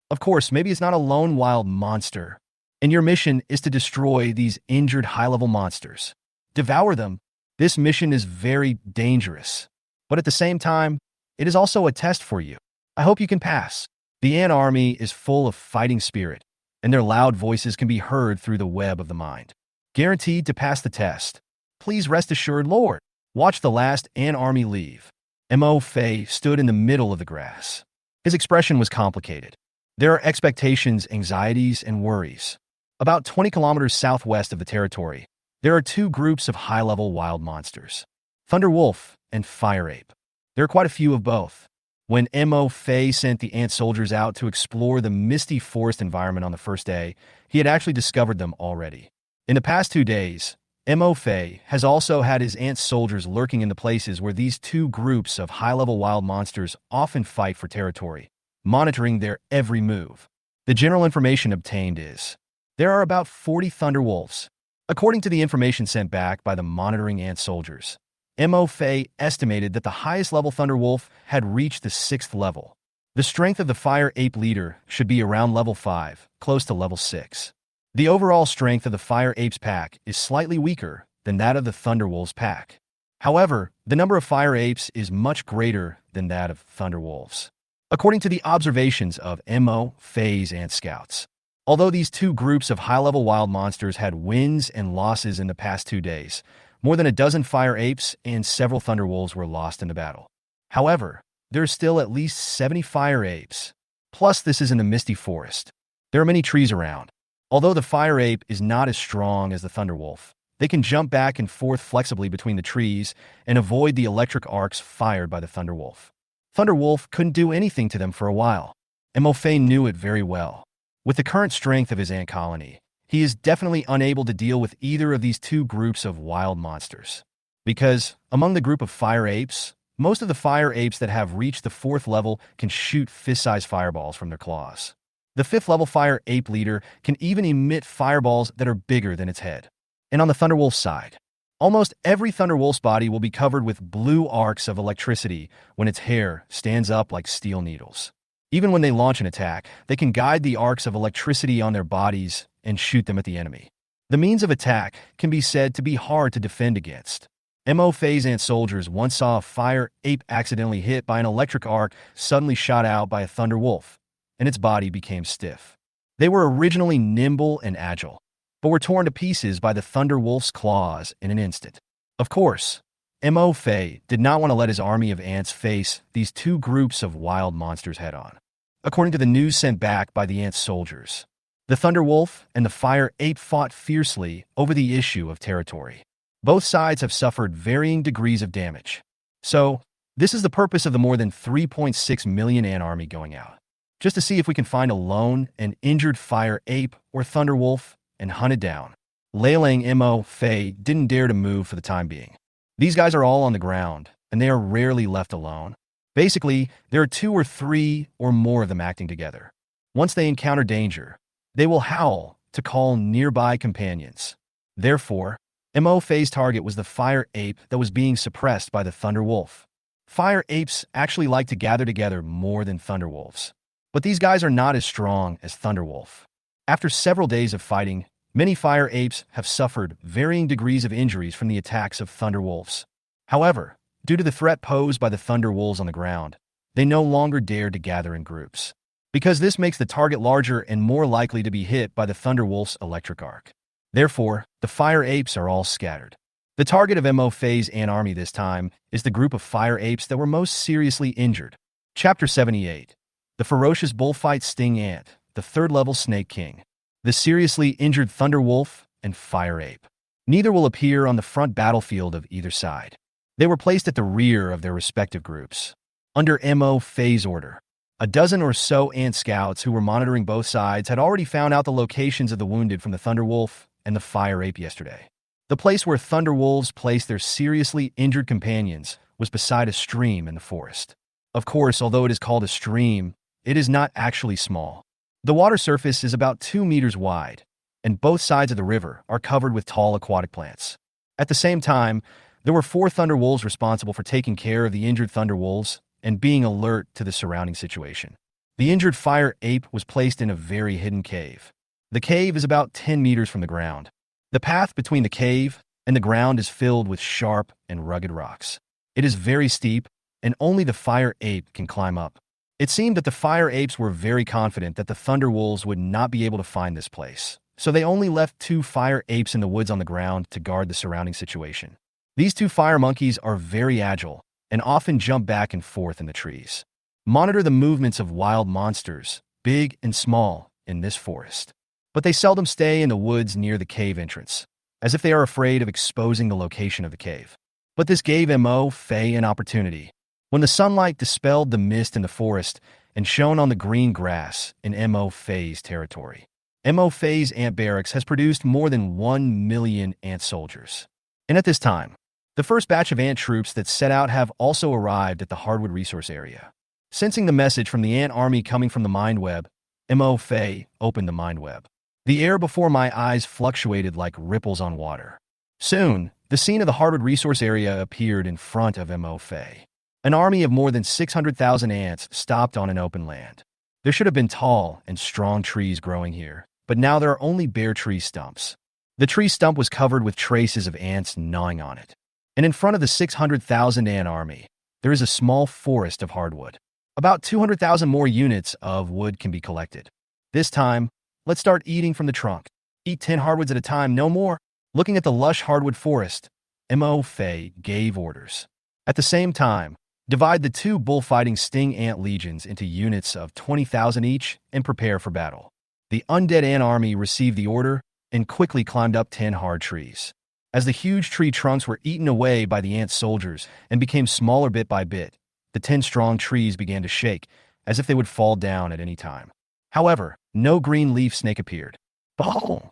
Of course, maybe it's not a lone wild monster, and your mission is to destroy these injured high-level monsters. Devour them. This mission is very dangerous, but at the same time, it is also a test for you. I hope you can pass." The ant army is full of fighting spirit, and their loud voices can be heard through the web of the mind. Guaranteed to pass the test. Please rest assured, Lord. Watch the last ant army leave. Mo Fei stood in the middle of the grass. His expression was complicated. There are expectations, anxieties, and worries. About 20 kilometers southwest of the territory, there are 2 groups of high-level wild monsters, Thunder Wolf and Fire Ape. There are quite a few of both. When Mo Fei sent the ant soldiers out to explore the misty forest environment on the first day, he had actually discovered them already. In the past 2 days, Mo Fei has also had his ant soldiers lurking in the places where these two groups of high-level wild monsters often fight for territory, monitoring their every move. The general information obtained is, there are about 40 Thunderwolves. According to the information sent back by the monitoring ant soldiers, Mo Fei estimated that the highest level Thunderwolf had reached the 6th level. The strength of the Fire Ape leader should be around level 5, close to level 6. The overall strength of the Fire Apes pack is slightly weaker than that of the Thunderwolves pack. However, the number of Fire Apes is much greater than that of Thunderwolves. According to the observations of Mo Fei's ant scouts, although these two groups of high-level wild monsters had wins and losses in the past 2 days, more than a dozen Fire Apes and several Thunderwolves were lost in the battle. However, there are still at least 70 Fire Apes. Plus, this is in the misty forest. There are many trees around. Although the Fire Ape is not as strong as the Thunderwolf, they can jump back and forth flexibly between the trees and avoid the electric arcs fired by the Thunderwolf. Thunderwolf couldn't do anything to them for a while. Mo Fei knew it very well. With the current strength of his ant colony, he is definitely unable to deal with either of these two groups of wild monsters. Because, among the group of Fire Apes, most of the Fire Apes that have reached the 4th level can shoot fist-sized fireballs from their claws. The 5th level Fire Ape leader can even emit fireballs that are bigger than its head. And on the Thunderwolf side, almost every Thunderwolf's body will be covered with blue arcs of electricity when its hair stands up like steel needles. Even when they launch an attack, they can guide the arcs of electricity on their bodies and shoot them at the enemy. The means of attack can be said to be hard to defend against. Mo Fei's ant soldiers once saw a Fire Ape accidentally hit by an electric arc suddenly shot out by a Thunderwolf, and its body became stiff. They were originally nimble and agile, but were torn to pieces by the Thunderwolf's claws in an instant. Of course, Mo Fei did not want to let his army of ants face these two groups of wild monsters head-on. According to the news sent back by the ant soldiers, the Thunderwolf and the Fire Ape fought fiercely over the issue of territory. Both sides have suffered varying degrees of damage. So, this is the purpose of the more than 3.6 million ant army going out. Just to see if we can find a lone and injured Fire Ape or Thunderwolf and hunt it down. Leiling Mo Fei didn't dare to move for the time being. These guys are all on the ground, and they are rarely left alone. Basically, there are 2 or 3 or more of them acting together. Once they encounter danger, they will howl to call nearby companions. Therefore, Mo Fei's target was the Fire Ape that was being suppressed by the Thunderwolf. Fire Apes actually like to gather together more than Thunderwolves. But these guys are not as strong as Thunderwolf. After several days of fighting, many Fire Apes have suffered varying degrees of injuries from the attacks of Thunderwolves. However, due to the threat posed by the Thunderwolves on the ground, they no longer dare to gather in groups, because this makes the target larger and more likely to be hit by the Thunderwolf's electric arc. Therefore, the Fire Apes are all scattered. The target of Mo Fei's ant army this time is the group of Fire Apes that were most seriously injured. Chapter 78. The Ferocious Bullfight Sting Ant, the 3rd level Snake King. The seriously injured Thunderwolf and Fire Ape. Neither will appear on the front battlefield of either side. They were placed at the rear of their respective groups. Under Mo Fei's order, a dozen or so ant scouts who were monitoring both sides had already found out the locations of the wounded from the Thunderwolf and the Fire Ape yesterday. The place where Thunderwolves placed their seriously injured companions was beside a stream in the forest. Of course, although it is called a stream, it is not actually small. The water surface is about 2 meters wide, and both sides of the river are covered with tall aquatic plants. At the same time, there were 4 Thunderwolves responsible for taking care of the injured Thunderwolves and being alert to the surrounding situation. The injured Fire Ape was placed in a very hidden cave. The cave is about 10 meters from the ground. The path between the cave and the ground is filled with sharp and rugged rocks. It is very steep, and only the Fire Ape can climb up. It seemed that the Fire Apes were very confident that the Thunderwolves would not be able to find this place, so they only left 2 Fire Apes in the woods on the ground to guard the surrounding situation. These 2 fire monkeys are very agile and often jump back and forth in the trees. Monitor the movements of wild monsters, big and small, in this forest. But they seldom stay in the woods near the cave entrance, as if they are afraid of exposing the location of the cave. But this gave Mo Fei an opportunity. When the sunlight dispelled the mist in the forest and shone on the green grass in Mo Fei's territory. Mo Fei's ant barracks has produced more than 1 million ant soldiers. And at this time, the first batch of ant troops that set out have also arrived at the hardwood resource area. Sensing the message from the ant army coming from the mind web, Mo Fei opened the mind web. The air before my eyes fluctuated like ripples on water. Soon, the scene of the hardwood resource area appeared in front of Mo Fei. An army of more than 600,000 ants stopped on an open land. There should have been tall and strong trees growing here, but now there are only bare tree stumps. The tree stump was covered with traces of ants gnawing on it. And in front of the 600,000 ant army, there is a small forest of hardwood. About 200,000 more units of wood can be collected. This time, let's start eating from the trunk. Eat 10 hardwoods at a time, no more. Looking at the lush hardwood forest, Mo Fei gave orders. At the same time, divide the 2 bullfighting sting ant legions into units of 20,000 each and prepare for battle. The undead ant army received the order and quickly climbed up 10 hard trees. As the huge tree trunks were eaten away by the ant soldiers and became smaller bit by bit, the 10 strong trees began to shake as if they would fall down at any time. However, no green leaf snake appeared. Boom!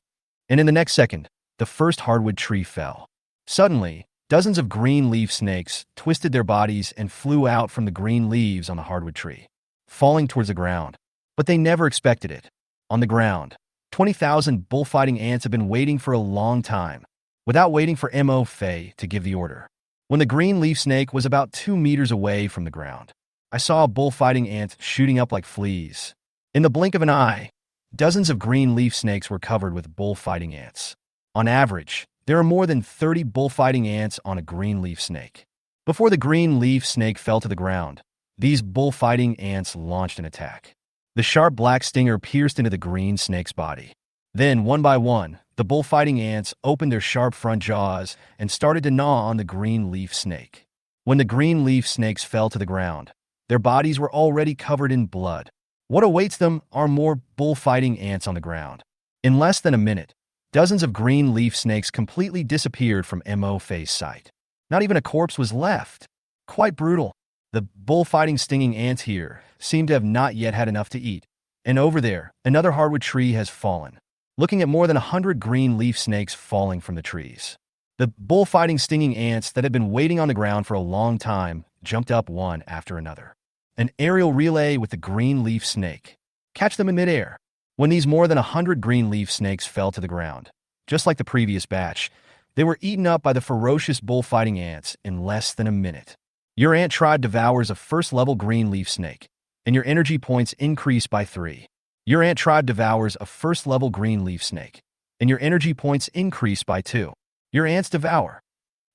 And in the next second, the first hardwood tree fell. Suddenly, dozens of green leaf snakes twisted their bodies and flew out from the green leaves on the hardwood tree, falling towards the ground. But they never expected it. On the ground, 20,000 bullfighting ants have been waiting for a long time, without waiting for Mo Fei to give the order. When the green leaf snake was about 2 meters away from the ground, I saw a bullfighting ant shooting up like fleas. In the blink of an eye, dozens of green leaf snakes were covered with bullfighting ants. On average, there are more than 30 bullfighting ants on a green leaf snake. Before the green leaf snake fell to the ground, these bullfighting ants launched an attack. The sharp black stinger pierced into the green snake's body. Then, one by one, the bullfighting ants opened their sharp front jaws and started to gnaw on the green leaf snake. When the green leaf snakes fell to the ground, their bodies were already covered in blood. What awaits them are more bullfighting ants on the ground. In less than a minute, dozens of green leaf snakes completely disappeared from Mo Fei's sight. Not even a corpse was left. Quite brutal. The bullfighting stinging ants here seem to have not yet had enough to eat. And over there, another hardwood tree has fallen. Looking at more than 100 green leaf snakes falling from the trees. The bullfighting stinging ants that had been waiting on the ground for a long time jumped up one after another. An aerial relay with the green leaf snake. Catch them in midair. When these more than 100 green leaf snakes fell to the ground, just like the previous batch, they were eaten up by the ferocious bullfighting ants in less than a minute. Your ant tribe devours a first-level green leaf snake, and your energy points increase by 3. Your ant tribe devours a first-level green leaf snake, and your energy points increase by 2. Your ants devour.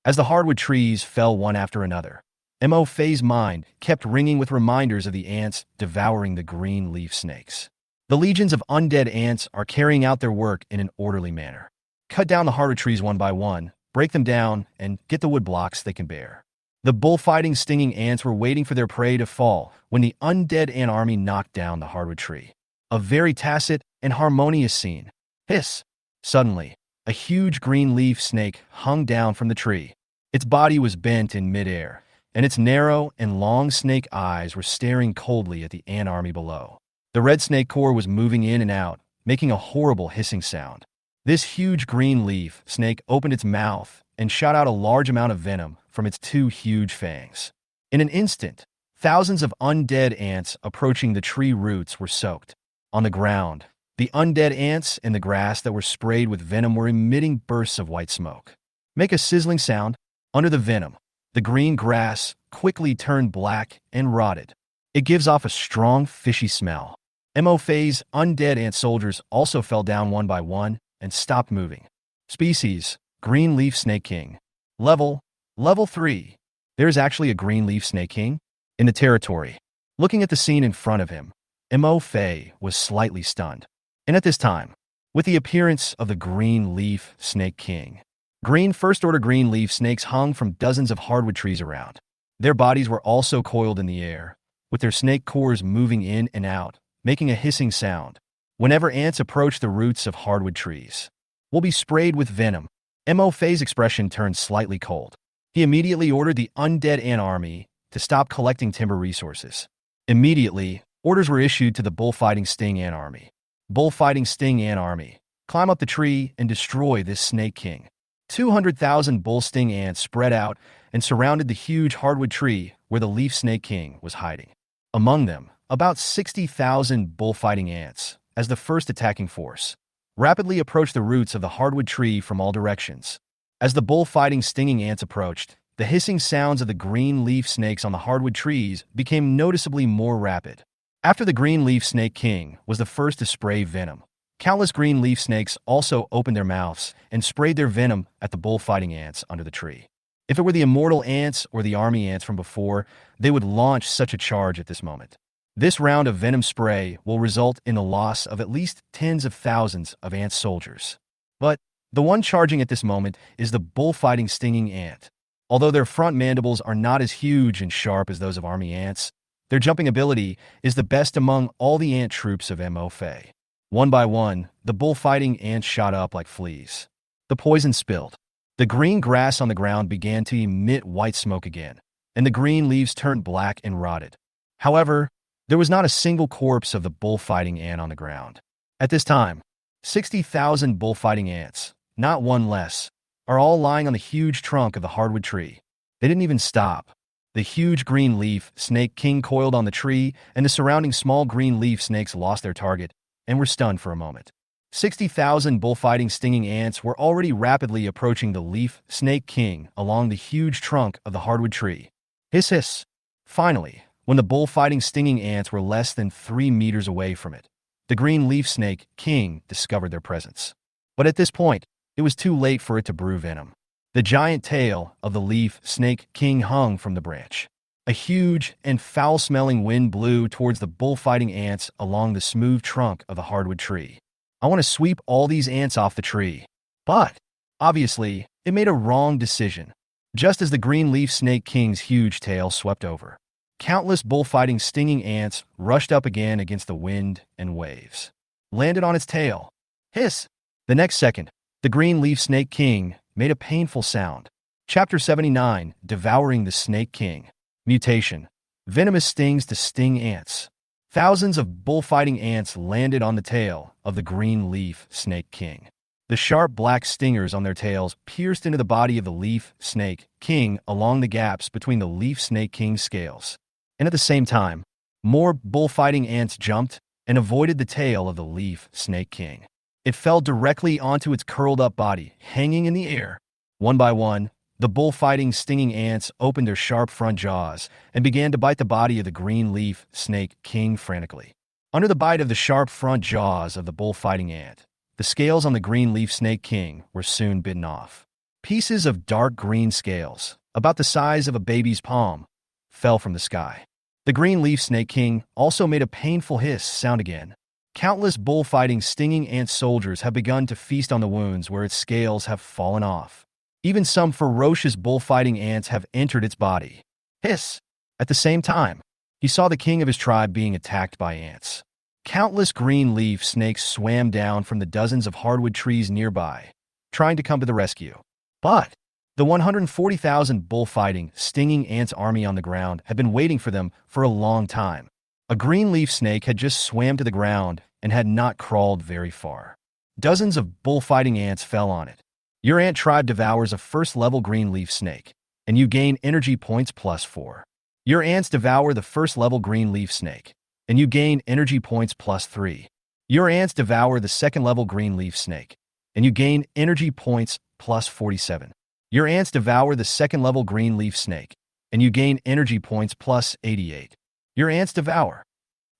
As the hardwood trees fell one after another, Mo Fei's mind kept ringing with reminders of the ants devouring the green leaf snakes. The legions of undead ants are carrying out their work in an orderly manner. Cut down the hardwood trees one by one, break them down, and get the wood blocks they can bear. The bullfighting stinging ants were waiting for their prey to fall when the undead ant army knocked down the hardwood tree. A very tacit and harmonious scene. Hiss! Suddenly, a huge green leaf snake hung down from the tree. Its body was bent in midair, and its narrow and long snake eyes were staring coldly at the ant army below. The red snake core was moving in and out, making a horrible hissing sound. This huge green leaf snake opened its mouth and shot out a large amount of venom from its 2 huge fangs. In an instant, thousands of undead ants approaching the tree roots were soaked. On the ground, the undead ants in the grass that were sprayed with venom were emitting bursts of white smoke. Make a sizzling sound. Under the venom, the green grass quickly turned black and rotted. It gives off a strong, fishy smell. Mo Fei's undead ant soldiers also fell down one by one and stopped moving. Species, Green Leaf Snake King. Level 3. There is actually a Green Leaf Snake King in the territory. Looking at the scene in front of him, Mo Fei was slightly stunned. And at this time, with the appearance of the Green Leaf Snake King, green first-order green leaf snakes hung from dozens of hardwood trees around. Their bodies were also coiled in the air, with their snake cores moving in and out, making a hissing sound. Whenever ants approach the roots of hardwood trees, will be sprayed with venom. Mo Fei's expression turned slightly cold. He immediately ordered the undead ant army to to stop collecting timber resources. Immediately, orders were issued to the bullfighting sting ant army. Bullfighting sting ant army, climb up the tree and destroy this snake king. 200,000 bull sting ants spread out and surrounded the huge hardwood tree where the leaf snake king was hiding. Among them, about 60,000 bullfighting ants, as the first attacking force, rapidly approached the roots of the hardwood tree from all directions. As the bullfighting stinging ants approached, the hissing sounds of the green leaf snakes on the hardwood trees became noticeably more rapid. After the green leaf snake king was the first to spray venom, countless green leaf snakes also opened their mouths and sprayed their venom at the bullfighting ants under the tree. If it were the immortal ants or the army ants from before, they would launch such a charge at this moment. This round of venom spray will result in the loss of at least tens of thousands of ant soldiers. But the one charging at this moment is the bullfighting stinging ant. Although their front mandibles are not as huge and sharp as those of army ants, their jumping ability is the best among all the ant troops of MO. One by one, the bullfighting ants shot up like fleas. The poison spilled. The green grass on the ground began to emit white smoke again, and the green leaves turned black and rotted. However, there was not a single corpse of the bullfighting ant on the ground. At this time, 60,000 bullfighting ants, not one less, are all lying on the huge trunk of the hardwood tree. They didn't even stop. The huge green leaf snake king coiled on the tree, and the surrounding small green leaf snakes lost their target and were stunned for a moment. 60,000 bullfighting stinging ants were already rapidly approaching the leaf snake king along the huge trunk of the hardwood tree. Hiss hiss. Finally, when the bullfighting stinging ants were less than 3 meters away from it, the green leaf snake king discovered their presence. But at this point, it was too late for it to brew venom. The giant tail of the leaf snake king hung from the branch. A huge and foul-smelling wind blew towards the bullfighting ants along the smooth trunk of the hardwood tree. I want to sweep all these ants off the tree. But, obviously, it made a wrong decision. Just as the green leaf snake king's huge tail swept over, countless bullfighting stinging ants rushed up again against the wind and waves. Landed on its tail. Hiss! The next second, the green leaf snake king made a painful sound. Chapter 79, Devouring the Snake King. Mutation. Venomous stings to sting ants. Thousands of bullfighting ants landed on the tail of the green leaf snake king. The sharp black stingers on their tails pierced into the body of the leaf snake king along the gaps between the leaf snake king's scales. And at the same time, more bullfighting ants jumped and avoided the tail of the leaf snake king. It fell directly onto its curled-up body, hanging in the air. One by one, the bullfighting stinging ants opened their sharp front jaws and began to bite the body of the green leaf snake king frantically. Under the bite of the sharp front jaws of the bullfighting ant, the scales on the green leaf snake king were soon bitten off. Pieces of dark green scales, about the size of a baby's palm, fell from the sky. The green leaf snake king also made a painful hiss sound again. Countless bullfighting stinging ant soldiers have begun to feast on the wounds where its scales have fallen off. Even some ferocious bullfighting ants have entered its body. Hiss! At the same time, he saw the king of his tribe being attacked by ants. Countless green leaf snakes swam down from the dozens of hardwood trees nearby, trying to come to the rescue. But the 140,000 bullfighting, stinging ants army on the ground had been waiting for them for a long time. A green leaf snake had just swam to the ground and had not crawled very far. Dozens of bullfighting ants fell on it. Your ant tribe devours a first-level green leaf snake, and you gain energy points +4. Your ants devour the first-level green leaf snake, and you gain energy points +3. Your ants devour the second-level green leaf snake, and you gain energy points +47. Your ants devour the second-level green leaf snake, and you gain energy points +88. Your ants devour.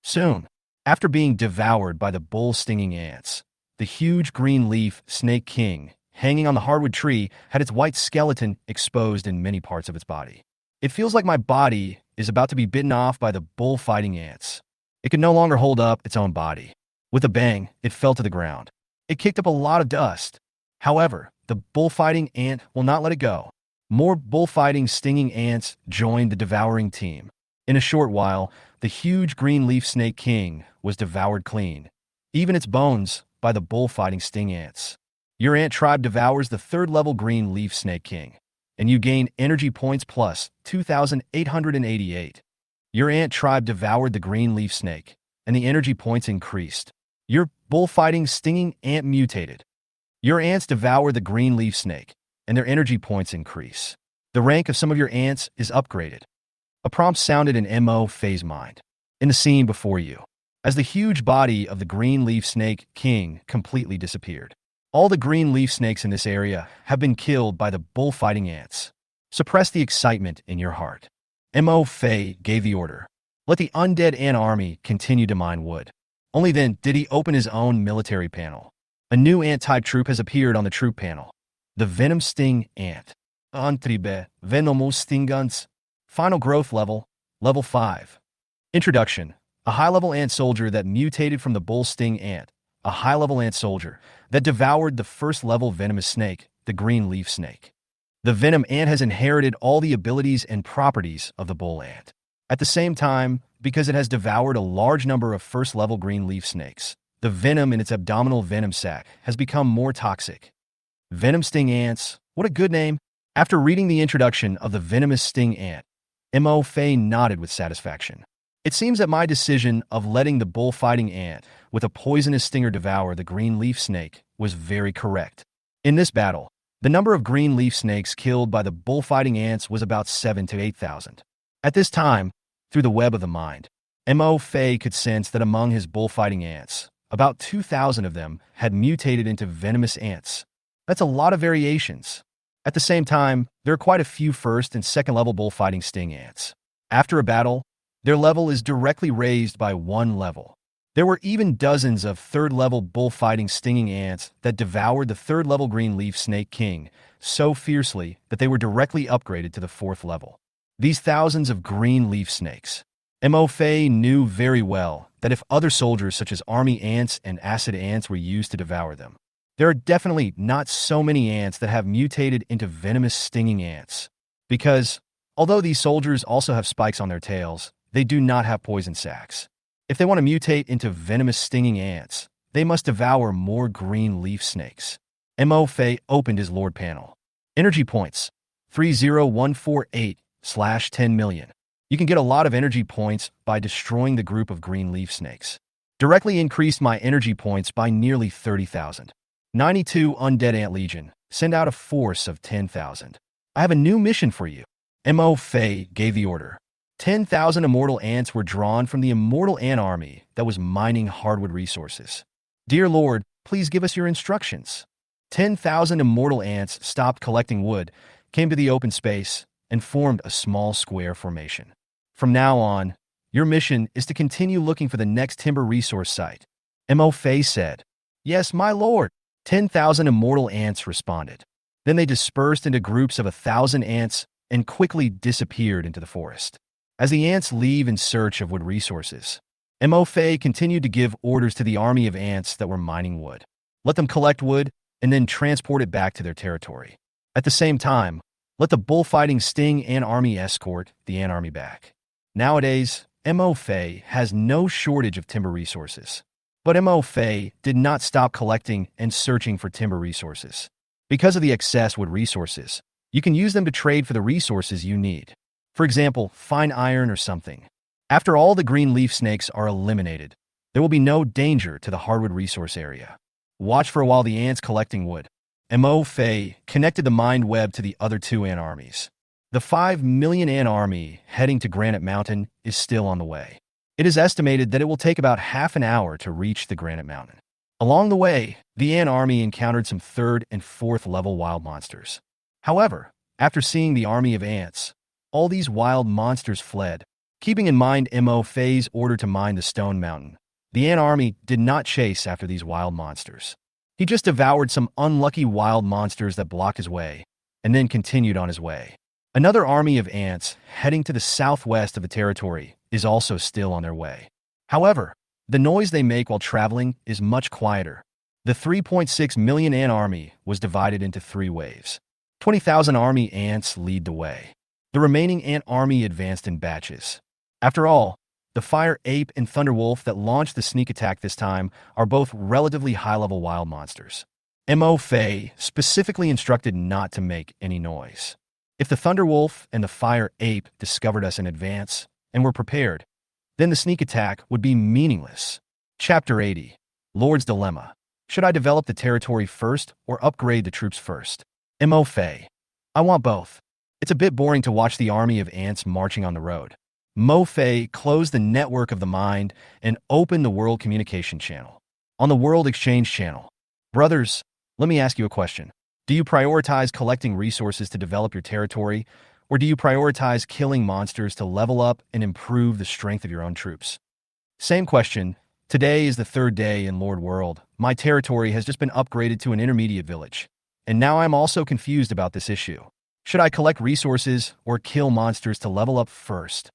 Soon, after being devoured by the bull-stinging ants, the huge green leaf snake king, hanging on the hardwood tree, had its white skeleton exposed in many parts of its body. It feels like my body is about to be bitten off by the bullfighting ants. It could no longer hold up its own body. With a bang, it fell to the ground. It kicked up a lot of dust. However, the bullfighting ant will not let it go. More bullfighting stinging ants joined the devouring team. In a short while, the huge green leaf snake king was devoured clean, even its bones, by the bullfighting sting ants. Your ant tribe devours the third-level green leaf snake king, and you gain energy points plus 2,888. Your ant tribe devoured the green leaf snake, and the energy points increased. Your bullfighting stinging ant mutated. Your ants devour the green leaf snake, and their energy points increase. The rank of some of your ants is upgraded. A prompt sounded in Mo Fei's mind. In the scene before you, as the huge body of the green leaf snake king completely disappeared. All the green leaf snakes in this area have been killed by the bullfighting ants. Suppress the excitement in your heart. Mo Fei gave the order. Let the undead ant army continue to mine wood. Only then did he open his own military panel. A new ant-type troop has appeared on the troop panel. The Venom Sting Ant. Antribe Venomus Stingans. Final growth level, level 5. Introduction. A high-level ant soldier that mutated from the bull sting ant. A high-level ant soldier that devoured the first-level venomous snake, the green leaf snake. The venom ant has inherited all the abilities and properties of the bull ant. At the same time, because it has devoured a large number of first-level green leaf snakes, the venom in its abdominal venom sac has become more toxic. Venom sting ants, what a good name. After reading the introduction of the venomous sting ant, Mo Fei nodded with satisfaction. It seems that my decision of letting the bullfighting ant with a poisonous stinger devour the green leaf snake was very correct. In this battle, the number of green leaf snakes killed by the bullfighting ants was about 7,000 to 8,000. At this time, through the web of the mind, Mo Fei could sense that among his bullfighting ants, about 2,000 of them had mutated into venomous ants. That's a lot of variations. At the same time, there are quite a few first and second level bullfighting sting ants. After a battle, their level is directly raised by 1 level. There were even dozens of third-level bullfighting stinging ants that devoured the third-level green leaf snake king so fiercely that they were directly upgraded to the 4th level. These thousands of green leaf snakes. Mo Fei knew very well that if other soldiers such as army ants and acid ants were used to devour them, there are definitely not so many ants that have mutated into venomous stinging ants. Because, although these soldiers also have spikes on their tails, they do not have poison sacs. If they want to mutate into venomous stinging ants, they must devour more green leaf snakes. Mo Fei opened his Lord panel. Energy points, 30148/10 million. You can get a lot of energy points by destroying the group of green leaf snakes. Directly increased my energy points by nearly 30,000. 92 Undead Ant Legion, send out a force of 10,000. I have a new mission for you. Mo Fei gave the order. 10,000 immortal ants were drawn from the immortal ant army that was mining hardwood resources. Dear Lord, please give us your instructions. 10,000 immortal ants stopped collecting wood, came to the open space, and formed a small square formation. From now on, your mission is to continue looking for the next timber resource site. Mo Fei said. Yes, my lord. 10,000 immortal ants responded. Then they dispersed into groups of 1,000 ants and quickly disappeared into the forest. As the ants leave in search of wood resources, Mo Fei continued to give orders to the army of ants that were mining wood. Let them collect wood and then transport it back to their territory. At the same time, let the bullfighting sting ant army escort the ant army back. Nowadays, Mo Fei has no shortage of timber resources. But Mo Fei did not stop collecting and searching for timber resources. Because of the excess wood resources, you can use them to trade for the resources you need. For example, fine iron or something. After all the green leaf snakes are eliminated, there will be no danger to the hardwood resource area. Watch for a while the ants collecting wood. Mo Fei connected the mind web to the other 2 ant armies. The 5 million ant army heading to Granite Mountain is still on the way. It is estimated that it will take about half an hour to reach the Granite Mountain. Along the way, the ant army encountered some 3rd and 4th level wild monsters. However, after seeing the army of ants, all these wild monsters fled. Keeping in mind Mo Fei's order to mine the Stone Mountain, the ant army did not chase after these wild monsters. He just devoured some unlucky wild monsters that blocked his way, and then continued on his way. Another army of ants heading to the southwest of the territory is also still on their way. However, the noise they make while traveling is much quieter. The 3.6 million ant army was divided into 3 waves. 20,000 army ants lead the way. The remaining ant army advanced in batches. After all, the Fire Ape and Thunderwolf that launched the sneak attack this time are both relatively high-level wild monsters. Mo Fei specifically instructed not to make any noise. If the Thunderwolf and the Fire Ape discovered us in advance and were prepared, then the sneak attack would be meaningless. Chapter 80. Lord's Dilemma. Should I develop the territory first or upgrade the troops first? Mo-Fei. I want both. It's a bit boring to watch the army of ants marching on the road. Mo-Fei closed the network of the mind and opened the World Communication Channel. On the World Exchange Channel. Brothers, let me ask you a question. Do you prioritize collecting resources to develop your territory, or do you prioritize killing monsters to level up and improve the strength of your own troops? Same question. Today is the third day in Lord World. My territory has just been upgraded to an intermediate village, and now I'm also confused about this issue. Should I collect resources or kill monsters to level up first?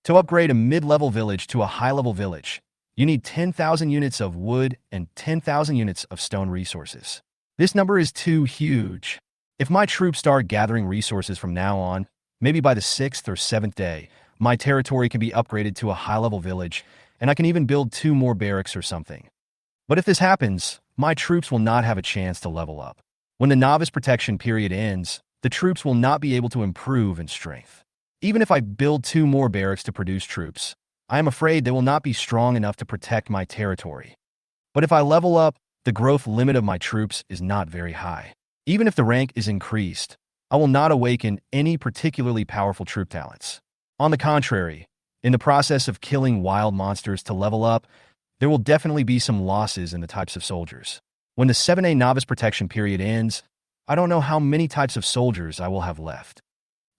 To upgrade a mid-level village to a high-level village, you need 10,000 units of wood and 10,000 units of stone resources. This number is too huge. If my troops start gathering resources from now on, maybe by the 6th or 7th day, my territory can be upgraded to a high-level village, and I can even build 2 more barracks or something. But if this happens, my troops will not have a chance to level up. When the novice protection period ends, the troops will not be able to improve in strength. Even if I build 2 more barracks to produce troops, I am afraid they will not be strong enough to protect my territory. But if I level up, the growth limit of my troops is not very high. Even if the rank is increased, I will not awaken any particularly powerful troop talents. On the contrary, in the process of killing wild monsters to level up, there will definitely be some losses in the types of soldiers. When the 7A novice protection period ends, I don't know how many types of soldiers I will have left.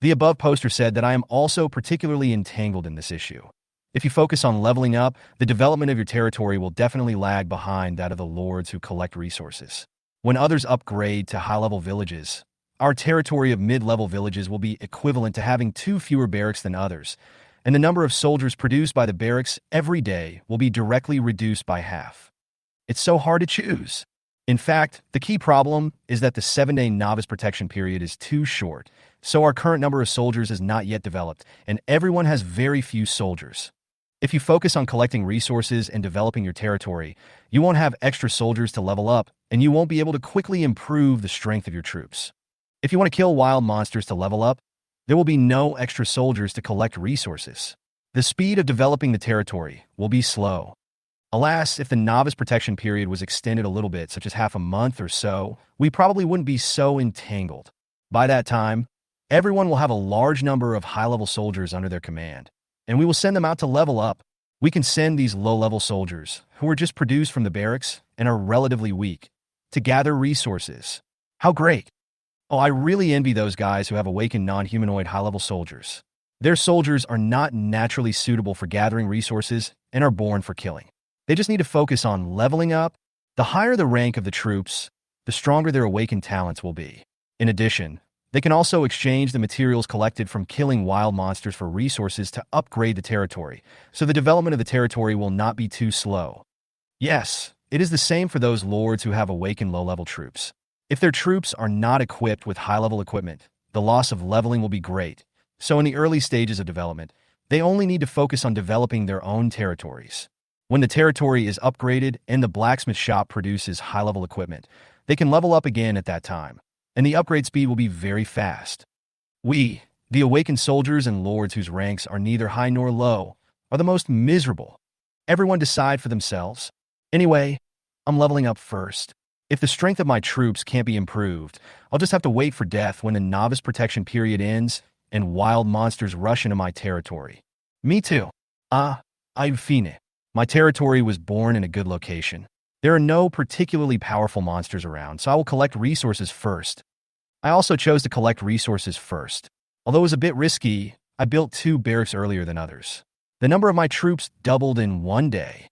The above poster said that I am also particularly entangled in this issue. If you focus on leveling up, the development of your territory will definitely lag behind that of the lords who collect resources. When others upgrade to high-level villages, our territory of mid-level villages will be equivalent to having 2 fewer barracks than others, and the number of soldiers produced by the barracks every day will be directly reduced by half. It's so hard to choose. In fact, the key problem is that the 7-day novice protection period is too short, so our current number of soldiers is not yet developed, and everyone has very few soldiers. If you focus on collecting resources and developing your territory, you won't have extra soldiers to level up, and you won't be able to quickly improve the strength of your troops. If you want to kill wild monsters to level up, there will be no extra soldiers to collect resources. The speed of developing the territory will be slow. Alas, if the novice protection period was extended a little bit, such as half a month or so, we probably wouldn't be so entangled. By that time, everyone will have a large number of high-level soldiers under their command, and we will send them out to level up. We can send these low-level soldiers, who are just produced from the barracks and are relatively weak, to gather resources. How great! Oh, I really envy those guys who have awakened non-humanoid high-level soldiers. Their soldiers are not naturally suitable for gathering resources and are born for killing. They just need to focus on leveling up. The higher the rank of the troops, the stronger their awakened talents will be. In addition, they can also exchange the materials collected from killing wild monsters for resources to upgrade the territory, so the development of the territory will not be too slow. Yes, it is the same for those lords who have awakened low-level troops. If their troops are not equipped with high-level equipment, the loss of leveling will be great. So in the early stages of development, they only need to focus on developing their own territories. When the territory is upgraded and the blacksmith shop produces high-level equipment, they can level up again at that time, and the upgrade speed will be very fast. We, the awakened soldiers and lords whose ranks are neither high nor low, are the most miserable. Everyone decide for themselves. Anyway, I'm leveling up first. If the strength of my troops can't be improved, I'll just have to wait for death when the novice protection period ends and wild monsters rush into my territory. Me too. I've seen it. My territory was born in a good location. There are no particularly powerful monsters around, so I will collect resources first. I also chose to collect resources first. Although it was a bit risky, I built 2 barracks earlier than others. The number of my troops doubled in 1 day.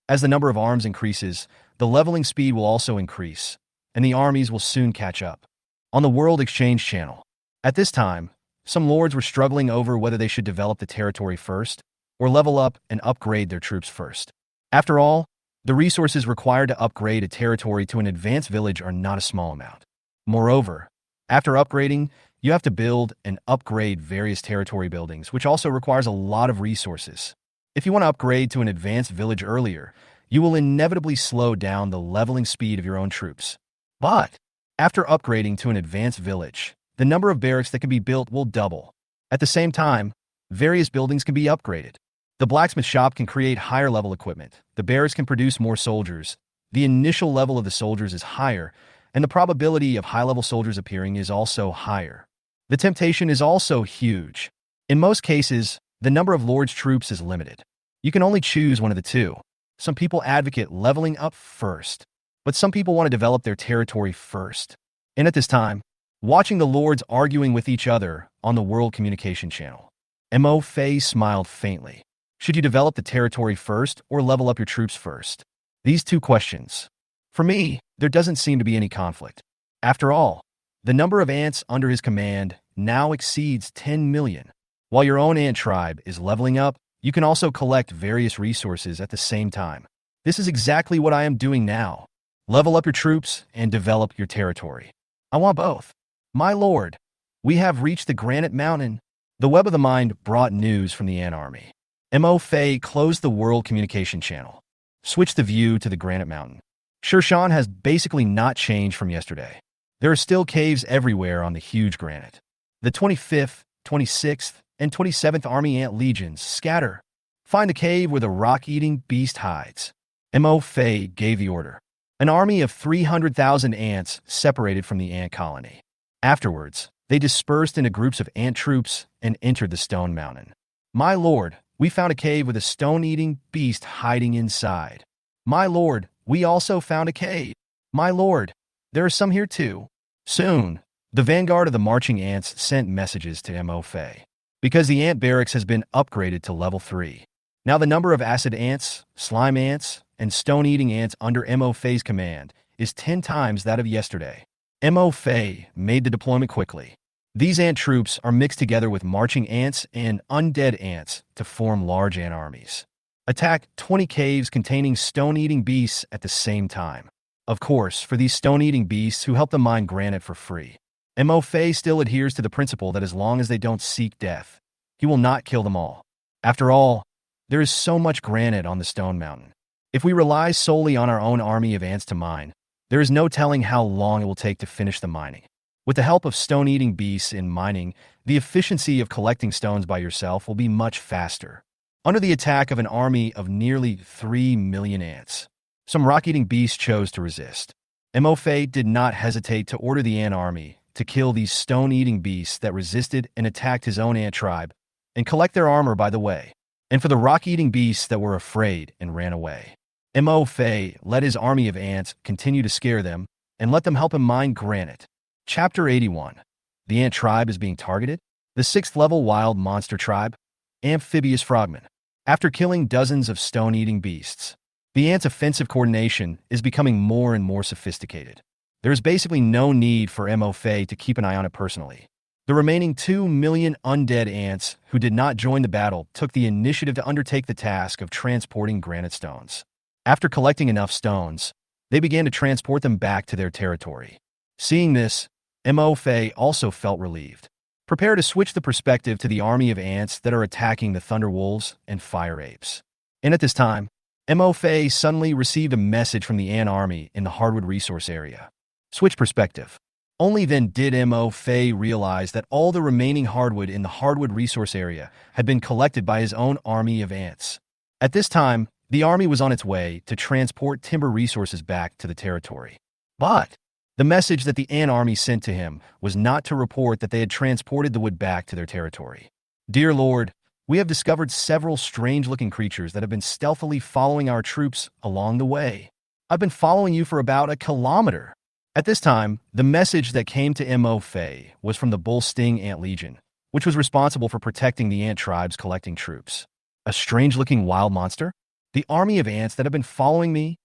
As the number of arms increases, the leveling speed will also increase, and the armies will soon catch up. On the World Exchange Channel. At this time, some lords were struggling over whether they should develop the territory first, or level up and upgrade their troops first. After all, the resources required to upgrade a territory to an advanced village are not a small amount. Moreover, after upgrading, you have to build and upgrade various territory buildings, which also requires a lot of resources. If you want to upgrade to an advanced village earlier, you will inevitably slow down the leveling speed of your own troops. But after upgrading to an advanced village, the number of barracks that can be built will double. At the same time, various buildings can be upgraded. The blacksmith shop can create higher-level equipment. The barracks can produce more soldiers. The initial level of the soldiers is higher, and the probability of high-level soldiers appearing is also higher. The temptation is also huge. In most cases, the number of Lord's troops is limited. You can only choose one of the two. Some people advocate leveling up first, but some people want to develop their territory first. And at this time, watching the Lords arguing with each other on the World Communication Channel, Mo Fei smiled faintly. Should you develop the territory first or level up your troops first? These two questions. For me, there doesn't seem to be any conflict. After all, the number of ants under his command now exceeds 10 million. While your own ant tribe is leveling up, you can also collect various resources at the same time. This is exactly what I am doing now. Level up your troops and develop your territory. I want both. My lord, we have reached the Granite Mountain. The Web of the Mind brought news from the Ant Army. Mo Fei closed the World Communication Channel. Switch the view to the Granite Mountain. Shirshan has basically not changed from yesterday. There are still caves everywhere on the huge granite. The 25th, 26th, and 27th Army Ant Legions scatter. Find the cave where the rock-eating beast hides. Mo Fei gave the order. An army of 300,000 ants separated from the ant colony. Afterwards, they dispersed into groups of ant troops and entered the Stone Mountain. My lord, we found a cave with a stone-eating beast hiding inside. My lord, we also found a cave. My lord, there are some here too. Soon, the vanguard of the marching ants sent messages to Mo Fei. Because the ant barracks has been upgraded to level 3. Now the number of acid ants, slime ants, and stone-eating ants under Mo Fei's command is 10 times that of yesterday. Mo Fei made the deployment quickly. These ant troops are mixed together with marching ants and undead ants to form large ant armies. Attack 20 caves containing stone-eating beasts at the same time. Of course, for these stone-eating beasts who help them mine granite for free. Mo Fei still adheres to the principle that as long as they don't seek death, he will not kill them all. After all, there is so much granite on the Stone Mountain. If we rely solely on our own army of ants to mine, there is no telling how long it will take to finish the mining. With the help of stone-eating beasts in mining, the efficiency of collecting stones by yourself will be much faster. Under the attack of an army of nearly 3 million ants, some rock-eating beasts chose to resist. Mo Fei did not hesitate to order the ant army to kill these stone-eating beasts that resisted and attacked his own ant tribe, and collect their armor by the way. And for the rock-eating beasts that were afraid and ran away, Mo Fei let his army of ants continue to scare them and let them help him mine granite. Chapter 81. The ant tribe is being targeted. The 6th level wild monster tribe, amphibious frogmen. After killing dozens of stone-eating beasts, the ants' offensive coordination is becoming more and more sophisticated. There is basically no need for Mo Fei to keep an eye on it personally. The remaining 2 million undead ants who did not join the battle took the initiative to undertake the task of transporting granite stones. After collecting enough stones, they began to transport them back to their territory. Seeing this, Mo Fei also felt relieved. Prepare to switch the perspective to the army of ants that are attacking the Thunder Wolves and Fire Apes. And at this time, Mo Fei suddenly received a message from the ant army in the hardwood resource area. Switch perspective. Only then did Mo Fei realize that all the remaining hardwood in the hardwood resource area had been collected by his own army of ants. At this time, the army was on its way to transport timber resources back to the territory. But the message that the ant army sent to him was not to report that they had transported the wood back to their territory. Dear Lord, we have discovered several strange-looking creatures that have been stealthily following our troops along the way. I've been following you for about a kilometer. At this time, the message that came to Mo Fei was from the Bull Sting Ant Legion, which was responsible for protecting the ant tribes collecting troops. A strange-looking wild monster? The army of ants that have been following me?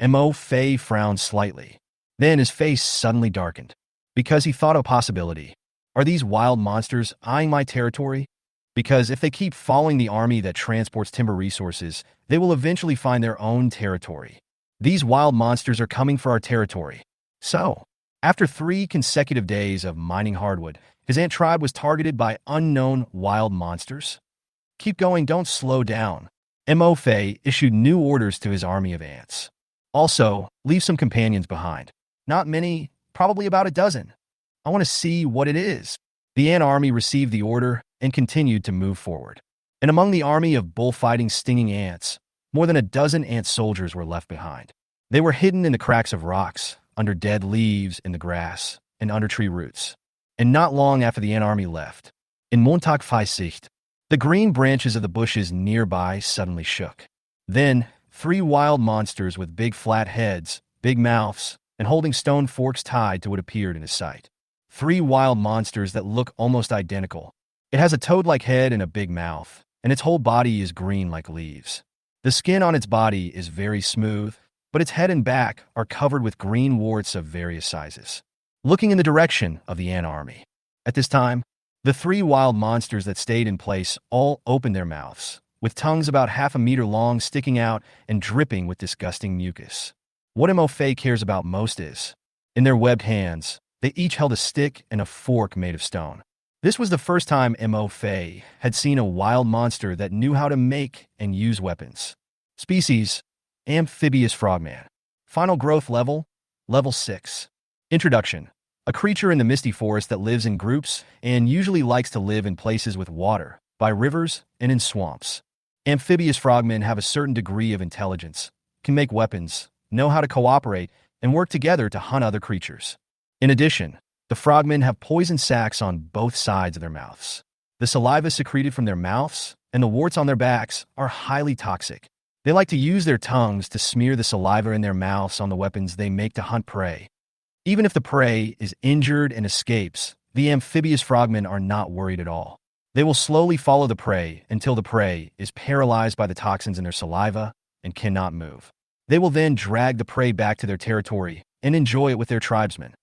Mo Fei frowned slightly. Then his face suddenly darkened, because he thought of a possibility. Are these wild monsters eyeing my territory? Because if they keep following the army that transports timber resources, they will eventually find their own territory. These wild monsters are coming for our territory. So, after 3 consecutive days of mining hardwood, his ant tribe was targeted by unknown wild monsters. Keep going, don't slow down. Mo Fei issued new orders to his army of ants. Also, leave some companions behind. Not many, probably about a dozen. I want to see what it is. The ant army received the order and continued to move forward. And among the army of bullfighting stinging ants, more than a dozen ant soldiers were left behind. They were hidden in the cracks of rocks, under dead leaves in the grass, and under tree roots. And not long after the ant army left, in Montagfeisicht, the green branches of the bushes nearby suddenly shook. Then, 3 wild monsters with big flat heads, big mouths, and holding stone forks tied to what appeared in his sight. 3 wild monsters that look almost identical. It has a toad-like head and a big mouth, and its whole body is green like leaves. The skin on its body is very smooth, but its head and back are covered with green warts of various sizes. Looking in the direction of the ant army. At this time, the 3 wild monsters that stayed in place all opened their mouths, with tongues about half a meter long sticking out and dripping with disgusting mucus. What Mo cares about most is, in their webbed hands, they each held a stick and a fork made of stone. This was the first time Mo had seen a wild monster that knew how to make and use weapons. Species: Amphibious Frogman. Final growth level: Level 6. Introduction: a creature in the misty forest that lives in groups and usually likes to live in places with water, by rivers, and in swamps. Amphibious frogmen have a certain degree of intelligence, can make weapons, know how to cooperate, and work together to hunt other creatures. In addition, the frogmen have poison sacs on both sides of their mouths. The saliva secreted from their mouths and the warts on their backs are highly toxic. They like to use their tongues to smear the saliva in their mouths on the weapons they make to hunt prey. Even if the prey is injured and escapes, the amphibious frogmen are not worried at all. They will slowly follow the prey until the prey is paralyzed by the toxins in their saliva and cannot move. They will then drag the prey back to their territory and enjoy it with their tribesmen.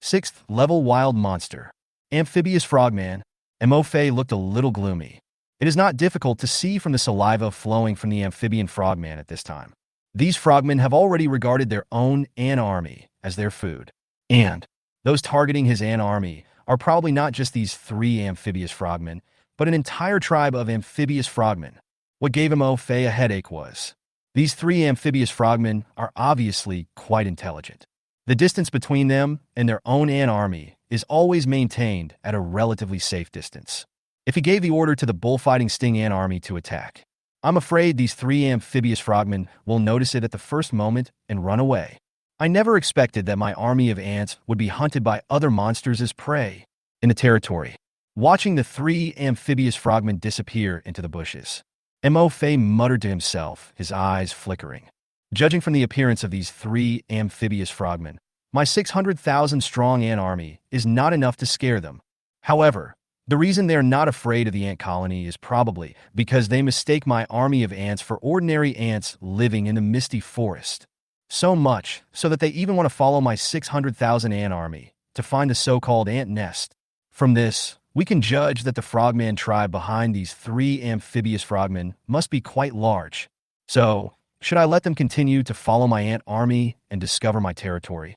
6th level wild monster. Amphibious frogman. Mo looked a little gloomy. It is not difficult to see from the saliva flowing from the amphibian frogman at this time. These frogmen have already regarded their own ant army as their food. And those targeting his ant army are probably not just these 3 amphibious frogmen, but an entire tribe of amphibious frogmen. What gave Mo a headache was, these 3 amphibious frogmen are obviously quite intelligent. The distance between them and their own ant army is always maintained at a relatively safe distance. If he gave the order to the bullfighting sting ant army to attack, I'm afraid these 3 amphibious frogmen will notice it at the first moment and run away. I never expected that my army of ants would be hunted by other monsters as prey in the territory. Watching the 3 amphibious frogmen disappear into the bushes, Mo muttered to himself, his eyes flickering. Judging from the appearance of these 3 amphibious frogmen, my 600,000-strong ant army is not enough to scare them. However, the reason they're not afraid of the ant colony is probably because they mistake my army of ants for ordinary ants living in the misty forest. So much so that they even want to follow my 600,000 ant army to find the so-called ant nest. From this, we can judge that the frogman tribe behind these 3 amphibious frogmen must be quite large. So, should I let them continue to follow my ant army and discover my territory?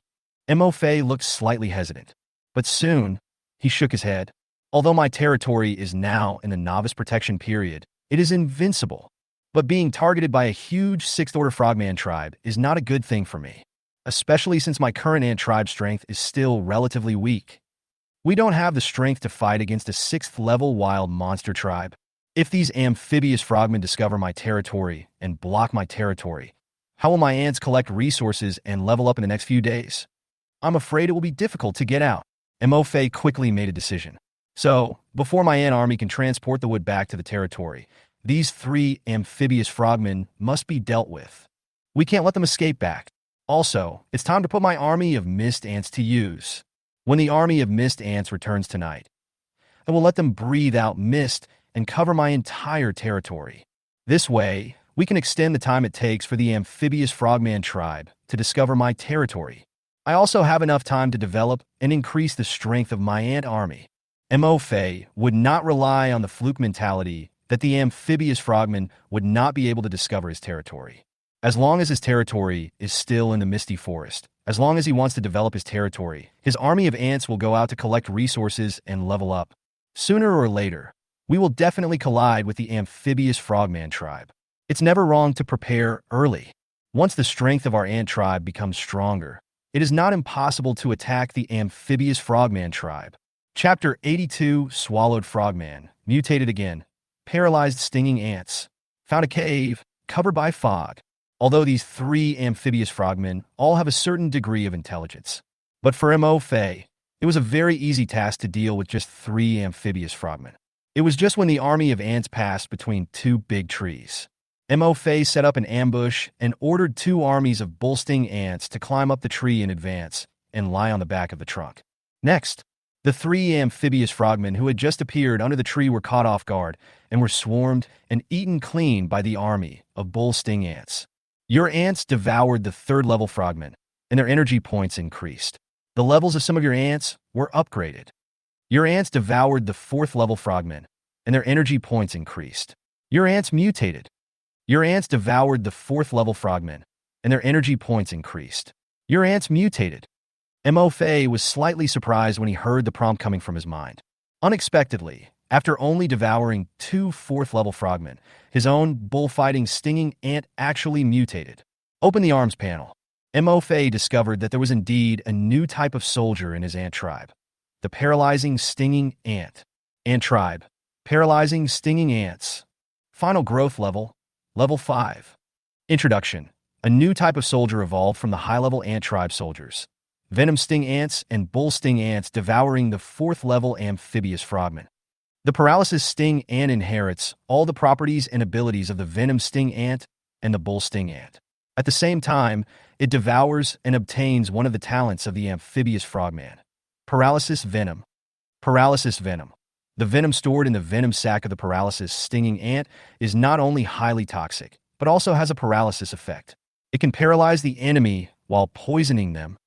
Mo looked slightly hesitant, but soon he shook his head. Although my territory is now in the novice protection period, it is invincible. But being targeted by a huge 6th-order frogman tribe is not a good thing for me, especially since my current ant tribe strength is still relatively weak. We don't have the strength to fight against a 6th-level wild monster tribe. If these amphibious frogmen discover my territory and block my territory, how will my ants collect resources and level up in the next few days? I'm afraid it will be difficult to get out. Mo quickly made a decision. So, before my ant army can transport the wood back to the territory, these 3 amphibious frogmen must be dealt with. We can't let them escape back. Also, it's time to put my army of mist ants to use. When the army of mist ants returns tonight, I will let them breathe out mist and cover my entire territory. This way, we can extend the time it takes for the amphibious frogman tribe to discover my territory. I also have enough time to develop and increase the strength of my ant army. Mo would not rely on the fluke mentality that the amphibious frogman would not be able to discover his territory. As long as his territory is still in the misty forest, as long as he wants to develop his territory, his army of ants will go out to collect resources and level up. Sooner or later, we will definitely collide with the amphibious frogman tribe. It's never wrong to prepare early. Once the strength of our ant tribe becomes stronger, it is not impossible to attack the amphibious frogman tribe. Chapter 82, Swallowed Frogman, mutated again, paralyzed stinging ants, found a cave, covered by fog. Although these three amphibious frogmen all have a certain degree of intelligence. But for Mo Fei, it was a very easy task to deal with just three amphibious frogmen. It was just when the army of ants passed between two big trees. Mo Fei set up an ambush and ordered two armies of bull-sting ants to climb up the tree in advance and lie on the back of the trunk. Next, the three amphibious frogmen who had just appeared under the tree were caught off guard and were swarmed and eaten clean by the army of bull-sting ants. Your ants devoured the third-level frogmen, and their energy points increased. The levels of some of your ants were upgraded. Your ants devoured the fourth-level frogmen, and their energy points increased. Your ants mutated. Your ants devoured the fourth-level frogmen, and their energy points increased. Your ants mutated. Mo Fei was slightly surprised when he heard the prompt coming from his mind. Unexpectedly, after only devouring two fourth-level frogmen, his own bullfighting stinging ant actually mutated. Open the arms panel. Mo Fei discovered that there was indeed a new type of soldier in his ant tribe. The paralyzing stinging ant. Ant tribe. Paralyzing stinging ants. Final growth level, level 5. Introduction. A new type of soldier evolved from the high-level ant tribe soldiers. Venom sting ants and bull sting ants devouring the fourth-level amphibious frogmen. The paralysis sting ant inherits all the properties and abilities of the venom sting ant and the bull sting ant. At the same time, it devours and obtains one of the talents of the amphibious frogman. Paralysis venom. Paralysis venom. The venom stored in the venom sac of the paralysis stinging ant is not only highly toxic, but also has a paralysis effect. It can paralyze the enemy while poisoning them.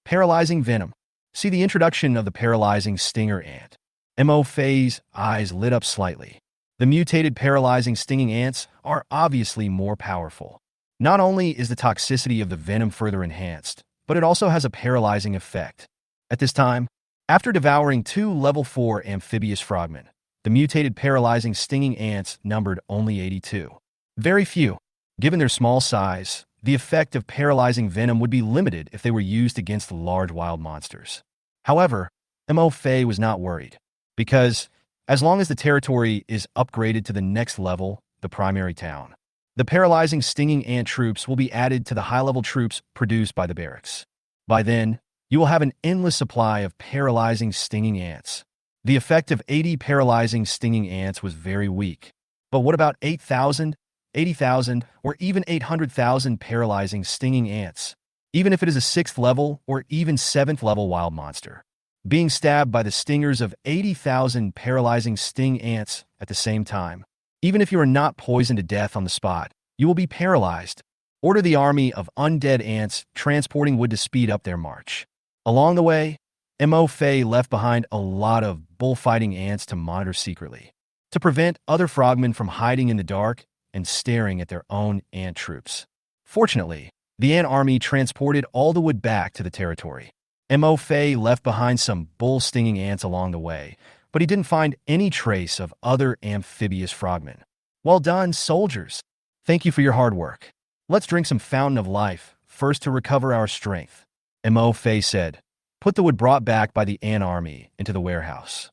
Paralyzing venom. See the introduction of the paralyzing stinger ant. Mo Fei's eyes lit up slightly. The mutated paralyzing stinging ants are obviously more powerful. Not only is the toxicity of the venom further enhanced, but it also has a paralyzing effect. At this time, after devouring two level 4 amphibious frogmen, the mutated paralyzing stinging ants numbered only 82. Very few. Given their small size, the effect of paralyzing venom would be limited if they were used against large wild monsters. However, Mo Fei was not worried, because as long as the territory is upgraded to the next level, the primary town, the paralyzing stinging ant troops will be added to the high-level troops produced by the barracks. By then, you will have an endless supply of paralyzing stinging ants. The effect of 80 paralyzing stinging ants was very weak. But what about 8,000, 80,000, or even 800,000 paralyzing stinging ants? Even if it is a 6th level or even 7th level wild monster. Being stabbed by the stingers of 80,000 paralyzing sting ants at the same time. Even if you are not poisoned to death on the spot, you will be paralyzed. Order the army of undead ants transporting wood to speed up their march. Along the way, Mo Fei left behind a lot of bullfighting ants to monitor secretly, to prevent other frogmen from hiding in the dark and staring at their own ant troops. Fortunately, the ant army transported all the wood back to the territory. Mo Fei left behind some bull-stinging ants along the way, but he didn't find any trace of other amphibious frogmen. Well done, soldiers. Thank you for your hard work. Let's drink some Fountain of Life first to recover our strength. Mo Fei said. Put the wood brought back by the ant army into the warehouse.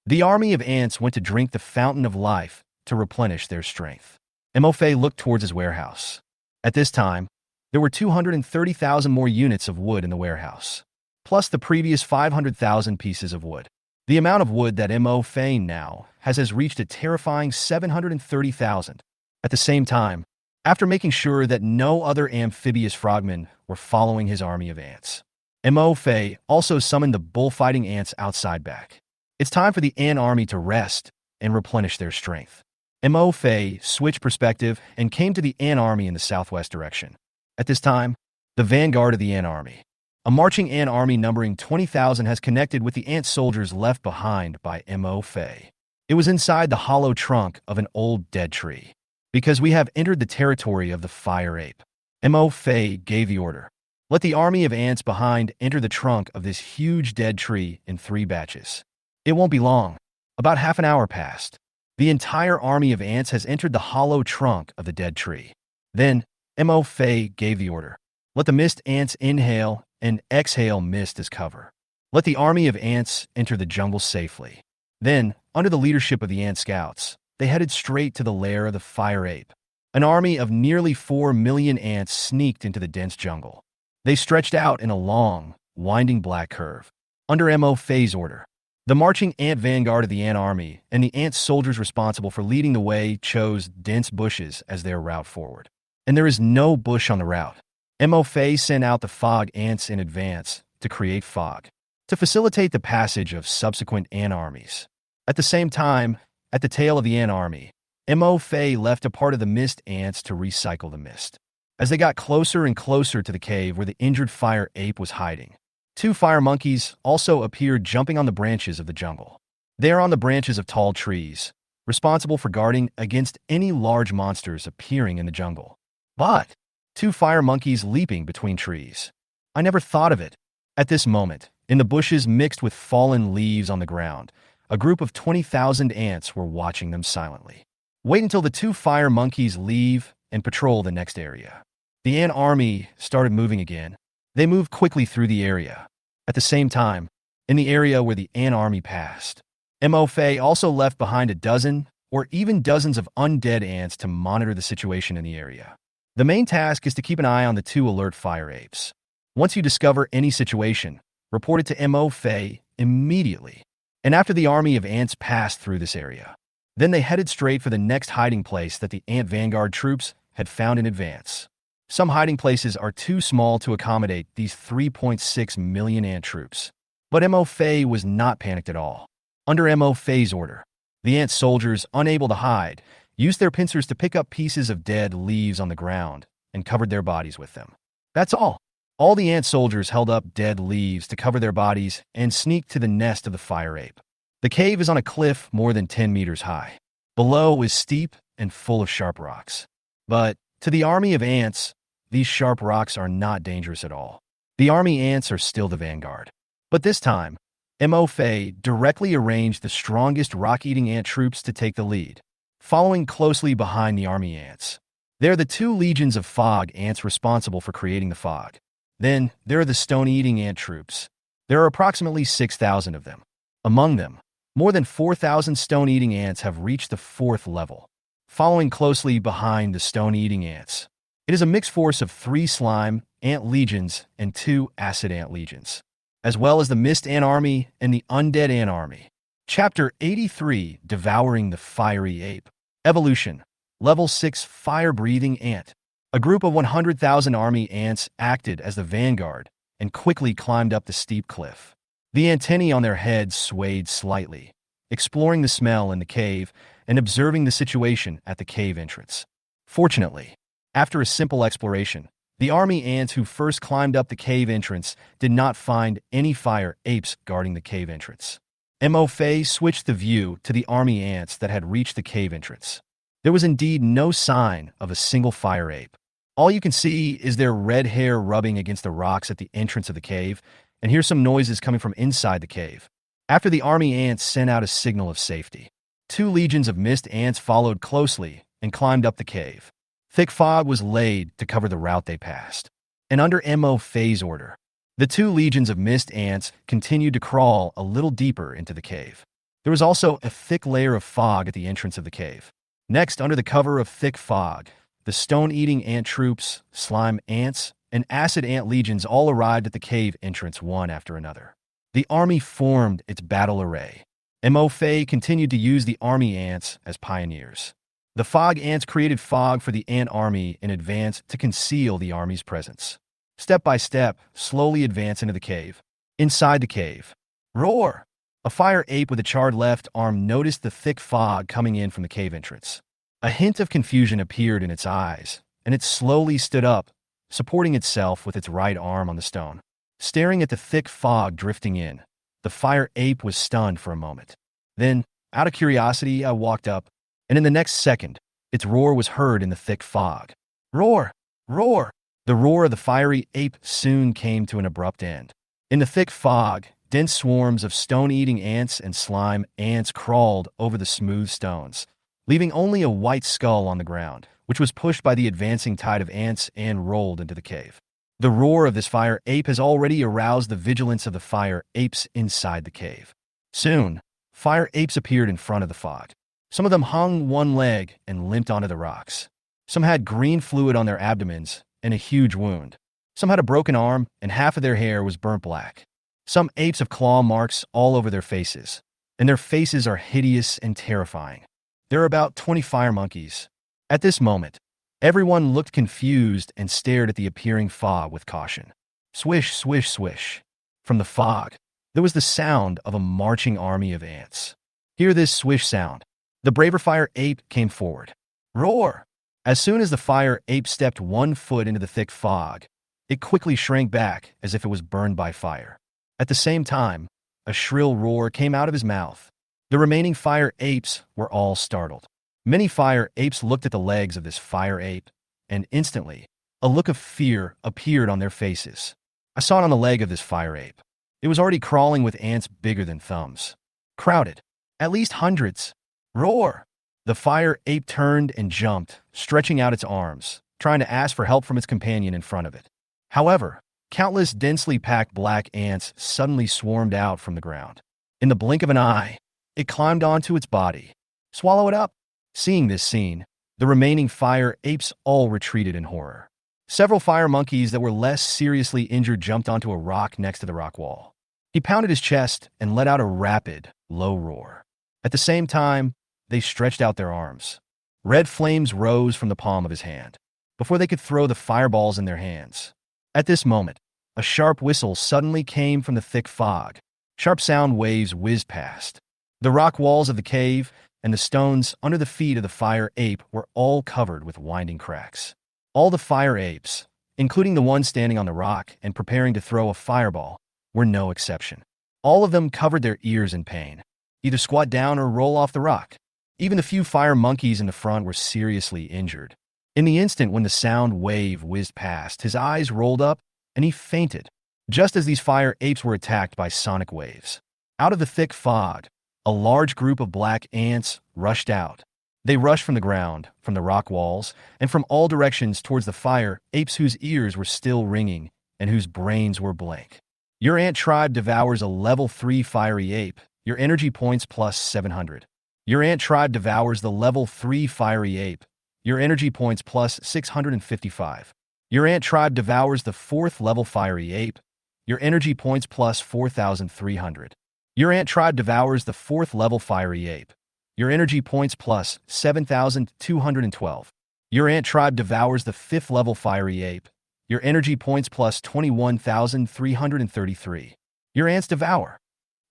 The army of ants went to drink the Fountain of Life to replenish their strength. Mo Fei looked towards his warehouse. At this time, there were 230,000 more units of wood in the warehouse, plus the previous 500,000 pieces of wood. The amount of wood that Mo Fei now has reached a terrifying 730,000. At the same time, after making sure that no other amphibious frogmen were following his army of ants, Mo Fei also summoned the bullfighting ants outside back. It's time for the ant army to rest and replenish their strength. Mo Fei switched perspective and came to the ant army in the southwest direction. At this time, the vanguard of the ant army, a marching ant army numbering 20,000, has connected with the ant soldiers left behind by Mo Fei. It was inside the hollow trunk of an old dead tree. Because we have entered the territory of the fire ape. Mo Fei gave the order. Let the army of ants behind enter the trunk of this huge dead tree in 3 batches. It won't be long. About half an hour passed. The entire army of ants has entered the hollow trunk of the dead tree. Then, Mo Fei gave the order. Let the mist ants inhale and exhale mist as cover. Let the army of ants enter the jungle safely. Then, under the leadership of the ant scouts, they headed straight to the lair of the fire ape. An army of nearly 4 million ants sneaked into the dense jungle. They stretched out in a long, winding black curve. Under MO phase order, the marching ant vanguard of the ant army and the ant soldiers responsible for leading the way chose dense bushes as their route forward. And there is no bush on the route. MO phase sent out the fog ants in advance to create fog, to facilitate the passage of subsequent ant armies. At the same time, at the tail of the ant army, MO Fei left a part of the mist ants to recycle the mist. As they got closer and closer to the cave where the injured fire ape was hiding, 2 fire monkeys also appeared jumping on the branches of the jungle. They are on the branches of tall trees, responsible for guarding against any large monsters appearing in the jungle. But 2 fire monkeys leaping between trees. I never thought of it. At this moment, in the bushes mixed with fallen leaves on the ground, a group of 20,000 ants were watching them silently. Wait until the 2 fire monkeys leave and patrol the next area. The ant army started moving again. They moved quickly through the area. At the same time, in the area where the ant army passed, MO Fei also left behind a dozen or even dozens of undead ants to monitor the situation in the area. The main task is to keep an eye on the 2 alert fire apes. Once you discover any situation, report it to MO Fei immediately. And after the army of ants passed through this area, then they headed straight for the next hiding place that the ant vanguard troops had found in advance. Some hiding places are too small to accommodate these 3.6 million ant troops. But MO Fei was not panicked at all. Under MO Fei's order, the ant soldiers, unable to hide, used their pincers to pick up pieces of dead leaves on the ground and covered their bodies with them. That's all. All the ant soldiers held up dead leaves to cover their bodies and sneaked to the nest of the fire ape. The cave is on a cliff more than 10 meters high. Below is steep and full of sharp rocks. But to the army of ants, these sharp rocks are not dangerous at all. The army ants are still the vanguard. But this time, MO Fei directly arranged the strongest rock-eating ant troops to take the lead, following closely behind the army ants. They're the 2 legions of fog ants responsible for creating the fog. Then, there are the stone-eating ant troops. There are approximately 6,000 of them. Among them, more than 4,000 stone-eating ants have reached the 4th level, following closely behind the stone-eating ants. It is a mixed force of 3 slime ant legions and 2 acid ant legions, as well as the mist ant army and the undead ant army. Chapter 83, Devouring the Fiery Ape. Evolution. Level 6 Fire-Breathing Ant. A group of 100,000 army ants acted as the vanguard and quickly climbed up the steep cliff. The antennae on their heads swayed slightly, exploring the smell in the cave and observing the situation at the cave entrance. Fortunately, after a simple exploration, the army ants who first climbed up the cave entrance did not find any fire apes guarding the cave entrance. MO Fei switched the view to the army ants that had reached the cave entrance. There was indeed no sign of a single fire ape. All you can see is their red hair rubbing against the rocks at the entrance of the cave, and hear some noises coming from inside the cave. After the army ants sent out a signal of safety, 2 legions of mist ants followed closely and climbed up the cave. Thick fog was laid to cover the route they passed. And under MO Fei's order, the 2 legions of mist ants continued to crawl a little deeper into the cave. There was also a thick layer of fog at the entrance of the cave. Next, under the cover of thick fog, the stone-eating ant troops, slime ants, and acid ant legions all arrived at the cave entrance one after another. The army formed its battle array. MO Fei continued to use the army ants as pioneers. The fog ants created fog for the ant army in advance to conceal the army's presence. Step by step, slowly advance into the cave. Inside the cave. Roar! A fire ape with a charred left arm noticed the thick fog coming in from the cave entrance. A hint of confusion appeared in its eyes, and it slowly stood up, supporting itself with its right arm on the stone. Staring at the thick fog drifting in, the fire ape was stunned for a moment. Then, out of curiosity, I walked up, and in the next second, its roar was heard in the thick fog. Roar! Roar! The roar of the fiery ape soon came to an abrupt end. In the thick fog, dense swarms of stone-eating ants and slime ants crawled over the smooth stones, leaving only a white skull on the ground, which was pushed by the advancing tide of ants and rolled into the cave. The roar of this fire ape has already aroused the vigilance of the fire apes inside the cave. Soon, fire apes appeared in front of the fog. Some of them hung one leg and limped onto the rocks. Some had green fluid on their abdomens and a huge wound. Some had a broken arm and half of their hair was burnt black. Some apes have claw marks all over their faces, and their faces are hideous and terrifying. There are about 20 fire monkeys. At this moment, everyone looked confused and stared at the appearing fog with caution. Swish, swish, swish. From the fog, there was the sound of a marching army of ants. Hear this swish sound. The braver fire ape came forward. Roar! As soon as the fire ape stepped 1 foot into the thick fog, it quickly shrank back as if it was burned by fire. At the same time, a shrill roar came out of his mouth. The remaining fire apes were all startled. Many fire apes looked at the legs of this fire ape, and instantly, a look of fear appeared on their faces. I saw it on the leg of this fire ape. It was already crawling with ants bigger than thumbs. Crowded. At least hundreds. Roar! The fire ape turned and jumped, stretching out its arms, trying to ask for help from its companion in front of it. However, countless densely packed black ants suddenly swarmed out from the ground. In the blink of an eye, it climbed onto its body. Swallow it up! Seeing this scene, the remaining fire apes all retreated in horror. Several fire monkeys that were less seriously injured jumped onto a rock next to the rock wall. He pounded his chest and let out a rapid, low roar. At the same time, they stretched out their arms. Red flames rose from the palm of his hand, before they could throw the fireballs in their hands. At this moment, a sharp whistle suddenly came from the thick fog. Sharp sound waves whizzed past. The rock walls of the cave and the stones under the feet of the fire ape were all covered with winding cracks. All the fire apes, including the one standing on the rock and preparing to throw a fireball, were no exception. All of them covered their ears in pain, either squat down or roll off the rock. Even the few fire monkeys in the front were seriously injured. In the instant when the sound wave whizzed past, his eyes rolled up and he fainted, just as these fire apes were attacked by sonic waves. Out of the thick fog, a large group of black ants rushed out. They rushed from the ground, from the rock walls, and from all directions towards the fire apes whose ears were still ringing and whose brains were blank. Your ant tribe devours a level 3 fiery ape. Your energy points plus 700. Your ant tribe devours the level 3 fiery ape. Your energy points plus 655. Your ant tribe devours the 4th level fiery ape. Your energy points plus 4,300. Your ant tribe devours the 4th level fiery ape. Your energy points plus 7,212. Your ant tribe devours the 5th level fiery ape. Your energy points plus 21,333. Your ants devour.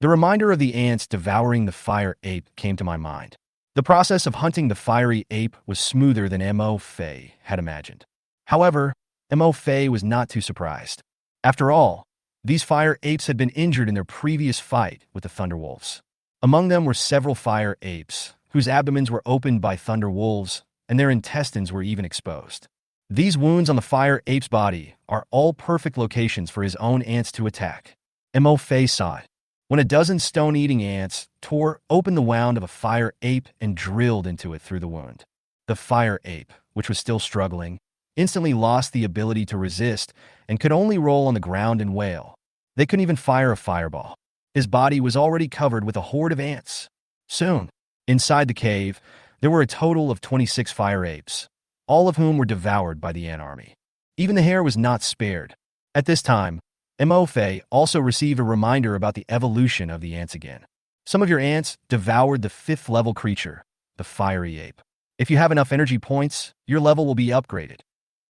The reminder of the ants devouring the fire ape came to my mind. The process of hunting the fiery ape was smoother than Mo Fei had imagined. However, Mo Fei was not too surprised. After all, these fire apes had been injured in their previous fight with the Thunderwolves. Among them were several fire apes, whose abdomens were opened by Thunderwolves, and their intestines were even exposed. These wounds on the fire ape's body are all perfect locations for his own ants to attack. Mo Fei saw it. When a dozen stone-eating ants tore open the wound of a fire ape and drilled into it through the wound. The fire ape, which was still struggling, instantly lost the ability to resist and could only roll on the ground and wail. They couldn't even fire a fireball. His body was already covered with a horde of ants. Soon, inside the cave, there were a total of 26 fire apes, all of whom were devoured by the ant army. Even the hair was not spared. At this time, Mo Fei also received a reminder about the evolution of the ants again. Some of your ants devoured the 5th level creature, the fiery ape. If you have enough energy points, your level will be upgraded.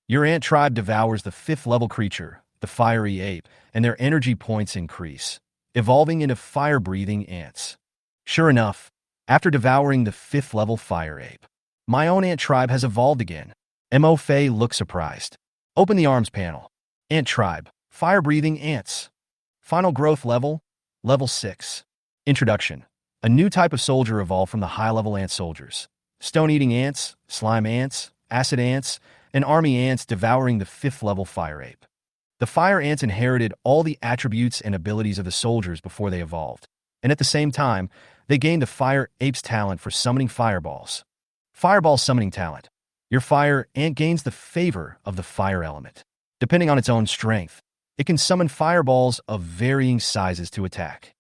Your ant tribe devours the 5th level creature, the fiery ape, and their energy points increase, evolving into fire-breathing ants. Sure enough, after devouring the 5th level fire ape, my own ant tribe has evolved again. Mo Fei looked surprised. Open the arms panel. Ant tribe. Fire-breathing ants. Final growth level, level 6. Introduction. A new type of soldier evolved from the high-level ant soldiers. Stone-eating ants, slime ants, acid ants, and army ants devouring the 5th level fire ape. The fire ants inherited all the attributes and abilities of the soldiers before they evolved, and at the same time, they gained the fire ape's talent for summoning fireballs. Fireball summoning talent. Your fire ant gains the favor of the fire element. Depending on its own strength, it can summon fireballs of varying sizes to attack.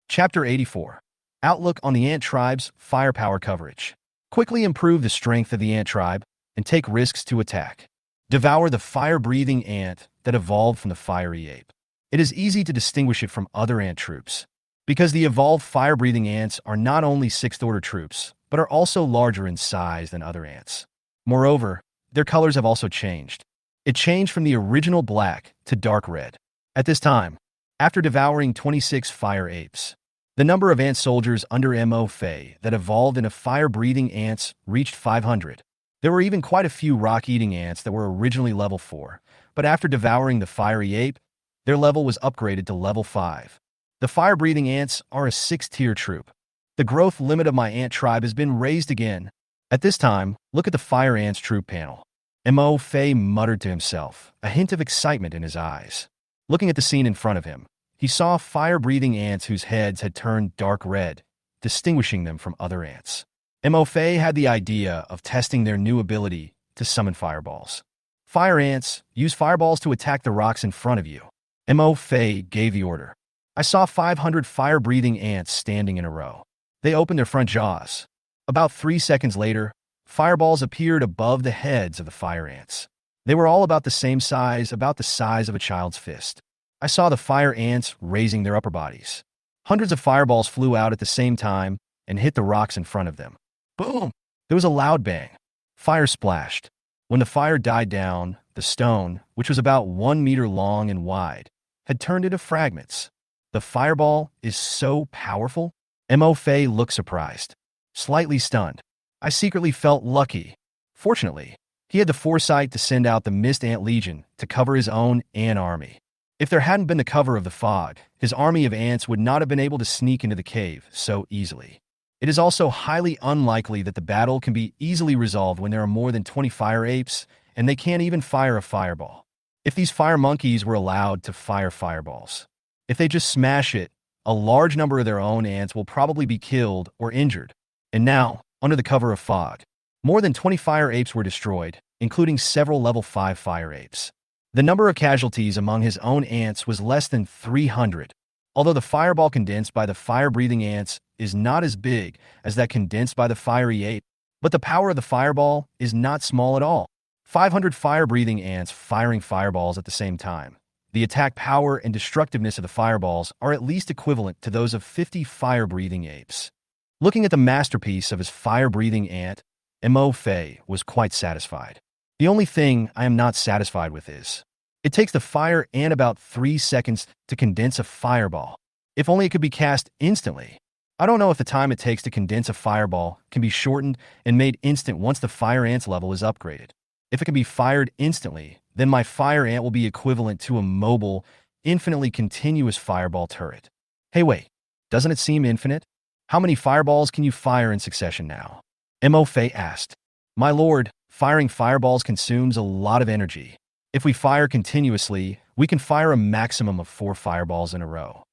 Chapter 84. Outlook on the Ant Tribe's Firepower Coverage. Quickly improve the strength of the ant tribe and take risks to attack. Devour the fire-breathing ant that evolved from the fiery ape. It is easy to distinguish it from other ant troops, because the evolved fire-breathing ants are not only sixth-order troops, but are also larger in size than other ants. Moreover, their colors have also changed. It changed from the original black to dark red. At this time, after devouring 26 fire apes, the number of ant soldiers under MO that evolved into fire-breathing ants reached 500. There were even quite a few rock-eating ants that were originally level 4, but after devouring the fiery ape, their level was upgraded to level 5. The fire-breathing ants are a 6th-tier troop. The growth limit of my ant tribe has been raised again. At this time, look at the fire ants troop panel. Mo Fei muttered to himself, a hint of excitement in his eyes. Looking at the scene in front of him, he saw fire-breathing ants whose heads had turned dark red, distinguishing them from other ants. Mo Fei had the idea of testing their new ability to summon fireballs. Fire ants use fireballs to attack the rocks in front of you. Mo Fei gave the order. I saw 500 fire-breathing ants standing in a row. They opened their front jaws. About 3 seconds later, fireballs appeared above the heads of the fire ants. They were all about the same size, about the size of a child's fist. I saw the fire ants raising their upper bodies. Hundreds of fireballs flew out at the same time and hit the rocks in front of them. Boom! There was a loud bang. Fire splashed. When the fire died down, the stone, which was about 1 meter long and wide, had turned into fragments. The fireball is so powerful? Mo Fei looked surprised, slightly stunned. I secretly felt lucky. Fortunately, he had the foresight to send out the Mist Ant Legion to cover his own ant army. If there hadn't been the cover of the fog, his army of ants would not have been able to sneak into the cave so easily. It is also highly unlikely that the battle can be easily resolved when there are more than 20 fire apes, and they can't even fire a fireball. If these fire monkeys were allowed to fire fireballs, if they just smash it, a large number of their own ants will probably be killed or injured. And now, under the cover of fog, more than 20 fire apes were destroyed, including several level 5 fire apes. The number of casualties among his own ants was less than 300, although the fireball condensed by the fire-breathing ants is not as big as that condensed by the fiery ape, but the power of the fireball is not small at all. 500 fire-breathing ants firing fireballs at the same time. The attack power and destructiveness of the fireballs are at least equivalent to those of 50 fire-breathing apes. Looking at the masterpiece of his fire-breathing ant, Mo Fei was quite satisfied. The only thing I am not satisfied with is, it takes the fire ant about 3 seconds to condense a fireball. If only it could be cast instantly. I don't know if the time it takes to condense a fireball can be shortened and made instant once the fire ant's level is upgraded. If it can be fired instantly, then my fire ant will be equivalent to a mobile, infinitely continuous fireball turret. Hey wait, doesn't it seem infinite? How many fireballs can you fire in succession now? Mo Fei asked. My lord, firing fireballs consumes a lot of energy. If we fire continuously, we can fire a maximum of 4 fireballs in a row.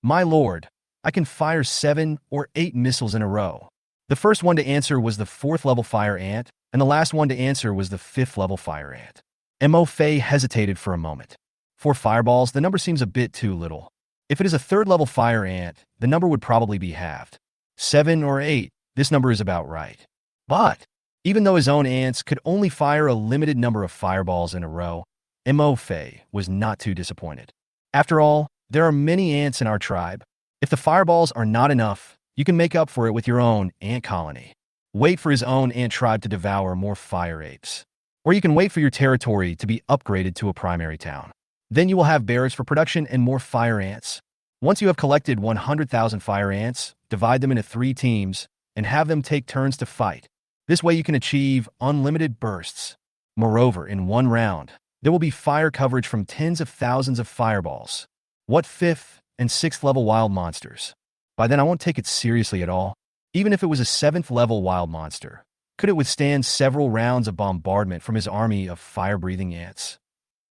My lord, I can fire 7 or 8 missiles in a row. The first one to answer was the 4th level fire ant, and the last one to answer was the 5th level fire ant. Mo Fei hesitated for a moment. 4 fireballs, the number seems a bit too little. If it is a 3rd level fire ant, the number would probably be halved. 7 or 8, this number is about right. But, even though his own ants could only fire a limited number of fireballs in a row, Mo Fei was not too disappointed. After all, there are many ants in our tribe. If the fireballs are not enough, you can make up for it with your own ant colony. Wait for his own ant tribe to devour more fire apes. Or you can wait for your territory to be upgraded to a primary town. Then you will have bearers for production and more fire ants. Once you have collected 100,000 fire ants, divide them into 3 teams and have them take turns to fight. This way you can achieve unlimited bursts. Moreover, in one round, there will be fire coverage from tens of thousands of fireballs. What 5th and 6th level wild monsters? By then I won't take it seriously at all. Even if it was a 7th level wild monster, could it withstand several rounds of bombardment from his army of fire-breathing ants?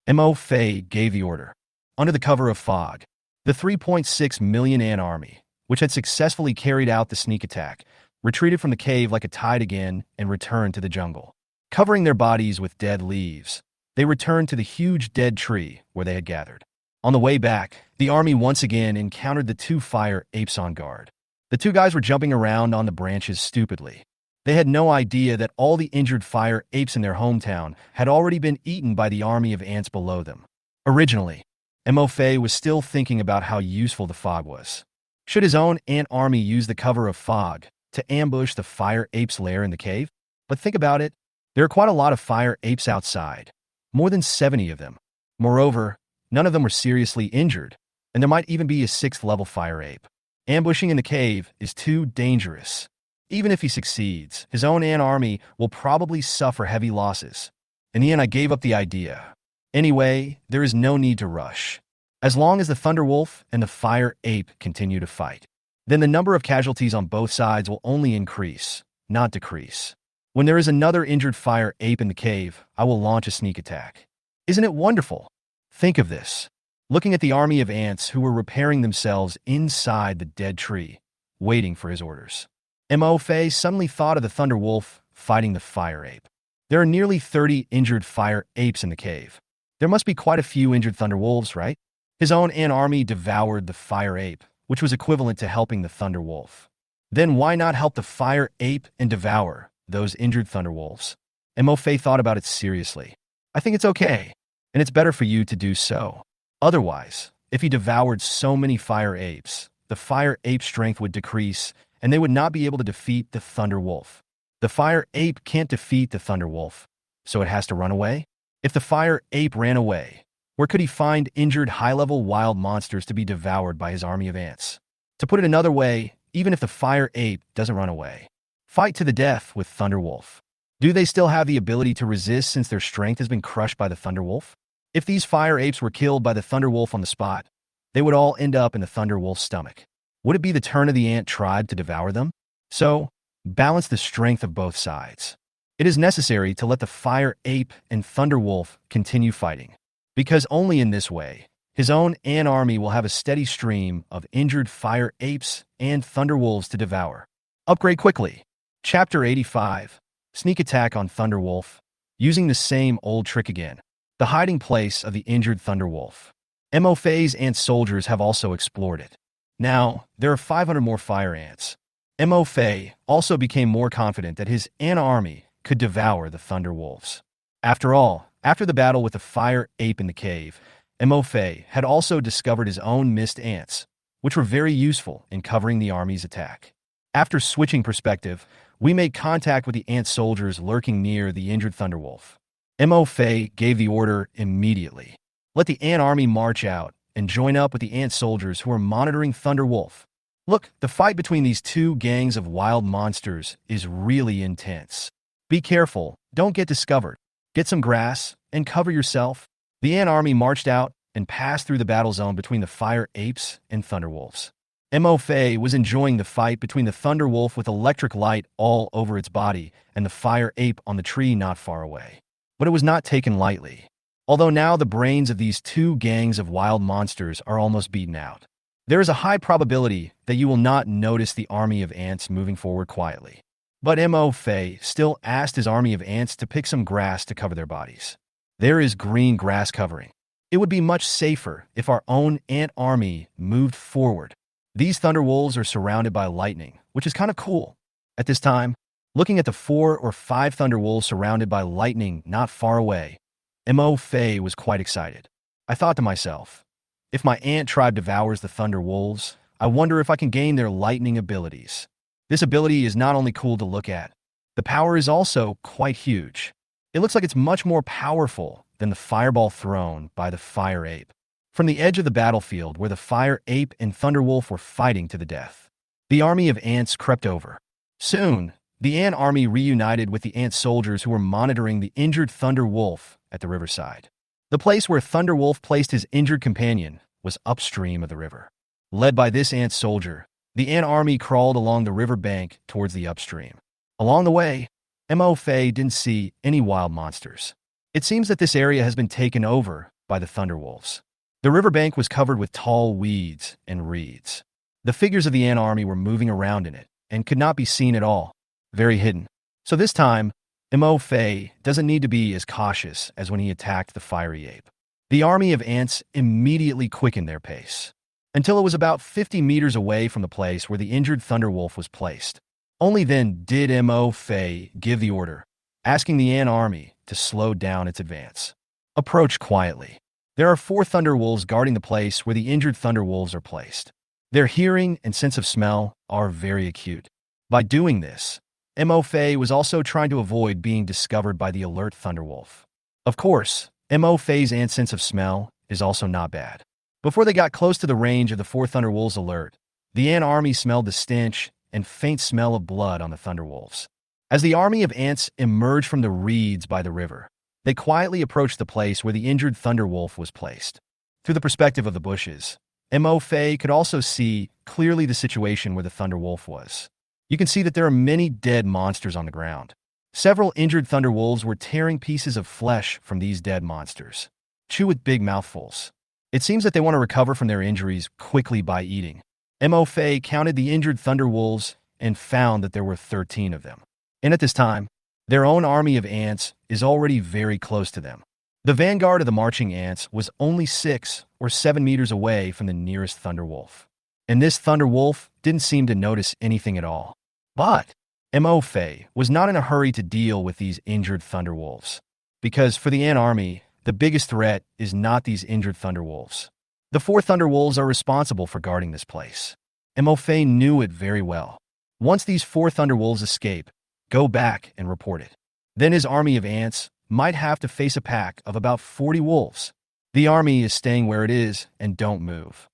Mo Fei gave the order. Under the cover of fog, the 3.6 million ant army, which had successfully carried out the sneak attack, retreated from the cave like a tide again and returned to the jungle. Covering their bodies with dead leaves, They returned to the huge dead tree where they had gathered. On the way back, the army once again encountered the two fire apes on guard. The two guys were jumping around on the branches stupidly. They had no idea that all the injured fire apes in their hometown had already been eaten by the army of ants below them. Originally, Mo was still thinking about how useful the fog was. Should his own ant army use the cover of fog to ambush the fire apes' lair in the cave? But think about it. There are quite a lot of fire apes outside, more than 70 of them. Moreover, none of them were seriously injured, and there might even be a 6th-level fire ape. Ambushing in the cave is too dangerous. Even if he succeeds, his own ant army will probably suffer heavy losses. In the end, I gave up the idea. Anyway, there is no need to rush. As long as the Thunderwolf and the fire ape continue to fight, then the number of casualties on both sides will only increase, not decrease. When there is another injured fire ape in the cave, I will launch a sneak attack. Isn't it wonderful? Think of this. Looking at the army of ants who were repairing themselves inside the dead tree, waiting for his orders. Mo suddenly thought of the Thunderwolf fighting the fire ape. There are nearly 30 injured fire apes in the cave. There must be quite a few injured Thunderwolves, right? His own ant army devoured the fire ape, which was equivalent to helping the Thunderwolf. Then why not help the fire ape and devour those injured Thunderwolves? Mo thought about it seriously. I think it's okay, and it's better for you to do so. Otherwise, if he devoured so many fire apes, the fire ape's strength would decrease, and they would not be able to defeat the Thunderwolf. The fire ape can't defeat the Thunderwolf, so it has to run away? If the fire ape ran away, where could he find injured high-level wild monsters to be devoured by his army of ants? To put it another way, even if the fire ape doesn't run away, fight to the death with Thunderwolf. Do they still have the ability to resist since their strength has been crushed by the Thunderwolf? If these fire apes were killed by the Thunderwolf on the spot, they would all end up in the Thunderwolf's stomach. Would it be the turn of the ant tribe to devour them? So, balance the strength of both sides. It is necessary to let the fire ape and Thunderwolf continue fighting, because only in this way, his own ant army will have a steady stream of injured fire apes and Thunderwolves to devour. Upgrade quickly. Chapter 85. Sneak attack on Thunderwolf. Using the same old trick again. The hiding place of the injured Thunderwolf. Mo's ant soldiers have also explored it. Now, there are 500 more fire ants. Mo also became more confident that his ant army could devour the Thunderwolves. After all, after the battle with the fire ape in the cave, Mo had also discovered his own mist ants, which were very useful in covering the army's attack. After switching perspective, we made contact with the ant soldiers lurking near the injured Thunderwolf. Mo gave the order immediately. Let the ant army march out and join up with the ant soldiers who are monitoring Thunderwolf. Look, the fight between these two gangs of wild monsters is really intense. Be careful, don't get discovered. Get some grass and cover yourself. The ant army marched out and passed through the battle zone between the fire apes and Thunderwolves. Mo was enjoying the fight between the Thunderwolf with electric light all over its body and the fire ape on the tree not far away. But it was not taken lightly. Although now the brains of these two gangs of wild monsters are almost beaten out, there is a high probability that you will not notice the army of ants moving forward quietly. But Mo still asked his army of ants to pick some grass to cover their bodies. There is green grass covering. It would be much safer if our own ant army moved forward. These Thunderwolves are surrounded by lightning, which is kind of cool. At this time, looking at the 4 or 5 Thunderwolves surrounded by lightning not far away, Mo was quite excited. I thought to myself, if my ant tribe devours the Thunderwolves, I wonder if I can gain their lightning abilities. This ability is not only cool to look at, the power is also quite huge. It looks like it's much more powerful than the fireball thrown by the fire ape. From the edge of the battlefield where the fire ape and Thunderwolf were fighting to the death, the army of ants crept over. Soon, the ant army reunited with the ant soldiers who were monitoring the injured Thunderwolf at the riverside. The place where Thunderwolf placed his injured companion was upstream of the river. Led by this ant soldier, the ant army crawled along the river bank towards the upstream. Along the way, Mo didn't see any wild monsters. It seems that this area has been taken over by the Thunderwolves. The riverbank was covered with tall weeds and reeds. The figures of the ant army were moving around in it and could not be seen at all, very hidden. So this time, Mo Fei doesn't need to be as cautious as when he attacked the fiery ape. The army of ants immediately quickened their pace, until it was about 50 meters away from the place where the injured Thunderwolf was placed. Only then did Mo Fei give the order, asking the ant army to slow down its advance. Approach quietly. There are 4 Thunderwolves guarding the place where the injured Thunderwolves are placed. Their hearing and sense of smell are very acute. By doing this, Mo Fei was also trying to avoid being discovered by the alert Thunderwolf. Of course, Mo Fei's ant sense of smell is also not bad. Before they got close to the range of the 4 Thunderwolves' alert, the ant army smelled the stench and faint smell of blood on the Thunderwolves. As the army of ants emerged from the reeds by the river, they quietly approached the place where the injured Thunderwolf was placed. Through the perspective of the bushes, Mo Fei could also see clearly the situation where the Thunderwolf was. You can see that there are many dead monsters on the ground. Several injured Thunderwolves were tearing pieces of flesh from these dead monsters, chew with big mouthfuls. It seems that they want to recover from their injuries quickly by eating. Mo Fei counted the injured Thunderwolves and found that there were 13 of them. And at this time, their own army of ants is already very close to them. The vanguard of the marching ants was only 6 or 7 meters away from the nearest Thunderwolf. And this Thunderwolf didn't seem to notice anything at all. But Mo Fei was not in a hurry to deal with these injured Thunderwolves, because for the ant army, the biggest threat is not these injured Thunderwolves. The 4 Thunderwolves are responsible for guarding this place. Mo Fei knew it very well. Once these 4 Thunderwolves escape, go back and report it. Then his army of ants might have to face a pack of about 40 wolves. The army is staying where it is and don't move.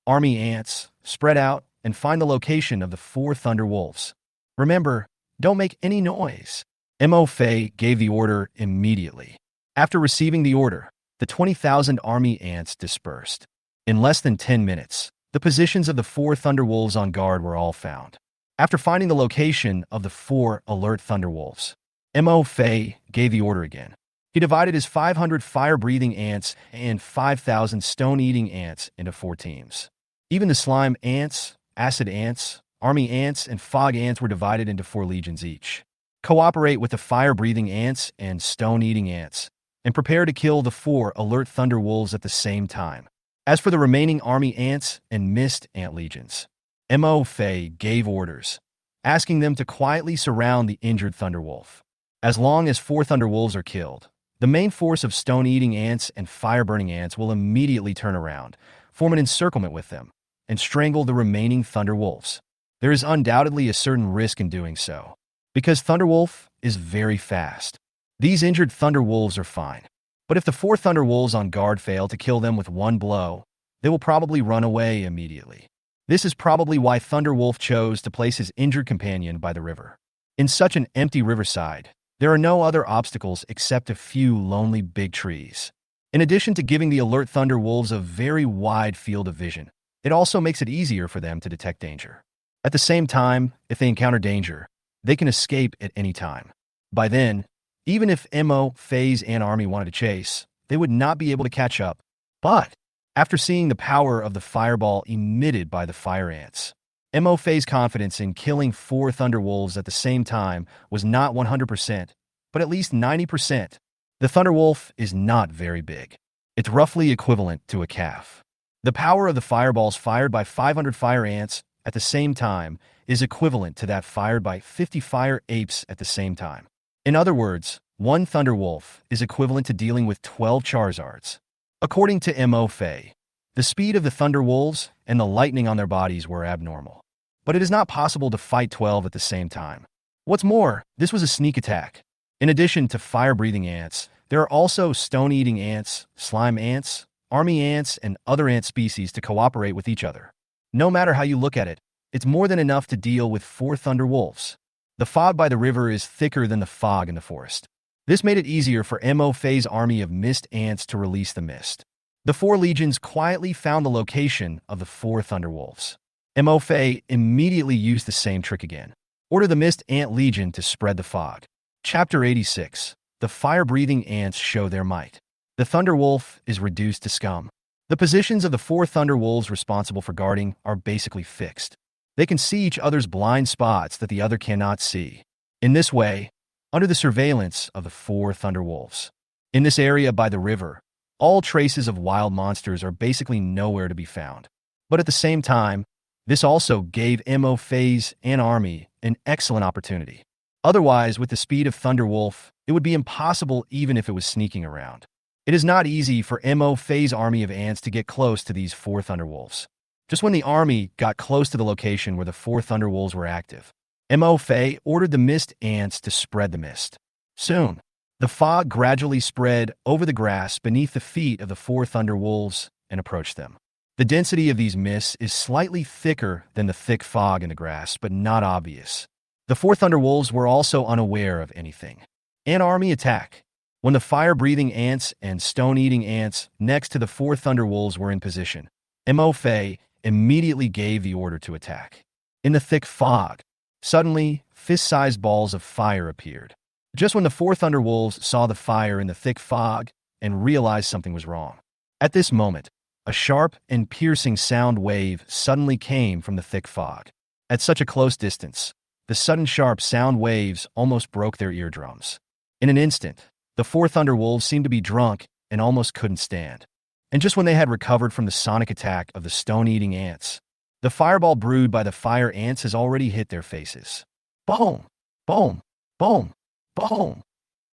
Army ants, spread out and find the location of the 4 Thunderwolves. Remember, don't make any noise. Mo Fei gave the order immediately. After receiving the order, the 20,000 army ants dispersed. In less than 10 minutes, the positions of the 4 Thunderwolves on guard were all found. After finding the location of the 4 alert Thunderwolves, Mo Fei gave the order again. He divided his 500 fire-breathing ants and 5,000 stone-eating ants into 4 teams. Even the slime ants, acid ants, army ants, and fog ants were divided into 4 legions each. Cooperate with the fire-breathing ants and stone-eating ants, and prepare to kill the 4 alert Thunderwolves at the same time. As for the remaining army ants and mist ant legions, Mo Fei gave orders, asking them to quietly surround the injured Thunderwolf. As long as 4 Thunderwolves are killed, the main force of stone-eating ants and fire-burning ants will immediately turn around, form an encirclement with them, and strangle the remaining Thunderwolves. There is undoubtedly a certain risk in doing so, because Thunderwolf is very fast. These injured Thunderwolves are fine, but if the 4 Thunderwolves on guard fail to kill them with one blow, they will probably run away immediately. This is probably why Thunderwolf chose to place his injured companion by the river. In such an empty riverside, there are no other obstacles except a few lonely big trees. In addition to giving the alert Thunderwolves a very wide field of vision, it also makes it easier for them to detect danger. At the same time, if they encounter danger, they can escape at any time. By then, even if Mo Fei's ant army wanted to chase, they would not be able to catch up. But after seeing the power of the fireball emitted by the fire ants, Mo Fei's confidence in killing 4 Thunderwolves at the same time was not 100%, but at least 90%. The Thunderwolf is not very big. It's roughly equivalent to a calf. The power of the fireballs fired by 500 fire ants at the same time is equivalent to that fired by 50 fire apes at the same time. In other words, 1 Thunderwolf is equivalent to dealing with 12 Charizards. According to Mo Fei, the speed of the Thunderwolves and the lightning on their bodies were abnormal. But it is not possible to fight 12 at the same time. What's more, this was a sneak attack. In addition to fire-breathing ants, there are also stone-eating ants, slime ants, army ants, and other ant species to cooperate with each other. No matter how you look at it, it's more than enough to deal with 4 Thunderwolves. The fog by the river is thicker than the fog in the forest. This made it easier for Mo Fei's army of mist ants to release the mist. The 4 legions quietly found the location of the 4 Thunderwolves. Mo Fei immediately used the same trick again. Order the mist ant legion to spread the fog. Chapter 86. The fire-breathing ants show their might. The Thunderwolf is reduced to scum. The positions of the 4 Thunderwolves responsible for guarding are basically fixed. They can see each other's blind spots that the other cannot see. In this way, under the surveillance of the 4 Thunderwolves. In this area by the river, all traces of wild monsters are basically nowhere to be found. But at the same time, this also gave Mo Fei's Ant Army an excellent opportunity. Otherwise, with the speed of Thunderwolf, it would be impossible even if it was sneaking around. It is not easy for Mo Fei's army of ants to get close to these 4 Thunderwolves. Just when the army got close to the location where the 4 Thunderwolves were active, Mo Fei ordered the mist ants to spread the mist. Soon, the fog gradually spread over the grass beneath the feet of the 4 Thunderwolves and approached them. The density of these mists is slightly thicker than the thick fog in the grass, but not obvious. The 4 Thunderwolves were also unaware of anything. Ant army attack. When the fire-breathing ants and stone-eating ants next to the 4 Thunderwolves were in position, Mo Fei immediately gave the order to attack. In the thick fog, suddenly, fist-sized balls of fire appeared. Just when the 4 Thunderwolves saw the fire in the thick fog and realized something was wrong. At this moment, a sharp and piercing sound wave suddenly came from the thick fog. At such a close distance, the sudden sharp sound waves almost broke their eardrums. In an instant, the 4 Thunderwolves seemed to be drunk and almost couldn't stand. And just when they had recovered from the sonic attack of the stone-eating ants, the fireball brewed by the fire ants has already hit their faces. Boom! Boom! Boom! Boom!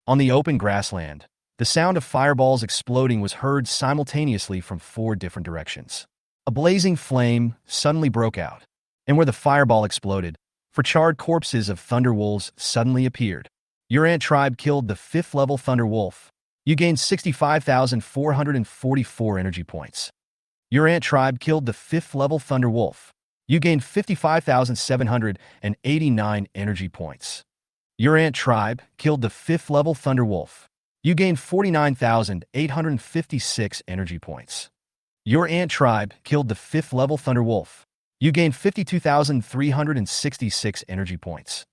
On the open grassland, the sound of fireballs exploding was heard simultaneously from 4 different directions. A blazing flame suddenly broke out, and where the fireball exploded, 4 charred corpses of Thunderwolves suddenly appeared. Your ant tribe killed the 5th level Thunderwolf. You gained 65,444 energy points. Your ant tribe killed the 5th level Thunderwolf. You gained 55,789 energy points. Your ant tribe killed the 5th level Thunderwolf. You gained 49,856 energy points. Your ant tribe killed the 5th level Thunderwolf. You gained 52,366 energy points.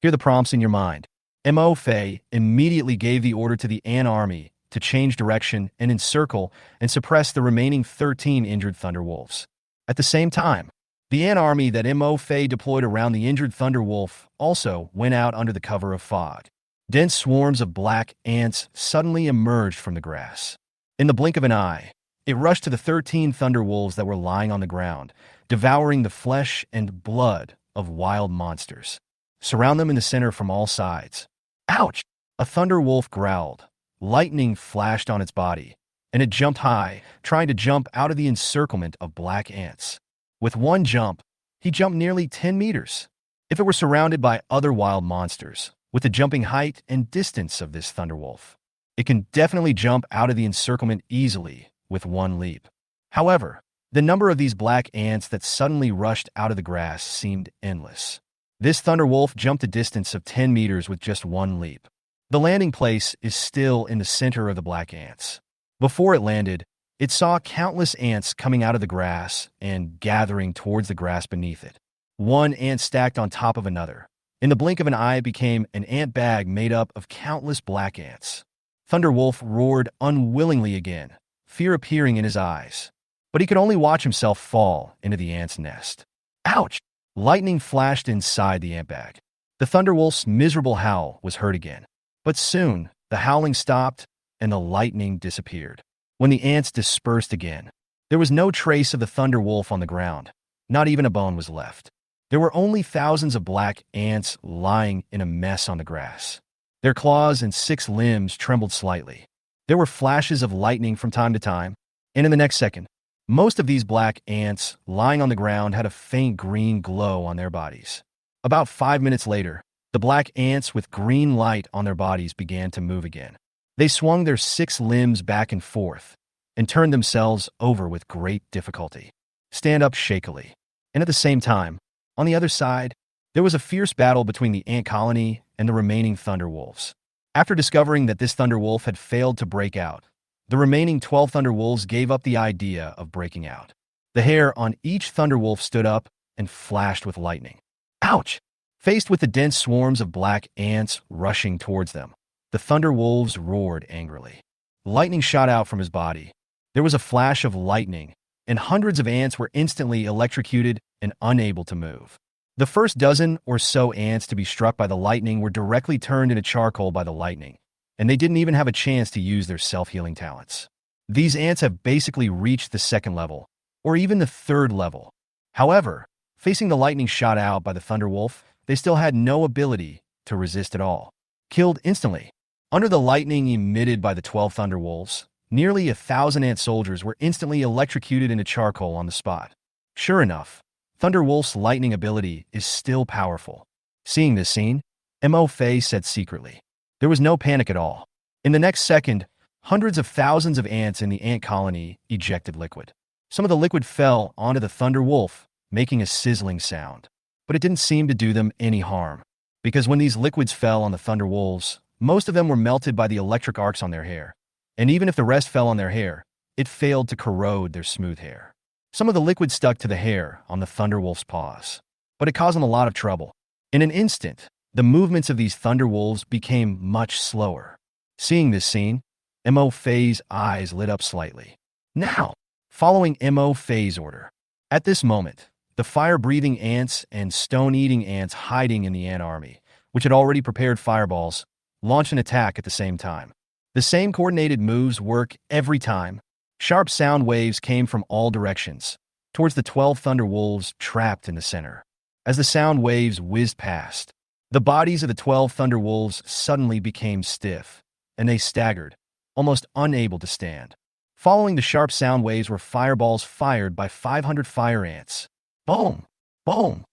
Hear the prompts in your mind. Mo Fei immediately gave the order to the ant army to change direction and encircle and suppress the remaining 13 injured Thunderwolves. At the same time, the ant army that Mo Fei deployed around the injured Thunderwolf also went out under the cover of fog. Dense swarms of black ants suddenly emerged from the grass. In the blink of an eye, it rushed to the 13 Thunderwolves that were lying on the ground, devouring the flesh and blood of wild monsters. Surround them in the center from all sides. Ouch! A Thunderwolf growled. Lightning flashed on its body, and it jumped high, trying to jump out of the encirclement of black ants. With one jump, he jumped nearly 10 meters. If it were surrounded by other wild monsters, with the jumping height and distance of this Thunderwolf, it can definitely jump out of the encirclement easily with one leap. However, the number of these black ants that suddenly rushed out of the grass seemed endless. This Thunderwolf jumped a distance of 10 meters with just one leap. The landing place is still in the center of the black ants. Before it landed, it saw countless ants coming out of the grass and gathering towards the grass beneath it. One ant stacked on top of another. In the blink of an eye, it became an ant bag made up of countless black ants. Thunderwolf roared unwillingly again, fear appearing in his eyes. But he could only watch himself fall into the ant's nest. Ouch! Lightning flashed inside the ant bag. The Thunderwolf's miserable howl was heard again. But soon, the howling stopped and the lightning disappeared. When the ants dispersed again, there was no trace of the Thunderwolf on the ground. Not even a bone was left. There were only thousands of black ants lying in a mess on the grass. Their claws and 6 limbs trembled slightly. There were flashes of lightning from time to time, and in the next second, most of these black ants lying on the ground had a faint green glow on their bodies. About 5 minutes later, the black ants with green light on their bodies began to move again. They swung their 6 limbs back and forth and turned themselves over with great difficulty. Stand up shakily. And at the same time, on the other side, there was a fierce battle between the ant colony and the remaining Thunderwolves. After discovering that this Thunderwolf had failed to break out, the remaining 12 Thunderwolves gave up the idea of breaking out. The hair on each Thunderwolf stood up and flashed with lightning. Ouch! Faced with the dense swarms of black ants rushing towards them, the Thunderwolves roared angrily. Lightning shot out from his body. There was a flash of lightning, and hundreds of ants were instantly electrocuted and unable to move. The first dozen or so ants to be struck by the lightning were directly turned into charcoal by the lightning, and they didn't even have a chance to use their self-healing talents. These ants have basically reached the second level, or even the third level. However, facing the lightning shot out by the Thunderwolf, they still had no ability to resist at all. Killed instantly. Under the lightning emitted by the 12 Thunderwolves, nearly 1,000 ant soldiers were instantly electrocuted into charcoal on the spot. Sure enough, Thunderwolf's lightning ability is still powerful. Seeing this scene, Mo Fei said secretly. There was no panic at all. In the next second, hundreds of thousands of ants in the ant colony ejected liquid. Some of the liquid fell onto the Thunderwolf, making a sizzling sound. But it didn't seem to do them any harm, because when these liquids fell on the Thunderwolves, most of them were melted by the electric arcs on their hair, and even if the rest fell on their hair, it failed to corrode their smooth hair. Some of the liquid stuck to the hair on the Thunderwolf's paws, but it caused them a lot of trouble. In an instant, the movements of these Thunderwolves became much slower. Seeing this scene, Mo Fei's eyes lit up slightly. Now, following Mo Fei's order. At this moment, the fire-breathing ants and stone-eating ants hiding in the ant army, which had already prepared fireballs, launched an attack at the same time. The same coordinated moves work every time. Sharp sound waves came from all directions, towards the 12 Thunderwolves trapped in the center. As the sound waves whizzed past, the bodies of the 12 Thunderwolves suddenly became stiff, and they staggered, almost unable to stand. Following the sharp sound waves were fireballs fired by 500 fire ants. Boom! Boom!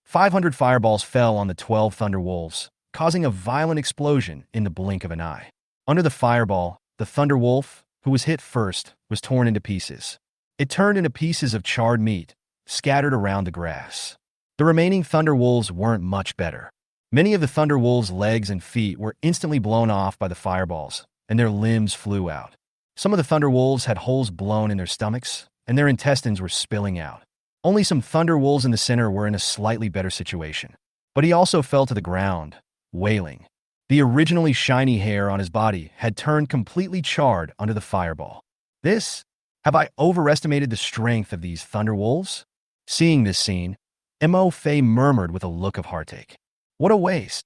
500 fireballs fell on the 12 Thunderwolves, causing a violent explosion in the blink of an eye. Under the fireball, the Thunderwolf, who was hit first, was torn into pieces. It turned into pieces of charred meat, scattered around the grass. The remaining Thunderwolves weren't much better. Many of the Thunderwolves' legs and feet were instantly blown off by the fireballs, and their limbs flew out. Some of the Thunderwolves had holes blown in their stomachs, and their intestines were spilling out. Only some Thunderwolves in the center were in a slightly better situation. But he also fell to the ground, wailing. The originally shiny hair on his body had turned completely charred under the fireball. Have I overestimated the strength of these Thunderwolves? Seeing this scene, Mo Fei murmured with a look of heartache. What a waste!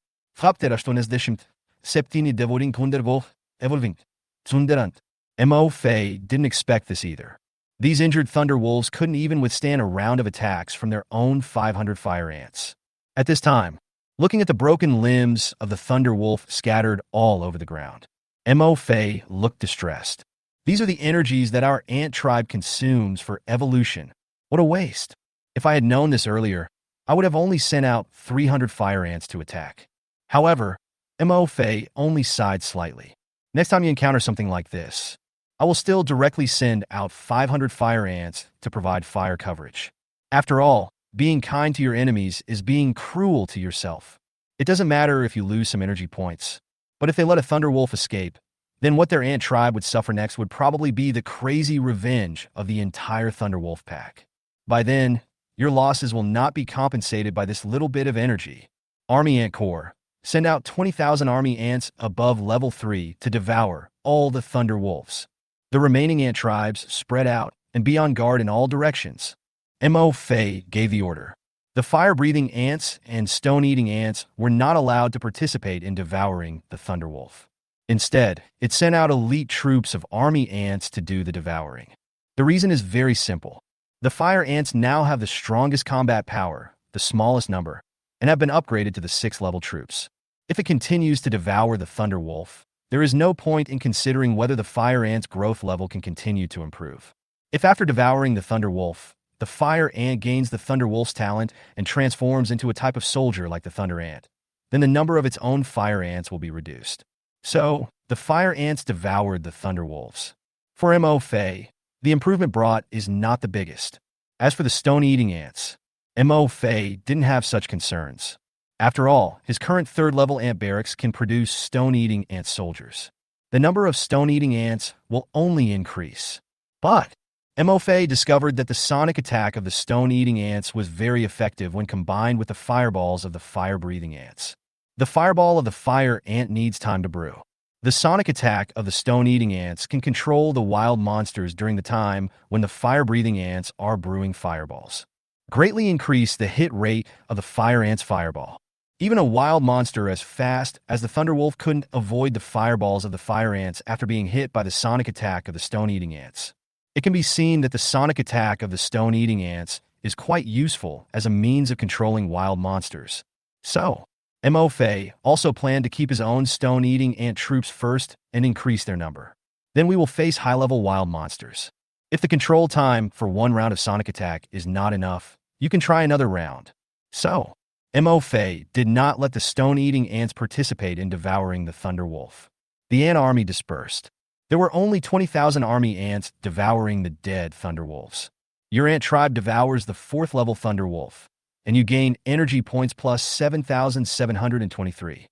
Mo Fei didn't expect this either. These injured Thunderwolves couldn't even withstand a round of attacks from their own 500 fire ants. At this time, looking at the broken limbs of the Thunderwolf scattered all over the ground, Mo Fei looked distressed. These are the energies that our ant tribe consumes for evolution. What a waste! If I had known this earlier, I would have only sent out 300 fire ants to attack. However, Mo Fei only sighed slightly. Next time you encounter something like this, I will still directly send out 500 fire ants to provide fire coverage. After all, being kind to your enemies is being cruel to yourself. It doesn't matter if you lose some energy points, but if they let a Thunderwolf escape, then what their ant tribe would suffer next would probably be the crazy revenge of the entire Thunderwolf pack. By then, your losses will not be compensated by this little bit of energy. Army Ant Corps, send out 20,000 army ants above level 3 to devour all the Thunderwolves. The remaining ant tribes spread out and be on guard in all directions. Mo Fei gave the order. The fire-breathing ants and stone-eating ants were not allowed to participate in devouring the Thunderwolf. Instead, it sent out elite troops of army ants to do the devouring. The reason is very simple. The fire ants now have the strongest combat power, the smallest number, and have been upgraded to the 6th-level troops. If it continues to devour the Thunderwolf, there is no point in considering whether the fire ant's growth level can continue to improve. If after devouring the Thunderwolf, the fire ant gains the Thunderwolf's talent and transforms into a type of soldier like the Thunder Ant, then the number of its own fire ants will be reduced. So, the fire ants devoured the Thunderwolves. For Mo Fei, the improvement brought is not the biggest. As for the stone-eating ants, Mo Fei didn't have such concerns. After all, his current 3rd-level ant barracks can produce stone-eating ant soldiers. The number of stone-eating ants will only increase. But Mo Fei discovered that the sonic attack of the stone-eating ants was very effective when combined with the fireballs of the fire-breathing ants. The fireball of the fire ant needs time to brew. The sonic attack of the stone-eating ants can control the wild monsters during the time when the fire-breathing ants are brewing fireballs. greatly increased the hit rate of the fire ant's fireball. Even a wild monster as fast as the Thunderwolf couldn't avoid the fireballs of the fire ants after being hit by the sonic attack of the stone-eating ants. It can be seen that the sonic attack of the stone-eating ants is quite useful as a means of controlling wild monsters. So, Mo Fei also planned to keep his own stone-eating ant troops first and increase their number. Then we will face high-level wild monsters. If the control time for one round of sonic attack is not enough, you can try another round. So, Mo Fei did not let the stone-eating ants participate in devouring the Thunderwolf. The ant army dispersed. There were only 20,000 army ants devouring the dead Thunderwolves. Your ant tribe devours the 4th level Thunderwolf, and you gain energy points plus 7,723.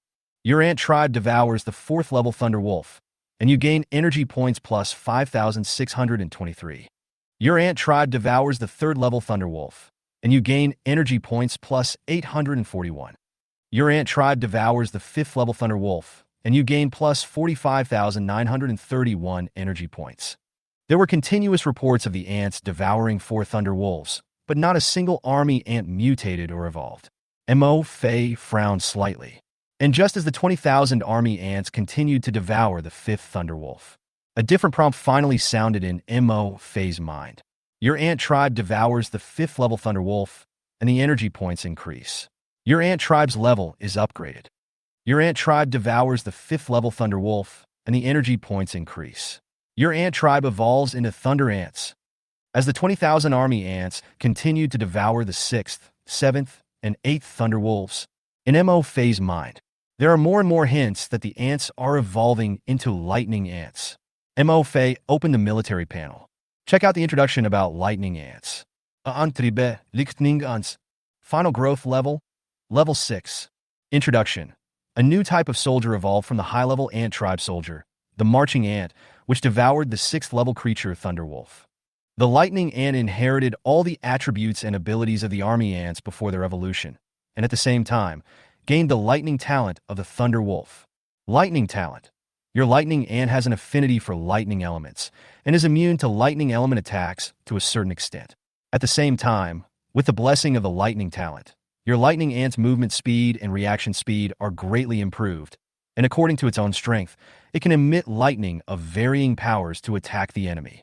Your ant tribe devours the 4th level Thunderwolf, and you gain energy points plus 5,623. Your ant tribe devours the 3rd level Thunderwolf, and you gain energy points plus 841. Your ant tribe devours the 5th level Thunderwolf, and you gain plus 45,931 energy points. There were continuous reports of the ants devouring 4 Thunderwolves, but not a single army ant mutated or evolved. Mo Fei frowned slightly. And just as the 20,000 army ants continued to devour the 5th Thunderwolf, a different prompt finally sounded in Mo Fei's mind. Your ant tribe devours the 5th level Thunderwolf, and the energy points increase. Your ant tribe's level is upgraded. Your ant tribe devours the 5th level Thunderwolf, and the energy points increase. Your ant tribe evolves into Thunder Ants. As the 20,000 army ants continued to devour the 6th, 7th, and 8th Thunderwolves, in Mo Fei's mind, there are more and more hints that the ants are evolving into lightning ants. Mo Fei opened the military panel. Check out the introduction about lightning ants. Antriebe Lichtning Ants. Final growth level, level 6. Introduction. A new type of soldier evolved from the high-level ant tribe soldier, the marching ant, which devoured the 6th level creature Thunderwolf. The lightning ant inherited all the attributes and abilities of the army ants before their evolution, and at the same time, gained the lightning talent of the Thunderwolf. Lightning talent. Your lightning ant has an affinity for lightning elements and is immune to lightning element attacks to a certain extent. At the same time, with the blessing of the lightning talent, your lightning ant's movement speed and reaction speed are greatly improved, and according to its own strength, it can emit lightning of varying powers to attack the enemy.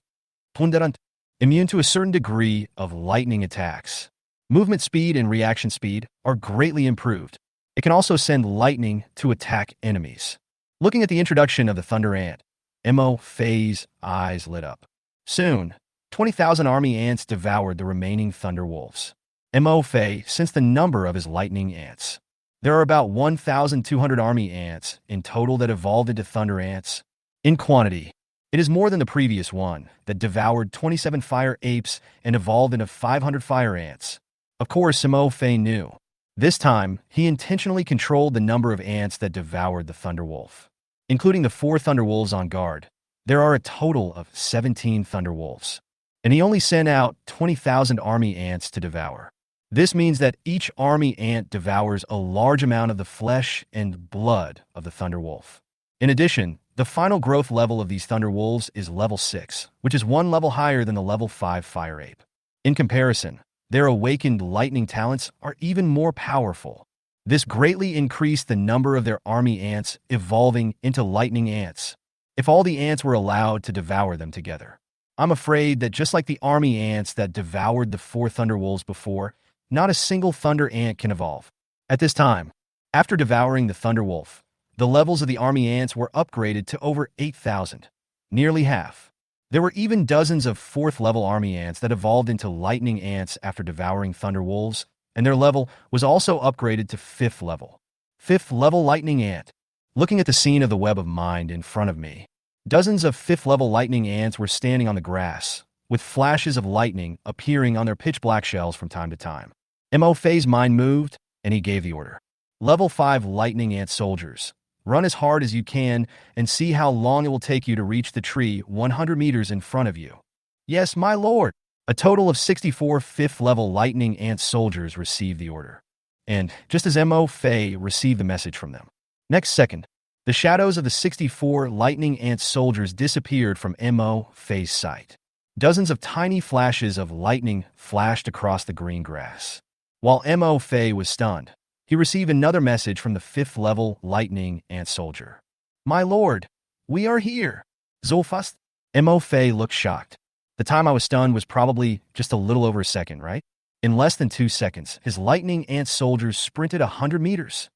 Punderant. Immune to a certain degree of lightning attacks. Movement speed and reaction speed are greatly improved. It can also send lightning to attack enemies. Looking at the introduction of the Thunder Ant, Mo Fei's eyes lit up. Soon, 20,000 army ants devoured the remaining Thunderwolves. Mo Fei sensed the number of his lightning ants. There are about 1,200 army ants in total that evolved into Thunder Ants. In quantity, it is more than the previous one that devoured 27 fire apes and evolved into 500 fire ants. Of course, Mo Fei knew. This time, he intentionally controlled the number of ants that devoured the Thunderwolf. Including the 4 Thunderwolves on guard, there are a total of 17 Thunderwolves. And he only sent out 20,000 army ants to devour. This means that each army ant devours a large amount of the flesh and blood of the Thunderwolf. In addition, the final growth level of these Thunderwolves is level 6, which is 1 level higher than the level 5 Fire Ape. In comparison, their awakened lightning talents are even more powerful. This greatly increased the number of their army ants evolving into lightning ants, if all the ants were allowed to devour them together. I'm afraid that just like the army ants that devoured the 4 Thunderwolves before, not a single Thunder Ant can evolve. At this time, after devouring the Thunderwolf, the levels of the army ants were upgraded to over 8,000, nearly half. There were even dozens of 4th level army ants that evolved into lightning ants after devouring Thunderwolves, and their level was also upgraded to 5th level. 5th level lightning ant. Looking at the scene of the web of mind in front of me, dozens of 5th level lightning ants were standing on the grass, with flashes of lightning appearing on their pitch-black shells from time to time. Mo Fei's mind moved, and he gave the order. Level 5 lightning ant soldiers. Run as hard as you can and see how long it will take you to reach the tree 100 meters in front of you. Yes, my lord. A total of 64 5th-level lightning ant soldiers received the order. And just as Mo Fei received the message from them, next second, the shadows of the 64 lightning ant soldiers disappeared from Mo Fei's sight. Dozens of tiny flashes of lightning flashed across the green grass. While Mo Fei was stunned, he received another message from the 5th level lightning ant soldier. My lord, we are here. Zulfast? Mo Fei looked shocked. The time I was stunned was probably just a little over a second, right? In less than 2 seconds, his lightning ant soldiers sprinted 100 meters.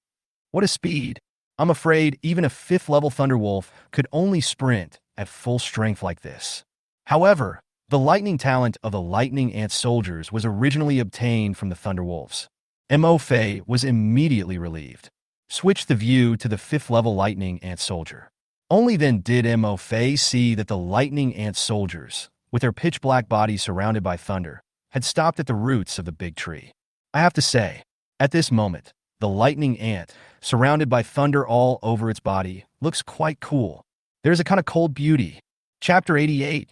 What a speed! I'm afraid even a 5th level Thunderwolf could only sprint at full strength like this. However, the lightning talent of the lightning ant soldiers was originally obtained from the Thunderwolves. Mo Fei was immediately relieved. Switched the view to the 5th level lightning ant soldier. Only then did Mo Fei see that the lightning ant soldiers, with their pitch-black bodies surrounded by thunder, had stopped at the roots of the big tree. I have to say, at this moment, the lightning ant, surrounded by thunder all over its body, looks quite cool. There's a kind of cold beauty. Chapter 88.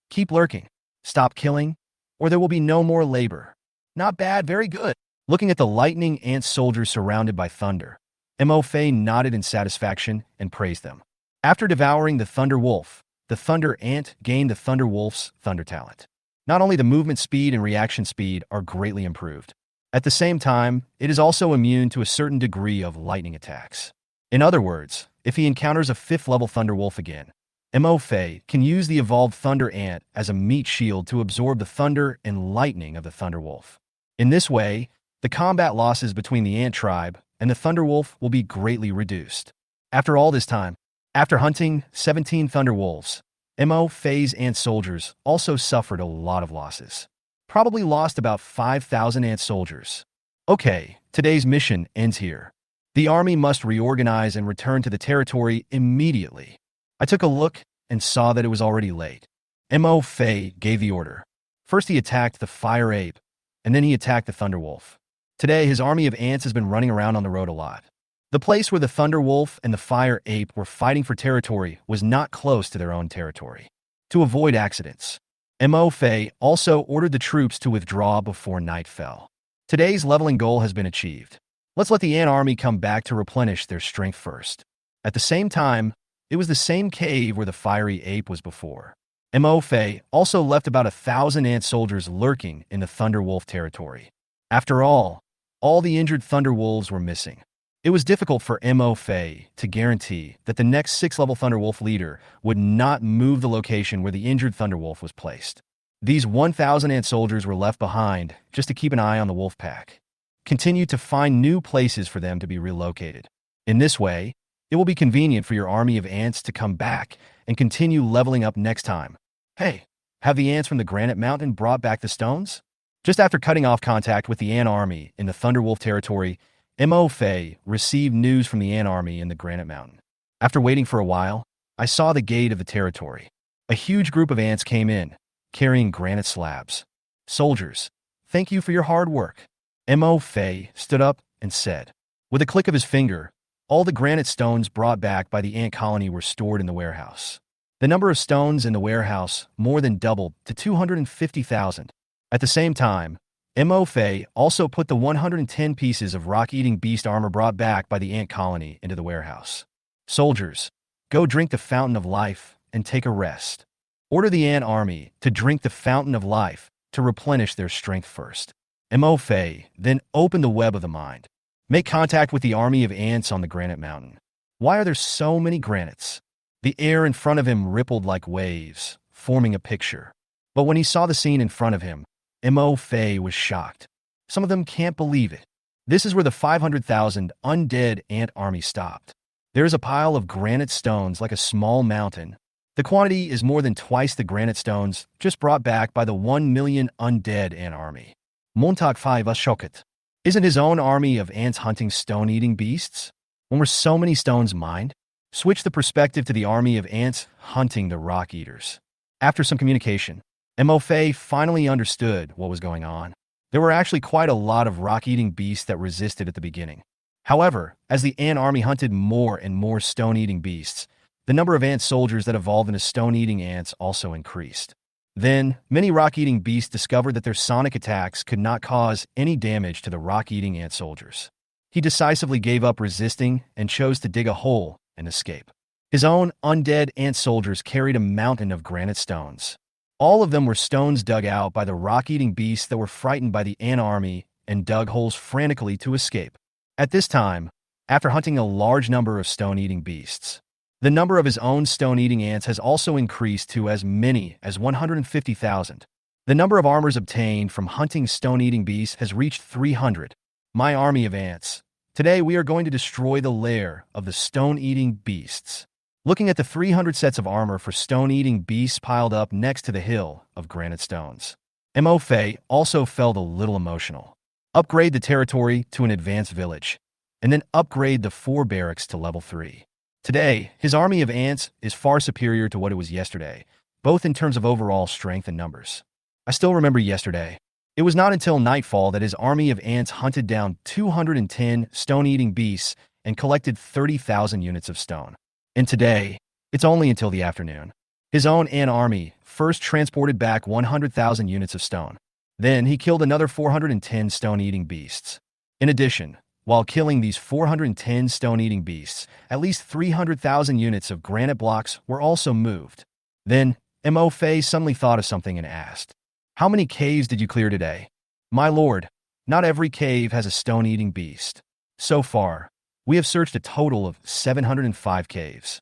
Keep lurking, stop killing, or there will be no more labor. Not bad, very good. Looking at the lightning ant soldiers surrounded by thunder, Mo Fei nodded in satisfaction and praised them. After devouring the Thunder Wolf, the Thunder Ant gained the Thunder Wolf's Thunder Talent. Not only the movement speed and reaction speed are greatly improved, at the same time, it is also immune to a certain degree of lightning attacks. In other words, if he encounters a 5th level Thunder Wolf again, Mo Fei can use the evolved Thunder Ant as a meat shield to absorb the thunder and lightning of the Thunder Wolf. In this way, the combat losses between the Ant tribe and the Thunder Wolf will be greatly reduced. After all this time, after hunting 17 Thunder Wolves, Mo Fei's ant soldiers also suffered a lot of losses. Probably lost about 5,000 ant soldiers. Okay, today's mission ends here. The army must reorganize and return to the territory immediately. I took a look and saw that it was already late. Mo Fei gave the order. First he attacked the Fire Ape, and then he attacked the Thunder Wolf. Today his army of ants has been running around on the road a lot. The place where the Thunder Wolf and the Fire Ape were fighting for territory was not close to their own territory. To avoid accidents, Mo Fei also ordered the troops to withdraw before night fell. Today's leveling goal has been achieved. Let's let the ant army come back to replenish their strength first. At the same time, it was the same cave where the fiery ape was before. Mo Fei also left about 1,000 ant soldiers lurking in the Thunder Wolf territory. After all the injured Thunder Wolves were missing. It was difficult for Mo Fei to guarantee that the next 6th-level Thunder Wolf leader would not move the location where the injured Thunder Wolf was placed. These 1,000 ant soldiers were left behind just to keep an eye on the wolf pack. Continue to find new places for them to be relocated. In this way, it will be convenient for your army of ants to come back and continue leveling up next time. Hey, have the ants from the Granite Mountain brought back the stones? Just after cutting off contact with the ant army in the Thunder Wolf territory, Mo Fei received news from the ant army in the Granite Mountain. After waiting for a while, I saw the gate of the territory. A huge group of ants came in, carrying granite slabs. Soldiers, thank you for your hard work. Mo Fei stood up and said. With a click of his finger, all the granite stones brought back by the ant colony were stored in the warehouse. The number of stones in the warehouse more than doubled to 250,000. At the same time, Mo Fei also put the 110 pieces of rock-eating beast armor brought back by the ant colony into the warehouse. Soldiers, go drink the fountain of life and take a rest. Order the ant army to drink the fountain of life to replenish their strength first. Mo Fei then opened the web of the mind. Make contact with the army of ants on the Granite Mountain. Why are there so many granites? The air in front of him rippled like waves, forming a picture. But when he saw the scene in front of him, Mo Fei was shocked. Some of them can't believe it. This is where the 500,000 undead ant army stopped. There is a pile of granite stones like a small mountain. The quantity is more than twice the granite stones just brought back by the 1 million undead ant army. Montag 5 Ashokat. Isn't his own army of ants hunting stone-eating beasts? When were so many stones mined? Switch the perspective to the army of ants hunting the rock-eaters. After some communication, Mo Fei finally understood what was going on. There were actually quite a lot of rock-eating beasts that resisted at the beginning. However, as the ant army hunted more and more stone-eating beasts, the number of ant soldiers that evolved into stone-eating ants also increased. Then, many rock-eating beasts discovered that their sonic attacks could not cause any damage to the rock-eating ant soldiers. He decisively gave up resisting and chose to dig a hole and escape. His own undead ant soldiers carried a mountain of granite stones. All of them were stones dug out by the rock-eating beasts that were frightened by the ant army and dug holes frantically to escape. At this time, after hunting a large number of stone-eating beasts, the number of his own stone-eating ants has also increased to as many as 150,000. The number of armors obtained from hunting stone-eating beasts has reached 300. My army of ants. Today we are going to destroy the lair of the stone-eating beasts. Looking at the 300 sets of armor for stone-eating beasts piled up next to the hill of granite stones, Mo Fei also felt a little emotional. Upgrade the territory to an advanced village, and then upgrade the 4 barracks to level 3. Today, his army of ants is far superior to what it was yesterday, both in terms of overall strength and numbers. I still remember yesterday. It was not until nightfall that his army of ants hunted down 210 stone-eating beasts and collected 30,000 units of stone. And today, it's only until the afternoon. His own ant army first transported back 100,000 units of stone. Then he killed another 410 stone-eating beasts. In addition, while killing these 410 stone-eating beasts, at least 300,000 units of granite blocks were also moved. Then, Mo Fei suddenly thought of something and asked, "How many caves did you clear today?" "My lord, not every cave has a stone-eating beast. So far, we have searched a total of 705 caves.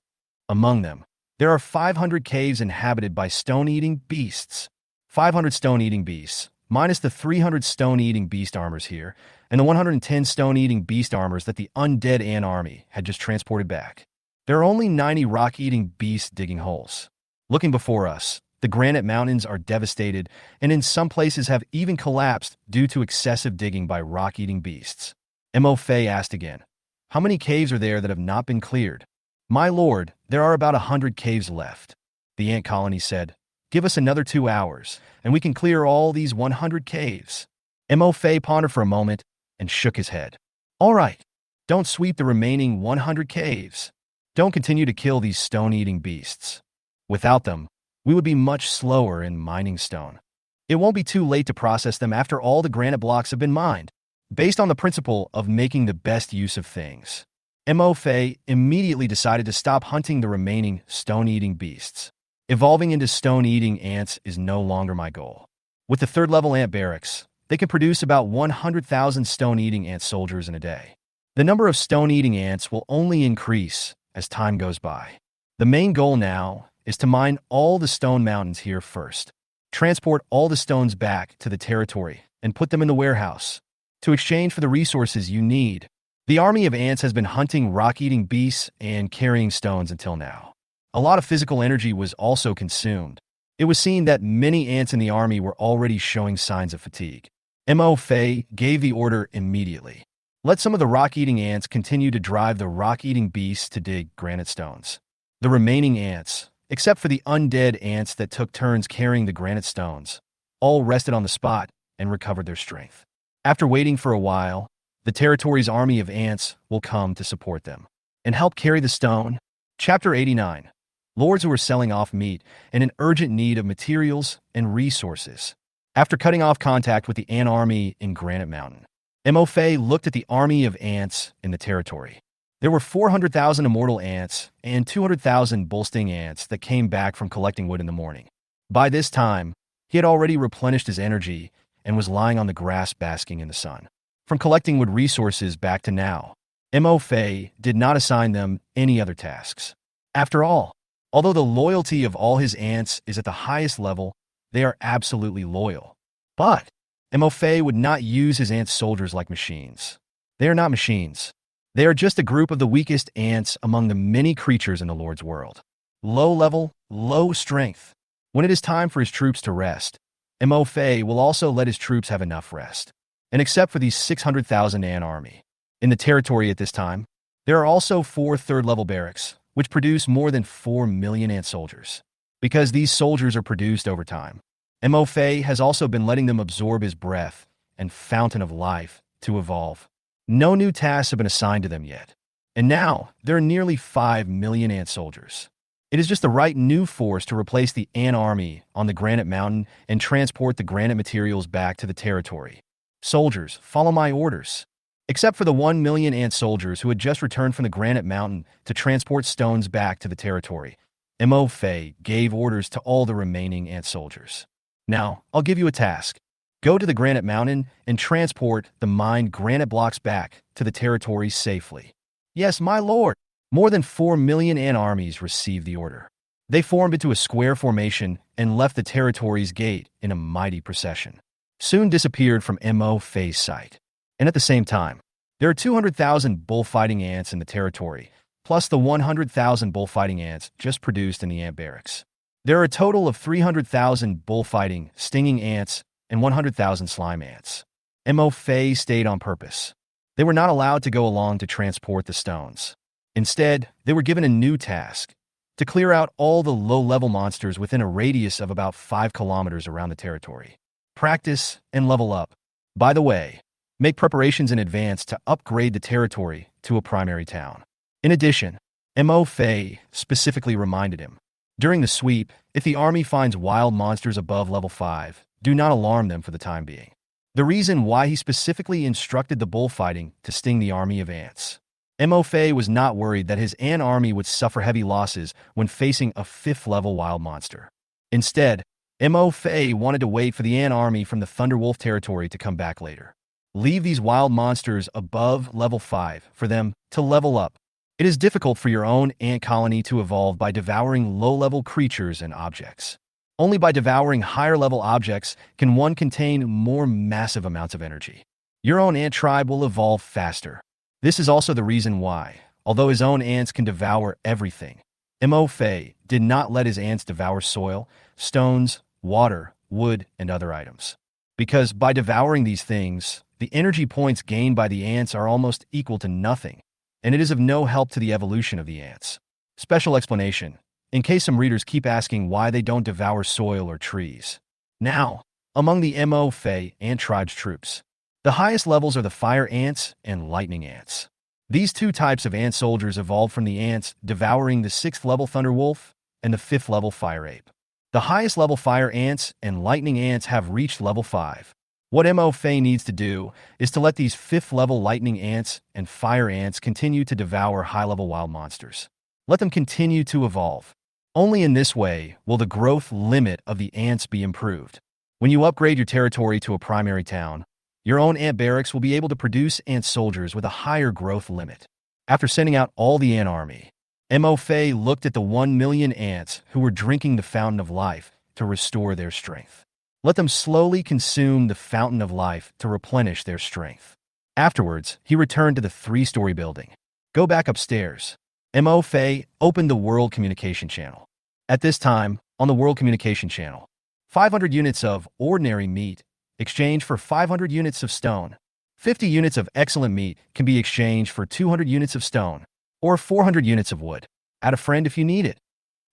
Among them, there are 500 caves inhabited by stone-eating beasts. 500 stone-eating beasts, minus the 300 stone-eating beast armors here, and the 110 stone-eating beast armors that the undead ant army had just transported back. There are only 90 rock-eating beasts digging holes. Looking before us, the granite mountains are devastated and in some places have even collapsed due to excessive digging by rock-eating beasts." Mo Fei asked again, "How many caves are there that have not been cleared?" "My lord, there are about 100 caves left." The ant colony said, "Give us another 2 hours, and we can clear all these 100 caves." Mo Fei pondered for a moment and shook his head. "All right, don't sweep the remaining 100 caves. Don't continue to kill these stone-eating beasts. Without them, we would be much slower in mining stone. It won't be too late to process them after all the granite blocks have been mined." Based on the principle of making the best use of things, Mo Fei immediately decided to stop hunting the remaining stone-eating beasts. Evolving into stone-eating ants is no longer my goal. With the 3rd-level ant barracks, they can produce about 100,000 stone-eating ant soldiers in a day. The number of stone-eating ants will only increase as time goes by. The main goal now is to mine all the stone mountains here first, transport all the stones back to the territory, and put them in the warehouse. To exchange for the resources you need, the army of ants has been hunting rock-eating beasts and carrying stones until now. A lot of physical energy was also consumed. It was seen that many ants in the army were already showing signs of fatigue. Mo Fei gave the order immediately. Let some of the rock-eating ants continue to drive the rock-eating beasts to dig granite stones. The remaining ants, except for the undead ants that took turns carrying the granite stones, all rested on the spot and recovered their strength. After waiting for a while, the territory's army of ants will come to support them and help carry the stone. Chapter 89. Lords who are selling off meat and in urgent need of materials and resources. After cutting off contact with the ant army in Granite Mountain, Mo Fei looked at the army of ants in the territory. There were 400,000 immortal ants and 200,000 bull-sting ants that came back from collecting wood in the morning. By this time, he had already replenished his energy and was lying on the grass basking in the sun. From collecting wood resources back to now, Mo Fei did not assign them any other tasks. After all, although the loyalty of all his ants is at the highest level, they are absolutely loyal. But Mo Fei would not use his ant soldiers like machines. They are not machines. They are just a group of the weakest ants among the many creatures in the Lord's world. Low level, low strength. When it is time for his troops to rest, Mo Fei will also let his troops have enough rest. And except for these 600,000 ant army in the territory at this time, there are also 4 third-level barracks, which produce more than 4 million ant soldiers. Because these soldiers are produced over time, Mo Fei has also been letting them absorb his breath and fountain of life to evolve. No new tasks have been assigned to them yet. And now, there are nearly 5 million ant soldiers. It is just the right new force to replace the ant army on the Granite Mountain and transport the granite materials back to the territory. Soldiers, follow my orders. Except for the 1 million ant soldiers who had just returned from the Granite Mountain to transport stones back to the territory, Mo Fei gave orders to all the remaining ant soldiers. Now, I'll give you a task. Go to the granite mountain and transport the mined granite blocks back to the territory safely. Yes, my lord. More than 4 million ant armies received the order. They formed into a square formation and left the territory's gate in a mighty procession. Soon disappeared from Mo Fei's sight. And at the same time, there are 200,000 bullfighting ants in the territory, plus the 100,000 bullfighting ants just produced in the ant barracks. There are a total of 300,000 bullfighting, stinging ants, and 100,000 slime ants. Mo Fei stayed on purpose. They were not allowed to go along to transport the stones. Instead, they were given a new task, to clear out all the low-level monsters within a radius of about 5 kilometers around the territory. Practice and level up. By the way, make preparations in advance to upgrade the territory to a primary town. In addition, Mo Fei specifically reminded him, during the sweep, if the army finds wild monsters above level 5, do not alarm them for the time being. The reason why he specifically instructed the bullfighting to sting the army of ants. Mo Fei was not worried that his ant army would suffer heavy losses when facing a 5th-level wild monster. Instead, Mo Fei wanted to wait for the ant army from the Thunderwolf territory to come back later. Leave these wild monsters above level 5 for them to level up. It is difficult for your own ant colony to evolve by devouring low-level creatures and objects. Only by devouring higher-level objects can one contain more massive amounts of energy. Your own ant tribe will evolve faster. This is also the reason why, although his own ants can devour everything, Mo Fei did not let his ants devour soil, stones, water, wood, and other items. Because by devouring these things, the energy points gained by the ants are almost equal to nothing, and it is of no help to the evolution of the ants. Special explanation, in case some readers keep asking why they don't devour soil or trees. Now, among the Mo Fei ant tribe's troops, the highest levels are the fire ants and lightning ants. These two types of ant soldiers evolved from the ants devouring the 6th-level Thunderwolf and the 5th-level Fire Ape. The highest level fire ants and lightning ants have reached level 5. What Mo Fei needs to do is to let these 5th-level lightning ants and fire ants continue to devour high-level wild monsters. Let them continue to evolve. Only in this way will the growth limit of the ants be improved. When you upgrade your territory to a primary town, your own ant barracks will be able to produce ant soldiers with a higher growth limit. After sending out all the ant army, Mo Fei looked at the 1 million ants who were drinking the fountain of life to restore their strength. Let them slowly consume the fountain of life to replenish their strength. Afterwards, he returned to the 3-story building. Go back upstairs. Mo Fei opened the World Communication Channel. At this time, on the World Communication Channel, 500 units of ordinary meat exchange for 500 units of stone. 50 units of excellent meat can be exchanged for 200 units of stone, or 400 units of wood. Add a friend if you need it.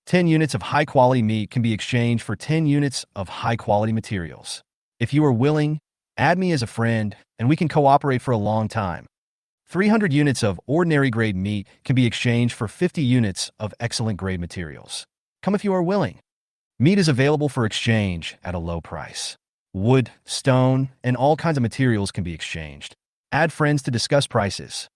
10 units of high-quality meat can be exchanged for 10 units of high-quality materials. If you are willing, add me as a friend, and we can cooperate for a long time. 300 units of ordinary-grade meat can be exchanged for 50 units of excellent-grade materials. Come if you are willing. Meat is available for exchange at a low price. Wood, stone, and all kinds of materials can be exchanged. Add friends to discuss prices.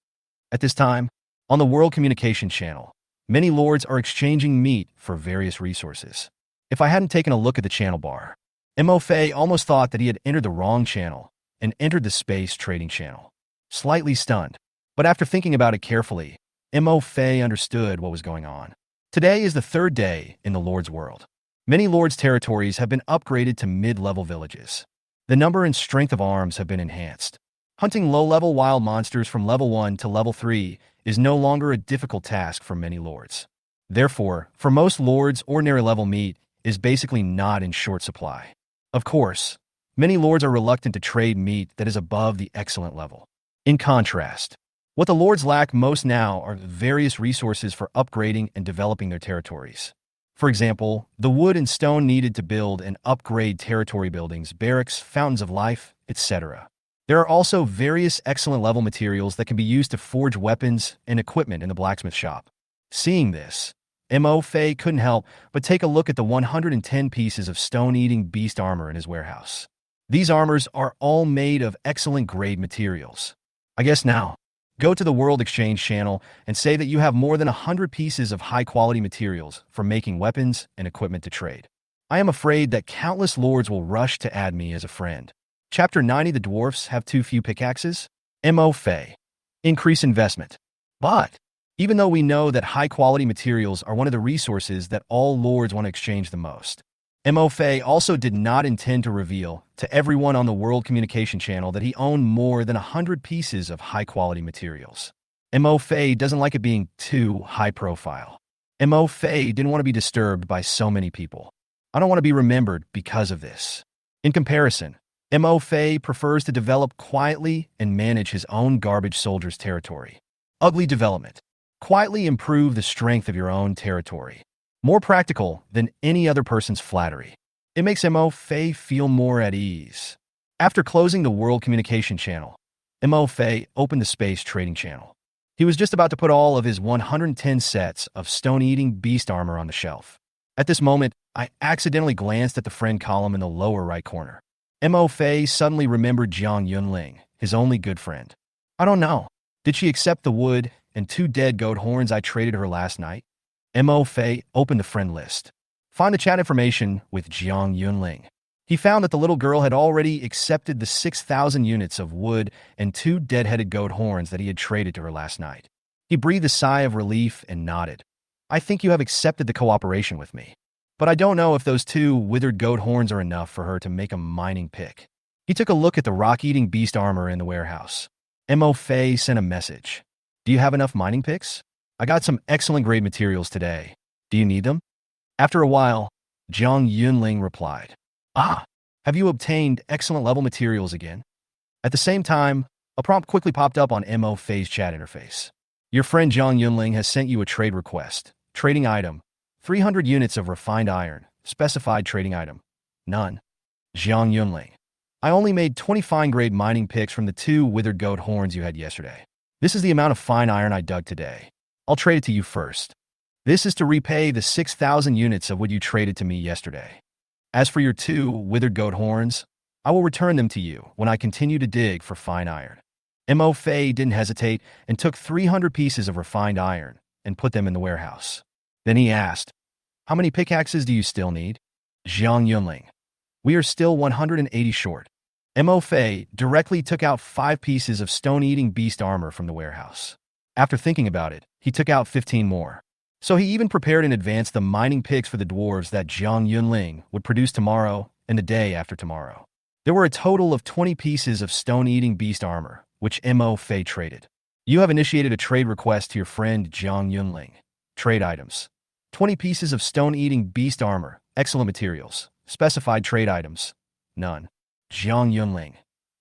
At this time, on the World Communication Channel, many lords are exchanging meat for various resources. If I hadn't taken a look at the channel bar, Mo Fei almost thought that he had entered the wrong channel and entered the space trading channel. Slightly stunned, but after thinking about it carefully, Mo Fei understood what was going on. Today is the 3rd day in the Lord's world. Many Lord's territories have been upgraded to mid-level villages. The number and strength of arms have been enhanced. Hunting low-level wild monsters from level 1 to level 3 is no longer a difficult task for many lords. Therefore, for most lords, ordinary level meat is basically not in short supply. Of course, many lords are reluctant to trade meat that is above the excellent level. In contrast, what the lords lack most now are various resources for upgrading and developing their territories. For example, the wood and stone needed to build and upgrade territory buildings, barracks, fountains of life, etc. There are also various excellent level materials that can be used to forge weapons and equipment in the blacksmith shop. Seeing this, Mo Fei couldn't help but take a look at the 110 pieces of stone-eating beast armor in his warehouse. These armors are all made of excellent grade materials. I guess now, Go to the World Exchange channel and say that you have more than 100 pieces of high-quality materials for making weapons and equipment to trade. I am afraid that countless lords will rush to add me as a friend. Chapter 90. The dwarfs have too few pickaxes? Mo Fei. Increase investment. But even though we know that high-quality materials are one of the resources that all lords want to exchange the most, Mo Fei also did not intend to reveal to everyone on the World Communication Channel that he owned more than 100 pieces of high-quality materials. Mo Fei doesn't like it being too high-profile. Mo Fei didn't want to be disturbed by so many people. I don't want to be remembered because of this. In comparison, Mo Fei prefers to develop quietly and manage his own garbage soldiers' territory. Ugly development. Quietly improve the strength of your own territory. More practical than any other person's flattery. It makes Mo Fei feel more at ease. After closing the World Communication Channel, Mo Fei opened the Space Trading Channel. He was just about to put all of his 110 sets of stone-eating beast armor on the shelf. At this moment, I accidentally glanced at the friend column in the lower right corner. Mo Fei suddenly remembered Jiang Yunling, his only good friend. I don't know. Did she accept the wood and 2 dead goat horns I traded her last night? Mo Fei opened the friend list. Find the chat information with Jiang Yunling. He found that the little girl had already accepted the 6,000 units of wood and 2 dead-headed goat horns that he had traded to her last night. He breathed a sigh of relief and nodded. I think you have accepted the cooperation with me. But I don't know if those 2 withered goat horns are enough for her to make a mining pick. He took a look at the rock-eating beast armor in the warehouse. Mo Fei sent a message. Do you have enough mining picks? I got some excellent grade materials today. Do you need them? After a while, Jiang Yunling replied. Have you obtained excellent level materials again? At the same time, a prompt quickly popped up on Mo Fei's chat interface. Your friend Jiang Yunling has sent you a trade request. Trading item. 300 units of refined iron. Specified trading item. None. Jiang Yunling. I only made 20 fine-grade mining picks from the 2 withered goat horns you had yesterday. This is the amount of fine iron I dug today. I'll trade it to you first. This is to repay the 6,000 units of wood you traded to me yesterday. As for your 2 withered goat horns, I will return them to you when I continue to dig for fine iron. Mo Fei didn't hesitate and took 300 pieces of refined iron and put them in the warehouse. Then he asked, how many pickaxes do you still need? Jiang Yunling. We are still 180 short. Mo Fei directly took out 5 pieces of stone-eating beast armor from the warehouse. After thinking about it, he took out 15 more. So he even prepared in advance the mining picks for the dwarves that Jiang Yunling would produce tomorrow and the day after tomorrow. There were a total of 20 pieces of stone-eating beast armor, which Mo Fei traded. You have initiated a trade request to your friend Jiang Yunling. Trade items. 20 pieces of stone-eating beast armor, excellent materials. Specified trade items. None. Jiang Yunling.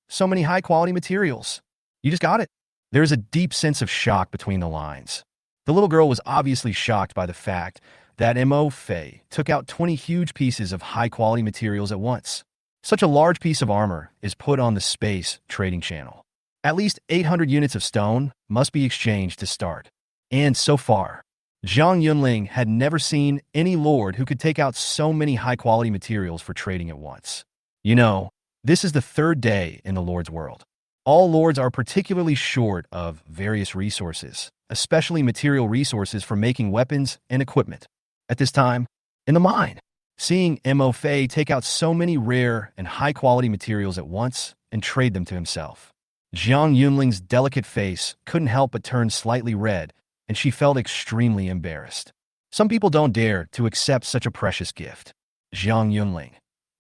So many high-quality materials. You just got it. There is a deep sense of shock between the lines. The little girl was obviously shocked by the fact that Mo Fei took out 20 huge pieces of high-quality materials at once. Such a large piece of armor is put on the Space Trading Channel. At least 800 units of stone must be exchanged to start. And so far, Jiang Yunling had never seen any lord who could take out so many high-quality materials for trading at once. You know, this is the 3rd day in the Lord's world. All lords are particularly short of various resources, especially material resources for making weapons and equipment. At this time, in the mine, seeing Mo Fei take out so many rare and high-quality materials at once and trade them to himself, Jiang Yunling's delicate face couldn't help but turn slightly red, and she felt extremely embarrassed. Some people don't dare to accept such a precious gift. Jiang Yunling.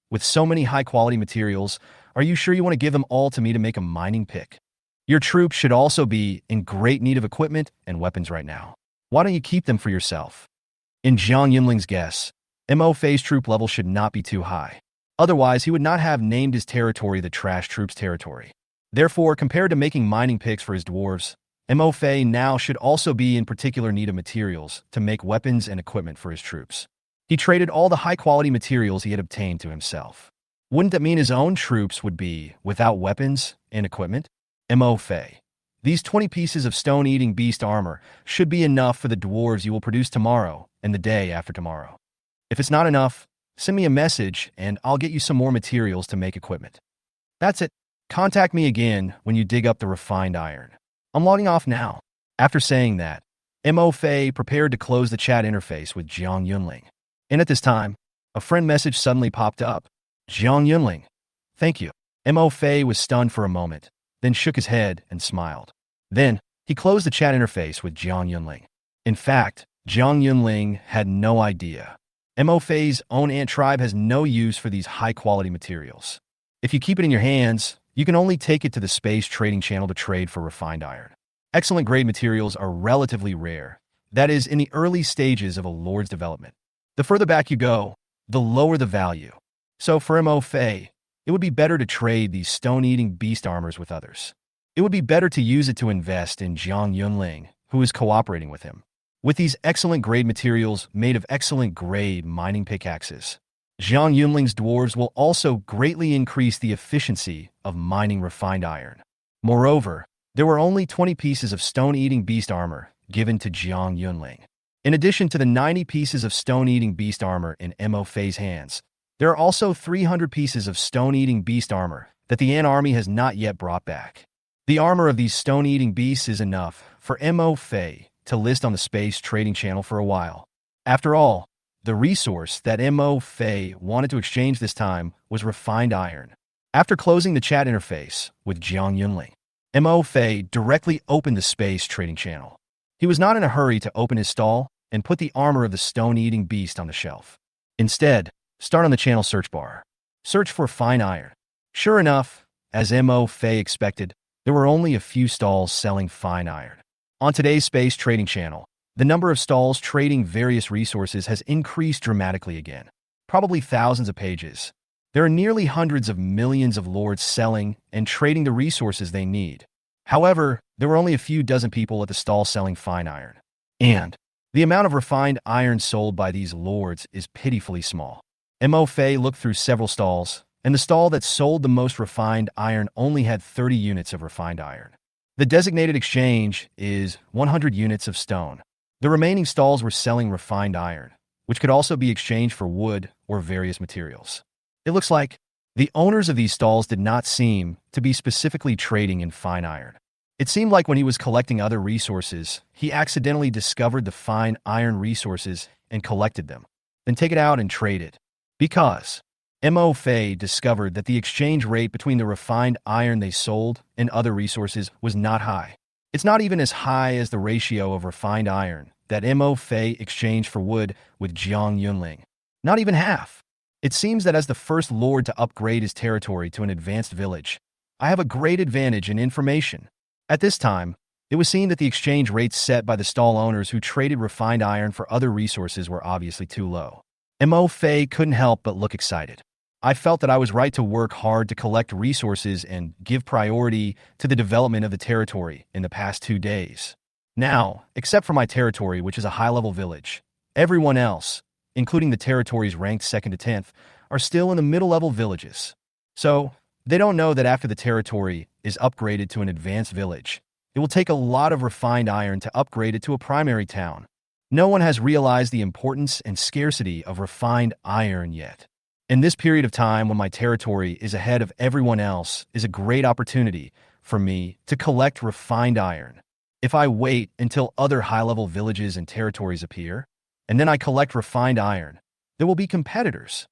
With so many high-quality materials, are you sure you want to give them all to me to make a mining pick? Your troops should also be in great need of equipment and weapons right now. Why don't you keep them for yourself? In Jiang Yunling's guess, Mo Fei's troop level should not be too high. Otherwise, he would not have named his territory the Trash Troops Territory. Therefore, compared to making mining picks for his dwarves, Mo Fei now should also be in particular need of materials to make weapons and equipment for his troops. He traded all the high-quality materials he had obtained to himself. Wouldn't that mean his own troops would be without weapons and equipment? Mo Fei. These 20 pieces of stone-eating beast armor should be enough for the dwarves you will produce tomorrow and the day after tomorrow. If it's not enough, send me a message and I'll get you some more materials to make equipment. That's it. Contact me again when you dig up the refined iron. I'm logging off now. After saying that, Mo Fei prepared to close the chat interface with Jiang Yunling. And at this time, a friend message suddenly popped up. Jiang Yunling. Thank you. Mo Fei was stunned for a moment, then shook his head and smiled. Then, he closed the chat interface with Jiang Yunling. In fact, Jiang Yunling had no idea. Mo Fei's own ant tribe has no use for these high-quality materials. If you keep it in your hands, you can only take it to the space trading channel to trade for refined iron. Excellent grade materials are relatively rare, that is, in the early stages of a lord's development. The further back you go, the lower the value. So for Mo Fei, it would be better to trade these stone-eating beast armors with others. It would be better to use it to invest in Jiang Yunling, who is cooperating with him. With these excellent grade materials made of excellent grade mining pickaxes, Jiang Yunling's dwarves will also greatly increase the efficiency of mining refined iron. Moreover, there were only 20 pieces of stone-eating beast armor given to Jiang Yunling. In addition to the 90 pieces of stone-eating beast armor in Mo Fei's hands, there are also 300 pieces of stone-eating beast armor that the Ant army has not yet brought back. The armor of these stone-eating beasts is enough for Mo Fei to list on the space trading channel for a while. After all, the resource that Mo Fei wanted to exchange this time was refined iron. After closing the chat interface with Jiang Yunling, Mo Fei directly opened the space trading channel. He was not in a hurry to open his stall and put the armor of the stone-eating beast on the shelf. Instead, start on the channel search bar. Search for fine iron. Sure enough, as Mo Fei expected, there were only a few stalls selling fine iron. On today's space trading channel, the number of stalls trading various resources has increased dramatically again. Probably thousands of pages. There are nearly hundreds of millions of lords selling and trading the resources they need. However, there were only a few dozen people at the stall selling fine iron. And the amount of refined iron sold by these lords is pitifully small. Mo Fei looked through several stalls, and the stall that sold the most refined iron only had 30 units of refined iron. The designated exchange is 100 units of stone. The remaining stalls were selling refined iron, which could also be exchanged for wood or various materials. It looks like the owners of these stalls did not seem to be specifically trading in fine iron. It seemed like when he was collecting other resources, he accidentally discovered the fine iron resources and collected them, then take it out and trade it. Because Mo Fei discovered that the exchange rate between the refined iron they sold and other resources was not high. It's not even as high as the ratio of refined iron that Mo Fei exchanged for wood with Jiang Yunling. Not even half. It seems that as the first lord to upgrade his territory to an advanced village, I have a great advantage in information. At this time, it was seen that the exchange rates set by the stall owners who traded refined iron for other resources were obviously too low. Mo Fei couldn't help but look excited. I felt that I was right to work hard to collect resources and give priority to the development of the territory in the past 2 days. Now, except for my territory, which is a high-level village, everyone else, including the territories ranked 2nd to 10th, are still in the middle-level villages. So, they don't know that after the territory is upgraded to an advanced village, it will take a lot of refined iron to upgrade it to a primary town. No one has realized the importance and scarcity of refined iron yet. In this period of time when my territory is ahead of everyone else is a great opportunity for me to collect refined iron. If I wait until other high-level villages and territories appear, and then I collect refined iron, there will be competitors.